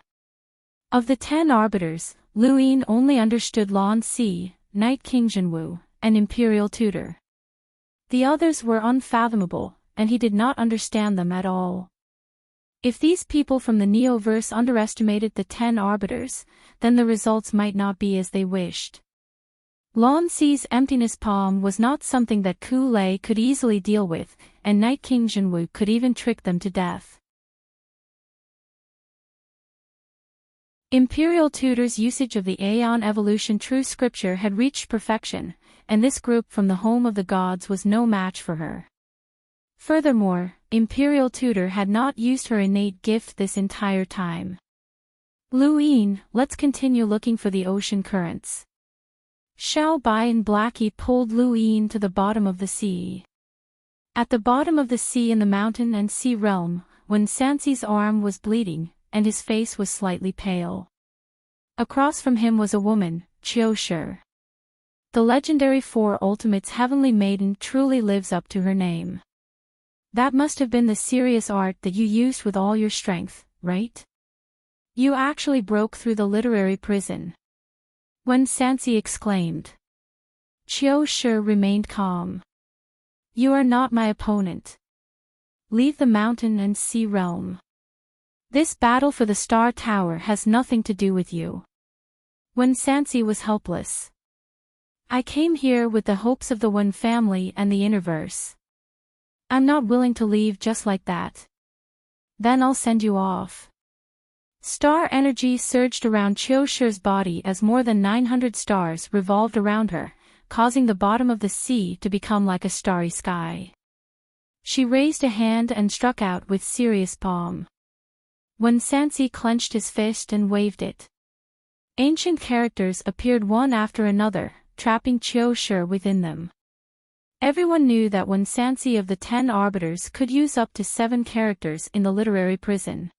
Of the 10 Arbiters, Lu Yin only understood Lan Si, Knight King Jinwu, and Imperial Tutor. The others were unfathomable, and he did not understand them at all. If these people from the Neoverse underestimated the 10 Arbiters, then the results might not be as they wished. Lan Si's emptiness palm was not something that Ku Lei could easily deal with, and Knight King Jinwu could even trick them to death. Imperial Tutor's usage of the Aeon Evolution True Scripture had reached perfection, and this group from the home of the gods was no match for her. Furthermore, Imperial Tutor had not used her innate gift this entire time. Luin, let's continue looking for the ocean currents. Xiao Bai and Blackie pulled Luin to the bottom of the sea. At the bottom of the sea in the mountain and sea realm, when Sansi's arm was bleeding, and his face was slightly pale. Across from him was a woman, Chiu Shi. The legendary Four Ultimates Heavenly Maiden truly lives up to her name. That must have been the serious art that you used with all your strength, right? You actually broke through the literary prison. When Sansi exclaimed. Chiu Shi remained calm. You are not my opponent. Leave the mountain and sea realm. This battle for the Star Tower has nothing to do with you. When Sansi was helpless. I came here with the hopes of the One family and the Interverse. I'm not willing to leave just like that. Then I'll send you off. Star energy surged around Chiu Shi's body as more than 900 stars revolved around her, causing the bottom of the sea to become like a starry sky. She raised a hand and struck out with serious palm. When Sansi clenched his fist and waved it. Ancient characters appeared one after another, trapping Chiu Shi within them. Everyone knew that when Sansi of the 10 Arbiters could use up to 7 characters in the literary prison.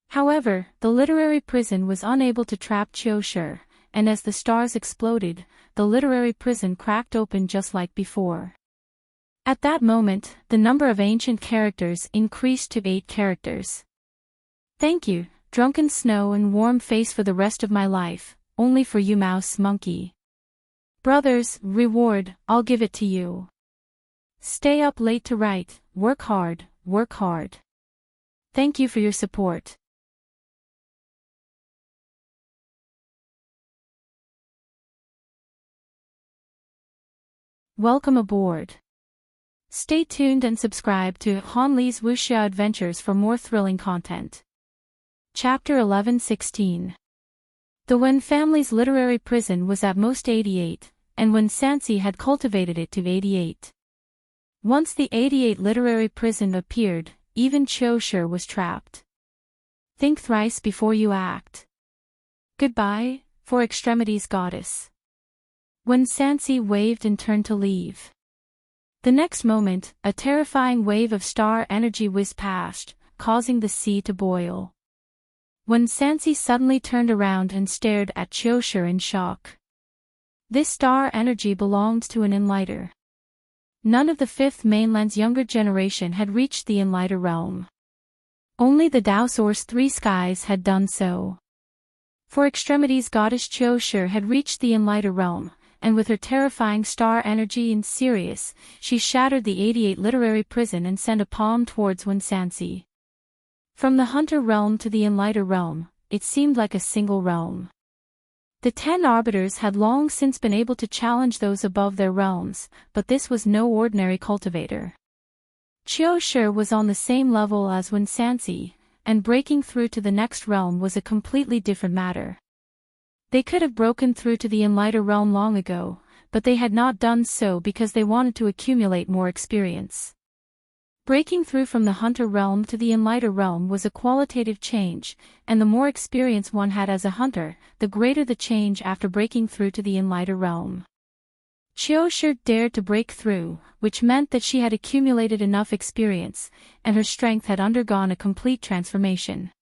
However, the literary prison was unable to trap Chiu Shi, and as the stars exploded, the literary prison cracked open just like before. At that moment, the number of ancient characters increased to 8 characters. Thank you, drunken snow and warm face for the rest of my life, only for you mouse monkey. Brothers, reward, I'll give it to you. Stay up late to write, work hard, work hard. Thank you for your support. Welcome aboard. Stay tuned and subscribe to Han Li's Wuxia Adventures for more thrilling content. Chapter 11-16. The Wen family's literary prison was at most 88, and when Sansi had cultivated it to 88. Once the 88 literary prison appeared, even Chiu Shi was trapped. Think thrice before you act. Goodbye, for extremities goddess. When Sansi waved and turned to leave. The next moment, a terrifying wave of star energy whizzed past, causing the sea to boil. When Sansi suddenly turned around and stared at Chiu Shi in shock. This star energy belonged to an Enlighter. None of the Fifth Mainland's younger generation had reached the Enlighter realm. Only the Dao Source 3 skies had done so. For extremities goddess Chiu Shi had reached the Enlighter realm, and with her terrifying star energy in Sirius, she shattered the 88 literary prison and sent a palm towards Wen Sansi. From the Hunter realm to the Enlighter realm, it seemed like a single realm. The 10 Arbiters had long since been able to challenge those above their realms, but this was no ordinary cultivator. Chiu Shi was on the same level as Wen Sansi, and breaking through to the next realm was a completely different matter. They could have broken through to the Enlighter realm long ago, but they had not done so because they wanted to accumulate more experience. Breaking through from the Hunter realm to the Enlighter realm was a qualitative change, and the more experience one had as a hunter, the greater the change after breaking through to the Enlighter realm. Chiu Shi dared to break through, which meant that she had accumulated enough experience, and her strength had undergone a complete transformation.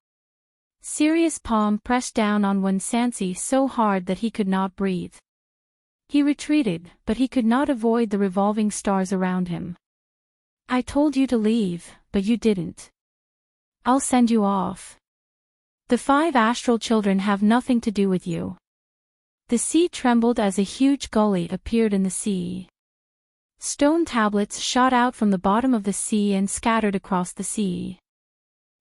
Sirius' palm pressed down on Wen Sansi so hard that he could not breathe. He retreated, but he could not avoid the revolving stars around him. I told you to leave, but you didn't. I'll send you off. The 5 astral children have nothing to do with you. The sea trembled as a huge gully appeared in the sea. Stone tablets shot out from the bottom of the sea and scattered across the sea.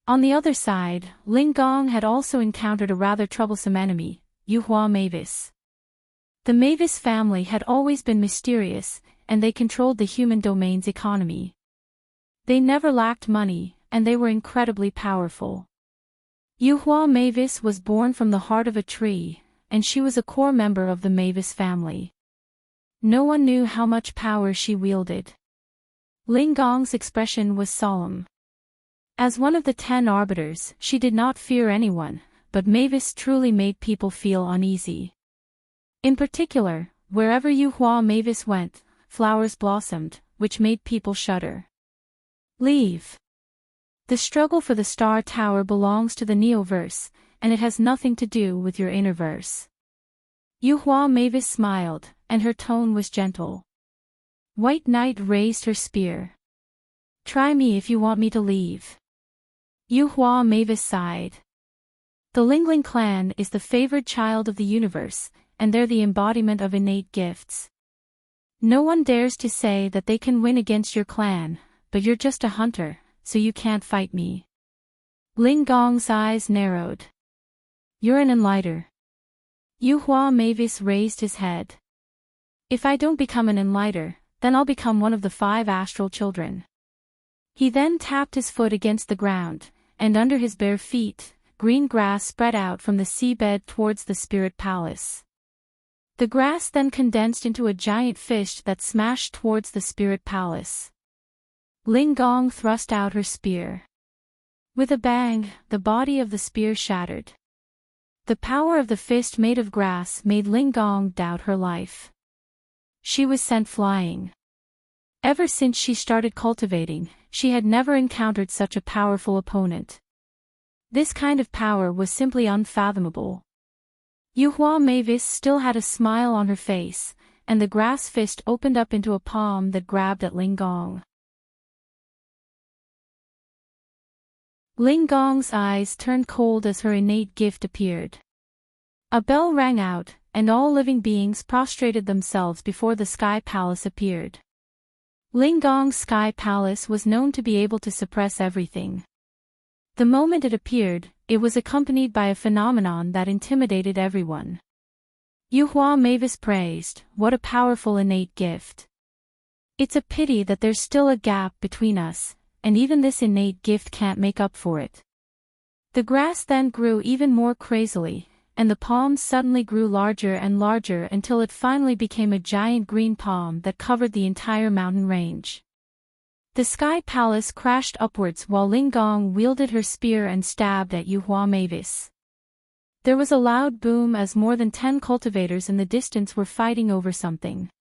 On the other side, Ling Gong had also encountered a rather troublesome enemy, Yuhua Mavis. The Mavis family had always been mysterious, and they controlled the human domain's economy. They never lacked money, and they were incredibly powerful. Yuhua Mavis was born from the heart of a tree, and she was a core member of the Mavis family. No one knew how much power she wielded. Ling Gong's expression was solemn. As one of the 10 arbiters, she did not fear anyone, but Mavis truly made people feel uneasy. In particular, wherever Yuhua Mavis went, flowers blossomed, which made people shudder. Leave. The struggle for the Star Tower belongs to the Neoverse, and it has nothing to do with your inner verse. Yuhua Mavis smiled, and her tone was gentle. White Knight raised her spear. Try me if you want me to leave. Yuhua Mavis sighed. The Lingling clan is the favored child of the universe, and they're the embodiment of innate gifts. No one dares to say that they can win against your clan, but you're just a hunter, so you can't fight me. Ling Gong's eyes narrowed. You're an enlighter. Yuhua Mavis raised his head. If I don't become an enlighter, then I'll become one of the 5 astral children. He then tapped his foot against the ground, and under his bare feet, green grass spread out from the seabed towards the spirit palace. The grass then condensed into a giant fish that smashed towards the spirit palace. Ling Gong thrust out her spear. With a bang, the body of the spear shattered. The power of the fist made of grass made Ling Gong doubt her life. She was sent flying. Ever since she started cultivating, she had never encountered such a powerful opponent. This kind of power was simply unfathomable. Yuhua Mavis still had a smile on her face, and the grass fist opened up into a palm that grabbed at Ling Gong. Ling Gong's eyes turned cold as her innate gift appeared. A bell rang out, and all living beings prostrated themselves before the Sky Palace appeared. Ling Gong's Sky Palace was known to be able to suppress everything. The moment it appeared, it was accompanied by a phenomenon that intimidated everyone. Yuhua Mavis praised, "What a powerful innate gift. It's a pity that there's still a gap between us, and even this innate gift can't make up for it." The grass then grew even more crazily, and the palm suddenly grew larger and larger until it finally became a giant green palm that covered the entire mountain range. The Sky Palace crashed upwards while Ling Gong wielded her spear and stabbed at Yuhua Mavis. There was a loud boom as more than 10 cultivators in the distance were fighting over something.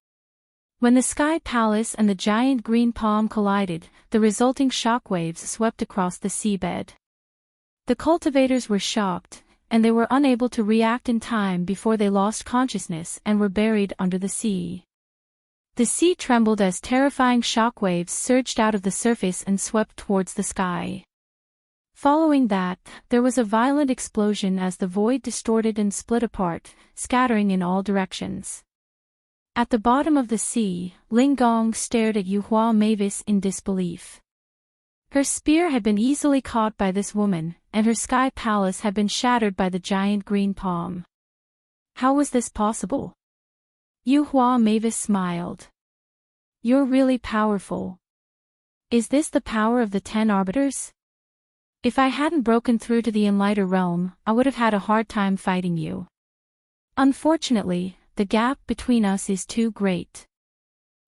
When the Sky Palace and the giant green palm collided, the resulting shockwaves swept across the seabed. The cultivators were shocked, and they were unable to react in time before they lost consciousness and were buried under the sea. The sea trembled as terrifying shockwaves surged out of the surface and swept towards the sky. Following that, there was a violent explosion as the void distorted and split apart, scattering in all directions. At the bottom of the sea, Ling Gong stared at Yuhua Mavis in disbelief. Her spear had been easily caught by this woman, and her Sky Palace had been shattered by the giant green palm. How was this possible? Yuhua Mavis smiled. You're really powerful. Is this the power of the 10 arbiters? If I hadn't broken through to the Enlighter realm, I would have had a hard time fighting you. Unfortunately, the gap between us is too great.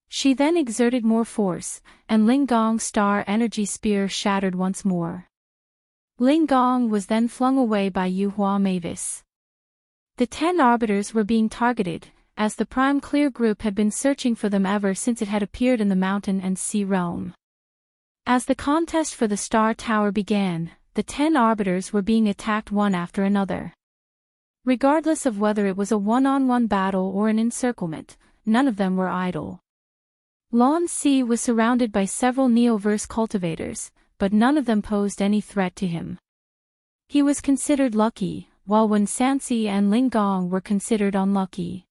She then exerted more force, and Ling Gong's star energy spear shattered once more. Ling Gong was then flung away by Yuhua Mavis. The 10 arbiters were being targeted, as the Prime Clear group had been searching for them ever since it had appeared in the mountain and sea realm. As the contest for the Star Tower began, the 10 arbiters were being attacked one after another. Regardless of whether it was a one-on-one battle or an encirclement, none of them were idle. Lan Si was surrounded by several Neoverse cultivators, but none of them posed any threat to him. He was considered lucky, while Wen Sansi and Ling Gong were considered unlucky.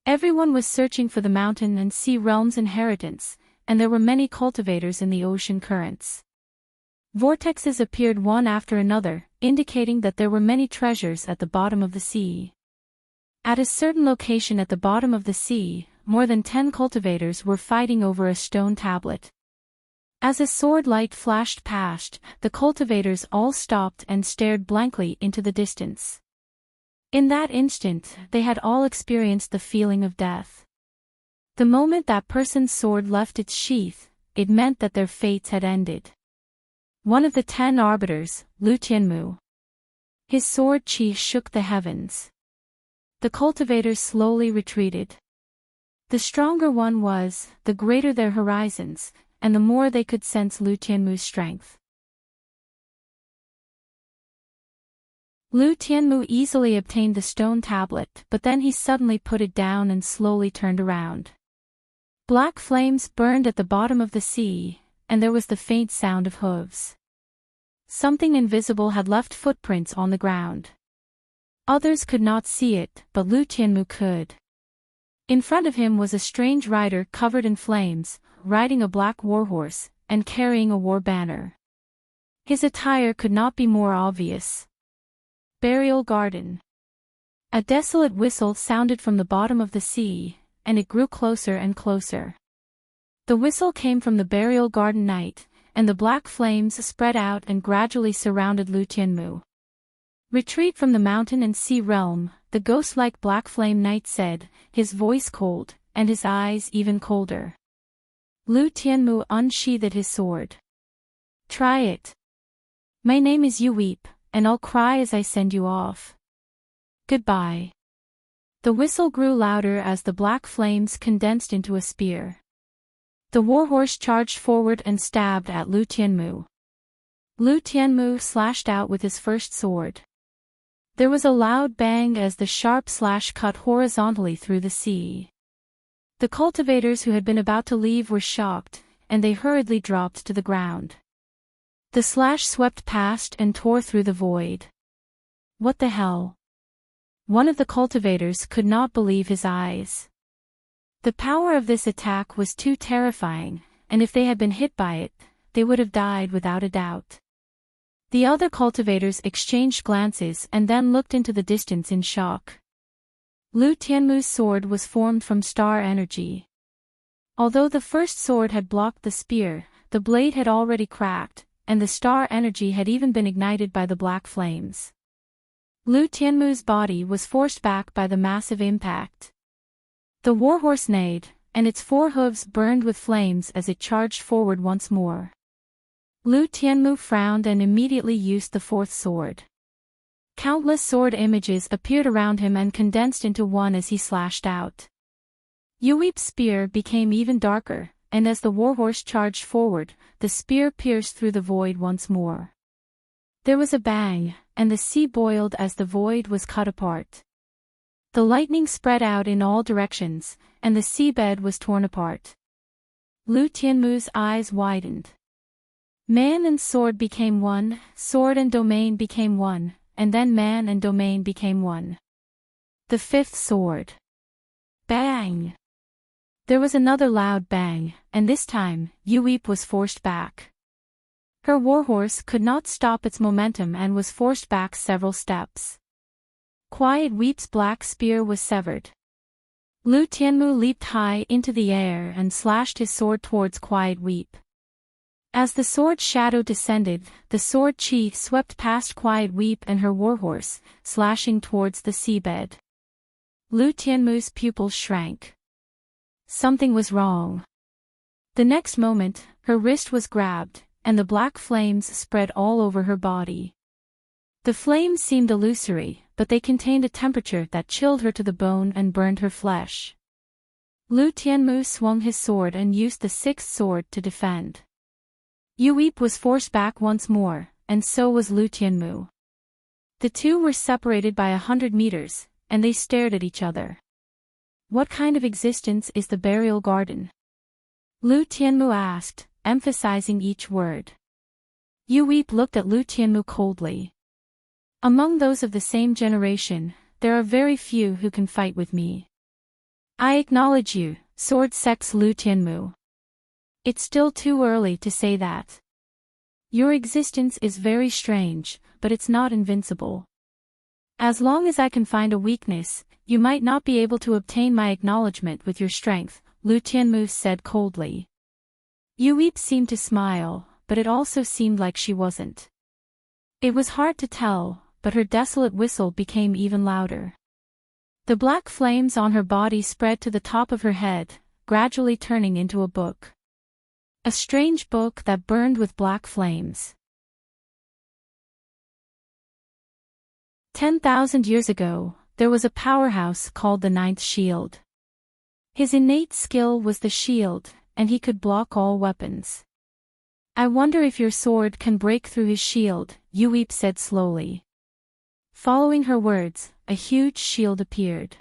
Everyone was searching for the mountain and sea realm's inheritance, and there were many cultivators in the ocean currents. Vortexes appeared one after another, indicating that there were many treasures at the bottom of the sea. At a certain location at the bottom of the sea, more than 10 cultivators were fighting over a stone tablet. As a sword light flashed past, the cultivators all stopped and stared blankly into the distance. In that instant, they had all experienced the feeling of death. The moment that person's sword left its sheath, it meant that their fates had ended. One of the 10 arbiters, Lu Tianmu. His sword chi shook the heavens. The cultivators slowly retreated. The stronger one was, the greater their horizons, and the more they could sense Lu Tianmu's strength. Lu Tianmu easily obtained the stone tablet, but then he suddenly put it down and slowly turned around. Black flames burned at the bottom of the sea, and there was the faint sound of hooves. Something invisible had left footprints on the ground. Others could not see it, but Lu Tianmu could. In front of him was a strange rider covered in flames, riding a black warhorse, and carrying a war banner. His attire could not be more obvious. Burial garden. A desolate whistle sounded from the bottom of the sea, and it grew closer and closer. The whistle came from the burial garden night, and the black flames spread out and gradually surrounded Lu Tianmu. Retreat from the mountain and sea realm, the ghost-like black flame knight said, his voice cold, and his eyes even colder. Lu Tianmu unsheathed his sword. Try it. My name is You Weep, and I'll cry as I send you off. Goodbye. The whistle grew louder as the black flames condensed into a spear. The warhorse charged forward and stabbed at Lu Tianmu. Lu Tianmu slashed out with his first sword. There was a loud bang as the sharp slash cut horizontally through the sea. The cultivators who had been about to leave were shocked, and they hurriedly dropped to the ground. The slash swept past and tore through the void. What the hell? One of the cultivators could not believe his eyes. The power of this attack was too terrifying, and if they had been hit by it, they would have died without a doubt. The other cultivators exchanged glances and then looked into the distance in shock. Lu Tianmu's sword was formed from star energy. Although the first sword had blocked the spear, the blade had already cracked, and the star energy had even been ignited by the black flames. Lu Tianmu's body was forced back by the massive impact. The warhorse neighed, and its 4 hooves burned with flames as it charged forward once more. Lu Tianmu frowned and immediately used the 4th sword. Countless sword images appeared around him and condensed into one as he slashed out. Yu Weep's spear became even darker, and as the warhorse charged forward, the spear pierced through the void once more. There was a bang, and the sea boiled as the void was cut apart. The lightning spread out in all directions, and the seabed was torn apart. Lu Tianmu's eyes widened. Man and sword became one, sword and domain became one, and then man and domain became one. The 5th sword. Bang! There was another loud bang, and this time, Yu Weep was forced back. Her warhorse could not stop its momentum and was forced back several steps. Quiet Weep's black spear was severed. Lu Tianmu leaped high into the air and slashed his sword towards Quiet Weep. As the sword shadow descended, the sword chi swept past Quiet Weep and her warhorse, slashing towards the seabed. Lu Tianmu's pupils shrank. Something was wrong. The next moment, her wrist was grabbed, and the black flames spread all over her body. The flames seemed illusory, but they contained a temperature that chilled her to the bone and burned her flesh. Lu Tianmu swung his sword and used the 6th sword to defend. Yu Weep was forced back once more, and so was Lu Tianmu. The two were separated by 100 meters, and they stared at each other. What kind of existence is the burial garden? Lu Tianmu asked, emphasizing each word. Yu Weep looked at Lu Tianmu coldly. Among those of the same generation, there are very few who can fight with me. I acknowledge you, sword sex Lu Tianmu. It's still too early to say that. Your existence is very strange, but it's not invincible. As long as I can find a weakness, you might not be able to obtain my acknowledgement with your strength, Lu Tianmu said coldly. Yuip seemed to smile, but it also seemed like she wasn't. It was hard to tell, but her desolate whistle became even louder. The black flames on her body spread to the top of her head, gradually turning into a book. A strange book that burned with black flames. 10,000 years ago, there was a powerhouse called the Ninth Shield. His innate skill was the shield, and he could block all weapons. I wonder if your sword can break through his shield, Yuip said slowly. Following her words, a huge shield appeared.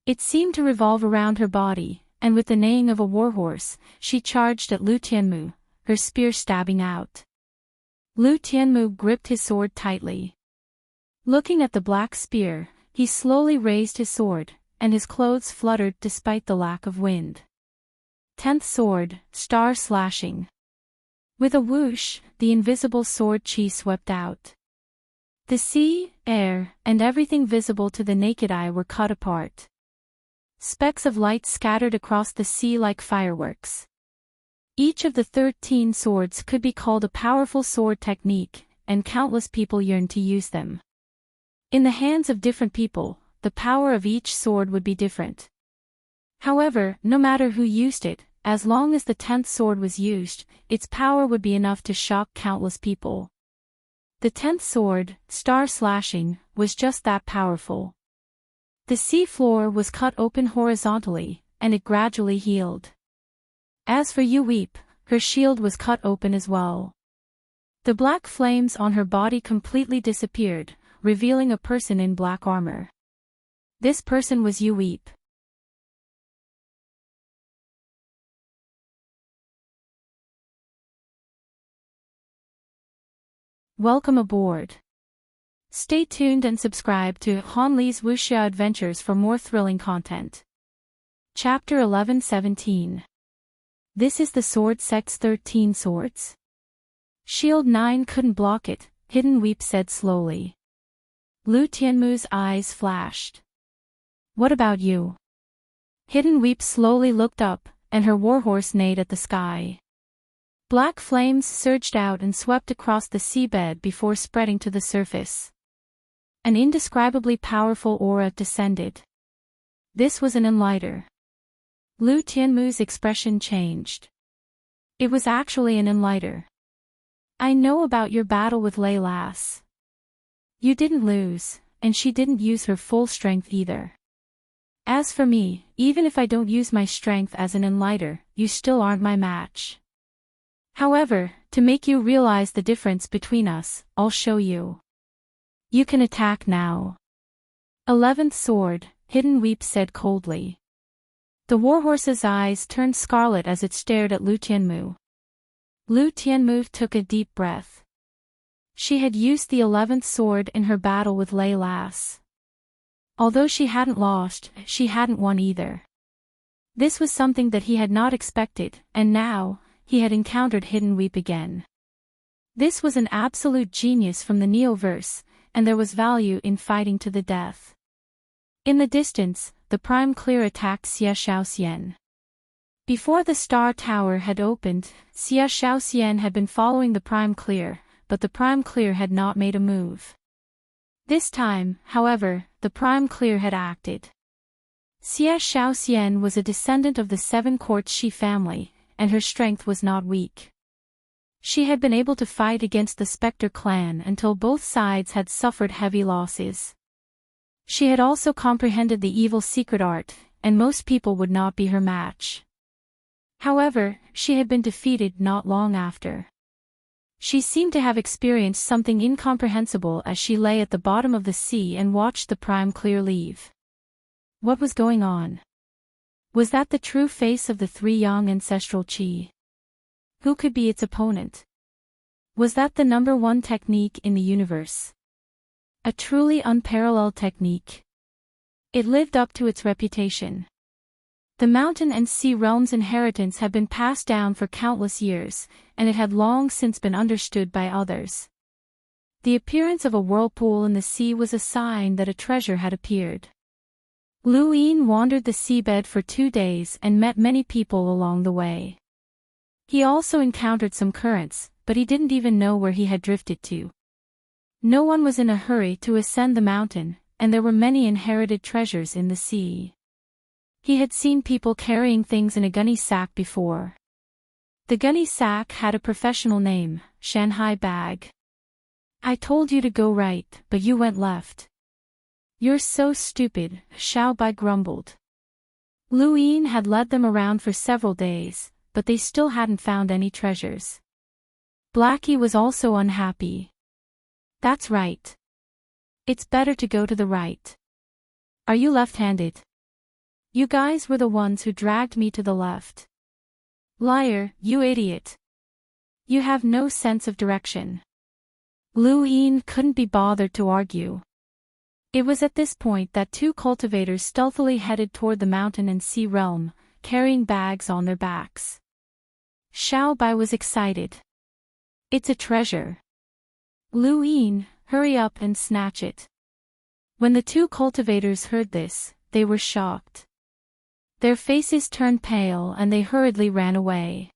It seemed to revolve around her body, and with the neighing of a warhorse, she charged at Lu Tianmu, her spear stabbing out. Lu Tianmu gripped his sword tightly. Looking at the black spear, he slowly raised his sword, and his clothes fluttered despite the lack of wind. 10th sword, star slashing. With a whoosh, the invisible sword chi swept out. The sea, air, and everything visible to the naked eye were cut apart. Specks of light scattered across the sea like fireworks. Each of the 13 swords could be called a powerful sword technique, and countless people yearned to use them. In the hands of different people, the power of each sword would be different. However, no matter who used it, as long as the 10th sword was used, its power would be enough to shock countless people. The 10th sword, star slashing, was just that powerful. The sea floor was cut open horizontally, and it gradually healed. As for Yuip, her shield was cut open as well. The black flames on her body completely disappeared, revealing a person in black armor. This person was Yuip. Welcome aboard. Stay tuned and subscribe to Hanli's Wuxia Adventures for more thrilling content. Chapter 11-17. This is the sword sect's 13 swords? Shield 9 couldn't block it, Hidden Weep said slowly. Lu Tianmu's eyes flashed. What about you? Hidden Weep slowly looked up, and her warhorse neighed at the sky. Black flames surged out and swept across the seabed before spreading to the surface. An indescribably powerful aura descended. This was an enlighter. Lu Tianmu's expression changed. It was actually an enlighter. I know about your battle with Lei Lass. You didn't lose, and she didn't use her full strength either. As for me, even if I don't use my strength as an enlighter, you still aren't my match. However, to make you realize the difference between us, I'll show you. You can attack now. 11th sword, Hidden Weep said coldly. The warhorse's eyes turned scarlet as it stared at Lu Tianmu. Lu Tianmu took a deep breath. She had used the 11th sword in her battle with Lei Lass. Although she hadn't lost, she hadn't won either. This was something that he had not expected, and now, he had encountered Hidden Weep again. This was an absolute genius from the Neoverse, and there was value in fighting to the death. In the distance, the Prime Clear attacked Xia Shaoxian. Before the Star Tower had opened, Xia Shaoxian had been following the Prime Clear, but the Prime Clear had not made a move. This time, however, the Prime Clear had acted. Xia Shaoxian was a descendant of the Seven Courts Shi family, and her strength was not weak. She had been able to fight against the Spectre clan until both sides had suffered heavy losses. She had also comprehended the evil secret art, and most people would not be her match. However, she had been defeated not long after. She seemed to have experienced something incomprehensible as she lay at the bottom of the sea and watched the Prime Clear leave. What was going on? Was that the true face of the three young ancestral Qi? Who could be its opponent? Was that the #1 technique in the universe? A truly unparalleled technique. It lived up to its reputation. The mountain and sea realm's inheritance had been passed down for countless years, and it had long since been understood by others. The appearance of a whirlpool in the sea was a sign that a treasure had appeared. Lu Yin wandered the seabed for 2 days and met many people along the way. He also encountered some currents, but he didn't even know where he had drifted to. No one was in a hurry to ascend the mountain, and there were many inherited treasures in the sea. He had seen people carrying things in a gunny sack before. The gunny sack had a professional name, Shanghai bag. I told you to go right, but you went left. You're so stupid, Xiao Bai grumbled. Lu Yin had led them around for several days, but they still hadn't found any treasures. Blackie was also unhappy. That's right. It's better to go to the right. Are you left-handed? You guys were the ones who dragged me to the left. Liar, you idiot. You have no sense of direction. Lu Yin couldn't be bothered to argue. It was at this point that two cultivators stealthily headed toward the mountain and sea realm, carrying bags on their backs. Xiao Bai was excited. It's a treasure. Lu Yin, hurry up and snatch it. When the two cultivators heard this, they were shocked. Their faces turned pale and they hurriedly ran away.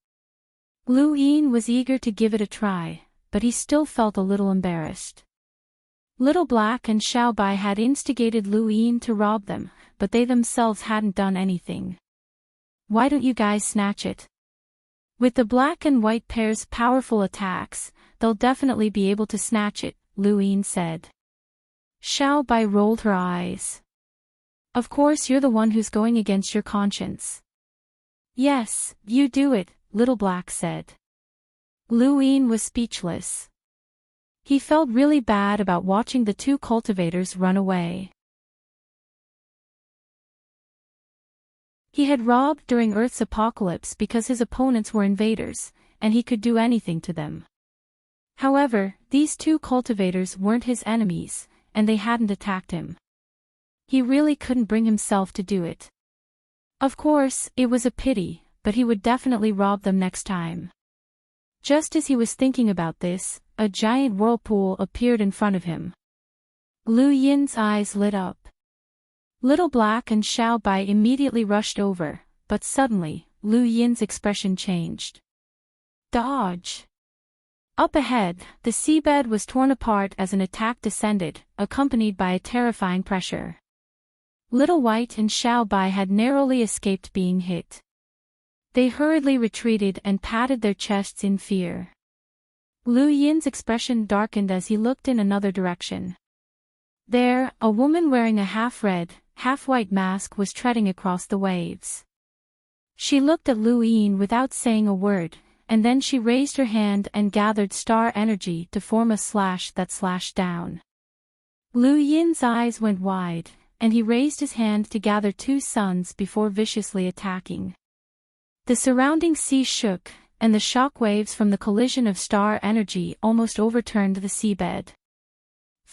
Lu Yin was eager to give it a try, but he still felt a little embarrassed. Little Black and Xiao Bai had instigated Lu Yin to rob them, but they themselves hadn't done anything. Why don't you guys snatch it? With the black and white pair's powerful attacks, they'll definitely be able to snatch it, Lu Yin said. Xiao Bai rolled her eyes. Of course you're the one who's going against your conscience. Yes, you do it, Little Black said. Lu Yin was speechless. He felt really bad about watching the two cultivators run away. He had robbed during Earth's apocalypse because his opponents were invaders, and he could do anything to them. However, these two cultivators weren't his enemies, and they hadn't attacked him. He really couldn't bring himself to do it. Of course, it was a pity, but he would definitely rob them next time. Just as he was thinking about this, a giant whirlpool appeared in front of him. Lu Yin's eyes lit up. Little Black and Xiao Bai immediately rushed over, but suddenly, Lu Yin's expression changed. Dodge! Up ahead, the seabed was torn apart as an attack descended, accompanied by a terrifying pressure. Little White and Xiao Bai had narrowly escaped being hit. They hurriedly retreated and patted their chests in fear. Lu Yin's expression darkened as he looked in another direction. There, a woman wearing a half-red, half-white mask was treading across the waves. She looked at Lu Yin without saying a word, and then she raised her hand and gathered star energy to form a slash that slashed down. Lu Yin's eyes went wide, and he raised his hand to gather two suns before viciously attacking. The surrounding sea shook, and the shock waves from the collision of star energy almost overturned the seabed.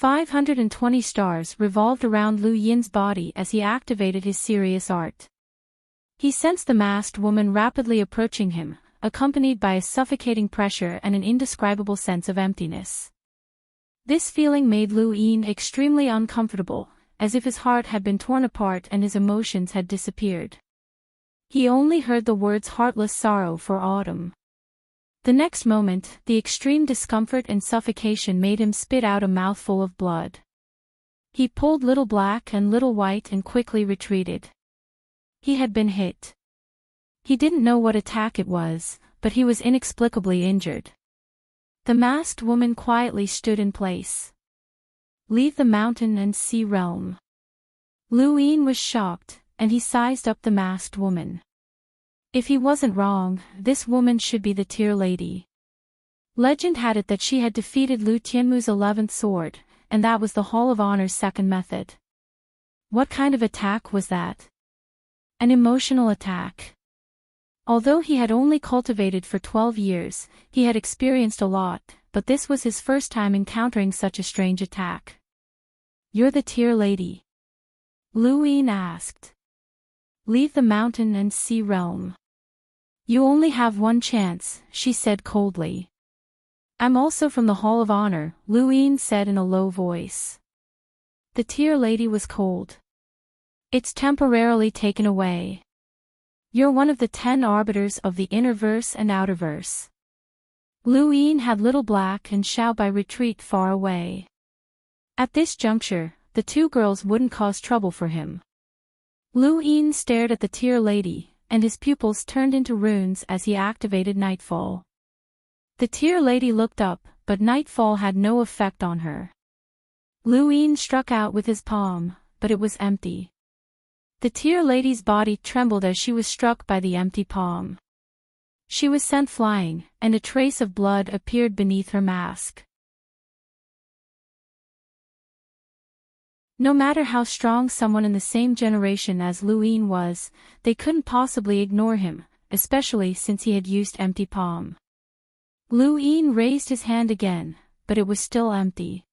520 stars revolved around Lu Yin's body as he activated his serious art. He sensed the masked woman rapidly approaching him, accompanied by a suffocating pressure and an indescribable sense of emptiness. This feeling made Lu Yin extremely uncomfortable, as if his heart had been torn apart and his emotions had disappeared. He only heard the words heartless sorrow for autumn. The next moment, the extreme discomfort and suffocation made him spit out a mouthful of blood. He pulled Little Black and Little White and quickly retreated. He had been hit. He didn't know what attack it was, but he was inexplicably injured. The masked woman quietly stood in place. Leave the mountain and sea realm. Lu Yin was shocked, and he sized up the masked woman. If he wasn't wrong, this woman should be the Tear Lady. Legend had it that she had defeated Lu Tianmu's 11th sword, and that was the Hall of Honor's second method. What kind of attack was that? An emotional attack. Although he had only cultivated for 12 years, he had experienced a lot, but this was his first time encountering such a strange attack. You're the Tear Lady? Lu Yin asked. Leave the mountain and sea realm. You only have one chance, she said coldly. I'm also from the Hall of Honor, Lu Yin said in a low voice. The Tear Lady was cold. It's temporarily taken away. You're one of the 10 arbiters of the innerverse and outerverse. Lu Yin had Little Black and Xiaobai retreat far away. At this juncture, the two girls wouldn't cause trouble for him. Lu Yin stared at the Tear Lady, and his pupils turned into runes as he activated Nightfall. The Tear Lady looked up, but Nightfall had no effect on her. Lu Yin struck out with his palm, but it was empty. The Tear Lady's body trembled as she was struck by the empty palm. She was sent flying, and a trace of blood appeared beneath her mask. No matter how strong someone in the same generation as Lu Yin was, they couldn't possibly ignore him, especially since he had used empty palm. Lu Yin raised his hand again, but it was still empty.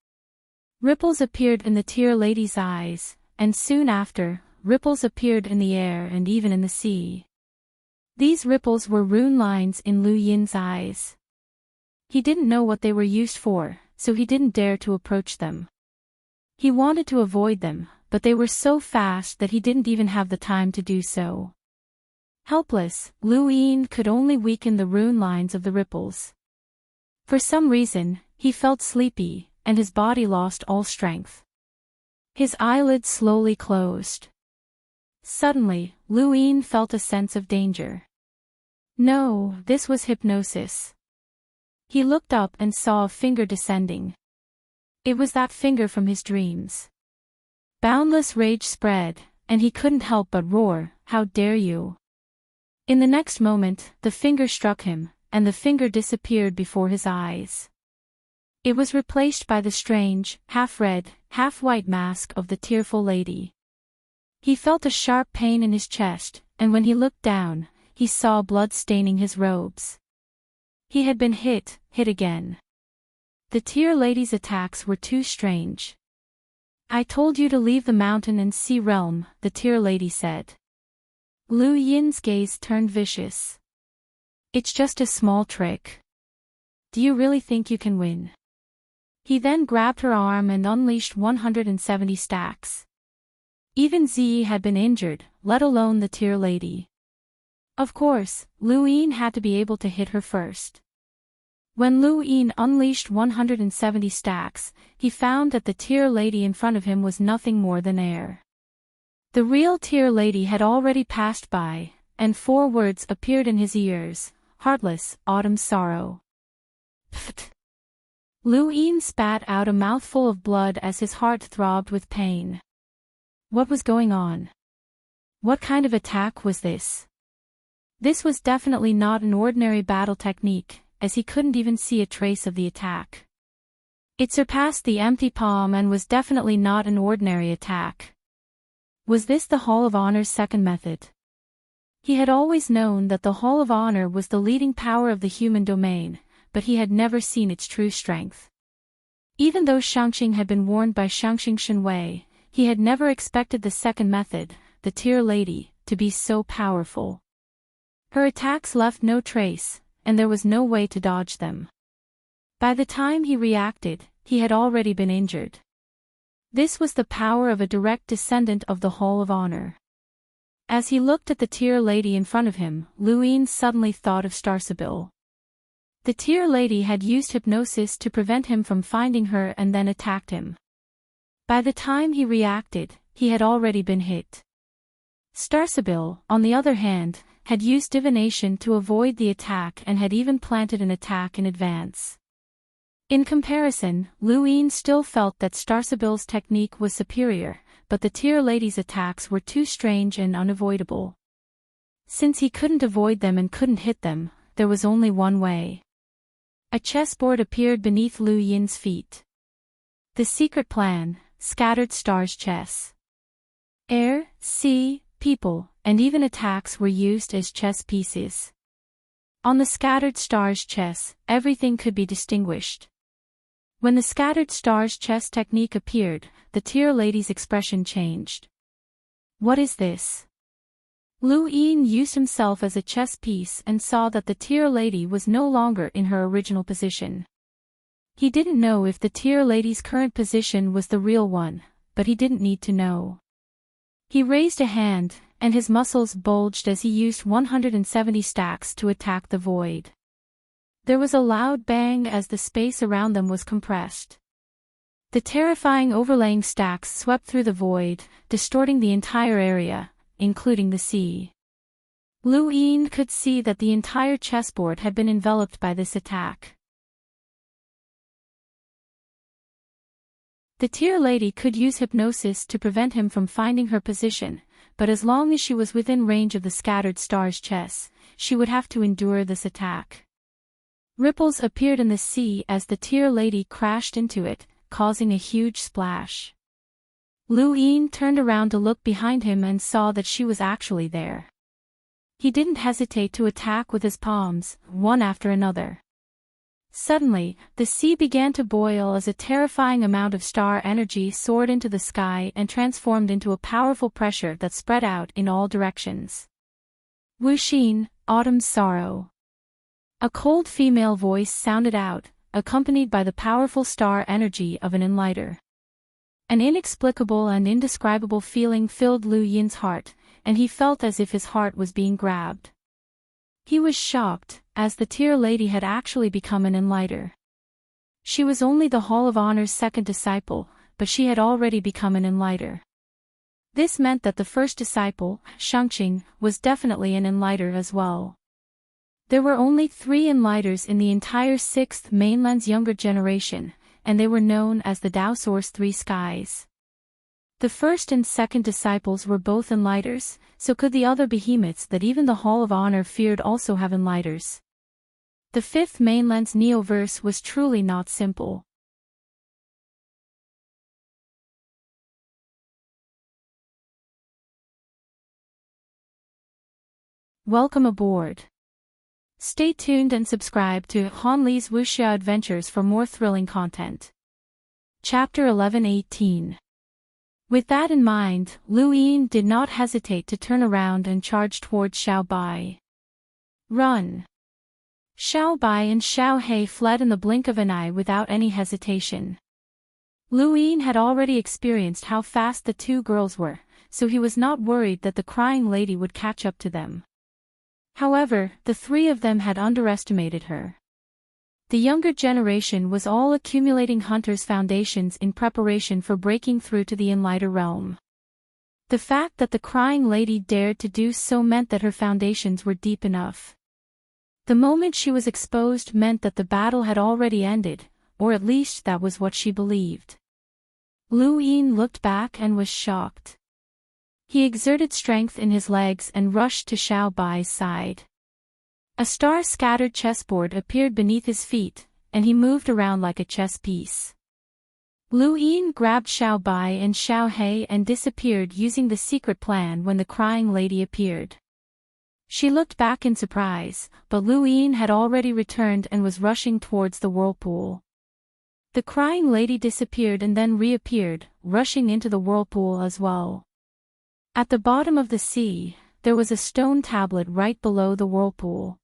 Ripples appeared in the Tear Lady's eyes, and soon after, ripples appeared in the air and even in the sea. These ripples were rune lines in Lu Yin's eyes. He didn't know what they were used for, so he didn't dare to approach them. He wanted to avoid them, but they were so fast that he didn't even have the time to do so. Helpless, Lu Yin could only weaken the rune lines of the ripples. For some reason, he felt sleepy, and his body lost all strength. His eyelids slowly closed. Suddenly, Lu Yin felt a sense of danger. No, this was hypnosis. He looked up and saw a finger descending. It was that finger from his dreams. Boundless rage spread, and he couldn't help but roar, "How dare you!" In the next moment, the finger struck him, and the finger disappeared before his eyes. It was replaced by the strange, half-red, half-white mask of the tearful lady. He felt a sharp pain in his chest, and when he looked down, he saw blood staining his robes. He had been hit again. The Tear Lady's attacks were too strange. "I told you to leave the mountain and sea realm," the Tear Lady said. Lu Yin's gaze turned vicious. "It's just a small trick. Do you really think you can win?" He then grabbed her arm and unleashed 170 stacks. Even Ziyi had been injured, let alone the Tear Lady. Of course, Lu Yin had to be able to hit her first. When Lu Yin unleashed 170 stacks, he found that the Tear Lady in front of him was nothing more than air. The real Tear Lady had already passed by, and 4 words appeared in his ears: "Heartless, autumn sorrow." Pfft! Lu Yin spat out a mouthful of blood as his heart throbbed with pain. What was going on? What kind of attack was this? This was definitely not an ordinary battle technique, as he couldn't even see a trace of the attack. It surpassed the empty palm and was definitely not an ordinary attack. Was this the Hall of Honor's second method? He had always known that the Hall of Honor was the leading power of the human domain, but he had never seen its true strength. Even though Shangxing had been warned by Shangxing Shenwei, he had never expected the second method, the Tear Lady, to be so powerful. Her attacks left no trace, and there was no way to dodge them. By the time he reacted, he had already been injured. This was the power of a direct descendant of the Hall of Honor. As he looked at the Tear Lady in front of him, Lu Yin suddenly thought of Starsabil. The Tear Lady had used hypnosis to prevent him from finding her and then attacked him. By the time he reacted, he had already been hit. Starsabil, on the other hand, had used divination to avoid the attack and had even planted an attack in advance. In comparison, Lu Yin still felt that Starsabil's technique was superior, but the Tear Lady's attacks were too strange and unavoidable. Since he couldn't avoid them and couldn't hit them, there was only one way. A chessboard appeared beneath Lu Yin's feet. The secret plan, Scattered Stars Chess. Air, sea, people, and even attacks were used as chess pieces. On the Scattered Stars chess, everything could be distinguished. When the Scattered Stars chess technique appeared, the Tear Lady's expression changed. What is this? Lu Yin used himself as a chess piece and saw that the Tear Lady was no longer in her original position. He didn't know if the Tear Lady's current position was the real one, but he didn't need to know. He raised a hand, and his muscles bulged as he used 170 stacks to attack the void. There was a loud bang as the space around them was compressed. The terrifying overlaying stacks swept through the void, distorting the entire area, including the sea. Lu Yin could see that the entire chessboard had been enveloped by this attack. The Tear Lady could use hypnosis to prevent him from finding her position, but as long as she was within range of the scattered stars chess, she would have to endure this attack. Ripples appeared in the sea as the Tear Lady crashed into it, causing a huge splash. Lu Yin turned around to look behind him and saw that she was actually there. He didn't hesitate to attack with his palms, one after another. Suddenly, the sea began to boil as a terrifying amount of star energy soared into the sky and transformed into a powerful pressure that spread out in all directions. Wuxin, Autumn's Sorrow. A cold female voice sounded out, accompanied by the powerful star energy of an enlighter. An inexplicable and indescribable feeling filled Lu Yin's heart, and he felt as if his heart was being grabbed. He was shocked, as the Tear Lady had actually become an enlighter. She was only the Hall of Honor's second disciple, but she had already become an enlighter. This meant that the first disciple, Shangqing, was definitely an enlighter as well. There were only 3 enlighters in the entire 6th mainland's younger generation, and they were known as the Dao Source 3 Skies. The first and second disciples were both enlighters, so could the other behemoths that even the Hall of Honor feared also have enlighters. The 5th mainland's Neoverse was truly not simple. Welcome aboard. Stay tuned and subscribe to Han Li's Wuxia Adventures for more thrilling content. Chapter 11-18. With that in mind, Lu Yin did not hesitate to turn around and charge towards Xiao Bai. Run! Xiao Bai and Xiao He fled in the blink of an eye without any hesitation. Lu Yin had already experienced how fast the 2 girls were, so he was not worried that the crying lady would catch up to them. However, the 3 of them had underestimated her. The younger generation was all accumulating hunters' foundations in preparation for breaking through to the enlighter realm. The fact that the crying lady dared to do so meant that her foundations were deep enough. The moment she was exposed meant that the battle had already ended, or at least that was what she believed. Lu Yin looked back and was shocked. He exerted strength in his legs and rushed to Xiao Bai's side. A star-scattered chessboard appeared beneath his feet, and he moved around like a chess piece. Lu Yin grabbed Xiao Bai and Xiao He and disappeared using the secret plan when the crying lady appeared. She looked back in surprise, but Lu Yin had already returned and was rushing towards the whirlpool. The crying lady disappeared and then reappeared, rushing into the whirlpool as well. At the bottom of the sea, there was a stone tablet right below the whirlpool.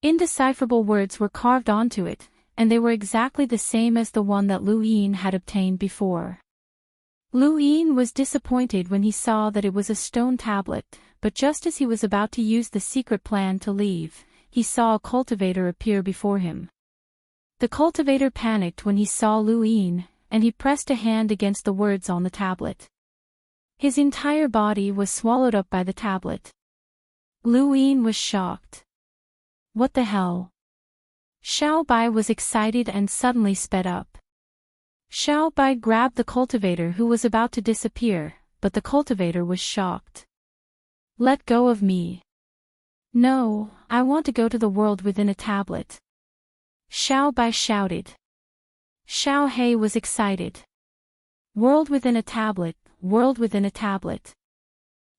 Indecipherable words were carved onto it, and they were exactly the same as the one that Lu Yin had obtained before. Lu Yin was disappointed when he saw that it was a stone tablet, but just as he was about to use the secret plan to leave, he saw a cultivator appear before him. The cultivator panicked when he saw Lu Yin, and he pressed a hand against the words on the tablet. His entire body was swallowed up by the tablet. Lu Yin was shocked. What the hell? Xiao Bai was excited and suddenly sped up. Xiao Bai grabbed the cultivator who was about to disappear, but the cultivator was shocked. Let go of me. No, I want to go to the world within a tablet. Xiao Bai shouted. Xiao He was excited. World within a tablet, world within a tablet.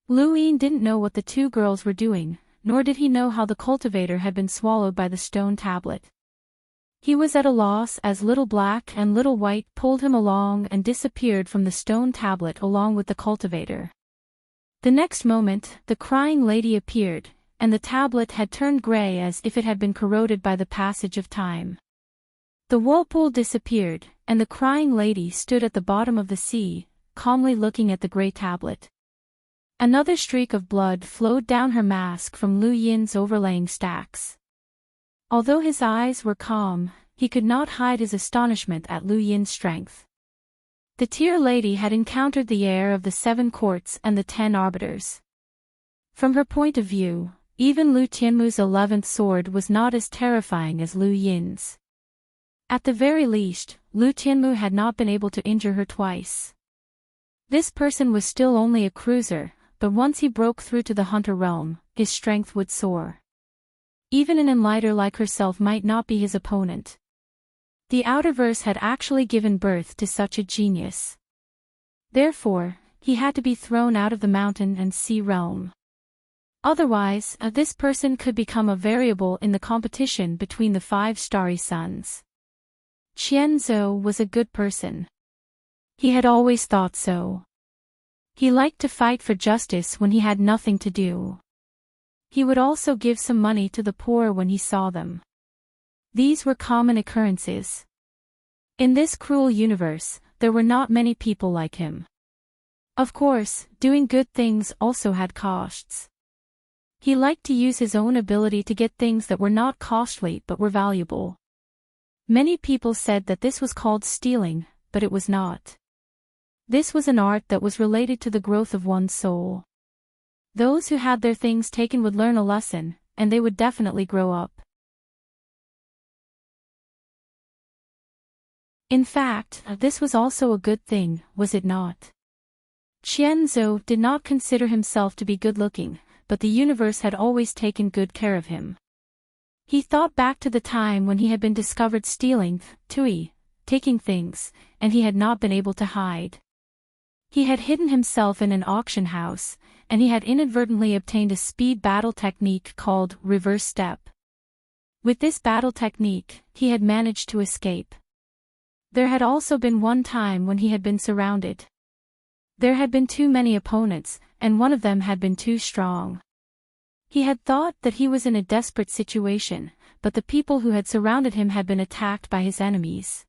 Lu Yin didn't know what the 2 girls were doing, nor did he know how the cultivator had been swallowed by the stone tablet. He was at a loss as Little Black and Little White pulled him along and disappeared from the stone tablet along with the cultivator. The next moment, the crying lady appeared, and the tablet had turned gray as if it had been corroded by the passage of time. The whirlpool disappeared, and the crying lady stood at the bottom of the sea, calmly looking at the gray tablet. Another streak of blood flowed down her mask from Lu Yin's overlaying stacks. Although his eyes were calm, he could not hide his astonishment at Lu Yin's strength. The Tear Lady had encountered the heir of the 7 courts and the 10 arbiters. From her point of view, even Lu Tianmu's 11th sword was not as terrifying as Lu Yin's. At the very least, Lu Tianmu had not been able to injure her twice. This person was still only a cruiser, but once he broke through to the hunter realm, his strength would soar. Even an enlighter like herself might not be his opponent. The Outerverse had actually given birth to such a genius. Therefore, he had to be thrown out of the mountain and sea realm. Otherwise, this person could become a variable in the competition between the 5 starry suns. Qian Zhou was a good person. He had always thought so. He liked to fight for justice when he had nothing to do. He would also give some money to the poor when he saw them. These were common occurrences. In this cruel universe, there were not many people like him. Of course, doing good things also had costs. He liked to use his own ability to get things that were not costly but were valuable. Many people said that this was called stealing, but it was not. This was an art that was related to the growth of one's soul. Those who had their things taken would learn a lesson, and they would definitely grow up. In fact, this was also a good thing, was it not? Qian Zhou did not consider himself to be good-looking, but the universe had always taken good care of him. He thought back to the time when he had been discovered stealing, taking things, and he had not been able to hide. He had hidden himself in an auction house, and he had inadvertently obtained a speed battle technique called reverse step. With this battle technique, he had managed to escape. There had also been one time when he had been surrounded. There had been too many opponents, and one of them had been too strong. He had thought that he was in a desperate situation, but the people who had surrounded him had been attacked by his enemies.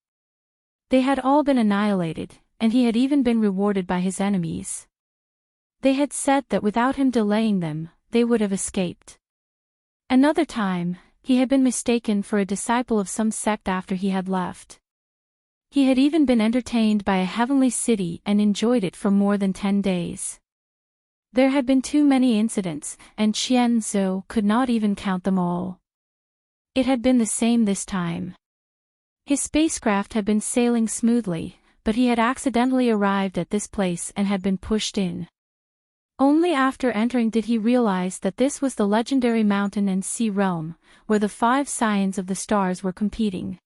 They had all been annihilated, and he had even been rewarded by his enemies. They had said that without him delaying them, they would have escaped. Another time, he had been mistaken for a disciple of some sect after he had left. He had even been entertained by a heavenly city and enjoyed it for more than 10 days. There had been too many incidents, and Qian Zhou could not even count them all. It had been the same this time. His spacecraft had been sailing smoothly, but he had accidentally arrived at this place and had been pushed in. Only after entering did he realize that this was the legendary mountain and sea realm, where the 5 signs of the stars were competing.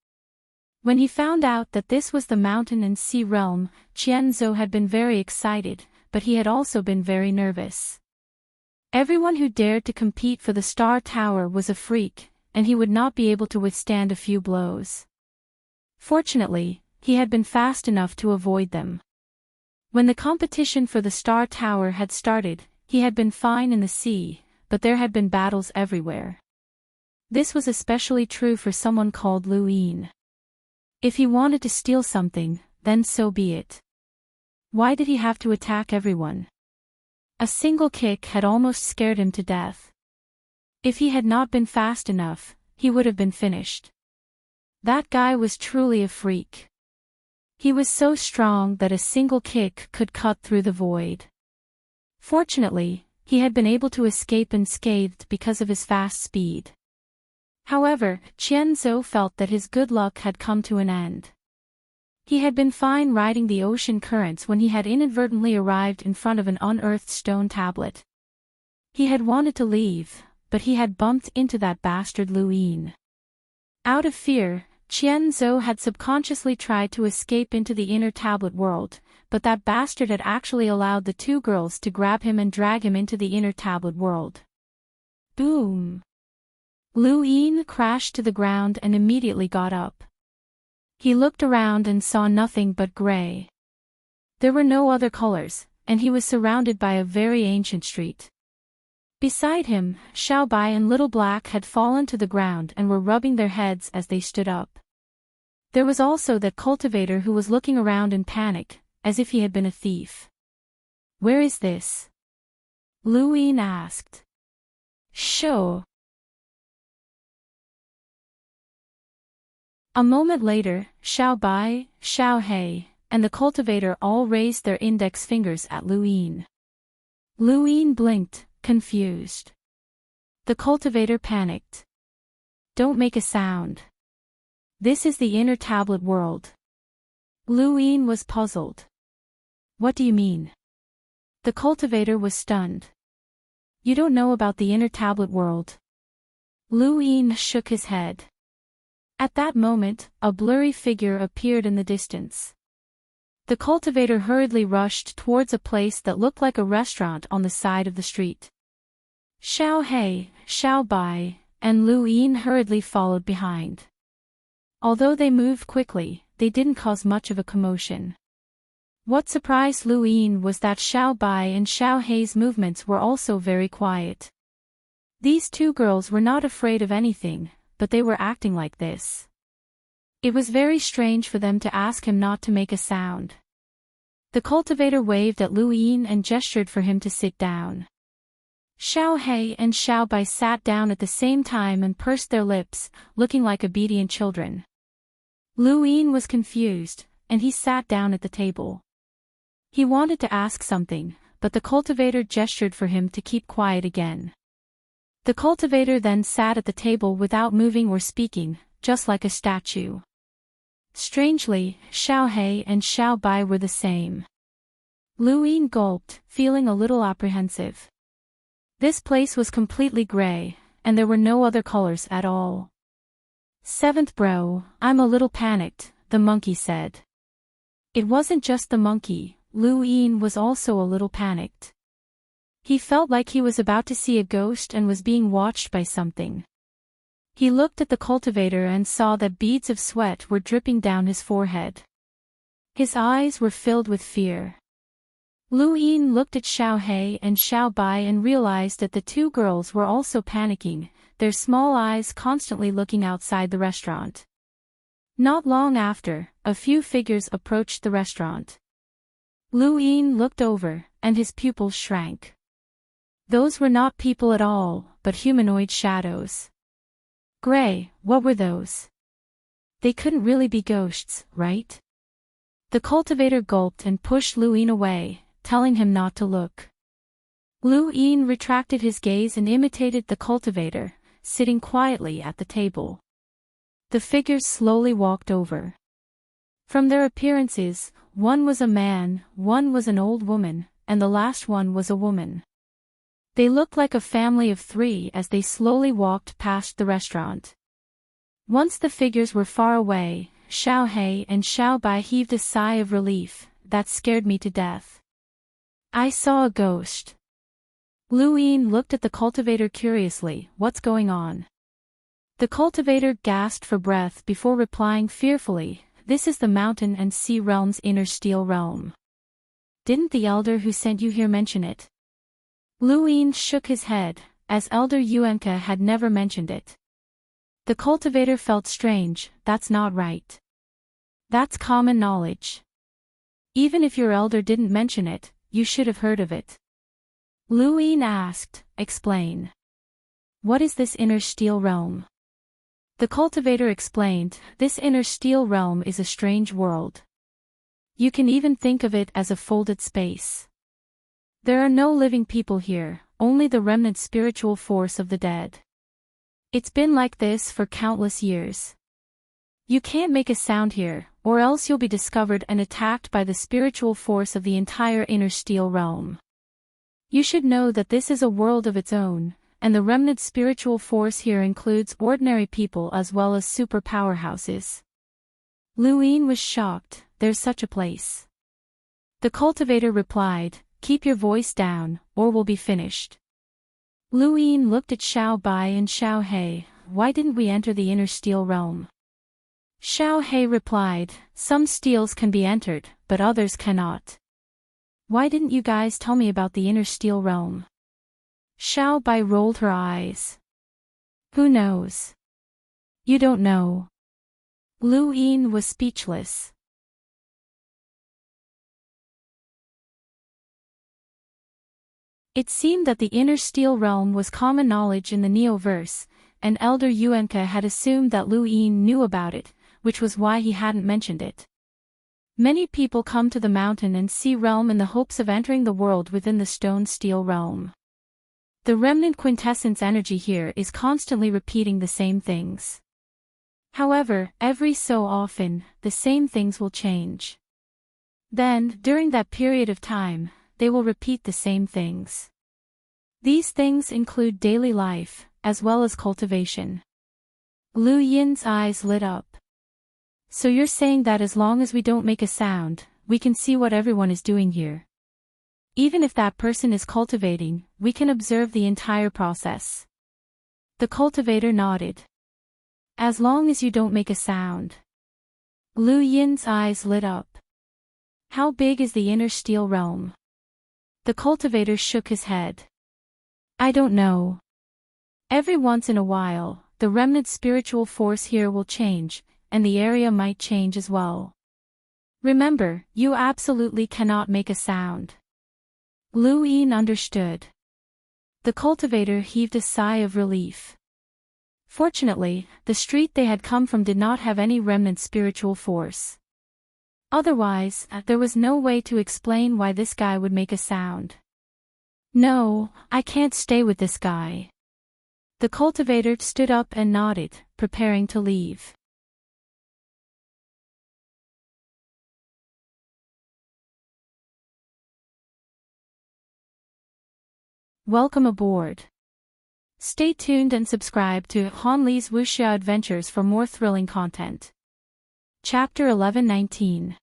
When he found out that this was the mountain and sea realm, Qian Zhou had been very excited, but he had also been very nervous. Everyone who dared to compete for the Star Tower was a freak, and he would not be able to withstand a few blows. Fortunately, he had been fast enough to avoid them. When the competition for the Star Tower had started, he had been fine in the sea, but there had been battles everywhere. This was especially true for someone called Lu Yin. If he wanted to steal something, then so be it. Why did he have to attack everyone? A single kick had almost scared him to death. If he had not been fast enough, he would have been finished. That guy was truly a freak. He was so strong that a single kick could cut through the void. Fortunately, he had been able to escape unscathed because of his fast speed. However, Qian Zhou felt that his good luck had come to an end. He had been fine riding the ocean currents when he had inadvertently arrived in front of an unearthed stone tablet. He had wanted to leave, but he had bumped into that bastard Lu Yin. Out of fear, Qian Zhou had subconsciously tried to escape into the inner tablet world, but that bastard had actually allowed the 2 girls to grab him and drag him into the inner tablet world. Boom! Lu Yin crashed to the ground and immediately got up. He looked around and saw nothing but gray. There were no other colors, and he was surrounded by a very ancient street. Beside him, Xiaobai and Little Black had fallen to the ground and were rubbing their heads as they stood up. There was also that cultivator who was looking around in panic, as if he had been a thief. Where is this? Lu Yin asked. Sure. A moment later, Xiao Bai, Xiao He, and the cultivator all raised their index fingers at Lu Yin. Lu Yin blinked, confused. The cultivator panicked. Don't make a sound. This is the inner tablet world. Lu Yin was puzzled. What do you mean? The cultivator was stunned. You don't know about the inner tablet world. Lu Yin shook his head. At that moment, a blurry figure appeared in the distance. The cultivator hurriedly rushed towards a place that looked like a restaurant on the side of the street. Xiao He, Xiao Bai, and Lu Yin hurriedly followed behind. Although they moved quickly, they didn't cause much of a commotion. What surprised Lu Yin was that Xiao Bai and Xiao He's movements were also very quiet. These two girls were not afraid of anything, but they were acting like this. It was very strange for them to ask him not to make a sound. The cultivator waved at Lu Yin and gestured for him to sit down. Xiao He and Xiao Bai sat down at the same time and pursed their lips, looking like obedient children. Lu Yin was confused, and he sat down at the table. He wanted to ask something, but the cultivator gestured for him to keep quiet again. The cultivator then sat at the table without moving or speaking, just like a statue. Strangely, Xiao He and Xiao Bai were the same. Lu Yin gulped, feeling a little apprehensive. This place was completely gray, and there were no other colors at all. Seventh bro, I'm a little panicked, the monkey said. It wasn't just the monkey, Lu Yin was also a little panicked. He felt like he was about to see a ghost and was being watched by something. He looked at the cultivator and saw that beads of sweat were dripping down his forehead. His eyes were filled with fear. Lu Yin looked at Xiao He and Xiao Bai and realized that the two girls were also panicking, their small eyes constantly looking outside the restaurant. Not long after, a few figures approached the restaurant. Lu Yin looked over, and his pupils shrank. Those were not people at all, but humanoid shadows. Gray, what were those? They couldn't really be ghosts, right? The cultivator gulped and pushed Lu Yin away, telling him not to look. Lu Yin retracted his gaze and imitated the cultivator, sitting quietly at the table. The figures slowly walked over. From their appearances, one was a man, one was an old woman, and the last one was a woman. They looked like a family of three as they slowly walked past the restaurant. Once the figures were far away, Xiao He and Xiao Bai heaved a sigh of relief. That scared me to death. I saw a ghost. Lu Yin looked at the cultivator curiously. What's going on? The cultivator gasped for breath before replying fearfully, this is the mountain and sea realm's inner steel realm. Didn't the elder who sent you here mention it? Lu Yin shook his head, as Elder Yuenka had never mentioned it. The cultivator felt strange. That's not right. That's common knowledge. Even if your elder didn't mention it, you should have heard of it. Lu Yin asked, explain. What is this inner steel realm? The cultivator explained, this inner steel realm is a strange world. You can even think of it as a folded space. There are no living people here, only the remnant spiritual force of the dead. It's been like this for countless years. You can't make a sound here, or else you'll be discovered and attacked by the spiritual force of the entire inner steel realm. You should know that this is a world of its own, and the remnant spiritual force here includes ordinary people as well as super powerhouses. Lu Yin was shocked, there's such a place. The cultivator replied, keep your voice down, or we'll be finished. Lu Yin looked at Xiao Bai and Xiao He, why didn't we enter the inner steel realm? Xiao He replied, some steels can be entered, but others cannot. Why didn't you guys tell me about the inner steel realm? Xiao Bai rolled her eyes. Who knows? You don't know. Lu Yin was speechless. It seemed that the inner steel realm was common knowledge in the Neoverse, and Elder Yuenka had assumed that Lu Yin knew about it, which was why he hadn't mentioned it. Many people come to the mountain and sea realm in the hopes of entering the world within the stone-steel realm. The remnant quintessence energy here is constantly repeating the same things. However, every so often, the same things will change. Then, during that period of time, they will repeat the same things. These things include daily life, as well as cultivation. Lu Yin's eyes lit up. So you're saying that as long as we don't make a sound, we can see what everyone is doing here. Even if that person is cultivating, we can observe the entire process. The cultivator nodded. As long as you don't make a sound. Lu Yin's eyes lit up. How big is the inner steel realm? The cultivator shook his head. I don't know. Every once in a while, the remnant spiritual force here will change, and the area might change as well. Remember, you absolutely cannot make a sound. Lu Yin understood. The cultivator heaved a sigh of relief. Fortunately, the street they had come from did not have any remnant spiritual force. Otherwise, there was no way to explain why this guy would make a sound. No, I can't stay with this guy. The cultivator stood up and nodded, preparing to leave. Welcome aboard. Stay tuned and subscribe to Han Li's Wuxia Adventures for more thrilling content. Chapter 11-19.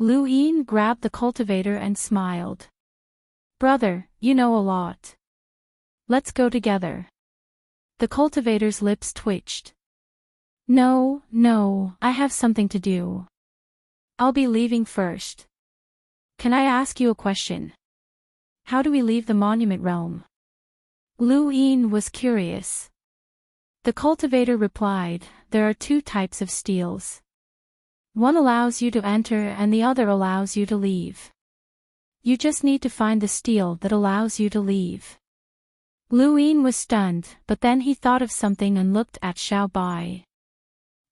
Lu Yin grabbed the cultivator and smiled. Brother, you know a lot. Let's go together. The cultivator's lips twitched. No, I have something to do. I'll be leaving first. Can I ask you a question? How do we leave the monument realm? Lu Yin was curious. The cultivator replied, there are two types of steels. One allows you to enter and the other allows you to leave. You just need to find the steel that allows you to leave. Lu Yin was stunned, but then he thought of something and looked at Xiao Bai.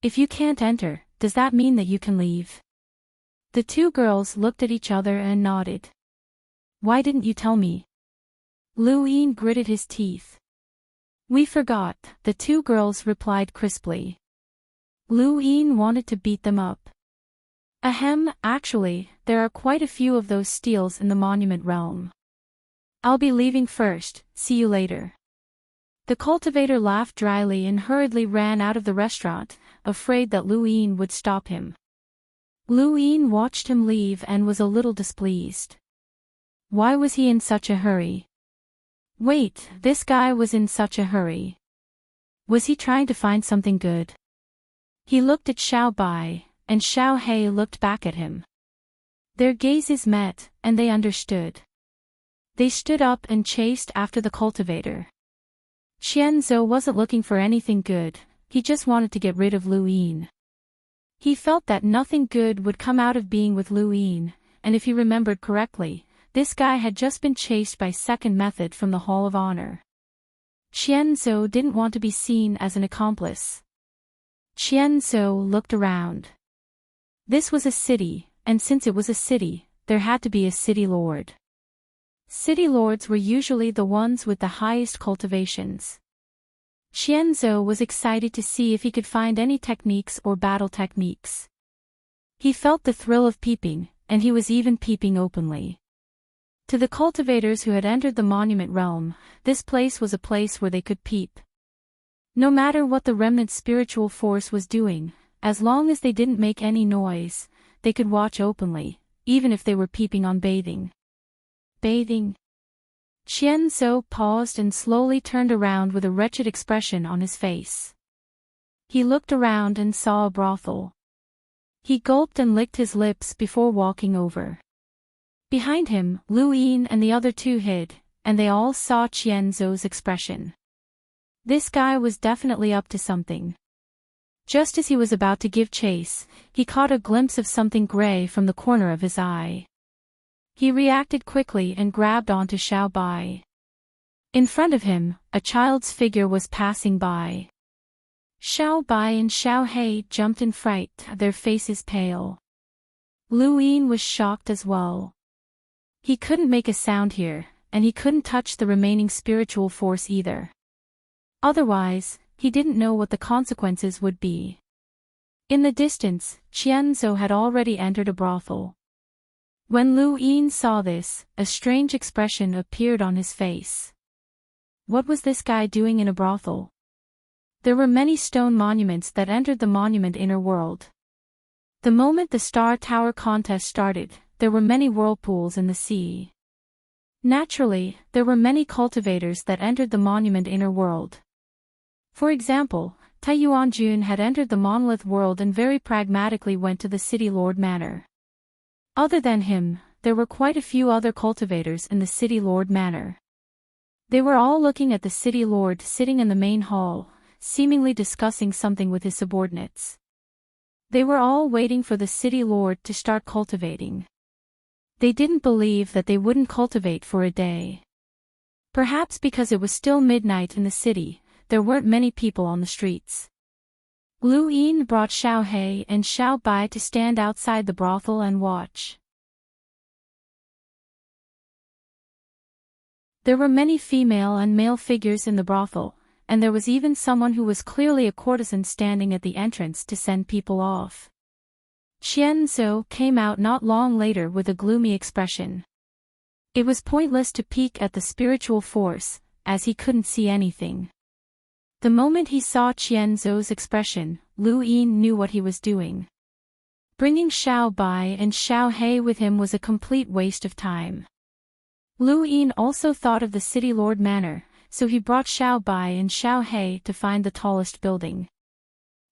If you can't enter, does that mean that you can leave? The two girls looked at each other and nodded. Why didn't you tell me? Lu Yin gritted his teeth. We forgot, the two girls replied crisply. Lu Yin wanted to beat them up. Ahem, actually, there are quite a few of those steels in the monument realm. I'll be leaving first, see you later. The cultivator laughed dryly and hurriedly ran out of the restaurant, afraid that Lu Yin would stop him. Lu Yin watched him leave and was a little displeased. Why was he in such a hurry? Wait, this guy was in such a hurry. Was he trying to find something good? He looked at Xiao Bai, and Xiao He looked back at him. Their gazes met, and they understood. They stood up and chased after the cultivator. Qian Zhou wasn't looking for anything good, he just wanted to get rid of Lu Yin. He felt that nothing good would come out of being with Lu Yin, and if he remembered correctly, this guy had just been chased by Second Method from the Hall of Honor. Qian Zhou didn't want to be seen as an accomplice. Qian Zhou looked around. This was a city, and since it was a city, there had to be a city lord. City lords were usually the ones with the highest cultivations. Qian Zhou was excited to see if he could find any techniques or battle techniques. He felt the thrill of peeping, and he was even peeping openly. To the cultivators who had entered the monument realm, this place was a place where they could peep. No matter what the remnant spiritual force was doing, as long as they didn't make any noise, they could watch openly, even if they were peeping on bathing. Bathing? Qian Zhou paused and slowly turned around with a wretched expression on his face. He looked around and saw a brothel. He gulped and licked his lips before walking over. Behind him, Lu Yin and the other two hid, and they all saw Qian Zhou's expression. This guy was definitely up to something. Just as he was about to give chase, he caught a glimpse of something gray from the corner of his eye. He reacted quickly and grabbed onto Xiao Bai. In front of him, a child's figure was passing by. Xiao Bai and Xiao He jumped in fright, their faces pale. Lu Yin was shocked as well. He couldn't make a sound here, and he couldn't touch the remaining spiritual force either. Otherwise, he didn't know what the consequences would be. In the distance, Qianzhou had already entered a brothel. When Lu Yin saw this, a strange expression appeared on his face. What was this guy doing in a brothel? There were many stone monuments that entered the monument inner world. The moment the Star Tower contest started, there were many whirlpools in the sea. Naturally, there were many cultivators that entered the monument inner world. For example, Tai Yuanjun had entered the monolith world and very pragmatically went to the City Lord Manor. Other than him, there were quite a few other cultivators in the City Lord Manor. They were all looking at the City Lord sitting in the main hall, seemingly discussing something with his subordinates. They were all waiting for the City Lord to start cultivating. They didn't believe that they wouldn't cultivate for a day. Perhaps because it was still midnight in the city, there weren't many people on the streets. Lu Yin brought Xiao He and Xiao Bai to stand outside the brothel and watch. There were many female and male figures in the brothel, and there was even someone who was clearly a courtesan standing at the entrance to send people off. Qianzhou came out not long later with a gloomy expression. It was pointless to peek at the spiritual force, as he couldn't see anything. The moment he saw Qianzhou's expression, Lu Yin knew what he was doing. Bringing Xiao Bai and Xiao He with him was a complete waste of time. Lu Yin also thought of the City Lord Manor, so he brought Xiao Bai and Xiao He to find the tallest building.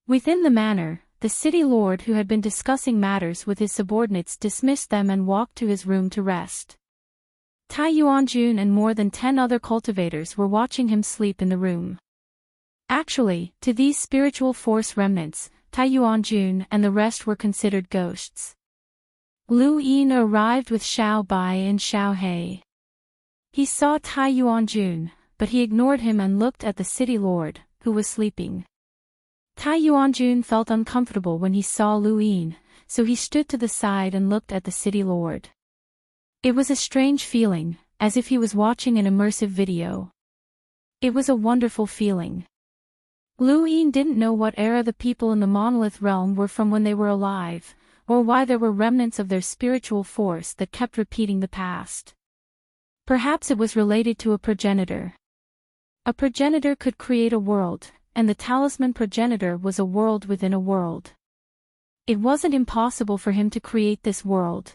Within the manor, the City Lord who had been discussing matters with his subordinates dismissed them and walked to his room to rest. Tai Yuanjun and more than 10 other cultivators were watching him sleep in the room. Actually, to these spiritual force remnants, Tai Yuanjun and the rest were considered ghosts. Lu Yin arrived with Xiao Bai and Xiao He. He saw Tai Yuanjun, but he ignored him and looked at the City Lord, who was sleeping. Tai Yuanjun felt uncomfortable when he saw Lu Yin, so he stood to the side and looked at the City Lord. It was a strange feeling, as if he was watching an immersive video. It was a wonderful feeling. Lu Yin didn't know what era the people in the monolith realm were from when they were alive, or why there were remnants of their spiritual force that kept repeating the past. Perhaps it was related to a progenitor. A progenitor could create a world, and the talisman progenitor was a world within a world. It wasn't impossible for him to create this world.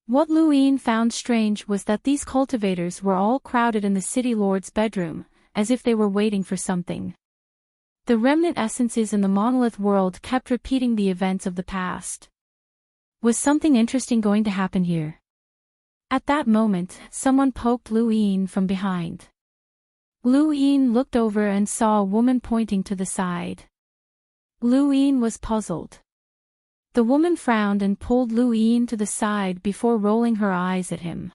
What Lu Yin found strange was that these cultivators were all crowded in the City Lord's bedroom, as if they were waiting for something. The remnant essences in the monolith world kept repeating the events of the past. Was something interesting going to happen here? At that moment, someone poked Lu Yin from behind. Lu Yin looked over and saw a woman pointing to the side. Lu Yin was puzzled. The woman frowned and pulled Lu Yin to the side before rolling her eyes at him.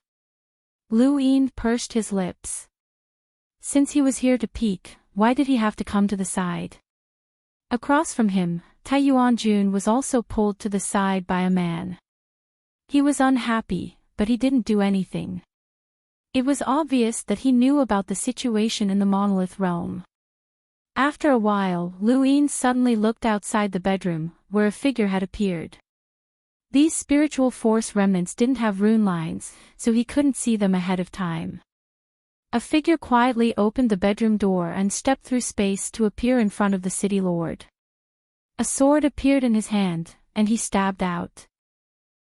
Lu Yin pursed his lips. Since he was here to peek, why did he have to come to the side? Across from him, Tai Yuanjun was also pulled to the side by a man. He was unhappy, but he didn't do anything. It was obvious that he knew about the situation in the monolith realm. After a while, Lu Yin suddenly looked outside the bedroom, where a figure had appeared. These spiritual force remnants didn't have rune lines, so he couldn't see them ahead of time. A figure quietly opened the bedroom door and stepped through space to appear in front of the City Lord. A sword appeared in his hand, and he stabbed out.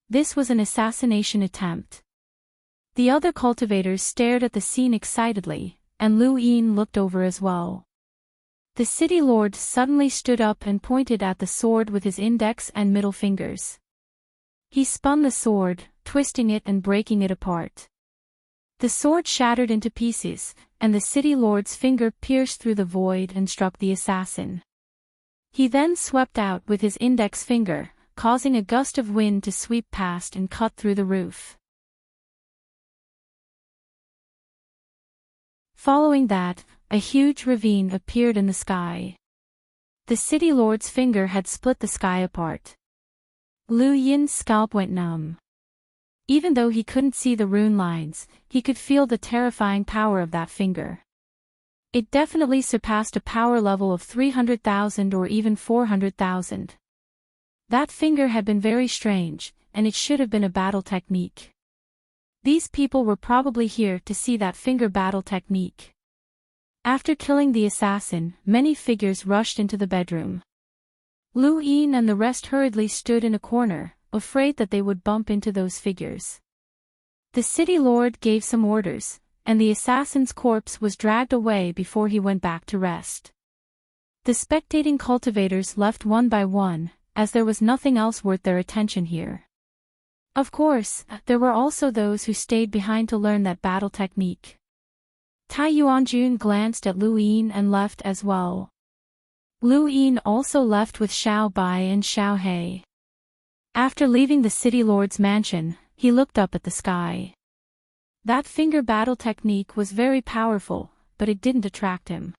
This was an assassination attempt. The other cultivators stared at the scene excitedly, and Lu Yin looked over as well. The City Lord suddenly stood up and pointed at the sword with his index and middle fingers. He spun the sword, twisting it and breaking it apart. The sword shattered into pieces, and the City Lord's finger pierced through the void and struck the assassin. He then swept out with his index finger, causing a gust of wind to sweep past and cut through the roof. Following that, a huge ravine appeared in the sky. The city lord's finger had split the sky apart. Lu Yin's scalp went numb. Even though he couldn't see the rune lines, he could feel the terrifying power of that finger. It definitely surpassed a power level of 300,000 or even 400,000. That finger had been very strange, and it should have been a battle technique. These people were probably here to see that finger battle technique. After killing the assassin, many figures rushed into the bedroom. Lu Yin and the rest hurriedly stood in a corner, afraid that they would bump into those figures. The city lord gave some orders, and the assassin's corpse was dragged away before he went back to rest. The spectating cultivators left one by one, as there was nothing else worth their attention here. Of course, there were also those who stayed behind to learn that battle technique. Tai Yuanjun glanced at Lu Yin and left as well. Lu Yin also left with Xiao Bai and Xiao He. After leaving the city lord's mansion, he looked up at the sky. That finger battle technique was very powerful, but it didn't attract him.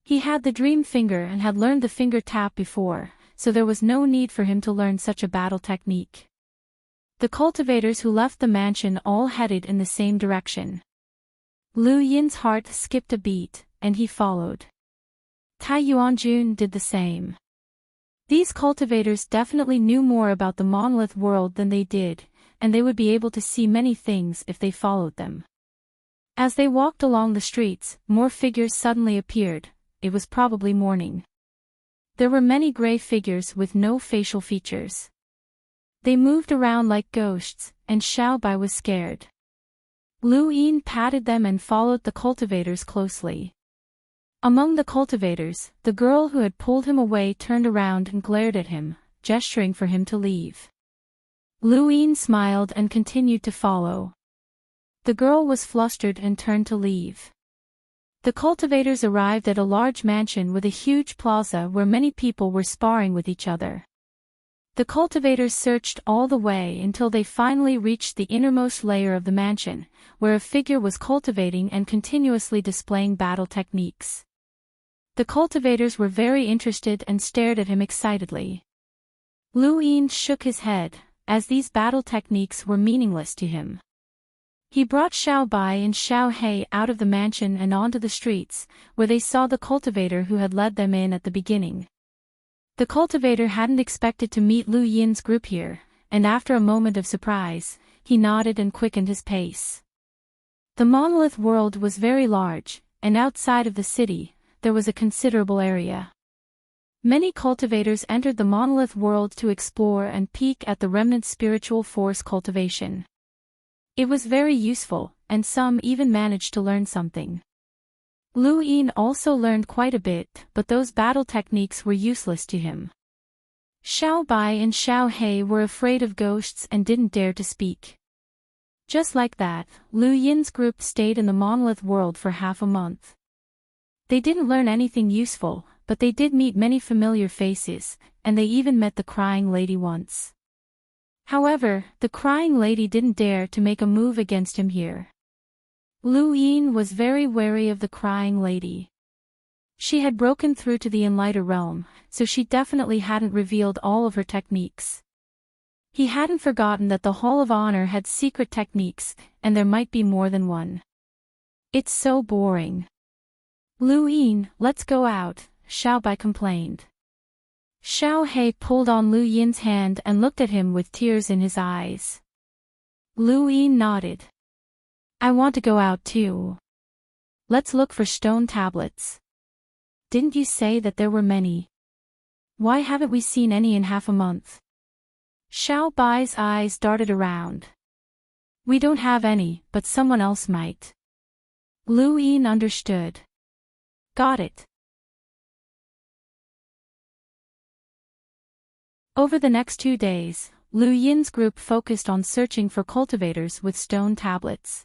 He had the dream finger and had learned the finger tap before, so there was no need for him to learn such a battle technique. The cultivators who left the mansion all headed in the same direction. Lu Yin's heart skipped a beat, and he followed. Tai Yuanjun did the same. These cultivators definitely knew more about the monolith world than they did, and they would be able to see many things if they followed them. As they walked along the streets, more figures suddenly appeared. It was probably morning. There were many gray figures with no facial features. They moved around like ghosts, and Xiao Bai was scared. Lu Yin patted them and followed the cultivators closely. Among the cultivators, the girl who had pulled him away turned around and glared at him, gesturing for him to leave. Lu Yin smiled and continued to follow. The girl was flustered and turned to leave. The cultivators arrived at a large mansion with a huge plaza where many people were sparring with each other. The cultivators searched all the way until they finally reached the innermost layer of the mansion, where a figure was cultivating and continuously displaying battle techniques. The cultivators were very interested and stared at him excitedly. Lu Yin shook his head, as these battle techniques were meaningless to him. He brought Xiao Bai and Xiao He out of the mansion and onto the streets, where they saw the cultivator who had led them in at the beginning. The cultivator hadn't expected to meet Lu Yin's group here, and after a moment of surprise, he nodded and quickened his pace. The monolith world was very large, and outside of the city, there was a considerable area. Many cultivators entered the monolith world to explore and peek at the remnant spiritual force cultivation. It was very useful, and some even managed to learn something. Lu Yin also learned quite a bit, but those battle techniques were useless to him. Xiao Bai and Xiao He were afraid of ghosts and didn't dare to speak. Just like that, Lu Yin's group stayed in the monolith world for half a month. They didn't learn anything useful, but they did meet many familiar faces, and they even met the crying lady once. However, the crying lady didn't dare to make a move against him here. Lu Yin was very wary of the crying lady. She had broken through to the Enlighter realm, so she definitely hadn't revealed all of her techniques. He hadn't forgotten that the Hall of Honor had secret techniques, and there might be more than one. It's so boring. Lu Yin, let's go out, Xiao Bai complained. Xiao He pulled on Lu Yin's hand and looked at him with tears in his eyes. Lu Yin nodded. I want to go out too. Let's look for stone tablets. Didn't you say that there were many? Why haven't we seen any in half a month? Xiao Bai's eyes darted around. We don't have any, but someone else might. Lu Yin understood. Got it. Over the next 2 days, Lu Yin's group focused on searching for cultivators with stone tablets.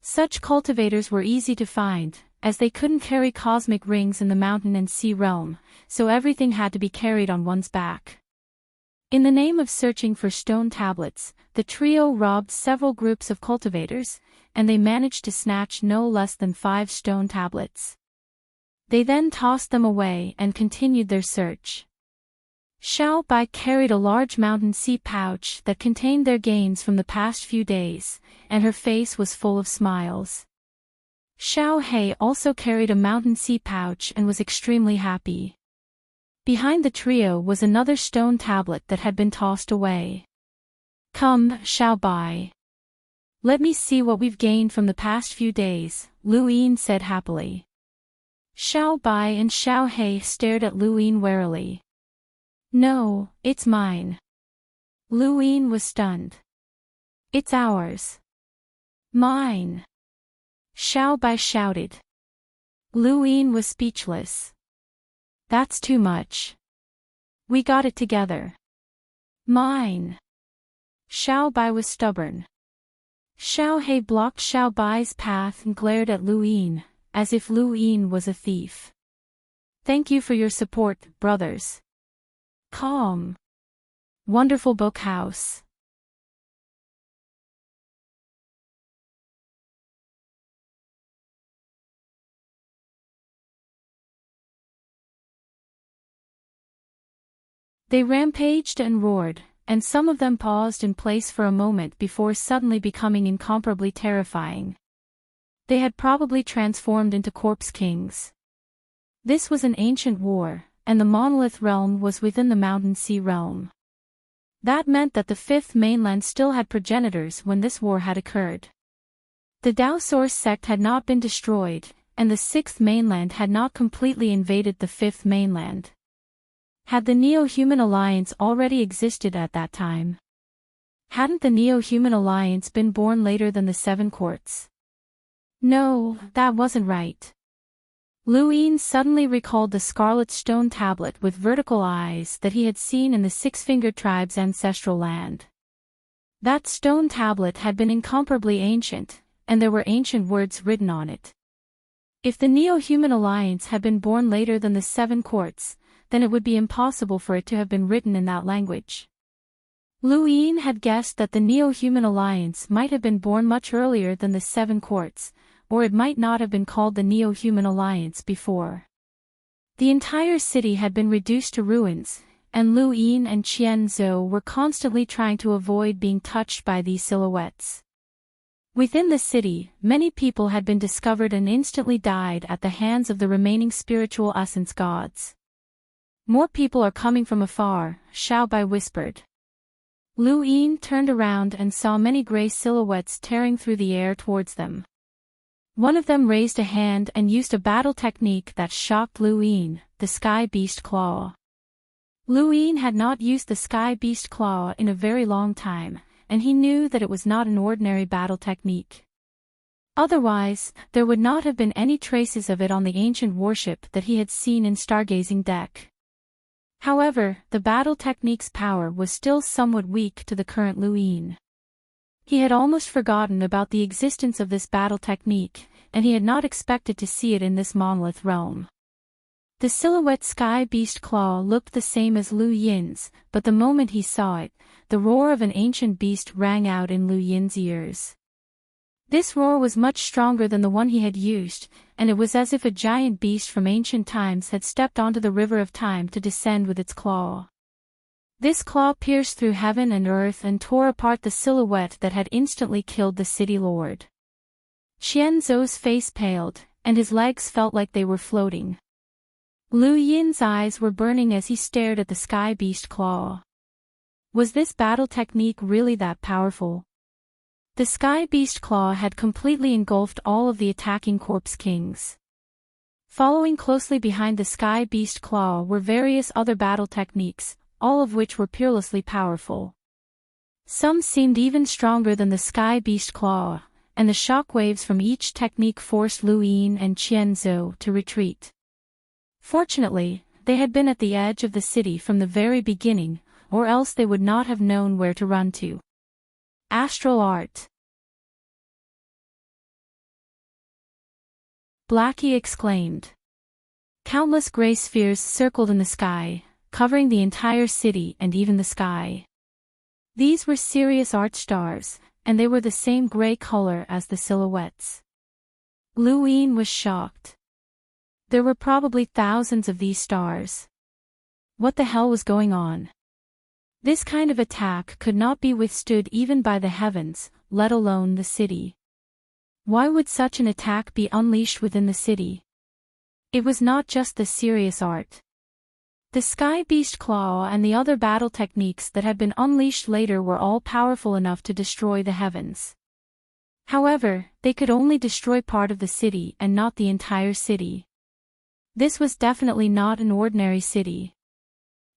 Such cultivators were easy to find, as they couldn't carry cosmic rings in the mountain and sea realm, so everything had to be carried on one's back. In the name of searching for stone tablets, the trio robbed several groups of cultivators, and they managed to snatch no less than 5 stone tablets. They then tossed them away and continued their search. Xiao Bai carried a large mountain sea pouch that contained their gains from the past few days, and her face was full of smiles. Xiao He also carried a mountain sea pouch and was extremely happy. Behind the trio was another stone tablet that had been tossed away. "Come, Xiao Bai. Let me see what we've gained from the past few days," Lu Yin said happily. Xiao Bai and Xiao He stared at Lu Yin warily. "No, it's mine." Lu Yin was stunned. "It's ours." "Mine!" Xiao Bai shouted. Lu Yin was speechless. "That's too much. We got it together." "Mine." Xiao Bai was stubborn. Xiao He blocked Xiao Bai's path and glared at Lu Yin, as if Lu Yin was a thief. "Thank you for your support, brothers." Calm. Wonderful Book House. They rampaged and roared, and some of them paused in place for a moment before suddenly becoming incomparably terrifying. They had probably transformed into corpse kings. This was an ancient war, and the monolith realm was within the mountain sea realm. That meant that the fifth mainland still had progenitors when this war had occurred. The Dao Source sect had not been destroyed, and the sixth mainland had not completely invaded the fifth mainland. Had the Neo-Human Alliance already existed at that time? Hadn't the Neo-Human Alliance been born later than the Seven Courts? No, that wasn't right. Lu Yin suddenly recalled the scarlet stone tablet with vertical eyes that he had seen in the Six-Fingered Tribe's ancestral land. That stone tablet had been incomparably ancient, and there were ancient words written on it. If the Neo-Human Alliance had been born later than the Seven Courts, then it would be impossible for it to have been written in that language. Lu Yin had guessed that the Neo-Human Alliance might have been born much earlier than the Seven Courts, or it might not have been called the Neo-Human Alliance before. The entire city had been reduced to ruins, and Lu Yin and Qian Zhou were constantly trying to avoid being touched by these silhouettes. Within the city, many people had been discovered and instantly died at the hands of the remaining spiritual essence gods. "More people are coming from afar," Xiao Bai whispered. Lu Yin turned around and saw many gray silhouettes tearing through the air towards them. One of them raised a hand and used a battle technique that shocked Lu Yin, the Sky Beast Claw. Lu Yin had not used the Sky Beast Claw in a very long time, and he knew that it was not an ordinary battle technique. Otherwise, there would not have been any traces of it on the ancient warship that he had seen in Stargazing Deck. However, the battle technique's power was still somewhat weak to the current Lu Yin. He had almost forgotten about the existence of this battle technique, and he had not expected to see it in this monolith realm. The silhouette Sky Beast Claw looked the same as Lu Yin's, but the moment he saw it, the roar of an ancient beast rang out in Lu Yin's ears. This roar was much stronger than the one he had used, and it was as if a giant beast from ancient times had stepped onto the river of time to descend with its claw. This claw pierced through heaven and earth and tore apart the silhouette that had instantly killed the city lord. Qian Zhou's face paled, and his legs felt like they were floating. Lu Yin's eyes were burning as he stared at the Sky Beast Claw. Was this battle technique really that powerful? The Sky Beast Claw had completely engulfed all of the attacking Corpse Kings. Following closely behind the Sky Beast Claw were various other battle techniques, all of which were peerlessly powerful. Some seemed even stronger than the Sky Beast Claw, and the shockwaves from each technique forced Lu Yin and Qian Zhou to retreat. Fortunately, they had been at the edge of the city from the very beginning, or else they would not have known where to run to. Astral Art. Blackie exclaimed. Countless gray spheres circled in the sky, covering the entire city and even the sky. These were Sirius arch stars, and they were the same gray color as the silhouettes. Luin was shocked. There were probably thousands of these stars. What the hell was going on? This kind of attack could not be withstood even by the heavens, let alone the city. Why would such an attack be unleashed within the city? It was not just the Sirius art. The Sky Beast Claw and the other battle techniques that had been unleashed later were all powerful enough to destroy the heavens. However, they could only destroy part of the city and not the entire city. This was definitely not an ordinary city.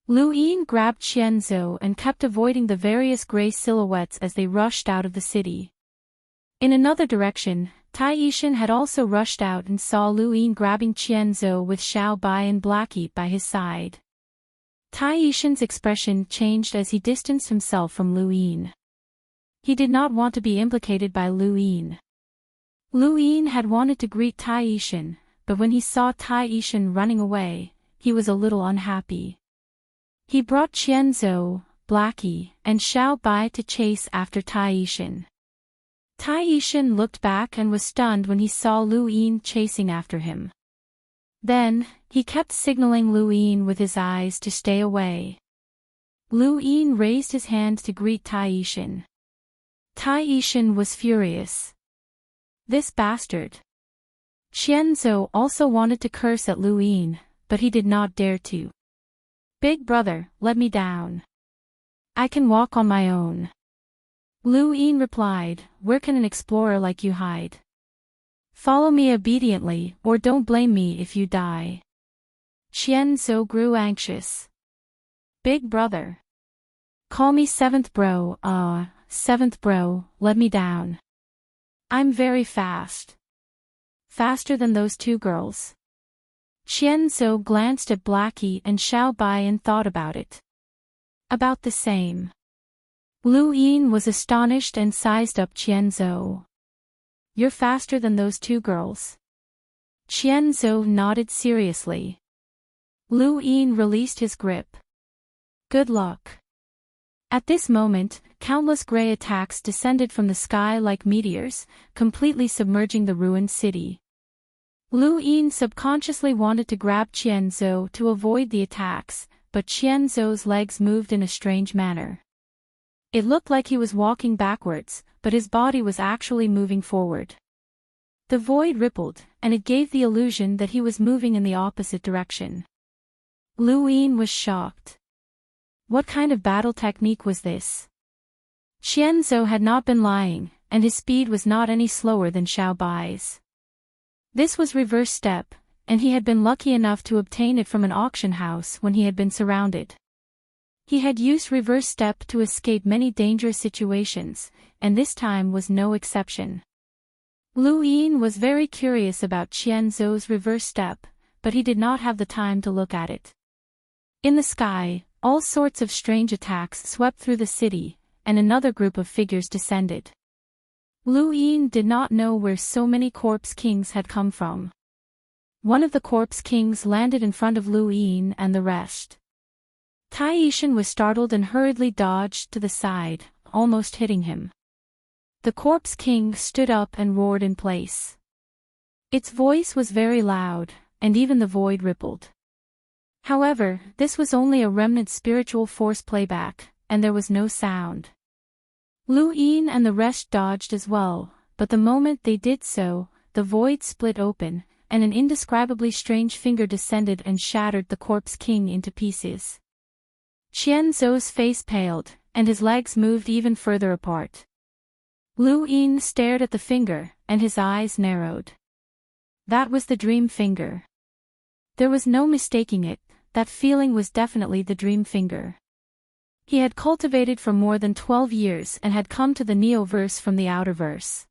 Luin grabbed Qianzhou and kept avoiding the various gray silhouettes as they rushed out of the city. In another direction, Tai Yishan had also rushed out and saw Luin grabbing Qianzhou with Xiao Bai and Blackie by his side. Tai Yishan's expression changed as he distanced himself from Luin. He did not want to be implicated by Luin. Luin had wanted to greet Tai Yishan, but when he saw Tai Yishan running away, he was a little unhappy. He brought Qianzhou, Blackie, and Xiao Bai to chase after Tai Yishan. Tai Yishan looked back and was stunned when he saw Luin chasing after him. Then, he kept signaling Luin with his eyes to stay away. Luin raised his hand to greet Tai Yishan. Tai Yishan was furious. This bastard. Qianzhou also wanted to curse at Luin, but he did not dare to. Big brother, let me down. I can walk on my own. Luin replied, where can an explorer like you hide? Follow me obediently, or don't blame me if you die. Qianzhou grew anxious. Big brother. Call me seventh bro, seventh bro, let me down. I'm very fast. Faster than those two girls. Qianzhou glanced at Blackie and Xiao Bai and thought about it. About the same. Luin was astonished and sized up Qianzhou. You're faster than those two girls. Qianzhou nodded seriously. Luin released his grip. Good luck. At this moment, countless gray attacks descended from the sky like meteors, completely submerging the ruined city. Luin subconsciously wanted to grab Qianzhou to avoid the attacks, but Qianzhou's legs moved in a strange manner. It looked like he was walking backwards, but his body was actually moving forward. The void rippled, and it gave the illusion that he was moving in the opposite direction. Luin was shocked. What kind of battle technique was this? Qianzhou had not been lying, and his speed was not any slower than Xiao Bai's. This was reverse step, and he had been lucky enough to obtain it from an auction house when he had been surrounded. He had used reverse step to escape many dangerous situations, and this time was no exception. Luin was very curious about Qianzhou's reverse step, but he did not have the time to look at it. In the sky, all sorts of strange attacks swept through the city, and another group of figures descended. Luin did not know where so many corpse kings had come from. One of the corpse kings landed in front of Luin and the rest. Tai Yishan was startled and hurriedly dodged to the side, almost hitting him. The corpse king stood up and roared in place. Its voice was very loud, and even the void rippled. However, this was only a remnant spiritual force playback, and there was no sound. Luin and the rest dodged as well, but the moment they did so, the void split open, and an indescribably strange finger descended and shattered the corpse king into pieces. Qianzhou's face paled, and his legs moved even further apart. Luin stared at the finger, and his eyes narrowed. That was the dream finger. There was no mistaking it, that feeling was definitely the dream finger. He had cultivated for more than 12 years and had come to the Neoverse from the Outerverse.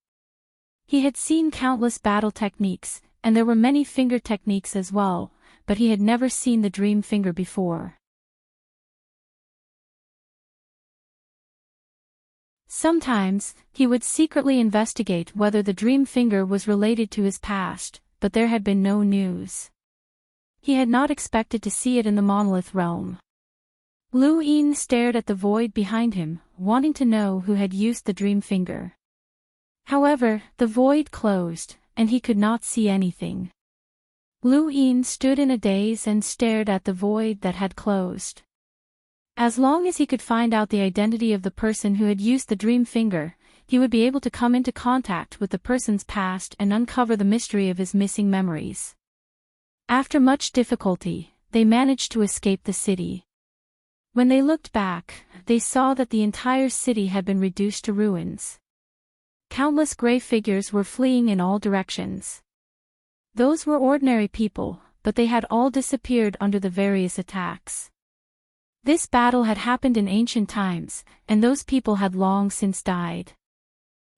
He had seen countless battle techniques, and there were many finger techniques as well, but he had never seen the dream finger before. Sometimes, he would secretly investigate whether the dream finger was related to his past, but there had been no news. He had not expected to see it in the monolith realm. Lu Yin stared at the void behind him, wanting to know who had used the dream finger. However, the void closed, and he could not see anything. Lu Yin stood in a daze and stared at the void that had closed. As long as he could find out the identity of the person who had used the dream finger, he would be able to come into contact with the person's past and uncover the mystery of his missing memories. After much difficulty, they managed to escape the city. When they looked back, they saw that the entire city had been reduced to ruins. Countless gray figures were fleeing in all directions. Those were ordinary people, but they had all disappeared under the various attacks. This battle had happened in ancient times, and those people had long since died.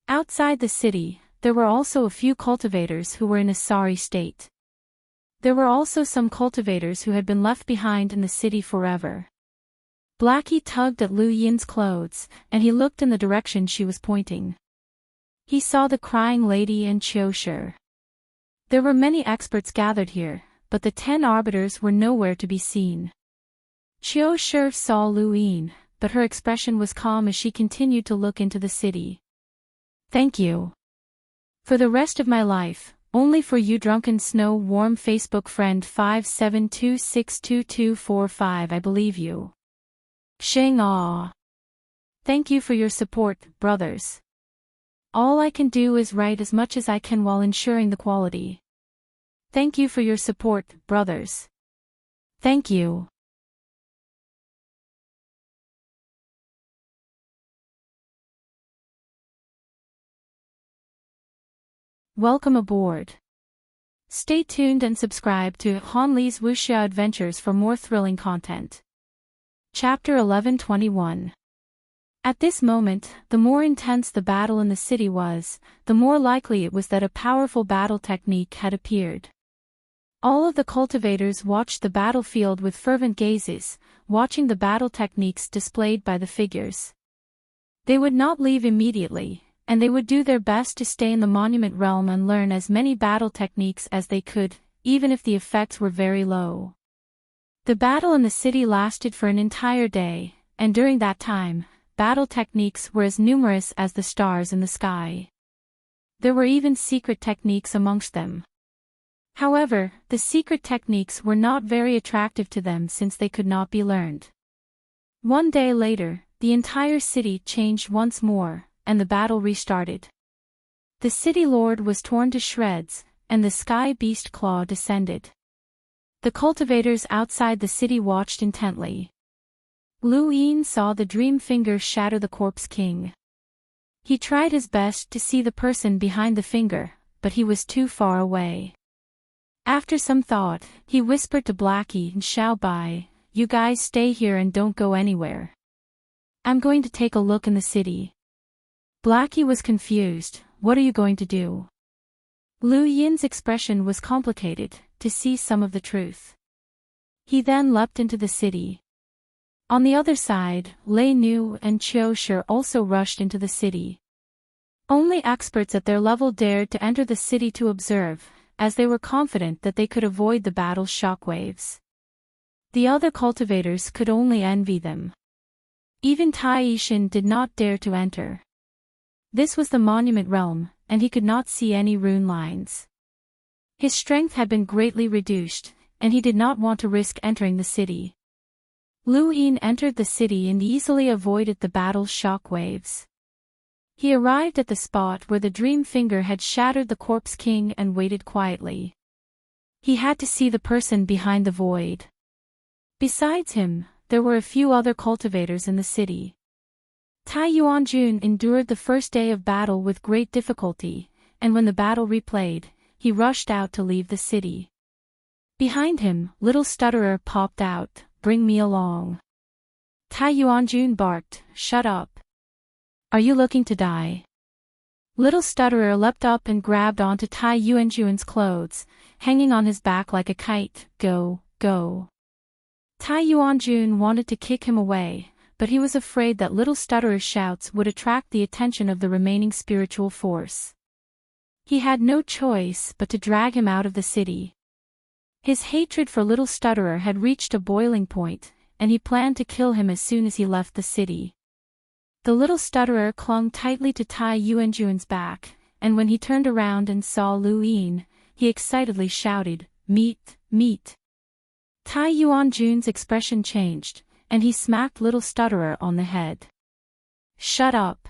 Outside the city, there were also a few cultivators who were in a sorry state. There were also some cultivators who had been left behind in the city forever. Blackie tugged at Lu Yin's clothes, and he looked in the direction she was pointing. He saw the crying lady and Qiu Shi. There were many experts gathered here, but the 10 arbiters were nowhere to be seen. Qiu Shi saw Lu Yin, but her expression was calm as she continued to look into the city. "Thank you. For the rest of my life, only for you drunken snow-warm Facebook friend 572622245 I believe you. Sheng Ah. Thank you for your support, brothers. All I can do is write as much as I can while ensuring the quality. Thank you for your support, brothers. Thank you." Welcome aboard. Stay tuned and subscribe to Han Li's Wuxia Adventures for more thrilling content. Chapter 11:21. At this moment, the more intense the battle in the city was, the more likely it was that a powerful battle technique had appeared. All of the cultivators watched the battlefield with fervent gazes, watching the battle techniques displayed by the figures. They would not leave immediately, and they would do their best to stay in the monument realm and learn as many battle techniques as they could, even if the effects were very low. The battle in the city lasted for an entire day, and during that time, battle techniques were as numerous as the stars in the sky. There were even secret techniques amongst them. However, the secret techniques were not very attractive to them since they could not be learned. One day later, the entire city changed once more, and the battle restarted. The city lord was torn to shreds, and the sky beast claw descended. The cultivators outside the city watched intently. Lu Yin saw the dream finger shatter the corpse king. He tried his best to see the person behind the finger, but he was too far away. After some thought, he whispered to Blackie and Xiao Bai, "You guys stay here and don't go anywhere. I'm going to take a look in the city." Blackie was confused. "What are you going to do?" Lu Yin's expression was complicated, to see some of the truth. He then leapt into the city. On the other side, Lei Nu and Qiu Shi also rushed into the city. Only experts at their level dared to enter the city to observe, as they were confident that they could avoid the battle's shockwaves. The other cultivators could only envy them. Even Tai Yishin did not dare to enter. This was the monument realm, and he could not see any rune lines. His strength had been greatly reduced, and he did not want to risk entering the city. Lu Yin entered the city and easily avoided the battle's shockwaves. He arrived at the spot where the dream finger had shattered the corpse king and waited quietly. He had to see the person behind the void. Besides him, there were a few other cultivators in the city. Tai Yuanjun endured the first day of battle with great difficulty, and when the battle replayed, he rushed out to leave the city. Behind him, little stutterer popped out, "Bring me along." Tai Yuanjun barked, "Shut up. Are you looking to die?" Little stutterer leapt up and grabbed onto Tai Yuanjun's clothes, hanging on his back like a kite. "Go, go." Tai Yuanjun wanted to kick him away, but he was afraid that little stutterer's shouts would attract the attention of the remaining spiritual force. He had no choice but to drag him out of the city. His hatred for little stutterer had reached a boiling point, and he planned to kill him as soon as he left the city. The little stutterer clung tightly to Tai Yuanjun's back, and when he turned around and saw Lu Yin, he excitedly shouted, "Meat, meat!" Tai Yuanjun's expression changed, and he smacked little stutterer on the head. "Shut up!"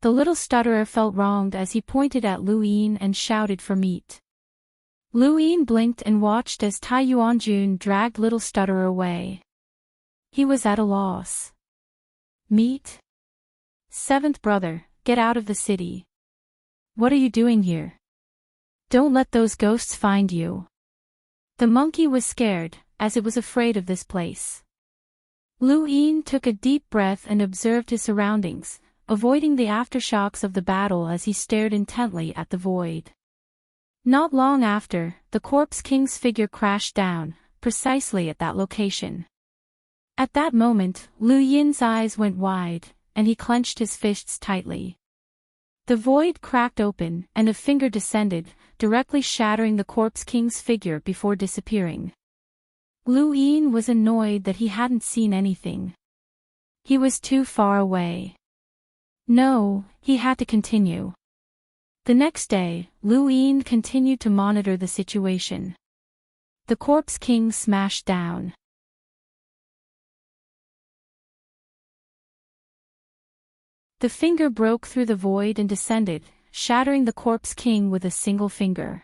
The little stutterer felt wronged as he pointed at Lu Yin and shouted for meat. Lu Yin blinked and watched as Tai Yuanjun dragged little stutterer away. He was at a loss. "Meat? Seventh brother, get out of the city. What are you doing here? Don't let those ghosts find you." The monkey was scared, as it was afraid of this place. Lu Yin took a deep breath and observed his surroundings, avoiding the aftershocks of the battle as he stared intently at the void. Not long after, the Corpse King's figure crashed down, precisely at that location. At that moment, Lu Yin's eyes went wide, and he clenched his fists tightly. The void cracked open, and a finger descended, directly shattering the Corpse King's figure before disappearing. Lu Yin was annoyed that he hadn't seen anything. He was too far away. No, he had to continue. The next day, Lu Yin continued to monitor the situation. The Corpse King smashed down. The finger broke through the void and descended, shattering the Corpse King with a single finger.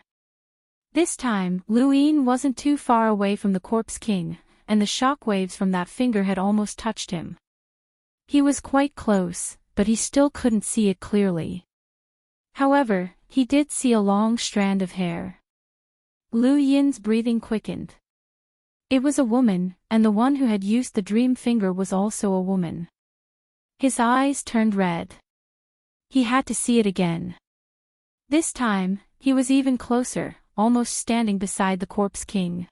This time, Lu Yin wasn't too far away from the Corpse King, and the shockwaves from that finger had almost touched him. He was quite close, but he still couldn't see it clearly. However, he did see a long strand of hair. Lu Yin's breathing quickened. It was a woman, and the one who had used the dream finger was also a woman. His eyes turned red. He had to see it again. This time, he was even closer, almost standing beside the Corpse King.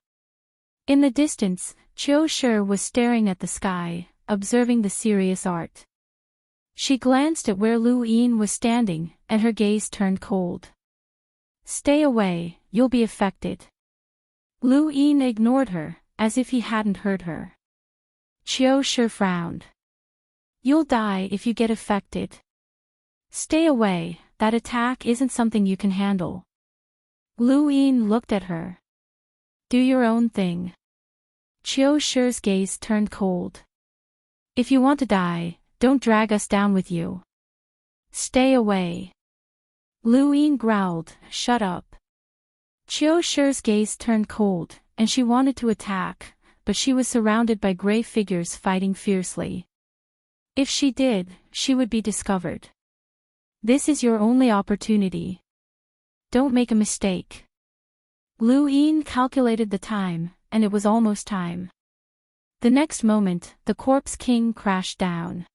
In the distance, Qiu Shi was staring at the sky, observing the serious art. She glanced at where Lu Yin was standing, and her gaze turned cold. "Stay away, you'll be affected." Lu Yin ignored her, as if he hadn't heard her. Qiu Shi frowned. "You'll die if you get affected. Stay away, that attack isn't something you can handle." Lu Yin looked at her. "Do your own thing." Qiu Shi's gaze turned cold. "If you want to die, don't drag us down with you. Stay away." Lu Yin growled, "Shut up." Qiu Shi's gaze turned cold, and she wanted to attack, but she was surrounded by gray figures fighting fiercely. If she did, she would be discovered. This is your only opportunity. Don't make a mistake. Lu Yin calculated the time, and it was almost time. The next moment, the Corpse King crashed down.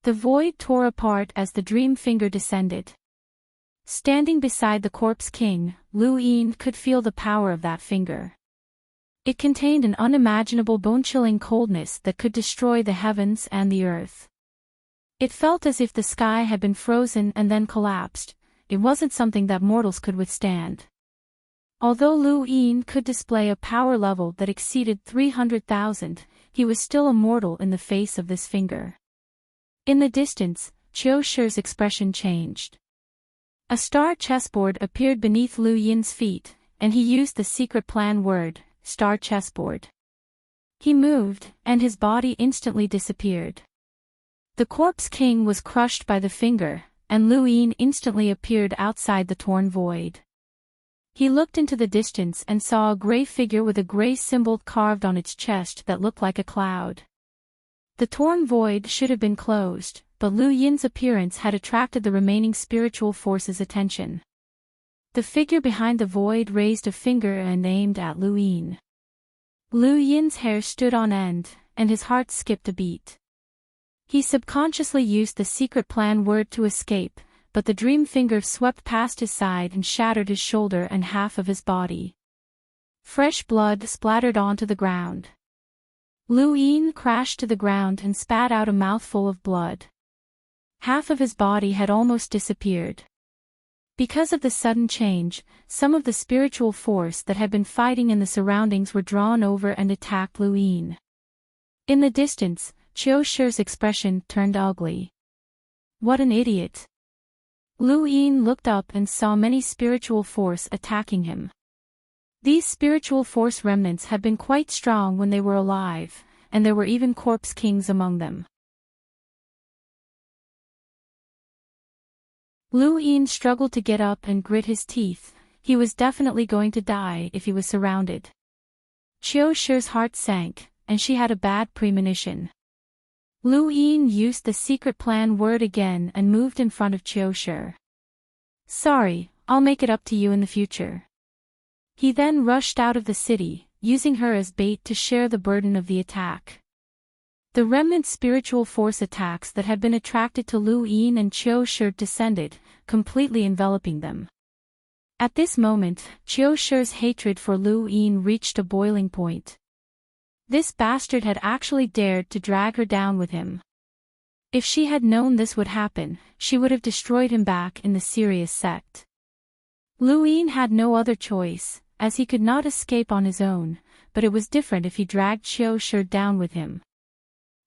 The void tore apart as the dream finger descended. Standing beside the Corpse King, Lu Yin could feel the power of that finger. It contained an unimaginable bone-chilling coldness that could destroy the heavens and the earth. It felt as if the sky had been frozen and then collapsed. It wasn't something that mortals could withstand. Although Lu Yin could display a power level that exceeded 300,000, he was still a mortal in the face of this finger. In the distance, Qiu Shi's expression changed. A star chessboard appeared beneath Lu Yin's feet, and he used the secret plan word, "Star chessboard." He moved, and his body instantly disappeared. The Corpse King was crushed by the finger, and Lu Yin instantly appeared outside the torn void. He looked into the distance and saw a gray figure with a gray symbol carved on its chest that looked like a cloud. The torn void should have been closed, but Lu Yin's appearance had attracted the remaining spiritual force's attention. The figure behind the void raised a finger and aimed at Lu Yin. Lu Yin's hair stood on end, and his heart skipped a beat. He subconsciously used the secret plan word to escape, but the dream finger swept past his side and shattered his shoulder and half of his body. Fresh blood splattered onto the ground. Lu Yin crashed to the ground and spat out a mouthful of blood. Half of his body had almost disappeared. Because of the sudden change, some of the spiritual force that had been fighting in the surroundings were drawn over and attacked Lu Yin. In the distance, Chiu Shi's expression turned ugly. What an idiot. Lu Yin looked up and saw many spiritual force attacking him. These spiritual force remnants had been quite strong when they were alive, and there were even corpse kings among them. Lu Yin struggled to get up and grit his teeth. He was definitely going to die if he was surrounded. Chiu Shi's heart sank, and she had a bad premonition. Lu Yin used the secret plan word again and moved in front of Chiu Shi. Sorry, I'll make it up to you in the future. He then rushed out of the city, using her as bait to share the burden of the attack. The remnant spiritual force attacks that had been attracted to Lu Yin and Chiu Shi descended, completely enveloping them. At this moment, Chiu Shi's hatred for Lu Yin reached a boiling point. This bastard had actually dared to drag her down with him. If she had known this would happen, she would have destroyed him back in the serious sect. Lu Yin had no other choice, as he could not escape on his own, but it was different if he dragged Chiu Shi down with him.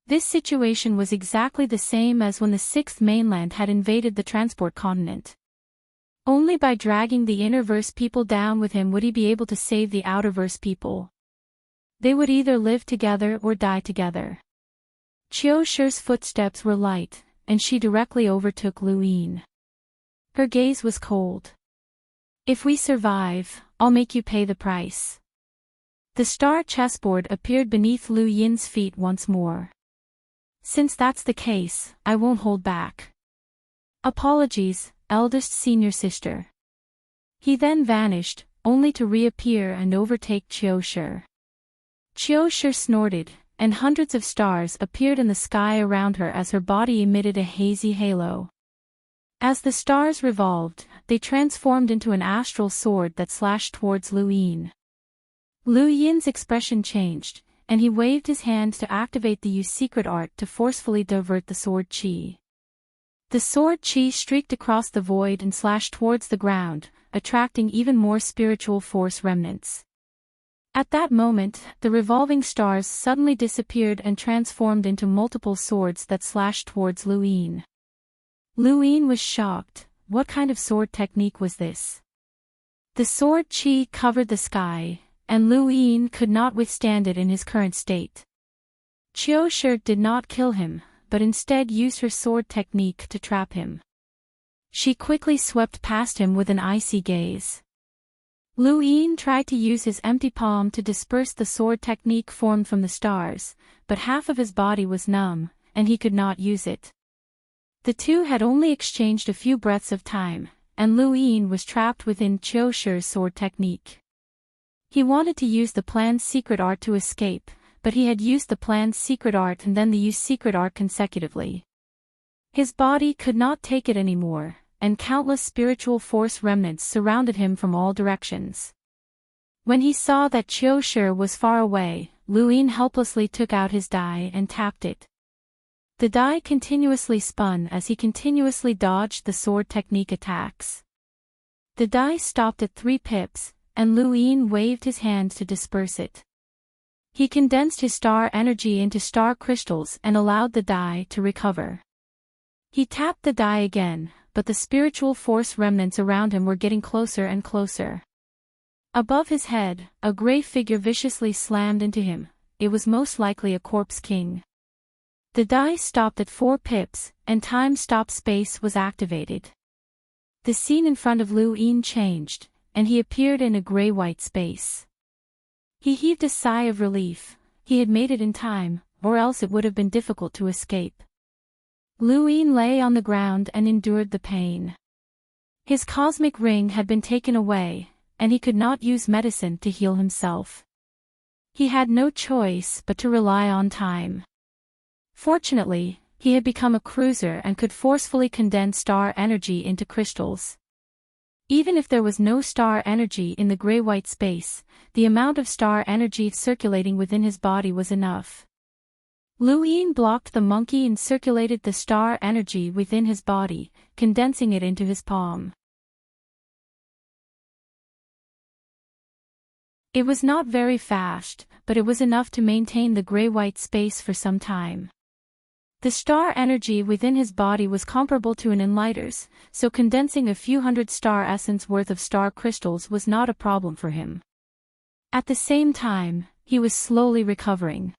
This situation was exactly the same as when the Sixth Mainland had invaded the transport continent. Only by dragging the innerverse people down with him would he be able to save the outerverse people. They would either live together or die together. Chiu Shi's footsteps were light, and she directly overtook Lu Yin. Her gaze was cold. If we survive, I'll make you pay the price. The star chessboard appeared beneath Lu Yin's feet once more. Since that's the case, I won't hold back. Apologies, eldest senior sister. He then vanished, only to reappear and overtake Chiu Shi. Chiu Shi snorted, and hundreds of stars appeared in the sky around her as her body emitted a hazy halo. As the stars revolved, they transformed into an astral sword that slashed towards Lu Yin. Lu Yin's expression changed, and he waved his hand to activate the Yu's secret art to forcefully divert the sword chi. The sword chi streaked across the void and slashed towards the ground, attracting even more spiritual force remnants. At that moment, the revolving stars suddenly disappeared and transformed into multiple swords that slashed towards Lu Yin. Lu Yin was shocked. What kind of sword technique was this? The sword chi covered the sky, and Lu Yin could not withstand it in his current state. Chiu Shi did not kill him, but instead used her sword technique to trap him. She quickly swept past him with an icy gaze. Lu Yin tried to use his empty palm to disperse the sword technique formed from the stars, but half of his body was numb, and he could not use it. The two had only exchanged a few breaths of time, and Lu Yin was trapped within Chiu Shi's sword technique. He wanted to use the plan's secret art to escape, but he had used the plan's secret art and then the Yu's secret art consecutively. His body could not take it anymore, and countless spiritual force remnants surrounded him from all directions. When he saw that Chiu Shi was far away, Lu Yin helplessly took out his die and tapped it. The die continuously spun as he continuously dodged the sword technique attacks. The die stopped at 3 pips, and Lu Yin waved his hand to disperse it. He condensed his star energy into star crystals and allowed the die to recover. He tapped the die again, but the spiritual force remnants around him were getting closer and closer. Above his head, a gray figure viciously slammed into him. It was most likely a corpse king. The die stopped at 4 pips, and time-stop-space was activated. The scene in front of Lu Yin changed, and he appeared in a gray-white space. He heaved a sigh of relief. He had made it in time, or else it would have been difficult to escape. Lu Yin lay on the ground and endured the pain. His cosmic ring had been taken away, and he could not use medicine to heal himself. He had no choice but to rely on time. Fortunately, he had become a cruiser and could forcefully condense star energy into crystals. Even if there was no star energy in the gray-white space, the amount of star energy circulating within his body was enough. Lu Yin blocked the monkey and circulated the star energy within his body, condensing it into his palm. It was not very fast, but it was enough to maintain the gray-white space for some time. The star energy within his body was comparable to an enlightener's, so condensing a few hundred star essence worth of star crystals was not a problem for him. At the same time, he was slowly recovering.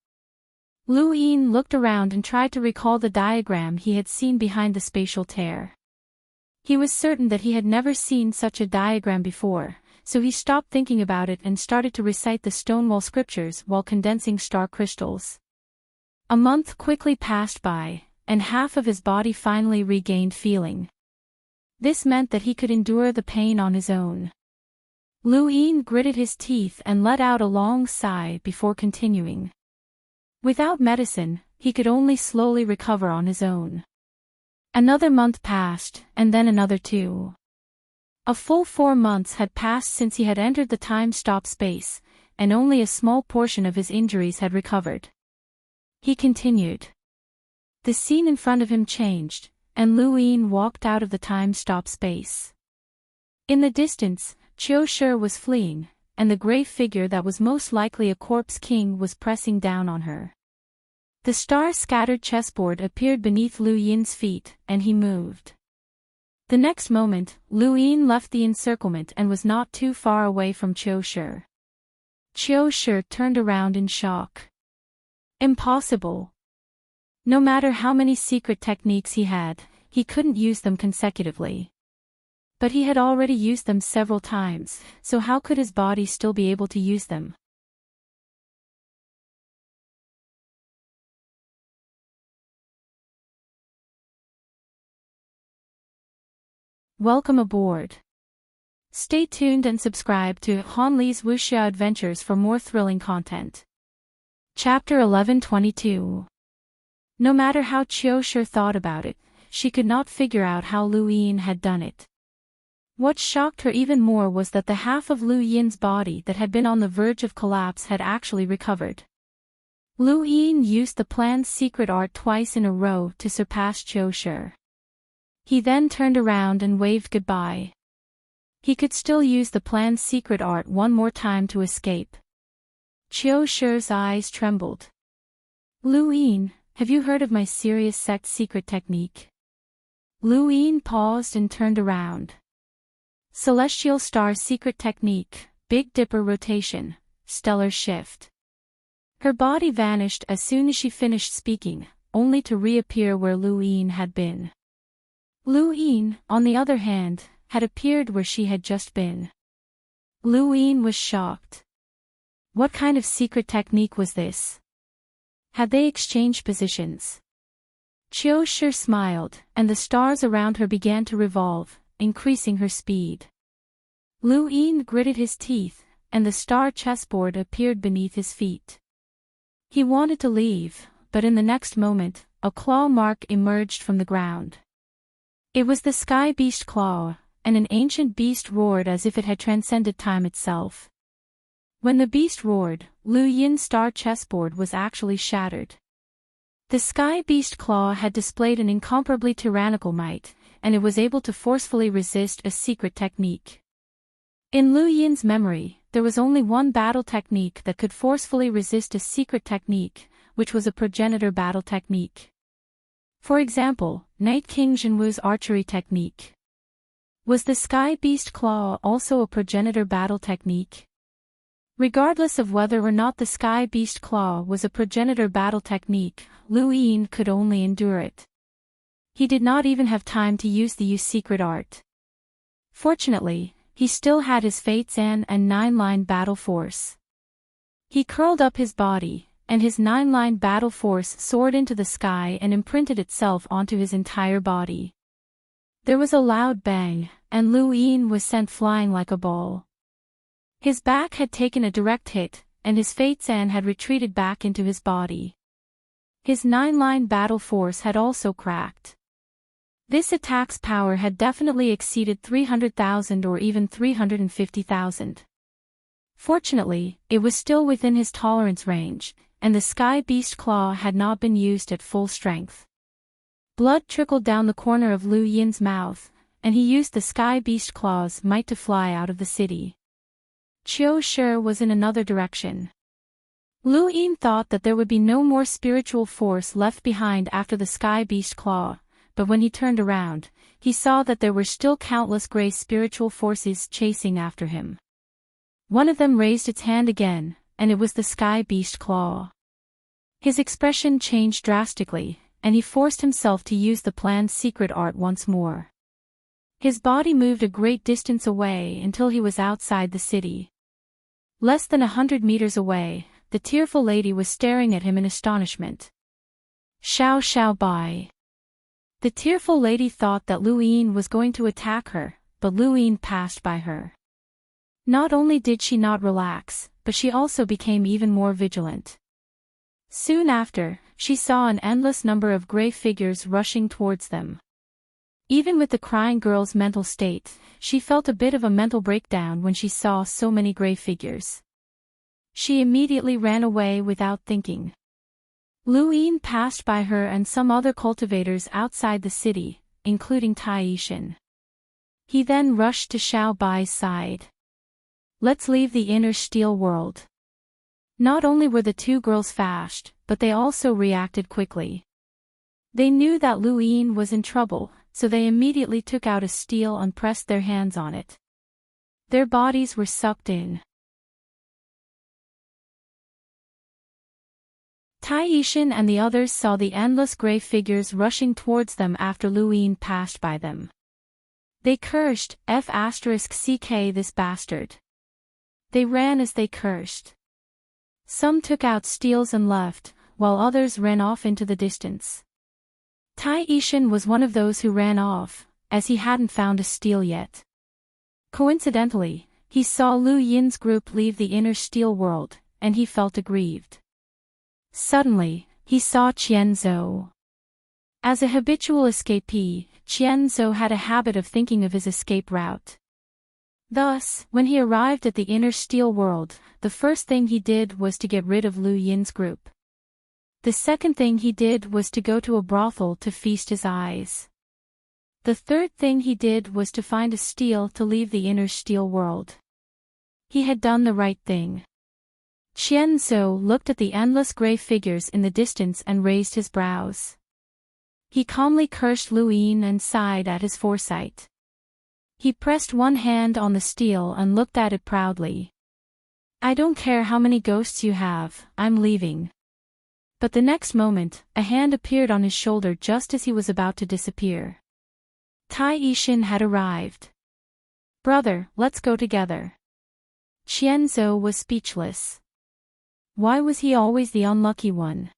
Lu Yin looked around and tried to recall the diagram he had seen behind the spatial tear. He was certain that he had never seen such a diagram before, so he stopped thinking about it and started to recite the Stonewall scriptures while condensing star crystals. A month quickly passed by, and half of his body finally regained feeling. This meant that he could endure the pain on his own. Lu Yin gritted his teeth and let out a long sigh before continuing. Without medicine, he could only slowly recover on his own. Another month passed, and then another 2. A full 4 months had passed since he had entered the time-stop space, and only a small portion of his injuries had recovered. He continued. The scene in front of him changed, and Lu Yin walked out of the time-stop space. In the distance, Qiu Shi was fleeing, and the gray figure that was most likely a corpse king was pressing down on her. The star-scattered chessboard appeared beneath Lu Yin's feet, and he moved. The next moment, Lu Yin left the encirclement and was not too far away from Qiu Shi. Qiu Shi turned around in shock. Impossible. No matter how many secret techniques he had, he couldn't use them consecutively. But he had already used them several times, so how could his body still be able to use them? Welcome aboard. Stay tuned and subscribe to Han Li's Wuxia Adventures for more thrilling content. Chapter 1122. No matter how Qiu Shi thought about it, she could not figure out how Lu Yin had done it. What shocked her even more was that the half of Lu Yin's body that had been on the verge of collapse had actually recovered. Lu Yin used the planned secret art twice in a row to surpass Qiu Shi. He then turned around and waved goodbye. He could still use the planned secret art one more time to escape. Qiu Shi's eyes trembled. Lu Yin, have you heard of my serious sect secret technique? Lu Yin paused and turned around. Celestial Star Secret Technique, Big Dipper Rotation, Stellar Shift. Her body vanished as soon as she finished speaking, only to reappear where Lu Yin had been. Lu Yin, on the other hand, had appeared where she had just been. Lu Yin was shocked. What kind of secret technique was this? Had they exchanged positions? Qiu Shi smiled, and the stars around her began to revolve, increasing her speed. Lu Yin gritted his teeth, and the star chessboard appeared beneath his feet. He wanted to leave, but in the next moment, a claw mark emerged from the ground. It was the sky beast claw, and an ancient beast roared as if it had transcended time itself. When the beast roared, Lu Yin's star chessboard was actually shattered. The sky beast claw had displayed an incomparably tyrannical might, and it was able to forcefully resist a secret technique. In Lu Yin's memory, there was only one battle technique that could forcefully resist a secret technique, which was a progenitor battle technique. For example, Night King Zhenwu's archery technique. Was the sky beast claw also a progenitor battle technique? Regardless of whether or not the sky beast claw was a progenitor battle technique, Lu Yin could only endure it. He did not even have time to use the secret art. Fortunately, he still had his Fate's An and 9-line battle force. He curled up his body, and his 9-line battle force soared into the sky and imprinted itself onto his entire body. There was a loud bang, and Lu Yin was sent flying like a ball. His back had taken a direct hit, and his Fate's An had retreated back into his body. His 9-line battle force had also cracked. This attack's power had definitely exceeded 300,000 or even 350,000. Fortunately, it was still within his tolerance range, and the sky beast claw had not been used at full strength. Blood trickled down the corner of Lu Yin's mouth, and he used the sky beast claw's might to fly out of the city. Chiu Shi was in another direction. Lu Yin thought that there would be no more spiritual force left behind after the sky beast claw, but when he turned around, he saw that there were still countless gray spiritual forces chasing after him. One of them raised its hand again, and it was the sky beast claw. His expression changed drastically, and he forced himself to use the planned secret art once more. His body moved a great distance away until he was outside the city. Less than 100 meters away, the tearful lady was staring at him in astonishment. Xiao Bai. The tearful lady thought that Lu Yin was going to attack her, but Lu Yin passed by her. Not only did she not relax, but she also became even more vigilant. Soon after, she saw an endless number of gray figures rushing towards them. Even with the crying girl's mental state, she felt a bit of a mental breakdown when she saw so many gray figures. She immediately ran away without thinking. Lu Yin passed by her and some other cultivators outside the city, including Tai Yishan. He then rushed to Xiao Bai's side. Let's leave the inner steel world. Not only were the two girls fast, but they also reacted quickly. They knew that Lu Yin was in trouble, so they immediately took out a steel and pressed their hands on it. Their bodies were sucked in. Tai Yishan and the others saw the endless gray figures rushing towards them after Lu Yin passed by them. They cursed, F*ck this bastard. They ran as they cursed. Some took out steels and left, while others ran off into the distance. Tai Yishan was one of those who ran off, as he hadn't found a steel yet. Coincidentally, he saw Lu Yin's group leave the inner steel world, and he felt aggrieved. Suddenly, he saw Qian Zhou. As a habitual escapee, Qian Zhou had a habit of thinking of his escape route. Thus, when he arrived at the inner steel world, the first thing he did was to get rid of Lu Yin's group. The second thing he did was to go to a brothel to feast his eyes. The third thing he did was to find a steel to leave the inner steel world. He had done the right thing. Qian Zhou looked at the endless gray figures in the distance and raised his brows. He calmly cursed Lu Yin and sighed at his foresight. He pressed one hand on the steel and looked at it proudly. I don't care how many ghosts you have, I'm leaving. But the next moment, a hand appeared on his shoulder just as he was about to disappear. Tai Yishan had arrived. Brother, let's go together. Qian Zhou was speechless. Why was he always the unlucky one?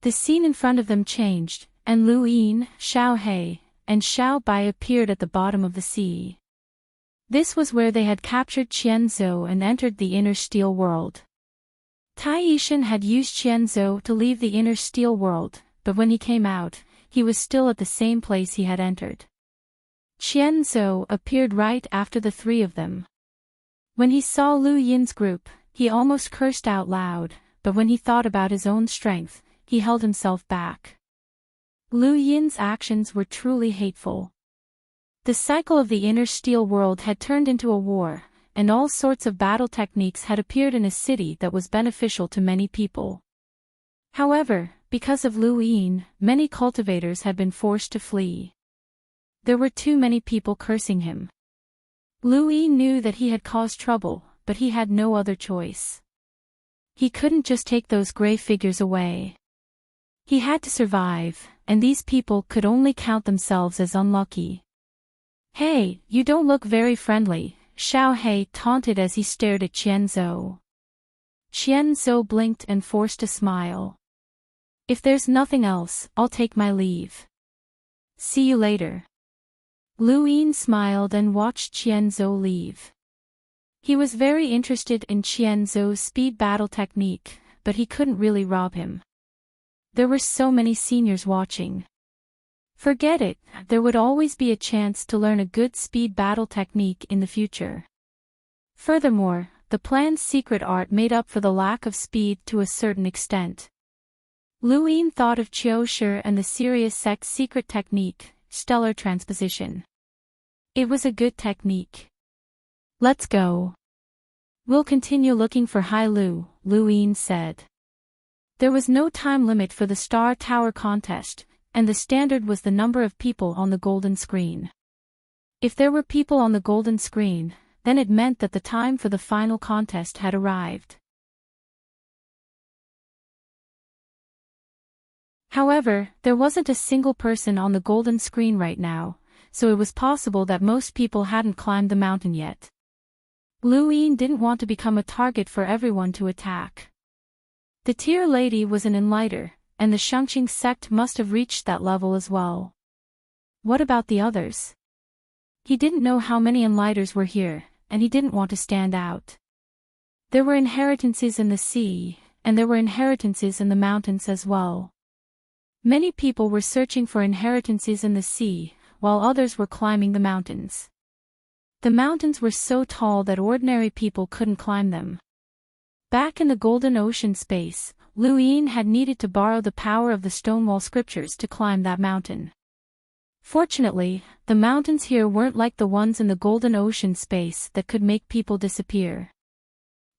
The scene in front of them changed, and Lu Yin, Xiao He, and Xiao Bai appeared at the bottom of the sea. This was where they had captured Qian Zhou and entered the inner steel world. Tai Yishan had used Qian Zhou to leave the inner steel world, but when he came out, he was still at the same place he had entered. Qian Zhou appeared right after the three of them. When he saw Lu Yin's group, he almost cursed out loud, but when he thought about his own strength, he held himself back. Lu Yin's actions were truly hateful. The cycle of the inner steel world had turned into a war, and all sorts of battle techniques had appeared in a city that was beneficial to many people. However, because of Lu Yin, many cultivators had been forced to flee. There were too many people cursing him. Lu Yin knew that he had caused trouble, but he had no other choice. He couldn't just take those gray figures away. He had to survive, and these people could only count themselves as unlucky. Hey, you don't look very friendly, Xiao He taunted as he stared at Qian Zhou. Qian Zhou blinked and forced a smile. If there's nothing else, I'll take my leave. See you later. Lu Yin smiled and watched Qian Zhou leave. He was very interested in Qian Zhou's speed battle technique, but he couldn't really rob him. There were so many seniors watching. Forget it, there would always be a chance to learn a good speed battle technique in the future. Furthermore, the planned secret art made up for the lack of speed to a certain extent. Lu Yin thought of Chiu Shi and the Sirius sect secret technique, stellar transposition. It was a good technique. Let's go. We'll continue looking for Hai Lu, Lu Yin said. There was no time limit for the Star Tower contest, and the standard was the number of people on the golden screen. If there were people on the golden screen, then it meant that the time for the final contest had arrived. However, there wasn't a single person on the golden screen right now, so it was possible that most people hadn't climbed the mountain yet. Lu Yin didn't want to become a target for everyone to attack. The Tear Lady was an enlighter, and the Shangqing sect must have reached that level as well. What about the others? He didn't know how many enlighters were here, and he didn't want to stand out. There were inheritances in the sea, and there were inheritances in the mountains as well. Many people were searching for inheritances in the sea, while others were climbing the mountains. The mountains were so tall that ordinary people couldn't climb them. Back in the golden ocean space, Lu Yin had needed to borrow the power of the Stonewall Scriptures to climb that mountain. Fortunately, the mountains here weren't like the ones in the golden ocean space that could make people disappear.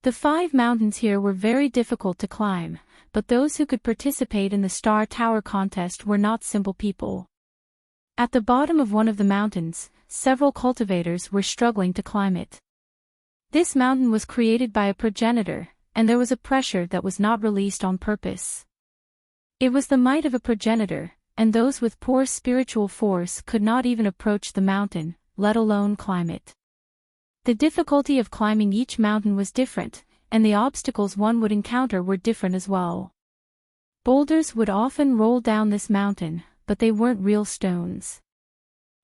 The 5 mountains here were very difficult to climb, but those who could participate in the Star Tower contest were not simple people. At the bottom of one of the mountains, several cultivators were struggling to climb it. This mountain was created by a progenitor, and there was a pressure that was not released on purpose. It was the might of a progenitor, and those with poor spiritual force could not even approach the mountain, let alone climb it. The difficulty of climbing each mountain was different, and the obstacles one would encounter were different as well. Boulders would often roll down this mountain, but they weren't real stones.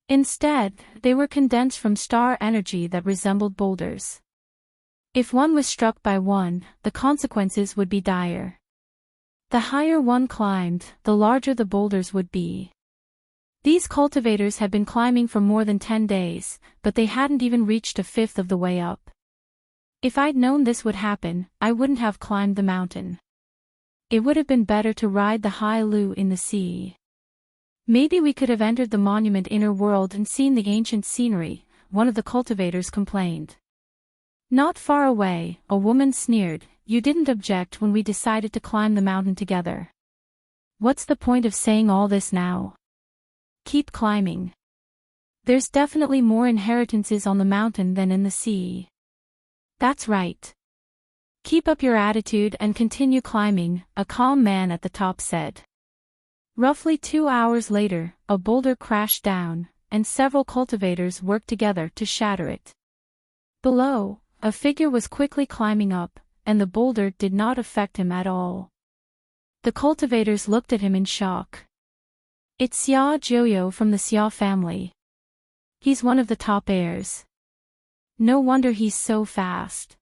Instead, they were condensed from star energy that resembled boulders. If one was struck by one, the consequences would be dire. The higher one climbed, the larger the boulders would be. These cultivators had been climbing for more than 10 days, but they hadn't even reached a fifth of the way up. If I'd known this would happen, I wouldn't have climbed the mountain. It would have been better to ride the Hai Lu in the sea. Maybe we could have entered the monument inner world and seen the ancient scenery, one of the cultivators complained. Not far away, a woman sneered, "You didn't object when we decided to climb the mountain together. What's the point of saying all this now? Keep climbing. There's definitely more inheritances on the mountain than in the sea." "That's right. Keep up your attitude and continue climbing," a calm man at the top said. Roughly 2 hours later, a boulder crashed down, and several cultivators worked together to shatter it. Below, a figure was quickly climbing up, and the boulder did not affect him at all. The cultivators looked at him in shock. "It's Xia Jiuyo from the Xia family. He's one of the top heirs. No wonder he's so fast."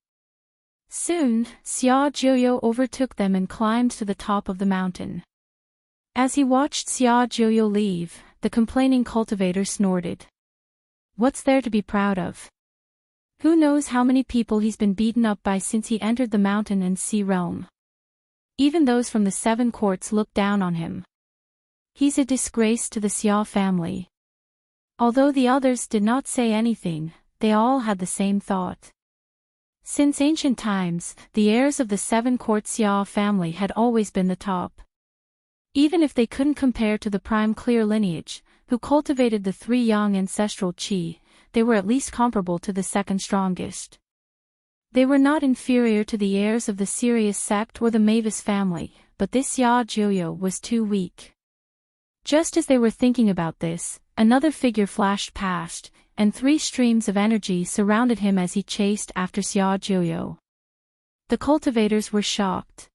Soon, Xia Jiuyo overtook them and climbed to the top of the mountain. As he watched Xia Jiuyo leave, the complaining cultivator snorted. "What's there to be proud of? Who knows how many people he's been beaten up by since he entered the mountain and sea realm. Even those from the 7 courts look down on him. He's a disgrace to the Xia family." Although the others did not say anything, they all had the same thought. Since ancient times, the heirs of the 7 court Xia family had always been the top. Even if they couldn't compare to the prime clear lineage, who cultivated the 3 young ancestral qi, they were at least comparable to the second strongest. They were not inferior to the heirs of the Sirius sect or the Mavis family, but this Xia Jiuyo was too weak. Just as they were thinking about this, another figure flashed past, and 3 streams of energy surrounded him as he chased after Xia Jiuyo. The cultivators were shocked.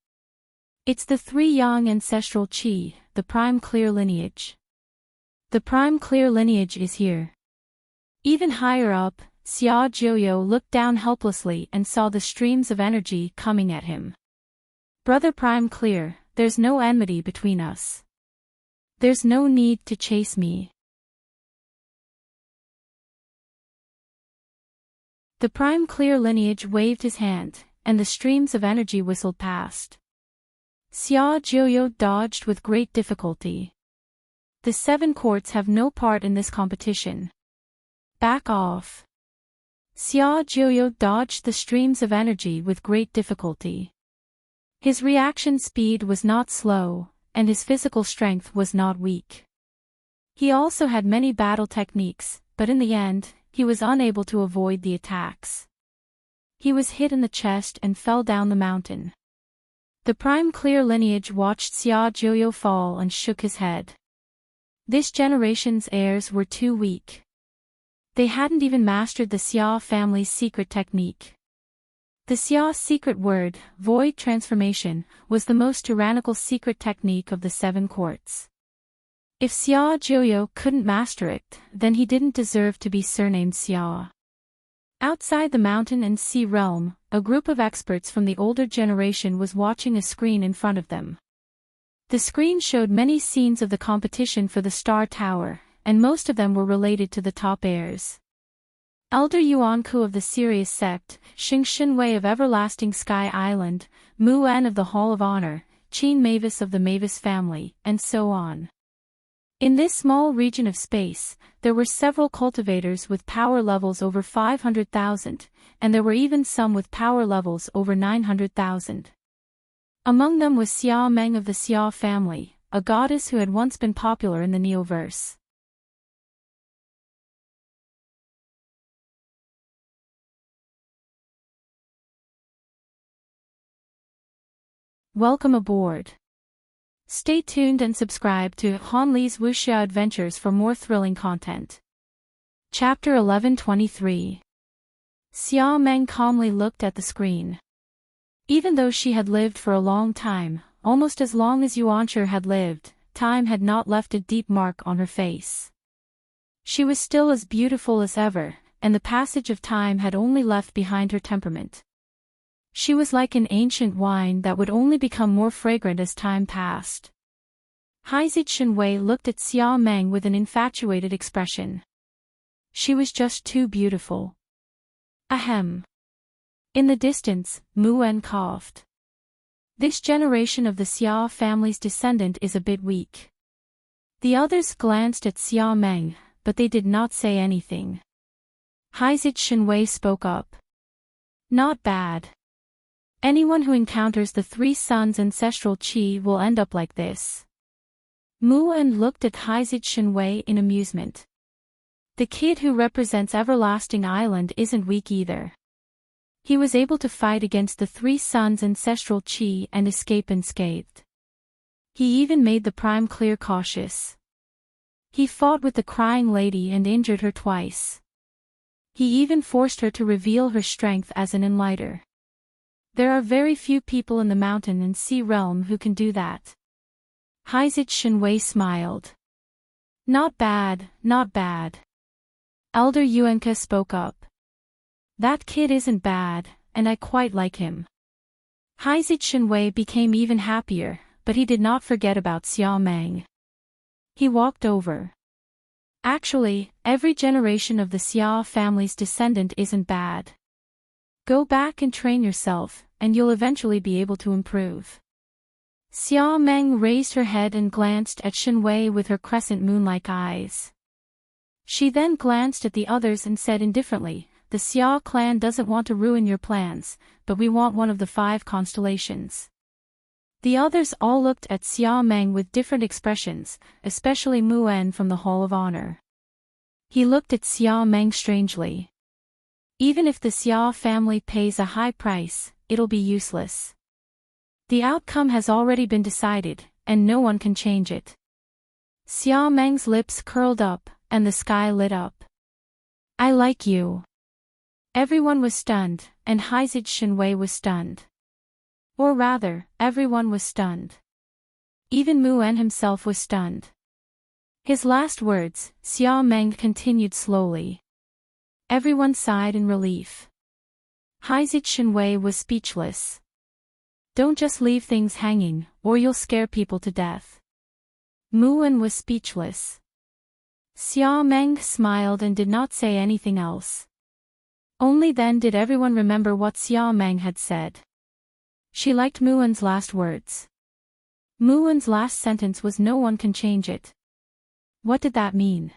"It's the 3 young ancestral qi, the prime clear lineage. The prime clear lineage is here." Even higher up, Xia Jiuyo looked down helplessly and saw the streams of energy coming at him. "Brother Prime Clear, there's no enmity between us. There's no need to chase me." The Prime Clear lineage waved his hand, and the streams of energy whistled past. Xia Jiuyo dodged with great difficulty. "The 7 courts have no part in this competition. Back off." Xia Jiuyo dodged the streams of energy with great difficulty. His reaction speed was not slow, and his physical strength was not weak. He also had many battle techniques, but in the end, he was unable to avoid the attacks. He was hit in the chest and fell down the mountain. The prime clear lineage watched Xia Jiuyo fall and shook his head. This generation's heirs were too weak. They hadn't even mastered the Xia family's secret technique. The Xia secret word, void transformation, was the most tyrannical secret technique of the 7 courts. If Xia Jiuyo couldn't master it, then he didn't deserve to be surnamed Xia. Outside the mountain and sea realm, a group of experts from the older generation was watching a screen in front of them. The screen showed many scenes of the competition for the Star Tower, and most of them were related to the top heirs. Elder Yuanku of the Sirius sect, Xing Xinwei of Everlasting Sky Island, Mu En of the Hall of Honor, Qin Mavis of the Mavis family, and so on. In this small region of space, there were several cultivators with power levels over 500,000, and there were even some with power levels over 900,000. Among them was Xia Meng of the Xia family, a goddess who had once been popular in the Neoverse. Welcome aboard. Stay tuned and subscribe to Han Li's Wuxia Adventures for more thrilling content. Chapter 1123. Xia Meng calmly looked at the screen. Even though she had lived for a long time, almost as long as Yuancher had lived, time had not left a deep mark on her face. She was still as beautiful as ever, and the passage of time had only left behind her temperament. She was like an ancient wine that would only become more fragrant as time passed. Haizid Shenwei looked at Xia Meng with an infatuated expression. She was just too beautiful. Ahem. In the distance, Mu Wen coughed. This generation of the Xia family's descendant is a bit weak. The others glanced at Xia Meng, but they did not say anything. Haizid Shenwei spoke up. Not bad. Anyone who encounters the 3 suns' ancestral qi will end up like this. Mu En looked at Haizid Shenwei in amusement. The kid who represents Everlasting Island isn't weak either. He was able to fight against the 3 suns' ancestral qi and escape unscathed. He even made the Prime Clear cautious. He fought with the crying lady and injured her twice. He even forced her to reveal her strength as an enlighter. There are very few people in the mountain and sea realm who can do that. Haizid Shenwei smiled. Not bad, not bad. Elder Yuanka spoke up. That kid isn't bad, and I quite like him. Haizid Shenwei became even happier, but he did not forget about Xia Meng. He walked over. Actually, every generation of the Xia family's descendant isn't bad. Go back and train yourself, and you'll eventually be able to improve. Xia Meng raised her head and glanced at Shenwei with her crescent moon-like eyes. She then glanced at the others and said indifferently, the Xia clan doesn't want to ruin your plans, but we want one of the 5 constellations. The others all looked at Xia Meng with different expressions, especially Mu En from the Hall of Honor. He looked at Xia Meng strangely. Even if the Xia family pays a high price, it'll be useless. The outcome has already been decided, and no one can change it. Xia Meng's lips curled up, and the sky lit up. I like you. Everyone was stunned, and Haizid Shenwei was stunned. Or rather, everyone was stunned. Even Mu En himself was stunned. His last words, Xia Meng continued slowly. Everyone sighed in relief. Haizid Shenwei was speechless. Don't just leave things hanging, or you'll scare people to death. Mu En was speechless. Xia Meng smiled and did not say anything else. Only then did everyone remember what Xia Meng had said. She liked Mu En's last words. Mu En's last sentence was no one can change it. What did that mean?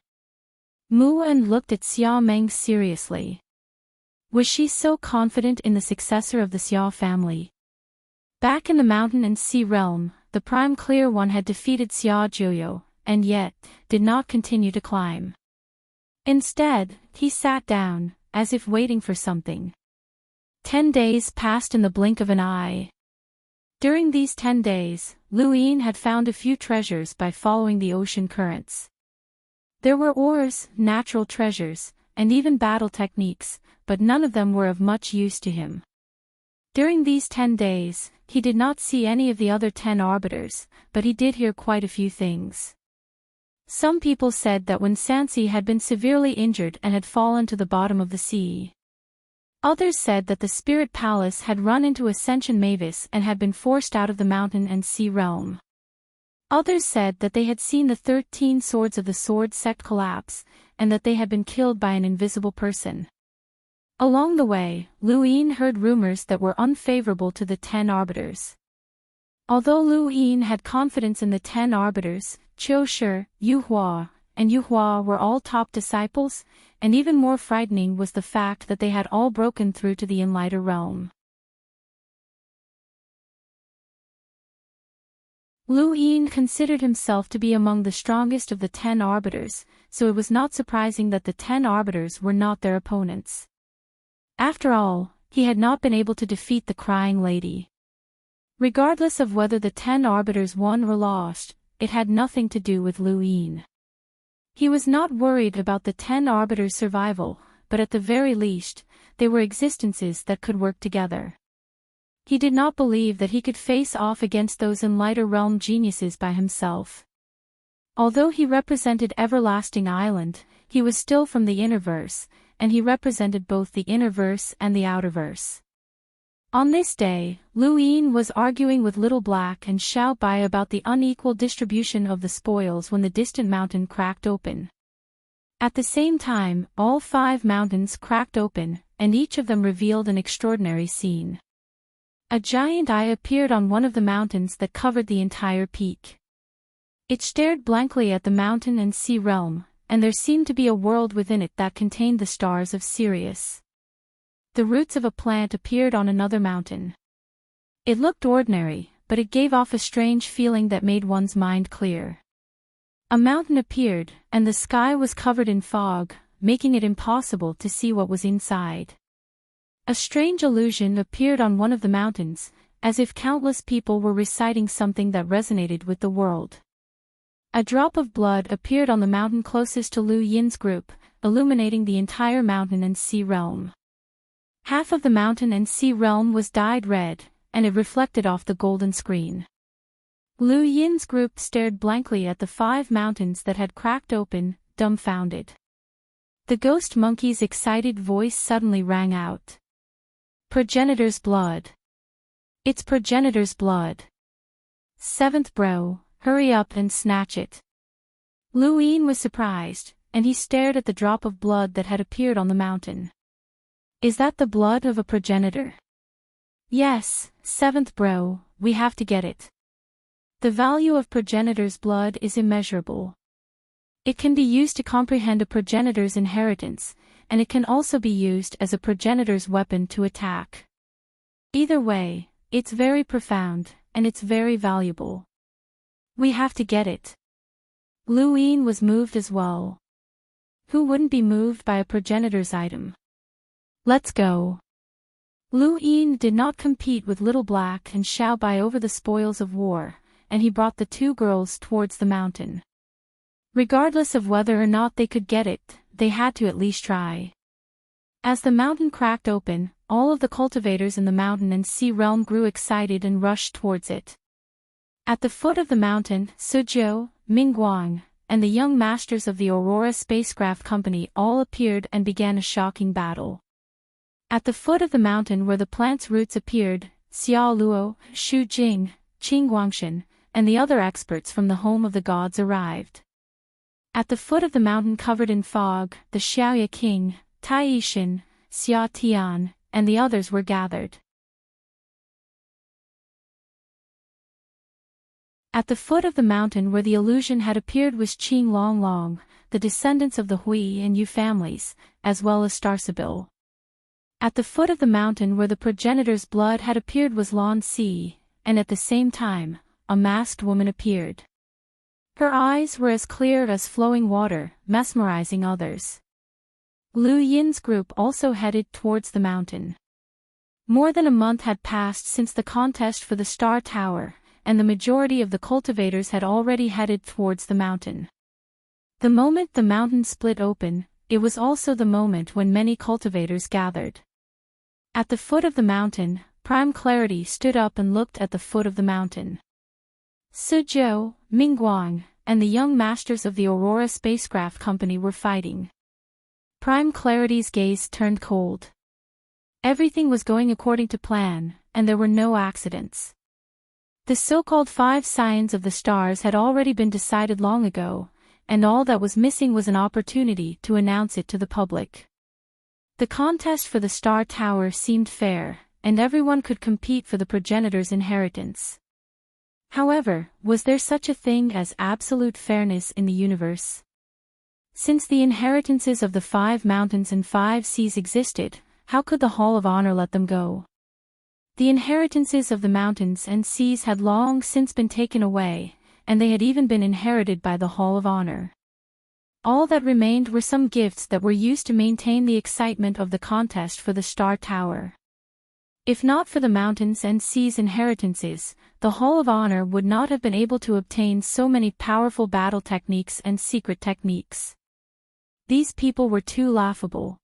Mu En looked at Xia Meng seriously. Was she so confident in the successor of the Xia family? Back in the mountain and sea realm, the Prime Clear One had defeated Xia Jiuyo, and yet, did not continue to climb. Instead, he sat down, as if waiting for something. 10 days passed in the blink of an eye. During these 10 days, Lu Yin had found a few treasures by following the ocean currents. There were ores, natural treasures, and even battle techniques, but none of them were of much use to him. During these 10 days, he did not see any of the other 10 arbiters, but he did hear quite a few things. Some people said that when Sansi had been severely injured and had fallen to the bottom of the sea. Others said that the spirit palace had run into Ascension Mavis and had been forced out of the mountain and sea realm. Others said that they had seen the 13 swords of the sword sect collapse, and that they had been killed by an invisible person. Along the way, Lu Yin heard rumors that were unfavorable to the 10 arbiters. Although Lu Yin had confidence in the 10 arbiters, Qiu Shi, Yu Hua, and Yu Hua were all top disciples, and even more frightening was the fact that they had all broken through to the Enlighter realm. Lu Yin considered himself to be among the strongest of the 10 arbiters, so it was not surprising that the 10 arbiters were not their opponents. After all, he had not been able to defeat the Crying Lady. Regardless of whether the 10 arbiters won or lost, it had nothing to do with Lu Yin. He was not worried about the 10 arbiters' survival, but at the very least, they were existences that could work together. He did not believe that he could face off against those Enlighter realm geniuses by himself. Although he represented Everlasting Island, he was still from the Innerverse, and he represented both the Innerverse and the Outerverse. On this day, Lu Yin was arguing with Little Black and Xiao Bai about the unequal distribution of the spoils when the distant mountain cracked open. At the same time, all 5 mountains cracked open, and each of them revealed an extraordinary scene. A giant eye appeared on one of the mountains that covered the entire peak. It stared blankly at the mountain and sea realm, and there seemed to be a world within it that contained the stars of Sirius. The roots of a plant appeared on another mountain. It looked ordinary, but it gave off a strange feeling that made one's mind clear. A mountain appeared, and the sky was covered in fog, making it impossible to see what was inside. A strange illusion appeared on one of the mountains, as if countless people were reciting something that resonated with the world. A drop of blood appeared on the mountain closest to Lu Yin's group, illuminating the entire mountain and sea realm. Half of the mountain and sea realm was dyed red, and it reflected off the golden screen. Lu Yin's group stared blankly at the 5 mountains that had cracked open, dumbfounded. The ghost monkey's excited voice suddenly rang out. Progenitor's blood. It's progenitor's blood. 7th bro, hurry up and snatch it. Lu Yin was surprised, and he stared at the drop of blood that had appeared on the mountain. Is that the blood of a progenitor? Yes, 7th bro, we have to get it. The value of progenitor's blood is immeasurable. It can be used to comprehend a progenitor's inheritance, and it can also be used as a progenitor's weapon to attack. Either way, it's very profound, and it's very valuable. We have to get it. Lu Yin was moved as well. Who wouldn't be moved by a progenitor's item? Let's go. Lu Yin did not compete with Little Black and Xiao Bai over the spoils of war, and he brought the 2 girls towards the mountain. Regardless of whether or not they could get it, they had to at least try. As the mountain cracked open, all of the cultivators in the mountain and sea realm grew excited and rushed towards it. At the foot of the mountain, Suzhou, Mingguang, and the young masters of the Aurora Spacecraft Company all appeared and began a shocking battle. At the foot of the mountain where the plant's roots appeared, Xiao Luo, Xu Jing, Qing Guangshan, and the other experts from the home of the gods arrived. At the foot of the mountain covered in fog, the Xiaoya King, Tai Yixin, Xia Tian, and the others were gathered. At the foot of the mountain where the illusion had appeared was Qing Long Long, the descendants of the Hui and Yu families, as well as Starsabil. At the foot of the mountain where the progenitor's blood had appeared was Lan Si, and at the same time, a masked woman appeared. Her eyes were as clear as flowing water, mesmerizing others. Lu Yin's group also headed towards the mountain. More than a month had passed since the contest for the Star Tower, and the majority of the cultivators had already headed towards the mountain. The moment the mountain split open, it was also the moment when many cultivators gathered. At the foot of the mountain, Prime Clarity stood up and looked at the foot of the mountain. Suzhou, Mingguang, and the young masters of the Aurora Spacecraft Company were fighting. Prime Clarity's gaze turned cold. Everything was going according to plan, and there were no accidents. The so-called 5 signs of the stars had already been decided long ago, and all that was missing was an opportunity to announce it to the public. The contest for the Star Tower seemed fair, and everyone could compete for the progenitor's inheritance. However, was there such a thing as absolute fairness in the universe? Since the inheritances of the 5 mountains and 5 seas existed, how could the Hall of Honor let them go? The inheritances of the mountains and seas had long since been taken away, and they had even been inherited by the Hall of Honor. All that remained were some gifts that were used to maintain the excitement of the contest for the Star Tower. If not for the mountains and seas inheritances, the Hall of Honor would not have been able to obtain so many powerful battle techniques and secret techniques. These people were too laughable.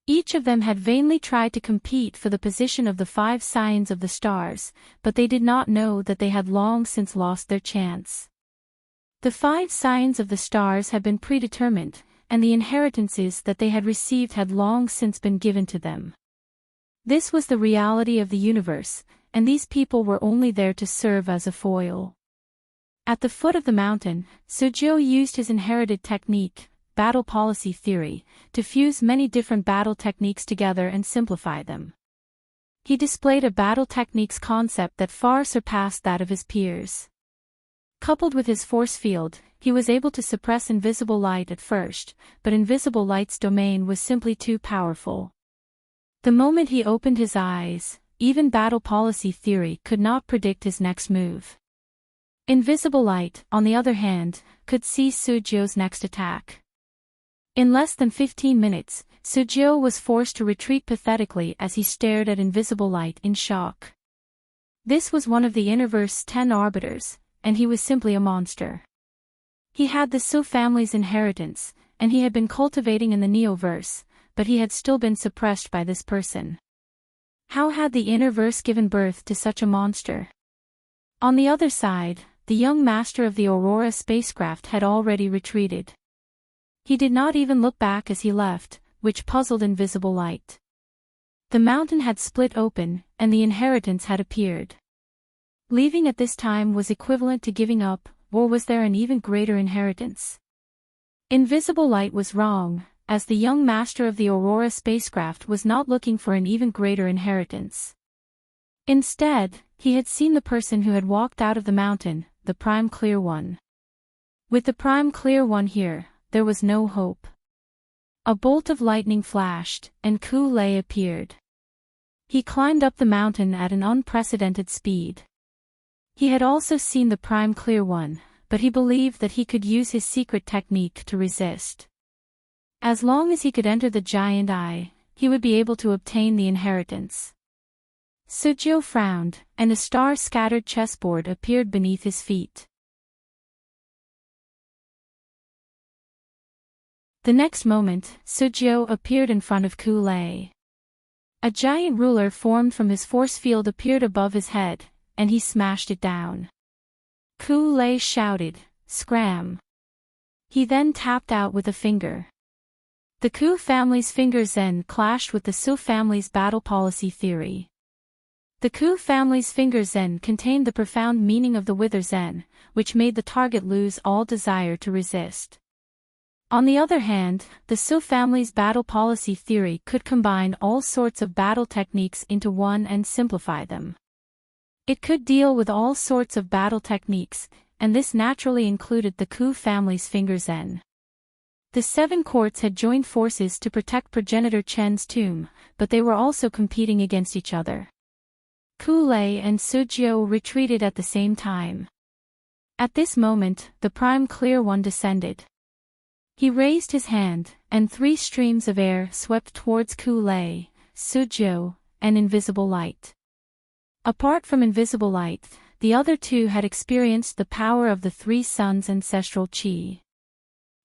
Each of them had vainly tried to compete for the position of the 5 signs of the stars, but they did not know that they had long since lost their chance. The 5 signs of the stars had been predetermined, and the inheritances that they had received had long since been given to them. This was the reality of the universe, and these people were only there to serve as a foil. At the foot of the mountain, Suzhou used his inherited technique, battle policy theory, to fuse many different battle techniques together and simplify them. He displayed a battle techniques concept that far surpassed that of his peers. Coupled with his force field, he was able to suppress invisible light at first, but invisible light's domain was simply too powerful. The moment he opened his eyes, even battle policy theory could not predict his next move. Invisible light, on the other hand, could see Suzhou's next attack. In less than 15 minutes, Suzhou was forced to retreat pathetically as he stared at invisible light in shock. This was one of the Innerverse's 10 arbiters, and he was simply a monster. He had the Su family's inheritance, and he had been cultivating in the Neoverse, but he had still been suppressed by this person. How had the Innerverse given birth to such a monster? On the other side, the young master of the Aurora spacecraft had already retreated. He did not even look back as he left, which puzzled invisible light. The mountain had split open, and the inheritance had appeared. Leaving at this time was equivalent to giving up, or was there an even greater inheritance? Invisible light was wrong, as the young master of the Aurora spacecraft was not looking for an even greater inheritance. Instead, he had seen the person who had walked out of the mountain, the Prime Clear One. With the Prime Clear One here, there was no hope. A bolt of lightning flashed, and Ku Lei appeared. He climbed up the mountain at an unprecedented speed. He had also seen the Prime Clear One, but he believed that he could use his secret technique to resist. As long as he could enter the Giant Eye, he would be able to obtain the inheritance. Suzhou frowned, and a star-scattered chessboard appeared beneath his feet. The next moment, Suzhou appeared in front of Ku Lei. A giant ruler formed from his force field appeared above his head, and he smashed it down. Ku Lei shouted, "Scram!" He then tapped out with a finger. The Ku family's finger Zen clashed with the Su family's battle policy theory. The Ku family's finger Zen contained the profound meaning of the Wither Zen, which made the target lose all desire to resist. On the other hand, the Su family's battle policy theory could combine all sorts of battle techniques into one and simplify them. It could deal with all sorts of battle techniques, and this naturally included the Ku family's finger Zen. The 7 courts had joined forces to protect progenitor Chen's tomb, but they were also competing against each other. Ku Lei and Sujiu retreated at the same time. At this moment, the Prime Clear One descended. He raised his hand, and 3 streams of air swept towards Ku Lei, Sujiu, and Invisible Light. Apart from Invisible Light, the other 2 had experienced the power of the 3 suns' ancestral qi.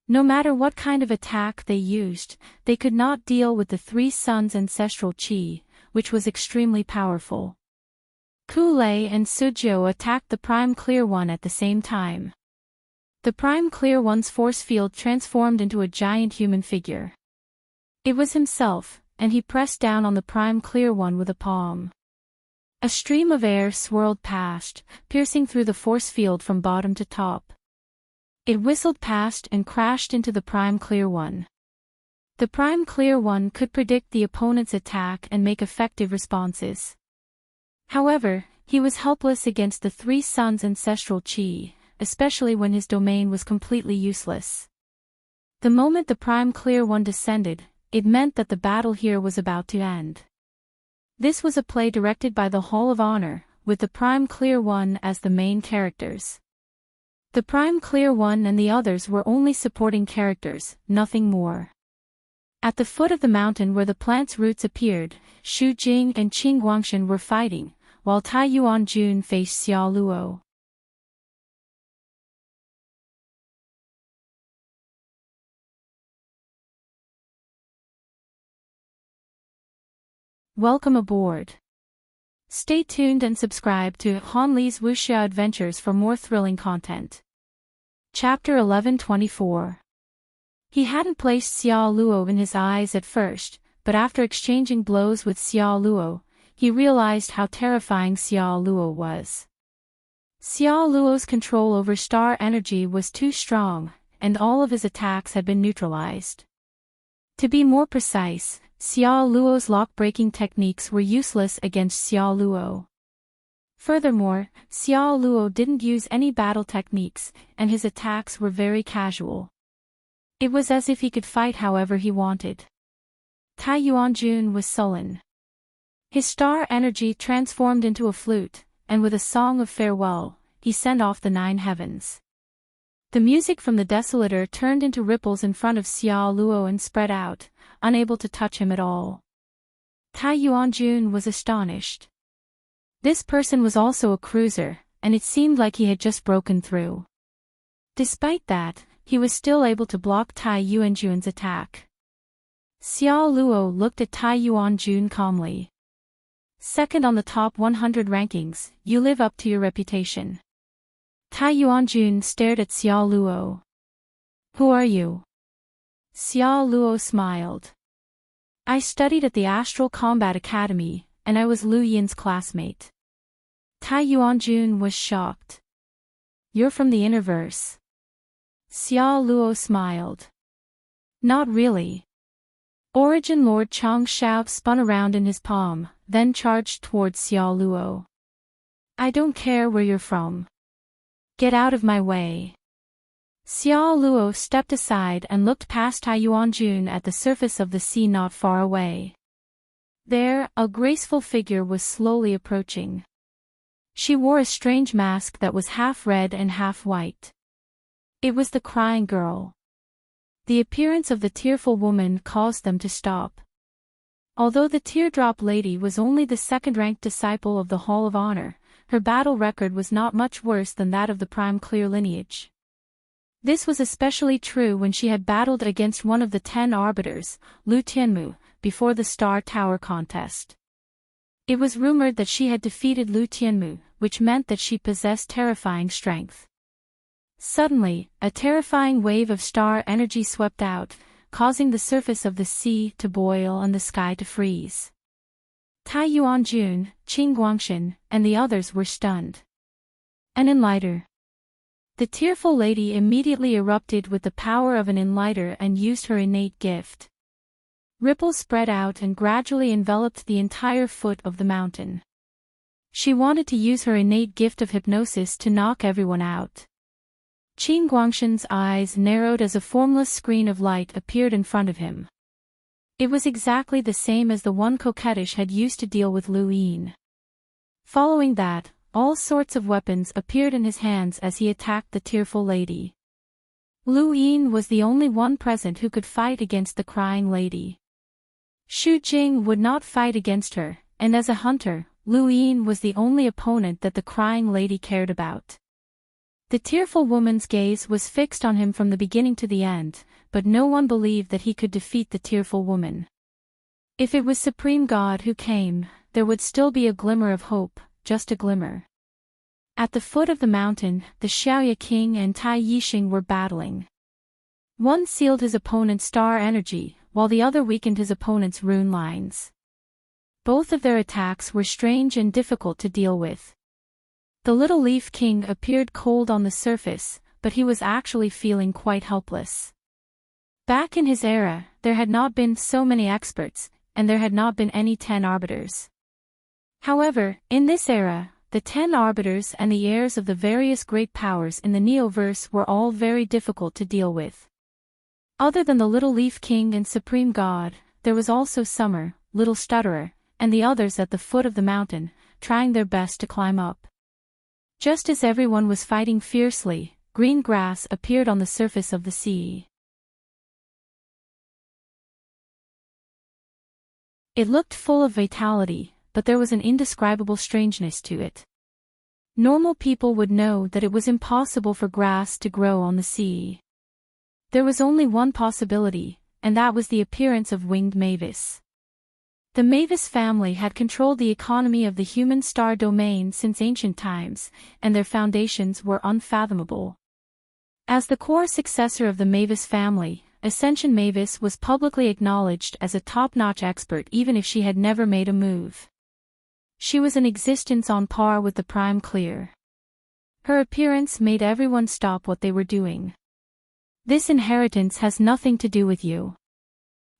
No matter what kind of attack they used, they could not deal with the 3 suns' ancestral qi, which was extremely powerful. Ku Lei and Sujiu attacked the Prime Clear One at the same time. The Prime Clear One's force field transformed into a giant human figure. It was himself, and he pressed down on the Prime Clear One with a palm. A stream of air swirled past, piercing through the force field from bottom to top. It whistled past and crashed into the Prime Clear One. The Prime Clear One could predict the opponent's attack and make effective responses. However, he was helpless against the 3 suns' ancestral qi, especially when his domain was completely useless. The moment the Prime Clear One descended, it meant that the battle here was about to end. This was a play directed by the Hall of Honor, with the Prime Clear One as the main characters. The Prime Clear One and the others were only supporting characters, nothing more. At the foot of the mountain where the plant's roots appeared, Xu Jing and Qing Guangshan were fighting, while Tai Yuanjun faced Xia Luo. Welcome aboard. Stay tuned and subscribe to Han Li's Wuxia Adventures for more thrilling content. Chapter 1124. He hadn't placed Xia Luo in his eyes at first, but after exchanging blows with Xia Luo, he realized how terrifying Xia Luo was. Xia Luo's control over star energy was too strong, and all of his attacks had been neutralized. To be more precise, Xia Luo's lock-breaking techniques were useless against Xia Luo. Furthermore, Xia Luo didn't use any battle techniques, and his attacks were very casual. It was as if he could fight however he wanted. Tai Yuanjun was sullen. His star energy transformed into a flute, and with a song of farewell, he sent off the 9 heavens. The music from the Desolator turned into ripples in front of Xia Luo and spread out, unable to touch him at all. Tai Yuanjun was astonished. This person was also a cruiser, and it seemed like he had just broken through. Despite that, he was still able to block Tai Yuanjun's attack. Xia Luo looked at Tai Yuanjun calmly. Second on the top 100 rankings, you live up to your reputation. Tai Yuanjun stared at Xia Luo. Who are you? Xia Luo smiled. I studied at the Astral Combat Academy, and I was Lu Yin's classmate. Tai Yuanjun was shocked. You're from the Innerverse. Xia Luo smiled. Not really. Origin Lord Chang Shao spun around in his palm, then charged towards Xia Luo. I don't care where you're from. Get out of my way. Xia Luo stepped aside and looked past Tai Yuanjun at the surface of the sea not far away. There, a graceful figure was slowly approaching. She wore a strange mask that was half red and half white. It was the crying girl. The appearance of the tearful woman caused them to stop. Although the teardrop lady was only the second-ranked disciple of the Hall of Honor, her battle record was not much worse than that of the Prime Clear lineage. This was especially true when she had battled against one of the 10 arbiters, Lu Tianmu, before the Star Tower contest. It was rumored that she had defeated Lu Tianmu, which meant that she possessed terrifying strength. Suddenly, a terrifying wave of star energy swept out, causing the surface of the sea to boil and the sky to freeze. Tai Yuanjun, Qing Guangshan, and the others were stunned. An enlighter. The tearful lady immediately erupted with the power of an enlighter and used her innate gift. Ripples spread out and gradually enveloped the entire foot of the mountain. She wanted to use her innate gift of hypnosis to knock everyone out. Qin Guangshan's eyes narrowed as a formless screen of light appeared in front of him. It was exactly the same as the one coquettish had used to deal with Lu Yin. Following that, all sorts of weapons appeared in his hands as he attacked the tearful lady. Lu Yin was the only one present who could fight against the crying lady. Xu Jing would not fight against her, and as a hunter, Lu Yin was the only opponent that the crying lady cared about. The tearful woman's gaze was fixed on him from the beginning to the end, but no one believed that he could defeat the tearful woman. If it was Supreme God who came, there would still be a glimmer of hope, just a glimmer. At the foot of the mountain, the Xiaoya King and Tai Yixing were battling. One sealed his opponent's star energy, while the other weakened his opponent's rune lines. Both of their attacks were strange and difficult to deal with. The Little Leaf King appeared cold on the surface, but he was actually feeling quite helpless. Back in his era, there had not been so many experts, and there had not been any 10 arbiters. However, in this era, the 10 arbiters and the heirs of the various great powers in the Neoverse were all very difficult to deal with. Other than the Little Leaf King and Supreme God, there was also Summer, Little Stutterer, and the others at the foot of the mountain, trying their best to climb up. Just as everyone was fighting fiercely, green grass appeared on the surface of the sea. It looked full of vitality, but there was an indescribable strangeness to it. Normal people would know that it was impossible for grass to grow on the sea. There was only one possibility, and that was the appearance of winged mavis. The Mavis family had controlled the economy of the human star domain since ancient times, and their foundations were unfathomable. As the core successor of the Mavis family, Ascension Mavis was publicly acknowledged as a top-notch expert even if she had never made a move. She was an existence on par with the Prime Clear. Her appearance made everyone stop what they were doing. This inheritance has nothing to do with you.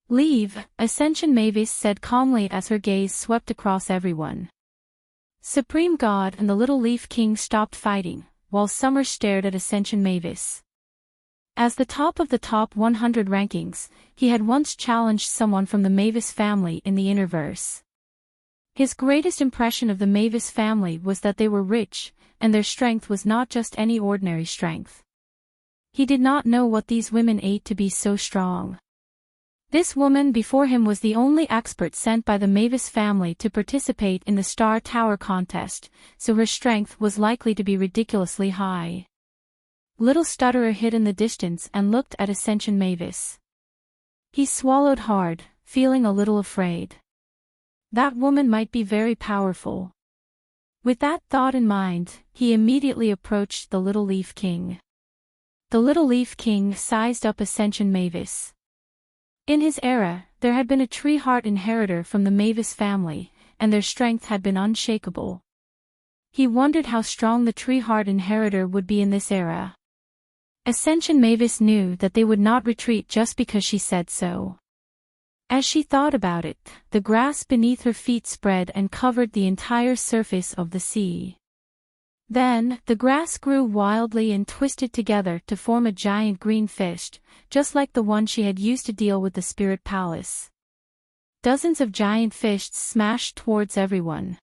Leave, Ascension Mavis said calmly as her gaze swept across everyone. Supreme God and the Little Leaf King stopped fighting, while Summer stared at Ascension Mavis. As the top of the top 100 rankings, he had once challenged someone from the Mavis family in the Innerverse. His greatest impression of the Mavis family was that they were rich, and their strength was not just any ordinary strength. He did not know what these women ate to be so strong. This woman before him was the only expert sent by the Mavis family to participate in the Star Tower contest, so her strength was likely to be ridiculously high. Little Stutterer hid in the distance and looked at Ascension Mavis. He swallowed hard, feeling a little afraid. That woman might be very powerful. With that thought in mind, he immediately approached the Little Leaf King. The Little Leaf King sized up Ascension Mavis. In his era, there had been a Tree Heart inheritor from the Mavis family, and their strength had been unshakable. He wondered how strong the Tree Heart inheritor would be in this era. Ascension Mavis knew that they would not retreat just because she said so. As she thought about it, the grass beneath her feet spread and covered the entire surface of the sea. Then, the grass grew wildly and twisted together to form a giant green fist, just like the one she had used to deal with the Spirit Palace. Dozens of giant fists smashed towards everyone.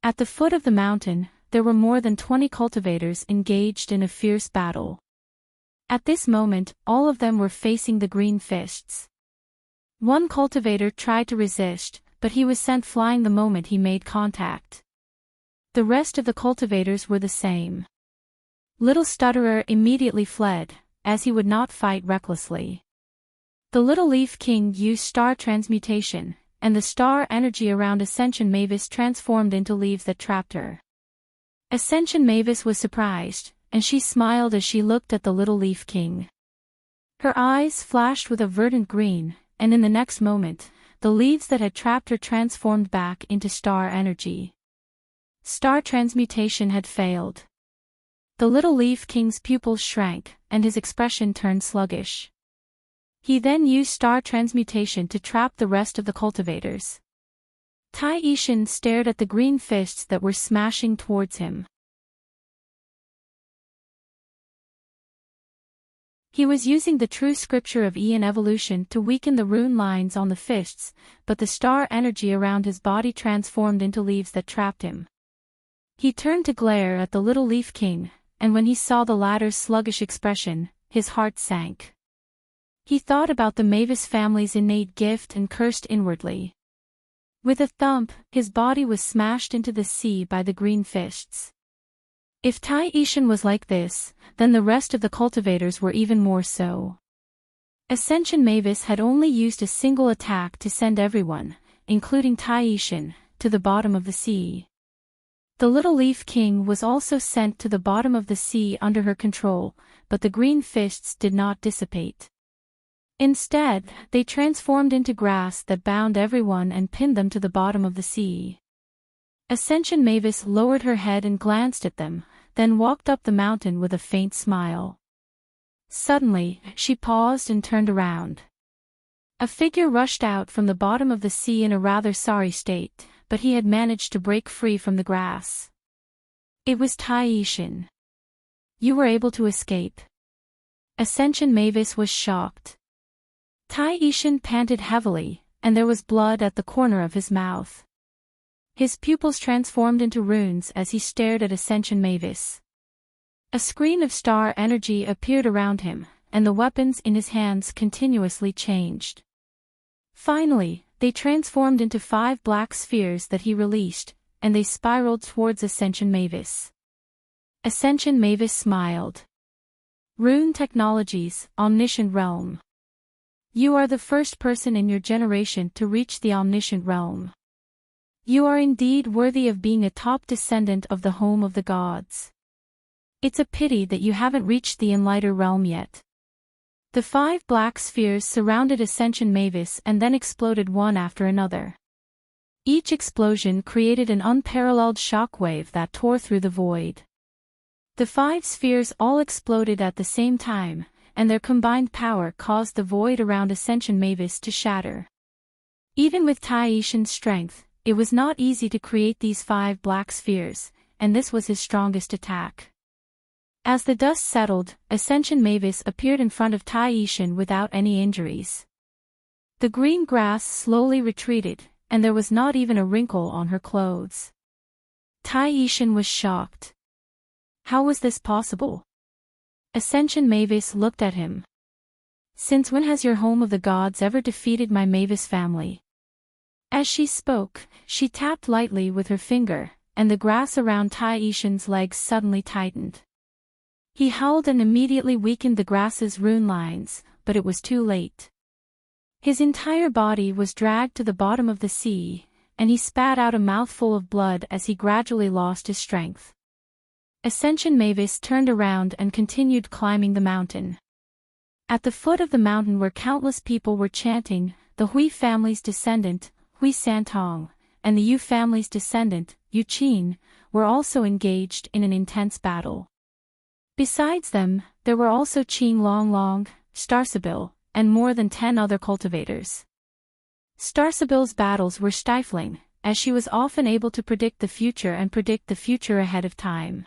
At the foot of the mountain, there were more than 20 cultivators engaged in a fierce battle. At this moment, all of them were facing the green fists. One cultivator tried to resist, but he was sent flying the moment he made contact. The rest of the cultivators were the same. Little Stutterer immediately fled, as he would not fight recklessly. The Little Leaf King used star transmutation, and the star energy around Ascension Mavis transformed into leaves that trapped her. Ascension Mavis was surprised, and she smiled as she looked at the Little Leaf King. Her eyes flashed with a verdant green, and in the next moment, the leaves that had trapped her transformed back into star energy. Star transmutation had failed. The Little Leaf King's pupils shrank, and his expression turned sluggish. He then used star transmutation to trap the rest of the cultivators. Tai Yixin stared at the green fists that were smashing towards him. He was using the true scripture of Aeon evolution to weaken the rune lines on the fists, but the star energy around his body transformed into leaves that trapped him. He turned to glare at the little Leaf King, and when he saw the latter's sluggish expression, his heart sank. He thought about the Mavis family's innate gift and cursed inwardly. With a thump, his body was smashed into the sea by the green fists. If Tai-Ishan was like this, then the rest of the cultivators were even more so. Ascension Mavis had only used a single attack to send everyone, including Tai-Ishan, to the bottom of the sea. The little Leaf King was also sent to the bottom of the sea under her control, but the green fists did not dissipate. Instead, they transformed into grass that bound everyone and pinned them to the bottom of the sea. Ascension Mavis lowered her head and glanced at them, then walked up the mountain with a faint smile. Suddenly, she paused and turned around. A figure rushed out from the bottom of the sea in a rather sorry state, but he had managed to break free from the grass. It was Tai-Ishan. "You were able to escape." Ascension Mavis was shocked. Tai-Ishan panted heavily, and there was blood at the corner of his mouth. His pupils transformed into runes as he stared at Ascension Mavis. A screen of star energy appeared around him, and the weapons in his hands continuously changed. Finally, they transformed into 5 black spheres that he released, and they spiraled towards Ascension Mavis. Ascension Mavis smiled. "Rune Technologies, Omniscient Realm. You are the first person in your generation to reach the Omniscient Realm. You are indeed worthy of being a top descendant of the home of the gods. It's a pity that you haven't reached the Enlighter realm yet." The 5 black spheres surrounded Ascension Mavis and then exploded one after another. Each explosion created an unparalleled shockwave that tore through the void. The 5 spheres all exploded at the same time, and their combined power caused the void around Ascension Mavis to shatter. Even with Tai-Ishan's strength, it was not easy to create these 5 black spheres, and this was his strongest attack. As the dust settled, Ascension Mavis appeared in front of Tai-Ishan without any injuries. The green grass slowly retreated, and there was not even a wrinkle on her clothes. Tai-Ishan was shocked. How was this possible? Ascension Mavis looked at him. "Since when has your home of the gods ever defeated my Mavis family?" As she spoke, she tapped lightly with her finger, and the grass around Tai-Ishan's legs suddenly tightened. He howled and immediately weakened the grass's rune lines, but it was too late. His entire body was dragged to the bottom of the sea, and he spat out a mouthful of blood as he gradually lost his strength. Ascension Mavis turned around and continued climbing the mountain. At the foot of the mountain where countless people were chanting, the Hui family's descendant, Hui Santong, and the Yu family's descendant, Yu Qin, were also engaged in an intense battle. Besides them, there were also Qing Long Long, Starsabil, and more than 10 other cultivators. Starsabil's battles were stifling, as she was often able to predict the future and predict the future ahead of time.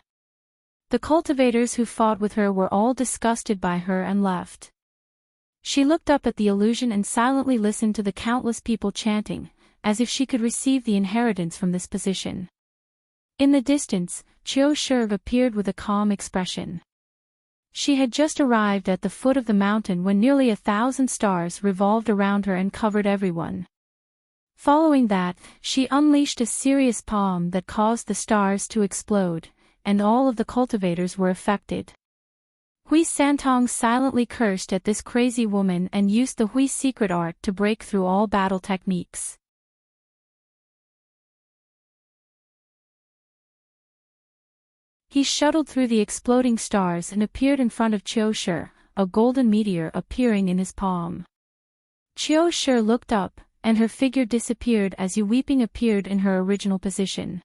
The cultivators who fought with her were all disgusted by her and left. She looked up at the illusion and silently listened to the countless people chanting, as if she could receive the inheritance from this position. In the distance, Chiu Shurg appeared with a calm expression. She had just arrived at the foot of the mountain when nearly 1,000 stars revolved around her and covered everyone. Following that, she unleashed a serious palm that caused the stars to explode, and all of the cultivators were affected. Hui Santong silently cursed at this crazy woman and used the Hui secret art to break through all battle techniques. He shuttled through the exploding stars and appeared in front of Chiu Shi, a golden meteor appearing in his palm. Chiu Shi looked up, and her figure disappeared as Yu Weeping appeared in her original position.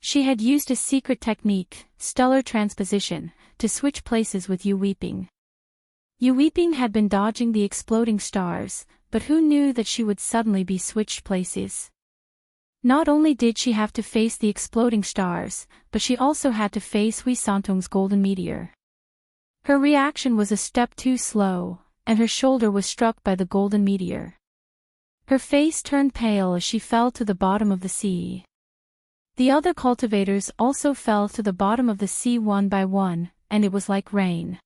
She had used a secret technique, stellar transposition, to switch places with Yu Weeping. Yu Weeping had been dodging the exploding stars, but who knew that she would suddenly be switched places? Not only did she have to face the exploding stars, but she also had to face Hui Santong's golden meteor. Her reaction was a step too slow, and her shoulder was struck by the golden meteor. Her face turned pale as she fell to the bottom of the sea. The other cultivators also fell to the bottom of the sea one by one, and it was like rain.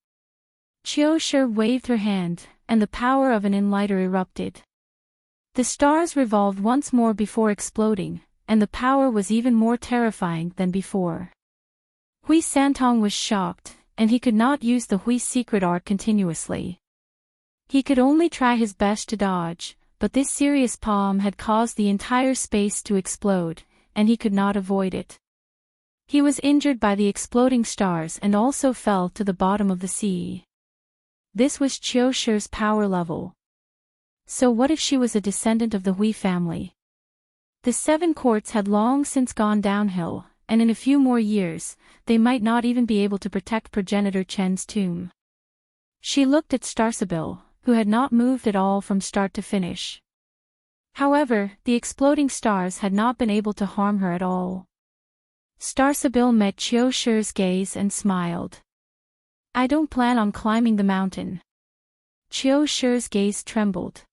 Qiu Shi waved her hand, and the power of an enlighter erupted. The stars revolved once more before exploding, and the power was even more terrifying than before. Hui Santong was shocked, and he could not use the Hui secret art continuously. He could only try his best to dodge, but this serious palm had caused the entire space to explode, and he could not avoid it. He was injured by the exploding stars and also fell to the bottom of the sea. This was Qiu Shi's power level. So what if she was a descendant of the Hui family? The 7 courts had long since gone downhill, and in a few more years, they might not even be able to protect progenitor Chen's tomb. She looked at Starsabil, who had not moved at all from start to finish. However, the exploding stars had not been able to harm her at all. Starsabil met Qiu Shi's gaze and smiled. I don't plan on climbing the mountain. Qiu Shi's gaze trembled.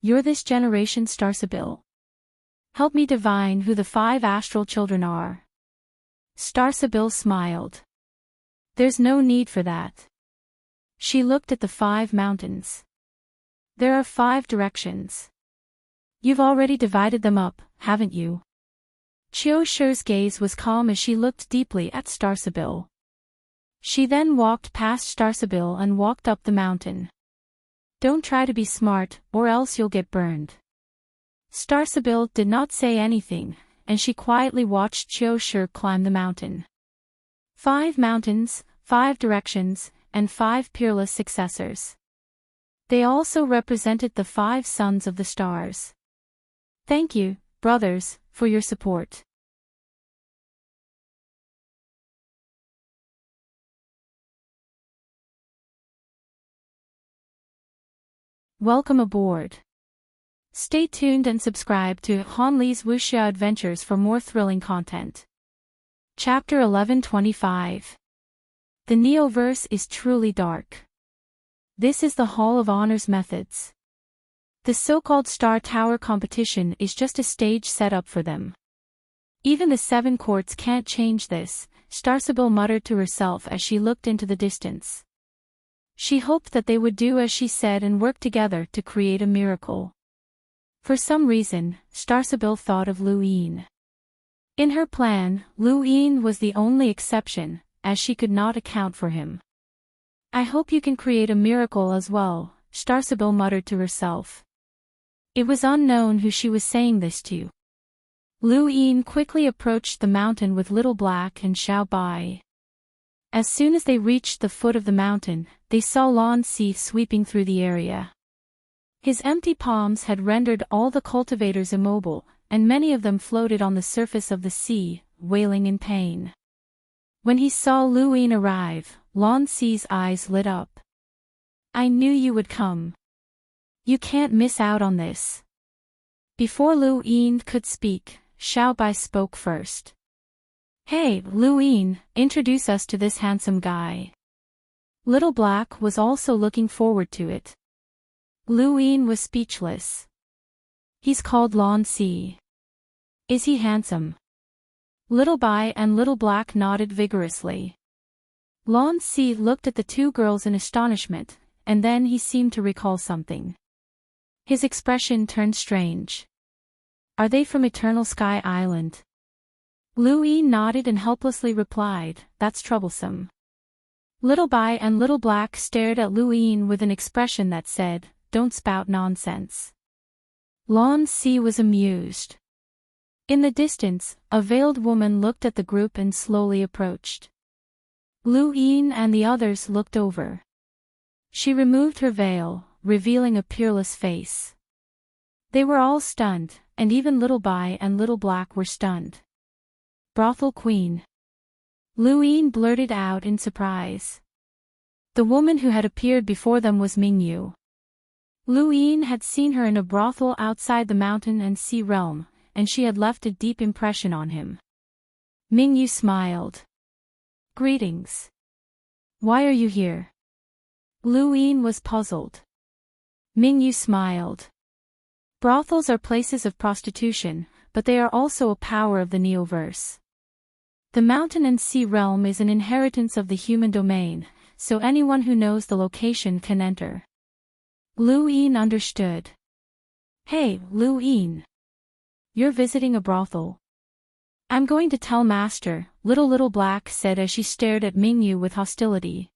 You're this generation Starsabil. Help me divine who the 5 astral children are. Starsabil smiled. There's no need for that. She looked at the 5 mountains. There are 5 directions. You've already divided them up, haven't you? Qiu Shi's gaze was calm as she looked deeply at Starsabil. She then walked past Starsabil and walked up the mountain. Don't try to be smart, or else you'll get burned. Starsabil did not say anything, and she quietly watched Qiu Shi climb the mountain. 5 mountains, 5 directions, and 5 peerless successors. They also represented the 5 sons of the stars. Thank you, brothers, for your support. Welcome aboard. Stay tuned and subscribe to Han Li's Wuxia Adventures for more thrilling content. Chapter 1125. The Neoverse is truly dark. This is the Hall of Honor's methods. The so-called Star Tower competition is just a stage set up for them. Even the 7 courts can't change this, Starsabil muttered to herself as she looked into the distance. She hoped that they would do as she said and work together to create a miracle. For some reason, Starsabil thought of Lu Yin. In her plan, Lu Yin was the only exception, as she could not account for him. I hope you can create a miracle as well, Starsabil muttered to herself. It was unknown who she was saying this to. Lu Yin quickly approached the mountain with Little Black and Xiao Bai. As soon as they reached the foot of the mountain, they saw Lan Si sweeping through the area. His empty palms had rendered all the cultivators immobile, and many of them floated on the surface of the sea, wailing in pain. When he saw Lu Yin arrive, Lan Si's eyes lit up. I knew you would come. You can't miss out on this. Before Lu Yin could speak, Xiao Bai spoke first. Hey, Lu Yin, introduce us to this handsome guy. Little Black was also looking forward to it. Lu Yin was speechless. He's called Lan Si. Is he handsome? Little Bai and Little Black nodded vigorously. Lan Si looked at the 2 girls in astonishment, and then he seemed to recall something. His expression turned strange. Are they from Eternal Sky Island? Lu Yin nodded and helplessly replied, that's troublesome. Little Bai and Little Black stared at Lu Yin with an expression that said, don't spout nonsense. Lan Si was amused. In the distance, a veiled woman looked at the group and slowly approached. Lu Yin and the others looked over. She removed her veil, revealing a peerless face. They were all stunned, and even Little Bai and Little Black were stunned. Brothel Queen. Lu Yin blurted out in surprise. The woman who had appeared before them was Mingyu. Lu Yin had seen her in a brothel outside the mountain and sea realm, and she had left a deep impression on him. Mingyu smiled. Greetings. Why are you here? Lu Yin was puzzled. Mingyu smiled. Brothels are places of prostitution, but they are also a power of the Neoverse. The mountain and sea realm is an inheritance of the human domain, so anyone who knows the location can enter. Lu Yin understood. Hey, Lu Yin. You're visiting a brothel. I'm going to tell Master, Little Black said as she stared at Mingyu with hostility.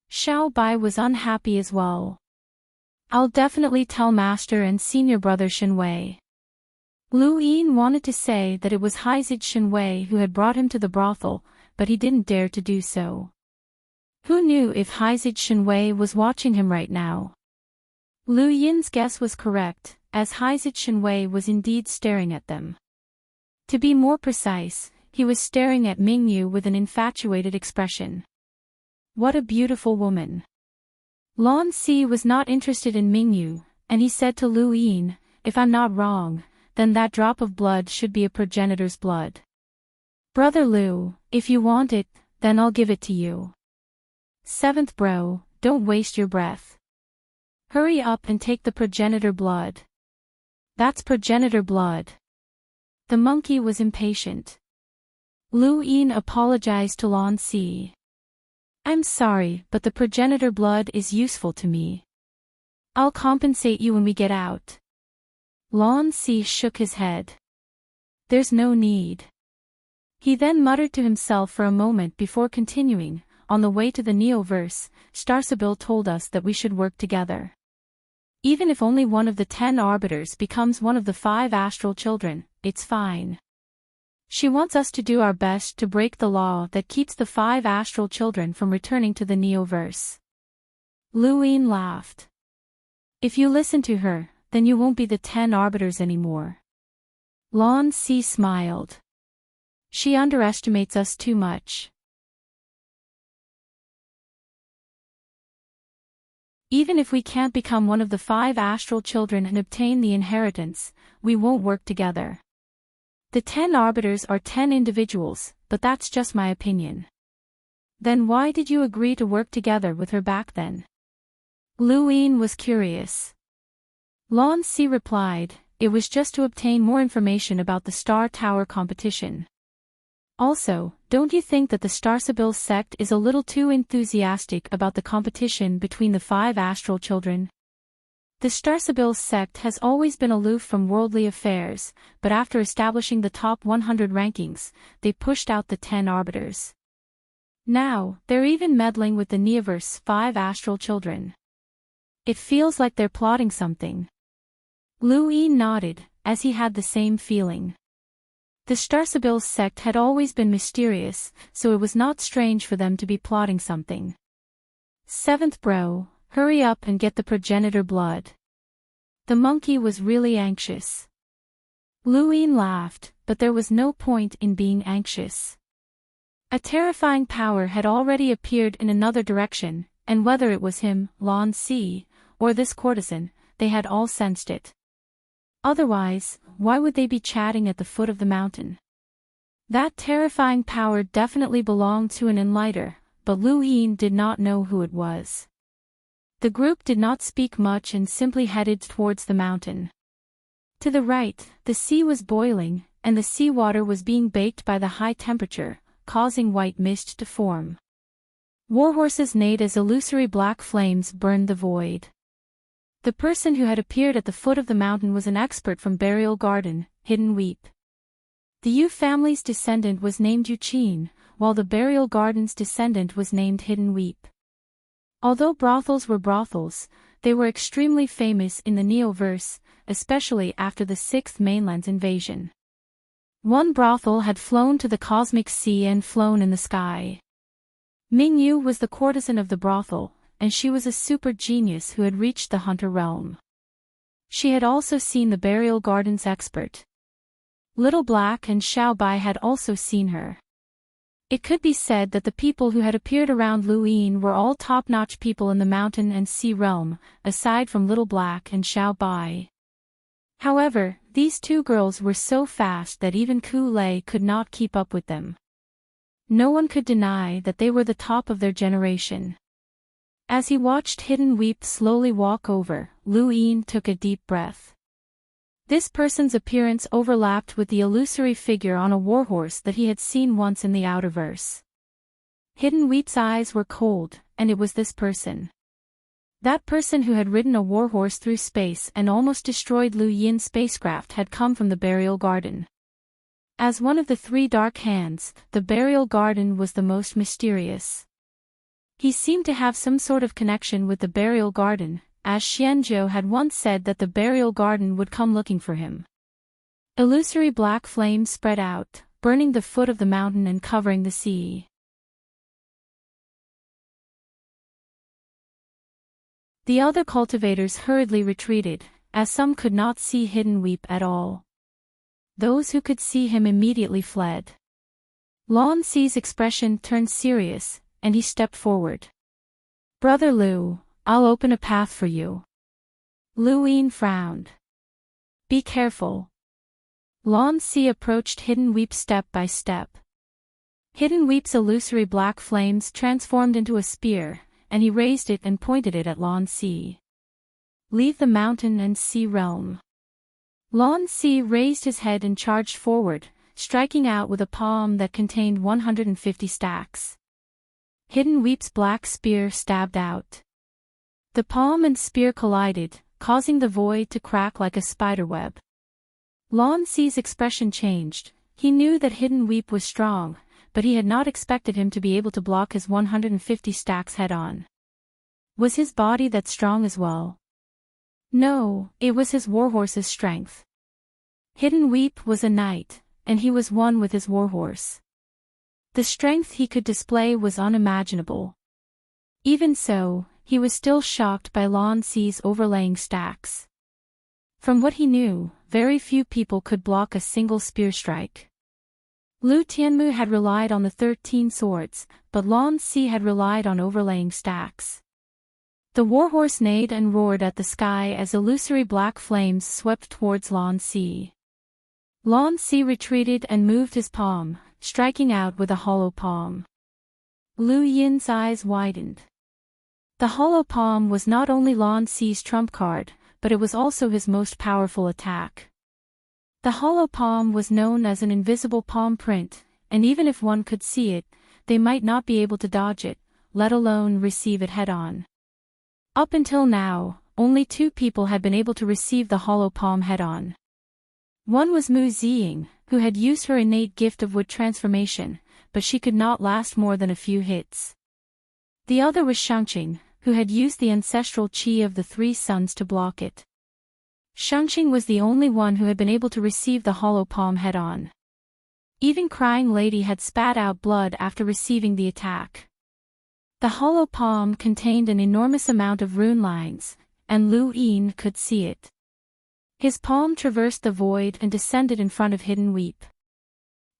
Xiao Bai was unhappy as well. I'll definitely tell Master and Senior Brother Shenwei. Lu Yin wanted to say that it was Haizid Shenwei who had brought him to the brothel, but he didn't dare to do so. Who knew if Haizid Shenwei was watching him right now? Lu Yin's guess was correct, as Haizid Shenwei was indeed staring at them. To be more precise, he was staring at Mingyu with an infatuated expression. What a beautiful woman. Lan Si was not interested in Mingyu, and he said to Lu Yin, if I'm not wrong, then that drop of blood should be a progenitor's blood. Brother Lu, if you want it, then I'll give it to you. Seventh bro, don't waste your breath. Hurry up and take the progenitor blood. That's progenitor blood. The monkey was impatient. Lu Yin apologized to Lan Si. I'm sorry, but the progenitor blood is useful to me. I'll compensate you when we get out. Lan Si shook his head. There's no need. He then muttered to himself for a moment before continuing, on the way to the Neoverse, Starsabil told us that we should work together. Even if only one of the 10 arbiters becomes one of the 5 astral children, it's fine. She wants us to do our best to break the law that keeps the 5 astral children from returning to the Neoverse. Lu Yin laughed. If you listen to her, then you won't be the 10 arbiters anymore. Lan Si smiled. She underestimates us too much. Even if we can't become one of the 5 astral children and obtain the inheritance, we won't work together. The 10 arbiters are 10 individuals, but that's just my opinion. Then why did you agree to work together with her back then? Lu Yin was curious. Lan Si replied, it was just to obtain more information about the Star Tower competition. Also, don't you think that the Starsabil sect is a little too enthusiastic about the competition between the 5 astral children? The Starsabil sect has always been aloof from worldly affairs, but after establishing the top 100 rankings, they pushed out the 10 arbiters. Now, they're even meddling with the Neoverse 5 astral children. It feels like they're plotting something. Lu Yin nodded, as he had the same feeling. The Starsabil sect had always been mysterious, so it was not strange for them to be plotting something. Seventh bro, hurry up and get the progenitor blood. The monkey was really anxious. Lu Yin laughed, but there was no point in being anxious. A terrifying power had already appeared in another direction, and whether it was him, Lan Si, or this courtesan, they had all sensed it. Otherwise, why would they be chatting at the foot of the mountain? That terrifying power definitely belonged to an enlighter, but Lu Yin did not know who it was. The group did not speak much and simply headed towards the mountain. To the right, the sea was boiling, and the seawater was being baked by the high temperature, causing white mist to form. Warhorses neighed as illusory black flames burned the void. The person who had appeared at the foot of the mountain was an expert from Burial Garden, Hidden Weep. The Yu family's descendant was named Yuqin, while the Burial Garden's descendant was named Hidden Weep. Although brothels were brothels, they were extremely famous in the Neoverse, especially after the 6th Mainland's invasion. One brothel had flown to the cosmic sea and flown in the sky. Mingyu was the courtesan of the brothel, and she was a super genius who had reached the hunter realm. She had also seen the Burial Garden's expert. Little Black and Xiao Bai had also seen her. It could be said that the people who had appeared around Lu Yin were all top-notch people in the mountain and sea realm, aside from Little Black and Xiao Bai. However, these 2 girls were so fast that even Ku Lei could not keep up with them. No one could deny that they were the top of their generation. As he watched Hidden Weep slowly walk over, Lu Yin took a deep breath. This person's appearance overlapped with the illusory figure on a warhorse that he had seen once in the Outerverse. Hidden Weep's eyes were cold, and it was this person. That person who had ridden a warhorse through space and almost destroyed Lu Yin's spacecraft had come from the burial garden. As one of the three dark hands, the burial garden was the most mysterious. He seemed to have some sort of connection with the burial garden, as Xianzhou had once said that the burial garden would come looking for him. Illusory black flames spread out, burning the foot of the mountain and covering the sea. The other cultivators hurriedly retreated, as some could not see Hidden Weep at all. Those who could see him immediately fled. Lan Si's expression turned serious, and he stepped forward. "Brother Lu, I'll open a path for you." Lu Yin frowned. "Be careful." Lan Si approached Hidden Weep step by step. Hidden Weep's illusory black flames transformed into a spear, and he raised it and pointed it at Lan Si. "Leave the mountain and sea realm." Lan Si raised his head and charged forward, striking out with a palm that contained 150 stacks. Hidden Weep's black spear stabbed out. The palm and spear collided, causing the void to crack like a spiderweb. Lan Si's expression changed. He knew that Hidden Weep was strong, but he had not expected him to be able to block his 150 stacks head-on. Was his body that strong as well? No, it was his warhorse's strength. Hidden Weep was a knight, and he was one with his warhorse. The strength he could display was unimaginable. Even so, he was still shocked by Lan Si's overlaying stacks. From what he knew, very few people could block a single spear strike. Lu Tianmu had relied on the 13 swords, but Lan Si had relied on overlaying stacks. The warhorse neighed and roared at the sky as illusory black flames swept towards Lan Si. Lan Si retreated and moved his palm, striking out with a hollow palm. Lu Yin's eyes widened. The hollow palm was not only Lan Si's trump card, but it was also his most powerful attack. The hollow palm was known as an invisible palm print, and even if one could see it, they might not be able to dodge it, let alone receive it head-on. Up until now, only 2 people had been able to receive the hollow palm head-on. One was Mu Ziying, who had used her innate gift of wood transformation, but she could not last more than a few hits. The other was Shangqing, who had used the ancestral qi of the 3 suns to block it. Shangqing was the only one who had been able to receive the hollow palm head-on. Even Crying Lady had spat out blood after receiving the attack. The hollow palm contained an enormous amount of rune lines, and Lu Yin could see it. His palm traversed the void and descended in front of Hidden Weep.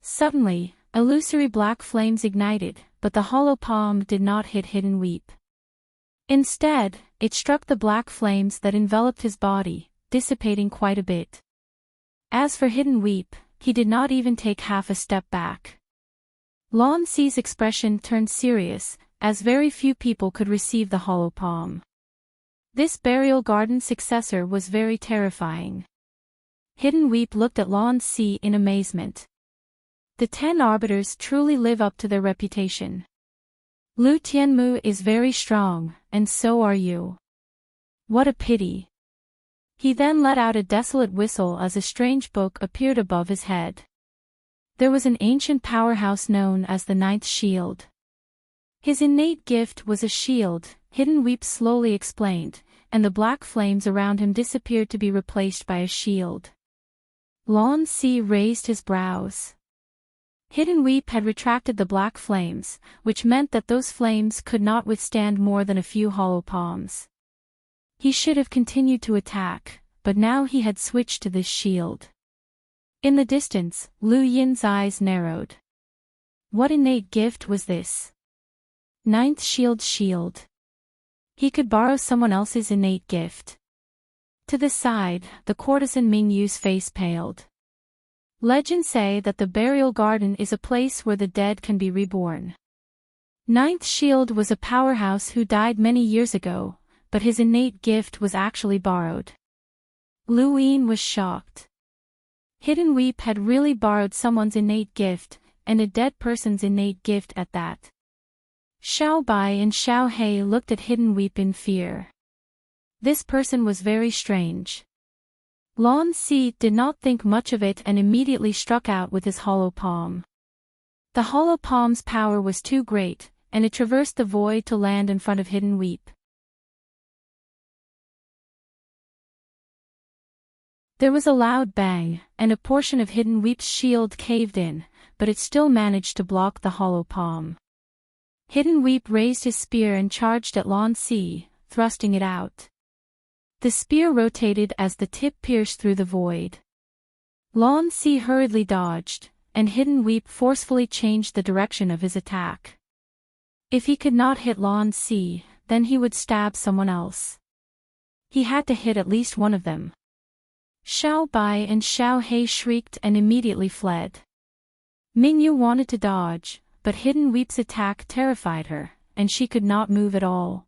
Suddenly, illusory black flames ignited, but the hollow palm did not hit Hidden Weep. Instead, it struck the black flames that enveloped his body, dissipating quite a bit. As for Hidden Weep, he did not even take half a step back. Lan Si's expression turned serious, as very few people could receive the hollow palm. This burial garden successor was very terrifying. Hidden Weep looked at Lan Si in amazement. The 10 arbiters truly live up to their reputation. Lu Tianmu is very strong, and so are you. What a pity. He then let out a desolate whistle as a strange book appeared above his head. There was an ancient powerhouse known as the Ninth Shield. His innate gift was a shield, Hidden Weep slowly explained, and the black flames around him disappeared to be replaced by a shield. Lan Si raised his brows. Hidden Weep had retracted the black flames, which meant that those flames could not withstand more than a few hollow palms. He should have continued to attack, but now he had switched to this shield. In the distance, Lu Yin's eyes narrowed. What innate gift was this? Ninth shield. He could borrow someone else's innate gift. To the side, the courtesan Ming Yu's face paled. Legends say that the burial garden is a place where the dead can be reborn. Ninth Shield was a powerhouse who died many years ago, but his innate gift was actually borrowed. Luin was shocked. Hidden Weep had really borrowed someone's innate gift, and a dead person's innate gift at that. Xiao Bai and Xiao He looked at Hidden Weep in fear. This person was very strange. Lan Si did not think much of it and immediately struck out with his hollow palm. The hollow palm's power was too great, and it traversed the void to land in front of Hidden Weep. There was a loud bang, and a portion of Hidden Weep's shield caved in, but it still managed to block the hollow palm. Hidden Weep raised his spear and charged at Lan Si, thrusting it out. The spear rotated as the tip pierced through the void. Lan Si hurriedly dodged, and Hidden Weep forcefully changed the direction of his attack. If he could not hit Lan Si, then he would stab someone else. He had to hit at least one of them. Xiao Bai and Xiao He shrieked and immediately fled. Mingyu wanted to dodge, but Hidden Weep's attack terrified her, and she could not move at all.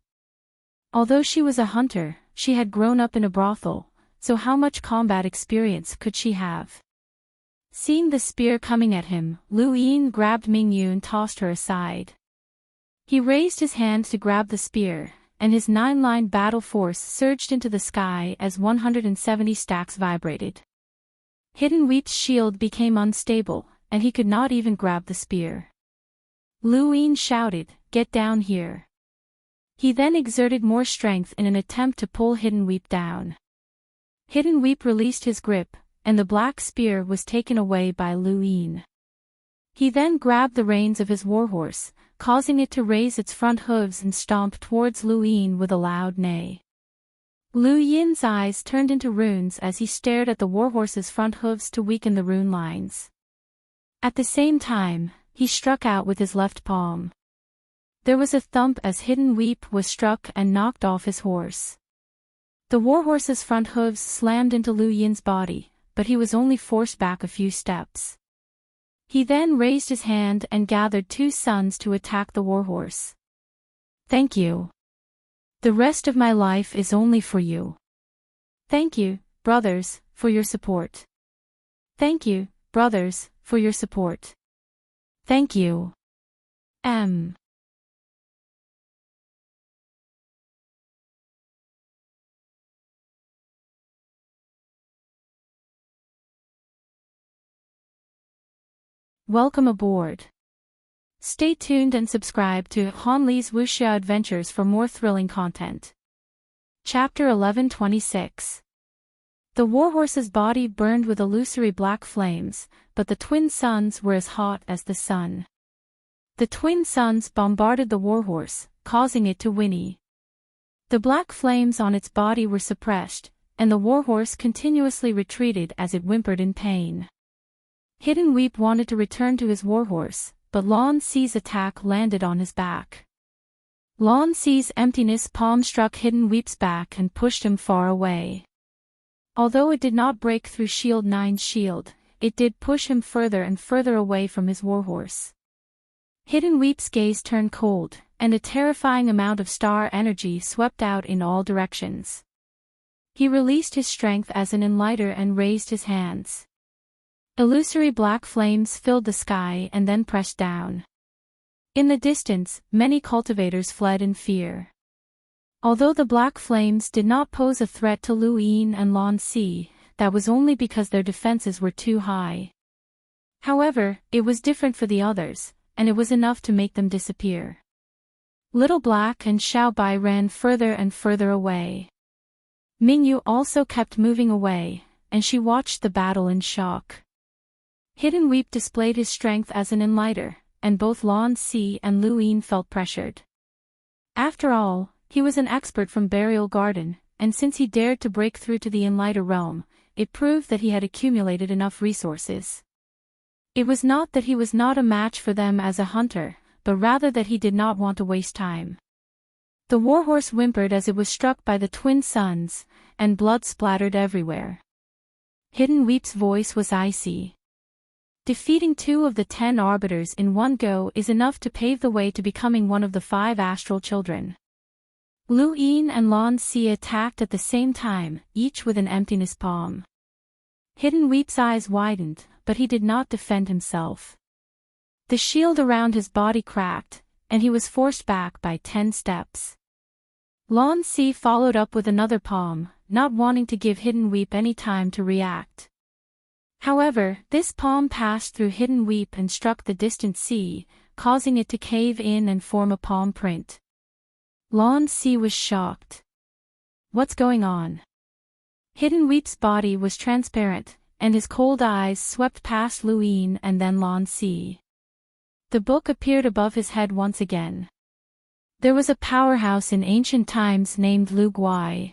Although she was a hunter, she had grown up in a brothel, so how much combat experience could she have? Seeing the spear coming at him, Lu Yin grabbed Mingyu and tossed her aside. He raised his hand to grab the spear, and his 9-line battle force surged into the sky as 170 stacks vibrated. Hidden Weep's shield became unstable, and he could not even grab the spear. Lu Yin shouted, "Get down here." He then exerted more strength in an attempt to pull Hidden Weep down. Hidden Weep released his grip, and the black spear was taken away by Lu Yin. He then grabbed the reins of his warhorse, causing it to raise its front hooves and stomp towards Lu Yin with a loud neigh. Lu Yin's eyes turned into runes as he stared at the warhorse's front hooves to weaken the rune lines. At the same time, he struck out with his left palm. There was a thump as Hidden Weep was struck and knocked off his horse. The warhorse's front hooves slammed into Lu Yin's body, but he was only forced back a few steps. He then raised his hand and gathered 2 suns to attack the warhorse. "Thank you. The rest of my life is only for you. Thank you, brothers, for your support. Thank you, brothers, for your support. Thank you. Welcome aboard. Stay tuned and subscribe to Han Li's Wuxia Adventures for more thrilling content. Chapter 1126. The warhorse's body burned with illusory black flames, but the twin suns were as hot as the sun. The twin suns bombarded the warhorse, causing it to whinny. The black flames on its body were suppressed, and the warhorse continuously retreated as it whimpered in pain. Hidden Weep wanted to return to his warhorse, but Lan Si's attack landed on his back. Lan Si's emptiness palm struck Hidden Weep's back and pushed him far away. Although it did not break through Shield 9's shield, it did push him further and further away from his warhorse. Hidden Weep's gaze turned cold, and a terrifying amount of star energy swept out in all directions. He released his strength as an enlighter and raised his hands. Illusory black flames filled the sky and then pressed down. In the distance, many cultivators fled in fear. Although the black flames did not pose a threat to Lu Yin and Lan Si, that was only because their defenses were too high. However, it was different for the others, and it was enough to make them disappear. Little Black and Xiao Bai ran further and further away. Mingyu also kept moving away, and she watched the battle in shock. Hidden Weep displayed his strength as an enlighter, and both Lan Si and Lu Yin felt pressured. After all, he was an expert from Burial Garden, and since he dared to break through to the enlighter realm, it proved that he had accumulated enough resources. It was not that he was not a match for them as a hunter, but rather that he did not want to waste time. The warhorse whimpered as it was struck by the twin suns, and blood splattered everywhere. Hidden Weep's voice was icy. Defeating 2 of the 10 arbiters in one go is enough to pave the way to becoming one of the 5 astral children. Lu Yin and Lan Si attacked at the same time, each with an emptiness palm. Hidden Weep's eyes widened, but he did not defend himself. The shield around his body cracked, and he was forced back by 10 steps. Lan Si followed up with another palm, not wanting to give Hidden Weep any time to react. However, this palm passed through Hidden Weep and struck the distant sea, causing it to cave in and form a palm print. Lan Si was shocked. What's going on? Hidden Weep's body was transparent, and his cold eyes swept past Lu Yin and then Lan Si. The book appeared above his head once again. There was a powerhouse in ancient times named Lu Guai.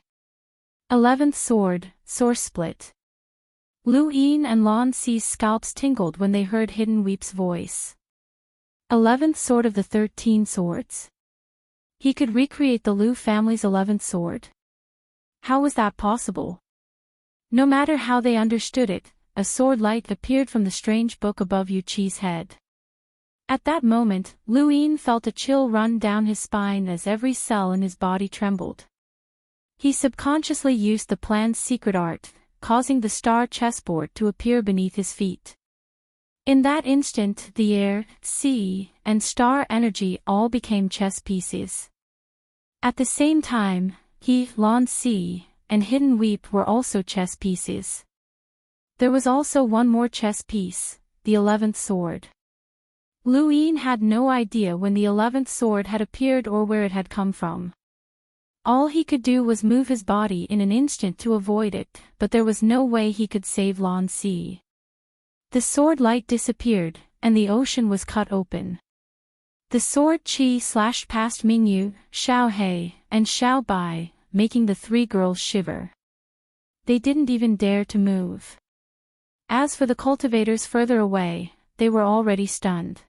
11th Sword, Source Split. Lu Yin and Lan Si's scalps tingled when they heard Hidden Weep's voice. 11th Sword of the 13 Swords. He could recreate the Lu family's 11th sword. How was that possible? No matter how they understood it, a sword light appeared from the strange book above Yu Qi's head. At that moment, Lu Yin felt a chill run down his spine as every cell in his body trembled. He subconsciously used the plan's secret art, causing the star chessboard to appear beneath his feet. In that instant, the air, sea, and star energy all became chess pieces. At the same time, he, Lan Si, and Hidden Weep were also chess pieces. There was also one more chess piece, the 11th sword. Lu Yin had no idea when the 11th sword had appeared or where it had come from. All he could do was move his body in an instant to avoid it, but there was no way he could save Lan Si. The sword light disappeared, and the ocean was cut open. The sword chi slashed past Mingyu, Xiao He, and Xiao Bai, making the 3 girls shiver. They didn't even dare to move. As for the cultivators further away, they were already stunned.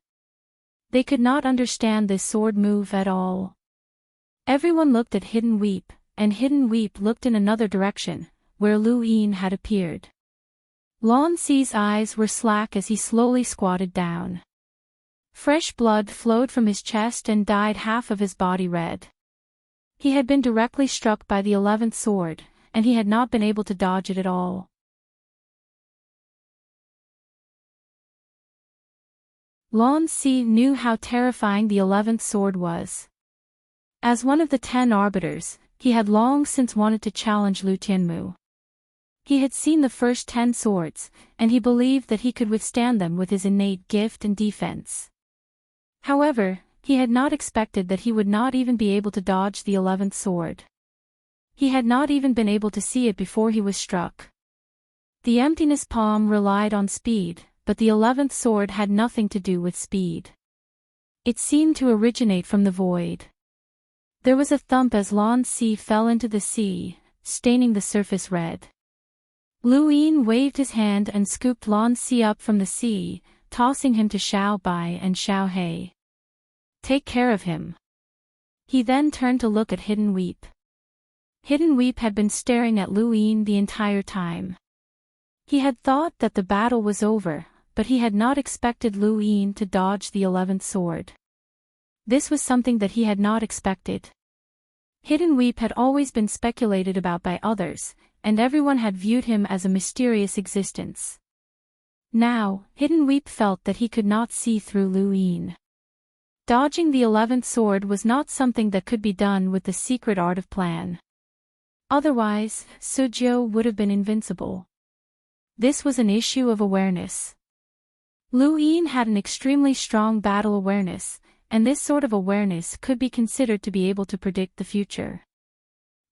They could not understand this sword move at all. Everyone looked at Hidden Weep, and Hidden Weep looked in another direction, where Lu Yin had appeared. Lan Si's eyes were slack as he slowly squatted down. Fresh blood flowed from his chest and dyed half of his body red. He had been directly struck by the 11th sword, and he had not been able to dodge it at all. Lan Si knew how terrifying the 11th sword was. As one of the 10 arbiters, he had long since wanted to challenge Lu Tianmu. He had seen the first 10 swords, and he believed that he could withstand them with his innate gift and defense. However, he had not expected that he would not even be able to dodge the 11th sword. He had not even been able to see it before he was struck. The emptiness palm relied on speed, but the 11th sword had nothing to do with speed. It seemed to originate from the void. There was a thump as Lan Si fell into the sea, staining the surface red. Lu Yin waved his hand and scooped Lan Si up from the sea, tossing him to Xiao Bai and Xiao He. Take care of him. He then turned to look at Hidden Weep. Hidden Weep had been staring at Lu Yin the entire time. He had thought that the battle was over, but he had not expected Lu Yin to dodge the 11th sword. This was something that he had not expected. Hidden Weep had always been speculated about by others, and everyone had viewed him as a mysterious existence. Now, Hidden Weep felt that he could not see through Lu Yin. Dodging the 11th sword was not something that could be done with the secret art of plan. Otherwise, Sujiu would have been invincible. This was an issue of awareness. Lu Yin had an extremely strong battle awareness, and this sort of awareness could be considered to be able to predict the future.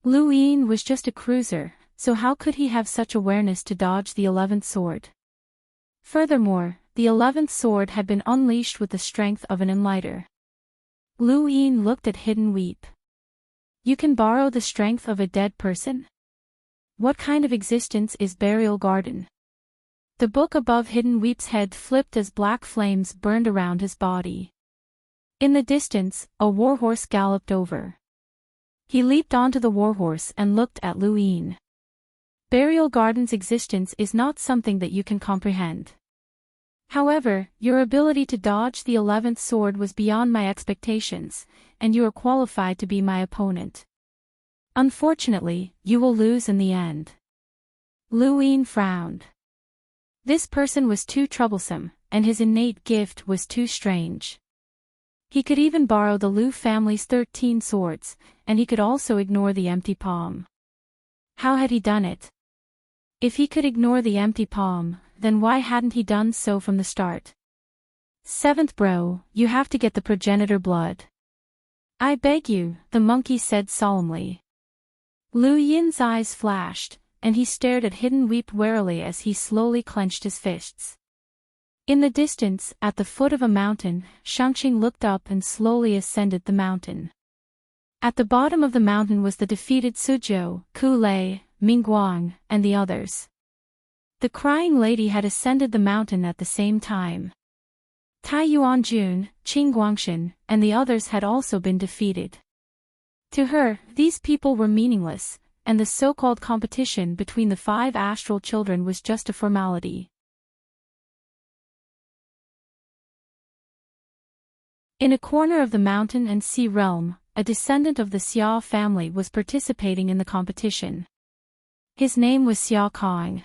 Lu Yin was just a cruiser, so how could he have such awareness to dodge the 11th sword? Furthermore, the 11th sword had been unleashed with the strength of an enlighter. Lu Yin looked at Hidden Weep. You can borrow the strength of a dead person? What kind of existence is Burial Garden? The book above Hidden Weep's head flipped as black flames burned around his body. In the distance, a warhorse galloped over. He leaped onto the warhorse and looked at Lu Yin. Burial Garden's existence is not something that you can comprehend. However, your ability to dodge the 11th sword was beyond my expectations, and you are qualified to be my opponent. Unfortunately, you will lose in the end. Lu Yin frowned. This person was too troublesome, and his innate gift was too strange. He could even borrow the Lu family's 13 swords, and he could also ignore the empty palm. How had he done it? If he could ignore the empty palm, then why hadn't he done so from the start? Seventh bro, you have to get the progenitor blood. I beg you, the monkey said solemnly. Lu Yin's eyes flashed, and he stared at Hidden Weep warily as he slowly clenched his fists. In the distance, at the foot of a mountain, Shangxing looked up and slowly ascended the mountain. At the bottom of the mountain was the defeated Suzhou, Ku Lei, Mingguang, and the others. The crying lady had ascended the mountain at the same time. Tai Yuanjun, Qing Guangshan, and the others had also been defeated. To her, these people were meaningless, and the so-called competition between the 5 astral children was just a formality. In a corner of the mountain and sea realm, a descendant of the Xia family was participating in the competition. His name was Xia Kong.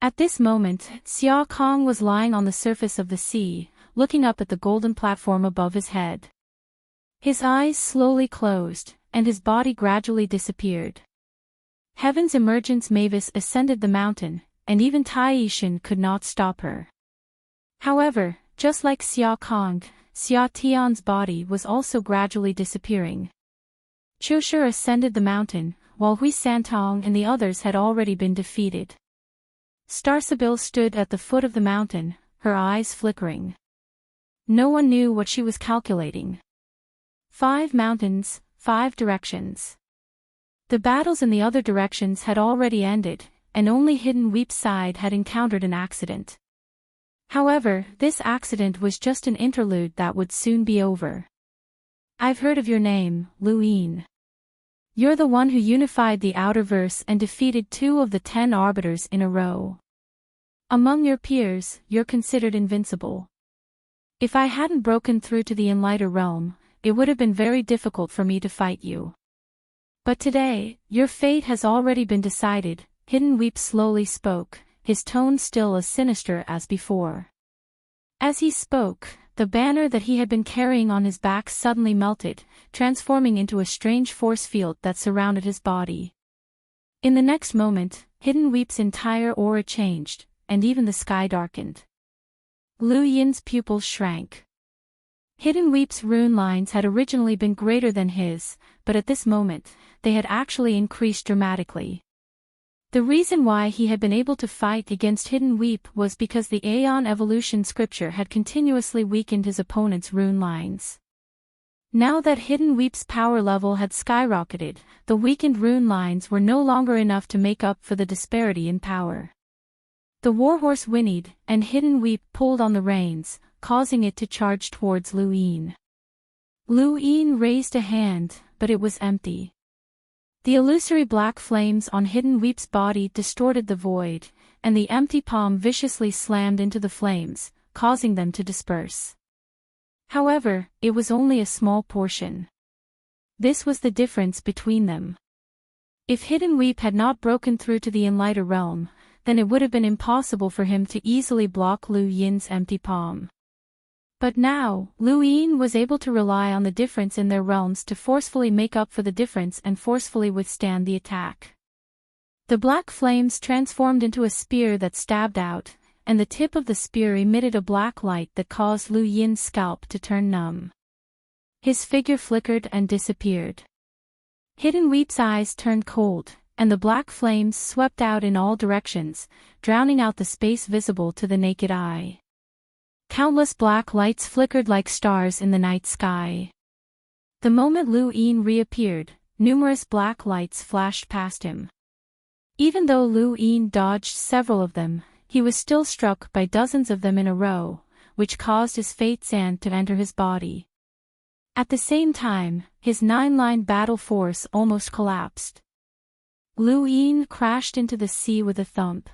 At this moment, Xia Kong was lying on the surface of the sea, looking up at the golden platform above his head. His eyes slowly closed, and his body gradually disappeared. Heaven's emergence Mavis ascended the mountain, and even Tai Yishan could not stop her. However, just like Xia Kong, Xia Tian's body was also gradually disappearing. Chushi ascended the mountain, while Hui Santong and the others had already been defeated. Starsabil stood at the foot of the mountain, her eyes flickering. No one knew what she was calculating. 5 mountains, 5 directions. The battles in the other directions had already ended, and only Hidden Weep's side had encountered an accident. However, this accident was just an interlude that would soon be over. I've heard of your name, Lu Yin. You're the one who unified the Outerverse and defeated 2 of the 10 arbiters in a row. Among your peers, you're considered invincible. If I hadn't broken through to the Enlighter realm, it would have been very difficult for me to fight you. But today, your fate has already been decided, Hidden Weep slowly spoke, his tone still as sinister as before. As he spoke, the banner that he had been carrying on his back suddenly melted, transforming into a strange force field that surrounded his body. In the next moment, Hidden Weep's entire aura changed, and even the sky darkened. Lu Yin's pupils shrank. Hidden Weep's rune lines had originally been greater than his, but at this moment, they had actually increased dramatically. The reason why he had been able to fight against Hidden Weep was because the Aeon Evolution scripture had continuously weakened his opponent's rune lines. Now that Hidden Weep's power level had skyrocketed, the weakened rune lines were no longer enough to make up for the disparity in power. The warhorse whinnied, and Hidden Weep pulled on the reins, causing it to charge towards Lu Yin. Lu Yin raised a hand, but it was empty. The illusory black flames on Hidden Weep's body distorted the void, and the empty palm viciously slammed into the flames, causing them to disperse. However, it was only a small portion. This was the difference between them. If Hidden Weep had not broken through to the Enlighter realm, then it would have been impossible for him to easily block Lu Yin's empty palm. But now, Lu Yin was able to rely on the difference in their realms to forcefully make up for the difference and forcefully withstand the attack. The black flames transformed into a spear that stabbed out, and the tip of the spear emitted a black light that caused Lu Yin's scalp to turn numb. His figure flickered and disappeared. Hidden Weep's eyes turned cold, and the black flames swept out in all directions, drowning out the space visible to the naked eye. Countless black lights flickered like stars in the night sky. The moment Lu Yin reappeared, numerous black lights flashed past him. Even though Lu Yin dodged several of them, he was still struck by dozens of them in a row, which caused his fate sand to enter his body. At the same time, his 9-line battle force almost collapsed. Lu Yin crashed into the sea with a thump.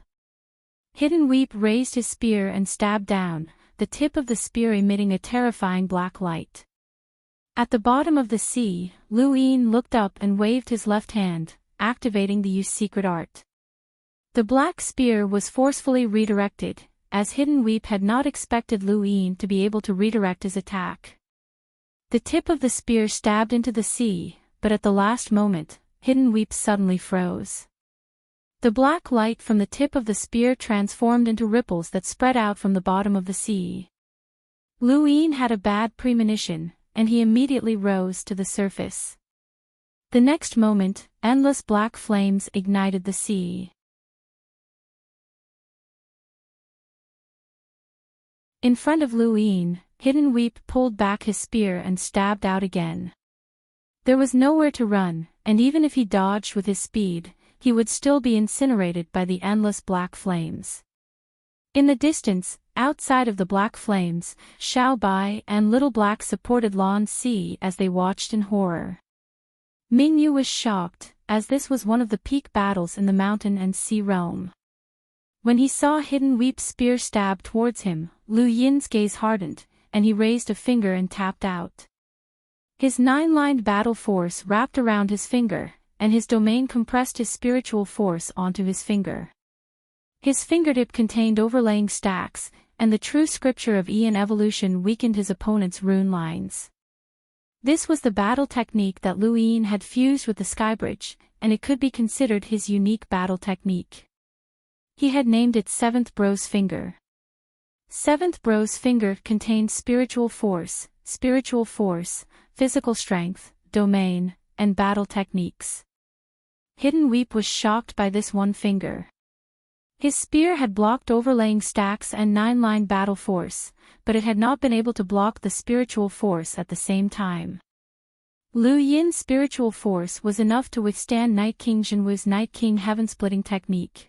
Hidden Weep raised his spear and stabbed down, the tip of the spear emitting a terrifying black light. At the bottom of the sea, Lu Yin looked up and waved his left hand, activating the Yu's secret art. The black spear was forcefully redirected, as Hidden Weep had not expected Lu Yin to be able to redirect his attack. The tip of the spear stabbed into the sea, but at the last moment, Hidden Weep suddenly froze. The black light from the tip of the spear transformed into ripples that spread out from the bottom of the sea. Lu Yin had a bad premonition, and he immediately rose to the surface. The next moment, endless black flames ignited the sea. In front of Lu Yin, Hidden Weep pulled back his spear and stabbed out again. There was nowhere to run, and even if he dodged with his speed, he would still be incinerated by the endless black flames. In the distance, outside of the black flames, Xiao Bai and Little Black supported Lan Si as they watched in horror. Mingyu was shocked, as this was one of the peak battles in the mountain and sea realm. When he saw Hidden Weep's spear stab towards him, Lu Yin's gaze hardened, and he raised a finger and tapped out. His 9-lined battle force wrapped around his finger, and his domain compressed his spiritual force onto his finger. His fingertip contained overlaying stacks, and the true scripture of Ian evolution weakened his opponent's rune lines. This was the battle technique that Lu Yin had fused with the Skybridge, and it could be considered his unique battle technique. He had named it Seventh Bro's Finger. Seventh Bro's Finger contained spiritual force, physical strength, domain, and battle techniques. Hidden Weep was shocked by this one finger. His spear had blocked overlaying stacks and 9-line battle force, but it had not been able to block the spiritual force at the same time. Lu Yin's spiritual force was enough to withstand Night King Jinwu's Night King heaven-splitting technique.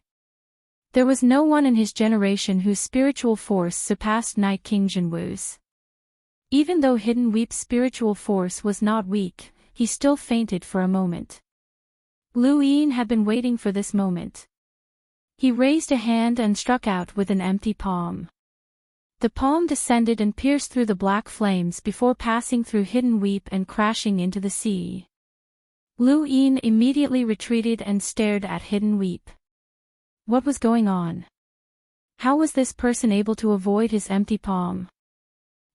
There was no one in his generation whose spiritual force surpassed Night King Jinwu's. Even though Hidden Weep's spiritual force was not weak, he still fainted for a moment. Lu Yin had been waiting for this moment. He raised a hand and struck out with an empty palm. The palm descended and pierced through the black flames before passing through Hidden Weep and crashing into the sea. Lu Yin immediately retreated and stared at Hidden Weep. What was going on? How was this person able to avoid his empty palm?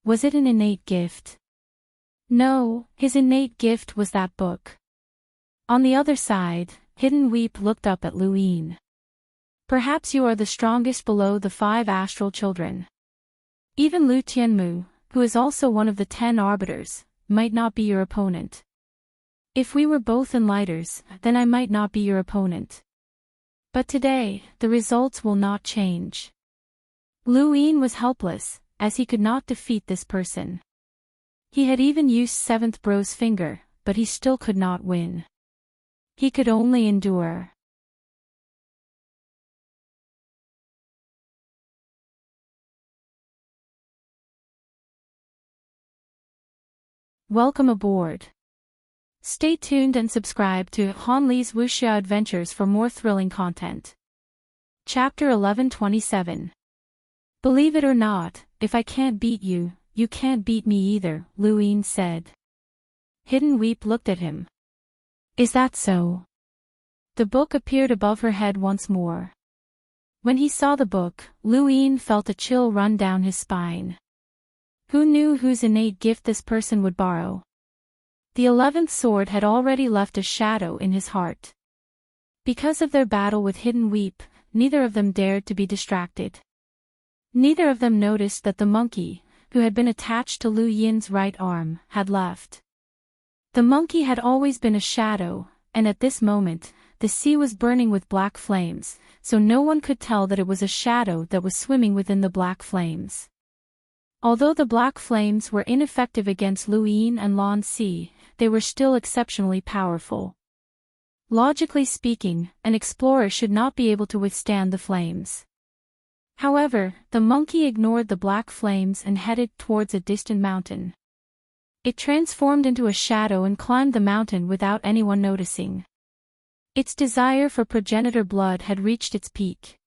Was it an innate gift? No, his innate gift was that book. On the other side, Hidden Weep looked up at Lu Yin. Perhaps you are the strongest below the 5 astral children. Even Lu Tianmu, who is also one of the 10 arbiters, might not be your opponent. If we were both enlighters, then I might not be your opponent. But today, the results will not change. Lu Yin was helpless, as he could not defeat this person. He had even used Seventh Bro's Finger, but he still could not win. He could only endure. Welcome aboard. Stay tuned and subscribe to Han Li's Wuxia Adventures for more thrilling content. Chapter 1127. Believe it or not, if I can't beat you, you can't beat me either, Lu Yin said. Hidden Weep looked at him. Is that so? The book appeared above her head once more. When he saw the book, Lu Yin felt a chill run down his spine. Who knew whose innate gift this person would borrow? The 11th sword had already left a shadow in his heart. Because of their battle with Hidden Weep, neither of them dared to be distracted. Neither of them noticed that the monkey, who had been attached to Lu Yin's right arm, had left. The monkey had always been a shadow, and at this moment, the sea was burning with black flames, so no one could tell that it was a shadow that was swimming within the black flames. Although the black flames were ineffective against Lu Yin and Lan Si, they were still exceptionally powerful. Logically speaking, an explorer should not be able to withstand the flames. However, the monkey ignored the black flames and headed towards a distant mountain. It transformed into a shadow and climbed the mountain without anyone noticing. Its desire for progenitor blood had reached its peak.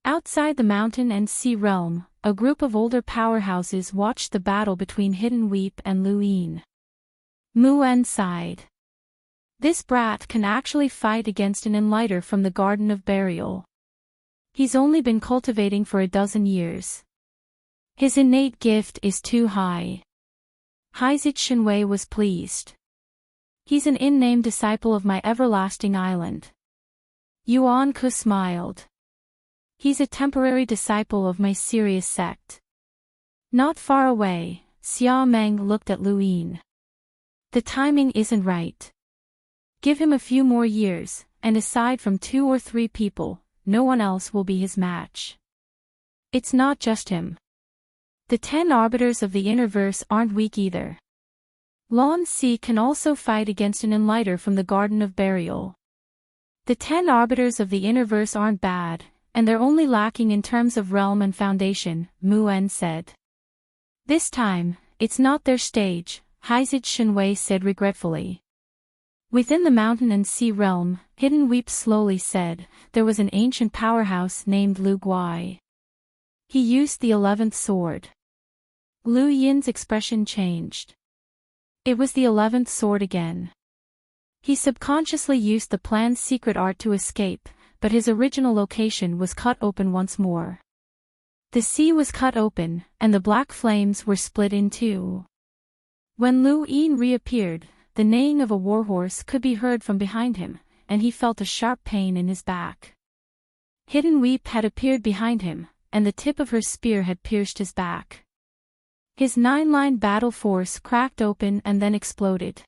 Outside the mountain and sea realm, a group of older powerhouses watched the battle between Hidden Weep and Lu Yin. Mu-En sighed. This brat can actually fight against an enlighter from the Garden of Burial. He's only been cultivating for 12 years. His innate gift is too high. Haizit Shenwei was pleased. He's an in-name disciple of my everlasting island. Yuan Ku smiled. He's a temporary disciple of my serious sect. Not far away, Xia Meng looked at Lu Yin. The timing isn't right. Give him a few more years, and aside from 2 or 3 people, no one else will be his match. It's not just him. The 10 arbiters of the Innerverse aren't weak either. Lan Si can also fight against an enlighter from the Garden of Burial. The 10 arbiters of the Innerverse aren't bad, and they're only lacking in terms of realm and foundation, Mu-En said. This time, it's not their stage, Haizit Shenwei said regretfully. Within the mountain and sea realm, Hidden Weep slowly said, there was an ancient powerhouse named Lu Guai. He used the 11th sword. Lu Yin's expression changed. It was the 11th sword again. He subconsciously used the plan's secret art to escape, but his original location was cut open once more. The sea was cut open, and the black flames were split in 2. When Lu Yin reappeared, the neighing of a warhorse could be heard from behind him, and he felt a sharp pain in his back. Hidden Weep had appeared behind him, and the tip of her spear had pierced his back. His 9-line battle force cracked open and then exploded.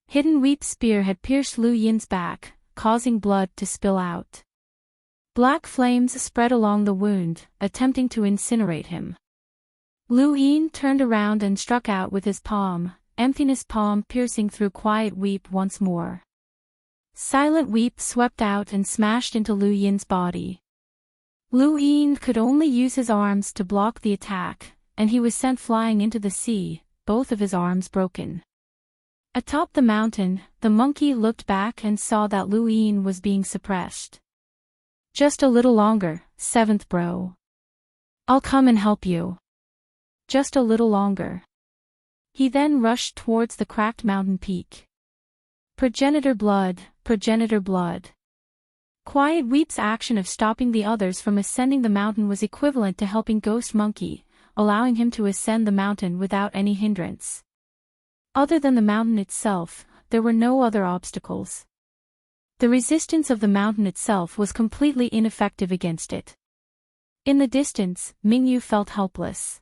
Hidden Weep's spear had pierced Lu Yin's back, causing blood to spill out. Black flames spread along the wound, attempting to incinerate him. Lu Yin turned around and struck out with his palm, emptiness palm piercing through Quiet Weep once more. Silent Weep swept out and smashed into Lu Yin's body. Lu Yin could only use his arms to block the attack, and he was sent flying into the sea, both of his arms broken. Atop the mountain, the monkey looked back and saw that Lu Yin was being suppressed. Just a little longer, 7th bro. I'll come and help you. Just a little longer. He then rushed towards the cracked mountain peak. Progenitor blood, progenitor blood. Quiet Weep's action of stopping the others from ascending the mountain was equivalent to helping Ghost Monkey, allowing him to ascend the mountain without any hindrance. Other than the mountain itself, there were no other obstacles. The resistance of the mountain itself was completely ineffective against it. In the distance, Mingyu felt helpless.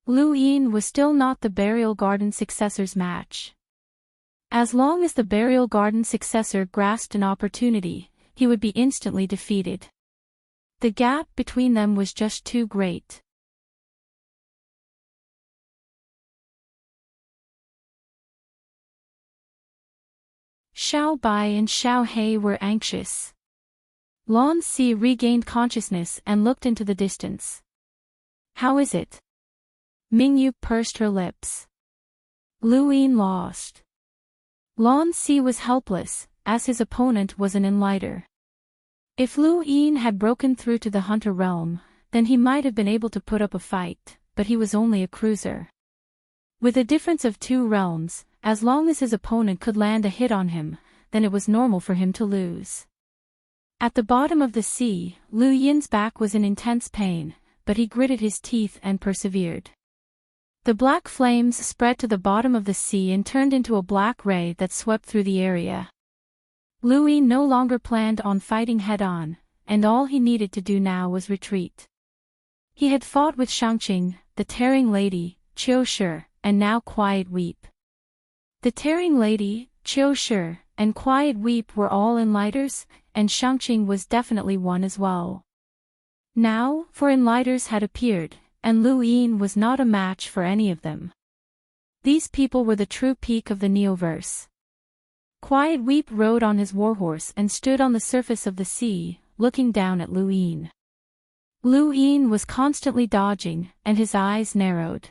Lu Yin was still not the Burial Garden successor's match. As long as the Burial Garden successor grasped an opportunity, he would be instantly defeated. The gap between them was just too great. Xiao Bai and Xiao He were anxious. Lan Si regained consciousness and looked into the distance. How is it? Mingyu pursed her lips. Lu Yin lost. Lan Si was helpless, as his opponent was an enlighter. If Lu Yin had broken through to the hunter realm, then he might have been able to put up a fight, but he was only a cruiser. With a difference of 2 realms, as long as his opponent could land a hit on him, then it was normal for him to lose. At the bottom of the sea, Lu Yin's back was in intense pain, but he gritted his teeth and persevered. The black flames spread to the bottom of the sea and turned into a black ray that swept through the area. Lu Yin no longer planned on fighting head-on, and all he needed to do now was retreat. He had fought with Shangqing, the Tearing Lady, Qiu Shi, and now Quiet Weep. The Tearing Lady, Qiu Shi, and Quiet Weep were all enlighters, and Shangqing was definitely one as well. Now, foreign enlighters had appeared, and Lu Yin was not a match for any of them. These people were the true peak of the Neoverse. Quiet Weep rode on his warhorse and stood on the surface of the sea, looking down at Lu Yin. Lu Yin was constantly dodging, and his eyes narrowed.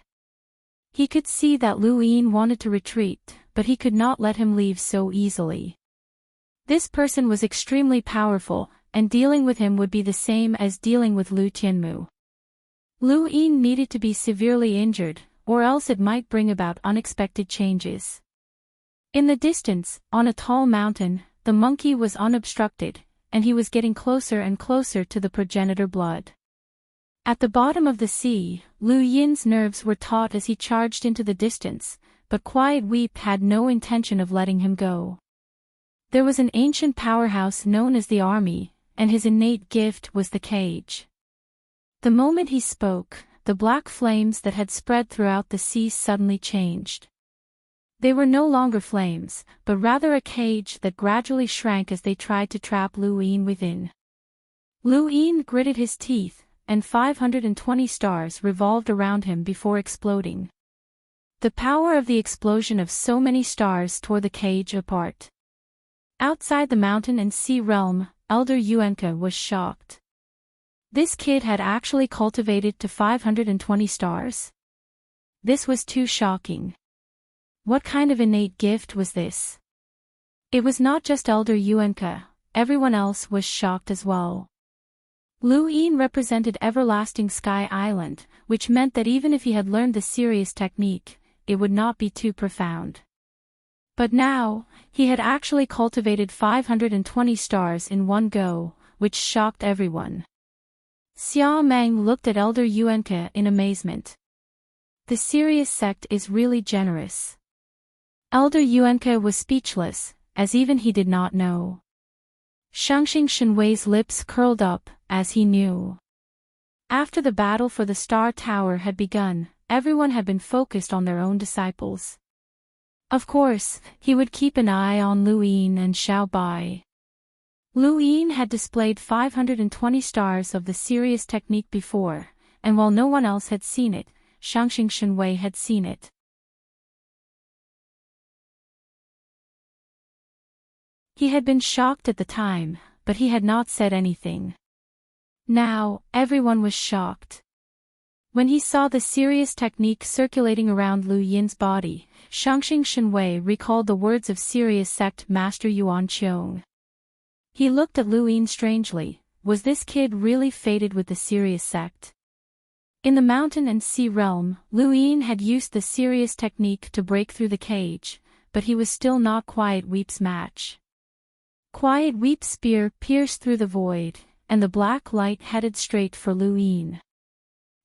He could see that Lu Yin wanted to retreat, but he could not let him leave so easily. This person was extremely powerful, and dealing with him would be the same as dealing with Lu Tianmu. Lu Yin needed to be severely injured, or else it might bring about unexpected changes. In the distance, on a tall mountain, the monkey was unobstructed, and he was getting closer and closer to the progenitor blood. At the bottom of the sea, Lu Yin's nerves were taut as he charged into the distance, but Quiet Weep had no intention of letting him go. There was an ancient powerhouse known as the army, and his innate gift was the cage. The moment he spoke, the black flames that had spread throughout the sea suddenly changed. They were no longer flames, but rather a cage that gradually shrank as they tried to trap Lu Yin within. Lu Yin gritted his teeth, and 520 stars revolved around him before exploding. The power of the explosion of so many stars tore the cage apart. Outside the mountain and sea realm, Elder Yuenka was shocked. This kid had actually cultivated to 520 stars? This was too shocking. What kind of innate gift was this? It was not just Elder Yuenka, everyone else was shocked as well. Lu Yin represented Everlasting Sky Island, which meant that even if he had learned the serious technique, it would not be too profound. But now, he had actually cultivated 520 stars in one go, which shocked everyone. Xia Meng looked at Elder Yuenka in amazement. The serious sect is really generous. Elder Yuenka was speechless, as even he did not know. Shangxing Shenwei's lips curled up, as he knew. After the battle for the Star Tower had begun, everyone had been focused on their own disciples. Of course, he would keep an eye on Lu Yin and Xiao Bai. Lu Yin had displayed 520 stars of the serious technique before, and while no one else had seen it, Shangxing Shenwei had seen it. He had been shocked at the time, but he had not said anything. Now, everyone was shocked. When he saw the serious technique circulating around Lu Yin's body, Shangxing Shenwei recalled the words of serious sect Master Yuan Qiong. He looked at Lu Yin strangely. Was this kid really fated with the serious sect? In the mountain and sea realm, Lu Yin had used the serious technique to break through the cage, but he was still not Quiet Weep's match. Quiet Weep's spear pierced through the void, and the black light headed straight for Lu Yin.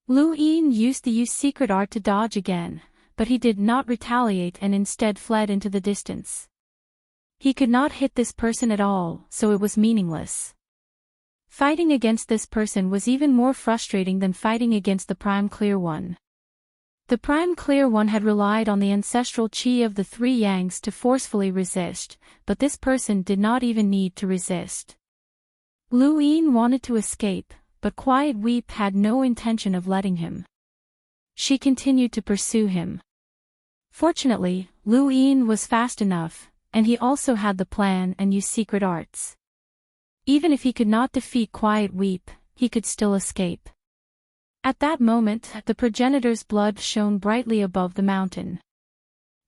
Lu Yin used the secret art to dodge again, but he did not retaliate and instead fled into the distance. He could not hit this person at all, so it was meaningless. Fighting against this person was even more frustrating than fighting against the Prime Clear One. The Prime Clear One had relied on the ancestral qi of the three Yangs to forcefully resist, but this person did not even need to resist. Lu Yin wanted to escape, but Quiet Weep had no intention of letting him. She continued to pursue him. Fortunately, Lu Yin was fast enough, and he also had the plan and used secret arts. Even if he could not defeat Quiet Weep, he could still escape. At that moment, the progenitor's blood shone brightly above the mountain.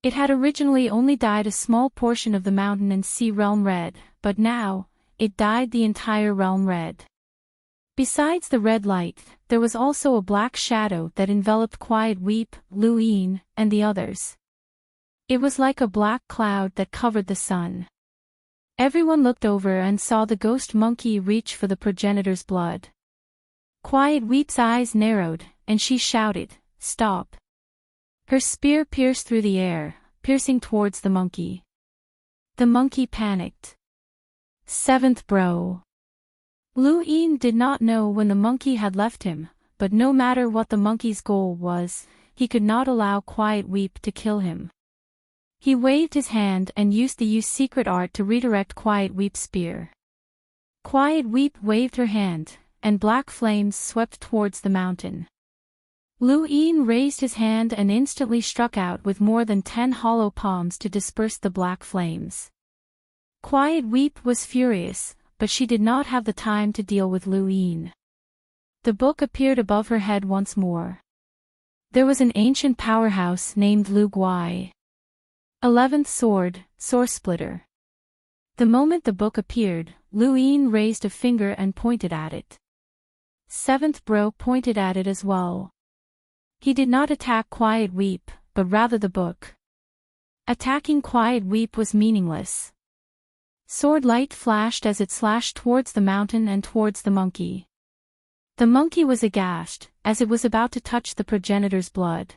It had originally only dyed a small portion of the mountain and sea realm red, but now, it dyed the entire realm red. Besides the red light, there was also a black shadow that enveloped Quiet Weep, Lu Yin, and the others. It was like a black cloud that covered the sun. Everyone looked over and saw the ghost monkey reach for the progenitor's blood. Quiet Weep's eyes narrowed, and she shouted, "Stop!" Her spear pierced through the air, piercing towards the monkey. The monkey panicked. Seventh Bro. Lu Yin did not know when the monkey had left him, but no matter what the monkey's goal was, he could not allow Quiet Weep to kill him. He waved his hand and used the secret art to redirect Quiet Weep's spear. Quiet Weep waved her hand, and black flames swept towards the mountain. Lu Yin raised his hand and instantly struck out with more than 10 hollow palms to disperse the black flames. Quiet Weep was furious, but she did not have the time to deal with Lu Yin. The book appeared above her head once more. There was an ancient powerhouse named Lu Guai. 11th Sword, Sword Splitter. The moment the book appeared, Lu Yin raised a finger and pointed at it. Seventh Bro pointed at it as well. He did not attack Quiet Weep, but rather the book. Attacking Quiet Weep was meaningless. Sword light flashed as it slashed towards the mountain and towards the monkey. The monkey was aghast, as it was about to touch the progenitor's blood.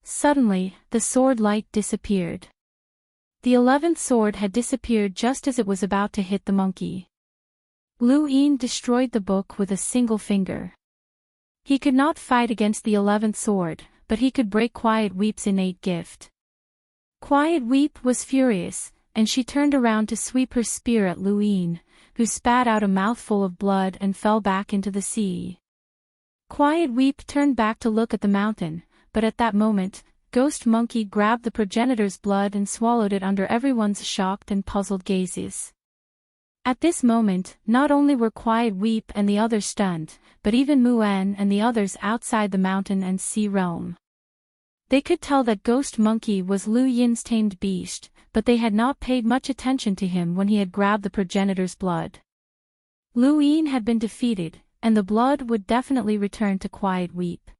Suddenly, the sword light disappeared. The 11th sword had disappeared just as it was about to hit the monkey. Lu Yin destroyed the book with a single finger. He could not fight against the 11th sword, but he could break Quiet Weep's innate gift. Quiet Weep was furious, and she turned around to sweep her spear at Lu Yin, who spat out a mouthful of blood and fell back into the sea. Quiet Weep turned back to look at the mountain, but at that moment, Ghost Monkey grabbed the progenitor's blood and swallowed it under everyone's shocked and puzzled gazes. At this moment, not only were Quiet Weep and the others stunned, but even Muan and the others outside the mountain and sea realm. They could tell that Ghost Monkey was Lu Yin's tamed beast, but they had not paid much attention to him when he had grabbed the progenitor's blood. Lu Yin had been defeated, and the blood would definitely return to Quiet Weep.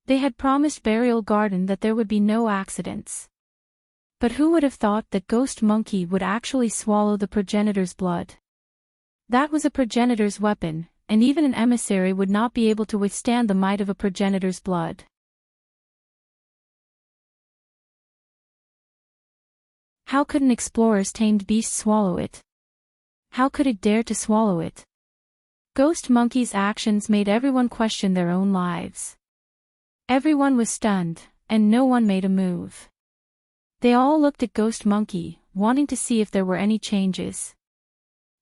They had promised Burial Garden that there would be no accidents. But who would have thought that Ghost Monkey would actually swallow the progenitor's blood? That was a progenitor's weapon, and even an emissary would not be able to withstand the might of a progenitor's blood. How could an explorer's tamed beast swallow it? How could it dare to swallow it? Ghost Monkey's actions made everyone question their own lives. Everyone was stunned, and no one made a move. They all looked at Ghost Monkey, wanting to see if there were any changes.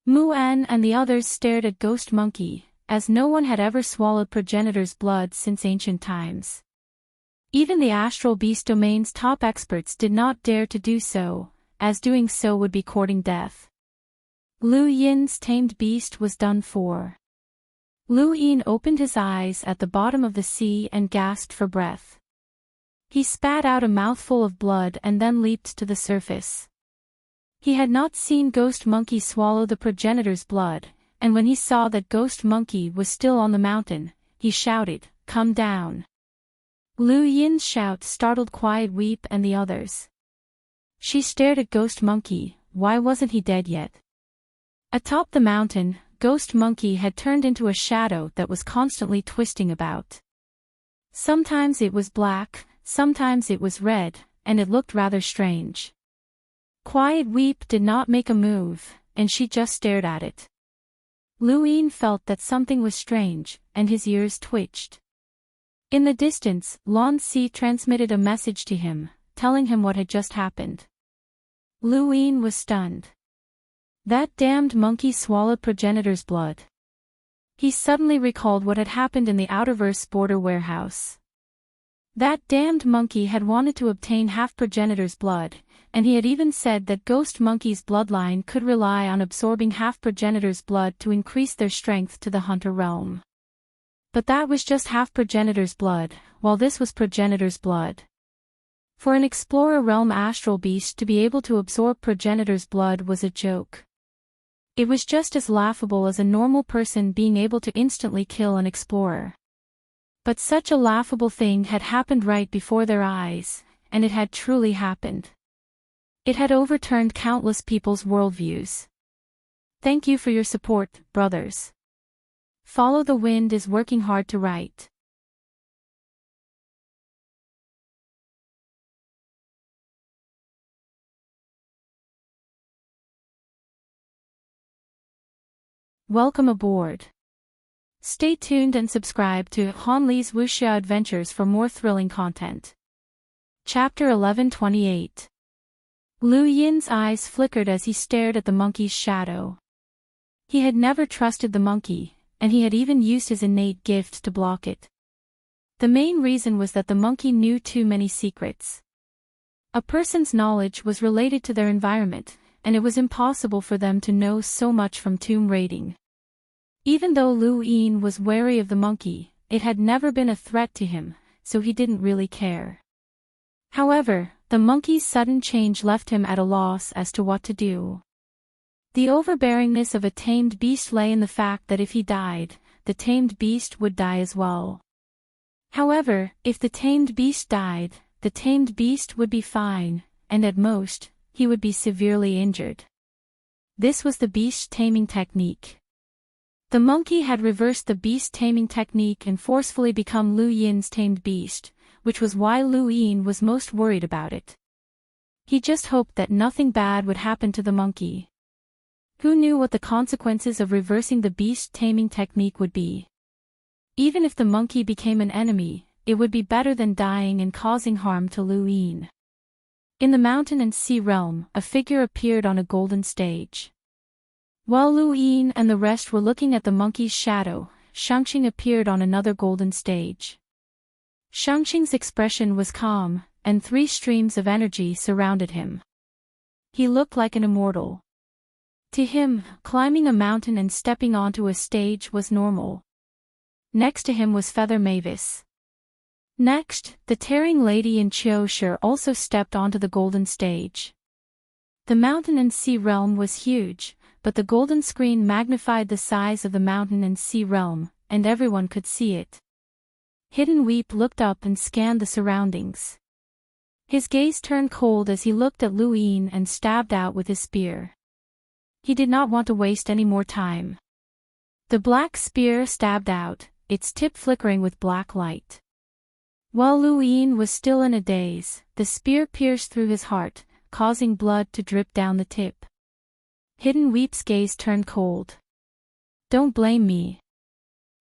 Muan and the others stared at Ghost Monkey, as no one had ever swallowed progenitor's blood since ancient times. Even the Astral Beast Domain's top experts did not dare to do so, as doing so would be courting death. Lu Yin's tamed beast was done for. Lu Yin opened his eyes at the bottom of the sea and gasped for breath. He spat out a mouthful of blood and then leaped to the surface. He had not seen Ghost Monkey swallow the progenitor's blood, and when he saw that Ghost Monkey was still on the mountain, he shouted, "Come down!" Lu Yin's shout startled Quiet Weep and the others. She stared at Ghost Monkey. Why wasn't he dead yet? Atop the mountain, Ghost Monkey had turned into a shadow that was constantly twisting about. Sometimes it was black, sometimes it was red, and it looked rather strange. Quiet Weep did not make a move, and she just stared at it. Lu Yin felt that something was strange, and his ears twitched. In the distance, Lan Si transmitted a message to him, telling him what had just happened. Lu Yin was stunned. That damned monkey swallowed progenitor's blood. He suddenly recalled what had happened in the Outerverse border warehouse. That damned monkey had wanted to obtain half progenitor's blood, and he had even said that Ghost Monkey's bloodline could rely on absorbing half progenitor's blood to increase their strength to the hunter realm. But that was just half progenitor's blood, while this was progenitor's blood. For an explorer realm astral beast to be able to absorb progenitor's blood was a joke. It was just as laughable as a normal person being able to instantly kill an explorer. But such a laughable thing had happened right before their eyes, and it had truly happened. It had overturned countless people's worldviews. Thank you for your support, brothers. Follow the Wind is working hard to write. Welcome aboard. Stay tuned and subscribe to Han Li's Wuxia Adventures for more thrilling content. Chapter 1128. Lu Yin's eyes flickered as he stared at the monkey's shadow. He had never trusted the monkey, and he had even used his innate gift to block it. The main reason was that the monkey knew too many secrets. A person's knowledge was related to their environment, and it was impossible for them to know so much from tomb raiding. Even though Lu Yin was wary of the monkey, it had never been a threat to him, so he didn't really care. However, the monkey's sudden change left him at a loss as to what to do. The overbearingness of a tamed beast lay in the fact that if he died, the tamed beast would die as well. However, if the tamed beast died, the tamed beast would be fine, and at most, he would be severely injured. This was the beast taming technique. The monkey had reversed the beast taming technique and forcefully become Lu Yin's tamed beast, which was why Lu Yin was most worried about it. He just hoped that nothing bad would happen to the monkey. Who knew what the consequences of reversing the beast taming technique would be? Even if the monkey became an enemy, it would be better than dying and causing harm to Lu Yin. In the mountain and sea realm, a figure appeared on a golden stage. While Lu Yin and the rest were looking at the monkey's shadow, Shangxing appeared on another golden stage. Shangxing's expression was calm, and 3 streams of energy surrounded him. He looked like an immortal. To him, climbing a mountain and stepping onto a stage was normal. Next to him was Feather Mavis. Next, the tearing lady in Qiushi also stepped onto the golden stage. The mountain and sea realm was huge, but the golden screen magnified the size of the mountain and sea realm, and everyone could see it. Hidden Weep looked up and scanned the surroundings. His gaze turned cold as he looked at Lu Yin and stabbed out with his spear. He did not want to waste any more time. The black spear stabbed out, its tip flickering with black light. While Lu Yin was still in a daze, the spear pierced through his heart, causing blood to drip down the tip. Hidden Weep's gaze turned cold. Don't blame me.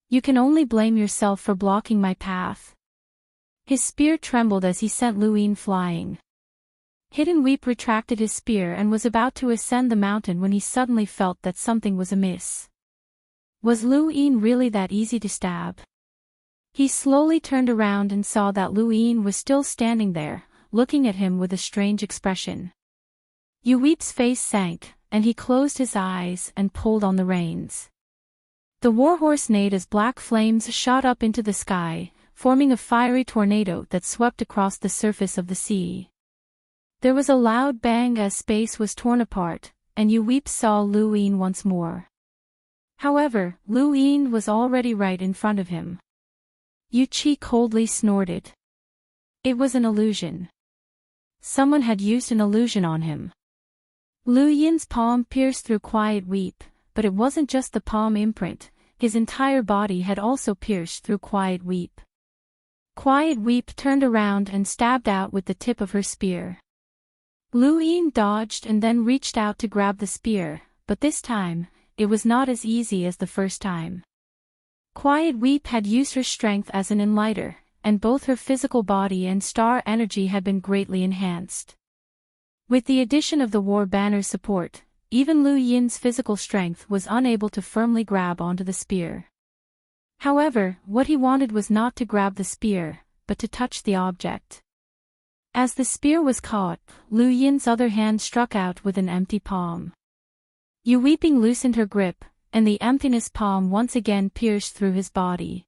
You can only blame yourself for blocking my path. His spear trembled as he sent Lu Yin flying. Hidden Weep retracted his spear and was about to ascend the mountain when he suddenly felt that something was amiss. Was Lu Yin really that easy to stab? He slowly turned around and saw that Lu Yin was still standing there, looking at him with a strange expression. Yu Weep's face sank, and he closed his eyes and pulled on the reins. The warhorse neighed as black flames shot up into the sky, forming a fiery tornado that swept across the surface of the sea. There was a loud bang as space was torn apart, and Yu Weep saw Lu Yin once more. However, Lu Yin was already right in front of him. Yu Qi coldly snorted. It was an illusion. Someone had used an illusion on him. Lu Yin's palm pierced through Quiet Weep, but it wasn't just the palm imprint, his entire body had also pierced through Quiet Weep. Quiet Weep turned around and stabbed out with the tip of her spear. Lu Yin dodged and then reached out to grab the spear, but this time, it was not as easy as the first time. Quiet Weep had used her strength as an enlighter, and both her physical body and star energy had been greatly enhanced. With the addition of the War Banner's support, even Lu Yin's physical strength was unable to firmly grab onto the spear. However, what he wanted was not to grab the spear, but to touch the object. As the spear was caught, Lu Yin's other hand struck out with an empty palm. Yu Weeping loosened her grip, and the emptiness palm once again pierced through his body.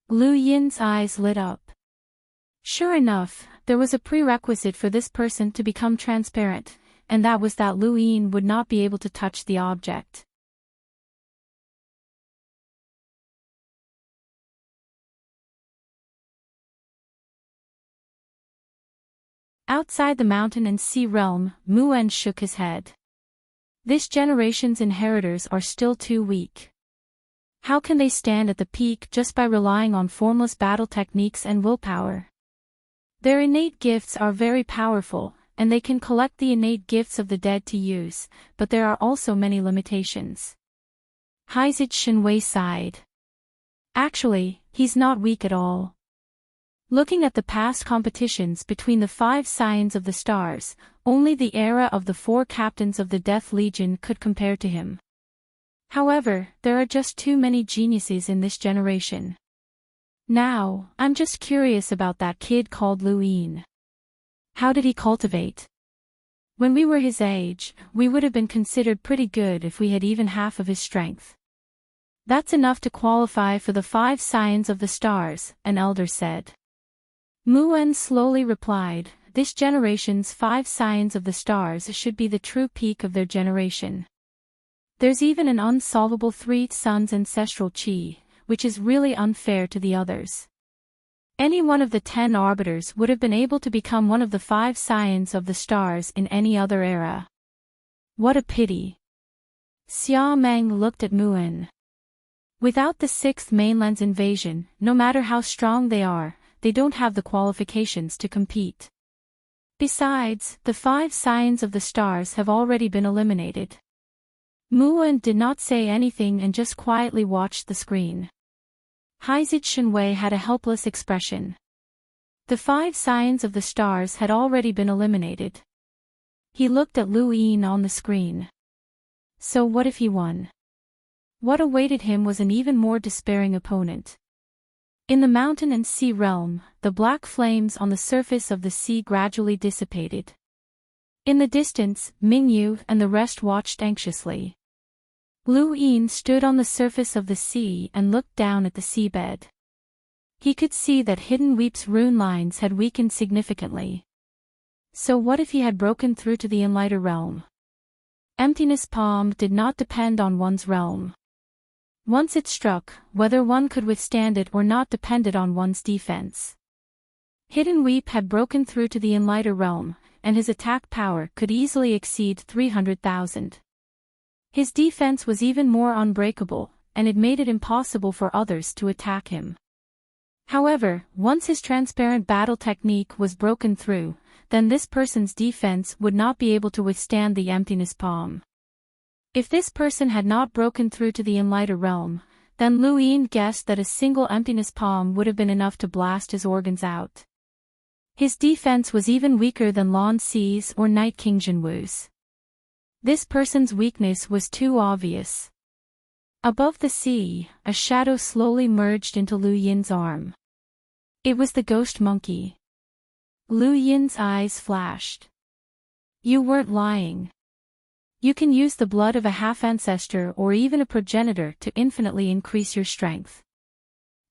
Lu Yin's eyes lit up. Sure enough, there was a prerequisite for this person to become transparent, and that was that Lu Yin would not be able to touch the object. Outside the mountain and sea realm, Muwen shook his head. This generation's inheritors are still too weak. How can they stand at the peak just by relying on formless battle techniques and willpower? Their innate gifts are very powerful, and they can collect the innate gifts of the dead to use, but there are also many limitations. Haizid Shenwei sighed. Actually, he's not weak at all. Looking at the past competitions between the 5 Scions of the Stars, only the era of the 4 captains of the Death Legion could compare to him. However, there are just too many geniuses in this generation. Now, I'm just curious about that kid called Lu Yin. How did he cultivate? When we were his age, we would have been considered pretty good if we had even half of his strength. That's enough to qualify for the 5 Scions of the Stars, an elder said. Muwen slowly replied, this generation's 5 Scions of the Stars should be the true peak of their generation. There's even an unsolvable three suns ancestral chi, which is really unfair to the others. Any one of the 10 arbiters would have been able to become one of the 5 scions of the stars in any other era. What a pity. Xia Meng looked at Muin. Without the 6th mainland's invasion, no matter how strong they don't have the qualifications to compete. Besides, the 5 scions of the stars have already been eliminated. Muin did not say anything and just quietly watched the screen. Haizit Shenwei had a helpless expression. The 5 scions of the stars had already been eliminated. He looked at Lu Yin on the screen. So what if he won? What awaited him was an even more despairing opponent. In the mountain and sea realm, the black flames on the surface of the sea gradually dissipated. In the distance, Mingyu and the rest watched anxiously. Lu Yin stood on the surface of the sea and looked down at the seabed. He could see that Hidden Weep's rune lines had weakened significantly. So what if he had broken through to the Enlighter realm? Emptiness Palm did not depend on one's realm. Once it struck, whether one could withstand it or not depended on one's defense. Hidden Weep had broken through to the Enlighter realm, and his attack power could easily exceed 300,000. His defense was even more unbreakable, and it made it impossible for others to attack him. However, once his transparent battle technique was broken through, then this person's defense would not be able to withstand the Emptiness Palm. If this person had not broken through to the Enlighter realm, then Lu Yin guessed that a single Emptiness Palm would have been enough to blast his organs out. His defense was even weaker than Lan Si's or Night King Jinwu's. This person's weakness was too obvious. Above the sea, a shadow slowly merged into Lu Yin's arm. It was the ghost monkey. Lu Yin's eyes flashed. You weren't lying. You can use the blood of a half-ancestor or even a progenitor to infinitely increase your strength.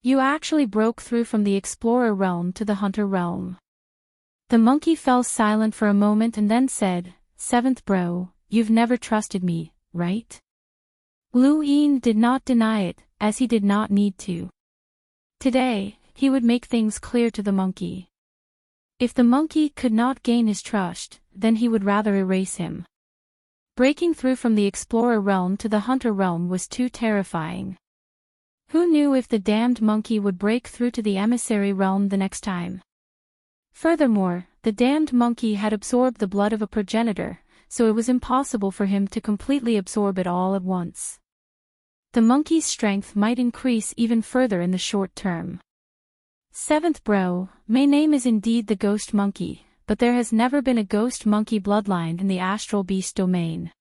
You actually broke through from the explorer realm to the hunter realm. The monkey fell silent for a moment and then said, "Seventh bro, you've never trusted me, right?" Lu Yin did not deny it, as he did not need to. Today, he would make things clear to the monkey. If the monkey could not gain his trust, then he would rather erase him. Breaking through from the explorer realm to the hunter realm was too terrifying. Who knew if the damned monkey would break through to the emissary realm the next time? Furthermore, the damned monkey had absorbed the blood of a progenitor, so it was impossible for him to completely absorb it all at once. The monkey's strength might increase even further in the short term. Seventh bro, my name is indeed the ghost monkey, but there has never been a ghost monkey bloodline in the astral beast domain.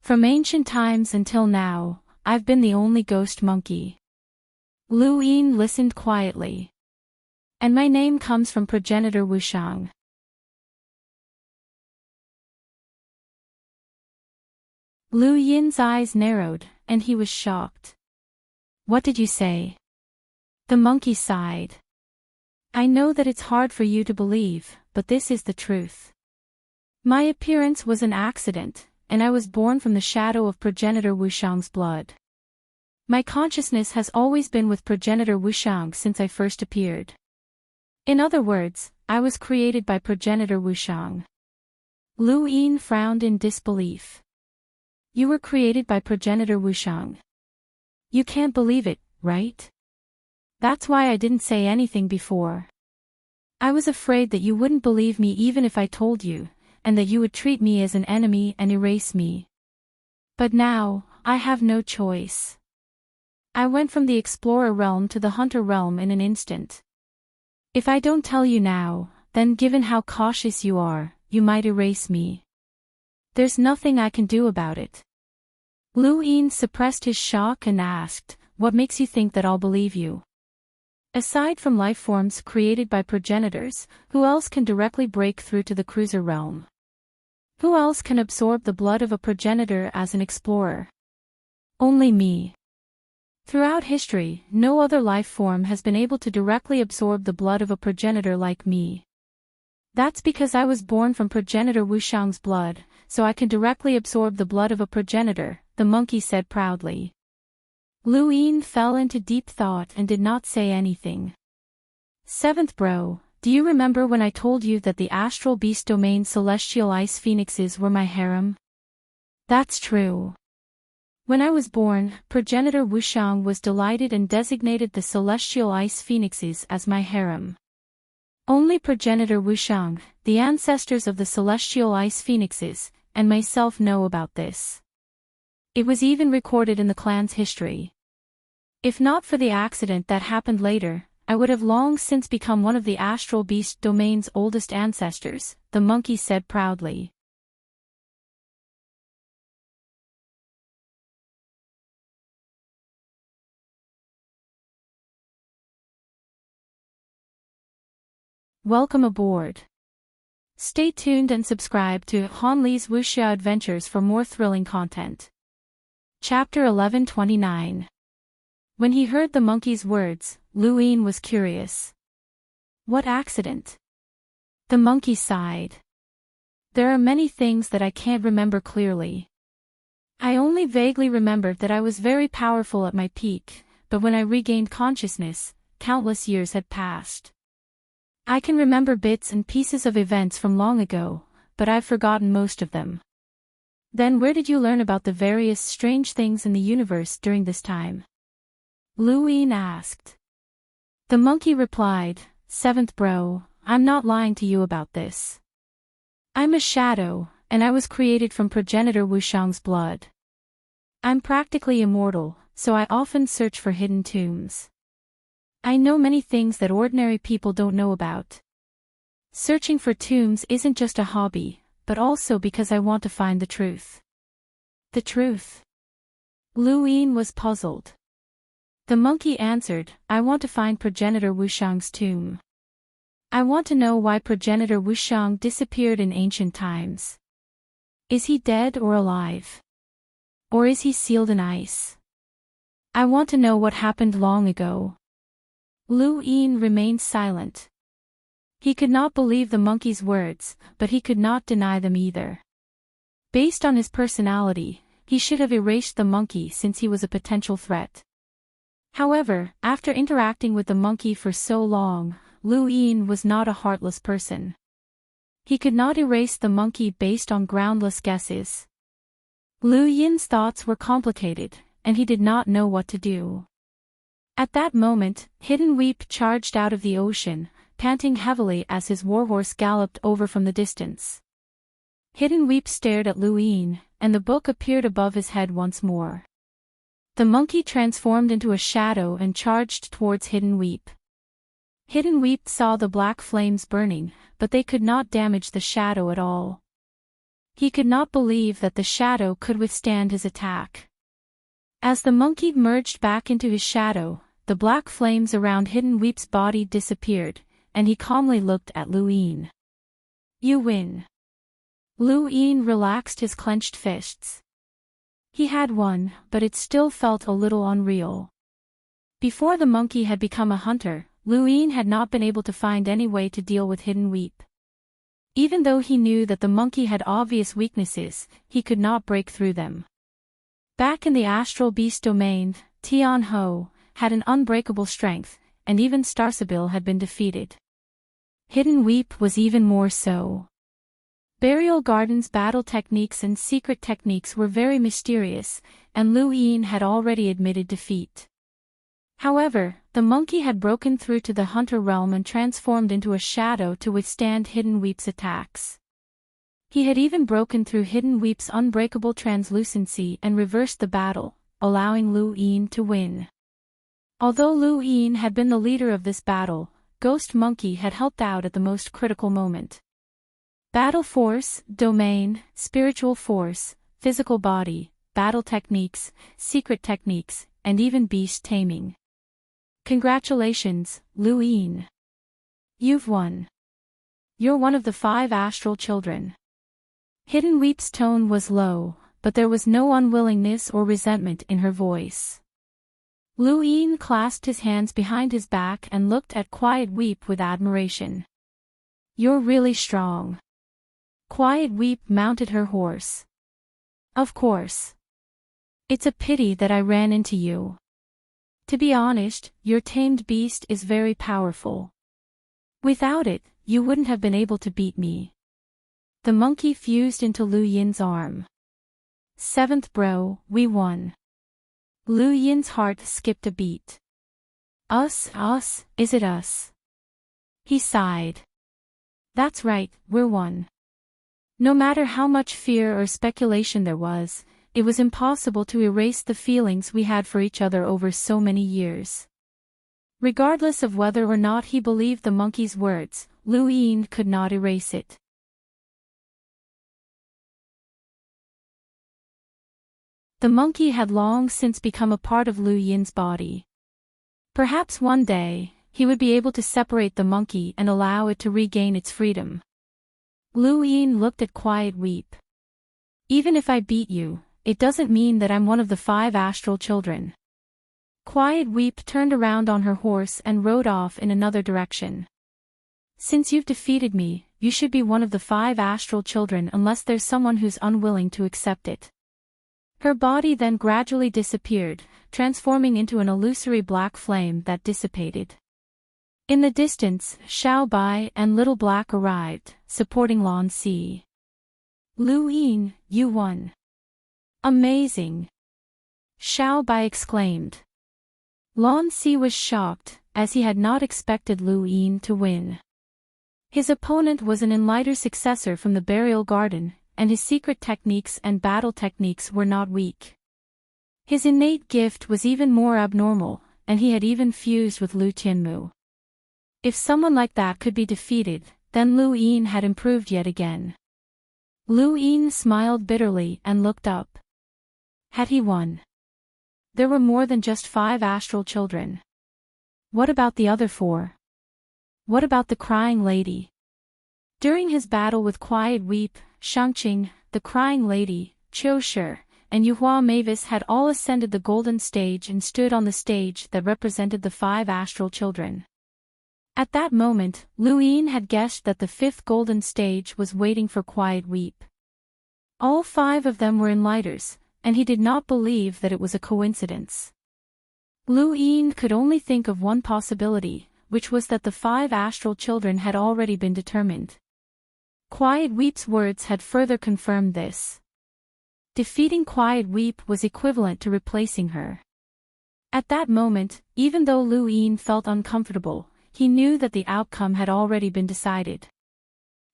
From ancient times until now, I've been the only ghost monkey. Lu Yin listened quietly. And my name comes from progenitor Wushang. Lu Yin's eyes narrowed, and he was shocked. What did you say? The monkey sighed. I know that it's hard for you to believe, but this is the truth. My appearance was an accident, and I was born from the shadow of progenitor Wushang's blood. My consciousness has always been with progenitor Wushang since I first appeared. In other words, I was created by progenitor Wushang. Lu Yin frowned in disbelief. You were created by progenitor Wushang. You can't believe it, right? That's why I didn't say anything before. I was afraid that you wouldn't believe me even if I told you, and that you would treat me as an enemy and erase me. But now, I have no choice. I went from the explorer realm to the hunter realm in an instant. If I don't tell you now, then given how cautious you are, you might erase me. There's nothing I can do about it. Lu Yin suppressed his shock and asked, what makes you think that I'll believe you? Aside from life forms created by progenitors, who else can directly break through to the cruiser realm? Who else can absorb the blood of a progenitor as an explorer? Only me. Throughout history, no other life form has been able to directly absorb the blood of a progenitor like me. That's because I was born from progenitor Wushang's blood, so I can directly absorb the blood of a progenitor, the monkey said proudly. Lu Yin fell into deep thought and did not say anything. Seventh bro, do you remember when I told you that the astral beast domain celestial ice phoenixes were my harem? That's true. When I was born, progenitor Wushang was delighted and designated the celestial ice phoenixes as my harem. Only progenitor Wushang, the ancestors of the celestial ice phoenixes, and myself know about this. It was even recorded in the clan's history. If not for the accident that happened later, I would have long since become one of the astral beast domain's oldest ancestors, the monkey said proudly. Welcome aboard. Stay tuned and subscribe to Han Li's Wuxia Adventures for more thrilling content. Chapter 1129. When he heard the monkey's words, Lu Yin was curious. What accident? The monkey sighed. There are many things that I can't remember clearly. I only vaguely remembered that I was very powerful at my peak, but when I regained consciousness, countless years had passed. I can remember bits and pieces of events from long ago, but I've forgotten most of them. Then where did you learn about the various strange things in the universe during this time? Lu Yin asked. The monkey replied, Seventh bro, I'm not lying to you about this. I'm a shadow, and I was created from progenitor Wushang's blood. I'm practically immortal, so I often search for hidden tombs. I know many things that ordinary people don't know about. Searching for tombs isn't just a hobby, but also because I want to find the truth. The truth? Lu Yin was puzzled. The monkey answered, I want to find progenitor Wushang's tomb. I want to know why progenitor Wushang disappeared in ancient times. Is he dead or alive? Or is he sealed in ice? I want to know what happened long ago. Lu Yin remained silent. He could not believe the monkey's words, but he could not deny them either. Based on his personality, he should have erased the monkey since he was a potential threat. However, after interacting with the monkey for so long, Lu Yin was not a heartless person. He could not erase the monkey based on groundless guesses. Lu Yin's thoughts were complicated, and he did not know what to do. At that moment, Hidden Weep charged out of the ocean, panting heavily as his warhorse galloped over from the distance. Hidden Weep stared at Lu Yin, and the book appeared above his head once more. The monkey transformed into a shadow and charged towards Hidden Weep. Hidden Weep saw the black flames burning, but they could not damage the shadow at all. He could not believe that the shadow could withstand his attack. As the monkey merged back into his shadow, the black flames around Hidden Weep's body disappeared, and he calmly looked at Lu Yin. You win. Lu Yin relaxed his clenched fists. He had won, but it still felt a little unreal. Before the monkey had become a hunter, Lu Yin had not been able to find any way to deal with Hidden Weep. Even though he knew that the monkey had obvious weaknesses, he could not break through them. Back in the astral beast domain, Tian Ho had an unbreakable strength, and even Starsabil had been defeated. Hidden Weep was even more so. Burial Garden's battle techniques and secret techniques were very mysterious, and Lu Yin had already admitted defeat. However, the monkey had broken through to the hunter realm and transformed into a shadow to withstand Hidden Weep's attacks. He had even broken through Hidden Weep's unbreakable translucency and reversed the battle, allowing Lu Yin to win. Although Lu Yin had been the leader of this battle, Ghost Monkey had helped out at the most critical moment. Battle force, domain, spiritual force, physical body, battle techniques, secret techniques, and even beast taming. Congratulations, Lu Yin. You've won. You're one of the 5 astral children. Hidden Weep's tone was low, but there was no unwillingness or resentment in her voice. Lu Yin clasped his hands behind his back and looked at Quiet Weep with admiration. You're really strong. Quiet Weep mounted her horse. Of course. It's a pity that I ran into you. To be honest, your tamed beast is very powerful. Without it, you wouldn't have been able to beat me. The monkey fused into Lu Yin's arm. Seventh bro, we won. Lu Yin's heart skipped a beat. Us, is it us? He sighed. That's right, we're one. No matter how much fear or speculation there was, it was impossible to erase the feelings we had for each other over so many years. Regardless of whether or not he believed the monkey's words, Lu Yin could not erase it. The monkey had long since become a part of Lu Yin's body. Perhaps one day, he would be able to separate the monkey and allow it to regain its freedom. Lu Yin looked at Quiet Weep. Even if I beat you, it doesn't mean that I'm one of the 5 astral children. Quiet Weep turned around on her horse and rode off in another direction. Since you've defeated me, you should be one of the 5 astral children unless there's someone who's unwilling to accept it. Her body then gradually disappeared, transforming into an illusory black flame that dissipated. In the distance, Xiao Bai and Little Black arrived, supporting Lan Si. Lu Yin, you won. Amazing! Xiao Bai exclaimed. Lan Si was shocked, as he had not expected Lu Yin to win. His opponent was an enlightened successor from the burial garden, and his secret techniques and battle techniques were not weak. His innate gift was even more abnormal, and he had even fused with Lu Tianmu. If someone like that could be defeated, then Lu Yin had improved yet again. Lu Yin smiled bitterly and looked up. Had he won? There were more than just 5 astral children. What about the other 4? What about the crying lady? During his battle with Quiet Weep, Shangqing, the crying lady, Qiu Shi, and Yuhua Mavis had all ascended the golden stage and stood on the stage that represented the 5 astral children. At that moment, Lu Yin had guessed that the 5th golden stage was waiting for Quiet Weep. All 5 of them were enlighters, and he did not believe that it was a coincidence. Lu Yin could only think of one possibility, which was that the 5 astral children had already been determined. Quiet Weep's words had further confirmed this. Defeating Quiet Weep was equivalent to replacing her. At that moment, even though Lu Yin felt uncomfortable, he knew that the outcome had already been decided.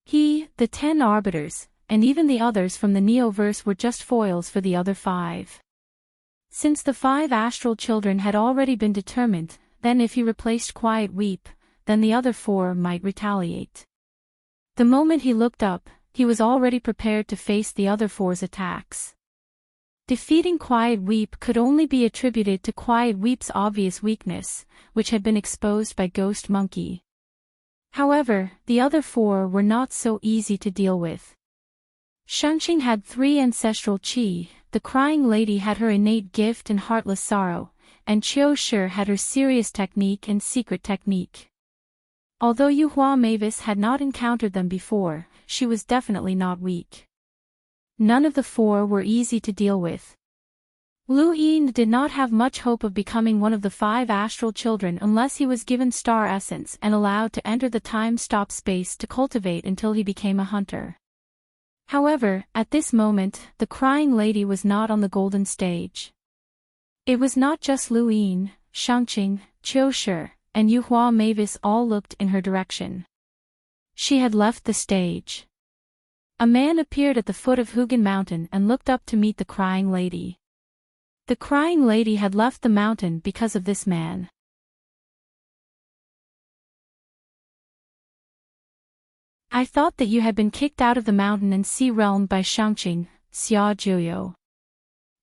He, the 10 arbiters, and even the others from the Neoverse were just foils for the other 5. Since the 5 astral children had already been determined, then if he replaced Quiet Weep, then the other 4 might retaliate. The moment he looked up, he was already prepared to face the other 4's attacks. Defeating Quiet Weep could only be attributed to Quiet Weep's obvious weakness, which had been exposed by Ghost Monkey. However, the other 4 were not so easy to deal with. Shangqing had 3 ancestral qi, the crying lady had her innate gift and heartless sorrow, and Qiu Shi had her serious technique and secret technique. Although Yuhua Mavis had not encountered them before, she was definitely not weak. None of the 4 were easy to deal with. Lu Yin did not have much hope of becoming one of the 5 astral children unless he was given star essence and allowed to enter the time-stop space to cultivate until he became a hunter. However, at this moment, the crying lady was not on the golden stage. It was not just Lu Yin, Shangqing, Qiu Shi, and Yuhua Mavis all looked in her direction. She had left the stage. A man appeared at the foot of Hugan Mountain and looked up to meet the crying lady. The crying lady had left the mountain because of this man. I thought that you had been kicked out of the mountain and sea realm by Shangqing, Xia Jiuyo.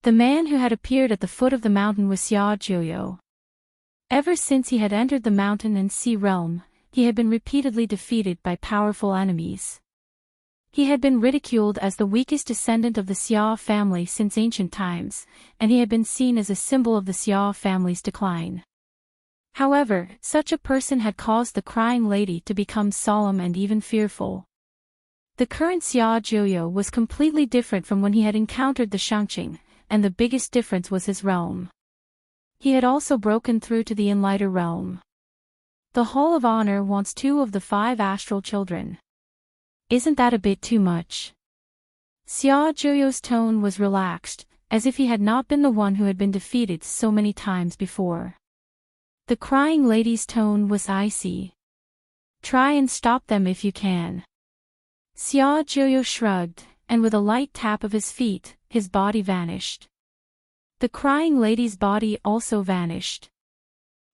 The man who had appeared at the foot of the mountain was Xia Jiuyo. Ever since he had entered the mountain and sea realm, he had been repeatedly defeated by powerful enemies. He had been ridiculed as the weakest descendant of the Xia family since ancient times, and he had been seen as a symbol of the Xia family's decline. However, such a person had caused the crying lady to become solemn and even fearful. The current Xia Zhuoyou was completely different from when he had encountered the Shangqing, and the biggest difference was his realm. He had also broken through to the Enlighter realm. The Hall of Honor wants 2 of the 5 astral children. Isn't that a bit too much? Xia Zhuoyou's tone was relaxed, as if he had not been the one who had been defeated so many times before. The crying lady's tone was icy. Try and stop them if you can. Xia Zhuoyou shrugged, and with a light tap of his feet, his body vanished. The crying lady's body also vanished.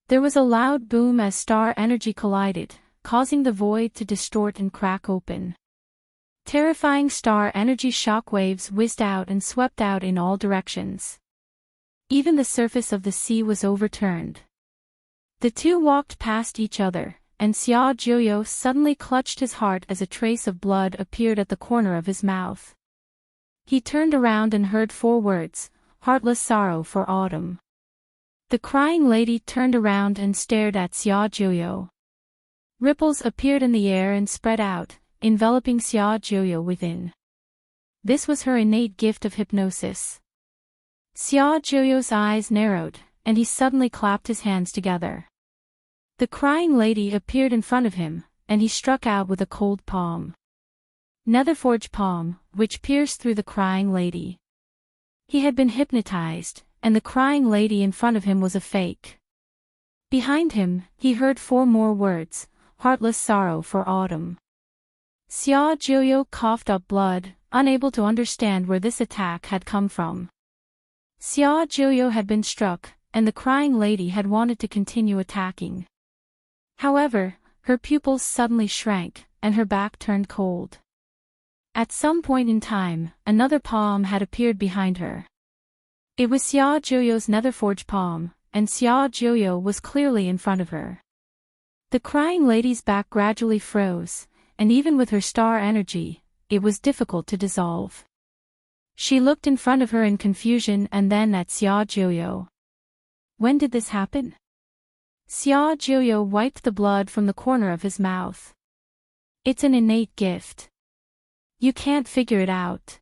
There was a loud boom as star energy collided, causing the void to distort and crack open. Terrifying star energy shockwaves whizzed out and swept out in all directions. Even the surface of the sea was overturned. The 2 walked past each other, and Xia Zhuoyou suddenly clutched his heart as a trace of blood appeared at the corner of his mouth. He turned around and heard 4 words, "Heartless sorrow for autumn." The crying lady turned around and stared at Xia Zhuoyou. Ripples appeared in the air and spread out, enveloping Xia Zhuoyou within. This was her innate gift of hypnosis. Xia Zhuoyou's eyes narrowed, and he suddenly clapped his hands together. The crying lady appeared in front of him, and he struck out with a cold palm. Netherforge palm, which pierced through the crying lady. He had been hypnotized, and the crying lady in front of him was a fake. Behind him, he heard 4 more words, "Heartless sorrow for autumn." Xia Zhuoyou coughed up blood, unable to understand where this attack had come from. Xia Zhuoyou had been struck, and the crying lady had wanted to continue attacking. However, her pupils suddenly shrank, and her back turned cold. At some point in time, another palm had appeared behind her. It was Xia Zhuoyou's netherforge palm, and Xia Zhuoyou was clearly in front of her. The crying lady's back gradually froze, and even with her star energy, it was difficult to dissolve. She looked in front of her in confusion and then at Xia Zhuoyou. When did this happen? Xia Zhuoyou wiped the blood from the corner of his mouth. It's an innate gift. You can't figure it out.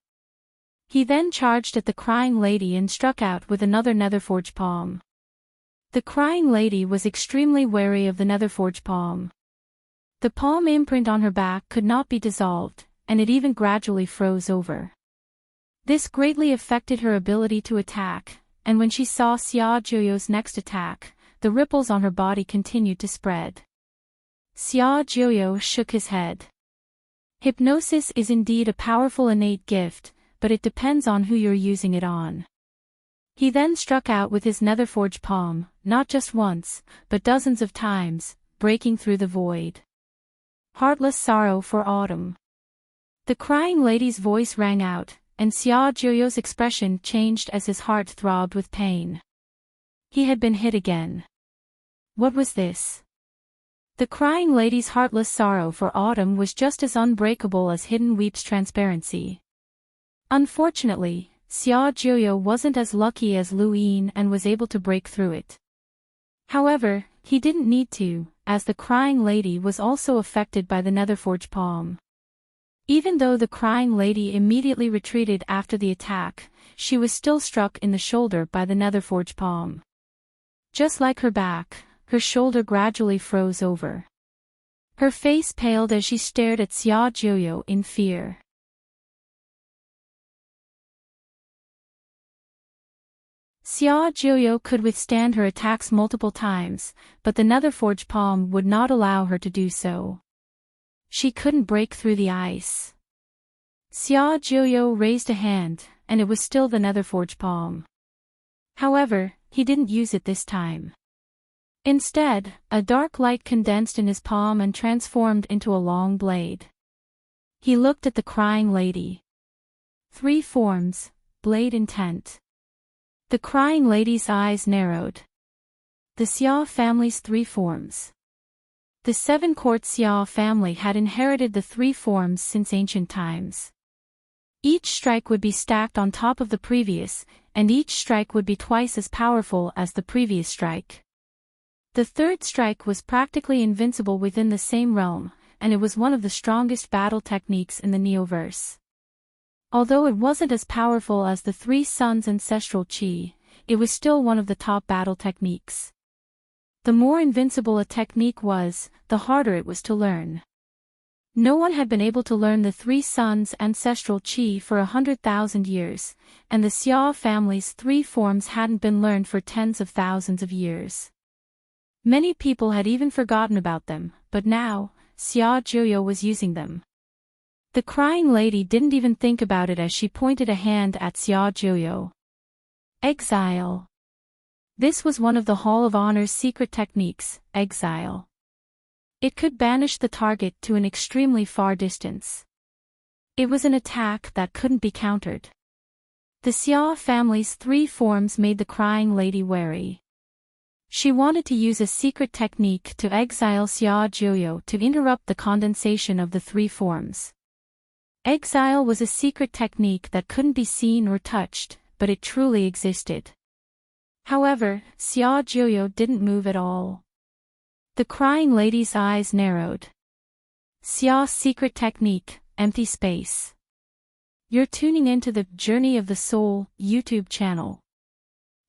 He then charged at the crying lady and struck out with another netherforge palm. The crying lady was extremely wary of the netherforge palm. The palm imprint on her back could not be dissolved, and it even gradually froze over. This greatly affected her ability to attack, and when she saw Xia Zhuoyou's next attack, the ripples on her body continued to spread. Xia Zhuoyou shook his head. Hypnosis is indeed a powerful innate gift, but it depends on who you're using it on. He then struck out with his netherforge palm, not just once, but dozens of times, breaking through the void. Heartless sorrow for autumn. The crying lady's voice rang out, and Xia Zhuoyou's expression changed as his heart throbbed with pain. He had been hit again. What was this? The crying lady's heartless sorrow for autumn was just as unbreakable as Hidden Weep's transparency. Unfortunately, Xia Zhuoyou wasn't as lucky as Lu Yin and was able to break through it. However, he didn't need to, as the crying lady was also affected by the netherforge palm. Even though the crying lady immediately retreated after the attack, she was still struck in the shoulder by the netherforge palm. Just like her back, her shoulder gradually froze over. Her face paled as she stared at Xia Zhuoyou in fear. Xia Zhuoyou could withstand her attacks multiple times, but the netherforge palm would not allow her to do so. She couldn't break through the ice. Xia Zhuoyou raised a hand, and it was still the netherforge palm. However, he didn't use it this time. Instead, a dark light condensed in his palm and transformed into a long blade. He looked at the crying lady. 3 forms, blade intent. The crying lady's eyes narrowed. The Xia family's 3 forms. The 7-court Xia family had inherited the 3 forms since ancient times. Each strike would be stacked on top of the previous, and each strike would be twice as powerful as the previous strike. The 3rd strike was practically invincible within the same realm, and it was one of the strongest battle techniques in the Neoverse. Although it wasn't as powerful as the Three Suns' ancestral chi, it was still one of the top battle techniques. The more invincible a technique was, the harder it was to learn. No one had been able to learn the Three Suns' ancestral chi for 100,000 years, and the Xia family's three forms hadn't been learned for tens of thousands of years. Many people had even forgotten about them, but now, Xia Zhuyo was using them. The crying lady didn't even think about it as she pointed a hand at Xia Zhuyo. Exile. This was one of the Hall of Honor's secret techniques, exile. It could banish the target to an extremely far distance. It was an attack that couldn't be countered. The Xia family's three forms made the crying lady wary. She wanted to use a secret technique to exile Xia Zhuyo to interrupt the condensation of the three forms. Exile was a secret technique that couldn't be seen or touched, but it truly existed. However, Xia Zhuyo didn't move at all. The crying lady's eyes narrowed. Xia's secret technique, empty space. You're tuning into the Journey of the Soul YouTube channel.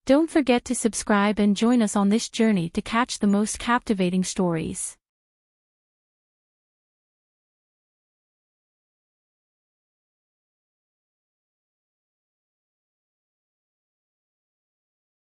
Don't forget to subscribe and join us on this journey to catch the most captivating stories.